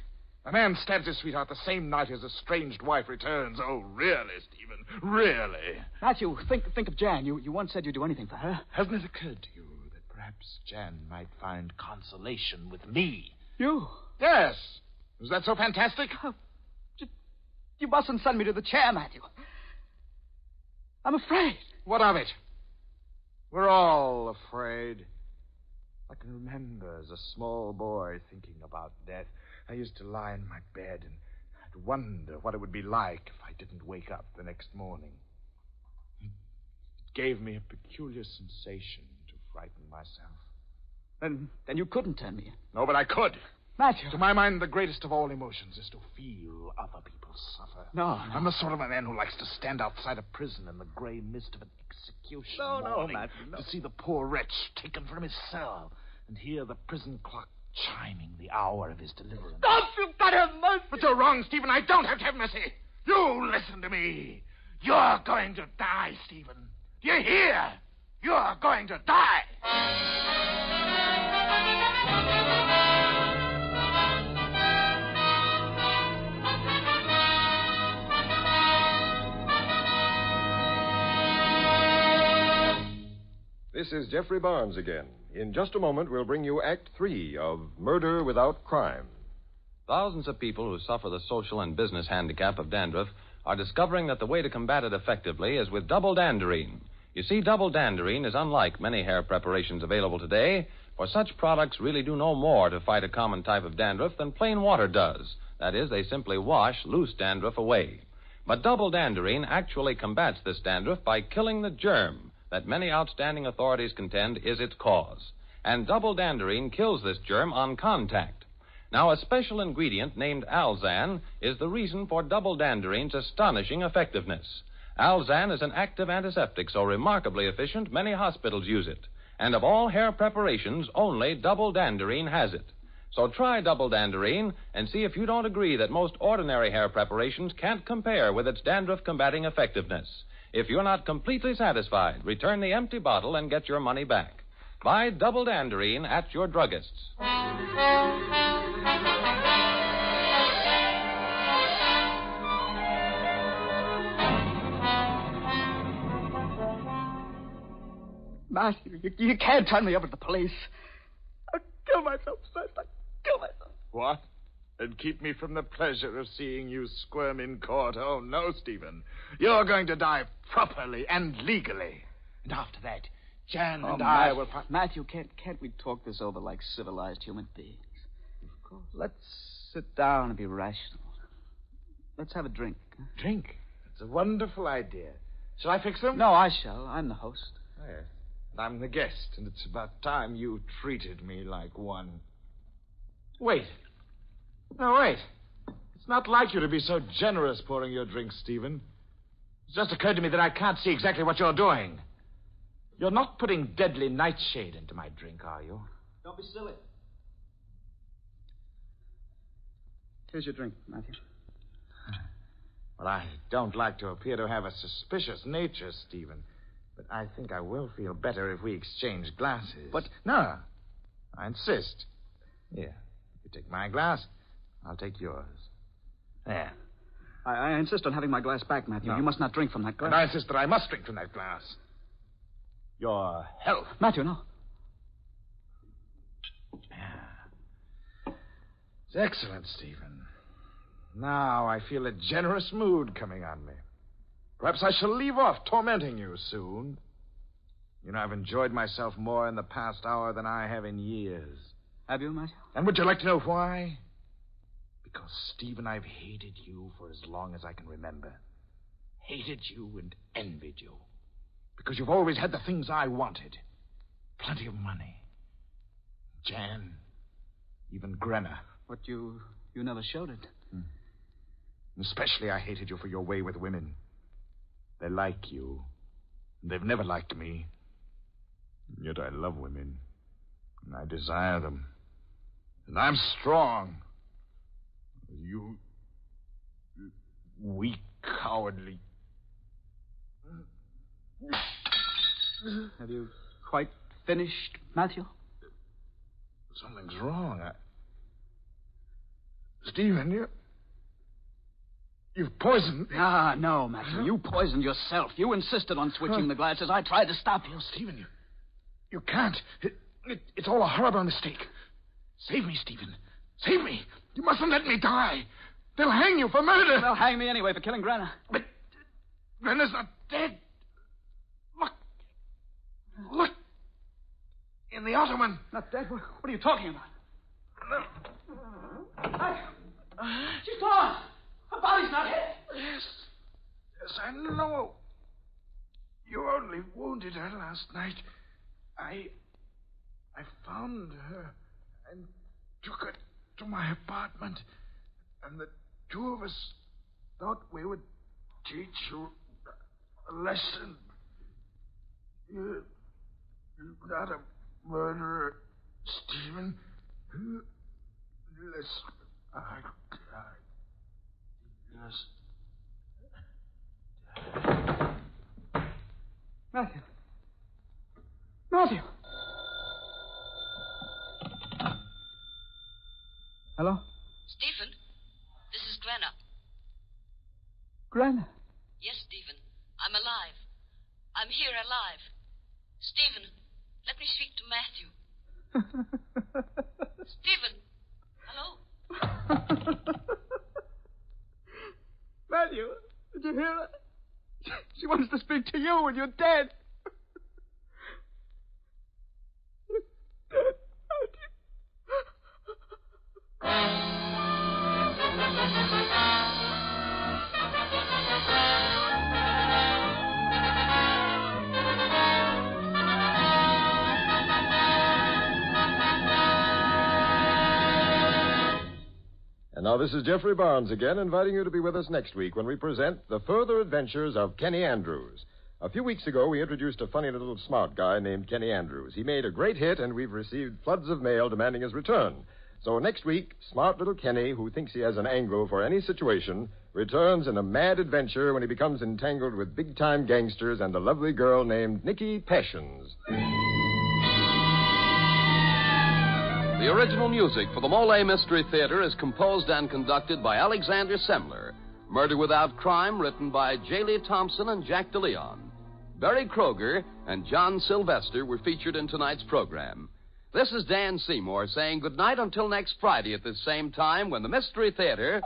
B: A man stabs his sweetheart the same night his estranged wife returns. Oh, really, Stephen? Really?
G: Matthew, think of Jan. You once said you'd do anything for her.
B: Hasn't it occurred to you that perhaps Jan might find consolation with me?
G: You?
B: Yes. Is that so fantastic?
G: You mustn't send me to the chair, Matthew. I'm afraid.
B: What of it? We're all afraid. I can remember as a small boy thinking about death. I used to lie in my bed and I'd wonder what it would be like if I didn't wake up the next morning. It gave me a peculiar sensation to frighten myself.
G: Then you couldn't turn me in.
B: No, but I could.
G: Matthew.
B: To my mind, the greatest of all emotions is to feel other people suffer.
G: No.
B: I'm the sort of a man who likes to stand outside a prison in the gray mist of an execution morning,
G: Matthew, no.
B: To see the poor wretch taken from his cell and hear the prison clock chiming the hour of his deliverance.
G: Stop! You've got to have mercy!
B: But you're wrong, Stephen. I don't have to have mercy. You listen to me. You're going to die, Stephen. Do you hear? You're going to die.
K: This is Jeffrey Barnes again. In just a moment, we'll bring you Act 3 of Murder Without Crime.
H: Thousands of people who suffer the social and business handicap of dandruff are discovering that the way to combat it effectively is with Double Danderine. You see, Double Danderine is unlike many hair preparations available today, for such products really do no more to fight a common type of dandruff than plain water does. That is, they simply wash loose dandruff away. But Double Danderine actually combats this dandruff by killing the germ that many outstanding authorities contend is its cause. And Double Danderine kills this germ on contact. Now, a special ingredient named Alzan is the reason for Double Danderine's astonishing effectiveness. Alzan is an active antiseptic so remarkably efficient, many hospitals use it. And of all hair preparations, only Double Danderine has it. So try Double Danderine and see if you don't agree that most ordinary hair preparations can't compare with its dandruff-combating effectiveness. If you're not completely satisfied, return the empty bottle and get your money back. Buy Double Danderine at your druggist's.
G: Matthew, you can't turn me over to the police. I'll kill myself first. I'll kill myself.
B: What? And keep me from the pleasure of seeing you squirm in court? Oh, no, Stephen. You're going to die properly and legally. And after that, Jan and
G: Matthew,
B: I will...
G: Matthew, can't we talk this over like civilized human beings?
B: Of course.
G: Let's sit down and be rational. Let's have a drink.
B: Drink? It's a wonderful idea. Shall I fix them?
G: No, I shall. I'm the host.
B: Oh, yes. And I'm the guest, and it's about time you treated me like one. Wait. No, wait. It's not like you to be so generous pouring your drinks, Stephen. It's just occurred to me that I can't see exactly what you're doing. You're not putting deadly nightshade into my drink, are you?
G: Don't be silly. Here's your drink, Matthew.
B: Well, I don't like to appear to have a suspicious nature, Stephen, but I think I will feel better if we exchange glasses.
G: But...
B: No, I insist. Here, you take my glass, I'll take yours. There.
G: I insist on having my glass back, Matthew.
B: No.
G: You must not drink from that glass.
B: And I insist that I must drink from that glass. Your health.
G: Matthew, no.
B: It's excellent, Stephen. Now I feel a generous mood coming on me. Perhaps I shall leave off tormenting you soon. You know, I've enjoyed myself more in the past hour than I have in years.
G: Have you, Matthew?
B: And would you like to know why? Because, Stephen, I've hated you for as long as I can remember. Hated you and envied you. Because you've always had the things I wanted. Plenty of money. Jan. Even Grenna.
G: But you never showed it.
B: Especially I hated you for your way with women. They like you. And they've never liked me. And yet I love women. And I desire them. And I'm strong. You weak, cowardly.
G: Have you quite finished, Matthew?
B: Something's wrong. Stephen, you've poisoned me.
G: Ah, no, Matthew. You poisoned yourself. You insisted on switching the glasses. I tried to stop you.
B: Stephen, you can't. It's all a horrible mistake. Save me, Stephen. Save me. You mustn't let me die. They'll hang you for murder.
G: They'll hang me anyway for killing Grenna.
B: But Grenna's not dead. Look. In the ottoman.
G: Not dead? What are you talking about? She's gone. Her body's not hit.
B: Yes, I know. You only wounded her last night. I found her and took her to my apartment. And the two of us thought we would teach you a lesson. You're not a murderer, Stephen. Listen,
G: Matthew. Matthew. Hello?
V: Stephen, this is Grenna.
G: Grenna?
V: Yes, Stephen. I'm alive. I'm here alive. Stephen, let me speak to Matthew. Stephen. Hello?
G: Matthew, did you hear her? She wants to speak to you and you're dead.
K: And now this is Jeffrey Barnes again, inviting you to be with us next week when we present The Further Adventures of Kenny Andrews. A few weeks ago, we introduced a funny little smart guy named Kenny Andrews. He made a great hit, and we've received floods of mail demanding his return. So next week, smart little Kenny, who thinks he has an angle for any situation, returns in a mad adventure when he becomes entangled with big-time gangsters and a lovely girl named Nikki Passions.
M: The original music for the Mole Mystery Theater is composed and conducted by Alexander Semler. Murder Without Crime, written by J. Lee Thompson and Jack DeLeon. Barry Kroger and John Sylvester were featured in tonight's program. This is Dan Seymour saying goodnight until next Friday at this same time when the Mystery Theater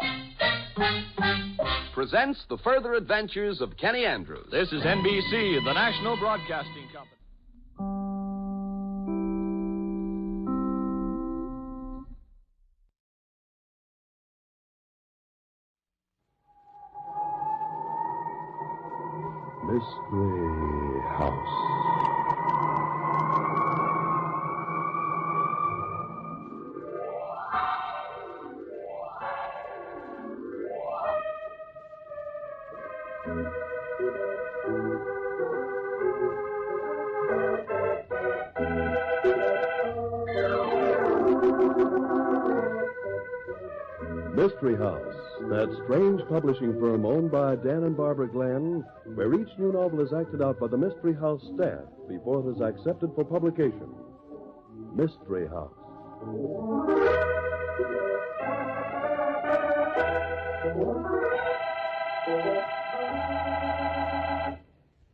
M: presents The Further Adventures of Kenny Andrews.
O: This is NBC, the National Broadcasting Company.
P: Mystery House. Mystery House, that strange publishing firm owned by Dan and Barbara Glenn, where each new novel is acted out by the Mystery House staff before it is accepted for publication. Mystery House.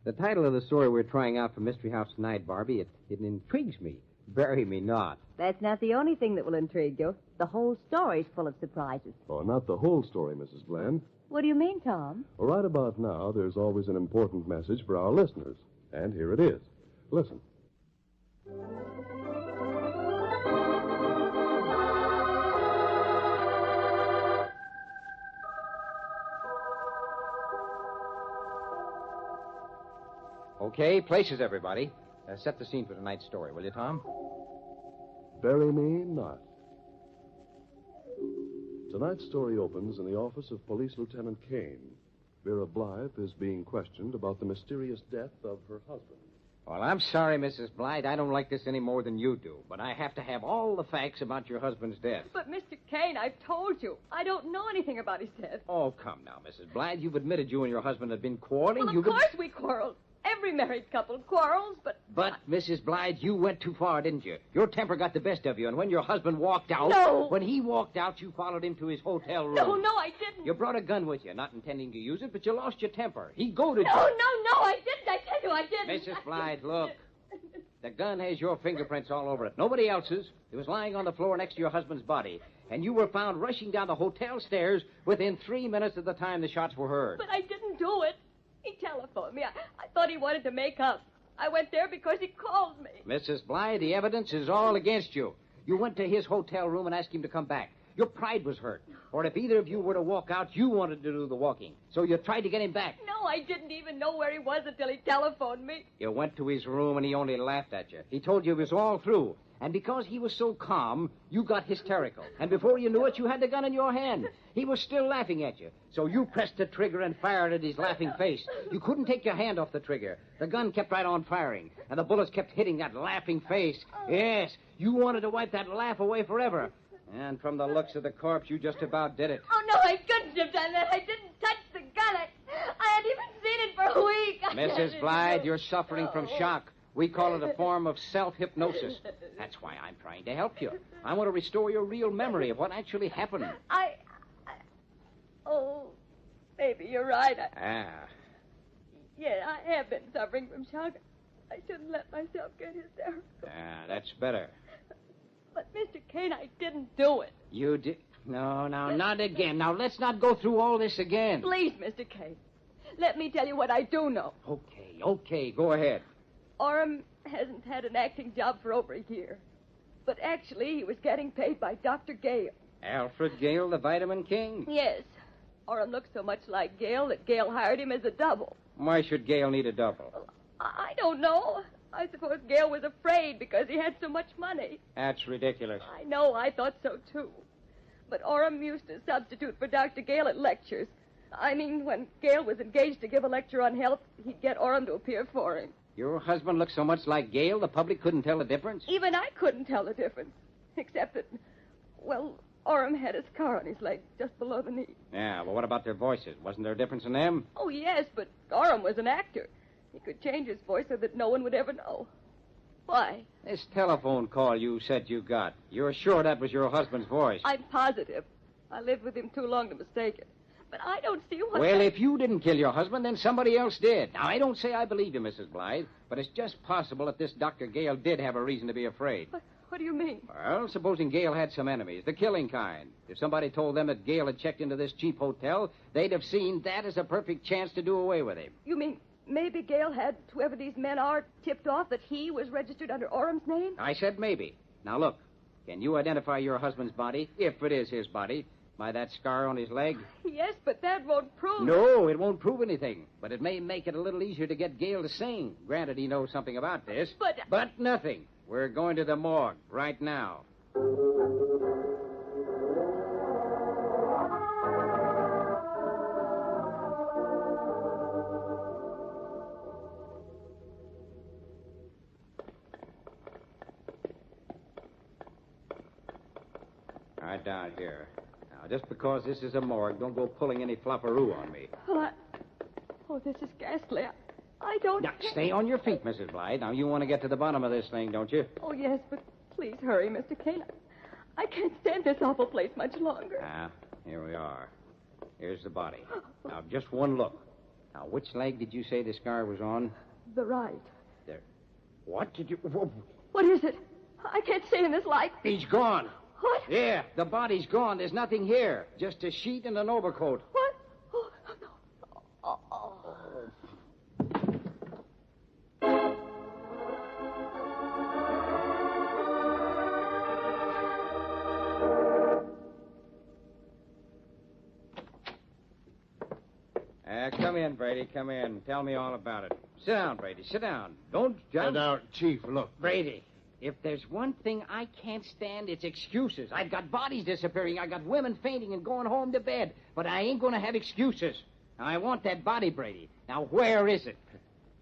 S: The title of the story we're trying out for Mystery House tonight, Barbie, it intrigues me. Bury me not.
N: That's not the only thing that will intrigue you. The whole story's full of surprises.
P: Oh, not the whole story, Mrs. Glenn.
N: What do you mean, Tom?
P: Well, right about now, there's always an important message for our listeners. And here it is. Listen.
S: Okay, places, everybody. Set the scene for tonight's story, will you, Tom?
P: Bury me not. Tonight's story opens in the office of Police Lieutenant Kane. Vera Blythe is being questioned about the mysterious death of her husband.
S: Well, I'm sorry, Mrs. Blythe. I don't like this any more than you do. But I have to have all the facts about your husband's death.
V: But, Mr. Kane, I've told you. I don't know anything about his death.
S: Oh, come now, Mrs. Blythe. You've admitted you and your husband have been quarreling.
V: Well, of course we quarreled. Every married couple quarrels, but...
S: But, Mrs. Blythe, you went too far, didn't you? Your temper got the best of you, and when your husband walked out...
V: No!
S: When he walked out, you followed him to his hotel room.
V: No, I didn't.
S: You brought a gun with you, not intending to use it, but you lost your temper. He goaded you.
V: No, I didn't. I tell you, I didn't.
S: Mrs. Blythe, look. The gun has your fingerprints all over it. Nobody else's. It was lying on the floor next to your husband's body. And you were found rushing down the hotel stairs within 3 minutes of the time the shots were heard.
V: But I didn't do it. He telephoned me. I thought he wanted to make up. I went there because he called me.
S: Mrs. Blythe, the evidence is all against you. You went to his hotel room and asked him to come back. Your pride was hurt. Or if either of you were to walk out, you wanted to do the walking. So you tried to get him back.
V: No, I didn't even know where he was until he telephoned me.
S: You went to his room and he only laughed at you. He told you it was all through. And because he was so calm, you got hysterical. And before you knew it, you had the gun in your hand. He was still laughing at you. So you pressed the trigger and fired at his laughing face. You couldn't take your hand off the trigger. The gun kept right on firing. And the bullets kept hitting that laughing face. Yes, you wanted to wipe that laugh away forever. And from the looks of the corpse, you just about did it.
V: Oh, no, I couldn't have done that. I didn't touch the gun. I hadn't even seen it for a week.
S: Mrs. Blythe, you're suffering from shock. We call it a form of self-hypnosis. That's why I'm trying to help you. I want to restore your real memory of what actually happened.
V: Oh, maybe you're right.
S: Yeah,
V: I have been suffering from shock. I shouldn't let myself get hysterical.
S: That's better.
V: But, Mr. Kane, I didn't do it.
S: You did? No, not again. Now, let's not go through all this again.
V: Please, Mr. Kane, let me tell you what I do know.
S: Okay, go ahead.
V: Orem hasn't had an acting job for over a year. But actually, he was getting paid by Dr. Gale.
S: Alfred Gale, the Vitamin King?
V: Yes. Orem looks so much like Gale that Gale hired him as a double.
S: Why should Gale need a double?
V: I don't know. I suppose Gale was afraid because he had so much money.
S: That's ridiculous.
V: I know. I thought so, too. But Orem used to substitute for Dr. Gale at lectures. I mean, when Gale was engaged to give a lecture on health, he'd get Orem to appear for him.
S: Your husband looks so much like Gale, the public couldn't tell the difference?
V: Even I couldn't tell the difference. Except that, well, Orem had a scar on his leg just below the knee.
S: Yeah, well, what about their voices? Wasn't there a difference in them?
V: Oh, yes, but Orem was an actor. He could change his voice so that no one would ever know. Why?
S: This telephone call you said you got. You're sure that was your husband's voice?
V: I'm positive. I lived with him too long to mistake it. But I don't see what...
S: Well, if you didn't kill your husband, then somebody else did. Now, I don't say I believe you, Mrs. Blythe, but it's just possible that this Dr. Gale did have a reason to be afraid.
V: What do you mean?
S: Well, supposing Gale had some enemies, the killing kind. If somebody told them that Gale had checked into this cheap hotel, they'd have seen that as a perfect chance to do away with him.
V: You mean maybe Gale had, whoever these men are, tipped off that he was registered under Orem's name?
S: I said maybe. Now, look, can you identify your husband's body, if it is his body, By that scar on his leg?
J: Yes, but that won't prove...
S: No, it won't prove anything. But it may make it a little easier to get Gale to sing. Granted, he knows something about this. But nothing. We're going to the morgue right now. Right down here. Now, just because this is a morgue, don't go pulling any flufferoo on me.
J: Well, Oh, this is ghastly. I don't...
S: Now, stay on your feet, Mrs. Blythe. Now, you want to get to the bottom of this thing, don't you?
J: Oh, yes, but please hurry, Mr. Kane. I can't stand this awful place much longer.
S: Ah, here we are. Here's the body. Now, just one look. Now, which leg did you say the scar was on?
J: The right.
S: There. What did you...
J: What is it? I can't stay in this light.
S: He's gone.
J: What?
S: Yeah, the body's gone. There's nothing here. Just a sheet and an overcoat.
J: What? Oh, no. Oh.
S: Come in, Brady. Come in. Tell me all about it. Sit down, Brady. Sit down. Don't jump.
Q: Now, Chief, look.
S: Brady, if there's one thing I can't stand, it's excuses. I've got bodies disappearing. I got women fainting and going home to bed. But I ain't going to have excuses. Now, I want that body, Brady. Now, where is it?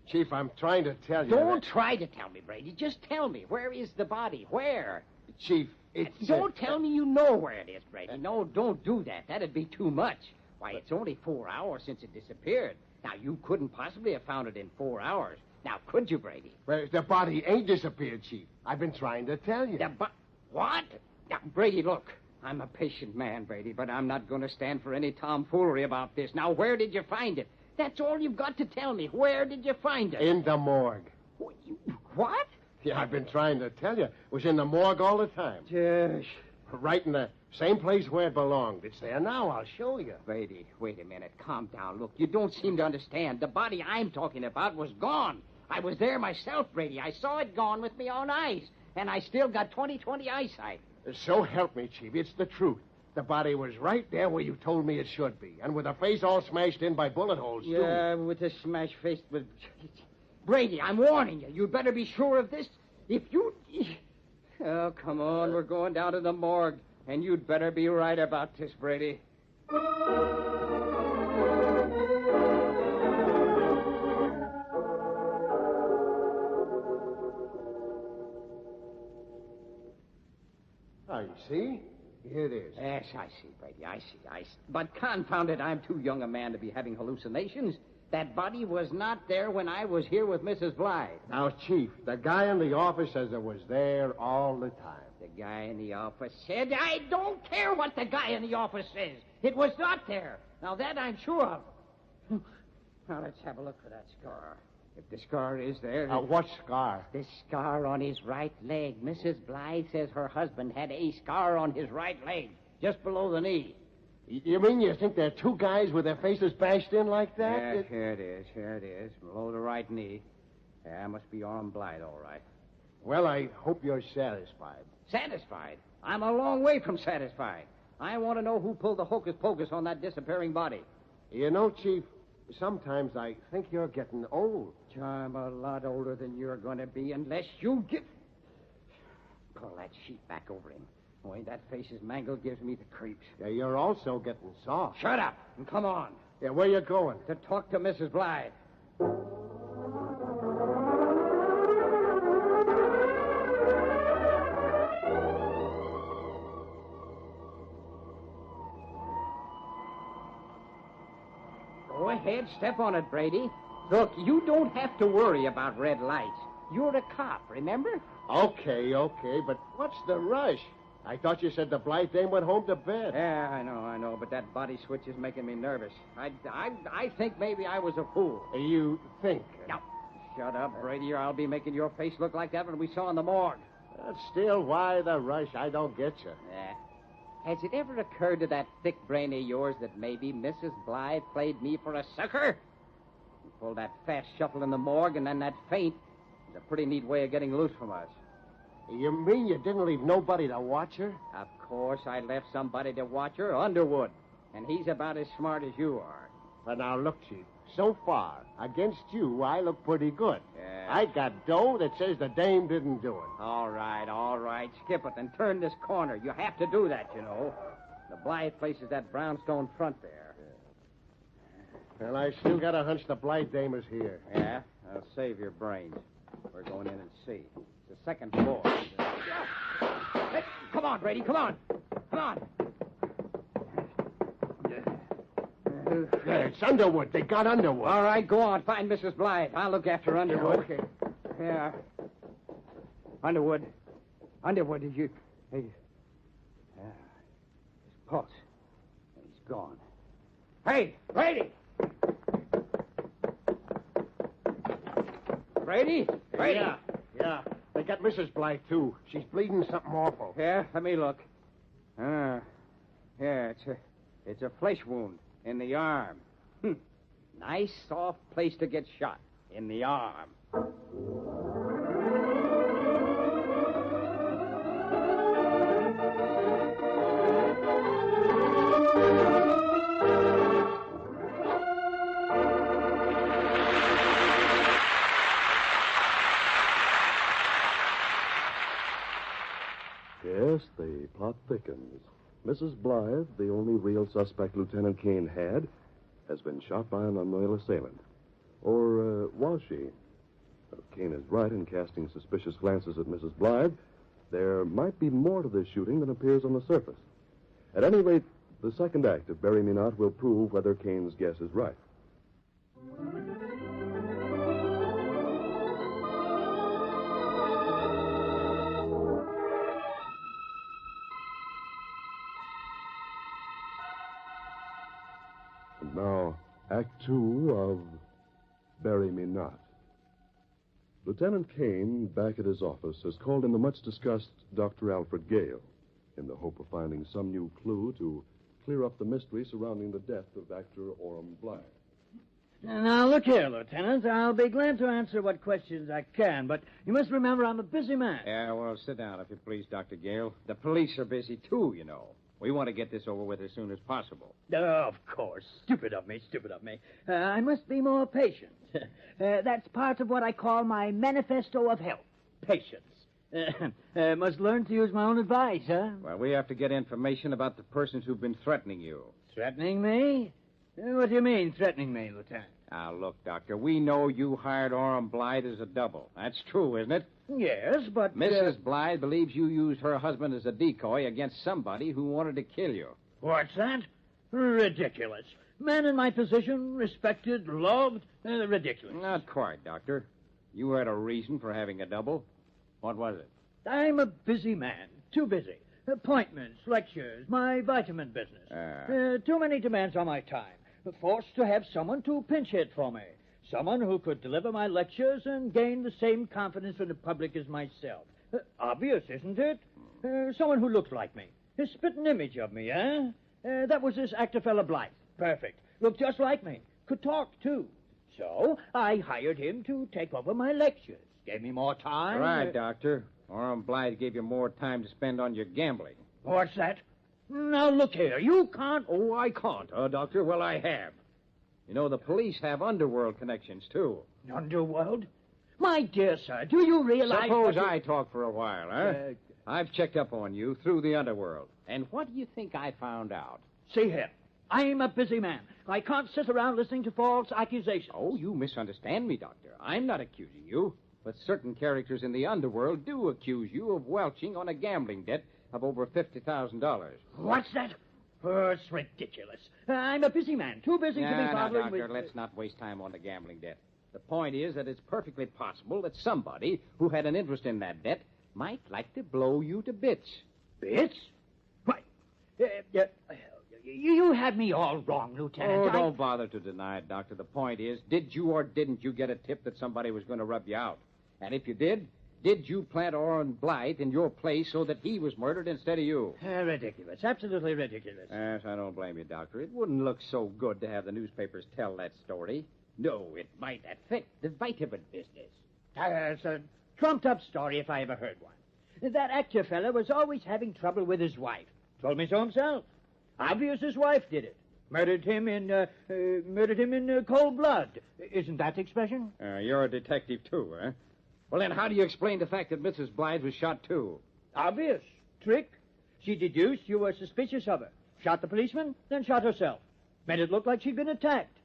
Q: Chief, I'm trying to tell you.
S: Don't try to tell me, Brady. Just tell me. Where is the body? Where?
Q: Chief, it's...
S: Don't tell me you know where it is, Brady. No, don't do that. That'd be too much. Why, it's only 4 hours since it disappeared. Now, you couldn't possibly have found it in 4 hours. Now, could you, Brady?
Q: Well, the body ain't disappeared, Chief. I've been trying to tell you.
S: What? Now, Brady, look. I'm a patient man, Brady, but I'm not going to stand for any tomfoolery about this. Now, where did you find it? That's all you've got to tell me. Where did you find it?
Q: In the morgue.
S: What?
Q: Yeah, I've been trying to tell you. It was in the morgue all the time.
S: Yes.
Q: Right in the same place where it belonged. It's there now. I'll show you.
S: Brady, wait a minute. Calm down. Look, you don't seem to understand. The body I'm talking about was gone. I was there myself, Brady. I saw it gone with my own eyes. And I still got 20/20 eyesight.
Q: So help me, Chief. It's the truth. The body was right there where you told me it should be. And with the face all smashed in by bullet holes, too.
S: Yeah, with the smashed face. But... Brady, I'm warning you. You'd better be sure of this. If you... Oh, come on. We're going down to the morgue. And you'd better be right about this, Brady.
Q: Oh, you see? Here it is.
S: Yes, I see, Brady. I see. But confound it, I'm too young a man to be having hallucinations. That body was not there when I was here with Mrs. Blythe.
Q: Now, Chief, the guy in the office says it was there all the time.
S: The guy in the office said, I don't care what the guy in the office says. It was not there. Now, that I'm sure of. Now, let's have a look for that scar. If the scar is there...
Q: What scar?
S: The scar on his right leg. Mrs. Blythe says her husband had a scar on his right leg, just below the knee.
Q: You mean you think there are two guys with their faces bashed in like that?
S: Yeah, here it is. Below the right knee. Yeah, must be Orm Blythe, all right.
Q: Well, I hope you're satisfied.
S: Satisfied? I'm a long way from satisfied. I want to know who pulled the hocus-pocus on that disappearing body.
Q: You know, Chief, sometimes I think you're getting old.
S: I'm a lot older than you're going to be unless you get... Pull that sheet back over him. The way that face is mangled gives me the creeps.
Q: Yeah, you're also getting soft.
S: Shut up and come on.
Q: Yeah, where you going?
S: To talk to Mrs. Blythe. Go ahead, step on it, Brady. Look, you don't have to worry about red lights. You're a cop, remember?
Q: Okay, but what's the rush? I thought you said the Blythe dame went home to bed.
S: Yeah, I know, but that body switch is making me nervous. I think maybe I was a fool.
Q: You think?
S: Now, shut up, Brady, or I'll be making your face look like that one we saw in the morgue.
Q: Still, why the rush? I don't get you.
S: Has it ever occurred to that thick brain of yours that maybe Mrs. Blythe played me for a sucker? You pulled that fast shuffle in the morgue and then that faint. It's a pretty neat way of getting loose from us.
Q: You mean you didn't leave nobody to watch her?
F: Of course I left somebody to watch her, Underwood. And he's about as smart as you are.
Q: But now look, Chief. So far, against you, I look pretty good.
F: Yeah.
Q: I got dough that says the dame didn't do it.
F: All right. Skip it and turn this corner. You have to do that, you know. The Blythe place is that brownstone front there.
Q: And I still got a hunch the Blythe dame is here.
F: Yeah? I'll save your brains. We're going in and see. It's the second floor. Hey, come on, Brady, come on. Come on.
Q: Yeah, it's Underwood. They got Underwood.
F: All right, go on. Find Mrs. Blythe. I'll look after Underwood.
Q: Yeah, okay.
F: Yeah. Underwood, did you... Hey. Yeah. His pulse. He's gone. Hey, Brady! Brady?
Q: Yeah. They got Mrs. Blythe, too. She's bleeding something awful.
F: Yeah, let me look. Yeah, it's a flesh wound in the arm. Nice, soft place to get shot. In the arm.
P: Yes, the plot thickens. Mrs. Blythe, the only real suspect Lieutenant Kane had, has been shot by an unloyal assailant. Or was she? If Kane is right in casting suspicious glances at Mrs. Blythe, there might be more to this shooting than appears on the surface. At any rate, the second act of Bury Me Not will prove whether Kane's guess is right. And now, Act 2 of Bury Me Not. Lieutenant Kane, back at his office, has called in the much-discussed Dr. Alfred Gale in the hope of finding some new clue to clear up the mystery surrounding the death of actor Orem Blythe.
D: Now, look here, Lieutenant. I'll be glad to answer what questions I can, but you must remember I'm a busy man.
F: Yeah, well, sit down, if you please, Dr. Gale. The police are busy, too, you know. We want to get this over with as soon as possible.
D: Of course. Stupid of me. I must be more patient. That's part of what I call my manifesto of health. Patience. Must learn to use my own advice, huh?
F: Well, we have to get information about the persons who've been threatening you.
D: Threatening me? What do you mean, threatening me, Lieutenant?
F: Now, look, Doctor, we know you hired Orem Blythe as a double. That's true, isn't it?
D: Yes, but...
F: Mrs. Blythe believes you used her husband as a decoy against somebody who wanted to kill you.
D: What's that? Ridiculous. Man in my position, respected, loved, ridiculous.
F: Not quite, Doctor. You had a reason for having a double. What was it?
D: I'm a busy man. Too busy. Appointments, lectures, my vitamin business. Too many demands on my time. Forced to have someone to pinch hit for me. Someone who could deliver my lectures and gain the same confidence from the public as myself. Obvious, isn't it? Someone who looks like me. A spitting image of me, eh? That was this actor fella Blythe. Perfect. Looked just like me. Could talk, too. So I hired him to take over my lectures. Gave me more time.
F: Right, Doctor. Orem Blythe gave you more time to spend on your gambling.
D: What's that? Now, look here. You can't...
F: Oh, I can't, Doctor? Well, I have. You know, the police have underworld connections, too.
D: Underworld? My dear sir, do you realize...
F: Suppose I talk for a while, huh? I've checked up on you through the underworld. And what do you think I found out?
D: See here. I'm a busy man. I can't sit around listening to false accusations.
F: Oh, you misunderstand me, Doctor. I'm not accusing you. But certain characters in the underworld do accuse you of welching on a gambling debt of over $50,000.
D: What's that? Oh, it's ridiculous. I'm a busy man. Too busy to be bothering
F: Doctor,
D: with...
F: let's not waste time on the gambling debt. The point is that it's perfectly possible that somebody who had an interest in that debt might like to blow you to bits.
D: Bits? Why, you had me all wrong, Lieutenant.
F: Oh, don't bother to deny it, Doctor. The point is, did you or didn't you get a tip that somebody was going to rub you out? And if you did you plant Orem Blythe in your place so that he was murdered instead of you?
D: Ridiculous. Absolutely ridiculous.
F: Yes, I don't blame you, Doctor. It wouldn't look so good to have the newspapers tell that story. No, it might affect the vitamin business.
D: It's a trumped-up story if I ever heard one.
C: That actor fella was always having trouble with his wife. Told me so himself. Obvious his wife did it. Murdered him in cold blood. Isn't that the expression?
F: You're a detective, too, eh? Well, then how do you explain the fact that Mrs. Blythe was shot, too?
C: Obvious. Trick. She deduced you were suspicious of her. Shot the policeman, then shot herself. Made it look like she'd been attacked.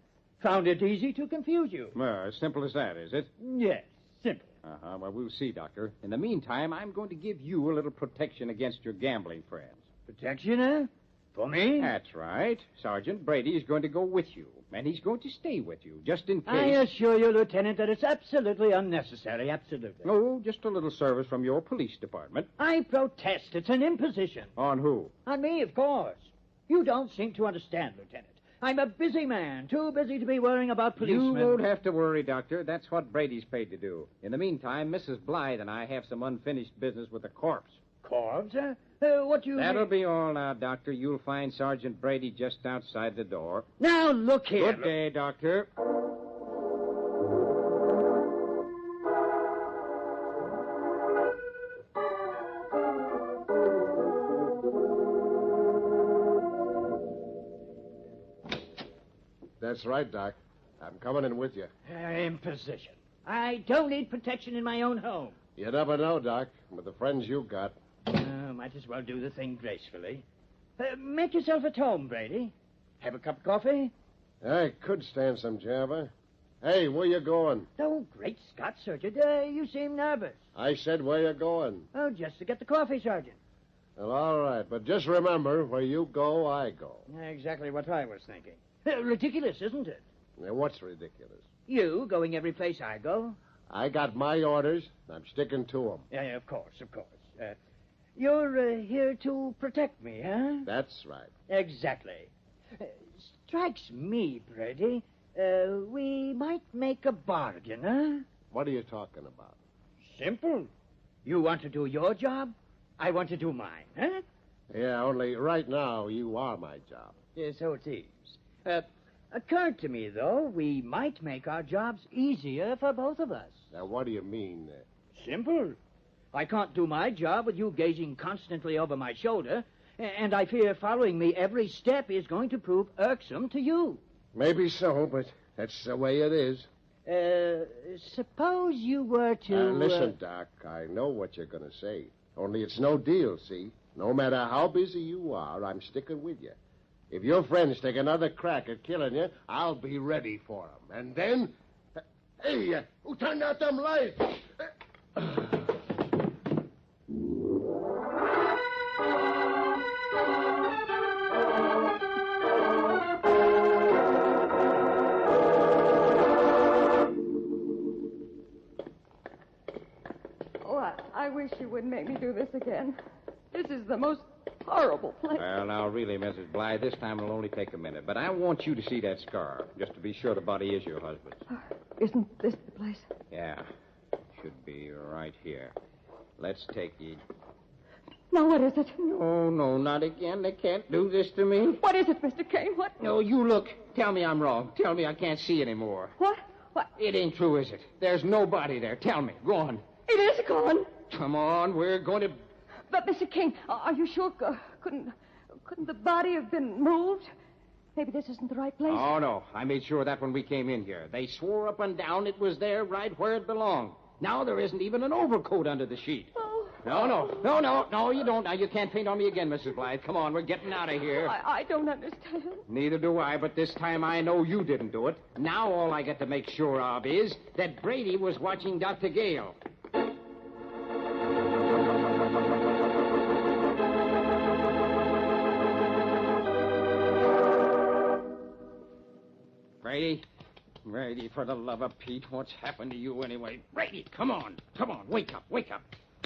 C: Found it easy to confuse you.
F: Well, as simple as that, is it?
C: Yes, simple.
F: Uh-huh. Well, we'll see, Doctor. In the meantime, I'm going to give you a little protection against your gambling friends.
C: Protection, eh? For me?
F: That's right. Sergeant Brady is going to go with you, and he's going to stay with you, just in case.
C: I assure you, Lieutenant, that it's absolutely unnecessary, absolutely.
F: Oh, just a little service from your police department.
C: I protest. It's an imposition.
F: On who?
C: On me, of course. You don't seem to understand, Lieutenant. I'm a busy man, too busy to be worrying about policemen.
F: You won't have to worry, Doctor. That's what Brady's paid to do. In the meantime, Mrs. Blythe and I have some unfinished business with the corpse.
C: Corpse, huh? What do you
F: That'll be all now, Doctor. You'll find Sergeant Brady just outside the door.
C: Now, look here.
F: Good day, Doctor.
Q: That's right, Doc. I'm coming in with you.
C: Imposition. I don't need protection in my own home.
Q: You never know, Doc, with the friends you got.
C: Might as well do the thing gracefully. Make yourself at home, Brady. Have a cup of coffee?
Q: I could stand some java. Hey, where you going?
C: Oh, great Scott, Sergeant. You seem nervous.
Q: I said where you going.
C: Oh, just to get the coffee, Sergeant.
Q: Well, all right, but just remember, where you go, I go.
C: Exactly what I was thinking. Ridiculous, isn't it?
Q: Now, what's ridiculous?
C: You going every place I go?
Q: I got my orders. I'm sticking to them.
C: Yeah, of course, of course. You're here to protect me, huh?
Q: That's right.
C: Exactly. Strikes me, Brady, we might make a bargain, huh?
Q: What are you talking about?
C: Simple. You want to do your job, I want to do mine, huh?
Q: Yeah, only right now you are my job.
C: Yeah, so it seems. Occurred to me, though, we might make our jobs easier for both of us.
Q: Now, what do you mean?
C: Simple. I can't do my job with you gazing constantly over my shoulder, and I fear following me every step is going to prove irksome to you.
Q: Maybe so, but that's the way it is.
C: Suppose you were to...
Q: Listen, Doc, I know what you're going to say. Only it's no deal, see? No matter how busy you are, I'm sticking with you. If your friends take another crack at killing you, I'll be ready for them. And then... Hey, who turned out them lights?
J: I wish you wouldn't make me do this again. This is the most horrible place.
F: Well, now, really, Mrs. Blythe, this time it'll only take a minute. But I want you to see that scar, just to be sure the body is your husband's.
J: Isn't this the place?
F: Yeah. Should be right here. Let's take you.
J: Now, what is it?
F: No, not again. They can't do this to me.
J: What is it, Mr. Kane? What?
F: No, you look. Tell me I'm wrong. Tell me I can't see anymore.
J: What? What?
F: It ain't true, is it? There's no body there. Tell me. Go on.
J: It is gone.
F: Come on, we're going to...
J: But, Mr. King, are you sure? Couldn't the body have been moved? Maybe this isn't the right place.
F: Oh, no. I made sure of that when we came in here. They swore up and down it was there right where it belonged. Now there isn't even an overcoat under the sheet.
J: Oh.
F: No, you don't. Now, you can't paint on me again, Mrs. Blythe. Come on, we're getting out of here.
J: I don't understand.
F: Neither do I, but this time I know you didn't do it. Now all I get to make sure of is that Brady was watching Dr. Gale. Brady, for the love of Pete, what's happened to you anyway? Brady, come on, wake up.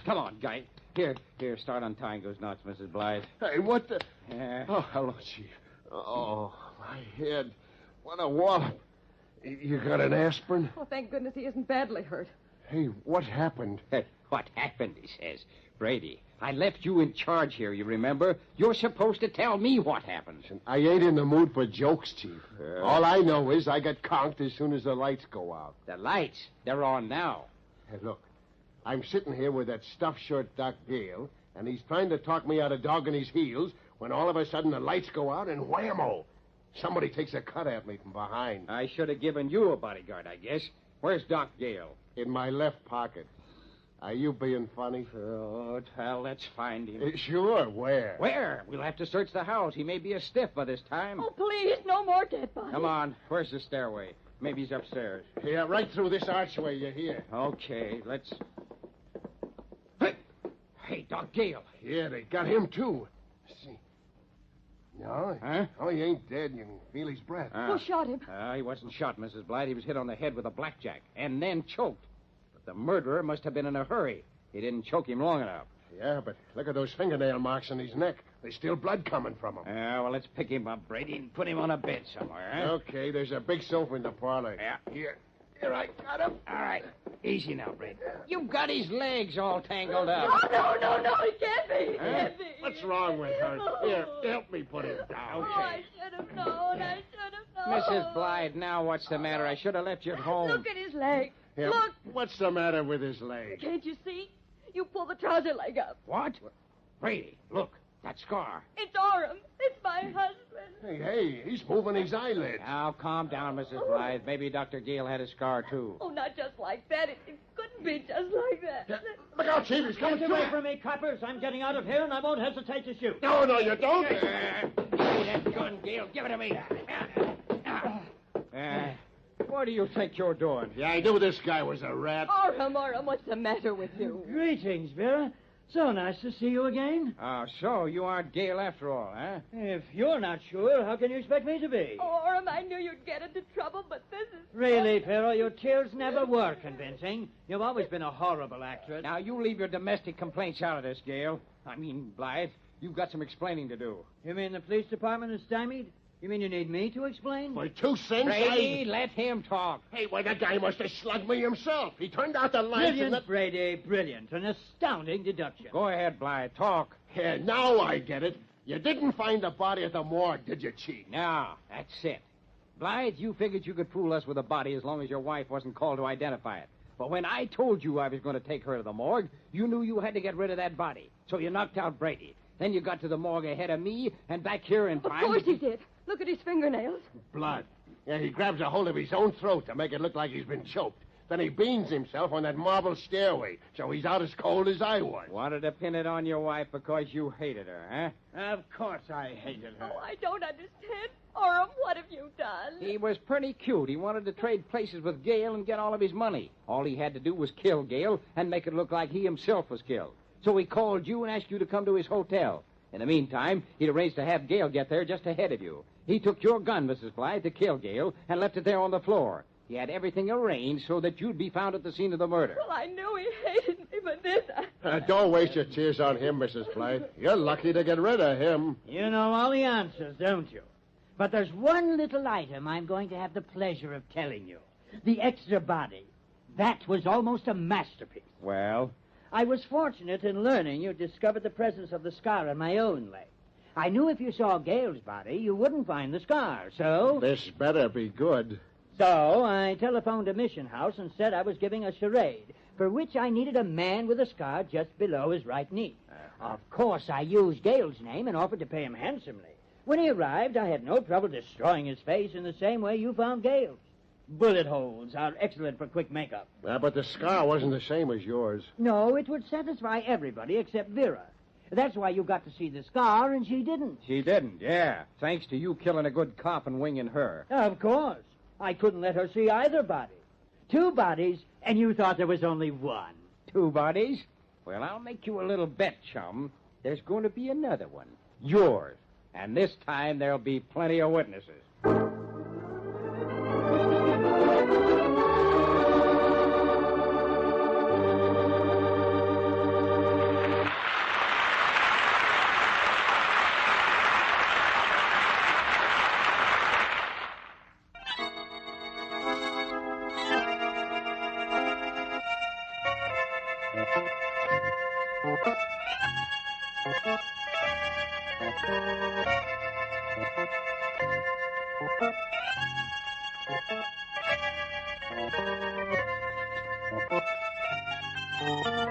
F: Come on, guy. Here, start untying those knots, Mrs. Blythe.
Q: Hey, what the...
F: Yeah.
Q: Oh, hello, Chief. Oh, my head. What a wallop. You got an aspirin?
J: Oh, thank goodness he isn't badly hurt.
Q: Hey, what happened?
F: What happened, he says. Brady, I left you in charge here, you remember? You're supposed to tell me what happened.
Q: I ain't in the mood for jokes, Chief. All I know is I got conked as soon as the lights go out.
F: The lights? They're on now.
Q: Hey, look. I'm sitting here with that stuffed shirt Doc Gale, and he's trying to talk me out of dogging his heels when all of a sudden the lights go out and whammo! Somebody takes a cut at me from behind.
F: I should have given you a bodyguard, I guess. Where's Doc Gale?
Q: In my left pocket. Are you being funny?
F: Oh, well, let's find him.
Q: Sure, where?
F: Where? We'll have to search the house. He may be a stiff by this time.
V: Oh, please, no more dead bodies.
F: Come on. Where's the stairway? Maybe he's upstairs.
Q: Yeah, right through this archway you hear.
F: Okay, let's... Hey, Doc Gale.
Q: Yeah, they got him, too. Let's see. No.
F: Huh?
Q: Oh, he ain't dead. You can feel his breath.
V: Who shot him?
F: He wasn't shot, Mrs. Blythe. He was hit on the head with a blackjack and then choked. But the murderer must have been in a hurry. He didn't choke him long enough.
Q: Yeah, but look at those fingernail marks on his neck. There's still blood coming from him.
F: Well, let's pick him up, Brady, and put him on a bed somewhere, huh?
Q: Okay, there's a big sofa in the parlor.
F: Yeah.
Q: Here, I got him.
F: All right. Easy now, Brady. You've got his legs all tangled up.
V: No, he can't be. He can't be.
Q: What's wrong with her? Here, help me put him down.
V: Oh, I should have known.
F: Mrs. Blythe, now what's the matter? I should have left you at home.
V: Look at his leg.
Q: Here,
V: Look.
Q: What's the matter with his leg?
V: Can't you see? You pull the trouser leg up.
F: What? Brady, look. That scar.
V: It's Orem. It's my husband.
Q: Hey, he's moving his eyelids.
F: Now, calm down, Mrs. Blythe. Maybe Dr. Gale had a scar, too.
V: Oh, not just like that. It couldn't be just like that.
Q: Look out, Chief. He's coming
C: Get away from me, coppers. I'm getting out of here, and I won't hesitate to shoot.
Q: No, you don't.
F: That gun, Gale. Give it to me. What do you think you're doing?
Q: Yeah, I knew this guy was a rat.
V: Orem, what's the matter with you?
C: Greetings, Vera. So nice to see you again.
F: Oh, so you aren't Gale after all, huh?
C: If you're not sure, how can you expect me to be?
V: Orem, I knew you'd get into trouble, but this is...
C: Really, Pero, your tears never were convincing. You've always been a horrible actress.
F: Now, you leave your domestic complaints out of this, Gale. I mean, Blythe, you've got some explaining to do.
C: You mean the police department is stymied? You mean you need me to explain?
Q: For 2 cents,
F: Brady, let him talk.
Q: Hey, why, that guy must have slugged me himself. He turned out the lights
C: Brilliant,
Q: and that...
C: Brady, brilliant. An astounding deduction.
F: Go ahead, Blythe, talk.
Q: Yeah, now I get it. You didn't find the body at the morgue, did you, Chief?
F: No, that's it. Blythe, you figured you could fool us with a body as long as your wife wasn't called to identify it. But when I told you I was going to take her to the morgue, you knew you had to get rid of that body. So you knocked out Brady. Then you got to the morgue ahead of me and back here in time.
V: Of course he did. Look at his fingernails.
Q: Blood. Yeah, he grabs a hold of his own throat to make it look like he's been choked. Then he beans himself on that marble stairway, so he's out as cold as I was.
F: Wanted to pin it on your wife because you hated her, huh?
C: Of course I hated her.
V: Oh, I don't understand. Orem, what have you done?
F: He was pretty cute. He wanted to trade places with Gale and get all of his money. All he had to do was kill Gale and make it look like he himself was killed. So he called you and asked you to come to his hotel. In the meantime, he'd arranged to have Gale get there just ahead of you. He took your gun, Mrs. Blythe, to kill Gale and left it there on the floor. He had everything arranged so that you'd be found at the scene of the murder.
V: Well, I knew he hated me, but this...
Q: Don't waste your tears on him, Mrs. Blythe. You're lucky to get rid of him.
C: You know all the answers, don't you? But there's one little item I'm going to have the pleasure of telling you. The extra body. That was almost a masterpiece.
F: Well?
C: I was fortunate in learning you discovered the presence of the scar on my own leg. I knew if you saw Gale's body, you wouldn't find the scar, so...
Q: This better be good.
C: So I telephoned a mission house and said I was giving a charade, for which I needed a man with a scar just below his right knee. Of course, I used Gale's name and offered to pay him handsomely. When he arrived, I had no trouble destroying his face in the same way you found Gale's. Bullet holes are excellent for quick makeup.
Q: But the scar wasn't the same as yours.
C: No, it would satisfy everybody except Vera. That's why you got to see the scar, and she didn't.
F: She didn't, yeah. Thanks to you killing a good cop and winging her.
C: Of course. I couldn't let her see either body. 2 bodies, and you thought there was only 1.
F: 2 bodies? Well, I'll make you a little bet, chum. There's going to be another one. Yours. And this time there'll be plenty of witnesses.
L: Thank you.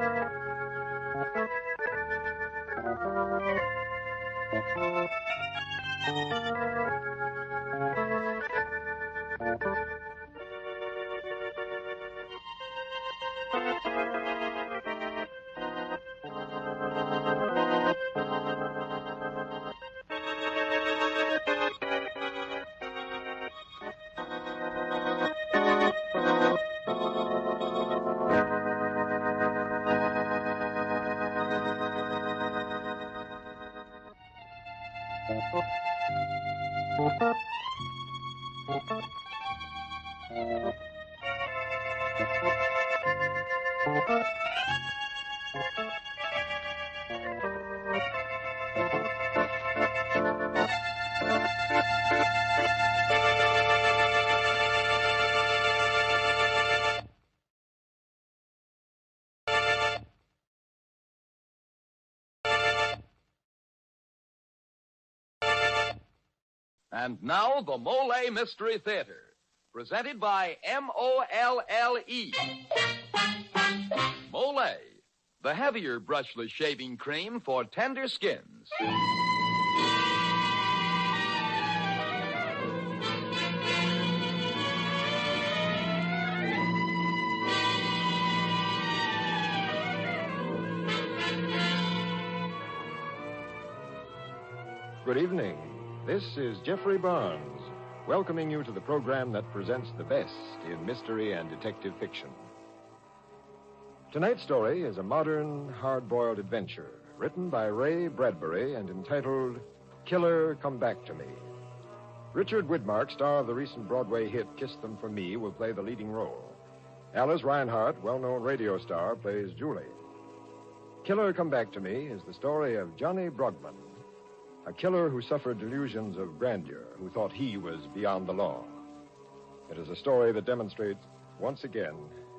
A: And now, the Mole Mystery Theater, presented by M-O-L-L-E. Mole, the heavier brushless shaving cream for tender skins.
K: Good evening. This is Jeffrey Barnes, welcoming you to the program that presents the best in mystery and detective fiction. Tonight's story is a modern, hard-boiled adventure written by Ray Bradbury and entitled Killer, Come Back to Me. Richard Widmark, star of the recent Broadway hit Kiss Them For Me, will play the leading role. Alice Reinhardt, well-known radio star, plays Julie. Killer, Come Back to Me is the story of Johnny Brogman, a killer who suffered delusions of grandeur, who thought he was beyond the law. It is a story that demonstrates, once again,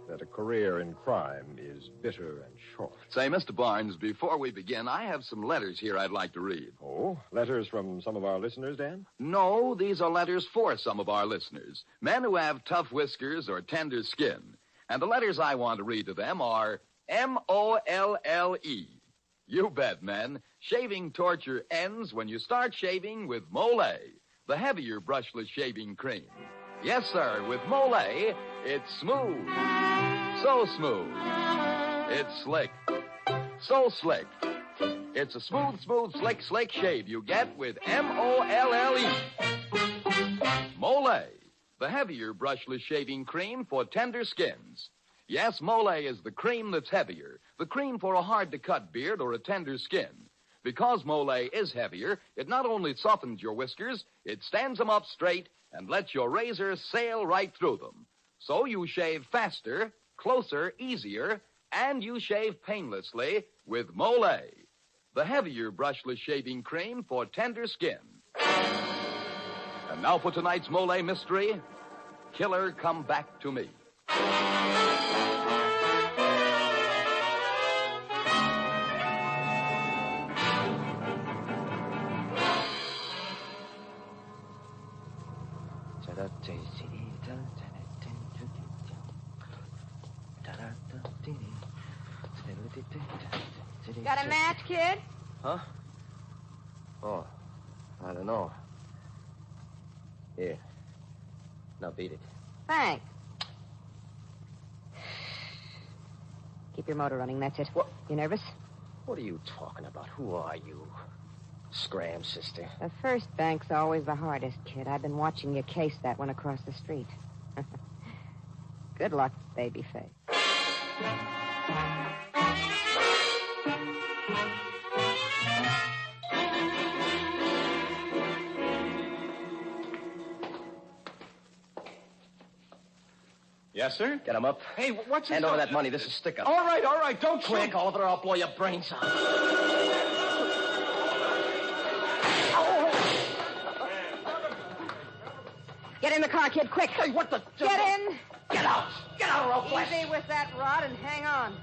K: that a career in crime is bitter and short.
A: Say, Mr. Barnes, before we begin, I have some letters here I'd like to read.
K: Oh, letters from some of our listeners, Dan?
A: No, these are letters for some of our listeners, men who have tough whiskers or tender skin. And the letters I want to read to them are M-O-L-L-E. You bet, men. Shaving torture ends when you start shaving with Mole, the heavier brushless shaving cream. Yes, sir, with Mole, it's smooth. So smooth. It's slick. So slick. It's a smooth, slick shave you get with M-O-L-L-E. Mole, the heavier brushless shaving cream for tender skins. Yes, Mole is the cream that's heavier, the cream for a hard-to-cut beard or a tender skin. Because Mole is heavier, it not only softens your whiskers, it stands them up straight and lets your razor sail right through them. So you shave faster, closer, easier, and you shave painlessly with Mole, the heavier brushless shaving cream for tender skin. And now for tonight's Mole mystery, Killer, Come Back to Me.
T: Got a match, kid?
F: Huh? Oh, I don't know. Here. Now beat it.
T: Thanks. Keep your motor running, that's it.
F: What?
T: You nervous?
F: What are you talking about? Who are you? Scram, sister.
T: The first bank's always the hardest, kid. I've been watching you case that one across the street. Good luck, babyface.
B: Yes, sir?
F: Get him up.
B: Hey, what's
F: Hand over that money. This is stick-up.
B: All right. Don't
F: Quick, Oliver, or I'll blow your brains out.
T: Get in the car, kid, quick.
F: Hey, what the...
T: Get in.
F: Get out. Get out, or I'll blast.
T: Easy with that rod and hang on.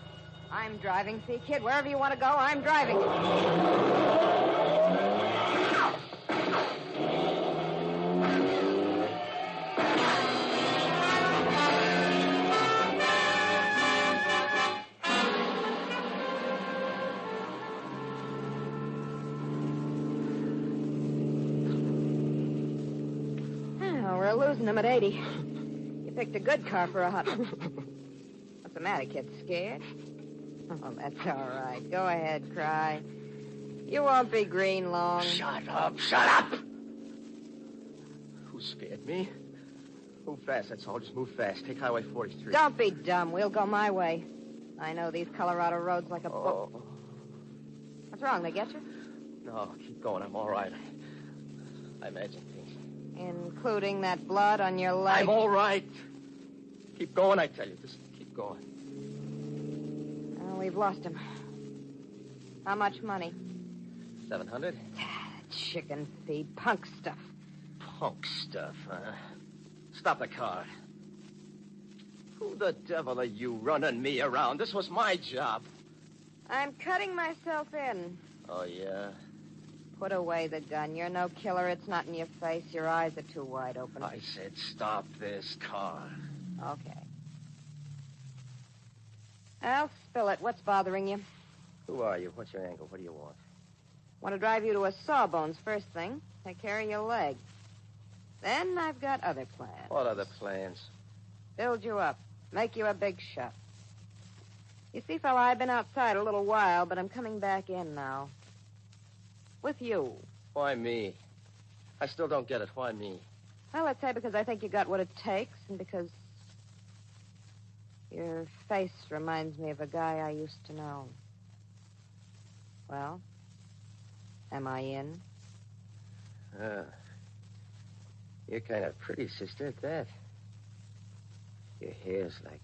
T: I'm driving, see, kid? Wherever you want to go, I'm driving. losing him at 80. You picked a good car for a hot one. What's the matter, kid? Scared? Oh, that's all right. Go ahead, cry. You won't be green long.
R: Shut up! Shut up! Who scared me? Move fast, that's all. Just move fast. Take Highway 43.
T: Don't be dumb. We'll go my way. I know these Colorado roads like a book. What's wrong? They get you?
R: No, keep going. I'm all right. I imagine things.
T: Including that blood on your leg?
R: I'm all right. Keep going, I tell you. Just keep going.
T: Oh, we've lost him. How much money?
R: 700?
T: Chicken feed. Punk stuff.
R: Punk stuff, huh? Stop the car. Who the devil are you running me around? This was my job.
T: I'm cutting myself in.
R: Oh, yeah?
T: Put away the gun. You're no killer. It's not in your face. Your eyes are too wide open.
R: I said stop this car.
T: Okay. I'll spill it. What's bothering you?
R: Who are you? What's your angle? What do you want?
T: Want to drive you to a Sawbones first thing. Take care of your leg. Then I've got other plans.
R: What other plans?
T: Build you up. Make you a big shot. You see, fella, I've been outside a little while, but I'm coming back in now. With you.
R: Why me? I still don't get it. Why me?
T: Well, let's say because I think you got what it takes, and because your face reminds me of a guy I used to know. Well, am I in?
R: You're kind of pretty, sister, at that. Your hair's like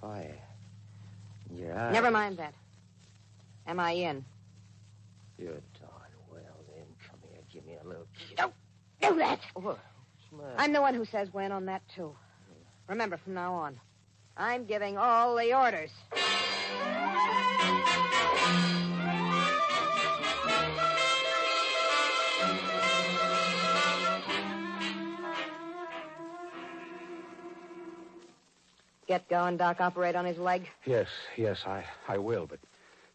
R: fire. And your eyes...
T: Never mind that. Am I in?
R: You're darn well, then. Come here, give me a little kiss.
T: Don't do that!
R: What's the matter?
T: I'm the one who says when on that, too. Remember, from now on, I'm giving all the orders. Get going, Doc. Operate on his leg.
U: Yes, I will, but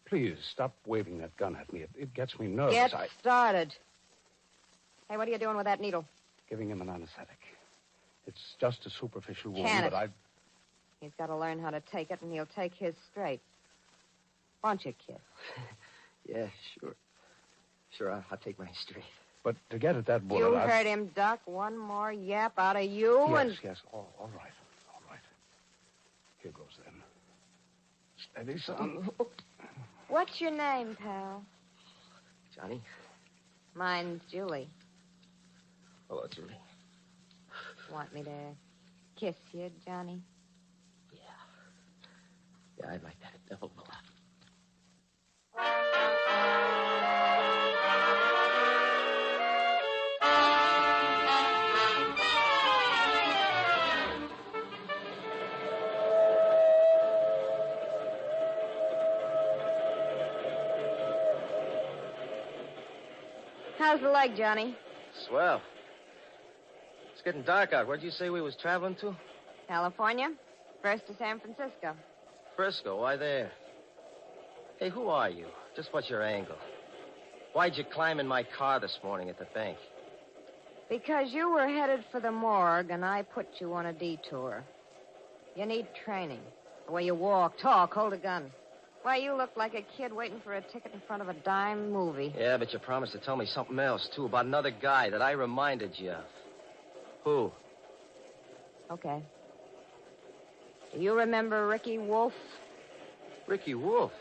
U: please stop waving that gun at me. It gets me nervous.
T: Get started. Hey, what are you doing with that needle?
U: Giving him an anesthetic. It's just a superficial wound,
T: Can
U: but
T: He's got to learn how to take it, and he'll take his straight. Won't you, kid?
R: Yeah, sure. Sure, I'll take mine straight.
U: But to get at that bullet,
T: You heard him, Doc. One more yap out of you, and...
U: Yes, all right. Here goes, then. Steady, son.
T: What's your name, pal?
R: Johnny.
T: Mine's Julie.
R: Hello, Julie.
T: Want me to kiss you, Johnny?
R: Yeah, I'd like that a devil a lot.
T: How's the leg, Johnny?
R: Swell. It's getting dark out. Where'd you say we was traveling to?
T: California. First to San Francisco.
R: Frisco. Why there? Hey, who are you? Just what's your angle? Why'd you climb in my car this morning at the bank?
T: Because you were headed for the morgue, and I put you on a detour. You need training. The way you walk, talk, hold a gun. Why, you look like a kid waiting for a ticket in front of a dime movie.
R: Yeah, but you promised to tell me something else, too, about another guy that I reminded you of. Who?
T: Okay. Do you remember Ricky Wolf?
R: Ricky Wolf?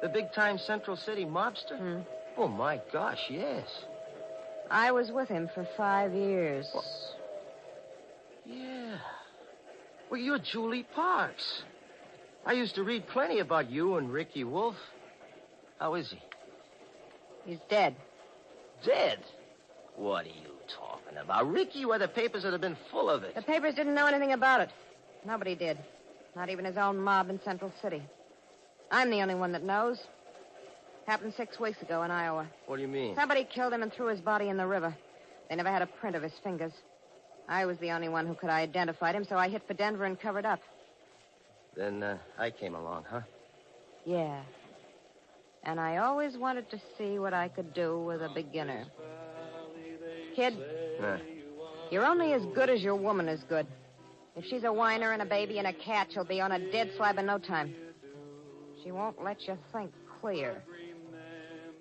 R: The big-time Central City mobster? Oh, my gosh, yes.
T: I was with him for 5 years.
R: Well, yeah. Well, you're Julie Parks. I used to read plenty about you and Ricky Wolf. How is he?
T: He's dead.
R: Dead? What are you talking about? Ricky, why, the papers would have been full of it.
T: The papers didn't know anything about it. Nobody did. Not even his own mob in Central City. I'm the only one that knows. Happened 6 weeks ago in Iowa.
R: What do you mean?
T: Somebody killed him and threw his body in the river. They never had a print of his fingers. I was the only one who could identify him, so I hit for Denver and covered up.
R: Then I came along, huh?
T: Yeah. And I always wanted to see what I could do with a beginner. Kid, You're only as good as your woman is good. If she's a whiner and a baby and a cat, she'll be on a dead slab in no time. She won't let you think clear.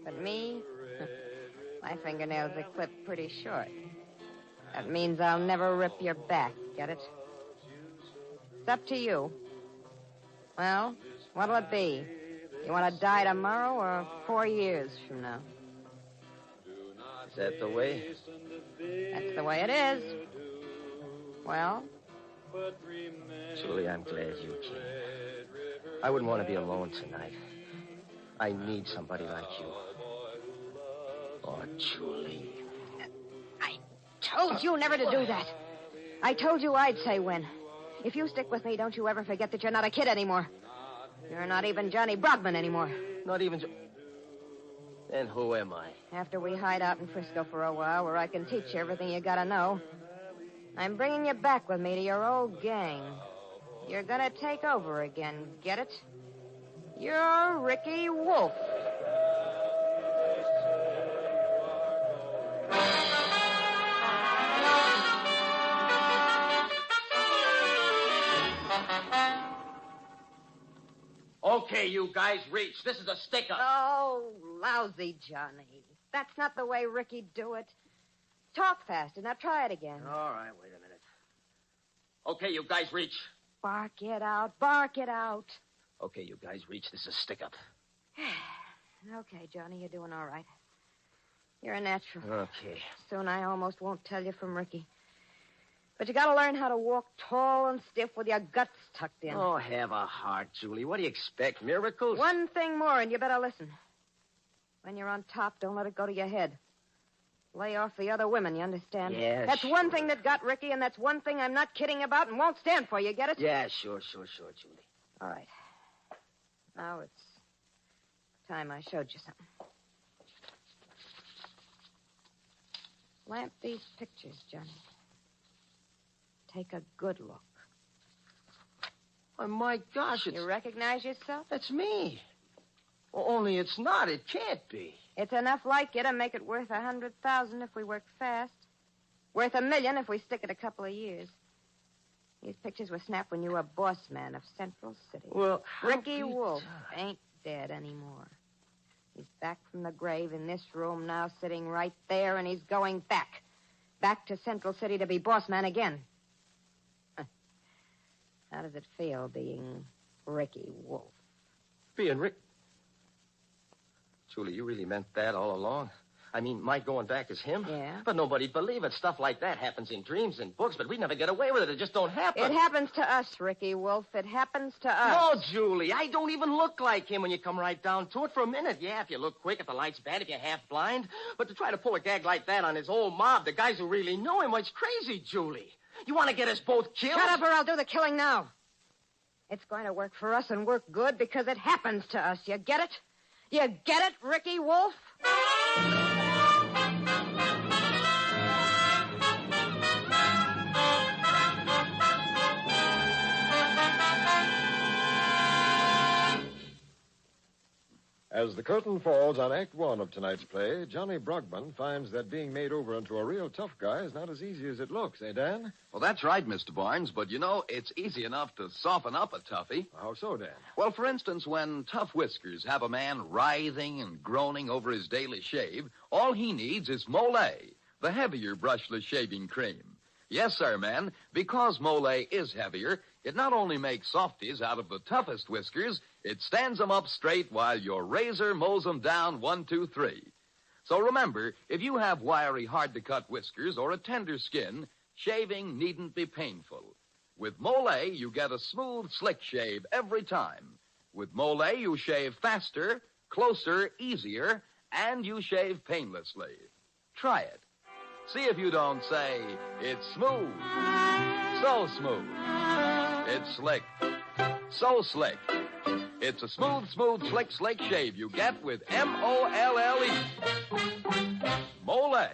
T: But me, my fingernails are clipped pretty short. That means I'll never rip your back, get it? It's up to you. Well, what'll it be? You want to die tomorrow or 4 years from now?
R: Is that the way?
T: That's the way it is. Well?
R: Julie, I'm glad you came. I wouldn't want to be alone tonight. I need somebody like you. Oh, Julie.
T: I told you never to do that. I told you I'd say when. If you stick with me, don't you ever forget that you're not a kid anymore. You're not even Johnny Brogman anymore.
R: Not even... Then who am I?
T: After we hide out in Frisco for a while, where I can teach you everything you gotta know, I'm bringing you back with me to your old gang. You're gonna take over again, get it? You're Ricky Wolf.
R: Okay, you guys, reach. This is a stick-up.
T: Oh, lousy Johnny. That's not the way Ricky'd do it. Talk faster. Now try it again.
R: All right, wait a minute. Okay, you guys, reach.
T: Bark it out. Bark it out.
R: Okay, you guys, reach. This is a stick-up.
T: Okay, Johnny, you're doing all right. You're a natural.
R: Okay.
T: Soon I almost won't tell you from Ricky. But you gotta learn how to walk tall and stiff with your guts tucked in.
R: Oh, have a heart, Julie. What do you expect? Miracles?
T: One thing more, and you better listen. When you're on top, don't let it go to your head. Lay off the other women, you understand?
R: Yeah,
T: That's
R: sure.
T: one thing that got Ricky, and that's one thing I'm not kidding about and won't stand for. You get it?
R: Yeah, sure, Julie.
T: All right. Now it's time I showed you something. Lamp these pictures, Johnny. Take a good look.
R: Oh, my gosh,
T: You recognize yourself?
R: That's me. Well, only it's not. It can't be.
T: It's enough like you to make it worth 100,000 if we work fast. Worth $1 million if we stick it a couple of years. These pictures were snapped when you were boss man of Central City.
R: Well,
T: Ricky Wolf ain't dead anymore. He's back from the grave in this room now, sitting right there, and he's going back. Back to Central City to be boss man again. How does it feel being Ricky Wolf?
R: Being Rick... Julie, you really meant that all along? I mean, my going back is him?
T: Yeah.
R: But nobody'd believe it. Stuff like that happens in dreams and books, but we never get away with it. It just don't happen.
T: It happens to us, Ricky Wolf. It happens to us.
R: No, Julie, I don't even look like him when you come right down to it for a minute. Yeah, if you look quick, if the light's bad, if you're half blind. But to try to pull a gag like that on his whole mob, the guys who really know him, well, it's crazy, Julie. You want to get us both killed?
T: Shut up or I'll do the killing now. It's going to work for us and work good because it happens to us. You get it? You get it, Ricky Wolf?
K: As the curtain falls on Act One of tonight's play, Johnny Brogman finds that being made over into a real tough guy is not as easy as it looks, eh, Dan?
M: Well, that's right, Mr. Barnes, but you know, it's easy enough to soften up a toughie.
K: How so, Dan?
M: Well, for instance, when Tough Whiskers have a man writhing and groaning over his daily shave, all he needs is Molay, the heavier brushless shaving cream. Yes, sir, man, because Molay is heavier, it not only makes softies out of the toughest whiskers, it stands them up straight while your razor mows them down 1, 2, 3. So remember, if you have wiry, hard-to-cut whiskers or a tender skin, shaving needn't be painful. With Molay, you get a smooth, slick shave every time. With Molay, you shave faster, closer, easier, and you shave painlessly. Try it. See if you don't say, it's smooth, so smooth. It's slick, so slick. It's a smooth, slick shave you get with M-O-L-L-E. Molay,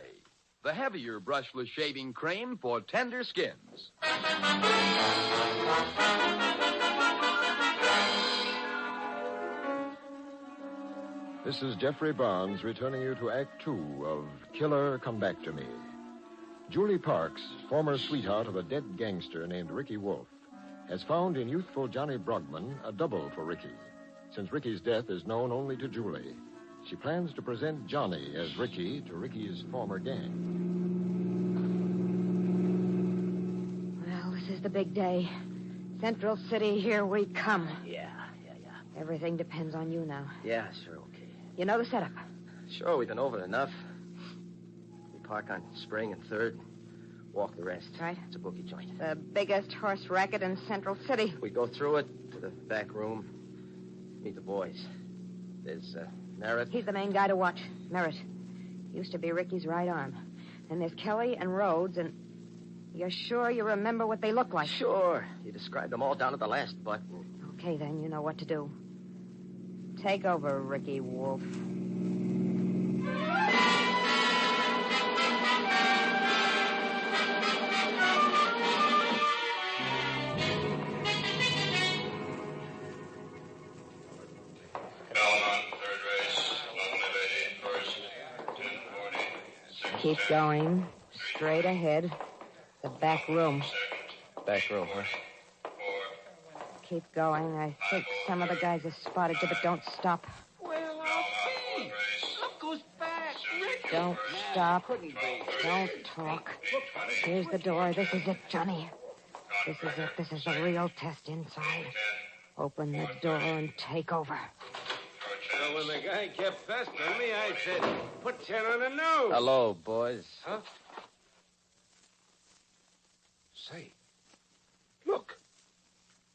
M: the heavier brushless shaving cream for tender skins.
K: This is Jeffrey Barnes returning you to Act Two of Killer Come Back to Me. Julie Parks, former sweetheart of a dead gangster named Ricky Wolf, has found in youthful Johnny Brogman a double for Ricky. Since Ricky's death is known only to Julie, she plans to present Johnny as Ricky to Ricky's former gang.
T: Well, this is the big day. Central City, here we come.
R: Yeah.
T: Everything depends on you now.
R: Yeah, sure, okay.
T: You know the setup.
R: Sure, we've been over it enough. We park on Spring and 3rd, walk the rest.
T: Right.
R: It's a bookie joint.
T: The biggest horse racket in Central City.
R: We go through it to the back room, meet the boys. There's Merritt.
T: He's the main guy to watch. Merritt. Used to be Ricky's right arm. And there's Kelly and Rhodes, and you're sure you remember what they look like?
R: Sure. You described them all down to the last button.
T: Okay, then, you know what to do. Take over, Ricky Wolf. Keep going. Straight ahead. The back room.
R: Back room, huh?
T: Keep going. I think some of the guys have spotted you, but don't stop.
L: Well, I'll see. Look who's back. Ricky.
T: Don't stop. Don't talk. Here's the door. This is it, Johnny. This is it. This is the real test inside. Open the door and take over.
E: So when the guy kept pestering me, I said, put 10 on the nose.
R: Hello, boys.
E: Huh? Say, look.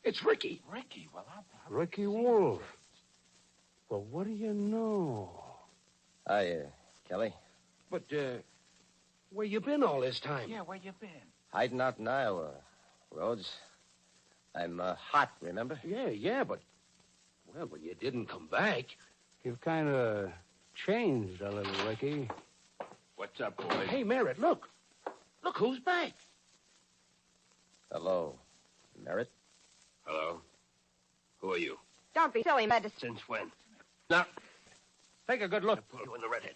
E: It's Ricky.
U: Ricky? Well,
E: Ricky Wolf. Well, what do you know?
R: Hi, Kelly.
E: But, where you been all this time?
U: Yeah, where you been?
R: Hiding out in Iowa, Rhodes. I'm hot, remember?
E: Yeah, but... Well, you didn't come back. You've kind of changed a little, Ricky.
U: What's up, boys?
E: Hey, Merritt, look. Look who's back.
R: Hello, Merritt.
U: Hello. Who are you?
T: Don't be silly, Medicine.
U: Since when? Now, take a good look. Put you in the redhead.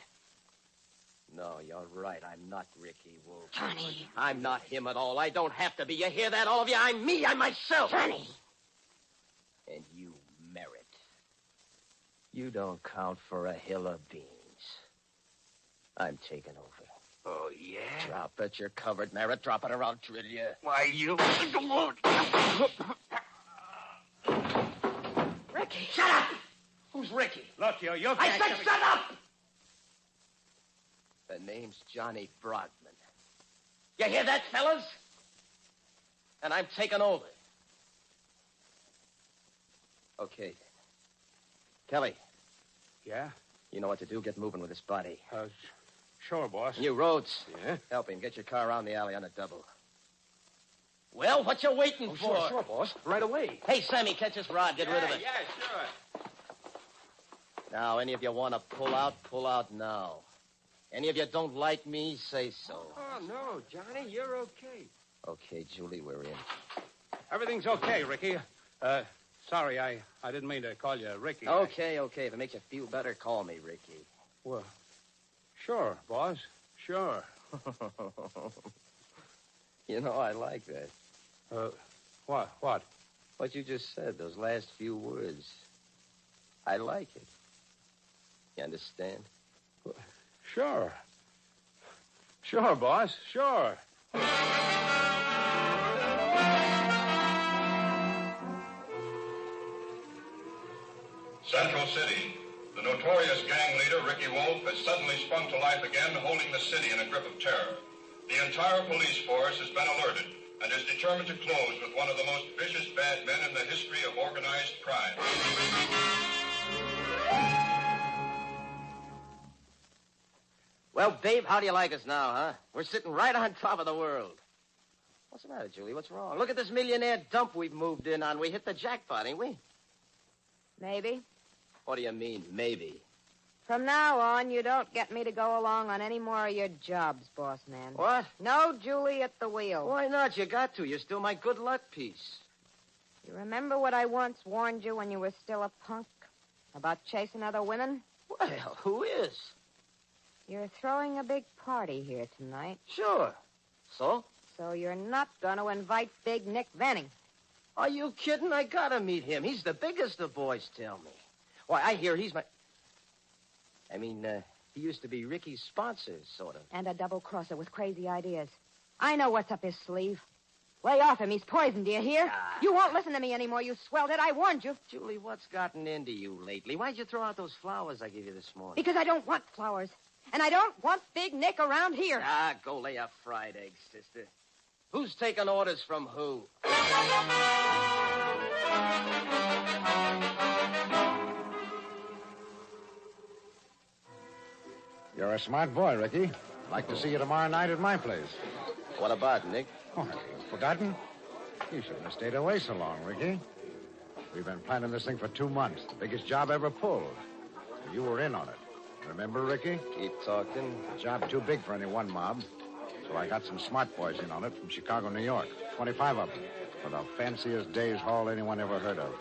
R: No, you're right. I'm not Ricky Wolf.
T: Johnny.
R: I'm not him at all. I don't have to be. You hear that, all of you? I'm me. I'm myself.
T: Johnny.
R: And you, Merritt. You don't count for a hill of beans. I'm taking over.
U: Oh, yeah?
R: Drop it. You're covered, Merritt. Drop it or I'll drill you.
U: Why, you...
R: Ricky. Shut up! Who's Ricky?
E: Look, you're...
R: I said shut up! The name's Johnny Brogman. You hear that, fellas? And I'm taking over. Okay, then. Kelly.
E: Yeah?
R: You know what to do. Get moving with this body.
E: Sure, boss.
R: And you, Rhodes.
E: Yeah?
R: Help him. Get your car around the alley on a double. Well, what you waiting for?
E: Sure, boss. Right away.
R: Hey, Sammy, catch this rod. Get rid of it.
E: Yeah, sure.
R: Now, any of you want to pull out now. Any of you don't like me, say so.
E: Oh, no, Johnny, you're okay.
R: Okay, Julie, we're in.
E: Everything's okay, Ricky. Sorry, I didn't mean to call you Ricky.
R: Okay. If it makes you feel better, call me Ricky.
E: Well, sure, boss. Sure.
R: You know, I like that.
E: What?
R: What you just said, those last few words. I like it. You understand?
E: Sure. Sure, boss. Sure.
I: Central City. The notorious gang leader, Ricky Wolf, has suddenly sprung to life again, holding the city in a grip of terror. The entire police force has been alerted and is determined to close with one of the most vicious bad men in the history of organized crime.
R: Well, babe, how do you like us now, huh? We're sitting right on top of the world. What's the matter, Julie? What's wrong? Look at this millionaire dump we've moved in on. We hit the jackpot, ain't we?
T: Maybe.
R: What do you mean, maybe?
T: From now on, you don't get me to go along on any more of your jobs, boss man.
R: What?
T: No Julie at the wheel.
R: Why not? You got to. You're still my good luck piece.
T: You remember what I once warned you when you were still a punk? About chasing other women?
R: Well, who is?
T: You're throwing a big party here tonight.
R: Sure. So?
T: So you're not going to invite Big Nick Venning.
R: Are you kidding? I gotta meet him. He's the biggest, the boys tell me. Why, I hear he's my... he used to be Ricky's sponsor, sort of.
T: And a double-crosser with crazy ideas. I know what's up his sleeve. Lay off him. He's poisoned, do you hear? You won't listen to me anymore, you swelled it. I warned you.
R: Julie, what's gotten into you lately? Why'd you throw out those flowers I gave you this morning?
T: Because I don't want flowers. And I don't want Big Nick around here.
R: Go lay a fried egg, sister. Who's taking orders from who?
U: You're a smart boy, Ricky. Like to see you tomorrow night at my place.
R: What about, Nick?
U: Oh, have you forgotten? You shouldn't have stayed away so long, Ricky. We've been planning this thing for 2 months. The biggest job ever pulled. You were in on it. Remember, Ricky?
R: Keep talking.
U: A job too big for any one mob. So I got some smart boys in on it from Chicago, New York. 25 of them. For the fanciest day's haul anyone ever heard of.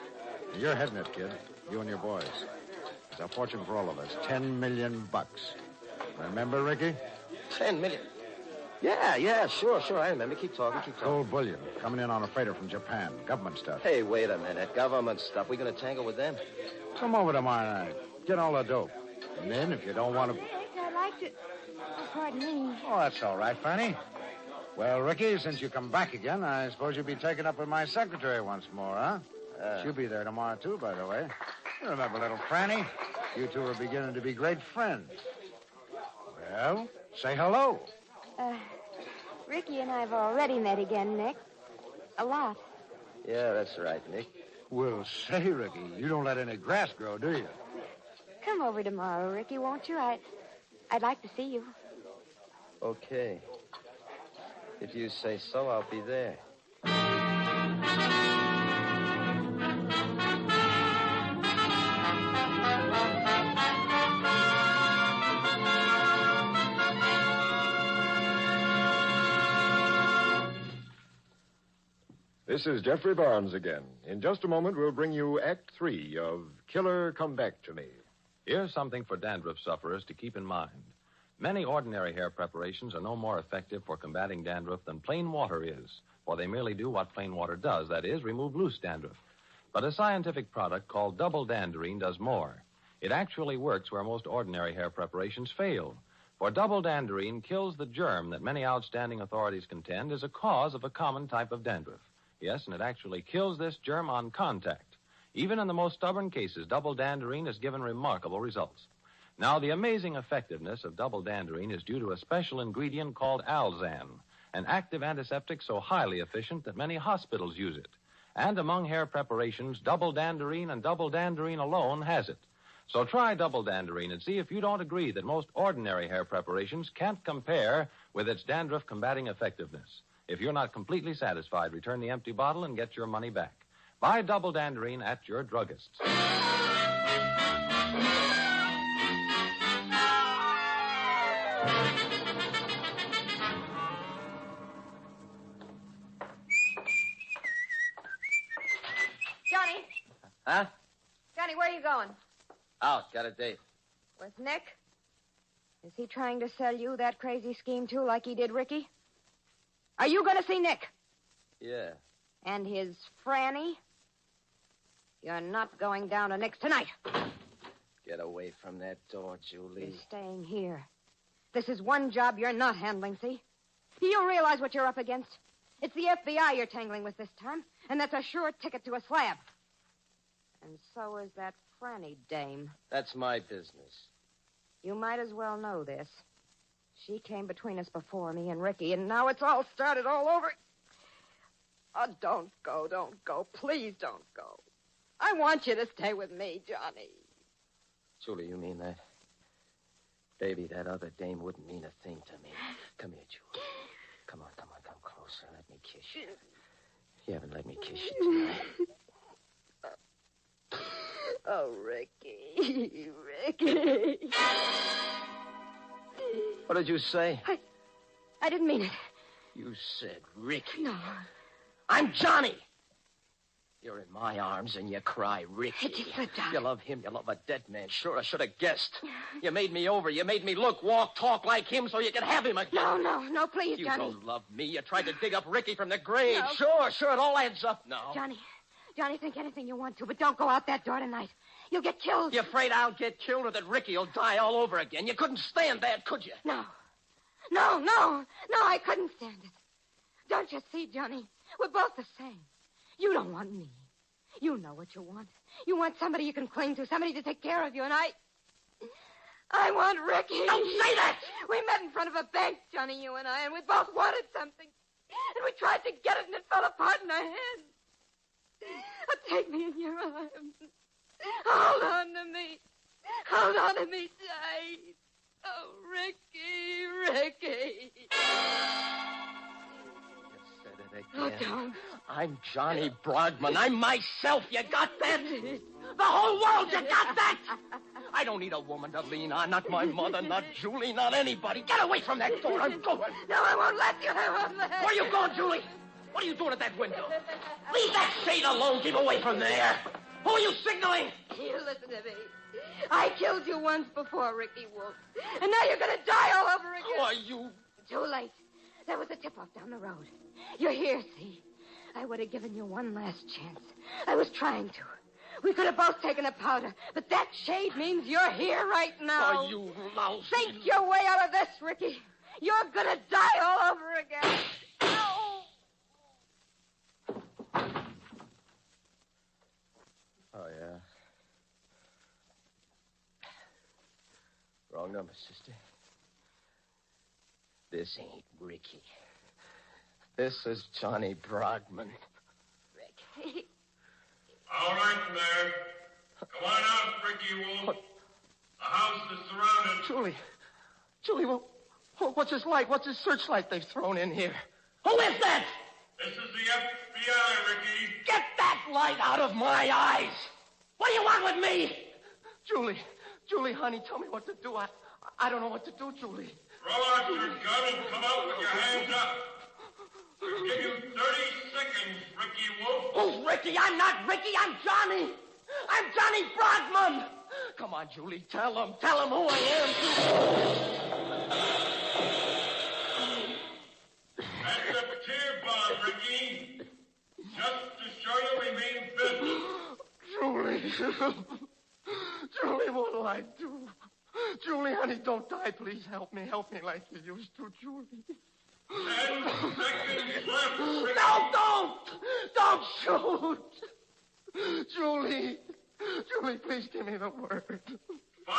U: And you're heading it, kid. You and your boys. It's a fortune for all of us. $10 million. Remember, Ricky?
R: 10 million. Yeah, sure. I remember. Keep talking.
U: Gold bullion. Coming in on a freighter from Japan. Government stuff.
R: Hey, wait a minute. Government stuff. We gonna tangle with them?
U: Come over tomorrow night. Get all the dope. And then, if you don't want to...
J: Nick, I'd like to... Oh, pardon me.
U: Oh, that's all right, Fanny. Well, Ricky, since you come back again, I suppose you'll be taken up with my secretary once more, huh? She'll be there tomorrow, too, by the way. You remember little Franny? You two are beginning to be great friends. Well, say hello.
J: Ricky and I have already met again, Nick. A lot.
R: Yeah, that's right, Nick.
U: Well, say, Ricky, you don't let any grass grow, do you?
J: Come over tomorrow, Ricky, won't you? I'd like to see you.
R: Okay. If you say so, I'll be there.
K: This is Jeffrey Barnes again. In just a moment, we'll bring you Act 3 of Killer Come Back to Me.
G: Here's something for dandruff sufferers to keep in mind. Many ordinary hair preparations are no more effective for combating dandruff than plain water is, for they merely do what plain water does, that is, remove loose dandruff. But a scientific product called Double Danderine does more. It actually works where most ordinary hair preparations fail. For Double Danderine kills the germ that many outstanding authorities contend is a cause of a common type of dandruff. Yes, and it actually kills this germ on contact. Even in the most stubborn cases, Double Danderine has given remarkable results. Now, the amazing effectiveness of Double Danderine is due to a special ingredient called Alzan, an active antiseptic so highly efficient that many hospitals use it. And among hair preparations, Double Danderine and Double Danderine alone has it. So try Double Danderine and see if you don't agree that most ordinary hair preparations can't compare with its dandruff-combating effectiveness. If you're not completely satisfied, return the empty bottle and get your money back. Buy Double Danderine at your druggist's.
T: Johnny.
R: Huh?
T: Johnny, where are you going?
R: Out. Got a date.
T: With Nick? Is he trying to sell you that crazy scheme, too, like he did Ricky? Are you going to see Nick?
R: Yeah.
T: And his Franny? You're not going down to Nick's tonight.
R: Get away from that door, Julie.
T: You're staying here. This is one job you're not handling, see? Do you realize what you're up against? It's the FBI you're tangling with this time, and that's a sure ticket to a slab. And so is that Franny dame.
R: That's my business.
T: You might as well know this. She came between us before, me and Ricky, and now it's all started all over. Oh, don't go. Please don't go. I want you to stay with me, Johnny.
R: Julie, you mean that? Baby, that other dame wouldn't mean a thing to me. Come here, Julie. Come on, come closer. Let me kiss you. You haven't let me kiss you tonight.
T: Oh, Ricky. Ricky.
R: What did you say?
T: I didn't mean it.
R: You said Ricky.
T: No.
R: I'm Johnny. You're in my arms and you cry, Ricky.
J: It just slipped out.
R: You love him. You love a dead man. Sure, I should have guessed. You made me over. You made me look, walk, talk like him so you could have him again.
J: No, please,
R: You
J: Johnny.
R: don't love me. You tried to dig up Ricky from the grave.
J: No.
R: Sure, it all adds up now.
J: Johnny, think anything you want to, but don't go out that door tonight. You'll get killed.
R: You afraid I'll get killed or that Ricky will die all over again? You couldn't stand that, could you?
J: No, I couldn't stand it. Don't you see, Johnny? We're both the same. You don't want me. You know what you want. You want somebody you can cling to, somebody to take care of you, and I want Ricky.
R: Don't say that!
J: We met in front of a bank, Johnny, you and I, and we both wanted something. And we tried to get it, and it fell apart in our hands. Oh, take me in your arms. Hold on to me. Hold on to me tight. Oh, Ricky. Oh, don't.
R: I'm Johnny Brogman. I'm myself. You got that? The whole world, you got that? I don't need a woman to lean on. Not my mother, not Julie, not anybody. Get away from that door. I'm going.
J: No, I won't let you.
R: Where are you going, Julie? What are you doing at that window? Leave that shade alone. Keep away from there. Who are you signaling?
J: You listen to me. I killed you once before, Ricky Wolf. And now you're going to die all over again.
R: Who are you?
J: Too late. There was a tip-off down the road. You're here, see? I would have given you one last chance. I was trying to. We could have both taken a powder, but that shade means you're here right now.
R: Oh, you lousy...
J: Think your way out of this, Ricky. You're gonna die all over again. No!
R: Oh, yeah. Wrong number, sister. This ain't Ricky. This is Johnny Brogman.
J: Ricky.
I: All right, there. Come on out, Ricky Wolf. The house is surrounded.
R: Julie, what's this light? What's this searchlight they've thrown in here? Who is that?
I: This is the FBI, Ricky.
R: Get that light out of my eyes. What do you want with me? Julie, honey, tell me what to do. I don't know what to do, Julie.
I: Throw out your gun and come out with your hands up. We'll give you 30 seconds, Ricky Wolf.
R: Who's Ricky? I'm not Ricky. I'm Johnny. I'm Johnny Brogman. Come on, Julie. Tell him who I am.
I: That's a tear bomb, Ricky. Just to show you we mean business.
R: Julie, what'll I do? Julie, honey, don't die. Please help me. Help me like you used to, Julie.
I: 10 seconds left, Ricky.
R: No, don't shoot. Julie, please give me the word.
I: 5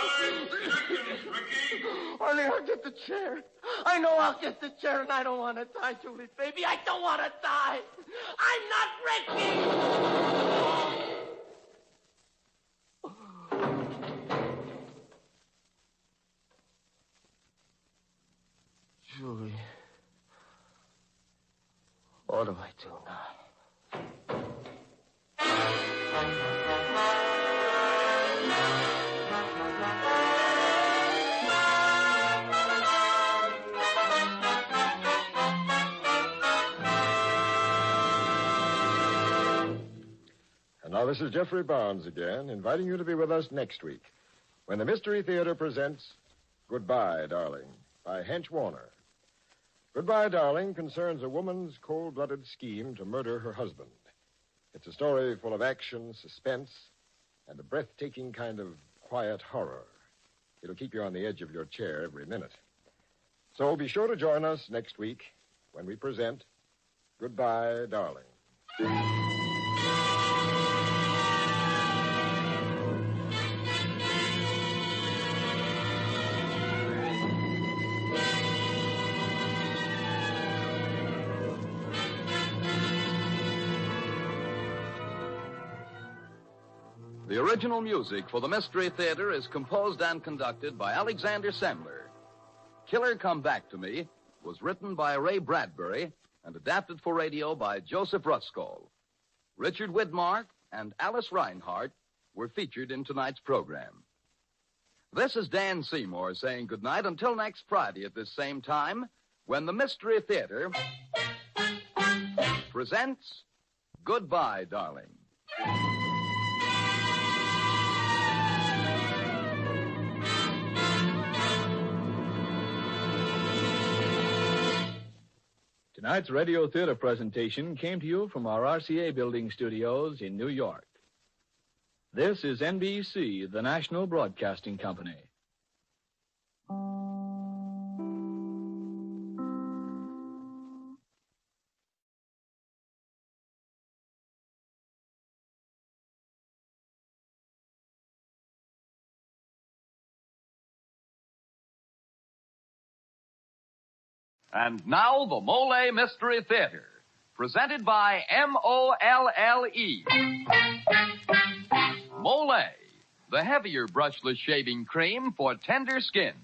I: seconds, Ricky.
R: Honey, I'll get the chair. I know I'll get the chair, and I don't want to die, Julie, baby. I don't want to die. I'm not Ricky. Julie, what do I do now?
K: And now this is Jeffrey Barnes again, inviting you to be with us next week when the Mystery Theater presents Goodbye, Darling, by Hench Warner. Goodbye, Darling concerns a woman's cold-blooded scheme to murder her husband. It's a story full of action, suspense, and a breathtaking kind of quiet horror. It'll keep you on the edge of your chair every minute. So be sure to join us next week when we present Goodbye, Darling.
A: The original music for the Mystery Theater is composed and conducted by Alexander Sandler. Killer Come Back to Me was written by Ray Bradbury and adapted for radio by Joseph Ruskall. Richard Widmark and Alice Reinhardt were featured in tonight's program. This is Dan Seymour saying goodnight until next Friday at this same time when the Mystery Theater presents Goodbye, Darling.
H: Tonight's radio theater presentation came to you from our RCA Building studios in New York. This is NBC, the National Broadcasting Company.
A: And now, the Mole Mystery Theater, presented by M-O-L-L-E. Mole, the heavier brushless shaving cream for tender skins.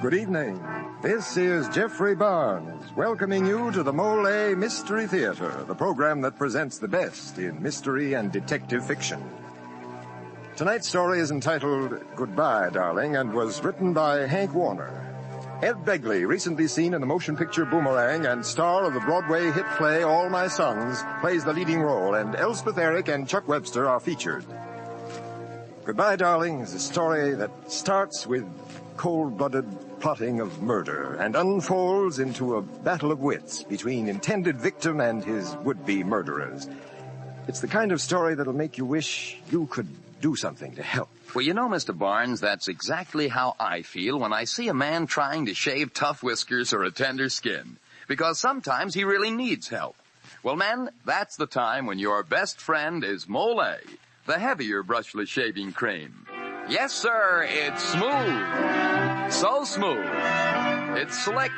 K: Good evening. This is Jeffrey Barnes, welcoming you to the Mole Mystery Theater, the program that presents the best in mystery and detective fiction. Tonight's story is entitled Goodbye, Darling, and was written by Hank Warner. Ed Begley, recently seen in the motion picture Boomerang and star of the Broadway hit play All My Sons, plays the leading role, and Elspeth Eric and Chuck Webster are featured. Goodbye, Darling is a story that starts with cold-blooded plotting of murder and unfolds into a battle of wits between intended victim and his would-be murderers. It's the kind of story that'll make you wish you could do something to help.
M: Well, you know, Mr. Barnes, that's exactly how I feel when I see a man trying to shave tough whiskers or a tender skin, because sometimes he really needs help. Well, men, that's the time when your best friend is Mole, the heavier brushless shaving cream. Yes, sir, it's smooth. So smooth. It's slick.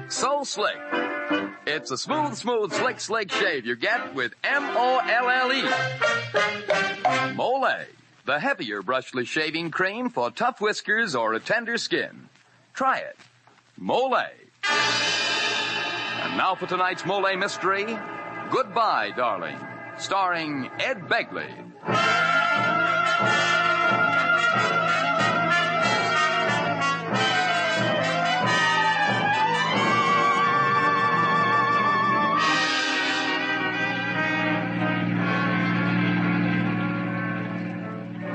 M: So slick. It's a smooth, slick shave you get with M-O-L-L-E. Mole, the heavier brushless shaving cream for tough whiskers or a tender skin. Try it. Mole. And now for tonight's Mole Mystery, Goodbye, Darling, starring Ed Begley.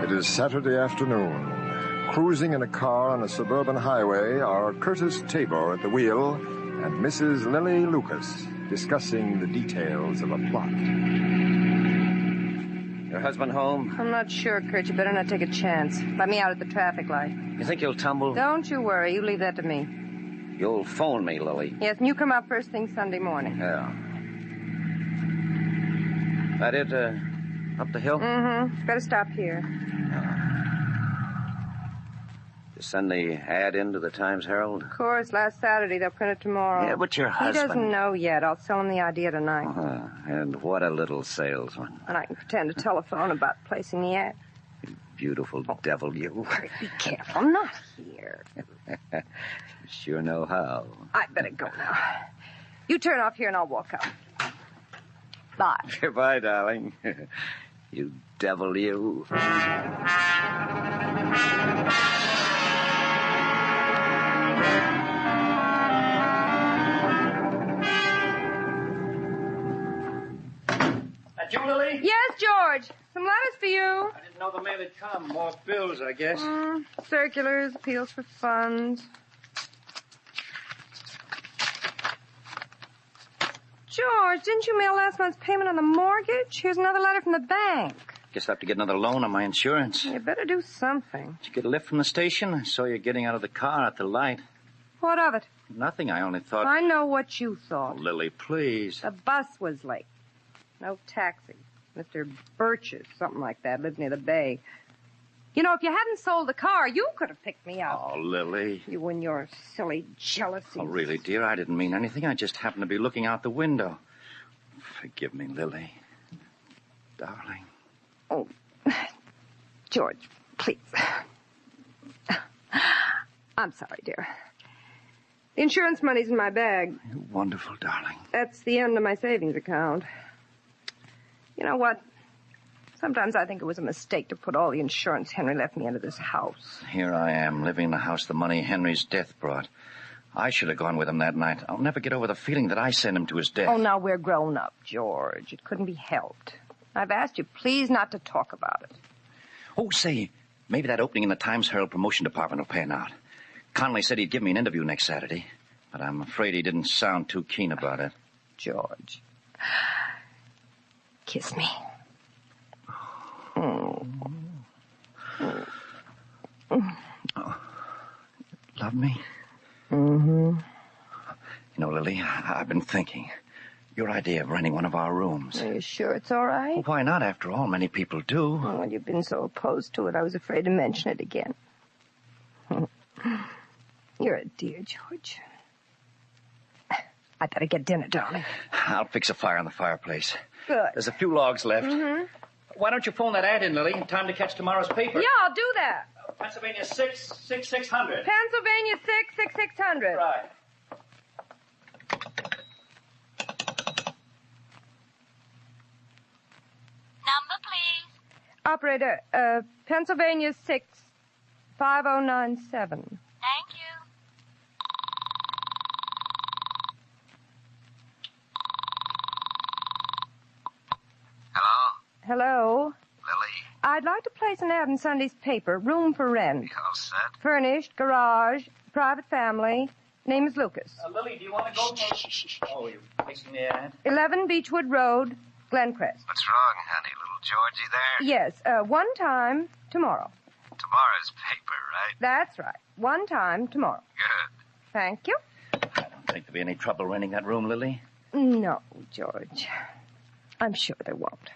K: It is Saturday afternoon. Cruising in a car on a suburban highway are Curtis Tabor at the wheel and Mrs. Lily Lucas discussing the details of a plot.
O: Your husband home?
T: I'm not sure, Kurt. You better not take a chance. Let me out at the traffic light.
O: You think he'll tumble?
T: Don't you worry. You leave that to me.
O: You'll phone me, Lily.
T: Yes, and you come up first thing Sunday morning.
O: Yeah. That it, up the hill?
T: Mm-hmm. Better stop here.
O: You send the ad in to the Times-Herald?
T: Of course, last Saturday. They'll print it tomorrow.
O: Yeah, but your husband...
T: He doesn't know yet. I'll sell him the idea tonight.
O: And what a little salesman.
T: And I can pretend to telephone about placing the ad.
O: Beautiful devil, you.
T: Be careful. Not here.
O: Sure know how.
T: I better go now. You turn off here and I'll walk out. Bye.
O: Goodbye, darling. You devil, you.
W: You, Lily?
T: Yes, George. Some letters for you.
W: I didn't know the mail had come. More bills, I guess.
T: Circulars, appeals for funds. George, didn't you mail last month's payment on the mortgage? Here's another letter from the bank.
O: Guess I'll have to get another loan on my insurance.
T: You better do something.
O: Did you get a lift from the station? I saw you getting out of the car at the light.
T: What of it?
O: Nothing. I only thought...
T: I know what you thought.
O: Oh, Lily, please.
T: The bus was late. No taxi. Mr. Birch's, something like that, lived near the bay. You know, if you hadn't sold the car, you could have picked me up.
O: Oh, Lily.
T: You and your silly jealousy.
O: Oh, really, dear, I didn't mean anything. I just happened to be looking out the window. Forgive me, Lily. Darling.
T: Oh, George, please. I'm sorry, dear.
J: The insurance money's in my bag.
O: You're wonderful, darling.
J: That's the end of my savings account. You know what? Sometimes I think it was a mistake to put all the insurance Henry left me into this house.
O: Here I am, living in the house the money Henry's death brought. I should have gone with him that night. I'll never get over the feeling that I sent him to his death.
J: Oh, now we're grown up, George. It couldn't be helped. I've asked you please not to talk about it.
O: Oh, say, maybe that opening in the Times-Herald promotion department will pan out. Connolly said he'd give me an interview next Saturday, but I'm afraid he didn't sound too keen about it.
J: George, kiss me. Oh.
O: Love me?
J: Mm-hmm.
O: You know, Lily, I've been thinking. Your idea of renting one of our rooms.
J: Are you sure it's all right?
O: Well, why not? After all, many people do.
J: Oh, well, you've been so opposed to it, I was afraid to mention it again. You're a dear, George. I better get dinner, darling.
O: I'll fix a fire in the fireplace.
J: Good.
O: There's a few logs left.
J: Mm-hmm.
O: Why don't you phone that ad in, Lily, in time to catch tomorrow's paper?
J: Yeah, I'll do that.
O: Pennsylvania 66600.
J: Pennsylvania 66600.
O: Right.
N: Number, please.
J: Operator, Pennsylvania 65097.
N: Thank you.
J: Hello?
N: Lily?
J: I'd like to place an ad in Sunday's paper. Room for rent.
N: All set?
J: Furnished, garage, private family. Name is Lucas.
O: Lily, do you want to go for... Oh, you're placing the ad?
J: 11 Beechwood Road, Glencrest.
N: What's wrong, honey? Little Georgie there?
J: Yes, one time tomorrow.
N: Tomorrow's paper, right?
J: That's right. One time tomorrow.
N: Good.
J: Thank you.
O: I don't think there'll be any trouble renting that room, Lily.
J: No, George. I'm sure there won't.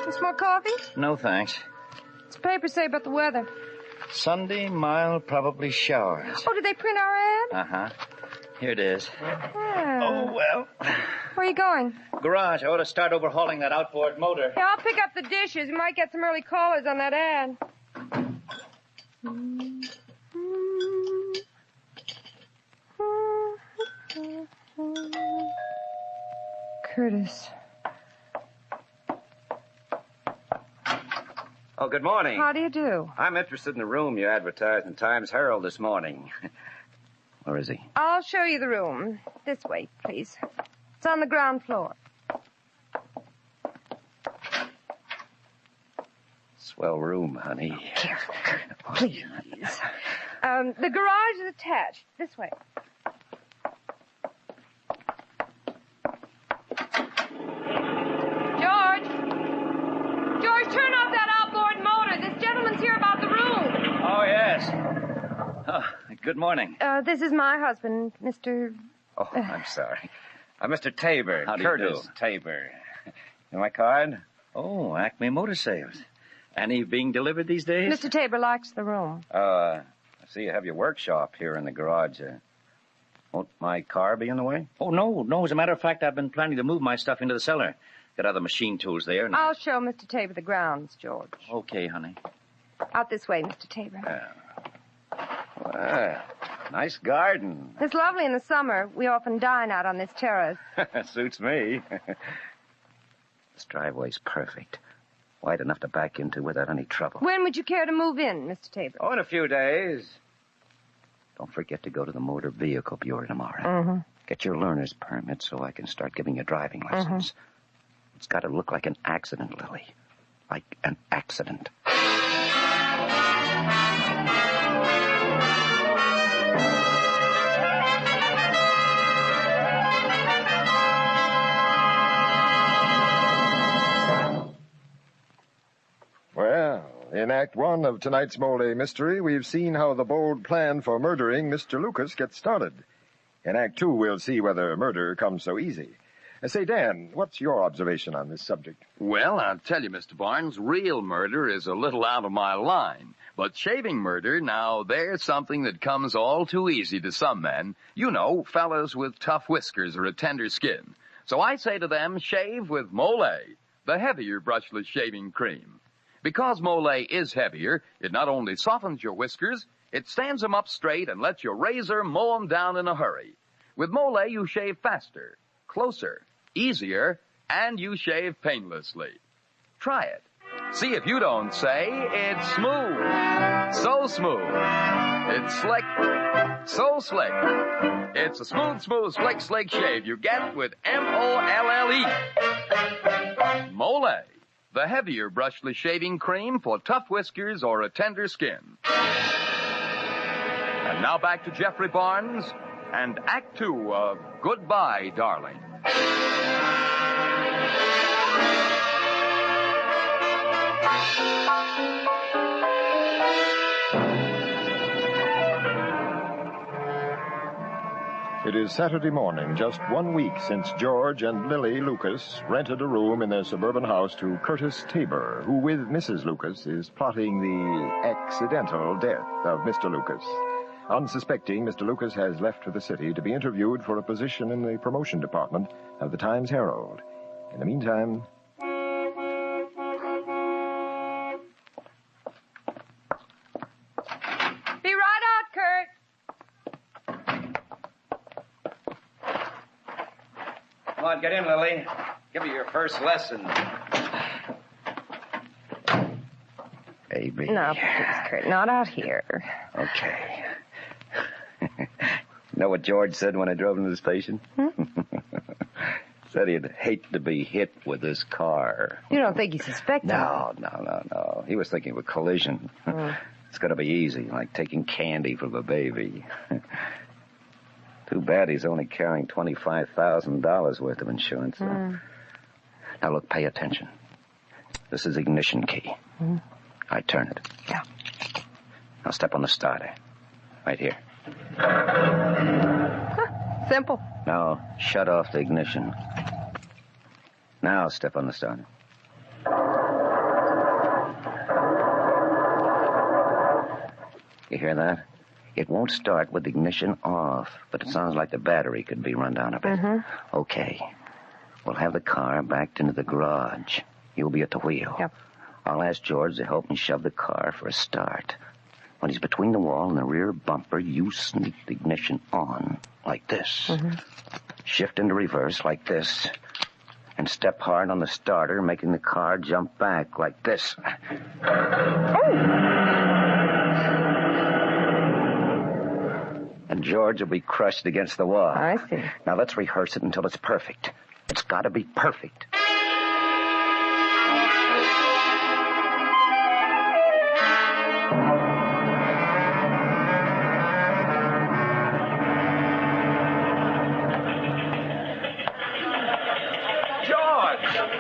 J: Just more coffee?
O: No, thanks.
J: What's the paper say about the weather?
O: Sunday, mild, probably showers.
J: Oh, did they print our ad?
O: Uh-huh. Here it is.
J: Oh,
O: well.
J: Where are you going?
O: Garage. I ought to start overhauling that outboard motor.
J: Yeah, I'll pick up the dishes. We might get some early callers on that ad. Curtis.
P: Oh, good morning.
J: How do you do?
P: I'm interested in the room you advertised in Times-Herald this morning.
O: Where is he?
J: I'll show you the room. This way, please. It's on the ground floor.
P: Swell room, honey.
J: Careful, please. The garage is attached. This way. George, turn off that outboard motor. This gentleman's here about the room.
P: Oh, yes.
O: Oh, good morning.
J: This is my husband, Mr.
P: Oh, I'm sorry. Mr. Tabor.
O: How do you
P: Curtis
O: do?
P: Tabor. You my card?
O: Oh, Acme Motor Sales. Any being delivered these days?
J: Mr. Tabor likes the room.
P: I see you have your workshop here in the garage. Won't my car be in the way?
O: Oh, no. As a matter of fact, I've been planning to move my stuff into the cellar. Got other machine tools there.
J: I'll show Mr. Tabor the grounds, George.
O: Okay, honey.
J: Out this way, Mr. Tabor.
P: Well, nice garden.
J: It's lovely in the summer. We often dine out on this terrace.
P: Suits me. This driveway's perfect. Wide enough to back into without any trouble.
J: When would you care to move in, Mr. Tabor?
P: Oh, in a few days. Don't forget to go to the Motor Vehicle Bureau tomorrow.
J: Mm-hmm.
P: Get your learner's permit so I can start giving you driving lessons. It's got to look like an accident, Lily. Like an accident.
K: Well, in Act 1 of tonight's Mole mystery, we've seen how the bold plan for murdering Mr. Lucas gets started. In Act 2, we'll see whether murder comes so easy. Say, Dan, what's your observation on this subject?
M: Well, I'll tell you, Mr. Barnes, real murder is a little out of my line. But shaving murder, now, there's something that comes all too easy to some men. You know, fellas with tough whiskers or a tender skin. So I say to them, shave with Mole, the heavier brushless shaving cream. Because Mole is heavier, it not only softens your whiskers, it stands them up straight and lets your razor mow them down in a hurry. With Mole, you shave faster, closer, easier, and you shave painlessly. Try it. See if you don't say it's smooth. So smooth. It's slick. So slick. It's a smooth, slick shave you get with M-O-L-L-E. Mole, the heavier brushless shaving cream for tough whiskers or a tender skin. And now back to Jeffrey Barnes and Act 2 of Goodbye, Darling.
K: It is Saturday morning, just 1 week since George and Lily Lucas rented a room in their suburban house to Curtis Tabor, who, with Mrs. Lucas, is plotting the accidental death of Mr. Lucas. Unsuspecting, Mr. Lucas has left for the city to be interviewed for a position in the promotion department of the Times-Herald. In the meantime...
L: Be right out, Kurt.
P: Come on, get in, Lily. Give me your first lesson. Baby.
T: No, please, Kurt, not out here.
P: Okay. Know what George said when I drove him to the station? Said he'd hate to be hit with his car.
T: You don't think he suspected?
P: No. He was thinking of a collision. It's going to be easy, like taking candy from a baby. Too bad he's only carrying $25,000 worth of insurance. Now, look, pay attention. This is the ignition key. I turn it.
T: Yeah.
P: Now step on the starter. Right here.
T: Simple.
P: Now, shut off the ignition. Now step on the starter. You hear that? It won't start with the ignition off, but it sounds like the battery could be run down a bit. Okay. We'll have the car backed into the garage. You'll be at the wheel.
T: Yep.
P: I'll ask George to help me shove the car for a start. When he's between the wall and the rear bumper, you sneak the ignition on, like this. Shift into reverse, like this. And step hard on the starter, making the car jump back, like this. And George will be crushed against the wall.
T: I see.
P: Now let's rehearse it until it's perfect. It's got to be perfect.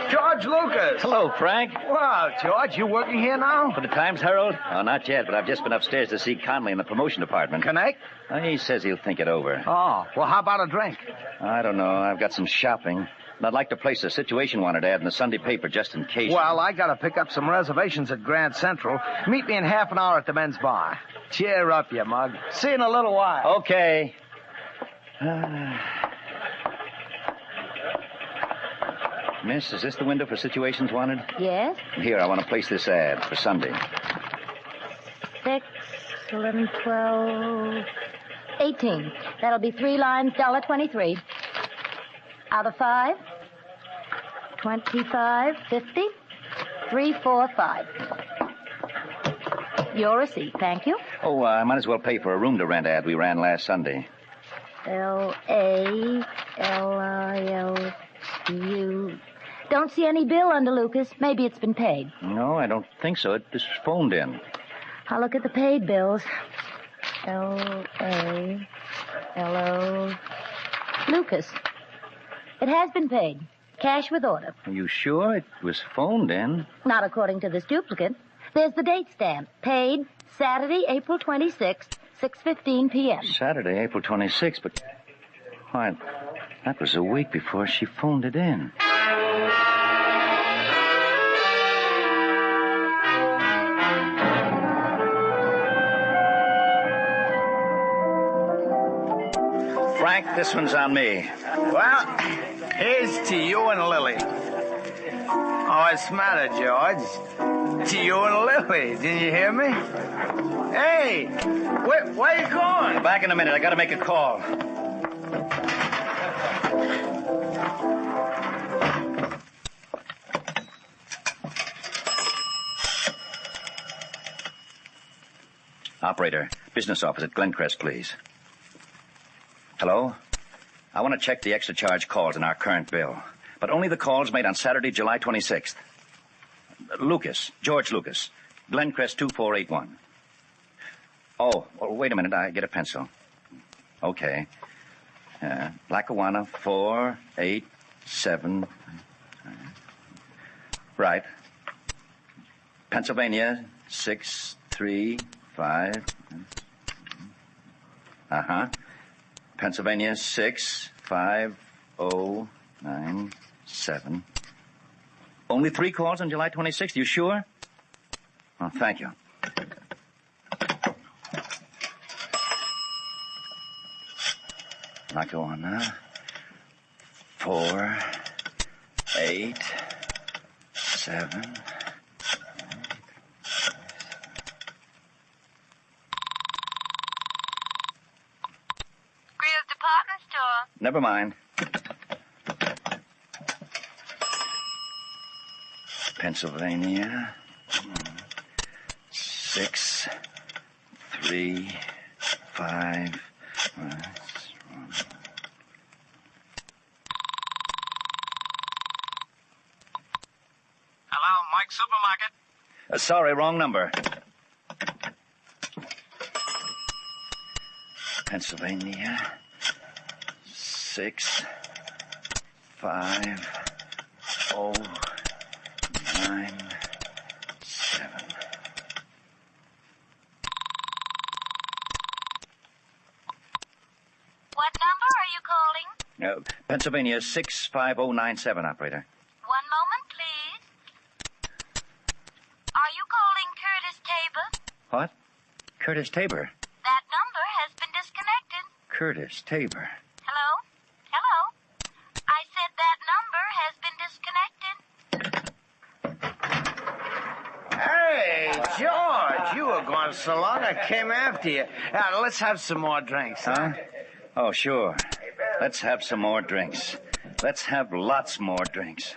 D: George Lucas.
O: Hello, Frank.
D: Well, George, you working here now?
O: For the Times-Herald? Oh, not yet, but I've just been upstairs to see Conley in the promotion department.
D: Connect?
O: He says he'll think it over.
D: Oh, well, how about a drink?
O: I don't know. I've got some shopping. And I'd like to place a situation wanted ad in the Sunday paper just in case.
D: Well, I got to pick up some reservations at Grand Central. Meet me in half an hour at the men's bar. Cheer up, you mug. See you in a little while.
O: Okay. Miss, is this the window for situations wanted?
T: Yes.
O: Here, I want to place this ad for Sunday.
S: 6, 11, 12, 18. That'll be 3 lines, $1.23. Out of 5, 25, 50, 3, 4, 5. Your receipt, thank you.
O: Oh, I might as well pay for a room to rent ad we ran last Sunday.
S: L-A-L-I-L-U. Don't see any bill under Lucas. Maybe it's been paid.
O: No, I don't think so. It just phoned in.
S: I'll look at the paid bills. L-A-L-O. Lucas. It has been paid. Cash with order.
O: Are you sure it was phoned in?
S: Not according to this duplicate. There's the date stamp. Paid Saturday, April 26th, 6:15 p.m.
O: Saturday, April 26th, but... Why, That was a week before she phoned it in. Frank, this one's on me.
D: Well, here's to you and Lily. Oh, what's the matter, George? To you and Lily. Didn't you hear me? Hey, where you going?
O: Back in a minute. I gotta make a call. Operator, business office at Glencrest, please. Hello? I want to check the extra charge calls in our current bill, but only the calls made on Saturday, July 26th. Lucas, George Lucas, Glencrest 2481. Oh, well, wait a minute. I get a pencil. Okay. Lackawanna 487. Right. Pennsylvania 635. Pennsylvania 65097. Only 3 calls on July 26th? You sure? Oh, thank you. Lackawanna 487.
N: Department store.
O: Never mind. Pennsylvania 635.
N: Hello, Mike Supermarket.
O: Sorry, wrong number. Pennsylvania 65097.
N: What number are you calling?
O: Pennsylvania 65097, operator.
N: One moment, please. Are you calling Curtis Tabor?
O: What? Curtis Tabor.
N: That number has been disconnected.
O: Curtis Tabor.
N: Hello? Hello? I said that number has been disconnected.
D: Hey, George, you were gone so long I came after you. Now, let's have some more drinks.
O: Huh? Oh, sure. Let's have some more drinks. Let's have lots more drinks.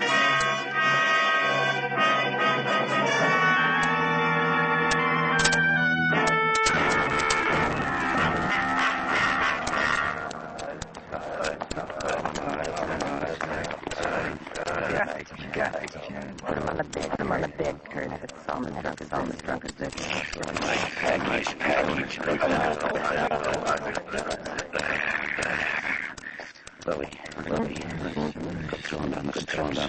C: Put him on the bed, Curtis. It's almost drunk as this.
O: Lily. Throw him down the steps.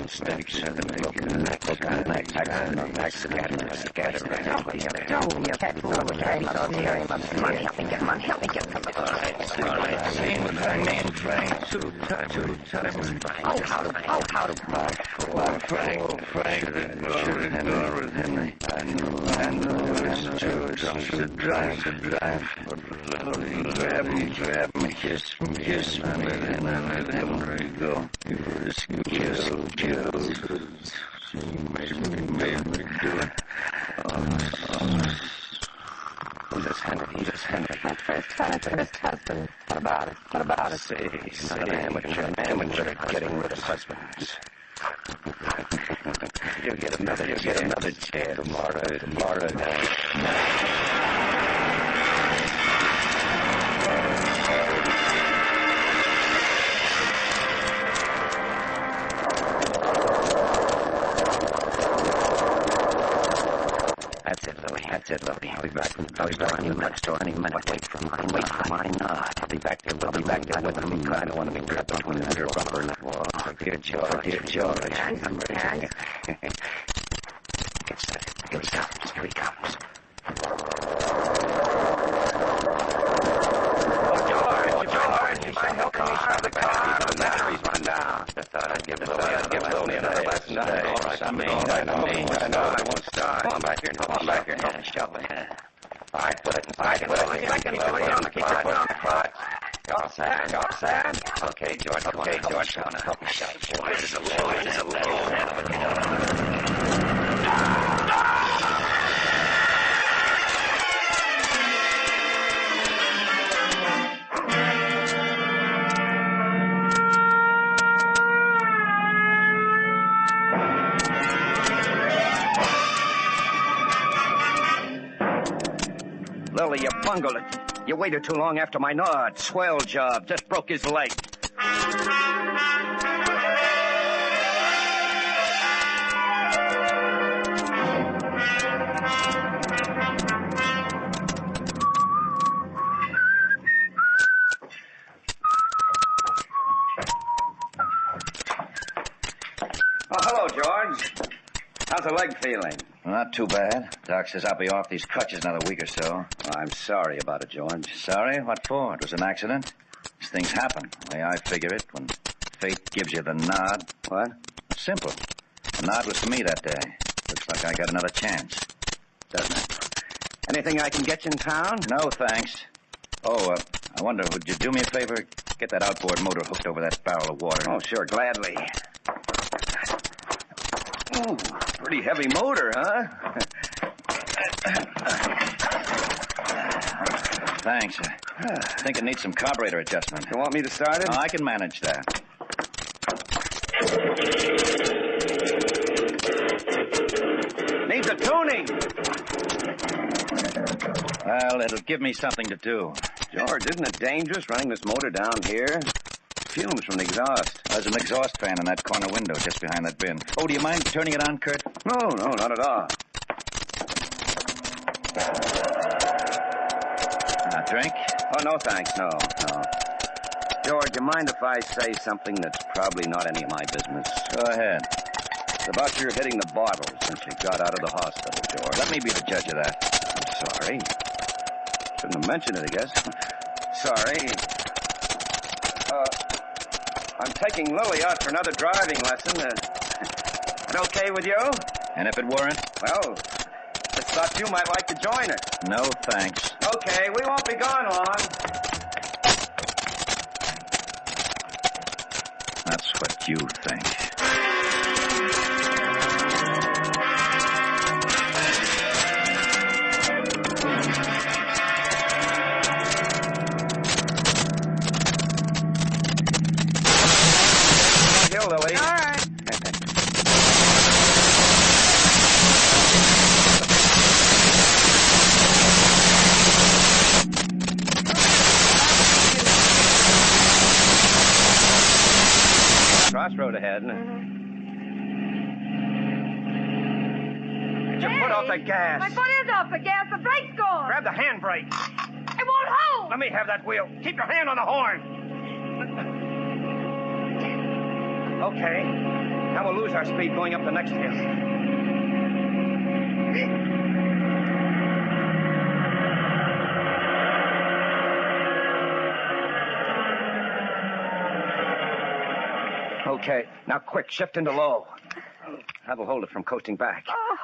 O: Grab me, kiss me, and I let him go. You risky kiss, you made me do it. He's just Henry. My first husband. What about it? Say, he's not an amateur getting rid of husbands. You'll get another chance tomorrow night. That's it, Lily. I'll be back from the next door any minute. Wait for mine. I'll be back there with him. I don't want to be trapped between the rubber and that wall. Dear George. Get set. Here he comes. Oh, George. How can he start the car?
P: give Lily another lesson today. All right, I know I won't start. Come on back here and shovel it. All right, put it inside. Keep your foot on the crotch. Y'all sad? Okay, George, come on. Help me shut it. George is a little man of a Lily, you bungled it. You waited too long after my nod. Swell job. Just broke his leg. Oh, hello, George. How's the leg feeling?
O: Not too bad. Doc says I'll be off these crutches another week or so.
P: Oh, I'm sorry about it, George.
O: Sorry? What for? It was an accident. These things happen. The way I figure it, when fate gives you the nod.
P: What?
O: It's simple. The nod was for me that day. Looks like I got another chance.
P: Doesn't it? Anything I can get you in town?
O: No, thanks. Oh, I wonder, would you do me a favor? Get that outboard motor hooked over that barrel of water.
P: Oh, sure, gladly. Ooh, pretty heavy motor, huh?
O: Thanks. I think it needs some carburetor adjustment.
P: You want me to start it?
O: Oh, I can manage that.
P: Needs a tuning.
O: Well, it'll give me something to do.
P: George, isn't it dangerous running this motor down here? Fumes from the exhaust.
O: There's an exhaust fan in that corner window just behind that bin. Oh, do you mind turning it on, Kurt?
P: No, not at all.
O: Drink?
P: Oh, no, thanks. No. George, you mind if I say something that's probably not any of my business?
O: Go ahead.
P: It's about your hitting the bottle since you got out of the hospital, George.
O: Let me be the judge of that.
P: I'm sorry. Shouldn't have mentioned it, I guess. Sorry. I'm taking Lily out for another driving lesson. Is it okay with you?
O: And if it weren't?
P: Well, just thought you might like to join us.
O: No, thanks.
P: Okay, we won't be gone long.
O: That's what you think.
P: Here, Lily.
L: All right.
P: Crossroad ahead. Get your foot off the gas.
L: My foot is off the gas. The brake's gone.
P: Grab the handbrake.
L: It won't hold.
P: Let me have that wheel. Keep your hand on the horn. Okay. Now we'll lose our speed going up the next hill. Okay. Now quick, shift into low. That'll hold it from coasting back.
L: Oh.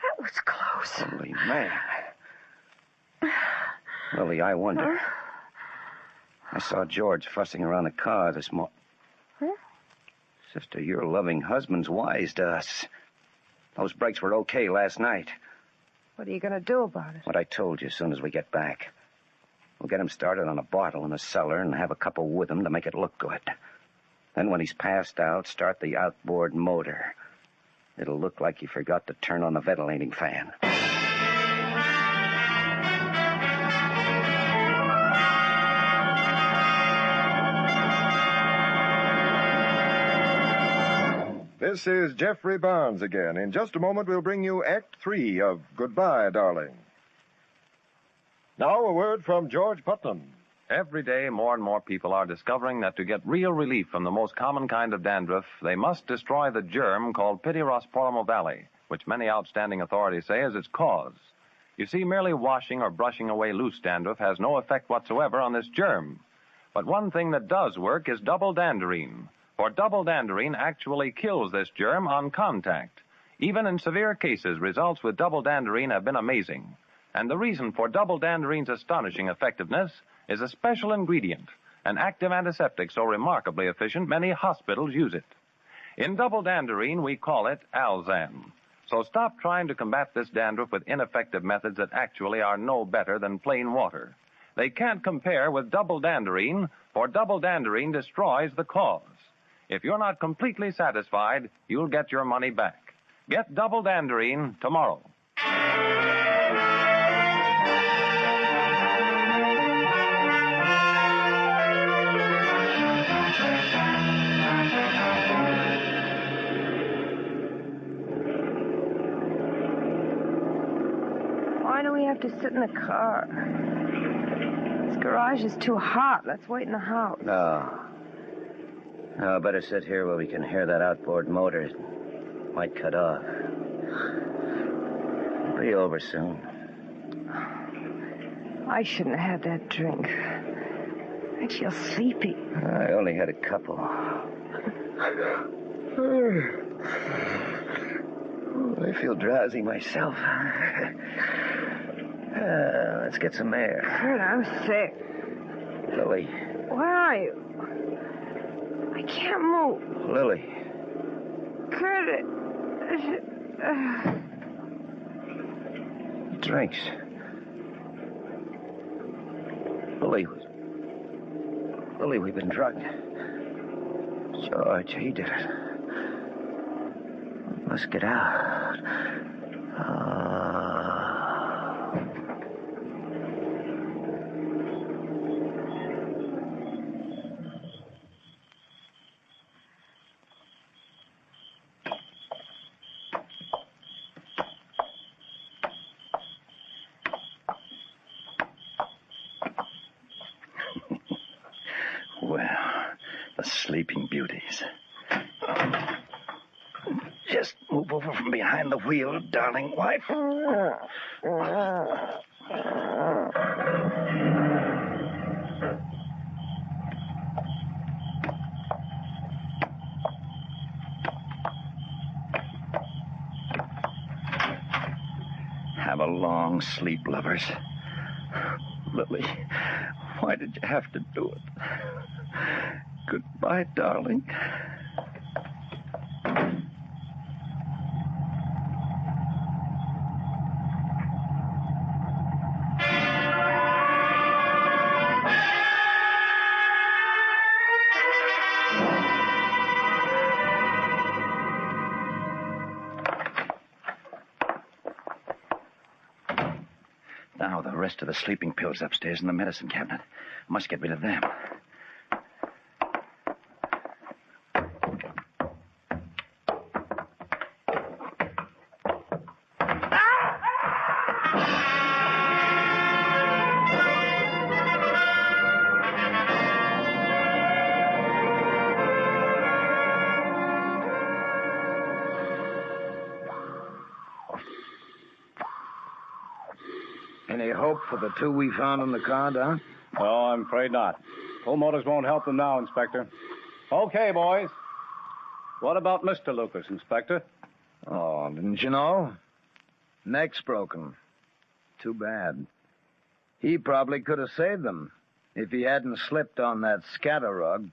L: That was close.
P: Holy man. Lily, I wonder.
L: Huh?
P: I saw George fussing around the car this morning.
L: Huh?
P: Sister, your loving husband's wise to us. Those brakes were okay last night.
L: What are you going to do about it?
P: What I told you as soon as we get back. We'll get him started on a bottle in the cellar and have a couple with him to make it look good. Then when he's passed out, start the outboard motor. It'll look like he forgot to turn on the ventilating fan.
K: This is Jeffrey Barnes again. In just a moment, we'll bring you Act 3 of Goodbye, Darling. Now, a word from George Putnam.
G: Every day, more and more people are discovering that to get real relief from the most common kind of dandruff, they must destroy the germ called Pityrosporium ovale, which many outstanding authorities say is its cause. You see, merely washing or brushing away loose dandruff has no effect whatsoever on this germ. But one thing that does work is double danderine. For double danderine actually kills this germ on contact. Even in severe cases, results with double danderine have been amazing. And the reason for double danderine's astonishing effectiveness is a special ingredient, an active antiseptic so remarkably efficient many hospitals use it. In double danderine, we call it Alzam. So stop trying to combat this dandruff with ineffective methods that actually are no better than plain water. They can't compare with double danderine, for double danderine destroys the cause. If you're not completely satisfied, you'll get your money back. Get double danderine tomorrow.
J: Why do we have to sit in the car? This garage is too hot. Let's wait in the house.
P: No, better sit here where we can hear that outboard motor. It might cut off. It'll be over soon.
J: I shouldn't have had that drink. I feel sleepy.
P: I only had a couple. I feel drowsy myself. Let's get some air.
J: Kurt, I'm sick.
P: Lily.
J: Where are you? I can't move.
P: Lily.
J: Kurt,
P: Drinks. Lily, we've been drugged. George, he did it. We must get out. Sleeping beauties. Just move over from behind the wheel, darling wife. Have a long sleep, lovers. Lily, why did you have to do it? Goodbye, darling. Now, the rest of the sleeping pills upstairs in the medicine cabinet. I must get rid of them.
U: Any hope for the two we found in the car, Don?
E: Oh, I'm afraid not. Pull motors won't help them now, Inspector. Okay, boys. What about Mr. Lucas, Inspector?
U: Oh, didn't you know? Neck's broken. Too bad. He probably could have saved them if he hadn't slipped on that scatter rug.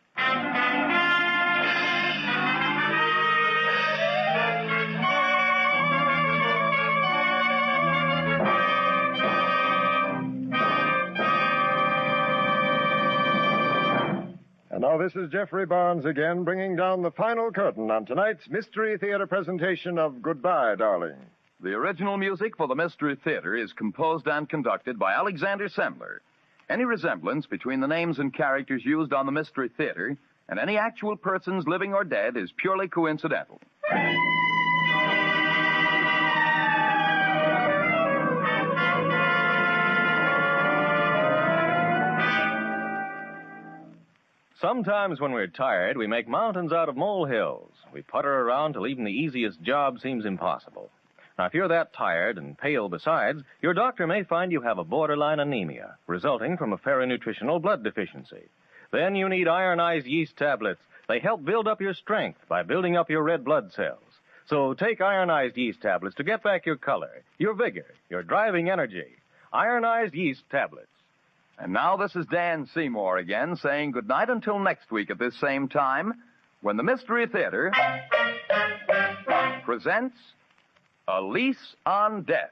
K: Now, this is Jeffrey Barnes again, bringing down the final curtain on tonight's Mystery Theater presentation of Goodbye, Darling.
M: The original music for the Mystery Theater is composed and conducted by Alexander Sembler. Any resemblance between the names and characters used on the Mystery Theater and any actual persons living or dead is purely coincidental.
G: Sometimes when we're tired, we make mountains out of molehills. We putter around till even the easiest job seems impossible. Now, if you're that tired and pale besides, your doctor may find you have a borderline anemia, resulting from a ferronutritional blood deficiency.
B: Then you need ironized yeast tablets. They help build up your strength by building up your red blood cells. So take ironized yeast tablets to get back your color, your vigor, your driving energy. Ironized yeast tablets.
A: And now this is Dan Seymour again saying goodnight until next week at this same time when the Mystery Theater presents A Lease on Death.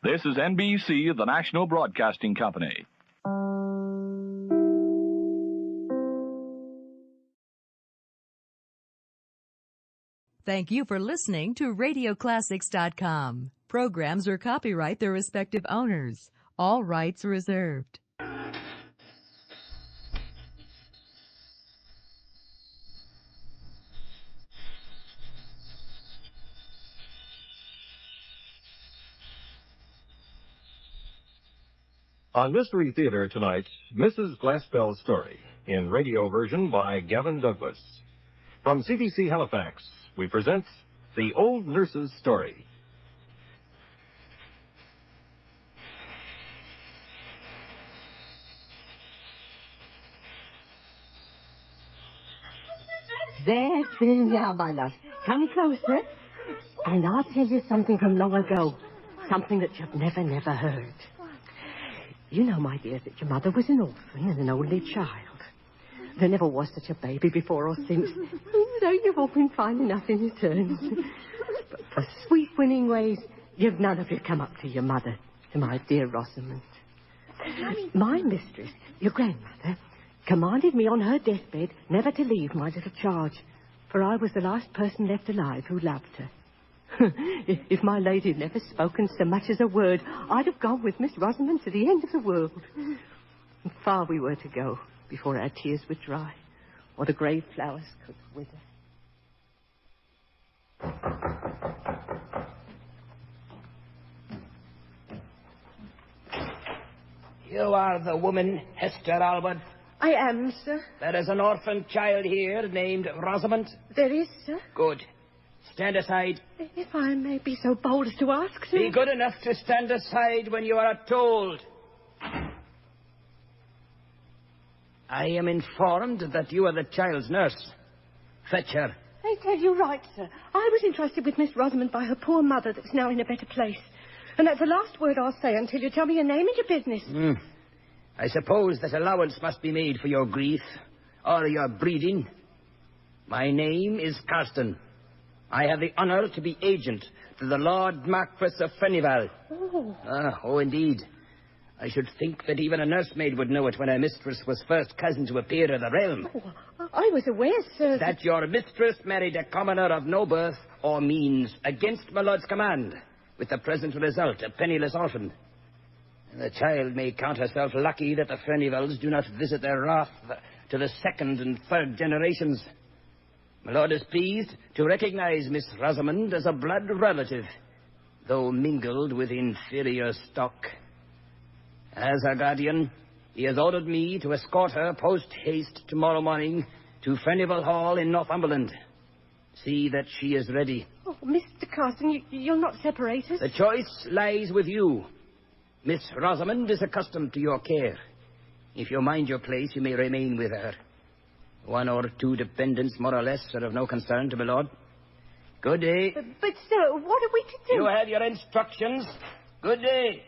H: This is NBC, the National Broadcasting Company.
Q: Thank you for listening to RadioClassics.com. Programs are copyright their respective owners. All rights reserved.
V: On Mystery Theater tonight, Mrs. Glaspell's Story, in radio version by Gavin Douglas. From CBC Halifax, we present The Old Nurse's Story.
X: There, now, my love. Come closer, and I'll tell you something from long ago. Something that you've never heard. You know, my dear, that your mother was an orphan and an only child. There never was such a baby before or since. Though you've all been fine enough in return. But for sweet winning ways, you've none of you come up to your mother, to my dear Rosamond. My mistress, your grandmother, commanded me on her deathbed never to leave my little charge, for I was the last person left alive who loved her. If my lady had never spoken so much as a word, I'd have gone with Miss Rosamond to the end of the world. And far we were to go before our tears would dry, or the grave flowers could wither.
F: You are the woman, Hester Albert.
X: I am, sir.
F: There is an orphan child here named Rosamond.
X: There is, sir.
F: Good. Stand aside.
X: If I may be so bold as to ask, sir.
F: Be good enough to stand aside when you are told. I am informed that you are the child's nurse. Fetch her.
X: I tell you right, sir. I was entrusted with Miss Rosamond by her poor mother that's now in a better place. And that's the last word I'll say until you tell me your name and your business.
F: I suppose that allowance must be made for your grief or your breeding. My name is Carston. I have the honor to be agent to the Lord Marquess of Fenival. Oh, indeed. I should think that even a nursemaid would know it when her mistress was first cousin to a peer of the realm.
X: I was aware, sir.
F: That your mistress married a commoner of no birth or means against my lord's command, with the present result, a penniless orphan. The child may count herself lucky that the Fenivals do not visit their wrath to the second and third generations. My lord is pleased to recognize Miss Rosamond as a blood relative, though mingled with inferior stock. As her guardian, he has ordered me to escort her post-haste tomorrow morning to Fenival Hall in Northumberland. See that she is ready.
X: Oh, Mr. Carson, you'll not separate us?
F: The choice lies with you. Miss Rosamond is accustomed to your care. If you mind your place, you may remain with her. 1 or 2 dependents, more or less, are of no concern to my lord. Good day.
X: But, sir, what are we to do?
F: You have your instructions. Good day.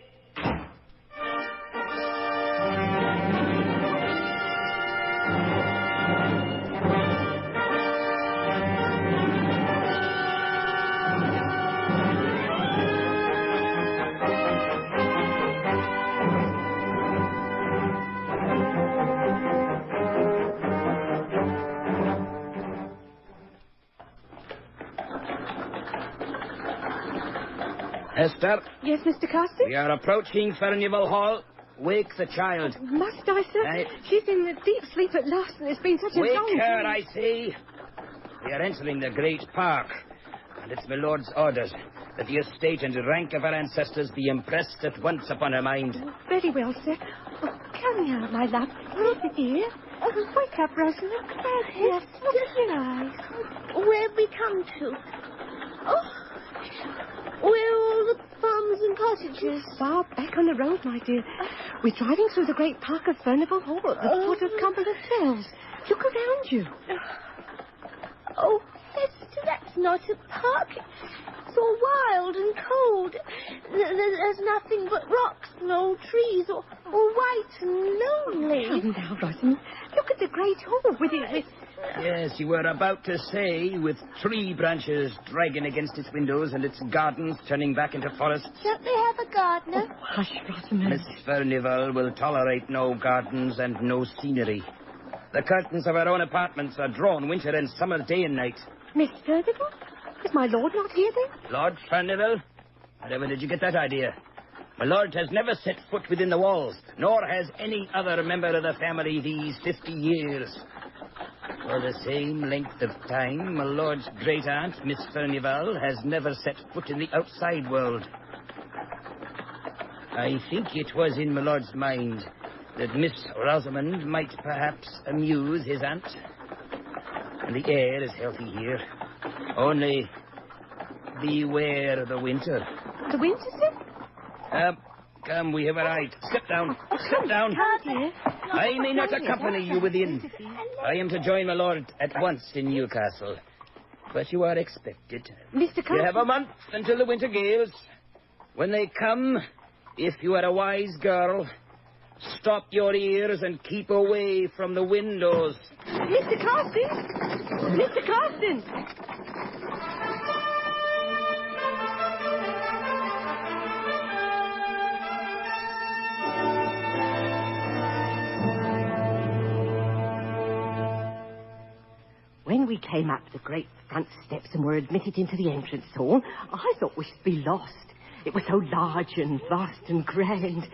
F: Esther?
X: Yes, Mr. Carson?
F: We are approaching Furnival Hall. Wake the child.
X: Must I, sir? She's in a deep sleep at last, and it's been such a long
F: Wake her,
X: day.
F: I say. We are entering the great park, and it's my lord's orders that the estate and rank of our ancestors be impressed at once upon her mind.
X: Very well, sir. Oh, come now, my love. Over here. Wake up, Rosamond. Yes, open your eyes.
L: Where have we come to? Where are all the farms and cottages?
X: Far back on the road, my dear. We're driving through the great park of Furnival Hall at the foot of Cumberland Fells. Look around you.
L: Oh, Hester, that's not a park. It's all wild and cold. There's nothing but rocks and old trees, all white and lonely.
X: Come now, Rosamond. Look at the great hall with it.
I: Yes, you were about to say, with tree branches dragging against its windows and its gardens turning back into forests.
L: Don't they have a gardener?
X: Oh, hush, Rosamond.
I: Miss Furnival will tolerate no gardens and no scenery. The curtains of our own apartments are drawn winter and summer, day and night.
X: Miss Furnival? Is my lord not here, then?
I: Lord Furnival? Wherever did you get that idea? My lord has never set foot within the walls, nor has any other member of the family these 50 years. For the same length of time, my lord's great-aunt, Miss Furnival, has never set foot in the outside world. I think it was in my lord's mind that Miss Rosamond might perhaps amuse his aunt. And the air is healthy here. Only beware the winter.
X: The winter, sir?
I: Come, we have arrived. Step down. Step down. I may not accompany you within. I am to join my lord at once in Newcastle. But you are expected.
X: Mr. Carson.
I: You have a month until the winter gales. When they come, if you are a wise girl, stop your ears and keep away from the windows.
X: Mr. Carson! Mr. Carson! When we came up the great front steps and were admitted into the entrance hall, I thought we should be lost. It was so large and vast and grand.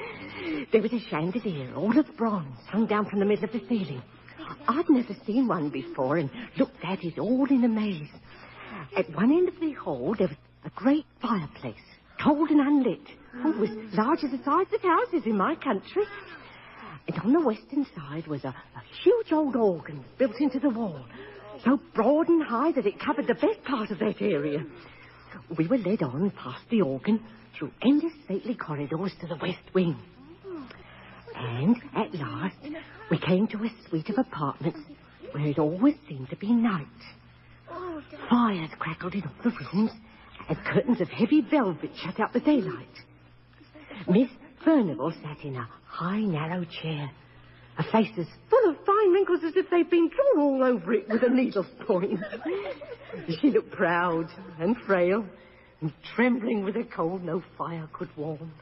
X: There was a chandelier, all of bronze, hung down from the middle of the ceiling. I'd never seen one before and looked at it all in amaze. At one end of the hall, there was a great fireplace, cold and unlit. Oh, it was large as the sides of houses in my country. And on the western side was a huge old organ built into the wall, so broad and high that it covered the best part of that area. We were led on past the organ through endless stately corridors to the west wing. And at last, we came to a suite of apartments where it always seemed to be night. Fires crackled in all the rooms, and curtains of heavy velvet shut out the daylight. Miss Furnival sat in a high, narrow chair, her face as full of fine wrinkles as if they'd been drawn all over it with a needle's point. She looked proud and frail and trembling with a cold no fire could warm.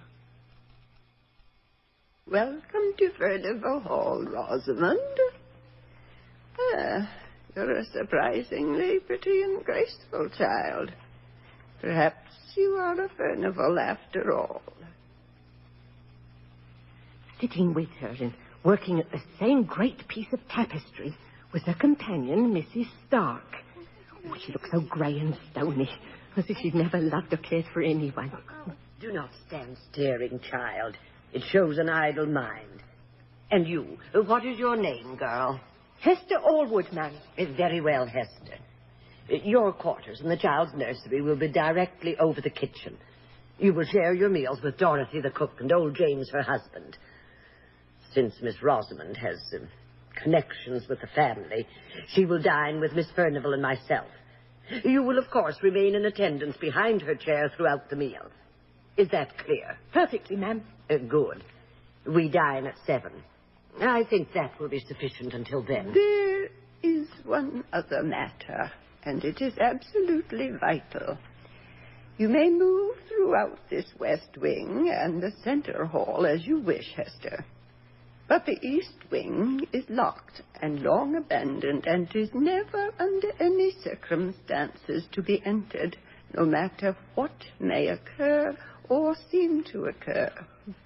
R: Welcome to Furnival Hall, Rosamond. You're a surprisingly pretty and graceful child. Perhaps you are a Furnival after all.
X: Sitting with her and working at the same great piece of tapestry was her companion, Mrs. Stark. Oh, she looked so grey and stony, as if she'd never loved or cared for anyone.
T: Do not stand staring, child. It shows an idle mind. And you, what is your name, girl?
X: Hester Allwood, ma'am.
T: Very well, Hester. Your quarters and the child's nursery will be directly over the kitchen. You will share your meals with Dorothy the cook and old James, her husband. Since Miss Rosamond has connections with the family, she will dine with Miss Furnival and myself. You will, of course, remain in attendance behind her chair throughout the meal. Is that clear?
X: Perfectly, ma'am.
T: Good. We dine at 7. I think that will be sufficient until then.
R: There is one other matter, and it is absolutely vital. You may move throughout this west wing and the center hall as you wish, Hester. But the east wing is locked and long abandoned and is never under any circumstances to be entered, no matter what may occur or seem to occur.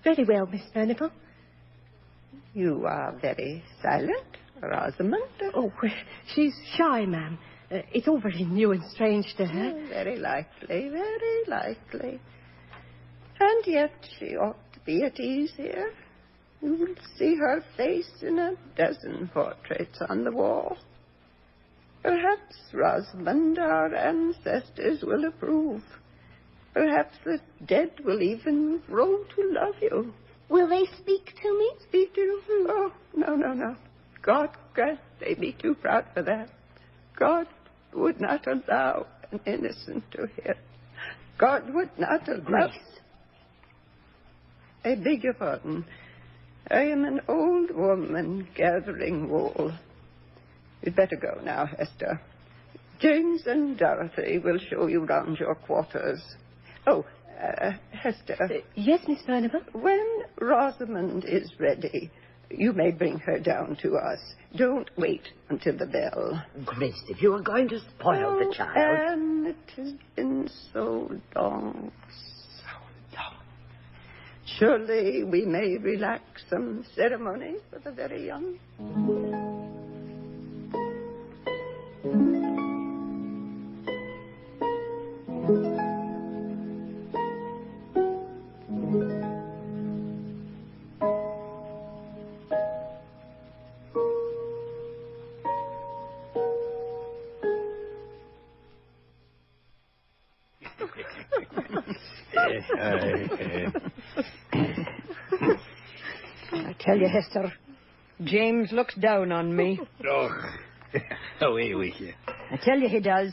X: Very well, Miss Furnival.
R: You are very silent, Rosamond.
X: Oh, she's shy, ma'am. It's all very new and strange to her.
R: Very likely, very likely. And yet she ought to be at ease here. You will see her face in a dozen portraits on the wall. Perhaps, Rosamond, our ancestors will approve. Perhaps the dead will even grow to love you.
X: Will they speak to me?
R: Speak to you? Oh, no. God grant they be too proud for that. God would not allow an innocent to hear. God would not allow...
X: Grace.
R: I beg your pardon. I am an old woman gathering wool. You'd better go now, Hester. James and Dorothy will show you round your quarters. Oh, Hester.
X: Yes, Miss Furnival?
R: When Rosamond is ready, you may bring her down to us. Don't wait until the bell.
T: Grace, if you are going to spoil the child...
R: And it has been so long. Surely we may relax some ceremony for the very young.
X: I tell you, Hester, James looks down on me.
I: Oh, away with you.
X: I tell you he does.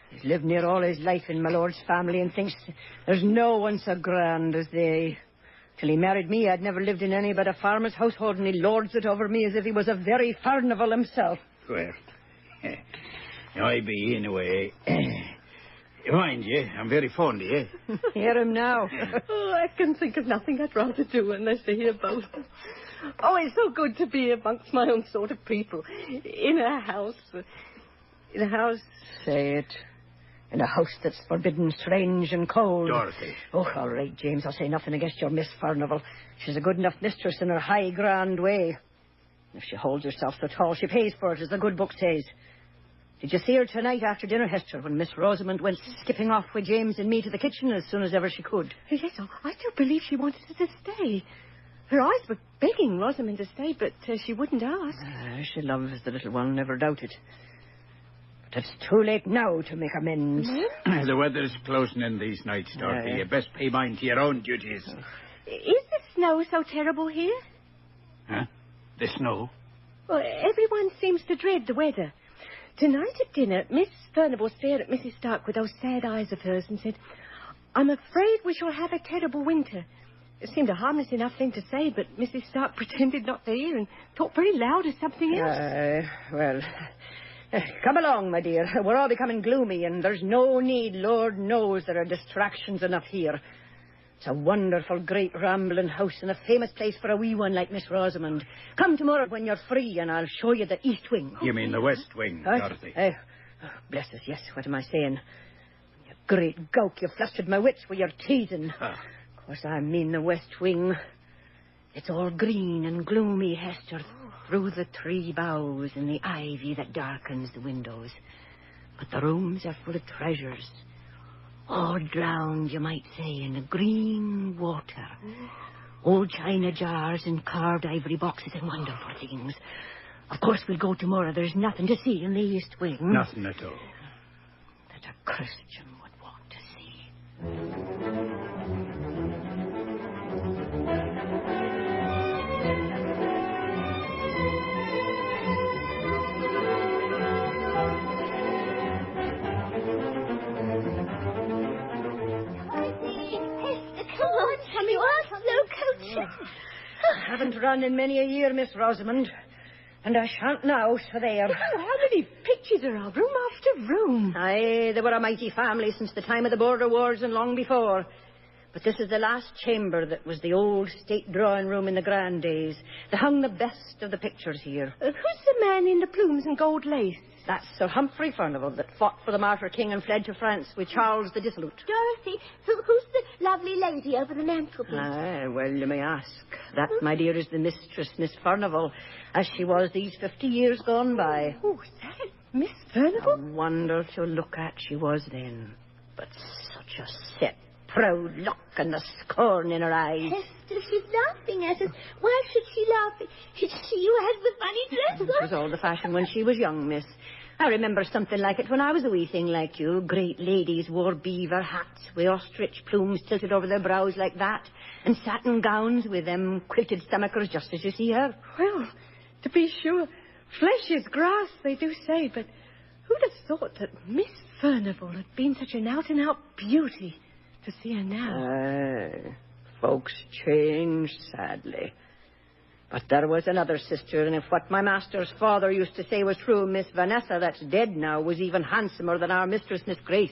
X: He's lived near all his life in my lord's family and thinks there's no one so grand as they. Till he married me, I'd never lived in any but a farmer's household, and he lords it over me as if he was a very Furnival himself.
I: Well, I be in a way. Mind you, I'm very fond of you.
X: Hear him now. Oh, I can think of nothing I'd rather do unless to hear both. Oh, it's so good to be amongst my own sort of people. In a house. Say it. In a house that's forbidden, strange, and cold.
I: Dorothy.
X: Oh, all right, James. I'll say nothing against your Miss Furnival. She's a good enough mistress in her high, grand way. If she holds herself so tall, she pays for it, as the good book says. Did you see her tonight after dinner, Hester, when Miss Rosamond went skipping off with James and me to the kitchen as soon as ever she could?
L: Yes, I do believe she wanted us to stay. Her eyes were begging Rosamond to stay, but she wouldn't ask.
X: She loves the little one, never doubt it. But it's too late now to make amends.
I: The weather's closing in these nights, Dorothy. You best pay mind to your own duties.
L: Is the snow so terrible here?
I: Huh? The snow?
L: Well, everyone seems to dread the weather. Tonight at dinner, Miss Furnival stared at Mrs. Stark with those sad eyes of hers and said, "I'm afraid we shall have a terrible winter." It seemed a harmless enough thing to say, but Mrs. Stark pretended not to hear and talked very loud as something else.
X: Come along, my dear. We're all becoming gloomy, and there's no need, Lord knows, there are distractions enough here. It's a wonderful, great, rambling house and a famous place for a wee one like Miss Rosamond. Come tomorrow when you're free, and I'll show you the east wing.
I: You mean the west wing, Dorothy?
X: Bless us, yes. What am I saying? You great gowk, you flustered my wits with your teasing. Of course, I mean the west wing. It's all green and gloomy, Hester, through the tree boughs and the ivy that darkens the windows. But the rooms are full of treasures. All drowned, you might say, in the green water. Old china jars and carved ivory boxes and wonderful things. Of course, we'll go tomorrow. There's nothing to see in the east wing.
I: Nothing at all.
X: That a Christian would want to see.
L: You are so coaches.
X: I haven't run in many a year, Miss Rosamond. And I shan't now, so there.
L: Oh, how many pictures are up, room after room?
X: Aye, they were a mighty family since the time of the border wars and long before. But this is the last chamber that was the old state drawing room in the grand days. They hung the best of the pictures here.
L: Who's the man in the plumes and gold lace?
X: That's Sir Humphrey Furnival that fought for the martyr king and fled to France with Charles the Dissolute.
L: Dorothy, who's the lovely lady over the mantelpiece?
X: Aye, well, you may ask. That, my dear, is the mistress, Miss Furnival, as she was these 50 years gone by.
L: Oh, is that Miss Furnival?
X: A wonder to look at she was then. But such a set, proud look and the scorn in her eyes.
L: Hester, she's laughing at us. Why should she laugh? She has the funny dress on.
X: It was all the fashion when she was young, miss. I remember something like it when I was a wee thing like you. Great ladies wore beaver hats with ostrich plumes tilted over their brows like that, and satin gowns with them quilted stomachers just as you see her.
D: Well, to be sure, flesh is grass, they do say, but who'd have thought that Miss Furnival had been such an out-and-out beauty to see her now?
X: Folks change, sadly. But there was another sister, and if what my master's father used to say was true, Miss Vanessa, that's dead now, was even handsomer than our mistress, Miss Grace.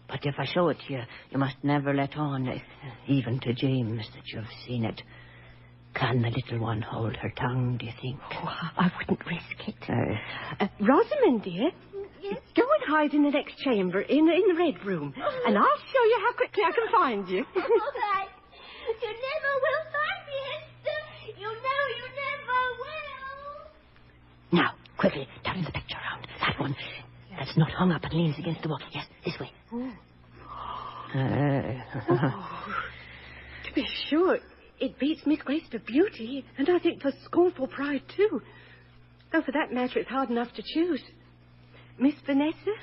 X: But if I show it to you, you must never let on, even to James, that you've seen it. Can the little one hold her tongue, do you think? Oh, I wouldn't risk it. Rosamond, dear, go and hide in the next chamber, in the red room, and I'll show you how quickly I can find you.
N: All right. You never will find me, Hester. You know you never will.
X: Now, quickly, turn the picture around. That one. That's not hung up and leans against the wall. Yes, this way.
D: To be sure, it beats Miss Grace for beauty, and I think for scornful pride, too. Though for that matter, it's hard enough to choose. Miss Vanessa?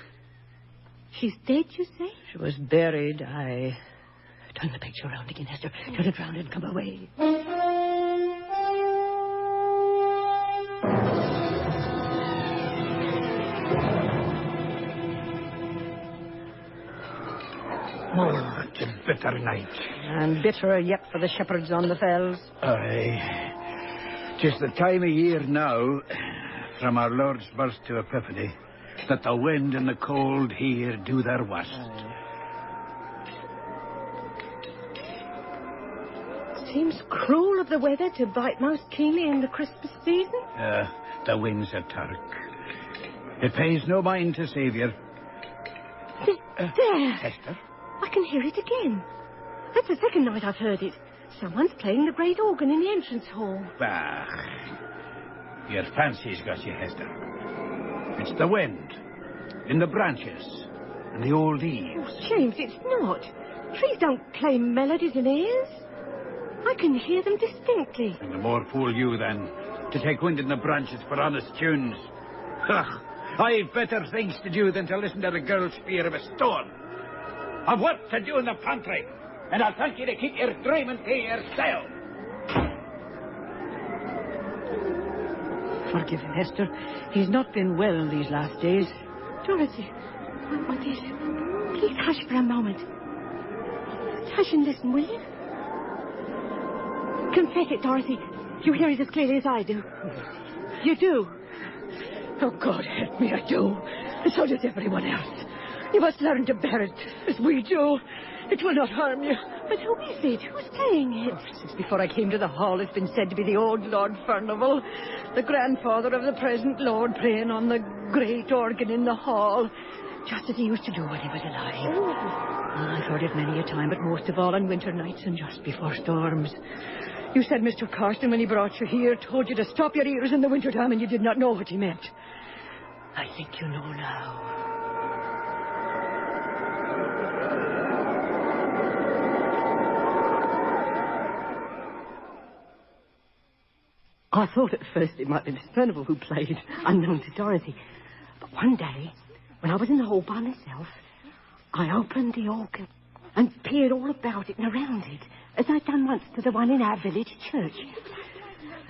D: She's dead, you say?
X: She was buried. Turn the picture around again, Hester. Turn it round and come away.
I: Oh, it's a bitter night.
X: And bitterer yet for the shepherds on the fells.
I: Aye. 'Tis the time of year now, from our Lord's birth to Epiphany, that the wind and the cold here do their worst.
D: Seems cruel of the weather to bite most keenly in the Christmas season.
I: The wind's a Turk. It pays no mind to Saviour.
D: There!
I: Hester?
D: I can hear it again. That's the second night I've heard it. Someone's playing the great organ in the entrance hall.
I: Bah. Your fancy's got you, Hester. It's the wind. In the branches. And the old leaves.
D: Oh, James, it's not. Trees don't play melodies in ears. I can hear them distinctly.
I: And the more fool you, then, to take wind in the branches for honest tunes. Ugh, I've better things to do than to listen to the girl's fear of a stone. I've work to do in the pantry, and I'll thank you to keep your dreaming to yourself.
X: Forgive him, Hester. He's not been well these last days.
D: Dorothy, what is it? Please hush for a moment. Hush and listen, will you? Confess it, Dorothy. You hear it as clearly as I do. You do.
X: Oh, God help me, I do. And so does everyone else. You must learn to bear it as we do. It will not harm you.
D: But who is it? Who's playing it?
X: Since before I came to the hall, it's been said to be the old Lord Furnival, the grandfather of the present Lord, playing on the great organ in the hall, just as he used to do when he was alive. I've heard it many a time, but most of all on winter nights and just before storms. You said Mr. Carson, when he brought you here, told you to stop your ears in the winter time, and you did not know what he meant. I think you know now. I thought at first it might be Miss Furnival who played, unknown to Dorothy. But one day, when I was in the hall by myself, I opened the organ and peered all about it and around it, as I'd done once to the one in our village church.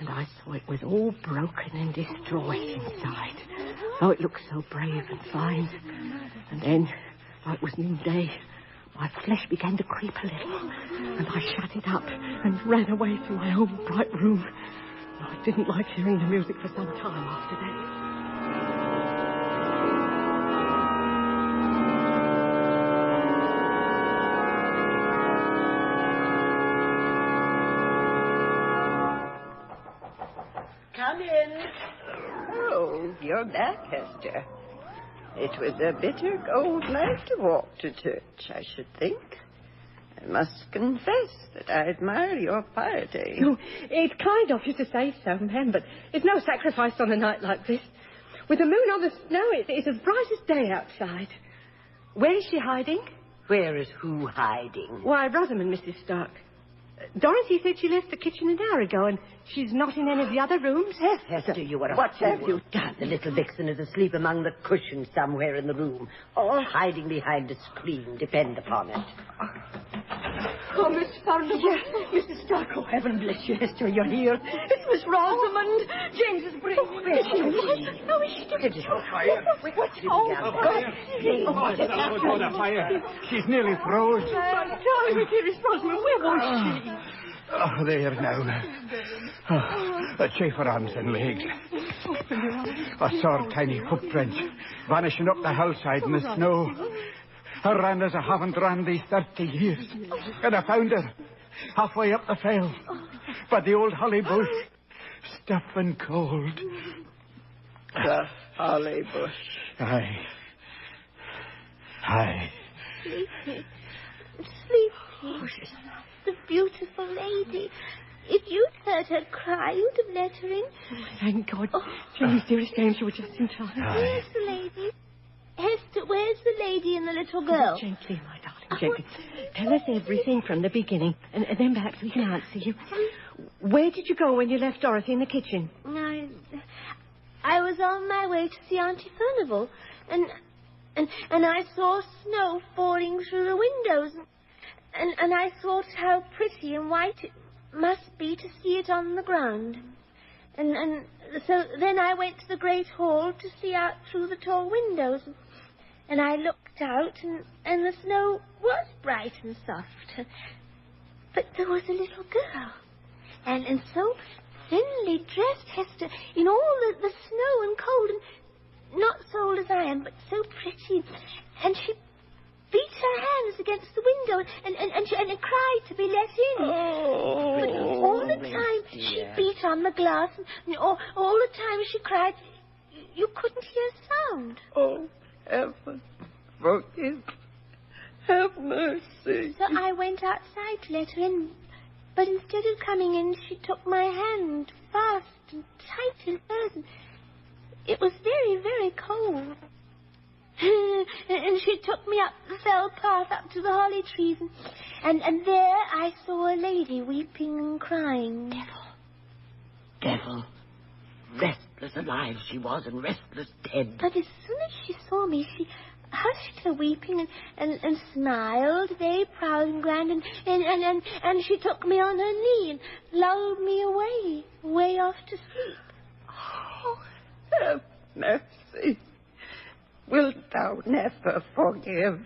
X: And I saw it was all broken and destroyed inside. Oh, it looked so brave and fine. And then, like it was noonday, my flesh began to creep a little, and I shut it up and ran away to my own bright room. I didn't like hearing the music for some time after that.
R: Come in. Oh, you're back, Hester. It was a bitter cold night to walk to church, I should think. I must confess that I admire your piety.
D: Oh, it's kind of you to say so, ma'am, but it's no sacrifice on a night like this. With the moon on the snow, it's as bright as day outside. Where is she hiding?
X: Where is who hiding?
D: Why, Rosamond, Mrs. Stark. Dorothy said she left the kitchen an hour ago, and she's not in any of the other rooms.
T: Hester, you are a
X: What have
T: fool.
X: you
T: done? The little vixen is asleep among the cushions somewhere in the room, or hiding behind a screen, depend upon it.
X: Oh, Miss Furnival. Yes, Mrs. Stark. Oh, heaven bless you, Hester, you're here. It's Miss Rosamond. James is bringing you.
T: Where's she?
X: No, is she?
T: It is her fire.
X: What's
C: The fire. She's nearly froze.
X: Darling, dearest Rosamond, where was she?
C: Oh, there now. Oh, a chafer arms and legs. I saw her tiny footprints vanishing up the hillside in the snow. I ran as I haven't ran these 30 years. And I found her halfway up the fell by the old holly bush, stiff and cold.
R: The holly bush.
C: Aye.
N: Sleepy. The beautiful lady. If you'd heard her cry, you'd have let her in.
D: Thank God. James, dearest James, you were just in time.
N: Where's the lady? Hester, where's the lady and the little girl?
D: Gently, my darling, gently. Tell us everything from the beginning, and then perhaps we can answer you. Where did you go when you left Dorothy in the kitchen?
N: I was on my way to see Auntie Furnival, and I saw snow falling through the windows, and I thought how pretty and white it must be to see it on the ground. And so then I went to the great hall to see out through the tall windows. And I looked out, and the snow was bright and soft. But there was a little girl. And so thinly dressed, Hester, in all the snow and cold, and not so old as I am, but so pretty. And she beat her hands against the window and cried to be let in.
R: Oh,
N: but all the time she beat on the glass, and all the time she cried, you couldn't hear a sound.
R: Oh, heaven, forgive. Have mercy.
N: So I went outside to let her in, but instead of coming in, she took my hand fast and tight in hers, and it was very, very cold. And she took me up the fell path up to the holly trees, and there I saw a lady weeping and crying.
T: Devil. Restless alive she was, and restless dead.
N: But as soon as she saw me, she hushed her weeping and smiled, very proud and grand, and she took me on her knee and lulled me away off to sleep.
R: Oh, have mercy. Wilt thou never forgive?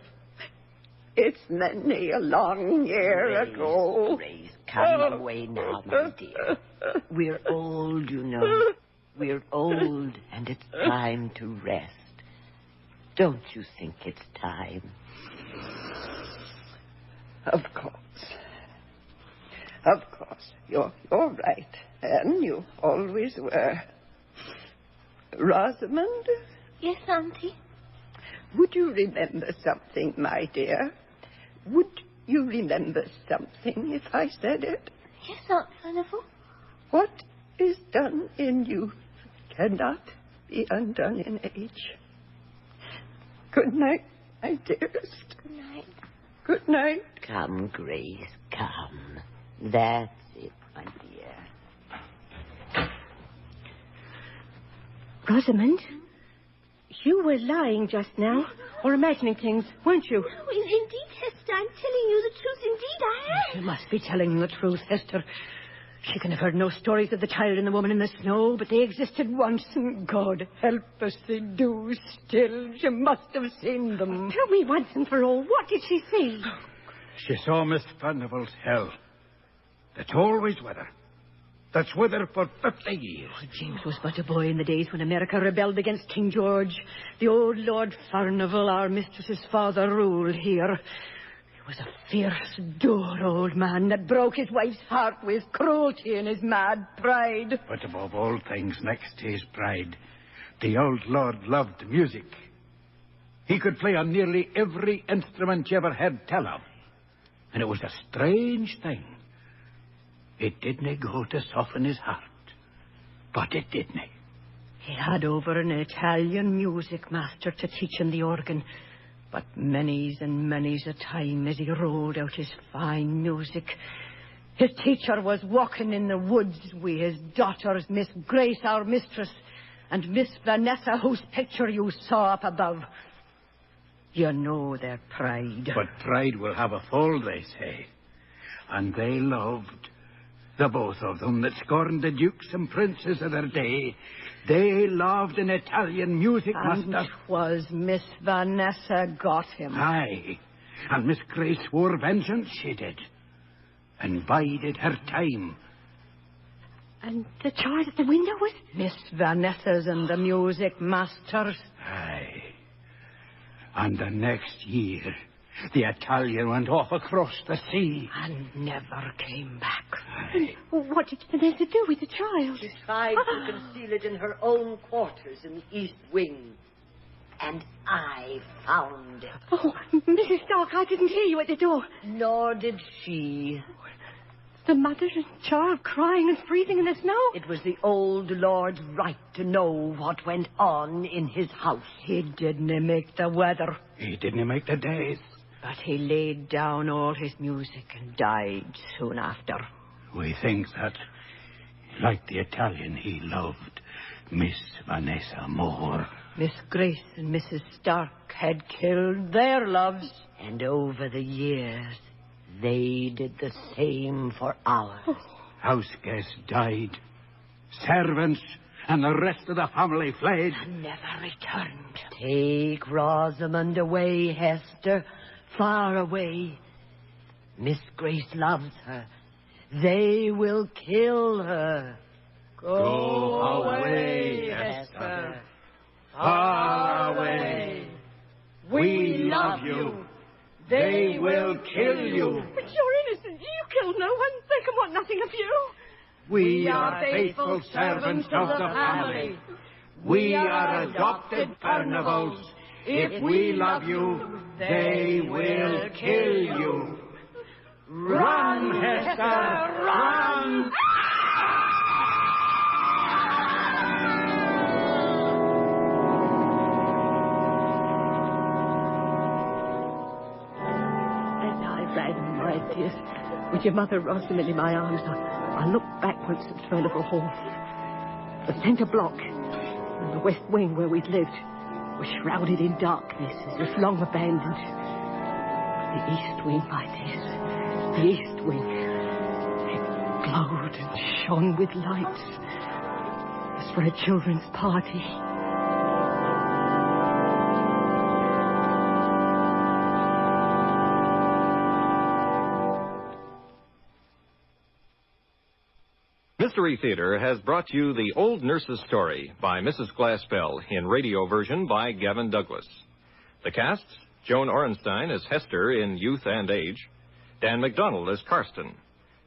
R: It's many a long year ago.
T: Grace, come away now, my dear. We're old, you know. We're old, and it's time to rest. Don't you think it's time?
R: Of course. Of course. You're right, Anne. You always were. Rosamond?
N: Yes, Auntie?
R: Would you remember something, my dear? Would you remember something if I said it?
N: Yes, Aunt Furnival.
R: What is done in youth cannot be undone in age. Good night, my dearest.
N: Good night.
R: Good night.
T: Come, Grace, come. That's it, my dear.
D: Rosamond, you were lying just now, or imagining things, weren't you?
N: No, indeed, Hester, I'm telling you the truth. Indeed, I am.
D: She must be telling the truth, Hester. She can have heard no stories of the child and the woman in the snow, but they existed once, and God help us, they do still. She must have seen them. Tell me once and for all, what did she see?
C: She saw Miss Furnival's hell. That's always with her. That's with her for 50 years.
D: Oh, James was but a boy in the days when America rebelled against King George. The old Lord Furnival, our mistress's father, ruled here. He was a fierce, dour old man that broke his wife's heart with cruelty and his mad pride.
C: But above all things, next to his pride, the old lord loved music. He could play on nearly every instrument you ever heard tell of. And it was a strange thing. It didn't go to soften his heart, but it didn't.
D: He had over an Italian music master to teach him the organ, but many's and many's a time as he rolled out his fine music,
J: His teacher was walking in the woods with his daughters, Miss Grace, our mistress, and Miss Vanessa, whose picture you saw up above. You know their pride.
C: But pride will have a fall, they say. And they loved, the both of them that scorned the dukes and princes of their day. They loved an Italian music master.
J: And 'twas Miss Vanessa got him.
C: Aye, and Miss Grace swore vengeance, she did. And bided her time.
J: And the child at the window was? Miss Vanessa's and the music master's.
C: Aye. And the next year, the Italian went off across the sea.
J: And never came back.
C: Aye.
D: What did Vanessa do with the child?
X: She tried to conceal it in her own quarters in the East Wing. And I found it.
D: Oh, Mrs. Stark, I didn't hear you at the door.
X: Nor did she.
D: The mother and child crying and freezing in the snow.
X: It was the old Lord's right to know what went on in his house.
J: He didn't make the weather.
C: He didn't make the days.
J: But he laid down all his music and died soon after.
C: We think that, like the Italian, he loved Miss Vanessa more.
J: Miss Grace and Mrs. Stark had killed their loves.
X: And over the years, they did the same for ours.
C: House guests died. Servants and the rest of the family fled.
X: And never returned. Take Rosamond away, Hester. Far away. Miss Grace loves her. They will kill her.
C: Go away, Hester. Far away. We love you. They will kill you.
D: But you're innocent. You killed no one. They can want nothing of you.
C: We are faithful servants of the family. We are adopted carnivals. If we love you, they will kill you. Run, Hester, run!
D: And I ran, my dears, with your mother Rosamond in my arms. I looked backwards at Furnival Hall. The centre block and the west wing where we'd lived were shrouded in darkness as if long abandoned. The east wing, my dears, the east wing, it glowed and shone with lights as for a children's party.
V: Mystery Theater has brought you The Old Nurse's Story by Mrs. Glaspell in radio version by Gavin Douglas. The casts, Joan Orenstein as Hester in Youth and Age, Dan McDonald as Karsten,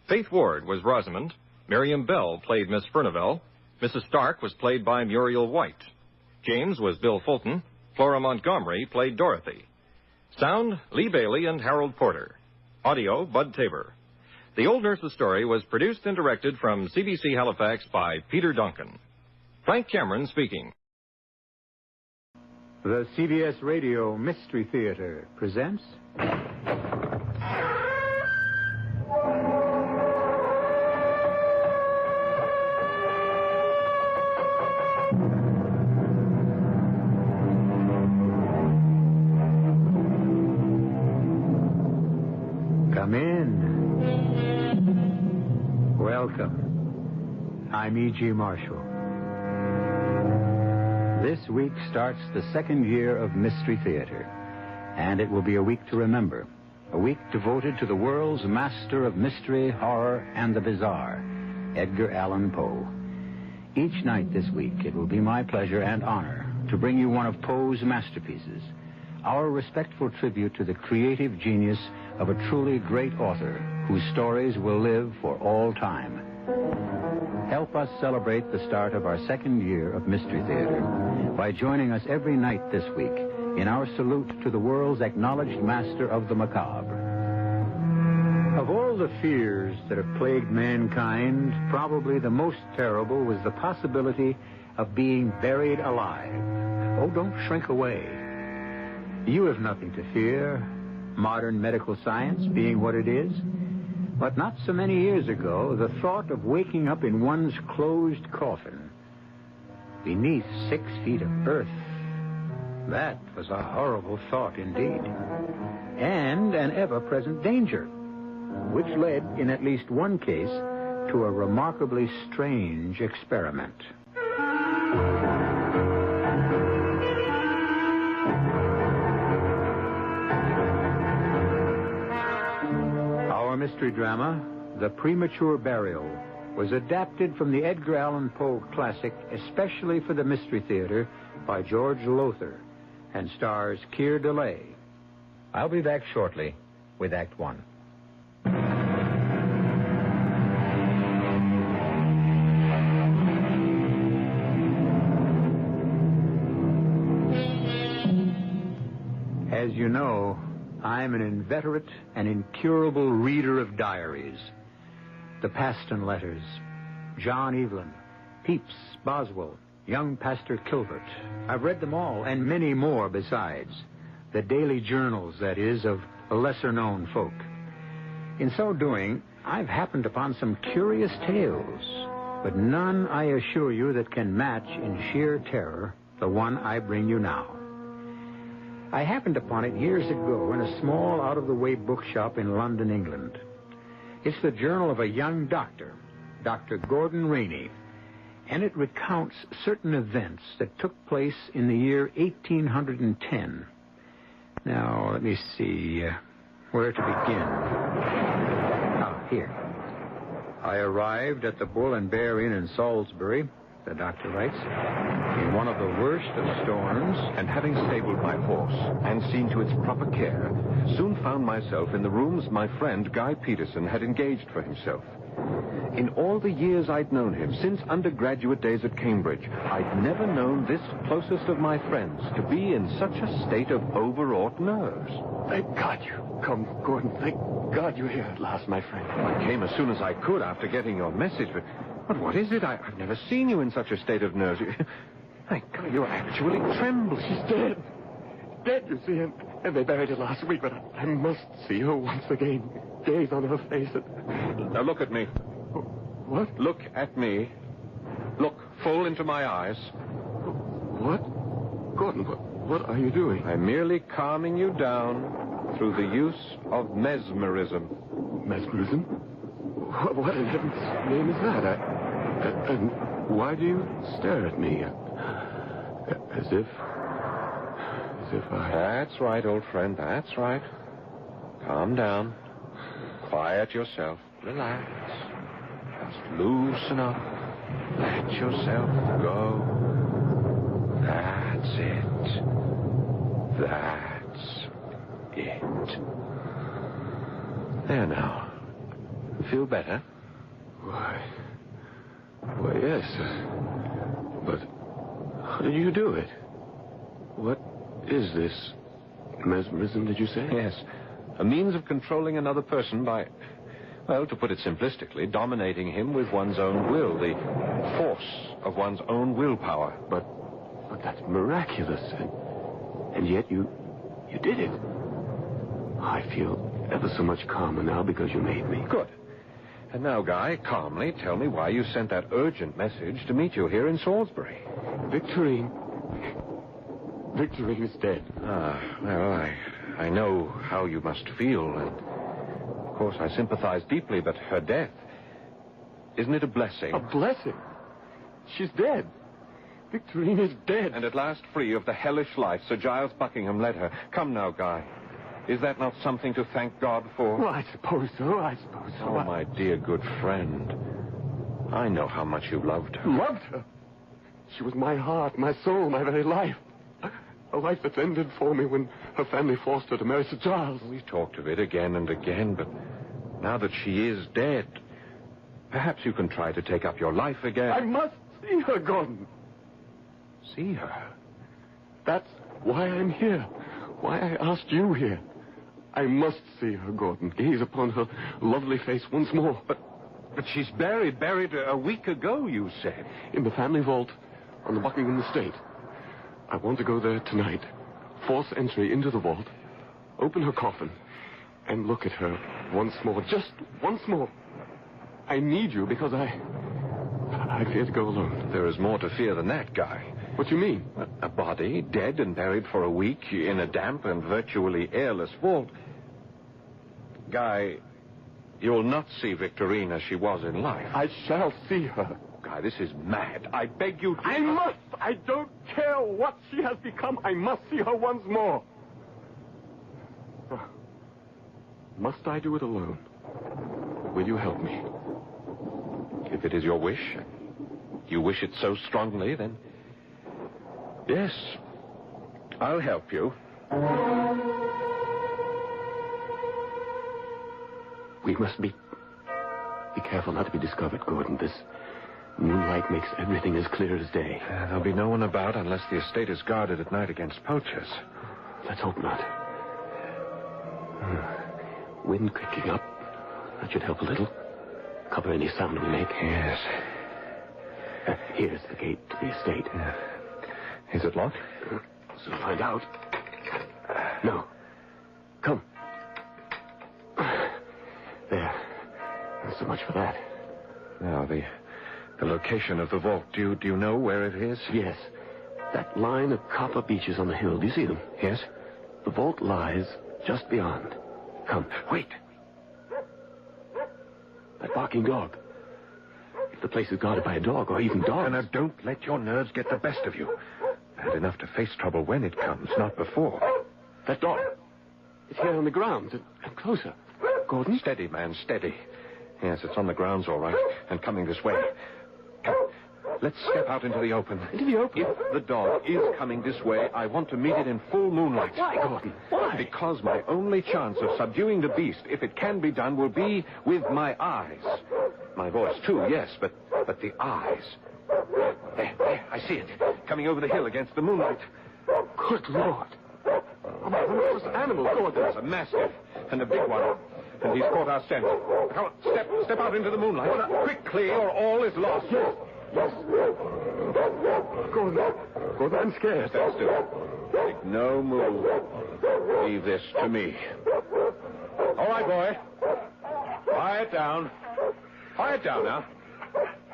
V: Faith Ward was Rosamond, Miriam Bell played Miss Furnival, Mrs. Stark was played by Muriel White, James was Bill Fulton, Flora Montgomery played Dorothy. Sound, Lee Bailey and Harold Porter. Audio, Bud Tabor. The Old Nurse's Story was produced and directed from CBC Halifax by Peter Duncan. Frank Cameron speaking.
O: The CBS Radio Mystery Theater presents... Come in. Welcome. I'm E.G. Marshall. This week starts the second year of Mystery Theater, and it will be a week to remember. A week devoted to the world's master of mystery, horror, and the bizarre, Edgar Allan Poe. Each night this week, it will be my pleasure and honor to bring you one of Poe's masterpieces, our respectful tribute to the creative genius of a truly great author whose stories will live for all time. Help us celebrate the start of our second year of Mystery Theater by joining us every night this week in our salute to the world's acknowledged master of the macabre. Of all the fears that have plagued mankind, probably the most terrible was the possibility of being buried alive. Oh, don't shrink away. You have nothing to fear, modern medical science being what it is. But not so many years ago, the thought of waking up in one's closed coffin beneath 6 feet of earth, that was a horrible thought indeed. And an ever-present danger, which led, in at least one case, to a remarkably strange experiment. Our mystery drama, The Premature Burial, was adapted from the Edgar Allan Poe classic, especially for the Mystery Theater, by George Lothar, and stars Keir Dullea.
V: I'll be back shortly with Act One.
O: As you know, I'm an inveterate and incurable reader of diaries. The Paston Letters, John Evelyn, Pepys, Boswell, young Pastor Kilbert. I've read them all, and many more besides. The daily journals, that is, of lesser-known folk. In so doing, I've happened upon some curious tales, but none, I assure you, that can match in sheer terror the one I bring you now. I happened upon it years ago in a small, out-of-the-way bookshop in London, England. It's the journal of a young doctor, Dr. Gordon Rainey, and it recounts certain events that took place in the year 1810. Now, let me see where to begin. Here. I arrived at the Bull and Bear Inn in Salisbury, the doctor writes, in one of the worst of storms,
E: and having stabled my horse and seen to its proper care, soon found myself in the rooms my friend Guy Peterson had engaged for himself. In all the years I'd known him, since undergraduate days at Cambridge, I'd never known this closest of my friends to be in such a state of overwrought nerves.
P: Thank God you come, Gordon. Thank God you're here at last, my friend.
E: I came as soon as I could after getting your message, but what is it? I've never seen you in such a state of nerves. Thank God, you're actually trembling.
P: She's dead. Dead, you see, and they buried her last week, but I must see her once again. Gaze on her face.
E: Now look at me.
P: What?
E: Look at me. Look full into my eyes.
P: What? Gordon, what are you doing?
E: I'm merely calming you down through the use of mesmerism.
P: Mesmerism? What in heaven's name is that? And why do you stare at me? As if I...
E: That's right, old friend, that's right. Calm down. Quiet yourself. Relax. Just loosen up. Let yourself go. That's it. That's it. There now. Feel better?
P: Why, yes. But how did you do it? What is this? Mesmerism, did you say?
E: Yes. A means of controlling another person by, well, to put it simplistically, dominating him with one's own will, the force of one's own willpower.
P: But that's miraculous. And yet you did it. I feel ever so much calmer now because you made me.
E: Good. And now, Guy, calmly tell me why you sent that urgent message to meet you here in Salisbury.
P: Victorine is dead.
E: Well, I know how you must feel, and of course I sympathize deeply, but her death, isn't it a blessing?
P: A blessing? She's dead. Victorine is dead.
E: And at last free of the hellish life Sir Giles Buckingham led her. Come now, Guy. Is that not something to thank God for?
P: Well, I suppose so.
E: Oh, my dear good friend. I know how much you loved her.
P: Loved her? She was my heart, my soul, my very life. A life that's ended for me when her family forced her to marry Sir Giles.
E: We've talked of it again and again, but now that she is dead, perhaps you can try to take up your life again.
P: I must see her, Gordon.
E: See her?
P: That's why I'm here. Why I asked you here. I must see her, Gordon. Gaze upon her lovely face once more.
E: But she's buried a week ago, you said.
P: In the family vault on the Buckingham estate. I want to go there tonight. Force entry into the vault. Open her coffin. And look at her once more, just once more. I need you because I fear to go alone.
E: There is more to fear than that, Guy.
P: What do you mean?
E: A body, dead and buried for a week in a damp and virtually airless vault. Guy, you'll not see Victorine as she was in life.
P: I shall see her.
E: Guy, this is mad. I beg you to...
P: I must! I don't care what she has become. I must see her once more. Must I do it alone? Will you help me?
E: If it is your wish, you wish it so strongly, then... Yes, I'll help you.
P: We must be careful not to be discovered, Gordon. This moonlight makes everything as clear as day.
E: There'll be no one about unless the estate is guarded at night against poachers.
P: Let's hope not. Wind kicking up. That should help a little. Cover any sound we make.
E: Yes.
P: Here's the gate to the estate.
E: Is it locked?
P: Soon find out. No. Come. There. So much for that.
E: Now, the location of the vault. Do you know where it is?
P: Yes. That line of copper beeches on the hill. Do you see them?
E: Yes.
P: The vault lies just beyond. Come.
E: Wait.
P: That barking dog. If the place is guarded by a dog or even dogs...
E: Now, don't let your nerves get the best of you. Bad enough to face trouble when it comes, not before.
P: That dog. It's here on the grounds and closer. Gordon?
E: Steady, man, steady. Yes, it's on the grounds, all right, and coming this way. Come. Let's step out into the open.
P: Into the open?
E: If the dog is coming this way, I want to meet it in full moonlight.
P: Why, Gordon? Why?
E: Because my only chance of subduing the beast, if it can be done, will be with my eyes. My voice, too, yes, but the eyes. There, I see it. Coming over the hill against the moonlight.
P: Good Lord. A monstrous animal, Gordon.
E: There's a mastiff, and a big one. And he's caught our scent. Come on, step out into the moonlight. Quickly, or all is lost.
P: Yes. Gordon, I'm scared.
E: Stand still. Make no move. Leave this to me. All right, boy. Quiet down. Quiet down now.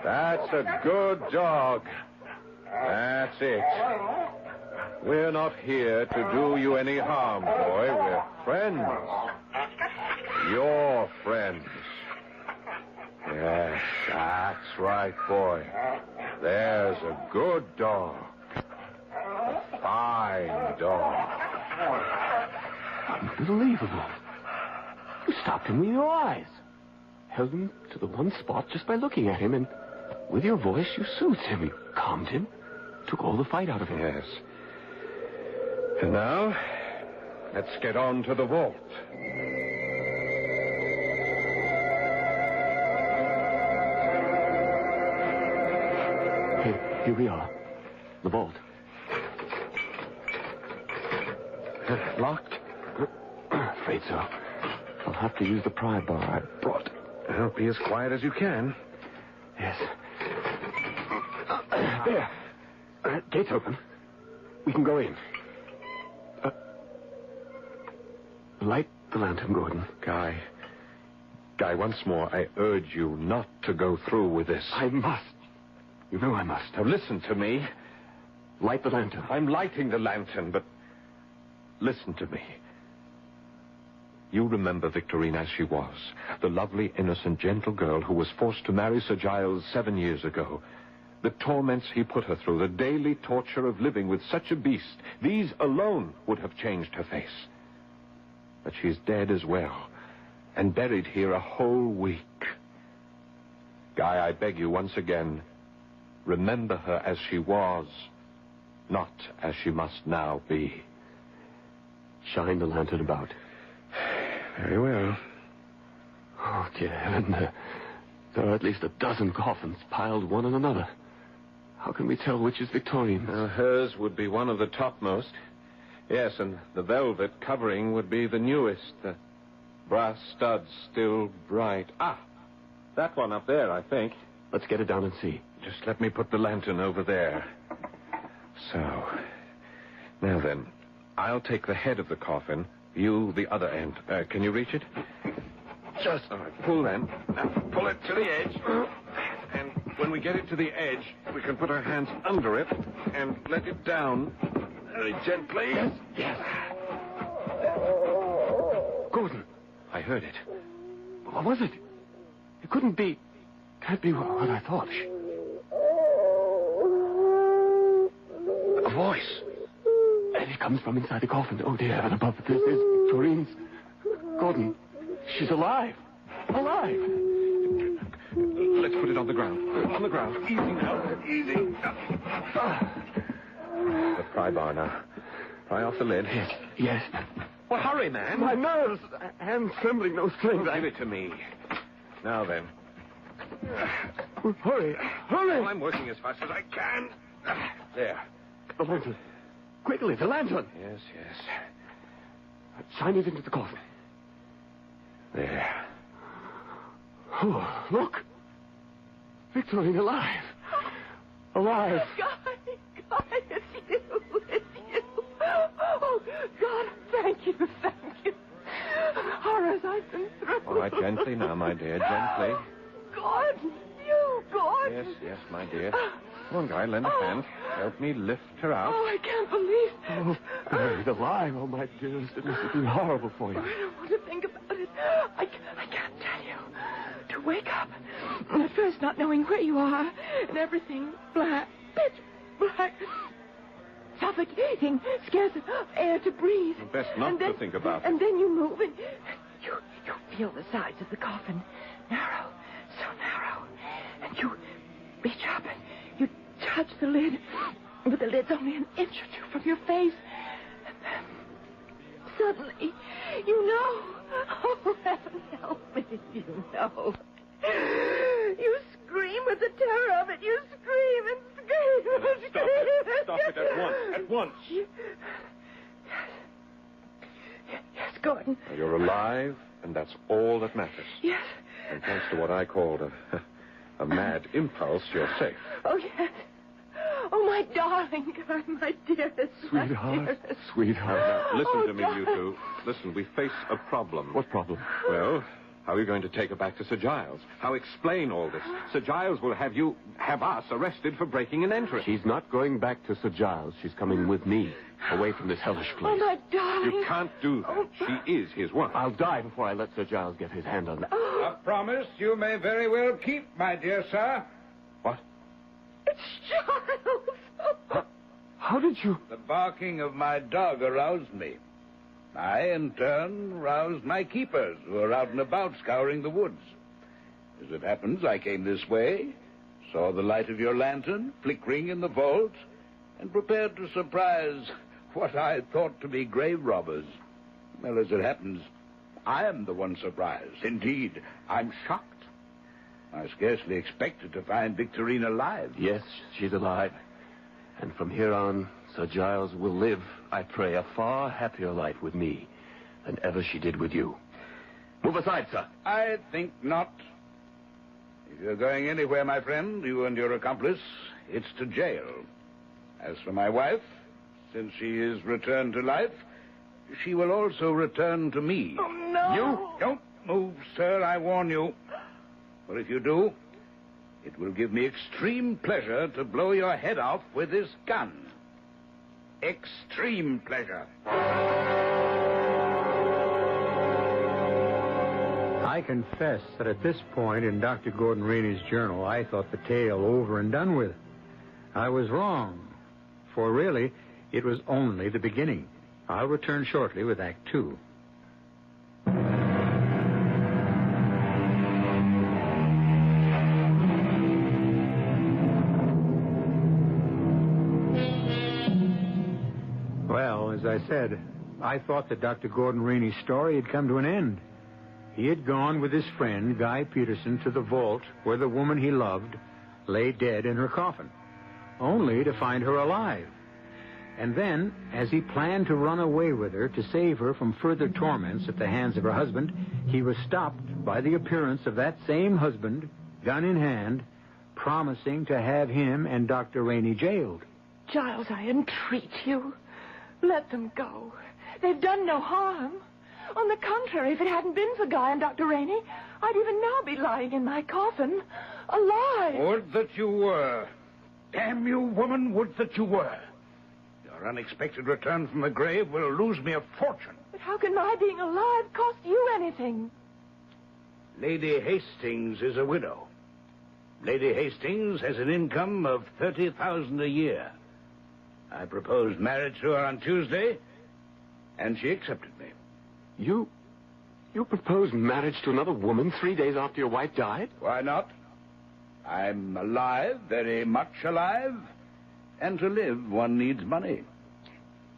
E: That's a good dog. That's it. We're not here to do you any harm, boy. We're friends. Your friends. Yes, that's right, boy. There's a good dog. A fine dog.
P: Unbelievable. You stopped him with your eyes. Held him to the one spot just by looking at him, and with your voice you soothed him. You calmed him. Took all the fight out of him.
E: Yes. And now, let's get on to the vault.
P: Here we are. The vault.
E: Locked?
P: Afraid so. I'll have to use the pry bar I brought.
E: Well, be as quiet as you can.
P: Yes. There. Gate's open. We can go in. Light the lantern, Gordon.
E: Guy, once more, I urge you not to go through with this.
P: I must. You know I must.
E: Now, listen to me.
P: Light the lantern.
E: I'm lighting the lantern, but listen to me. You remember Victorine as she was, the lovely, innocent, gentle girl who was forced to marry Sir Giles 7 years ago. The torments he put her through, the daily torture of living with such a beast, these alone would have changed her face. But she's dead as well, and buried here a whole week. Guy, I beg you once again, remember her as she was, not as she must now be.
P: Shine the lantern about.
E: Very well.
P: Oh, dear heaven. There are at least a dozen coffins piled one on another. How can we tell which is Victorine's?
E: Hers would be one of the topmost. Yes, and the velvet covering would be the newest. The brass studs still bright. Ah, that one up there, I think.
P: Let's get it down and see.
E: Just let me put the lantern over there. So. Now then, I'll take the head of the coffin, you the other end. Can you reach it?
P: Just pull then. Now pull it to the edge. And when we get it to the edge, we can put our hands under it and let it down very gently.
C: Yes. Gordon.
P: I heard it.
C: What was it? It couldn't be. Can't be what I thought. A voice. And it comes from inside the coffin. Oh, dear. And above this is Victorine's. Gordon, she's alive. Alive.
P: Let's put it on the ground. On the ground. Easy now. Easy. The pry bar now. Pry off the lid.
C: Yes.
P: Well, hurry, man.
C: My nerves. Hands trembling, no strength.
P: Give it to me. Now then.
C: Hurry. Hurry.
P: Well, I'm working as fast as I can. There.
C: The lantern. Quickly, the lantern.
P: Yes, yes.
C: Shine it into the coffin.
P: There.
C: Oh, look. Victorine alive. Alive.
L: God, it's you. It's you. Oh, God, thank you. Horrors I've been through.
P: All right, gently now, my dear, gently.
L: Gordon, you, Gordon.
P: Yes, my dear. Come on, Guy, lend a hand. Help me lift her out.
L: Oh, I can't believe
C: Oh, buried alive. Oh, my dearest. It must have been horrible for you.
L: I don't want to think about it. I can't tell you. To wake up, and at first not knowing where you are, and everything black, pitch black, suffocating, scarce air to breathe.
P: Best not to think about it.
L: And then you move, and you feel the sides of the coffin narrow, so narrow, and you reach up and you touch the lid, but the lid's only an inch or two from your face, and then suddenly you know. Oh, heaven help me, you know. You scream with the terror of it. You scream and scream and scream.
P: Stop it at once. At once.
L: Yes, Gordon.
P: You're alive, and that's all that matters.
L: Yes.
P: And thanks to what I called a mad impulse, you're safe.
L: Oh, yes. Oh, my darling, my dearest.
C: Sweetheart.
P: Now, listen to me,
L: darling.
P: you two. Listen, we face a problem.
C: What problem?
P: Well, how are you going to take her back to Sir Giles? How explain all this? Sir Giles will have us arrested for breaking and entering.
C: She's not going back to Sir Giles. She's coming with me, away from this hellish place.
L: Oh, my darling.
P: You can't do that. She is his wife.
C: I'll die before I let Sir Giles get his hand on her.
K: A promise you may very well keep, my dear sir.
L: It's Giles.
C: How did you...
K: The barking of my dog aroused me. I, in turn, roused my keepers, who are out and about scouring the woods. As it happens, I came this way, saw the light of your lantern flickering in the vault, and prepared to surprise what I thought to be grave robbers. Well, as it happens, I am the one surprised. Indeed, I'm shocked. I scarcely expected to find Victorine alive.
C: Yes, she's alive. And from here on, Sir Giles will live, I pray, a far happier life with me than ever she did with you. Move aside, sir.
K: I think not. If you're going anywhere, my friend, you and your accomplice, it's to jail. As for my wife, since she is returned to life, she will also return to me.
L: Oh, no.
K: You don't move, sir, I warn you. For if you do, it will give me extreme pleasure to blow your head off with this gun. Extreme pleasure.
S: I confess that at this point in Dr. Gordon Rainey's journal, I thought the tale over and done with. I was wrong, for really, it was only the beginning. I'll return shortly with Act 2. Well, as I said, I thought that Dr. Gordon Rainey's story had come to an end. He had gone with his friend, Guy Peterson, to the vault where the woman he loved lay dead in her coffin, only to find her alive. And then, as he planned to run away with her to save her from further torments at the hands of her husband, he was stopped by the appearance of that same husband, gun in hand, promising to have him and Dr. Rainey jailed.
L: Giles, I entreat you. Let them go. They've done no harm. On the contrary, if it hadn't been for Guy and Dr. Rainey, I'd even now be lying in my coffin, alive.
K: Would that you were. Damn you, woman, would that you were. Your unexpected return from the grave will lose me a fortune.
L: But how can my being alive cost you anything?
K: Lady Hastings is a widow. Lady Hastings has an income of $30,000 a year. I proposed marriage to her on Tuesday, and she accepted me.
P: You proposed marriage to another woman 3 days after your wife died?
K: Why not? I'm alive, very much alive, and to live one needs money.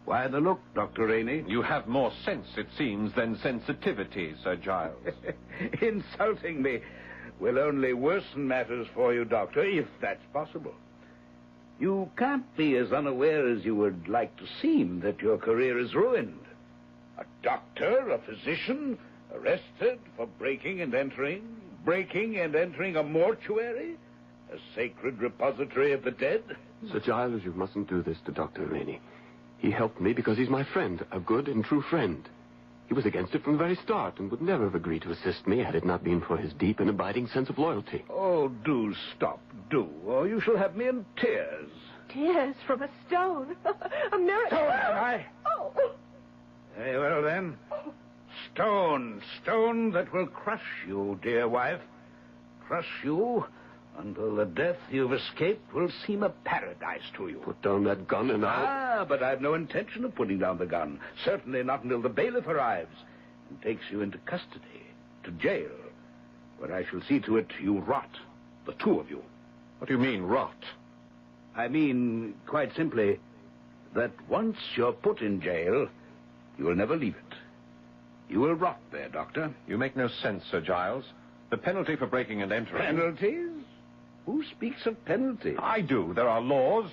K: Why the look, Dr. Rainey?
E: You have more sense, it seems, than sensitivity, Sir Giles.
K: Insulting me will only worsen matters for you, Doctor, if that's possible. You can't be as unaware as you would like to seem that your career is ruined. A doctor, a physician, arrested for breaking and entering a mortuary, a sacred repository of the dead.
P: Sir Giles, you mustn't do this to Dr. Rainey. He helped me because he's my friend, a good and true friend. He was against it from the very start and would never have agreed to assist me had it not been for his deep and abiding sense of loyalty.
K: Oh, do stop, do, or you shall have me in tears.
L: Tears from a stone. A miracle.
K: Stone, I.
L: Oh.
K: Very well, then. Stone that will crush you, dear wife. Crush you until the death you've escaped will seem a paradise to you.
P: Put down that gun and I'll...
K: But I've no intention of putting down the gun. Certainly not until the bailiff arrives and takes you into custody, to jail, where I shall see to it you rot, the two of you.
E: What do you mean, rot?
K: I mean, quite simply, that once you're put in jail, you will never leave it. You will rot there, Doctor.
E: You make no sense, Sir Giles. The penalty for breaking and entering...
K: Penalties? Who speaks of penalty?
E: I do. There are laws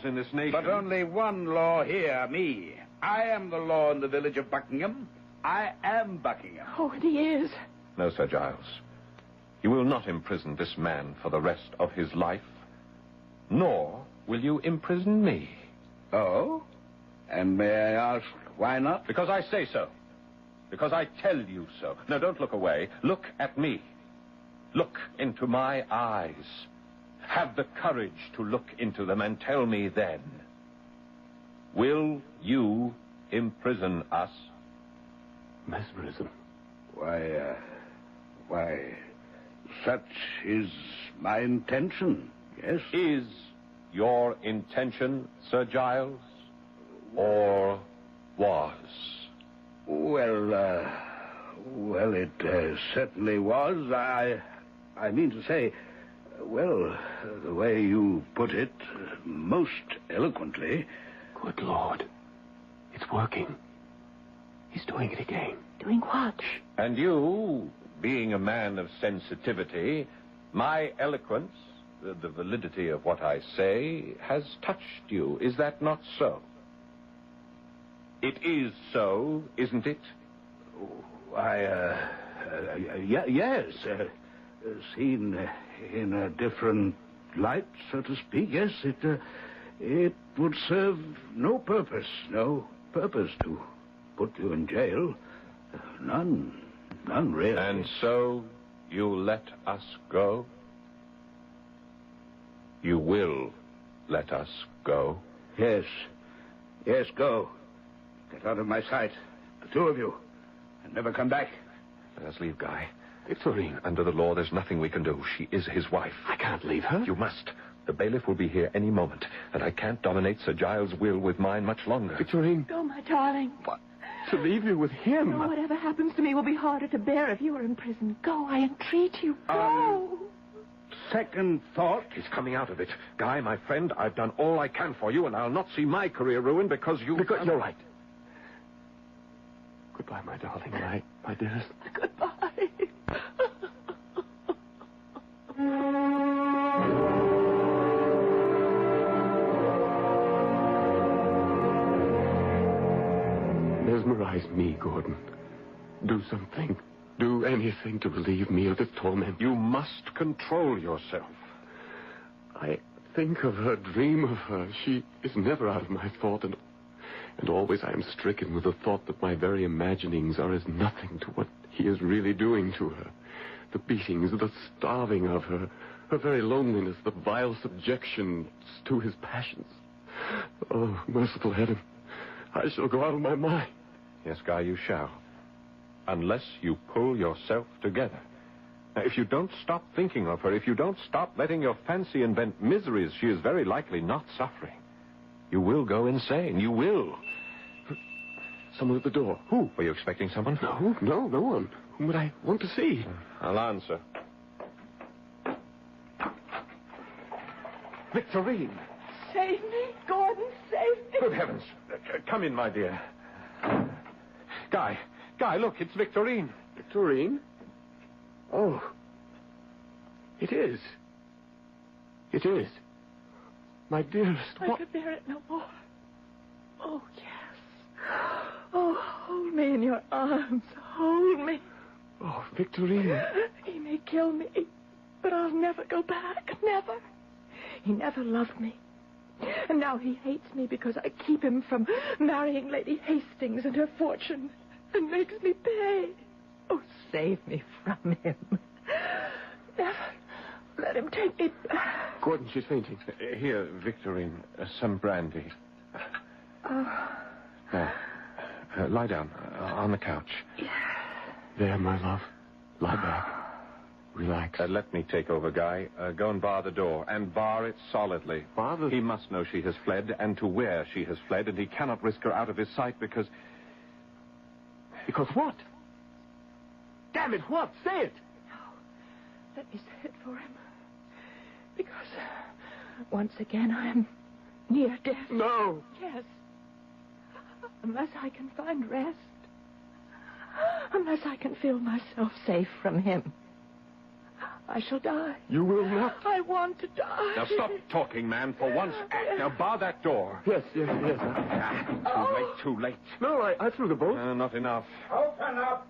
E: in this nation.
K: But only one law here, me. I am the law in the village of Buckingham. I am Buckingham.
L: Oh, and he is.
E: No, Sir Giles. You will not imprison this man for the rest of his life, nor will you imprison me.
K: Oh? And may I ask why not?
E: Because I say so. Because I tell you so. Now, don't look away. Look at me. Look into my eyes. Have the courage to look into them and tell me then. Will you imprison us?
P: Mesmerism.
K: Why, such is my intention, yes?
E: Is your intention, Sir Giles, or was?
K: Well, it certainly was. I mean to say, well, the way you put it, most eloquently.
P: Good Lord. It's working. He's doing it again.
L: Doing what?
E: And you, being a man of sensitivity, my eloquence, the validity of what I say, has touched you. Is that not so? It is so, isn't it?
K: Yes. Seen in a different light, so to speak, yes, it would serve no purpose to put you in jail. None really.
E: And so you let us go? You will let us go?
K: Yes, go. Get out of my sight, the two of you, and never come back.
E: Let us leave, Guy. Victorine. Under the law, there's nothing we can do. She is his wife.
P: I can't leave her.
E: You must. The bailiff will be here any moment, and I can't dominate Sir Giles' will with mine much longer.
P: Victorine.
L: Go, my darling.
P: What? To leave you with him?
L: No, whatever happens to me will be harder to bear if you are in prison. Go, I entreat you. Go.
K: Second thought.
E: He's coming out of it. Guy, my friend, I've done all I can for you, and I'll not see my career ruined because you...
P: Because you're right. Goodbye, my darling, my dearest.
L: Goodbye.
P: Mesmerize me, Gordon. Do something. Do anything to relieve me of this torment.
E: You must control yourself.
P: I think of her, dream of her. She is never out of my thought, and And always I am stricken with the thought that my very imaginings are as nothing to what he is really doing to her. The beatings, the starving of her, her very loneliness, the vile subjection to his passions. Oh, merciful heaven, I shall go out of my mind.
G: Yes, Guy, you shall. Unless you pull yourself together. Now, if you don't stop thinking of her, if you don't stop letting your fancy invent miseries she is very likely not suffering, you will go insane. You will.
P: Someone at the door.
G: Who? Were you expecting someone?
P: No one. Whom would I want to see?
G: I'll answer. Victorine!
L: Save me, Gordon, save me.
G: Good heavens. Come in, my dear. Guy, look, it's Victorine.
P: Victorine? Oh. It is. It is. My dearest,
L: I could bear it no more. Oh, yes. Oh, hold me in your arms. Hold me.
P: Oh, Victorine.
L: He may kill me, but I'll never go back. Never. He never loved me. And now he hates me because I keep him from marrying Lady Hastings and her fortune and makes me pay. Oh, save me from him. Never let him take me back.
P: Gordon, she's fainting.
G: Here, Victorine, some brandy. There. Lie down on the couch.
P: There, my love. Lie back. Relax.
G: Let me take over, Guy. Go and bar the door, and bar it solidly. He must know she has fled, and to where she has fled, and he cannot risk her out of his sight because...
P: Because what? Damn it, what? Say it!
L: No. Let me say it for him. Because once again I am near death.
P: No!
L: Yes. Unless I can find rest. Unless I can feel myself safe from him. I shall die.
P: You will not.
L: I want to die.
G: Now stop talking, man. For once, act. Now bar that door.
P: Yes.
G: Too late.
P: No, I threw the bolt.
G: Not enough.
K: Open up,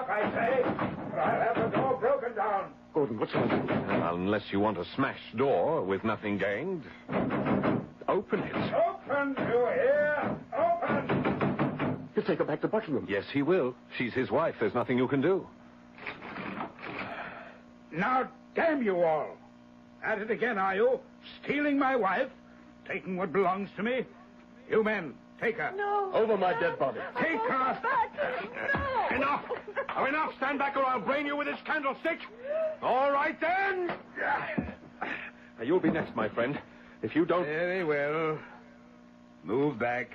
K: I say, or I'll have the door broken down.
P: Gordon, what shall I do?
G: Unless you want a smashed door with nothing gained. Open it.
K: Open, you hear? Open!
P: He'll take her back to Buckingham.
G: Yes, he will. She's his wife. There's nothing you can do.
K: Now, damn you all. At it again, are you? Stealing my wife? Taking what belongs to me? You men, take her.
L: No.
P: Over my dead body.
K: Take her.
L: No.
G: Enough. Oh, enough. Stand back or I'll brain you with this candlestick. All right, then. Now, you'll be next, my friend. If you don't...
K: Very well. Move back.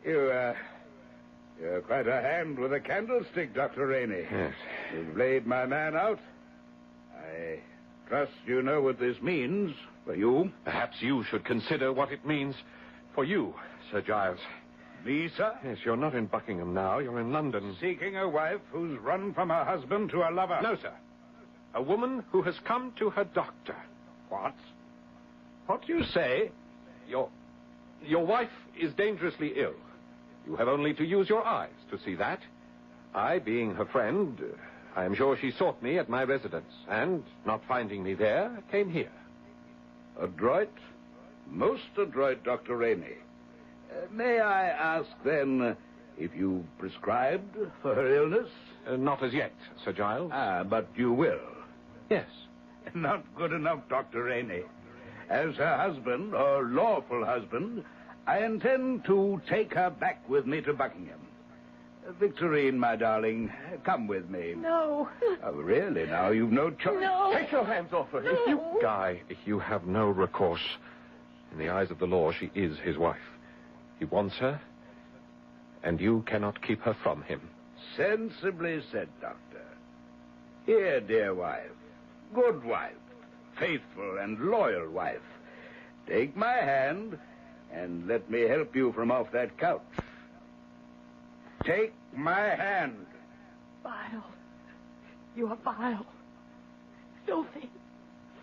K: You're quite a hand with a candlestick, Dr. Rainey.
G: Yes.
K: You've laid my man out. I trust you know what this means for you.
G: Perhaps you should consider what it means for you, Sir Giles.
K: Me, sir?
G: Yes, you're not in Buckingham now. You're in London.
K: Seeking a wife who's run from her husband to a lover.
G: No, sir. A woman who has come to her doctor.
K: What?
G: What do you say? Your wife is dangerously ill. You have only to use your eyes to see that. I, being her friend, I am sure she sought me at my residence, and, not finding me there, came here.
K: Adroit? Most adroit, Dr. Rainey. May I ask, then, if you prescribed for her illness?
G: Not as yet, Sir Giles.
K: But you will?
G: Yes.
K: Not good enough, Dr. Rainey. As her husband, or lawful husband, I intend to take her back with me to Buckingham. Victorine, my darling, come with me.
L: No.
K: Oh, really, now? You've no choice.
L: No.
K: Take your hands off her.
L: No.
G: Guy, you have no recourse. In the eyes of the law, she is his wife. He wants her, and you cannot keep her from him.
K: Sensibly said, Doctor. Here, dear wife, good wife, faithful and loyal wife, take my hand and let me help you from off that couch. Take my hand.
L: Vile. You are vile. Filthy.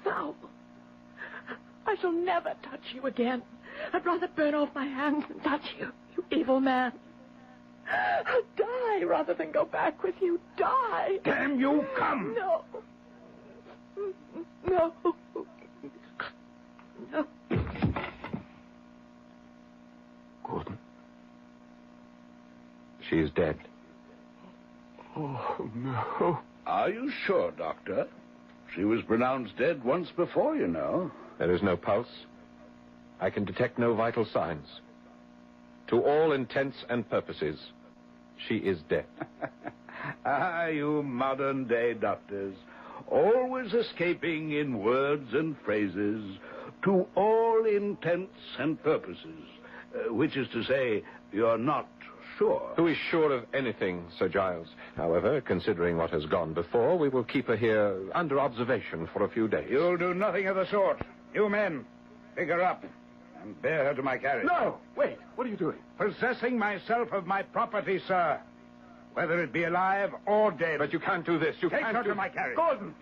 L: Foul. I shall never touch you again. I'd rather burn off my hands than touch you, you evil man. I'll die rather than go back with you. Die.
K: Damn you, come.
L: No. No. No.
P: Gordon.
G: She is dead.
P: Oh, no.
K: Are you sure, Doctor? She was pronounced dead once before, you know.
G: There is no pulse. I can detect no vital signs. To all intents and purposes, she is dead.
K: Ah, you modern-day doctors, always escaping in words and phrases, to all intents and purposes, which is to say, you're not sure.
G: Who is sure of anything, Sir Giles? However, considering what has gone before, we will keep her here under observation for a few days.
K: You'll do nothing of the sort. You men, pick her up and bear her to my carriage.
P: No! Wait, what are you doing?
K: Possessing myself of my property, sir. Whether it be alive or dead.
G: But you can't do this. You
K: Take
G: can't
K: her
G: do...
K: to my carriage.
P: Gordon!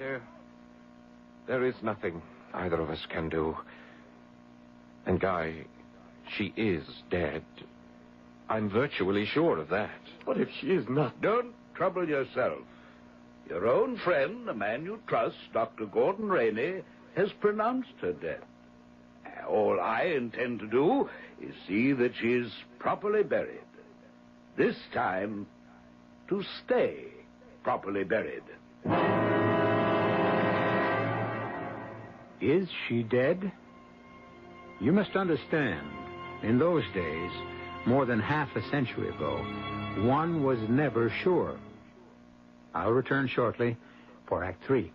G: There is nothing either of us can do. And Guy, she is dead. I'm virtually sure of that.
P: What if she is not?
K: Don't trouble yourself. Your own friend, the man you trust, Dr. Gordon Rainey, has pronounced her dead. All I intend to do is see that she is properly buried. This time, to stay properly buried.
S: Is she dead? You must understand, in those days, more than half a century ago, one was never sure. I'll return shortly for Act 3.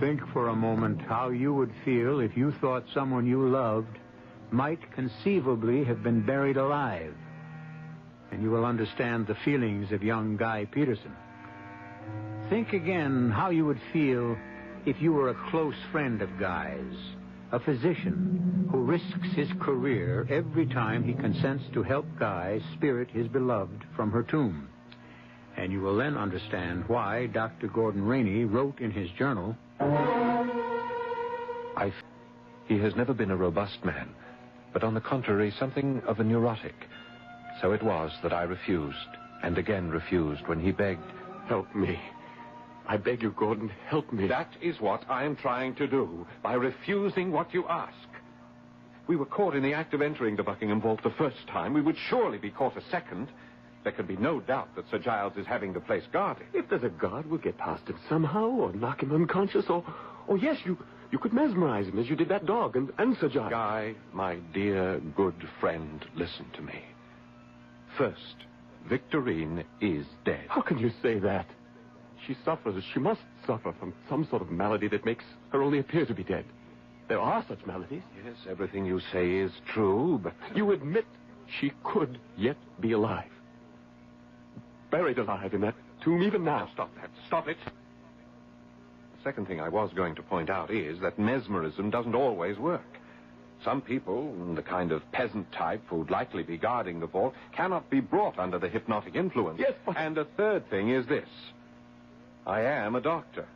S: Think for a moment how you would feel if you thought someone you loved might conceivably have been buried alive. And you will understand the feelings of young Guy Peterson. Think again how you would feel if you were a close friend of Guy's, a physician who risks his career every time he consents to help Guy spirit his beloved from her tomb. And you will then understand why Dr. Gordon Rainey wrote in his journal,
G: He has never been a robust man, but on the contrary, something of a neurotic. So it was that I refused, and again refused when he begged.
P: Help me. I beg you, Gordon, help me.
G: That is what I am trying to do, by refusing what you ask. We were caught in the act of entering the Buckingham Vault the first time. We would surely be caught a second. There can be no doubt that Sir Giles is having the place guarded.
P: If there's a guard, we'll get past him somehow, or knock him unconscious, or yes, you could mesmerize him as you did that dog and Sir Giles.
G: Guy, my dear, good friend, listen to me. First, Victorine is dead.
P: How can you say that? She suffers, she must suffer from some sort of malady that makes her only appear to be dead. There are such maladies.
G: Yes, everything you say is true, but...
P: You admit she could yet be alive. Buried alive in that tomb even now.
G: Now, stop that. Stop it. The second thing I was going to point out is that mesmerism doesn't always work. Some people, the kind of peasant type who'd likely be guarding the vault, cannot be brought under the hypnotic influence.
P: Yes, but...
G: And a third thing is this. I am a doctor.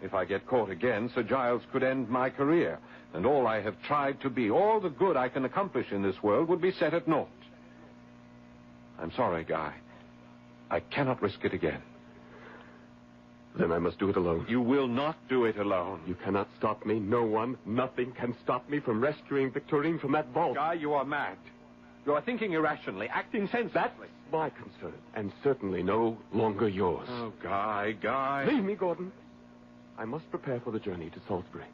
G: If I get caught again, Sir Giles could end my career, and all I have tried to be, all the good I can accomplish in this world, would be set at naught. I'm sorry, Guy. I cannot risk it again.
P: Then I must do it alone.
G: You will not do it alone.
P: You cannot stop me. No one, nothing can stop me from rescuing Victorine from that vault.
G: Guy, you are mad. You are thinking irrationally, acting sensibly.
P: That's my concern, and certainly no longer yours.
G: Oh, Guy.
P: Leave me, Gordon. I must prepare for the journey to Salisbury.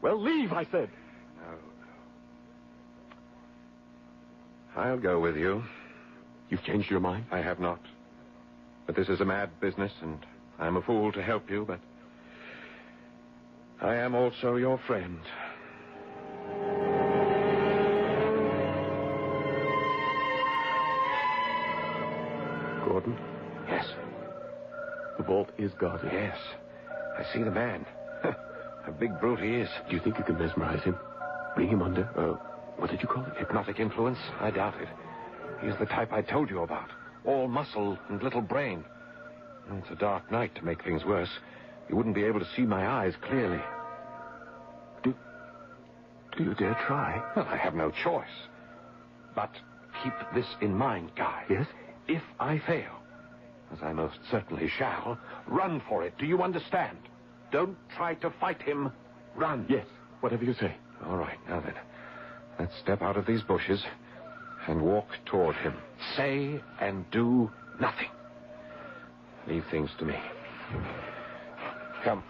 P: Well, leave, I said.
G: No. I'll go with you.
P: You've changed your mind?
G: I have not. But this is a mad business, and I'm a fool to help you, but I am also your friend.
P: Gordon?
G: Yes.
P: The vault is guarded.
G: Yes. I see the man. A big brute he is.
P: Do you think you can mesmerize him? Bring him under, what did you call it?
G: Hypnotic influence? I doubt it. He's the type I told you about. All muscle and little brain. It's a dark night to make things worse. You wouldn't be able to see my eyes clearly.
P: Do you dare try?
G: Well, I have no choice. But keep this in mind, Guy.
P: Yes?
G: If I fail, as I most certainly shall, run for it. Do you understand? Don't try to fight him. Run.
P: Yes, whatever you say.
G: All right, now then. Let's step out of these bushes and walk toward him. Say and do nothing. Leave things to me. Come.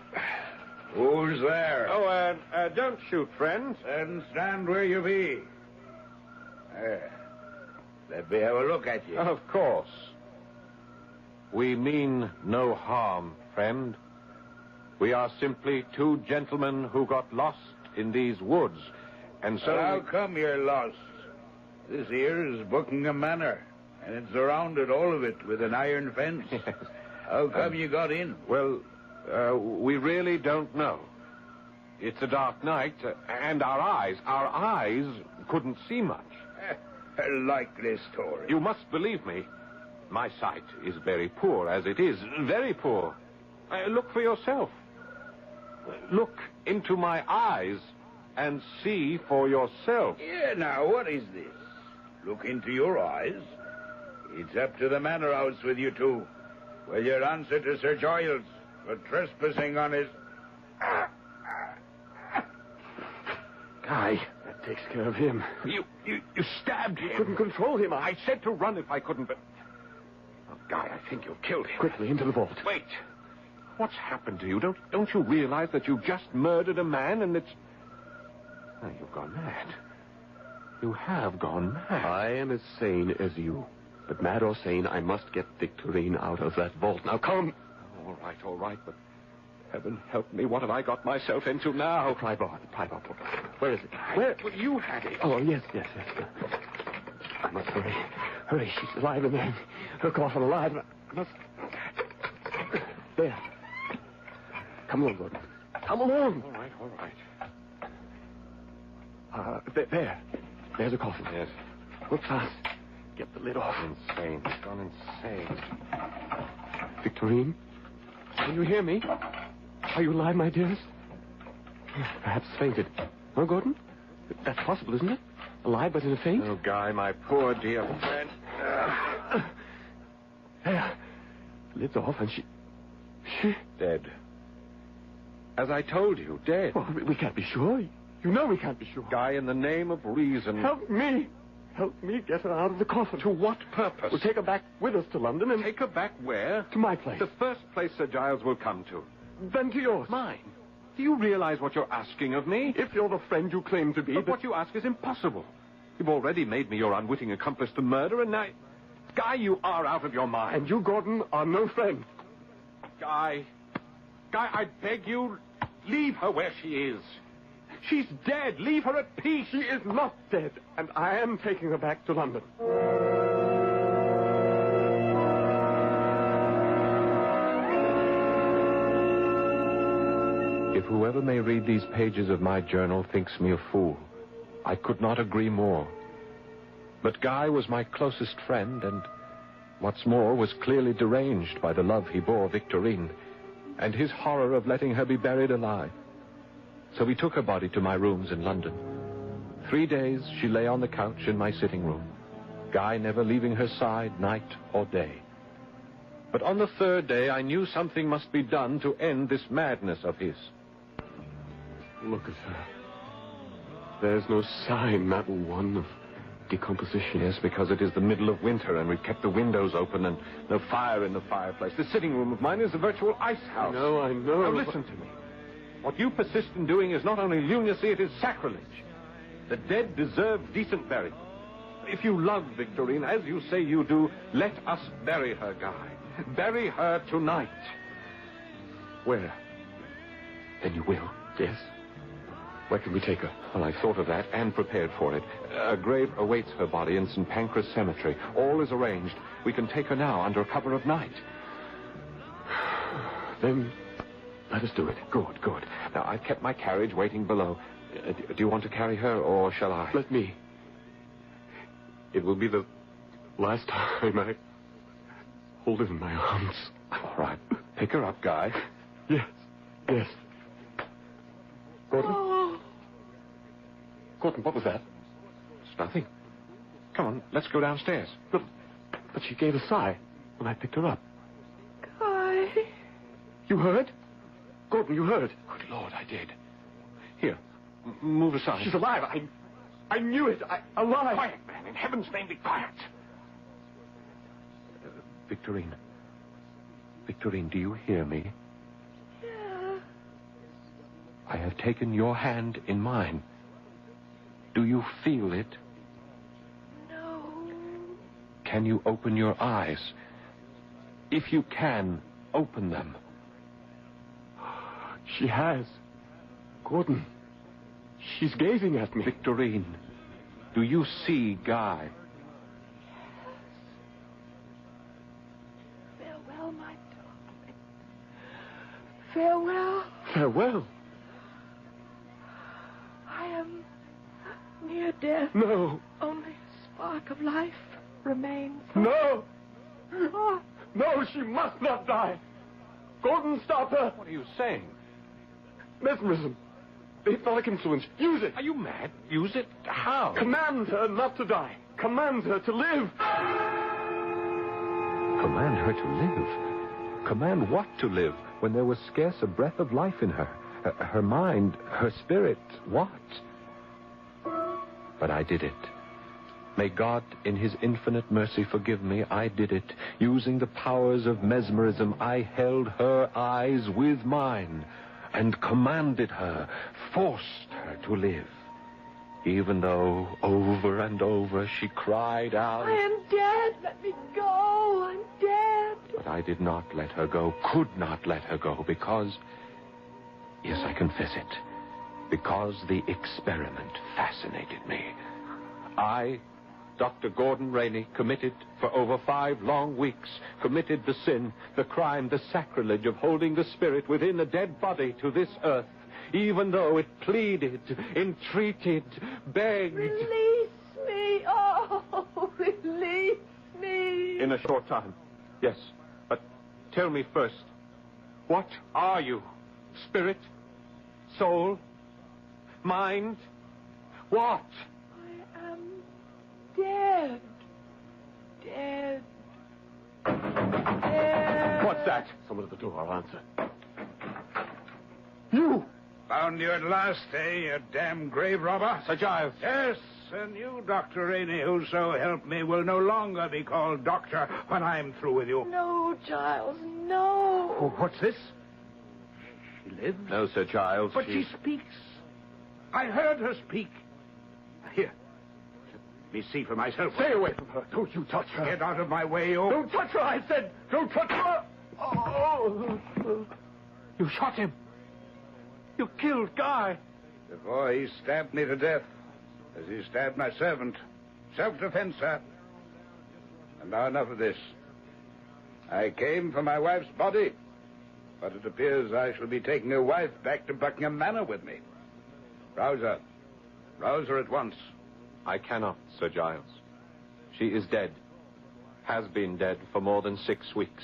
K: Who's there?
G: Oh, don't shoot, friend.
K: Then stand where you be. There. Let me have a look at you.
G: Of course. We mean no harm, friend. We are simply two gentlemen who got lost in these woods, and so...
K: Well, how come you're lost? This here is Buckingham Manor, and it's surrounded, all of it, with an iron fence. How come you got in?
G: Well, we really don't know. It's a dark night, and our eyes couldn't see much.
K: A likely story.
G: You must believe me. My sight is very poor as it is. Very poor. Look for yourself. Look into my eyes and see for yourself.
K: Yeah, now, what is this? Look into your eyes? It's up to the manor house with you two. Well, your answer to Sir Giles for trespassing on his...
P: Guy, that takes care of him.
G: You stabbed him.
P: Couldn't control him.
G: I said to run if I couldn't, but... Oh, Guy, I think you've killed him.
P: Quickly, into the vault.
G: Wait. What's happened to you? Don't you realize that you've just murdered a man and it's... Oh, you've gone mad. You have gone mad.
P: I am as sane as you. But mad or sane, I must get Victorine out of that vault. Now, come.
G: All right, but... Heaven help me, what have I got myself into now?
P: Tribord. Where is it?
G: Where? Well, you had it.
P: Oh, yes. I must hurry. Hurry, she's alive in there. Her coffin alive. I must... There. Come along, Gordon. Come along.
G: All right.
P: There. There's a coffin.
G: Yes.
P: Look fast. Get the lid off.
G: Insane. He's gone insane.
P: Victorine? Can you hear me? Are you alive, my dearest? Perhaps fainted. Oh, Gordon? That's possible, isn't it? Alive, but in a faint?
G: Oh, Guy, my poor dear friend.
P: There. Lid's off, and she...
G: Dead. As I told you, dead.
P: Oh, we can't be sure. You know we can't be sure.
G: Guy, in the name of reason...
P: Help me. Help me get her out of the coffin.
G: To what purpose?
P: We'll take her back with us to London and...
G: Take her back where?
P: To my place.
G: The first place Sir Giles will come to.
P: Then to yours.
G: Mine? Do you realize what you're asking of me?
P: If you're the friend you claim to be...
G: But what you ask is impossible. You've already made me your unwitting accomplice to murder, and now... Guy, you are out of your mind.
P: And you, Gordon, are no friend.
G: Guy, I beg you, leave her where she is. She's dead. Leave her at peace.
P: She is not dead, and I am taking her back to London.
G: If whoever may read these pages of my journal thinks me a fool, I could not agree more. But Guy was my closest friend, and what's more, was clearly deranged by the love he bore Victorine, and his horror of letting her be buried alive. So we took her body to my rooms in London. 3 days she lay on the couch in my sitting room, Guy never leaving her side night or day. But on the 3rd day I knew something must be done to end this madness of his.
P: Look at her. There's no sign, not one, of decomposition.
G: Yes, because it is the middle of winter and we've kept the windows open and no fire in the fireplace. The sitting room of mine is a virtual ice house.
P: I know.
G: Now listen to me. What you persist in doing is not only lunacy, it is sacrilege. The dead deserve decent burial. If you love Victorine, as you say you do, let us bury her, Guy. Bury her tonight.
P: Where? Then you will? Yes. Where can we take her?
G: Well, I thought of that and prepared for it. A grave awaits her body in St. Pancras Cemetery. All is arranged. We can take her now under cover of night.
P: Then let us do it.
G: Good. Now, I've kept my carriage waiting below. Do you want to carry her, or shall I?
P: Let me. It will be the last time I hold her in my arms.
G: All right. Pick her up, Guy.
P: Yes. Gordon? Gordon, what was that?
G: It's nothing. Come on, let's go downstairs.
P: But she gave a sigh when I picked her up. You heard? Gordon, you heard? Good Lord, I did. Here, move aside.
C: She's alive. I knew it. Alive.
G: Quiet, man. In heaven's name, be quiet.
E: Victorine. Victorine, do you hear me?
L: Yeah.
E: I have taken your hand in mine. Do you feel it?
L: No.
E: Can you open your eyes? If you can, open them.
P: She has. Gordon, she's gazing at me.
E: Victorine, do you see Guy?
L: Farewell, my darling. Farewell.
P: Farewell?
L: I am near death.
P: No.
L: Only a spark of life remains.
P: No!
L: Oh.
P: No, she must not die. Gordon, stop her.
E: What are you saying?
P: Mesmerism. The hypnotic influence. Use it.
E: Are you mad? Use it? How?
P: Command her not to die. Command her to live.
E: Command her to live? Command what to live when there was scarce a breath of life in her? Her mind, her spirit, what? But I did it. May God, in his infinite mercy, forgive me. I did it. Using the powers of mesmerism, I held her eyes with mine and commanded her, forced her to live. Even though, over and over, she cried out,
L: I am dead. Let me go. I'm dead.
E: But I did not let her go, could not let her go, because, yes, I confess it, because the experiment fascinated me. I, Dr. Gordon Rainey, committed for over 5 long weeks, committed the sin, the crime, the sacrilege of holding the spirit within a dead body to this earth, even though it pleaded, entreated, begged.
L: Release me. Oh, release me.
E: In a short time, yes. But tell me first, what are you? Spirit? Soul? Mind? What?
L: I am dead. Dead. Dead.
P: What's that? Someone at the door. I'll answer. You!
K: Found you at last, eh, you damn grave robber?
E: Sir Giles.
K: Yes, and you, Dr. Rainey, who so help me, will no longer be called doctor when I'm through with you.
L: No, Giles, no.
K: Oh, what's this? She lives?
E: No, Sir Giles.
K: But she speaks. I heard her speak. Here. Let me see for myself.
P: Stay away from her. Don't you touch her.
K: Get out of my way, you.
P: Don't touch her, I said. Don't touch her. Oh.
E: You shot him. You killed Guy.
K: Before he stabbed me to death, as he stabbed my servant. Self-defense, sir. And now enough of this. I came for my wife's body, but it appears I shall be taking her wife back to Buckingham Manor with me. Rouse her. Rouse her at once.
E: I cannot, Sir Giles. She is dead. Has been dead for more than 6 weeks.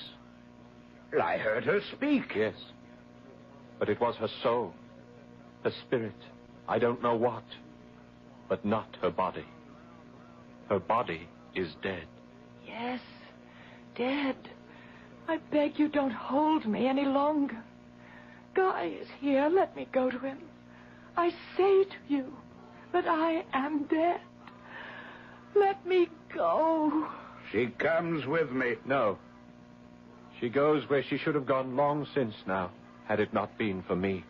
K: I heard her speak.
E: Yes. But it was her soul, her spirit, I don't know what, but not her body. Her body is dead.
L: Yes, dead. I beg you don't hold me any longer. Guy is here. Let me go to him. I say to you that I am dead. Let me go.
K: She comes with me.
E: No. She goes where she should have gone long since now, had it not been for me.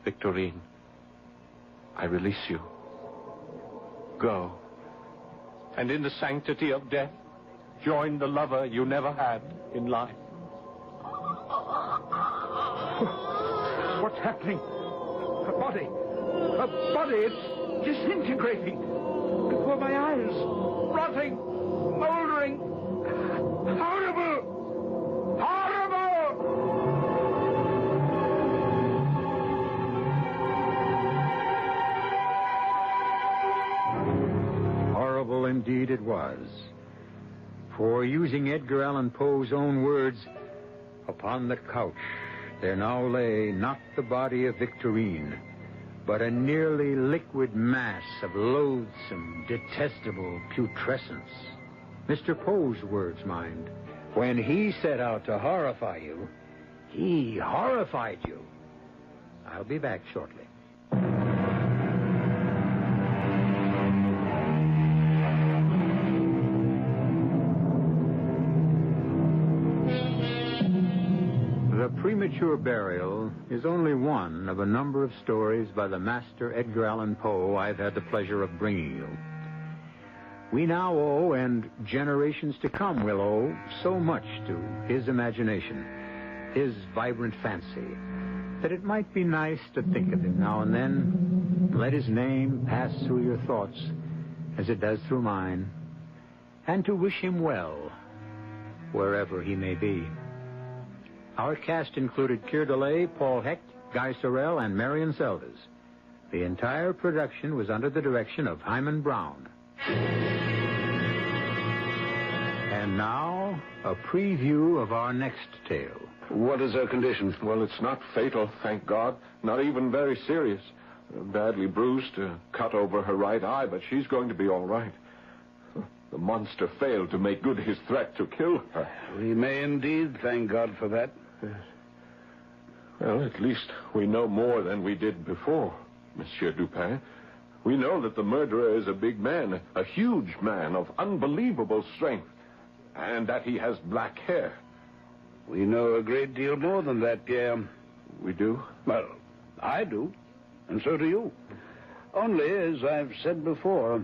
E: Victorine, I release you. Go. And in the sanctity of death, join the lover you never had in life.
K: What's happening? Her body. Her body, it's disintegrating. Before my eyes. Rotting. Moldering. Horrible! Horrible!
S: Horrible indeed it was. For, using Edgar Allan Poe's own words, upon the couch there now lay not the body of Victorine, but a nearly liquid mass of loathsome, detestable putrescence. Mr. Poe's words, mind. When he set out to horrify you, He horrified you. I'll be back shortly. The Premature Burial is only one of a number of stories by the master Edgar Allan Poe I've had the pleasure of bringing you. We now owe, and generations to come will owe, so much to his imagination, his vibrant fancy, that it might be nice to think of him now and then, let his name pass through your thoughts as it does through mine, and to wish him well wherever he may be. Our cast included Keir Delay, Paul Hecht, Guy Sorel, and Marion Seldes. The entire production was under the direction of Hyman Brown. And now, a preview of our next tale.
G: What is her condition? Well, it's not fatal, thank God. Not even very serious. Badly bruised, cut over her right eye, but she's going to be all right. The monster failed to make good his threat to kill her.
K: We may indeed thank God for that.
G: Yes. Well, at least we know more than we did before, Monsieur Dupin. We know that the murderer is a big man, a huge man of unbelievable strength, and that he has black hair.
K: We know a great deal more than that, Pierre.
G: We do?
K: Well, I do, and so do you. Only, as I've said before,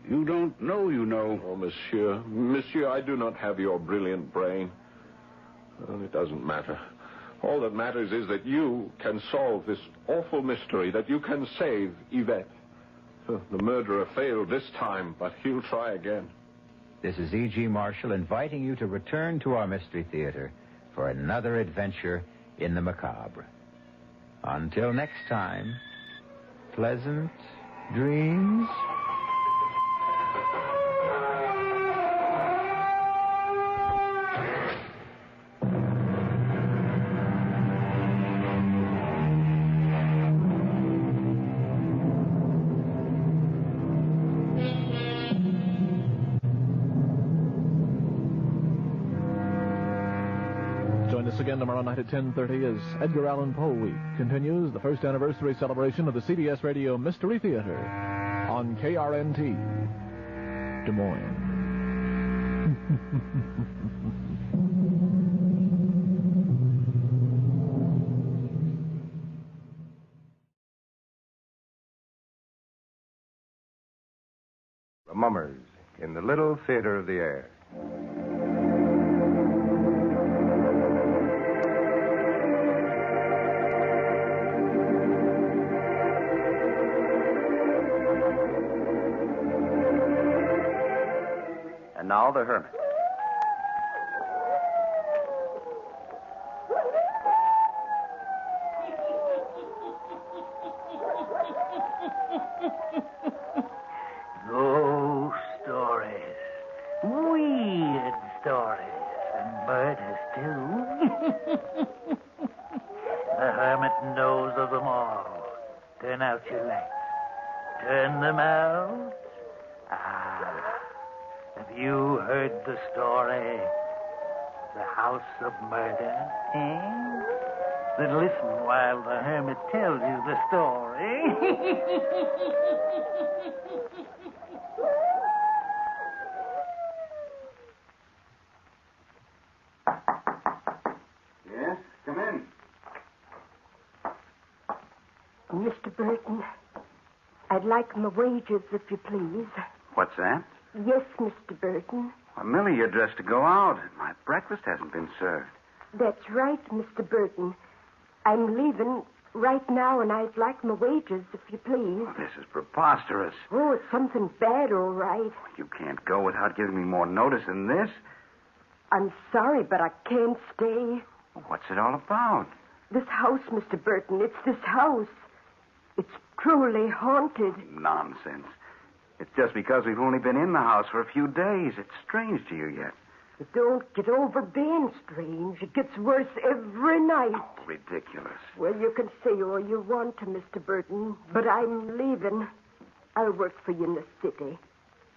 K: you don't know you know.
G: Oh, Monsieur. Monsieur, I do not have your brilliant brain. Well, it doesn't matter. All that matters is that you can solve this awful mystery, that you can save Yvette. The murderer failed this time, but he'll try again.
O: This is E.G. Marshall inviting you to return to our Mystery Theater for another adventure in the macabre. Until next time, pleasant dreams.
B: Again tomorrow night at 10:30 as Edgar Allan Poe Week continues, the first anniversary celebration of the CBS Radio Mystery Theater on KRNT, Des Moines.
M: The Mummers in the Little Theater of the Air.
U: Now the Hermit.
W: Ghost stories. Weird stories. And murders, too. The Hermit knows of them all. Turn out your lights. Turn them out. Have you heard the story? The House of Murder, eh? Then listen while the Hermit tells you the story.
M: Yes, come in.
X: Mr. Burton, I'd like my wages, if you please.
M: What's that?
X: Yes, Mr. Burton.
M: Well, Millie, you're dressed to go out. My breakfast hasn't been served.
X: That's right, Mr. Burton. I'm leaving right now, and I'd like my wages, if you please.
M: Well, this is preposterous.
X: Oh, it's something bad, all right.
M: You can't go without giving me more notice than this.
X: I'm sorry, but I can't stay.
M: What's it all about?
X: This house, Mr. Burton, it's this house. It's truly haunted.
M: Nonsense. It's just because we've only been in the house for a few days. It's strange to you yet.
X: But don't get over being strange. It gets worse every night.
M: Oh, ridiculous.
X: Well, you can say all you want to, Mr. Burton, but I'm leaving. I'll work for you in the city.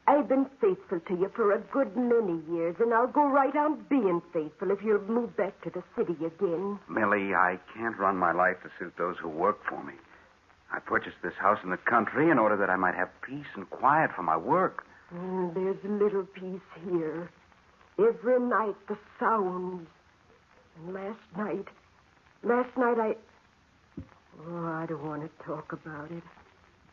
A: I've been faithful to you for a good many years, and I'll go right on being faithful if you'll move back to the city again.
M: Millie, I can't run my life to suit those who work for me. I purchased this house in the country in order that I might have peace and quiet for my work.
A: There's little peace here. Every night the sounds. And last night I... Oh, I don't want to talk about it.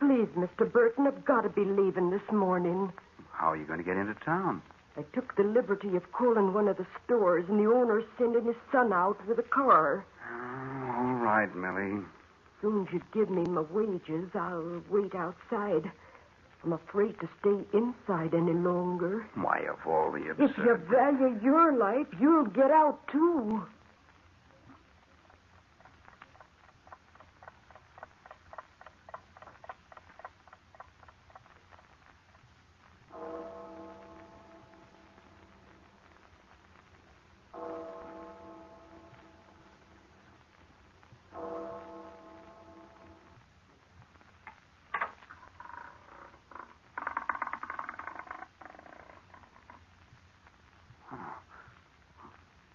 A: Please, Mr. Burton, I've got to be leaving this morning.
M: How are you going to get into town?
A: I took the liberty of calling one of the stores, and the owner's sending his son out with a car.
M: All right, Millie.
A: Soon as you give me my wages, I'll wait outside. I'm afraid to stay inside any longer.
M: Why, of all the absurd...
A: If you value your life, you'll get out, too.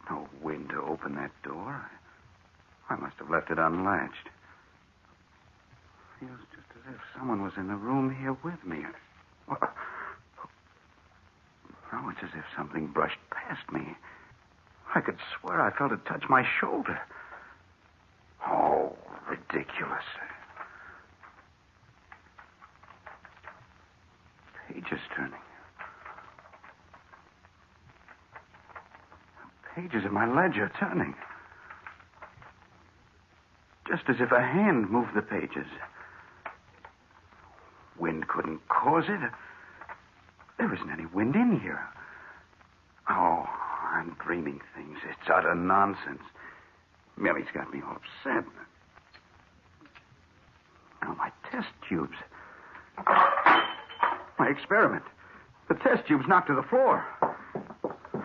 M: No wind to open that door. I must have left it unlatched. Feels just as if someone was in the room here with me. Oh, it's as if something brushed past me. I could swear I felt it touch my shoulder. Oh, ridiculous. Pages turning. Pages of my ledger turning. Just as if a hand moved the pages. Wind couldn't cause it. There isn't any wind in here. Oh, I'm dreaming things. It's utter nonsense. Millie's got me all upset. Oh, my test tubes. My experiment. The test tubes knocked to the floor.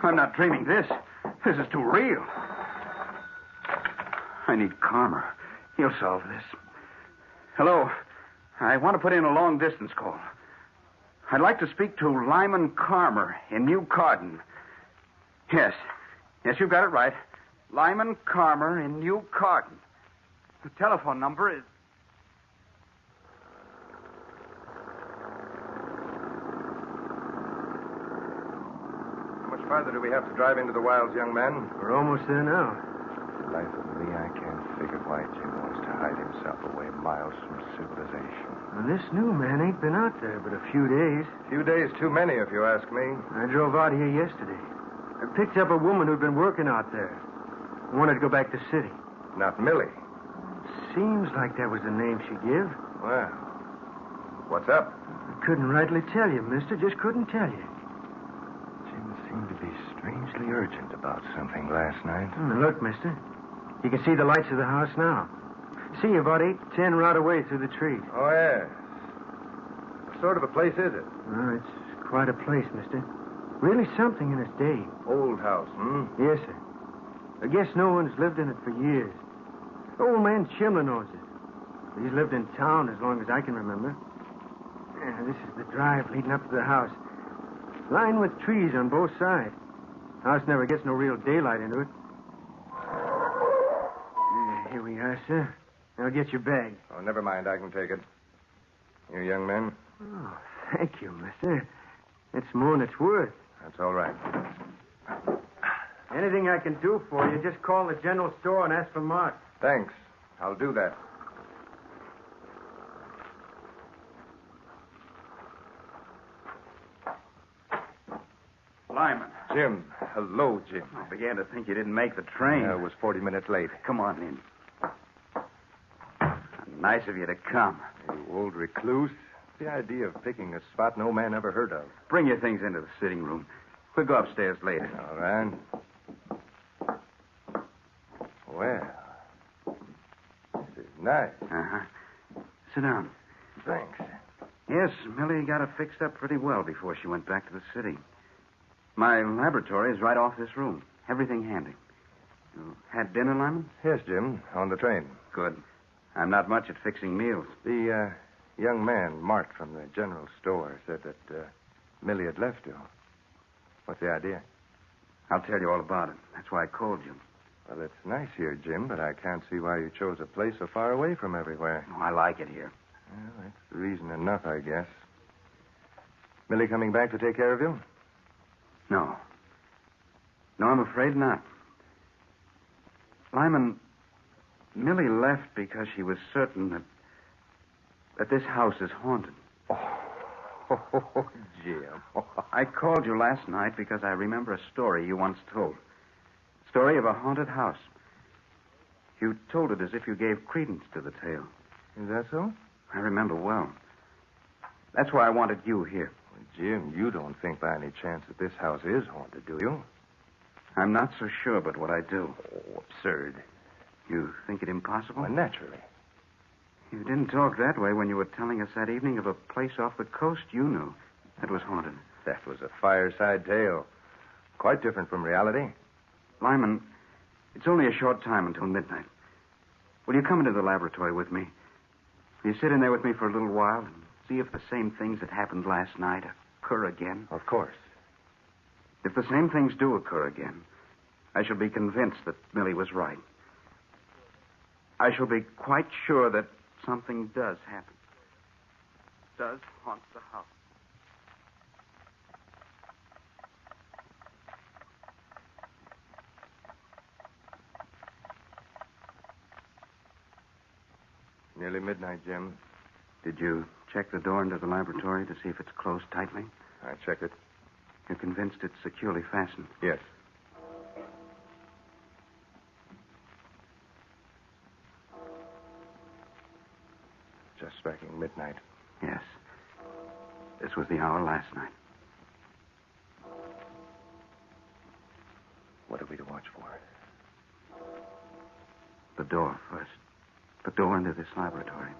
M: I'm not dreaming this. This is too real. I need Carmer. He'll solve this. Hello. I want to put in a long-distance call. I'd like to speak to Lyman Carmer in New Carden. Yes. Yes, you've got it right. Lyman Carmer in New Carden. The telephone number is...
G: How much farther do we have to drive into the wilds, young man?
H: We're almost there now.
Q: For the life of me, I can't figure why Jim wants to hide himself away miles from civilization.
H: Well, this new man ain't been out there but a few days.
G: Few days too many, if you ask me.
H: I drove out here yesterday. I picked up a woman who'd been working out there. I wanted to go back to the city.
G: Not Millie.
H: Seems like that was the name she gave.
G: Well, what's up?
H: I couldn't rightly tell you, mister. Just couldn't tell you.
Q: Jim seemed to be strangely urgent about something last night.
H: Look, mister. You can see the lights of the house now. See, about 8-10 right away through the trees.
G: Oh, yes. What sort of a place is it?
H: Oh, it's quite a place, mister. Really something in its day.
G: Old house,
H: Yes, sir. I guess no one's lived in it for years. Old man Chimlin owns it. He's lived in town as long as I can remember. Yeah, this is the drive leading up to the house. Lined with trees on both sides. House never gets no real daylight into it. Here we are, sir. Now get your bag.
G: Oh, never mind. I can take it. You young men?
H: Oh, thank you, mister. It's more than it's worth.
G: That's all right.
H: Anything I can do for you, just call the general store and ask for Mark.
G: Thanks. I'll do that.
M: Lyman.
G: Jim. Hello, Jim.
M: I began to think you didn't make the train.
G: Yeah, it was 40 minutes late.
M: Come on in. Nice of you to come.
G: You old recluse. The idea of picking a spot no man ever heard of.
M: Bring your things into the sitting room. We'll go upstairs later.
G: All right. Well, this is nice.
M: Uh-huh. Sit down.
G: Thanks.
M: Yes, Millie got it fixed up pretty well before she went back to the city. My laboratory is right off this room. Everything handy. You had dinner, Lyman?
G: Yes, Jim. On the train.
M: Good. I'm not much at fixing meals.
G: The young man, Mark, from the general store, said that
Q: Millie had left you. What's the idea?
M: I'll tell you all about it. That's why I called you.
Q: Well, it's nice here, Jim, but I can't see why you chose a place so far away from everywhere.
M: Oh, I like it here.
Q: Well, that's reason enough, I guess. Millie coming back to take care of you?
M: No. No, I'm afraid not. Lyman, Millie left because she was certain that this house is haunted.
Q: Oh, Jim.
M: I called you last night because I remember a story you once told. Story of a haunted house. You told it as if you gave credence to the tale.
Q: Is that so?
M: I remember well. That's why I wanted you here.
Q: Well, Jim, you don't think by any chance that this house is haunted, do you?
M: I'm not so sure, but what I do.
Q: Oh, absurd.
M: You think it impossible?
Q: Well, naturally.
M: You didn't talk that way when you were telling us that evening of a place off the coast you knew that was haunted.
Q: That was a fireside tale. Quite different from reality.
M: Lyman, it's only a short time until midnight. Will you come into the laboratory with me? Will you sit in there with me for a little while and see if the same things that happened last night occur again?
Q: Of course.
M: If the same things do occur again, I shall be convinced that Millie was right. I shall be quite sure that something does happen. Does haunt the house.
Q: Nearly midnight, Jim.
M: Did you check the door into the laboratory to see if it's closed tightly?
Q: I checked it.
M: You're convinced it's securely fastened?
Q: Yes. Just striking midnight.
M: Yes. This was the hour last night.
Q: What are we to watch for?
M: The door first. The door into this laboratory.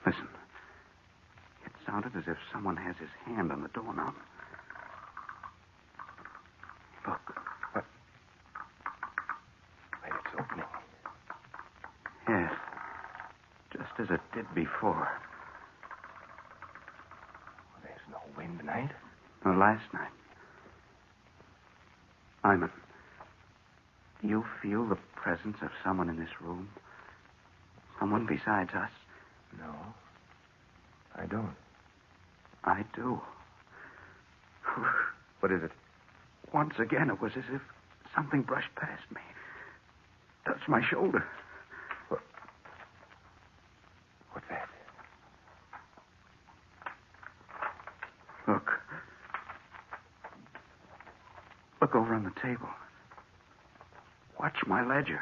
M: Listen. It sounded as if someone has his hand on the doorknob. Look.
Q: What? Wait, it's opening.
M: Yes. Just as it did before.
Q: There's no wind tonight.
M: No, last night. Lyman, do you feel the presence of someone in this room? Someone besides us?
Q: No. I don't.
M: I do.
Q: What is it?
M: Once again, it was as if something brushed past me. Touched my shoulder.
Q: What's that?
M: Look. Look over on the table. Watch my ledger.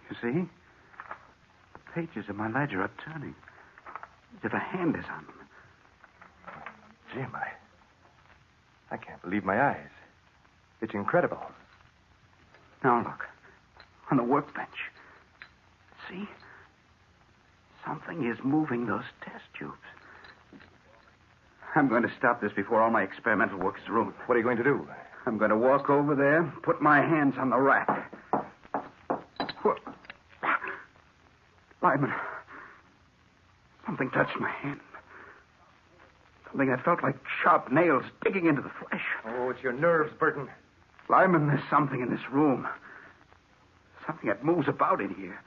M: You see? The pages of my ledger are turning. As if a hand is on them.
Q: Jim, I can't believe my eyes. It's incredible.
M: Now look. On the workbench. See? Something is moving those test tubes. I'm going to stop this before all my experimental work is ruined.
Q: What are you going to do?
M: I'm going to walk over there, put my hands on the rack. What? Lyman, something touched my hand. Something that felt like sharp nails digging into the flesh.
Q: Oh, it's your nerves, Burton.
M: Lyman, there's something in this room. Something that moves about in here.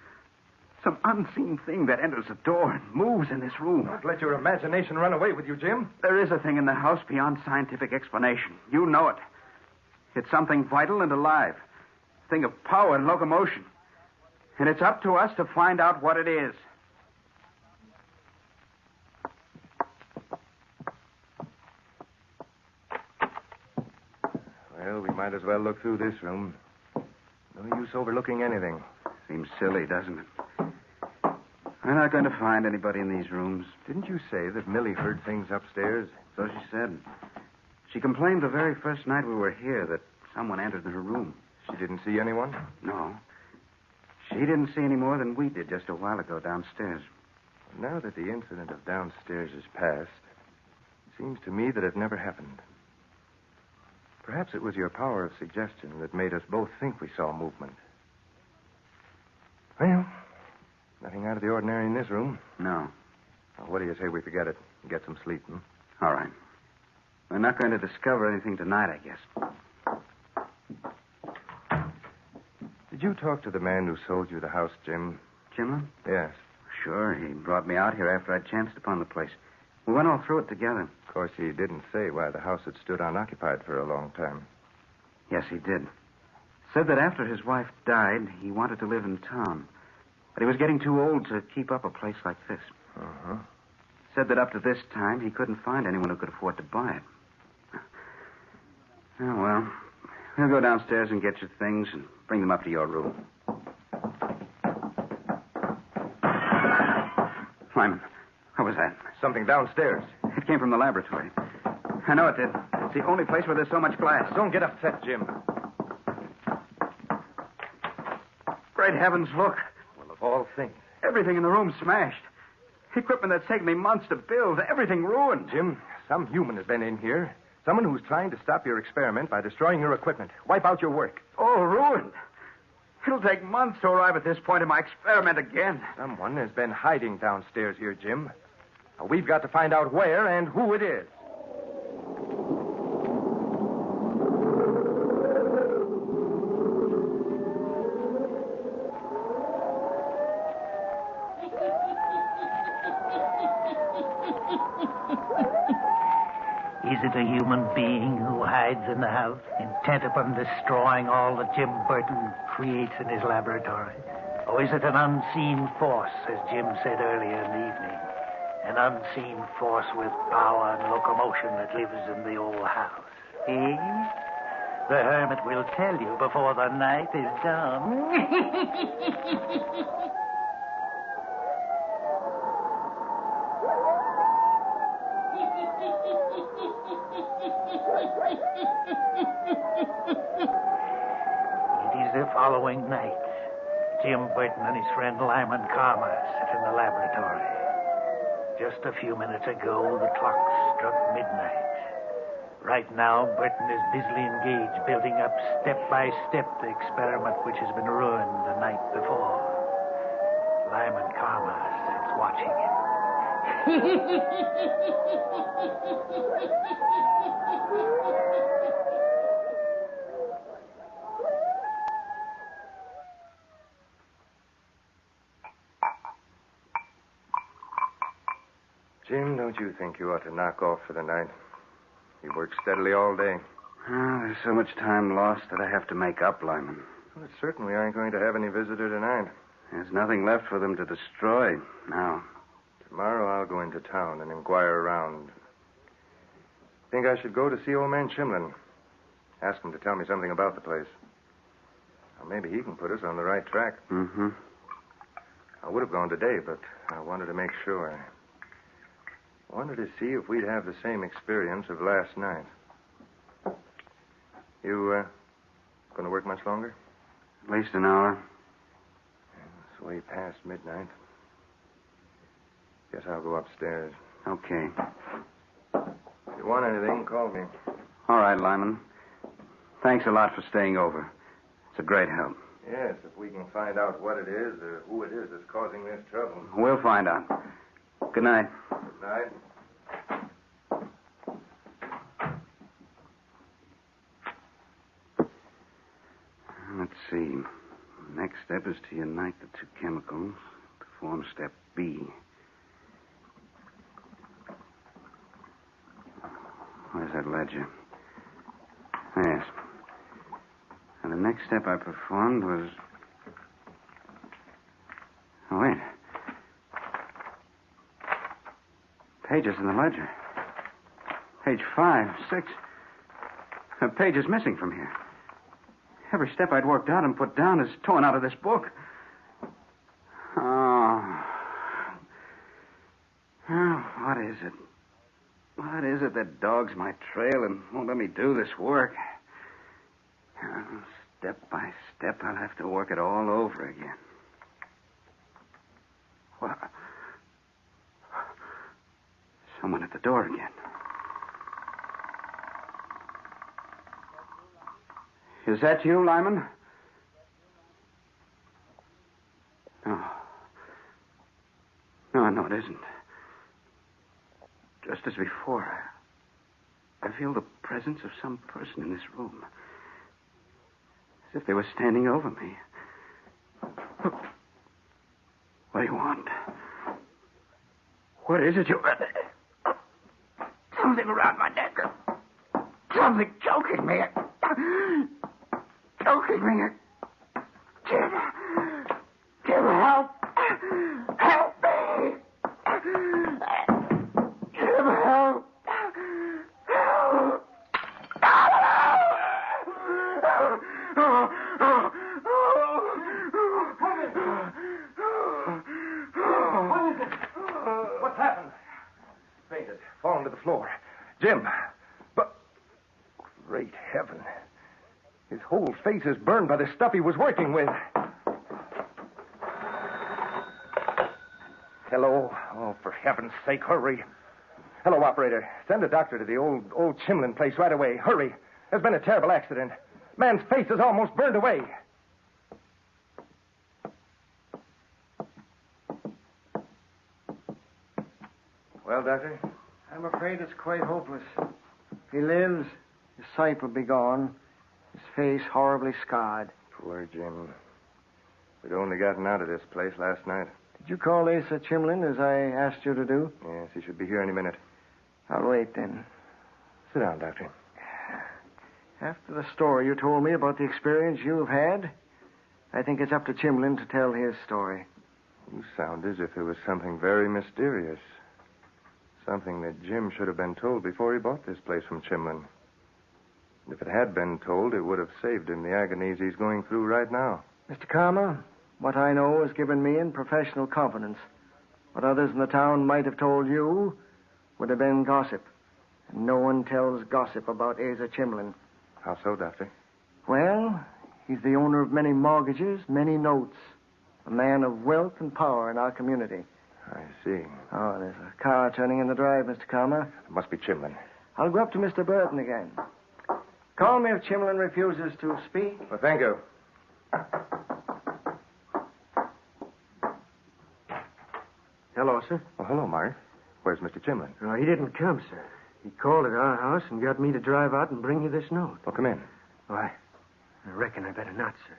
M: Some unseen thing that enters the door and moves in this room.
Q: Don't let your imagination run away with you, Jim.
M: There is a thing in the house beyond scientific explanation. You know it. It's something vital and alive. A thing of power and locomotion. And it's up to us to find out what it is.
Q: Well, we might as well look through this room. No use overlooking anything.
M: Seems silly, doesn't it? We're not going to find anybody in these rooms.
Q: Didn't you say that Millie heard things upstairs?
M: So she said. She complained the very first night we were here that someone entered her room.
Q: She didn't see anyone?
M: No. She didn't see any more than we did just a while ago downstairs.
Q: Now that the incident of downstairs is past, it seems to me that it never happened. Perhaps it was your power of suggestion that made us both think we saw movement. Well, nothing out of the ordinary in this room.
M: No.
Q: Well, what do you say we forget it and get some sleep, hmm?
M: All right. We're not going to discover anything tonight, I guess.
Q: Did you talk to the man who sold you the house, Jim?
M: Jim?
Q: Yes.
M: Sure. He brought me out here after I'd chanced upon the place. We went all through it together.
Q: Of course, he didn't say why the house had stood unoccupied for a long time.
M: Yes, he did. Said that after his wife died, he wanted to live in town. But he was getting too old to keep up a place like this.
Q: Uh-huh.
M: Said that up to this time, he couldn't find anyone who could afford to buy it. Oh, well, we'll go downstairs and get your things and bring them up to your room. Lyman, what was that?
Q: Something downstairs.
M: It came from the laboratory. I know it did. It's the only place where there's so much glass.
Q: Don't get upset, Jim.
M: Great heavens, look.
Q: Well, of all things.
M: Everything in the room's smashed. Equipment that's taken me months to build. Everything ruined.
Q: Jim, some human has been in here. Someone who's trying to stop your experiment by destroying your equipment. Wipe out your work.
M: All ruined. It'll take months to arrive at this point in my experiment again.
Q: Someone has been hiding downstairs here, Jim. Now, we've got to find out where and who it is.
W: Is it a human being who hides in the house, intent upon destroying all that Jim Burton creates in his laboratory? Or is it an unseen force, as Jim said earlier in the evening? An unseen force with power and locomotion that lives in the old house? Eh? The hermit will tell you before the night is done. It is the following night. Jim Burton and his friend Lyman Carmer sit in the laboratory. Just a few minutes ago, the clock struck midnight. Right now, Burton is busily engaged building up step by step the experiment which has been ruined the night before. Lyman Carmer sits watching him.
Q: Jim, don't you think you ought to knock off for the night? You work steadily all day.
M: Oh, there's so much time lost that I have to make up, Lyman.
Q: Well, it's certain we aren't going to have any visitor tonight.
M: There's nothing left for them to destroy now.
Q: Tomorrow I'll go into town and inquire around. Think I should go to see old man Chimlin. Ask him to tell me something about the place. Well, maybe he can put us on the right track.
M: Mm-hmm.
Q: I would have gone today, but I wanted to make sure. I wanted to see if we'd have the same experience of last night. You, going to work much longer?
M: At least an hour.
Q: It's way past midnight. Guess I'll go upstairs.
M: Okay.
Q: If you want anything, call me.
M: All right, Lyman. Thanks a lot for staying over. It's a great help.
Q: Yes, if we can find out what it is or who it is that's causing this trouble.
M: We'll find out. Good night.
Q: Good night.
M: Let's see. Next step is to unite the two chemicals to form step B. Where's that ledger? Yes. And the next step I performed was... Oh, wait. Pages in the ledger. Page 5, 6. A page is missing from here. Every step I'd worked out and put down is torn out of this book. Oh. Oh, what is it? What is it that dogs my trail and won't let me do this work? Step by step, I'll have to work it all over again. What? Someone at the door again. Is that you, Lyman? No, it isn't. Just as before, I feel the presence of some person in this room. As if they were standing over me. What do you want? What is it you... Something around my neck. Something choking me. Choking me. Jim, help. Help me. Jim, help.
Q: What's happened? Fainted. Fallen to the floor. Jim. But... Great heaven. His whole face is burned by the stuff he was working with. Hello? Oh, for heaven's sake, hurry. Hello, operator. Send a doctor to the old Chimlin place right away. Hurry. There's been a terrible accident. Man's face is almost burned away. Well, Doctor?
H: I'm afraid it's quite hopeless. If he lives, his sight will be gone. His face horribly scarred.
Q: Poor Jim. We'd only gotten out of this place last night.
H: Did you call Asa Chimlin as I asked you to do?
Q: Yes, he should be here any minute.
H: I'll wait then.
Q: Sit down, Doctor.
H: After the story you told me about the experience you've had, I think it's up to Chimlin to tell his story.
Q: You sound as if it was something very mysterious. Something that Jim should have been told before he bought this place from Chimlin. If it had been told, it would have saved him the agonies he's going through right now.
H: Mr. Karma, what I know has given me in professional confidence. What others in the town might have told you would have been gossip. And no one tells gossip about Asa Chimlin.
Q: How so, Doctor?
H: Well, he's the owner of many mortgages, many notes. A man of wealth and power in our community.
Q: I see.
H: Oh, there's a car turning in the drive, Mr. Karma.
Q: It must be Chimlin.
H: I'll go up to Mr. Burton again. Call me if Chimlin refuses to speak.
Q: Well, thank you.
H: Hello, sir.
Q: Oh, hello, Mark. Where's Mr. Chimlin?
H: No, he didn't come, sir. He called at our house and got me to drive out and bring you this note.
Q: Well, come in.
H: Why, I reckon I better not, sir.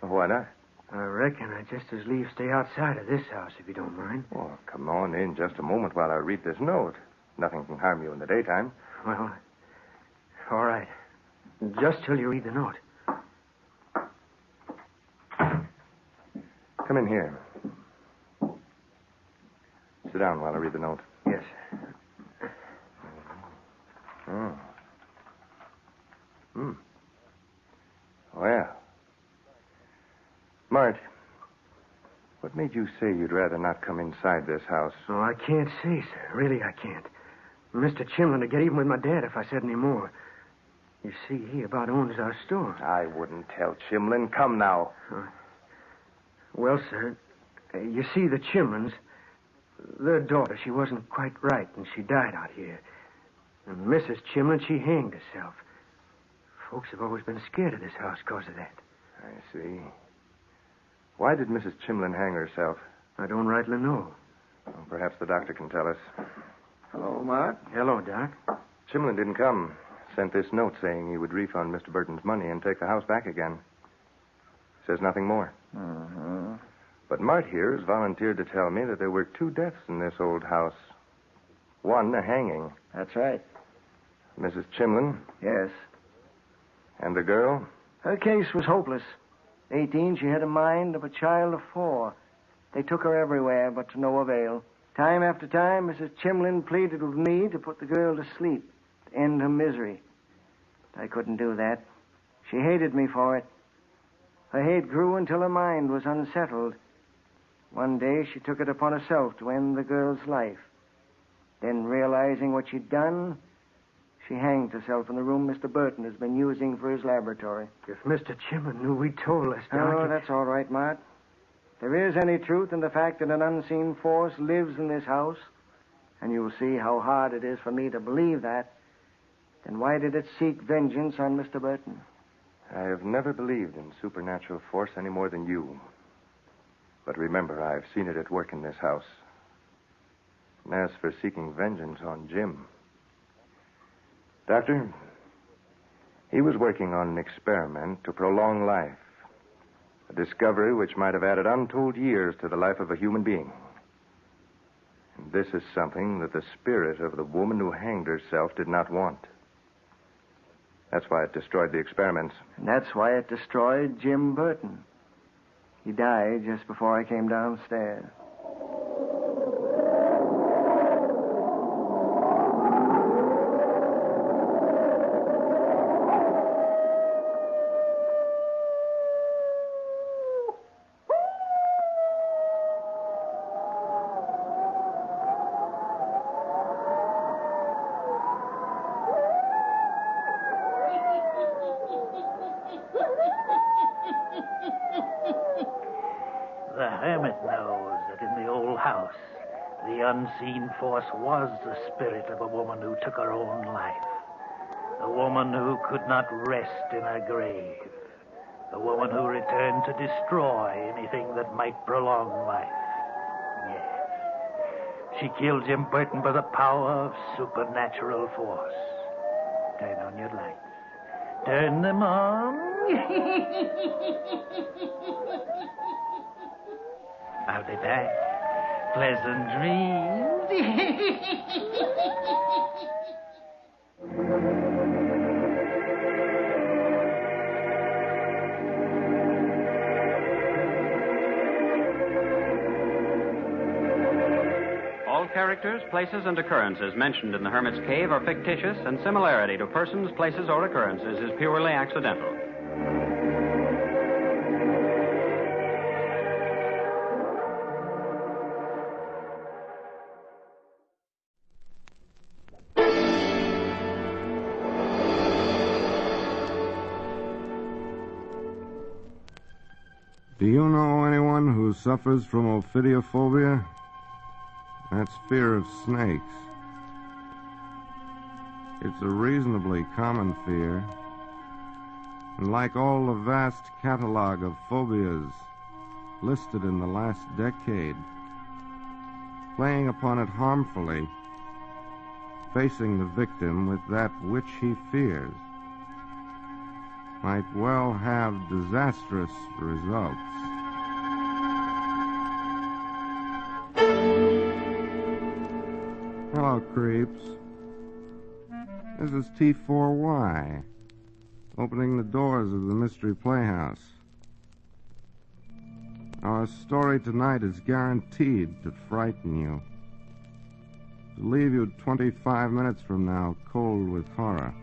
Q: Well, why not?
H: I reckon I just as lief stay outside of this house, if you don't mind.
Q: Oh, come on in just a moment while I read this note. Nothing can harm you in the daytime.
H: Well, all right. Just till you read the note.
Q: Come in here. Sit down while I read the note.
H: Yes.
Q: Oh. Well. Mart, what made you say you'd rather not come inside this house?
H: Oh, I can't say, sir. Really, I can't. Mr. Chimlin would get even with my dad if I said any more. You see, he about owns our store.
Q: I wouldn't tell Chimlin. Come now.
H: Well, sir, you see, the Chimlins, their daughter, she wasn't quite right, and she died out here. And Mrs. Chimlin, she hanged herself. Folks have always been scared of this house because of that.
Q: I see. Why did Mrs. Chimlin hang herself?
H: I don't rightly know.
Q: Well, perhaps the doctor can tell us.
H: Hello, Mark. Hello, Doc.
Q: Chimlin didn't come. Sent this note saying he would refund Mr. Burton's money and take the house back again. Says nothing more.
H: Mm-hmm.
Q: But Mart here has volunteered to tell me that there were 2 deaths in this old house. One, a hanging.
H: That's right.
Q: Mrs. Chimlin?
H: Yes.
Q: And the girl?
H: Her case was hopeless. 18, she had a mind of a child of 4. They took her everywhere, but to no avail. Time after time, Mrs. Chimlin pleaded with me to put the girl to sleep, to end her misery. But I couldn't do that. She hated me for it. Her hate grew until her mind was unsettled. One day, she took it upon herself to end the girl's life. Then, realizing what she'd done, she hanged herself in the room Mr. Burton has been using for his laboratory.
F: If Mr. Chimlin knew, we told us, Doctor.
H: Oh, that's all right, Mart. If there is any truth in the fact that an unseen force lives in this house, and you'll see how hard it is for me to believe that, then why did it seek vengeance on Mr. Burton?
Q: I have never believed in supernatural force any more than you. But remember, I've seen it at work in this house. And as for seeking vengeance on Jim, Doctor, he was working on an experiment to prolong life. A discovery which might have added untold years to the life of a human being. And this is something that the spirit of the woman who hanged herself did not want. That's why it destroyed the experiments.
F: And that's why it destroyed Jim Burton. He died just before I came downstairs.
W: The hermit knows that in the old house, the unseen force was the spirit of a woman who took her own life. A woman who could not rest in her grave. A woman who returned to destroy anything that might prolong life. Yes. She killed Jim Burton by the power of supernatural force. Turn on your lights. Turn them on. I'll be back. Pleasant dreams.
I: All characters, places, and occurrences mentioned in the Hermit's Cave are fictitious, and similarity to persons, places, or occurrences is purely accidental.
R: Do you know anyone who suffers from ophidiophobia? That's fear of snakes. It's a reasonably common fear. And like all the vast catalog of phobias listed in the last decade, playing upon it harmfully, facing the victim with that which he fears, might well have disastrous results. Hello, creeps. This is T4Y, opening the doors of the Mystery Playhouse. Our story tonight is guaranteed to frighten you, to leave you 25 minutes from now cold with horror.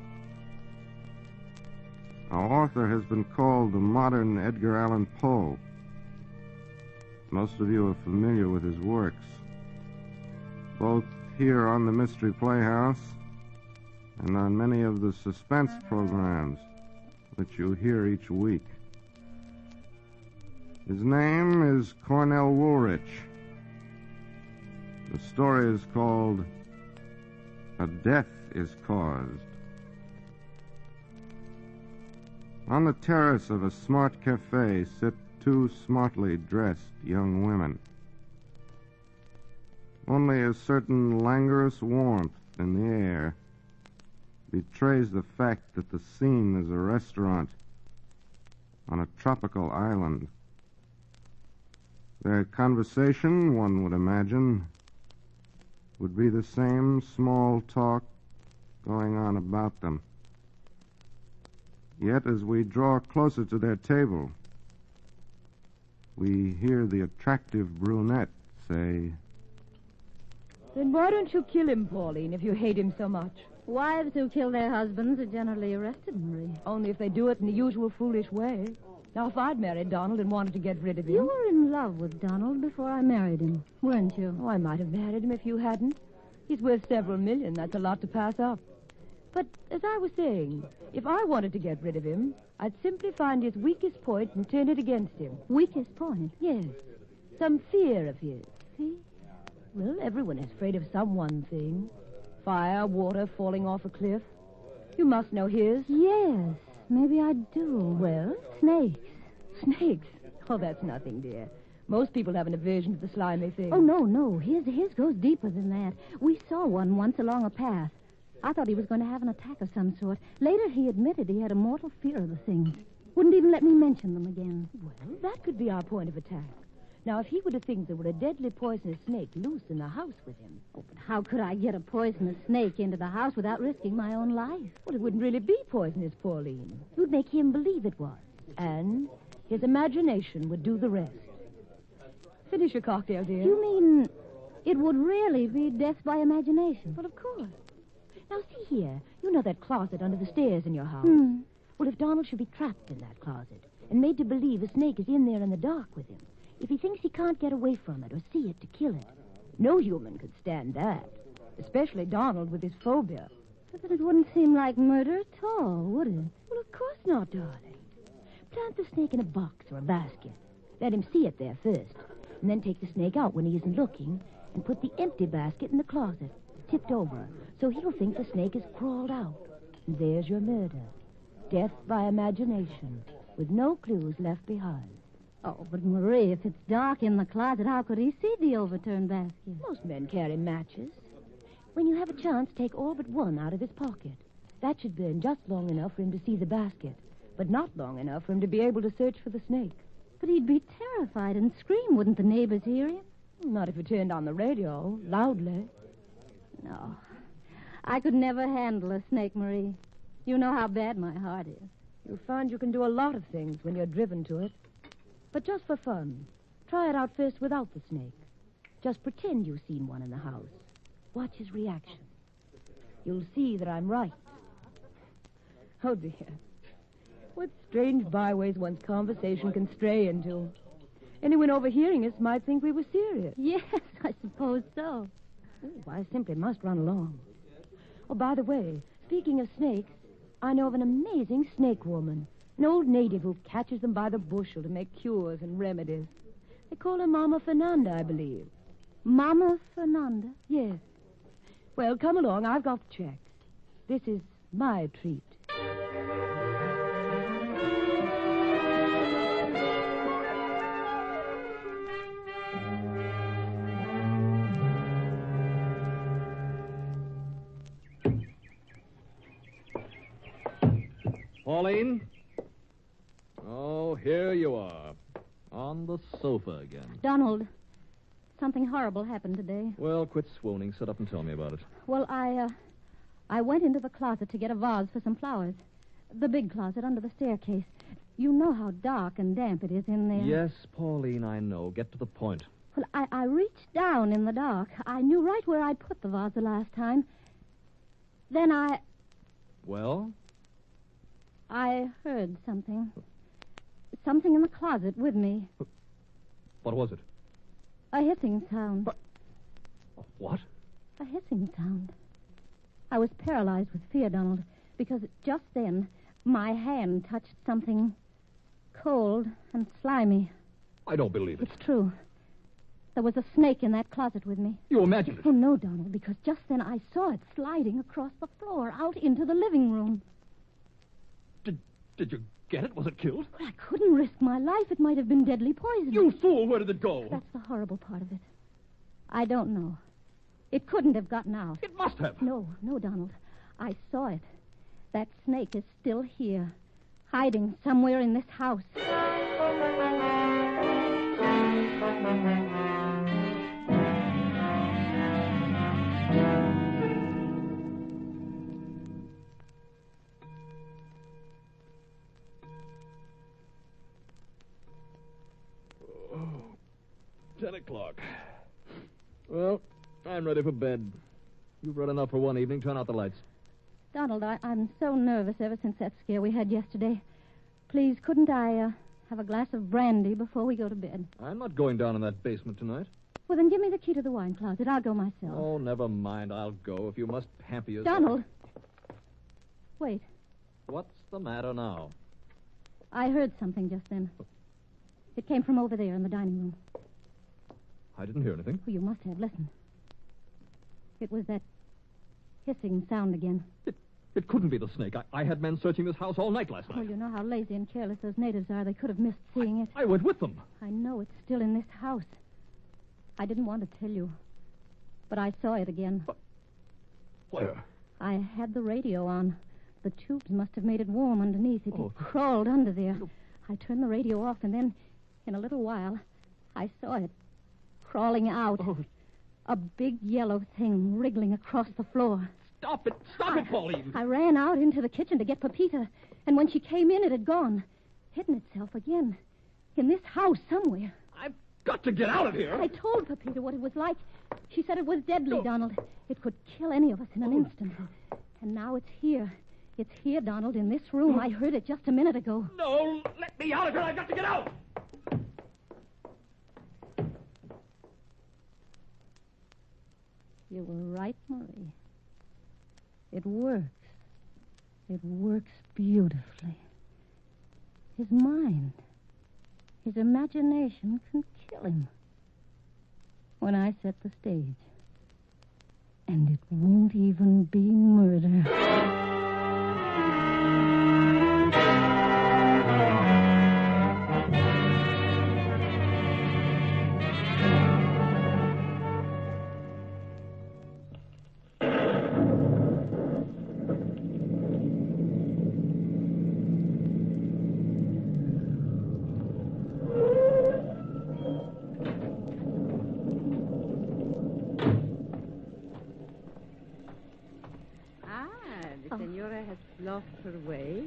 R: Our author has been called the modern Edgar Allan Poe. Most of you are familiar with his works, both here on the Mystery Playhouse and on many of the suspense programs that you hear each week. His name is Cornell Woolrich. The story is called A Death is Caused. On the terrace of a smart cafe sit two smartly dressed young women. Only a certain languorous warmth in the air betrays the fact that the scene is a restaurant on a tropical island. Their conversation, one would imagine, would be the same small talk going on about them. Yet as we draw closer to their table, we hear the attractive brunette say,
T: "Then why don't you kill him, Pauline, if you hate him so much?"
U: Wives who kill their husbands are generally arrested, Marie.
T: Only if they do it in the usual foolish way. Now, if I'd married Donald and wanted to get rid of him...
U: You were in love with Donald before I married him, weren't you?
T: Oh, I might have married him if you hadn't. He's worth several million. That's a lot to pass up. But, as I was saying, if I wanted to get rid of him, I'd simply find his weakest point and turn it against him.
U: Weakest point?
T: Yes. Some fear of his. See? Well, everyone is afraid of some one thing. Fire, water, falling off a cliff. You must know his.
U: Yes. maybe I do.
T: Well?
U: Snakes.
T: Snakes? Oh, that's nothing, dear. Most people have an aversion to the slimy things.
U: Oh, no. His goes deeper than that. We saw one once along a path. I thought he was going to have an attack of some sort. Later, he admitted he had a mortal fear of the things. Wouldn't even let me mention them again.
T: Well, that could be our point of attack. Now, if he were to think there were a deadly poisonous snake loose in the house with him...
U: Oh, but how could I get a poisonous snake into the house without risking my own life?
T: Well, it wouldn't really be poisonous, Pauline.
U: You'd make him believe it was.
T: And his imagination would do the rest. Finish your cocktail, dear.
U: You mean it would really be death by imagination?
T: Well, of course. Now, see here. You know that closet under the stairs in your house? Well, if Donald should be trapped in that closet and made to believe a snake is in there in the dark with him, if he thinks he can't get away from it or see it to kill it, no human could stand that, especially Donald with his phobia.
U: But it wouldn't seem like murder at all, would it?
T: Well, of course not, darling. Plant the snake in a box or a basket. Let him see it there first, and then take the snake out when he isn't looking and put the empty basket in the closet, tipped over, so he'll think the snake has crawled out. And there's your murder. Death by imagination, with no clues left behind.
U: Oh, but Marie, if it's dark in the closet, how could he see the overturned basket?
T: Most men carry matches. When you have a chance, take all but one out of his pocket. That should burn just long enough for him to see the basket, but not long enough for him to be able to search for the snake.
U: But he'd be terrified and scream. Wouldn't the neighbors hear him?
T: Not if you turned on the radio, loudly.
U: No. I could never handle a snake, Marie. You know how bad my heart is.
T: You'll find you can do a lot of things when you're driven to it. But just for fun, try it out first without the snake. Just pretend you've seen one in the house. Watch his reaction. You'll see that I'm right. Oh, dear. What strange byways one's conversation can stray into. Anyone overhearing us might think we were serious.
U: Yes, I suppose so.
T: Oh, I simply must run along. Oh, by the way, speaking of snakes, I know of an amazing snake woman. An old native who catches them by the bushel to make cures and remedies. They call her Mama Fernanda, I believe.
U: Mama Fernanda?
T: Yes. Well, come along. I've got the checks. This is my treat.
B: Pauline? Oh, here you are. On the sofa again.
U: Donald, something horrible happened today.
B: Well, quit swooning. Sit up and tell me about it.
U: Well, I went into the closet to get a vase for some flowers. The big closet under the staircase. You know how dark and damp it is in there.
B: Yes, Pauline, I know. Get to the point.
U: Well, I reached down in the dark. I knew right where I'd put the vase the last time. Then
B: Well?
U: I heard something. Something in the closet with me.
B: What was it?
U: A hissing sound.
B: What?
U: A hissing sound. I was paralyzed with fear, Donald, because just then my hand touched something cold and slimy.
B: I don't believe it.
U: It's true. There was a snake in that closet with me.
B: You imagined it?
U: Oh, no, Donald, because just then I saw it sliding across the floor out into the living room.
B: Did you get it? Was it killed?
U: Well, I couldn't risk my life. It might have been deadly poison.
B: You fool! Where did it go?
U: That's the horrible part of it. I don't know. It couldn't have gotten out.
B: It must have.
U: No, Donald. I saw it. That snake is still here, hiding somewhere in this house.
B: Oh, 10 o'clock. Well, I'm ready for bed. You've read enough for one evening. Turn out the lights.
U: Donald, I'm so nervous ever since that scare we had yesterday. Please, couldn't I have a glass of brandy before we go to bed?
B: I'm not going down in that basement tonight.
U: Well, then give me the key to the wine closet. I'll go myself.
B: Oh, never mind. I'll go if you must pamper yourself.
U: Donald! Wait.
B: What's the matter now?
U: I heard something just then. It came from over there in the dining room.
B: I didn't hear anything.
U: Oh, you must have. Listen. It was that hissing sound again.
D: It couldn't be the snake. I had men searching this house all night last night.
U: Well, you know how lazy and careless those natives are. They could have missed seeing it.
D: I went with them.
U: I know it's still in this house. I didn't want to tell you, but I saw it again.
D: Where?
U: I had the radio on. The tubes must have made it warm underneath. It crawled under there. I turned the radio off, and then, in a little while, I saw it crawling out. A big yellow thing wriggling across the floor.
D: Stop it! Stop it, Pauline!
U: I ran out into the kitchen to get Pepita, and when she came in, it had gone. Hidden itself again. In this house somewhere.
D: I've got to get out of here.
U: I told Pepita what it was like. She said it was deadly, Donald. It could kill any of us in an instant. And now it's here. It's here, Donald, in this room. I heard it just a minute ago.
D: No, let me out of here. I've got to get out.
U: You were right, Marie. It works. It works beautifully. His mind, his imagination can kill him. When I set the stage. And it won't even be murder.
J: Lost her way?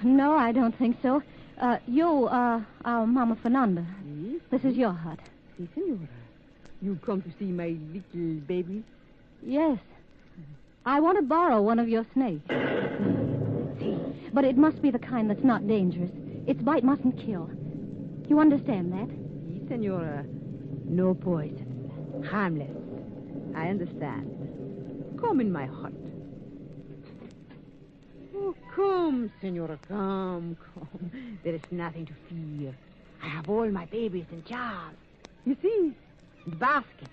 U: No, I don't think so. You, our Mama Fernanda.
J: Yes?
U: This is your hut.
J: Si, senora. You come to see my little baby?
U: Yes. I want to borrow one of your snakes. But it must be the kind that's not dangerous. Its bite mustn't kill. You understand that?
J: Si, senora. No poison. Harmless. I understand. Come in my hut. Oh, come, senora, come. There is nothing to fear. I have all my babies in jars. You see, the basket.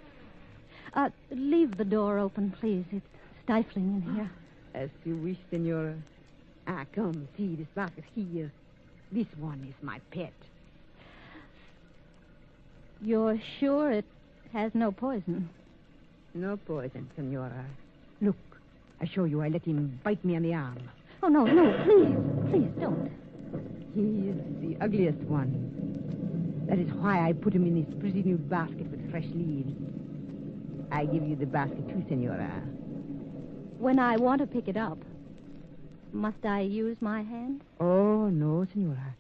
U: Leave the door open, please. It's stifling in here.
J: As you wish, senora. Come, see this basket here. This one is my pet.
U: You're sure it has no poison?
J: No poison, senora. Look, I show you. I let him bite me on the arm.
U: Oh, no, please don't.
J: He is the ugliest one. That is why I put him in this pretty new basket with fresh leaves. I give you the basket too, senora.
U: When I want to pick it up, must I use my hand?
J: Oh, no, senora.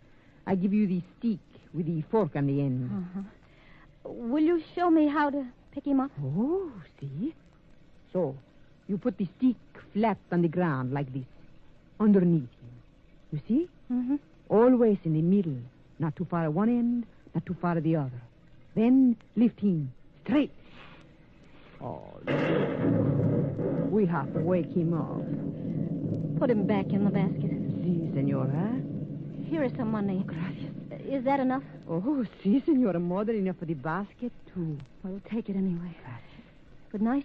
J: I give you the stick with the fork on the end.
U: Uh-huh. Will you show me how to pick him up?
J: Oh, see? So, you put the stick flat on the ground like this. Underneath him. You see?
U: Mm-hmm.
J: Always in the middle. Not too far at one end, not too far at the other. Then lift him straight. Oh, look. We have to wake him up.
U: Put him back in the basket.
J: Si, senora.
U: Here is some money.
J: Gracias.
U: Is that enough?
J: Oh, si, senora. More than enough for the basket, too.
U: Well, take it anyway. Good night.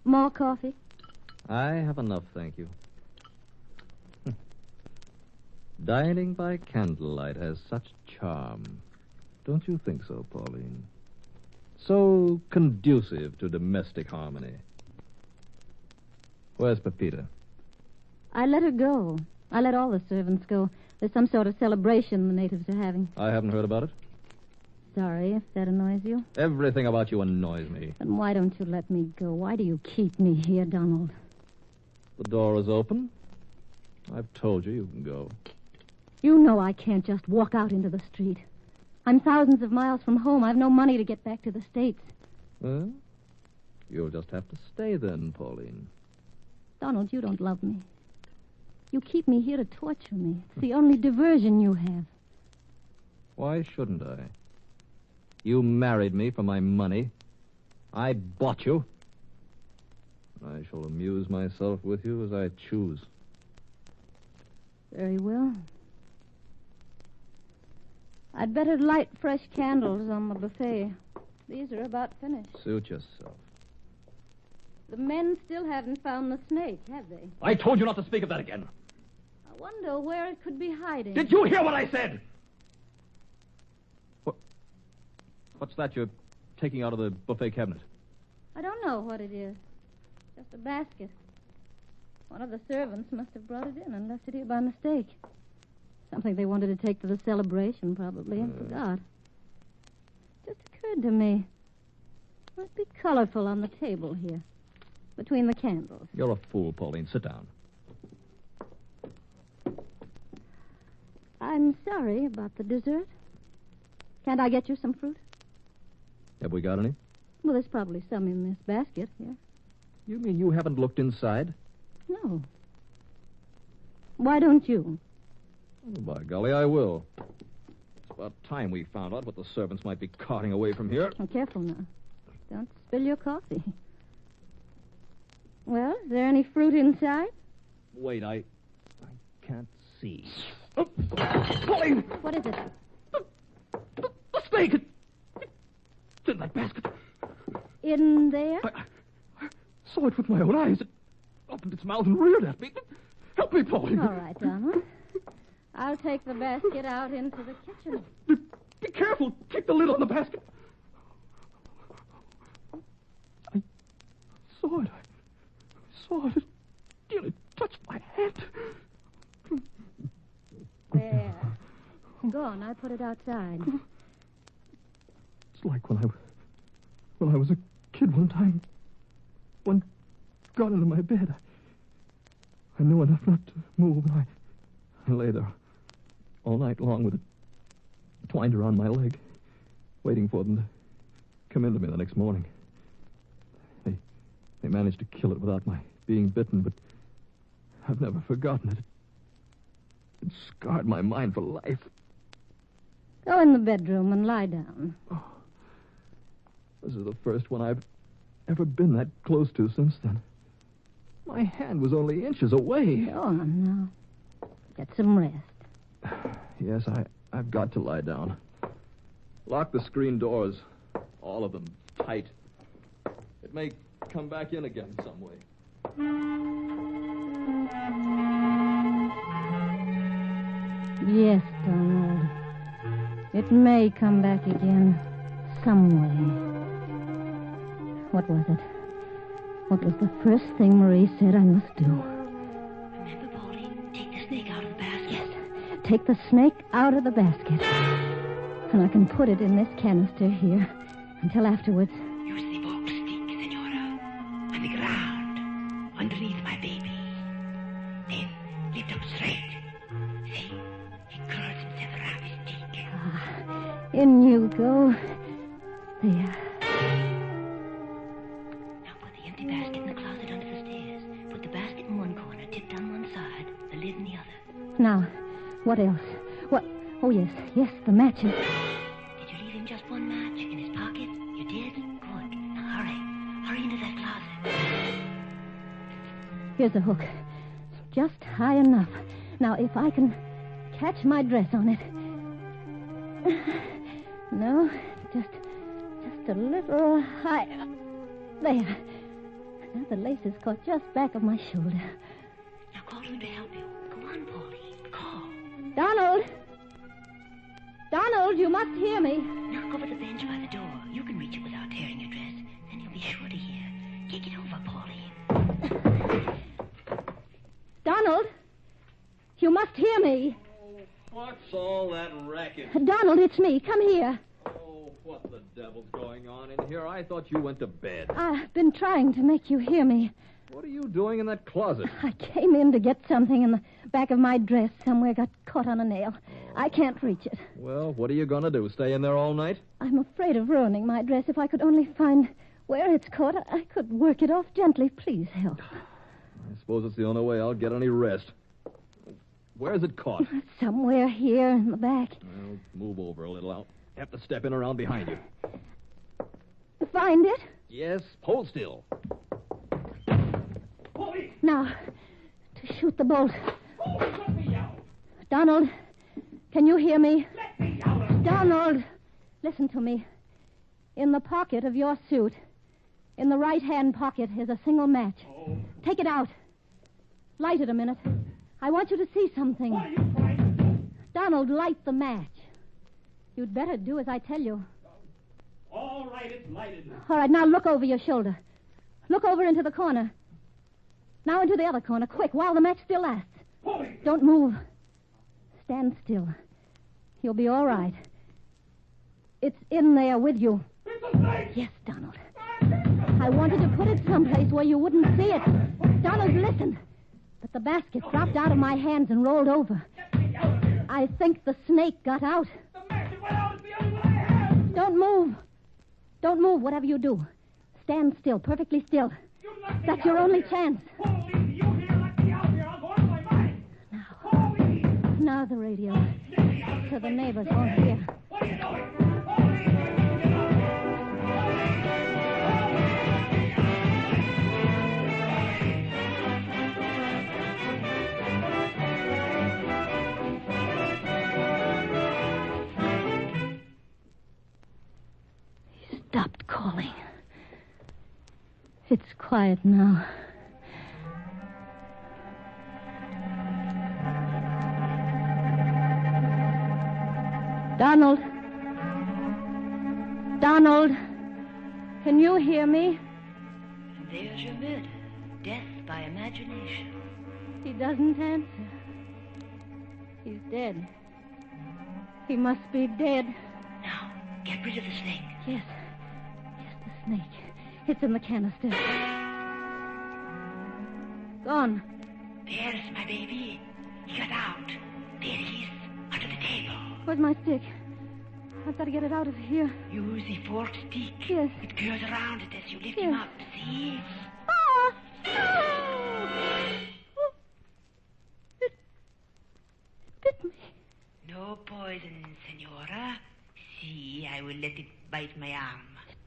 U: More coffee?
N: I have enough, thank you. Dining by candlelight has such charm. Don't you think so, Pauline? So conducive to domestic harmony. Where's Pepita?
U: I let her go. I let all the servants go. There's some sort of celebration the natives are having.
N: I haven't heard about it.
U: Sorry if that annoys you.
N: Everything about you annoys me.
U: Then why don't you let me go? Why do you keep me here, Donald?
N: The door is open. I've told you you can go.
U: You know I can't just walk out into the street. I'm thousands of miles from home. I've no money to get back to the States.
N: Well, you'll just have to stay then, Pauline.
U: Donald, you don't love me. You keep me here to torture me. It's the only diversion you have.
N: Why shouldn't I? You married me for my money. I bought you. I shall amuse myself with you as I choose.
U: Very well. I'd better light fresh candles on the buffet. These are about finished.
N: Suit yourself.
U: The men still haven't found the snake, have they?
D: I told you not to speak of that again.
U: I wonder where it could be hiding.
D: Did you hear what I said?
B: What's that you're taking out of the buffet cabinet?
U: I don't know what it is. Just a basket. One of the servants must have brought it in and left it here by mistake. Something they wanted to take to the celebration, probably, and forgot. Just occurred to me. Might be colorful on the table here, between the candles.
B: You're a fool, Pauline. Sit down.
U: I'm sorry about the dessert. Can't I get you some fruit?
B: Have we got any?
U: Well, there's probably some in this basket here.
B: You mean you haven't looked inside?
U: No. Why don't you?
B: Oh, by golly, I will. It's about time we found out what the servants might be carting away from here.
U: Oh, careful now. Don't spill your coffee. Well, is there any fruit inside?
B: Wait, I can't see.
D: Oh, Pauline!
U: What is it?
D: The snake! It's in that basket.
U: In there?
D: I saw it with my own eyes. It opened its mouth and reared at me. Help me, Pauline.
U: All right, Donald. I'll take the basket out into the kitchen.
D: Be careful. Keep the lid on the basket. I saw it. I saw it. It nearly touched my hand.
U: There. Go on. I put it outside.
D: It's like when I was a kid one time. One got into my bed. I knew enough not to move, and I lay there all night long with it twined around my leg, waiting for them to come into me the next morning. They managed to kill it without my being bitten, but I've never forgotten it. It scarred my mind for life.
U: Go in the bedroom and lie down.
D: Oh, this is the first one I've ever been that close to since then. My hand was only inches away.
U: Go on now. Get some rest.
B: Yes, I've got to lie down. Lock the screen doors. All of them. Tight. It may come back in again some way.
U: Yes, Donald. It may come back again some way. What was it? What was the first thing Marie said I must do?
X: Remember, Pauline, take the snake out of the basket.
U: Yes, take the snake out of the basket. And I can put it in this canister here until afterwards.
X: Use the box stick, Senora. On the ground, underneath my baby. Then lift up straight. See, he curls himself around his cheek.
U: In you go. There.
X: Basket in the closet under the stairs. Put the basket in one corner, tipped on one side, the lid in the other.
U: Now, what else? What? Oh, yes, the matches.
X: Did you leave him just one match in his pocket? You did? Good. Now hurry. Hurry into that closet.
U: Here's a hook. Just high enough. Now, if I can catch my dress on it. No, just a little higher. There. Now the lace is caught just back of my shoulder.
X: Now call him to help you. Go on, Pauline. Call.
U: Donald! Donald, you must hear me.
X: Knock over the bench by the door. You can reach it without tearing your dress. Then you'll be sure to hear. Kick it over, Pauline.
U: Donald! You must hear me.
B: Oh, what's all that racket?
U: Donald, it's me. Come here.
B: What the devil's going on in here? I thought you went to bed.
U: I've been trying to make you hear me.
B: What are you doing in that closet?
U: I came in to get something in the back of my dress. Somewhere got caught on a nail. I can't reach it.
B: Well, what are you going to do? Stay in there all night?
U: I'm afraid of ruining my dress. If I could only find where it's caught, I could work it off gently. Please help.
B: I suppose it's the only way I'll get any rest. Where's it caught?
U: Somewhere here in the back.
B: Well, move over a little. I'll have to step in around behind you.
U: Find it?
B: Yes, hold still.
U: Now, to shoot the bolt. Donald, can you hear me? Donald, listen to me. In the pocket of your suit, in the right-hand pocket, is a single match. Take it out. Light it a minute. I want you to see something. Donald, light the match. You'd better do as I tell you.
C: All right, it's lighted.
U: All right, now look over your shoulder. Look over into the corner. Now into the other corner, quick, while the match still lasts. Don't move. Stand still. You'll be all right. It's in there with you. Yes, Donald. I wanted to put it someplace where you wouldn't see it. Donald, listen. But the basket dropped out of my hands and rolled over. I think the snake got out. Don't move. Don't move, whatever you do. Stand still, perfectly still. That's your only chance. Now the radio. So the neighbors won't hear. He stopped calling. It's quiet now. Donald. Donald. Can you hear me?
L: And there's your murder. Death by imagination.
U: He doesn't answer. He's dead. He must be dead.
L: Now, get rid of the snake.
U: Yes. Yes, the snake. It's in the canister. Gone.
L: There's my baby. He got out. There he is, under the table.
U: Where's my stick? I've got to get it out of here.
L: Use the forked stick.
U: Yes.
L: It curls around it as you lift him up. See?
U: Oh! It bit me.
L: No poison, Senora. See, I will let it bite my arm.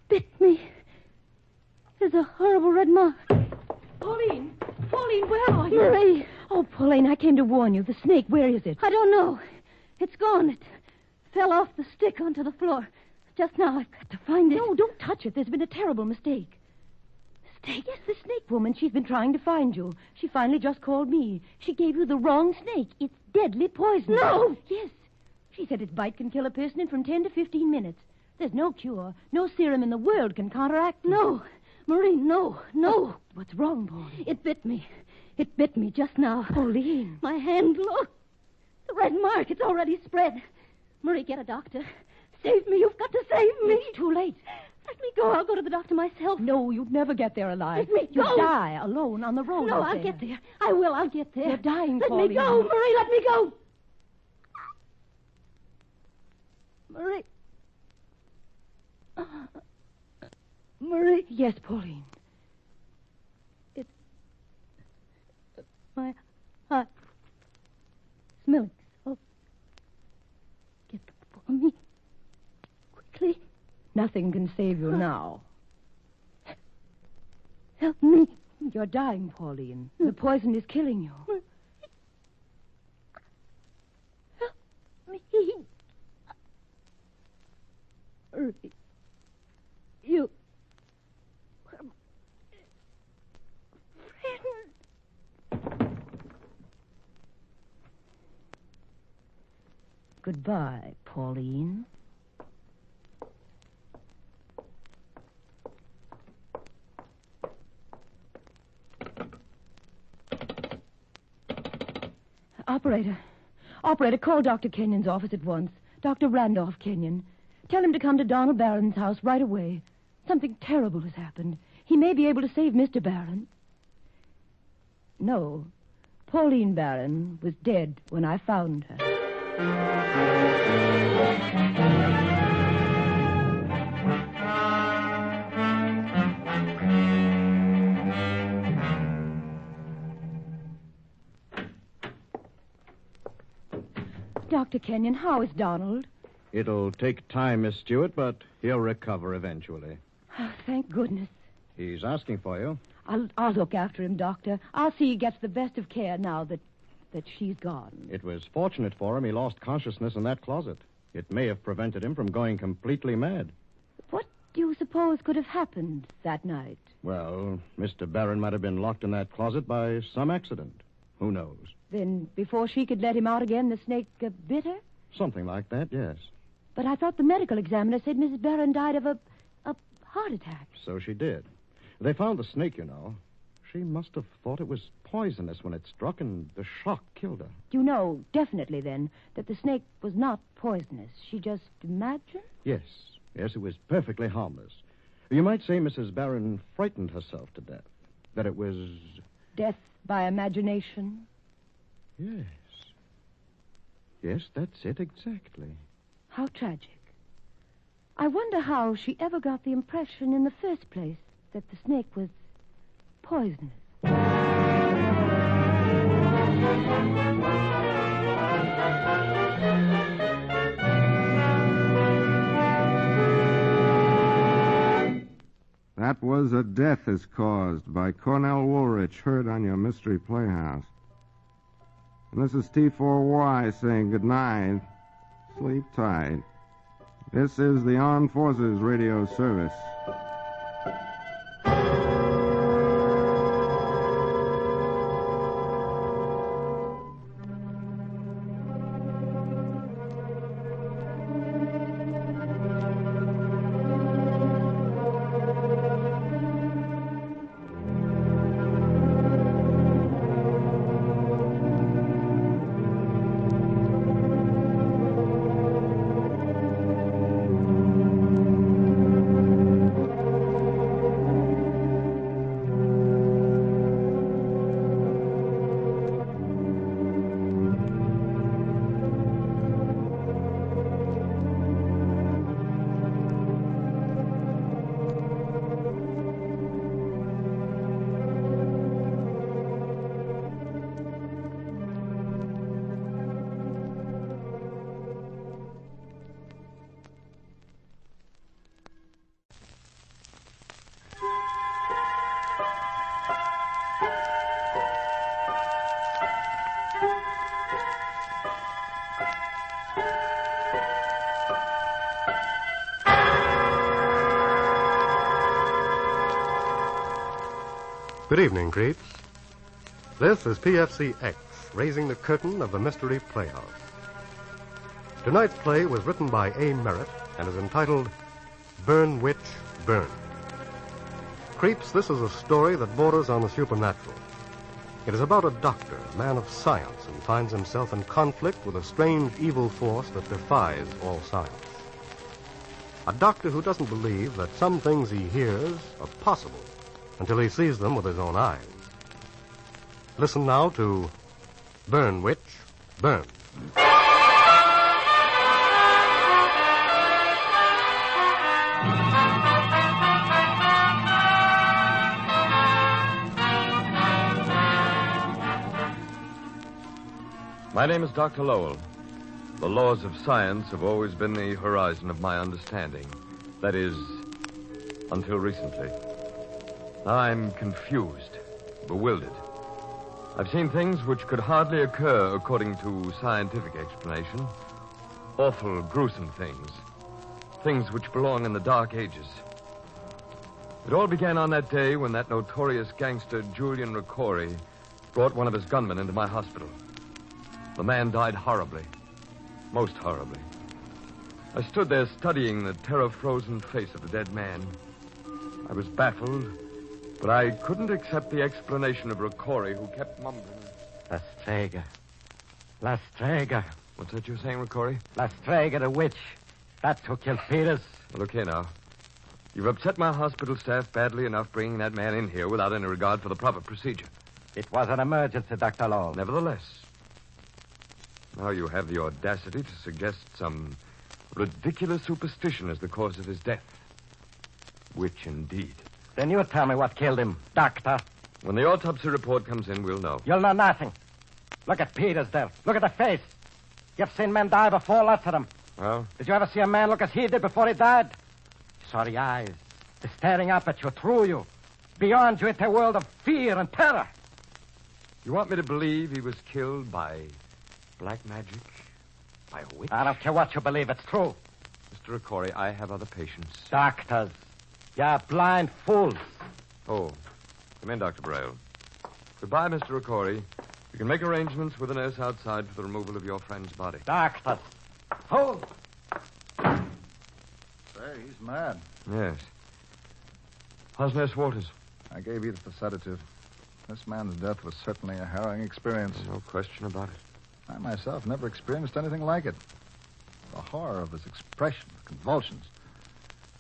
U: Bit me. There's a horrible red mark.
T: Pauline! Pauline, where are you?
U: Marie!
T: Oh, Pauline, I came to warn you. The snake, where is it?
U: I don't know. It's gone. It fell off the stick onto the floor. Just now, I've got to find it.
T: No, don't touch it. There's been a terrible mistake. Mistake? Yes, the snake woman. She's been trying to find you. She finally just called me. She gave you the wrong snake. It's deadly poison.
U: No!
T: Yes. She said its bite can kill a person in from 10 to 15 minutes. There's no cure. No serum in the world can counteract it.
U: No. Marie, no. No.
T: What's wrong, Pauline?
U: It bit me. It bit me just now.
T: Pauline.
U: My hand, look. The red mark, it's already spread. Marie, get a doctor. Save me. You've got to save me.
T: It's too late.
U: Let me go. I'll go to the doctor myself.
T: No, you'd never get there alive.
U: Let me go.
T: You'll die alone on the road.
U: No, I'll get there. I will. I'll get there.
T: You're dying,
U: Let
T: Pauline.
U: me go, Marie. Let me go. Marie. Marie.
T: Yes, Pauline.
U: It's my heart. Smelling so. Get for me. Quickly.
T: Nothing can save you now.
U: Help me.
T: You're dying, Pauline. The poison is killing you.
U: Help me. You were my friend.
T: Goodbye, Pauline. Operator, call Dr. Kenyon's office at once. Dr. Randolph Kenyon. Tell him to come to Donald Barron's house right away. Something terrible has happened. He may be able to save Mr. Barron. No, Pauline Barron was dead when I found her. Dr. Kenyon, how is Donald?
N: It'll take time, Miss Stewart, but he'll recover eventually.
T: Oh, thank goodness.
N: He's asking for you.
T: I'll look after him, Doctor. I'll see he gets the best of care now that she's gone.
E: It was fortunate for him he lost consciousness in that closet. It may have prevented him from going completely mad.
T: What do you suppose could have happened that night?
E: Well, Mr. Barron might have been locked in that closet by some accident. Who knows?
T: Then, before she could let him out again, the snake bit her?
E: Something like that, yes.
T: But I thought the medical examiner said Mrs. Barron died of a heart attack.
E: So she did. They found the snake, you know. She must have thought it was poisonous when it struck, and the shock killed her.
T: You know, definitely, then, that the snake was not poisonous. She just imagined?
E: Yes, it was perfectly harmless. You might say Mrs. Barron frightened herself to death. That it was...
T: Death by imagination?
E: Yes. Yes, that's it exactly.
T: How tragic. I wonder how she ever got the impression in the first place that the snake was poisonous.
R: That was A Death is Caused by Cornell Woolrich, heard on your Mystery Playhouse. And this is T4Y saying good night. Sleep tight. This is the Armed Forces Radio Service.
P: Good evening, creeps. This is PFC-X, raising the curtain of the Mystery Playhouse. Tonight's play was written by A. Merritt and is entitled Burn Witch, Burn. Creeps, this is a story that borders on the supernatural. It is about a doctor, a man of science, and finds himself in conflict with a strange evil force that defies all science. A doctor who doesn't believe that some things he hears are possible until he sees them with his own eyes. Listen now to Burn Witch, Burn.
S: My name is Dr. Lowell. The laws of science have always been the horizon of my understanding. That is, until recently. I'm confused, bewildered. I've seen things which could hardly occur according to scientific explanation. Awful, gruesome things. Things which belong in the Dark Ages. It all began on that day when that notorious gangster, Julian Ricori, brought one of his gunmen into my hospital. The man died horribly. Most horribly. I stood there studying the terror-frozen face of the dead man. I was baffled, but I couldn't accept the explanation of Ricori, who kept mumbling.
W: La Strega.
S: What's that you're saying, Ricori?
W: La Strega, the witch. That's who killed Peters.
S: Well, okay now. You've upset my hospital staff badly enough bringing that man in here without any regard for the proper procedure.
W: It was an emergency, Dr. Lowell.
S: Nevertheless. Now you have the audacity to suggest some ridiculous superstition as the cause of his death. Which, indeed.
W: Then you tell me what killed him, Doctor.
S: When the autopsy report comes in, we'll know.
W: You'll know nothing. Look at Peters there. Look at the face. You've seen men die before, lots of them.
S: Well?
W: Did you ever see a man look as he did before he died? You saw the eyes. The staring up at you, through you. beyond you into a world of fear and terror.
S: You want me to believe he was killed by black magic? By a witch?
W: I don't care what you believe, it's true.
S: Mr. Okori, I have other patients.
W: Doctors, you're blind fools.
S: Oh, come in, Dr. Braille. Goodbye, Mr. Okori. You can make arrangements with the nurse outside for the removal of your friend's body.
W: Doctors, hold.
A: Say, he's mad.
S: Yes. How's Nurse Waters?
A: I gave Edith a sedative. This man's death was certainly a harrowing experience.
S: No question about it.
A: I myself never experienced anything like it. The horror of his expression, the convulsions,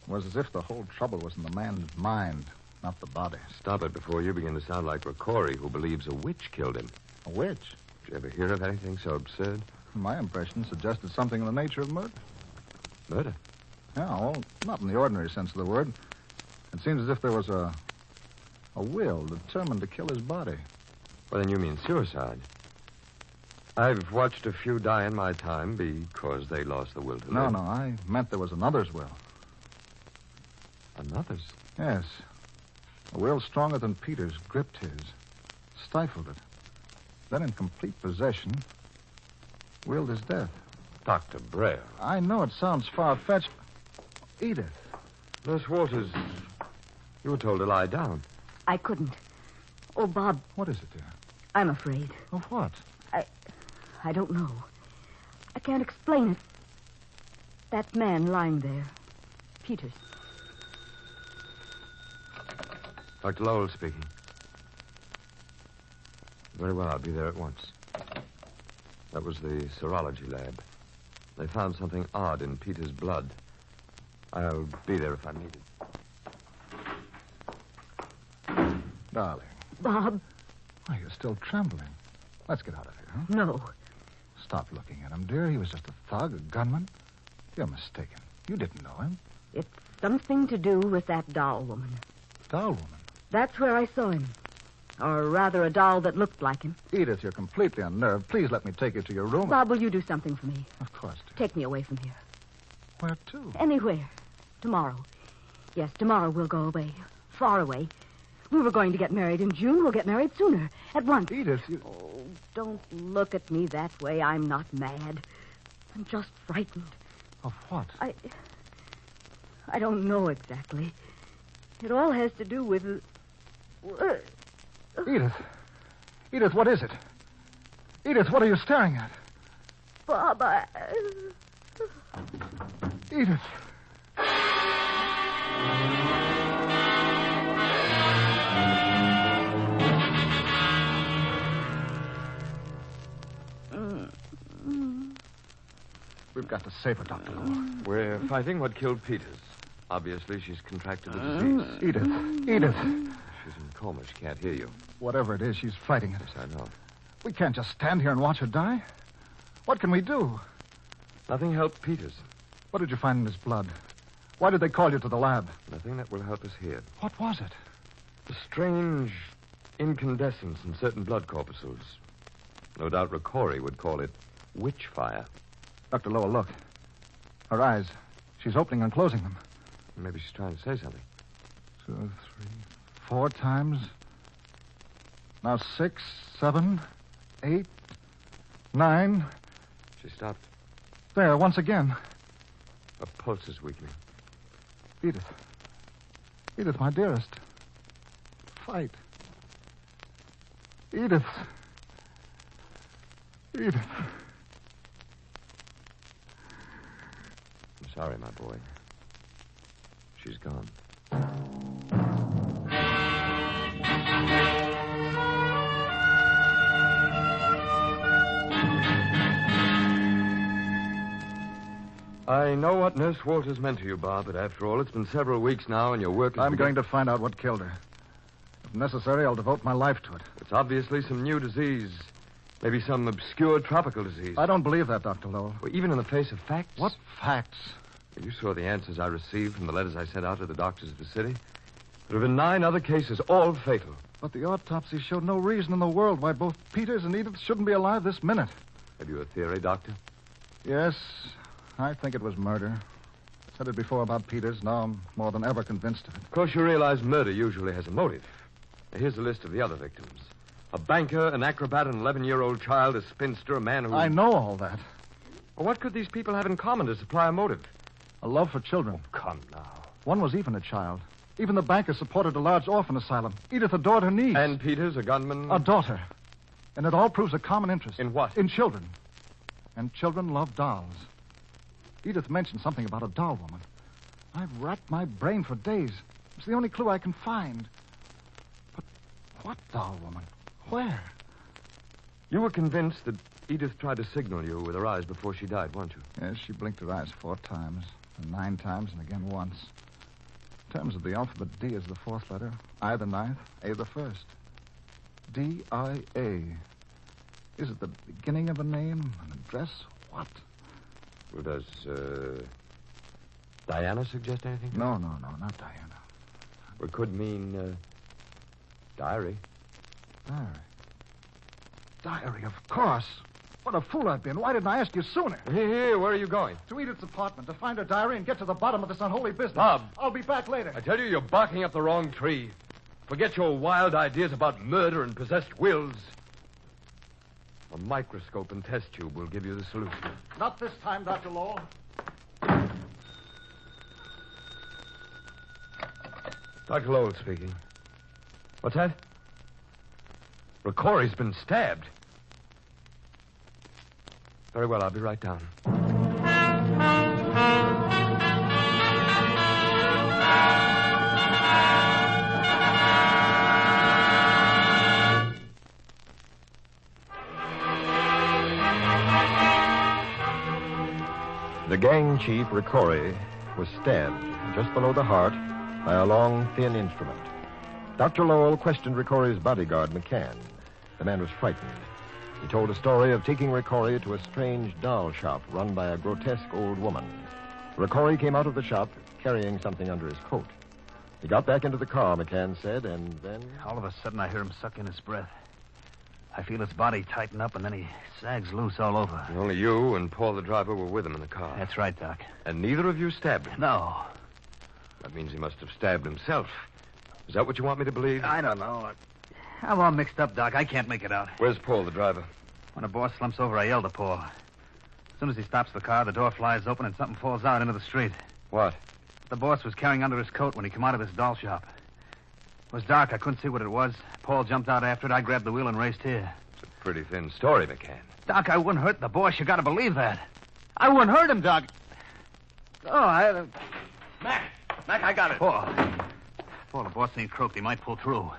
A: was as if the whole trouble was in the man's mind, not the body.
S: Stop it before you begin to sound like Ricori, who believes a witch killed him.
A: A witch?
S: Did you ever hear of anything so absurd?
A: My impression suggested something in the nature of murder.
S: Murder?
A: Yeah, well, not in the ordinary sense of the word. It seems as if there was a will determined to kill his body.
S: Well, then you mean suicide. I've watched a few die in my time because they lost the will to live.
A: No, I meant there was another's will.
S: Another's?
A: Yes. A will stronger than Peter's gripped his, stifled it. Then, in complete possession, willed his death.
S: Dr. Braille.
A: I know it sounds far-fetched. Edith.
S: Nurse Waters, you were told to lie down.
U: I couldn't. Oh, Bob.
A: What is it, dear?
U: I'm afraid.
A: Of what?
U: I don't know. I can't explain it. That man lying there. Peters.
S: Dr. Lowell speaking. Very well, I'll be there at once. That was the serology lab. They found something odd in Peter's blood. I'll be there if I'm needed.
A: Darling.
U: Bob.
A: Why, you're still trembling. Let's get out of here, huh?
U: No.
A: Stop looking at him, dear. He was just a thug, a gunman. You're mistaken. You didn't know him.
U: It's something to do with that doll woman.
A: Doll woman?
U: That's where I saw him. Or rather, a doll that looked like him.
A: Edith, you're completely unnerved. Please let me take you to your room.
U: Bob, will you do something for me?
A: Of course, dear.
U: Take me away from here.
A: Where to?
U: Anywhere. Tomorrow. Yes, tomorrow we'll go away. Far away. We were going to get married in June. We'll get married sooner. At once.
A: Edith, you...
U: Oh, don't look at me that way. I'm not mad. I'm just frightened.
A: Of what?
U: I don't know exactly. It all has to do with...
A: Edith. Edith, what is it? Edith, what are you staring at?
U: Bob,
A: Edith. We've got to save her, Dr. Lowell.
S: We're fighting what killed Peters. Obviously, she's contracted the disease.
A: Edith.
S: She's in a coma. She can't hear you.
A: Whatever it is, she's fighting it.
S: Yes, I know.
A: We can't just stand here and watch her die. What can we do?
S: Nothing helped Peters.
A: What did you find in his blood? Why did they call you to the lab?
S: Nothing that will help us here.
A: What was it?
S: A strange incandescence in certain blood corpuscles. No doubt Ricori would call it witch fire.
A: Dr. Lowell, look. Her eyes. She's opening and closing them.
S: Maybe she's trying to say something.
A: 2, 3, 4 times. Now 6, 7, 8, 9.
S: She stopped.
A: There, once again.
S: Her pulse is weakening.
A: Edith. Edith, my dearest. Fight. Edith. Edith.
S: I'm sorry, my boy. She's gone. I know what Nurse Walters meant to you, Bob, but after all, it's been several weeks now, and your work is...
A: I'm going to find out what killed her. If necessary, I'll devote my life to it.
S: It's obviously some new disease. Maybe some obscure tropical disease.
A: I don't believe that, Dr. Lowell.
S: Well, even in the face of facts?
A: What facts?
S: You saw the answers I received from the letters I sent out to the doctors of the city. There have been 9 other cases, all fatal.
A: But the autopsy showed no reason in the world why both Peters and Edith shouldn't be alive this minute.
S: Have you a theory, Doctor?
A: Yes, I think it was murder. Said it before about Peters. Now I'm more than ever convinced of it.
S: Of course, you realize murder usually has a motive. Now, here's a list of the other victims. A banker, an acrobat, an 11-year-old child, a spinster, a man who...
A: I know all that.
S: Well, what could these people have in common to supply a motive?
A: A love for children.
S: Oh, come now.
A: One was even a child. Even the banker supported a large orphan asylum. Edith adored her niece.
S: And Peters, a gunman?
A: A daughter. And it all proves a common interest.
S: In what?
A: In children. And children love dolls. Edith mentioned something about a doll woman. I've racked my brain for days. It's the only clue I can find. But what doll woman? Where?
S: You were convinced that Edith tried to signal you with her eyes before she died, weren't you?
A: Yes, she blinked her eyes 4 times, and 9 times, and again once. In terms of the alphabet, D is the 4th letter, I the 9th, A the 1st. D-I-A. Is it the beginning of a name, an address? What?
S: Well, does Diana suggest anything?
A: No, not Diana.
S: It could mean diary.
A: Diary, of course. What a fool I've been. Why didn't I ask you sooner?
S: Here, where are you going?
A: To Edith's apartment, to find her diary and get to the bottom of this unholy business.
S: Bob.
A: I'll be back later.
S: I tell you, you're barking up the wrong tree. Forget your wild ideas about murder and possessed wills. A microscope and test tube will give you the solution.
A: Not this time, Dr. Lowell.
S: Dr. Lowell speaking. What's that? Ricori's been stabbed. Very well, I'll be right down.
G: The gang chief, Ricori, was stabbed just below the heart by a long, thin instrument. Dr. Lowell questioned Ricori's bodyguard, McCann. The man was frightened. He told a story of taking Ricori to a strange doll shop run by a grotesque old woman. Ricori came out of the shop carrying something under his coat. He got back into the car, McCann said, and then...
W: All of a sudden, I hear him suck in his breath. I feel his body tighten up, and then he sags loose all over.
S: And only you and Paul, the driver, were with him in the car.
W: That's right, Doc.
S: And neither of you stabbed him?
W: No.
S: That means he must have stabbed himself. Is that what you want me to believe?
W: I don't know. I'm all mixed up, Doc. I can't make it out.
S: Where's Paul, the driver?
W: When the boss slumps over, I yell to Paul. As soon as he stops the car, the door flies open and something falls out into the street.
S: What?
W: The boss was carrying under his coat when he came out of his doll shop. It was dark. I couldn't see what it was. Paul jumped out after it. I grabbed the wheel and raced here.
S: It's a pretty thin story, McCann.
W: Doc, I wouldn't hurt the boss. You gotta believe that. I wouldn't hurt him, Doc. Oh, Mac, I got it. Paul, the boss ain't croaked. He might pull through.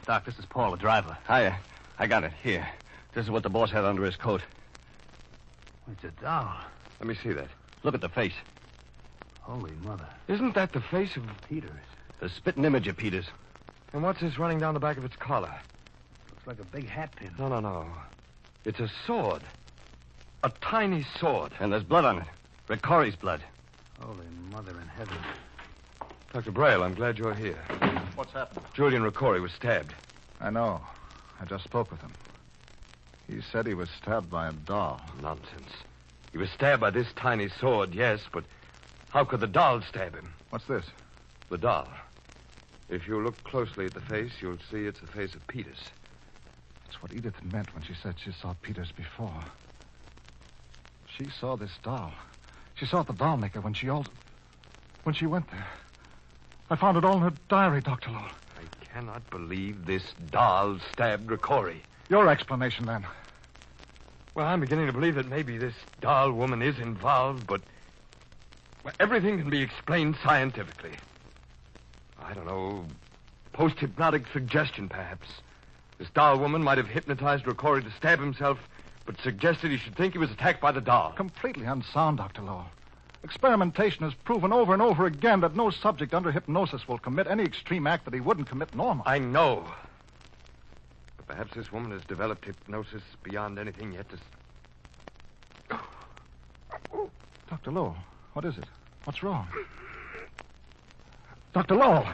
W: Doc, this is Paul, the driver.
K: Hiya. I got it. Here. This is what the boss had under his coat.
W: It's a doll.
S: Let me see that.
K: Look at the face.
W: Holy mother.
S: Isn't that the face of
W: Peters?
K: The spitting image of Peters.
S: And what's this running down the back of its collar?
W: Looks like a big hat pin.
S: No. It's a sword. A tiny sword.
K: And there's blood on it. Ricori's blood.
W: Holy mother in heaven.
S: Dr. Braille, I'm glad you're here.
A: What's happened?
S: Julian Ricori was stabbed.
A: I know. I just spoke with him. He said he was stabbed by a doll.
S: Nonsense. He was stabbed by this tiny sword, yes, but how could the doll stab him?
A: What's this?
S: The doll. If you look closely at the face, you'll see it's the face of Peters.
A: That's what Edith meant when she said she saw Peters before. She saw this doll. She saw the doll maker when she went there. I found it all in her diary, Dr. Lowell.
S: I cannot believe this doll stabbed Ricori.
A: Your explanation, then.
S: Well, I'm beginning to believe that maybe this doll woman is involved, but everything can be explained scientifically. I don't know, post-hypnotic suggestion, perhaps. This doll woman might have hypnotized Ricori to stab himself, but suggested he should think he was attacked by the doll.
A: Completely unsound, Dr. Lowell. Experimentation has proven over and over again that no subject under hypnosis will commit any extreme act that he wouldn't commit normally.
S: I know. But perhaps this woman has developed hypnosis beyond anything yet to...
A: Dr. Lowell, what is it? What's wrong? Dr. Lowell!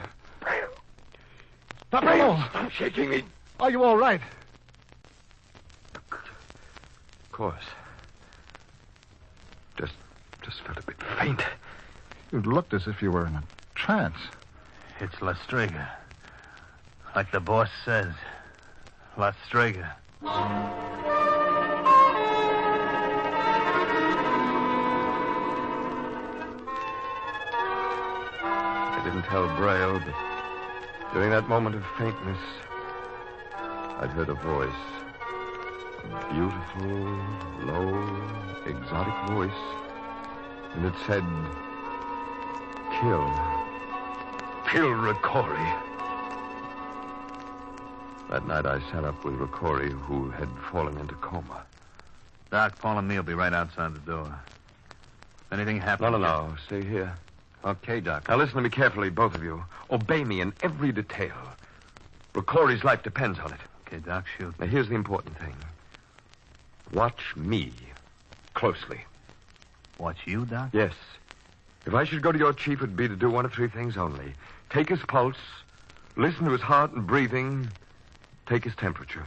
A: Dr. Lowell!
S: Stop shaking me.
A: Are you all right?
S: Of course. Just felt a bit faint.
A: You looked as if you were in a trance.
W: It's La Strega. Like the boss says. La Strega.
S: I didn't tell Braille, but during that moment of faintness, I'd heard a voice. A beautiful, low, exotic voice. And it said, kill. Kill Ricori. That night I sat up with Ricori, who had fallen into coma.
W: Doc, Paul and me will be right outside the door. If anything happens...
S: No. Stay here.
W: Okay, Doc.
S: Now listen to me carefully, both of you. Obey me in every detail. Ricori's life depends on it.
W: Okay, Doc, shoot.
S: Now here's the important thing. Watch me closely.
W: Watch you, Doc?
S: Yes. If I should go to your chief, it'd be to do one of three things only. Take his pulse, listen to his heart and breathing, take his temperature.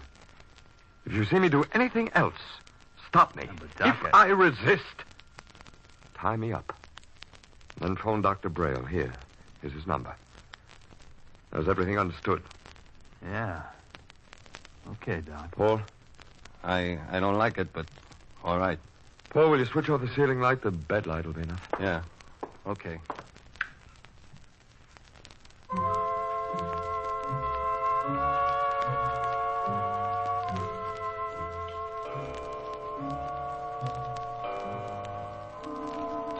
S: If you see me do anything else, stop me.
W: Doc,
S: if I resist, tie me up. Then phone Dr. Braille. Here's his number. Now, is everything understood?
W: Yeah. Okay, Doc.
S: Paul?
K: I don't like it, but all right.
S: Paul, will you switch off the ceiling light? The bed light will be enough.
K: Yeah. Okay.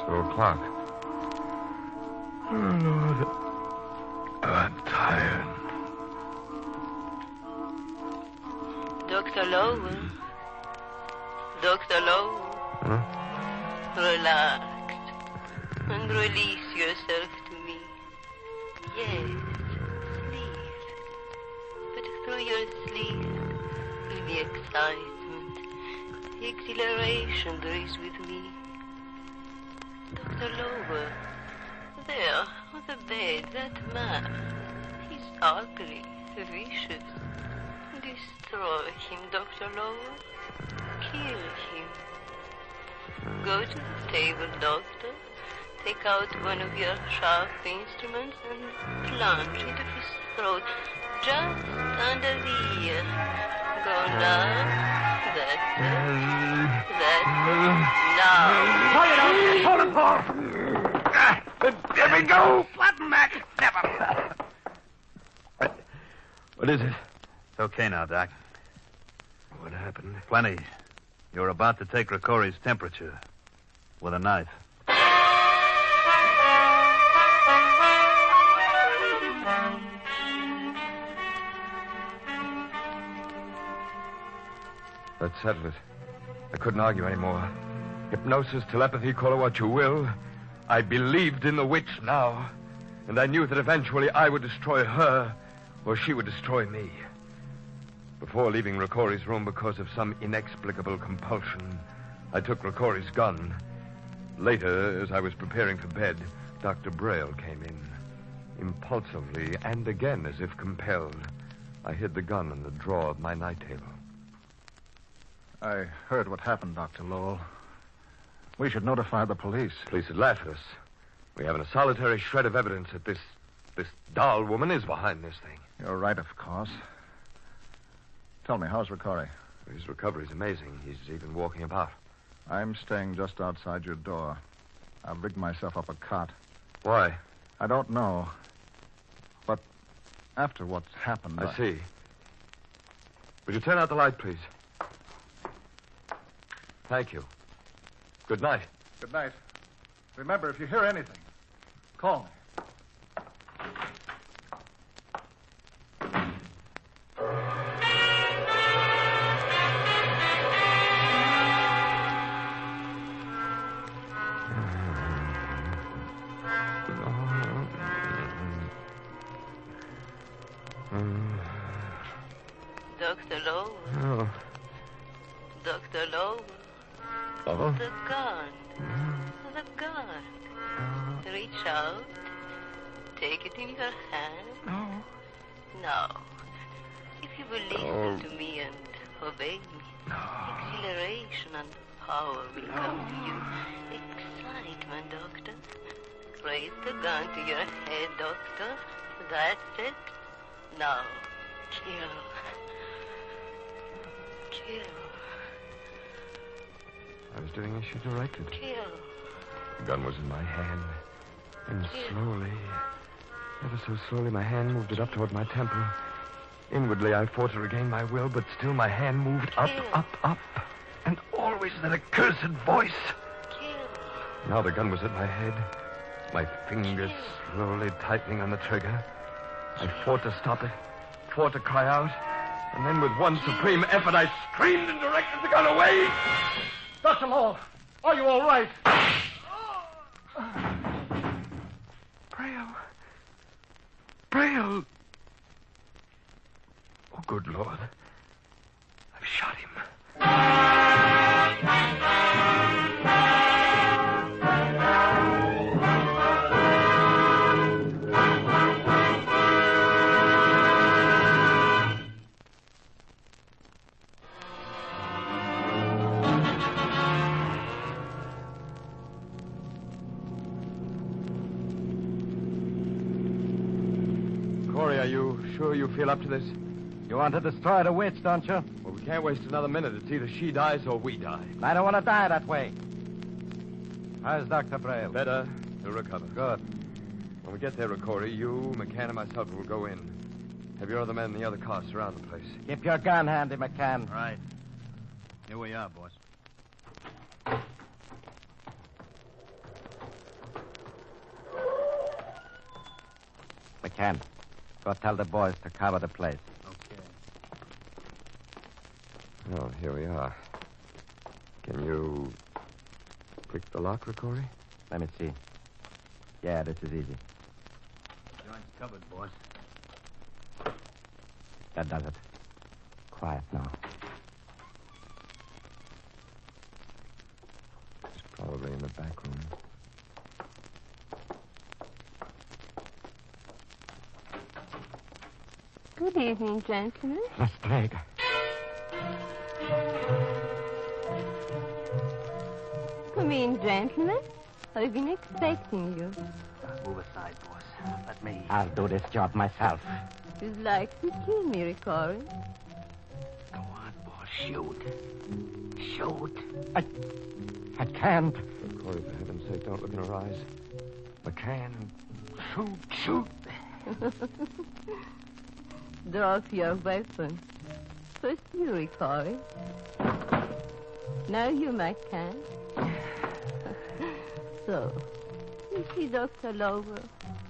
S: O'clock. Oh, Lord. I'm tired.
L: Dr. Lowell. Dr. Lowell.
S: Huh?
L: Relax and release yourself to me. Yes, sleep. But through your sleep, the excitement, the exhilaration there is with me. Dr. Lowell, there, on the bed, that man. He's ugly, vicious. Destroy him, Dr. Lowell. Kill him. Go to the table, Doctor. Take out one of your sharp instruments and plunge into his throat, just under the ear. Go now. That's it. Now.
S: Hold it, Paul. Let me go. Flatten back. Never. What is it?
W: It's okay now, Doc.
S: What happened?
W: Plenty. You're about to take Ricori's temperature with a knife.
S: That settled it. I couldn't argue anymore. Hypnosis, telepathy, call it what you will. I believed in the witch now. And I knew that eventually I would destroy her, or she would destroy me. Before leaving Ricori's room because of some inexplicable compulsion, I took Ricori's gun. Later, as I was preparing for bed, Dr. Braille came in. Impulsively, and again as if compelled, I hid the gun in the drawer of my night table.
A: I heard what happened, Dr. Lowell. We should notify the police.
S: Police would laugh at us. We haven't a solitary shred of evidence that this doll woman is behind this thing.
A: You're right, of course. Tell me, how's Ricori?
S: His recovery's amazing. He's even walking about.
A: I'm staying just outside your door. I've rigged myself up a cot.
S: Why?
A: I don't know. But after what's happened...
S: I see. Would you turn out the light, please? Thank you. Good night.
A: Good night. Remember, if you hear anything, call me.
L: Dr. Lowell.
S: Oh.
L: Dr. Lowell.
S: Oh.
L: The gun. The gun. Reach out. Take it in your hand.
S: No.
L: Now, if you will listen to me and obey me, exhilaration and power will come to you. Excitement, Doctor. Raise the gun to your head, Doctor. That's it. Now, kill. Kill.
S: I was doing as she directed.
L: Kill.
S: The gun was in my hand. And slowly, ever so slowly, my hand moved it up toward my temple. Inwardly, I fought to regain my will, but still my hand moved up, up. And always that accursed voice. Now the gun was at my head. My fingers slowly tightening on the trigger. I fought to stop it, fought to cry out. And then with one supreme effort, I screamed and directed the gun away.
A: Dr. Lowell, are you all right?
S: Braille. Oh, good Lord. I've shot him. Corey, are you sure you feel up to this?
E: You want to destroy the witch, don't you?
S: Well, we can't waste another minute. It's either she dies or we die.
E: I don't want to die that way. How's Dr. Braille?
S: Better. He'll recover.
E: Good.
S: When we get there, Corey, you, McCann, and myself will go in. Have your other men in the other cars surround the place.
E: Keep your gun handy, McCann.
H: Right. Here we are, boss.
E: McCann, go tell the boys to cover the place.
H: Okay.
S: Oh, here we are. Can you pick the lock, Corey?
E: Let me see. Yeah, this is easy.
H: Joint's covered, boss.
E: That does it. Quiet now.
S: It's probably in the back room.
L: Good evening, gentlemen.
E: Miss Clegg.
L: Come in, gentlemen. I've been expecting you.
W: Move aside, boss. Let me...
E: I'll do this job myself.
L: You'd like to kill me, Riccori?
W: Go on, boss. Shoot. Shoot.
E: I can't.
S: Corey, for heaven's sake, don't look in her eyes. McCann,
W: Shoot.
L: Drop your weapon. First you, Riccori. Now you, McCann. So, you see, Dr. Lowell,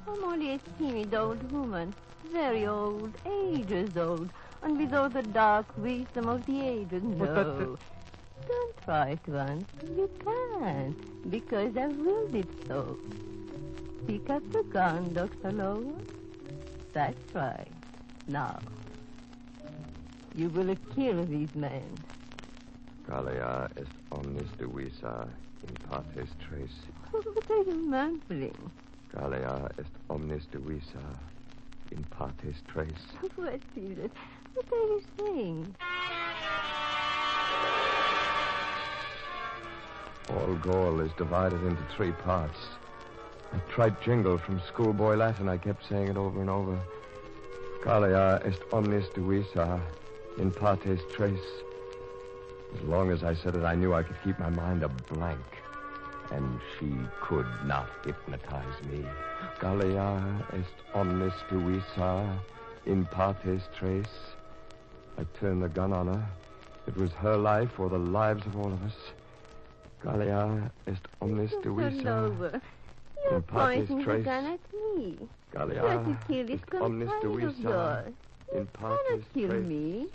L: I'm only a timid old woman, very old, ages old, and with all the dark wisdom of the ages. No, don't try it once. You can't, because I've willed it so. Pick up the gun, Dr. Lowell. That's right. Now, you will kill these men.
S: Galea est omnis divisa in partes tres.
L: What are you mumbling?
S: Galea est omnis divisa in partes tres.
L: What is it? What are you saying?
S: All Gaul is divided into 3 parts. A trite jingle from schoolboy Latin. I kept saying it over and over. Galea est omnis divisa in partes tres. As long as I said it, I knew I could keep my mind a blank. And she could not hypnotize me. Galea est omnis divisa in partes tres. I turned the gun on her. It was her life or the lives of all of us. Galea est omnis divisa
L: You're
S: in partes
L: pointing the
S: tres.
L: gun at me.
S: Galea
L: Trying to kill this
S: est omnis
L: companion of
S: divisa
L: yours.
S: in partes
L: Cannot kill
S: tres.
L: me.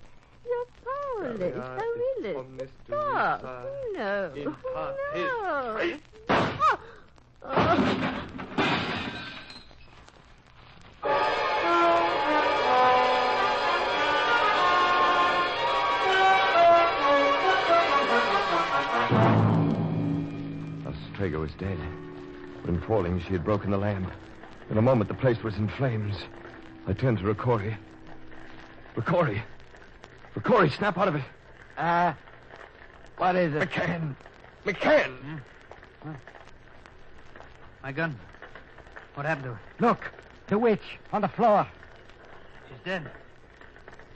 L: You're powerless.
S: Galea
L: Powerless.
S: omnis
L: Stop.
S: divisa
L: No.
S: in partes
L: No.
S: tres.
L: Oh. Oh.
S: Traeger was dead. But in falling, she had broken the lamp. In a moment, the place was in flames. I turned to Riccori. Riccori! Riccori, snap out of it.
W: What is it?
S: McCann! McCann!
W: My gun.
H: What happened to her?
F: Look, the witch on the floor.
H: She's dead.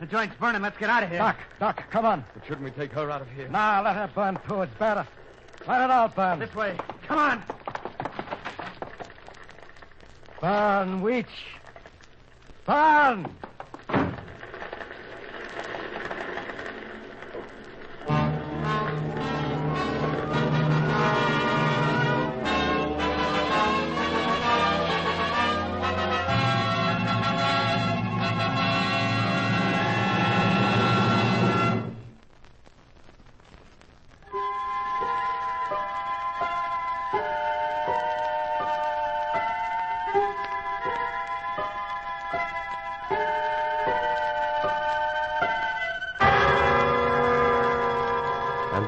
H: The joint's burning. Let's get out of here.
A: Doc, come on.
S: But shouldn't we take her out of here?
A: Nah, let her burn too. It's better. Let it all burn.
H: This way. Come on.
A: Burn, witch. Burn!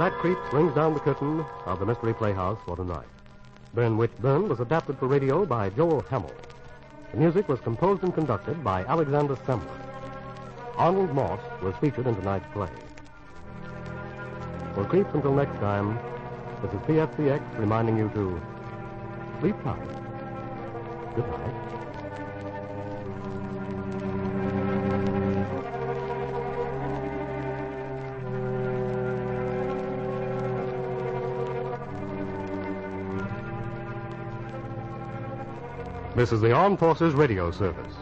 P: That creeps rings down the curtain of the Mystery Playhouse for tonight. Burn, Witch, Burn was adapted for radio by Joel Hamill. The music was composed and conducted by Alexander Semler. Arnold Moss was featured in tonight's play. For Creeps until next time, this is PFCX reminding you to sleep tight. Good night. This is the Armed Forces Radio Service.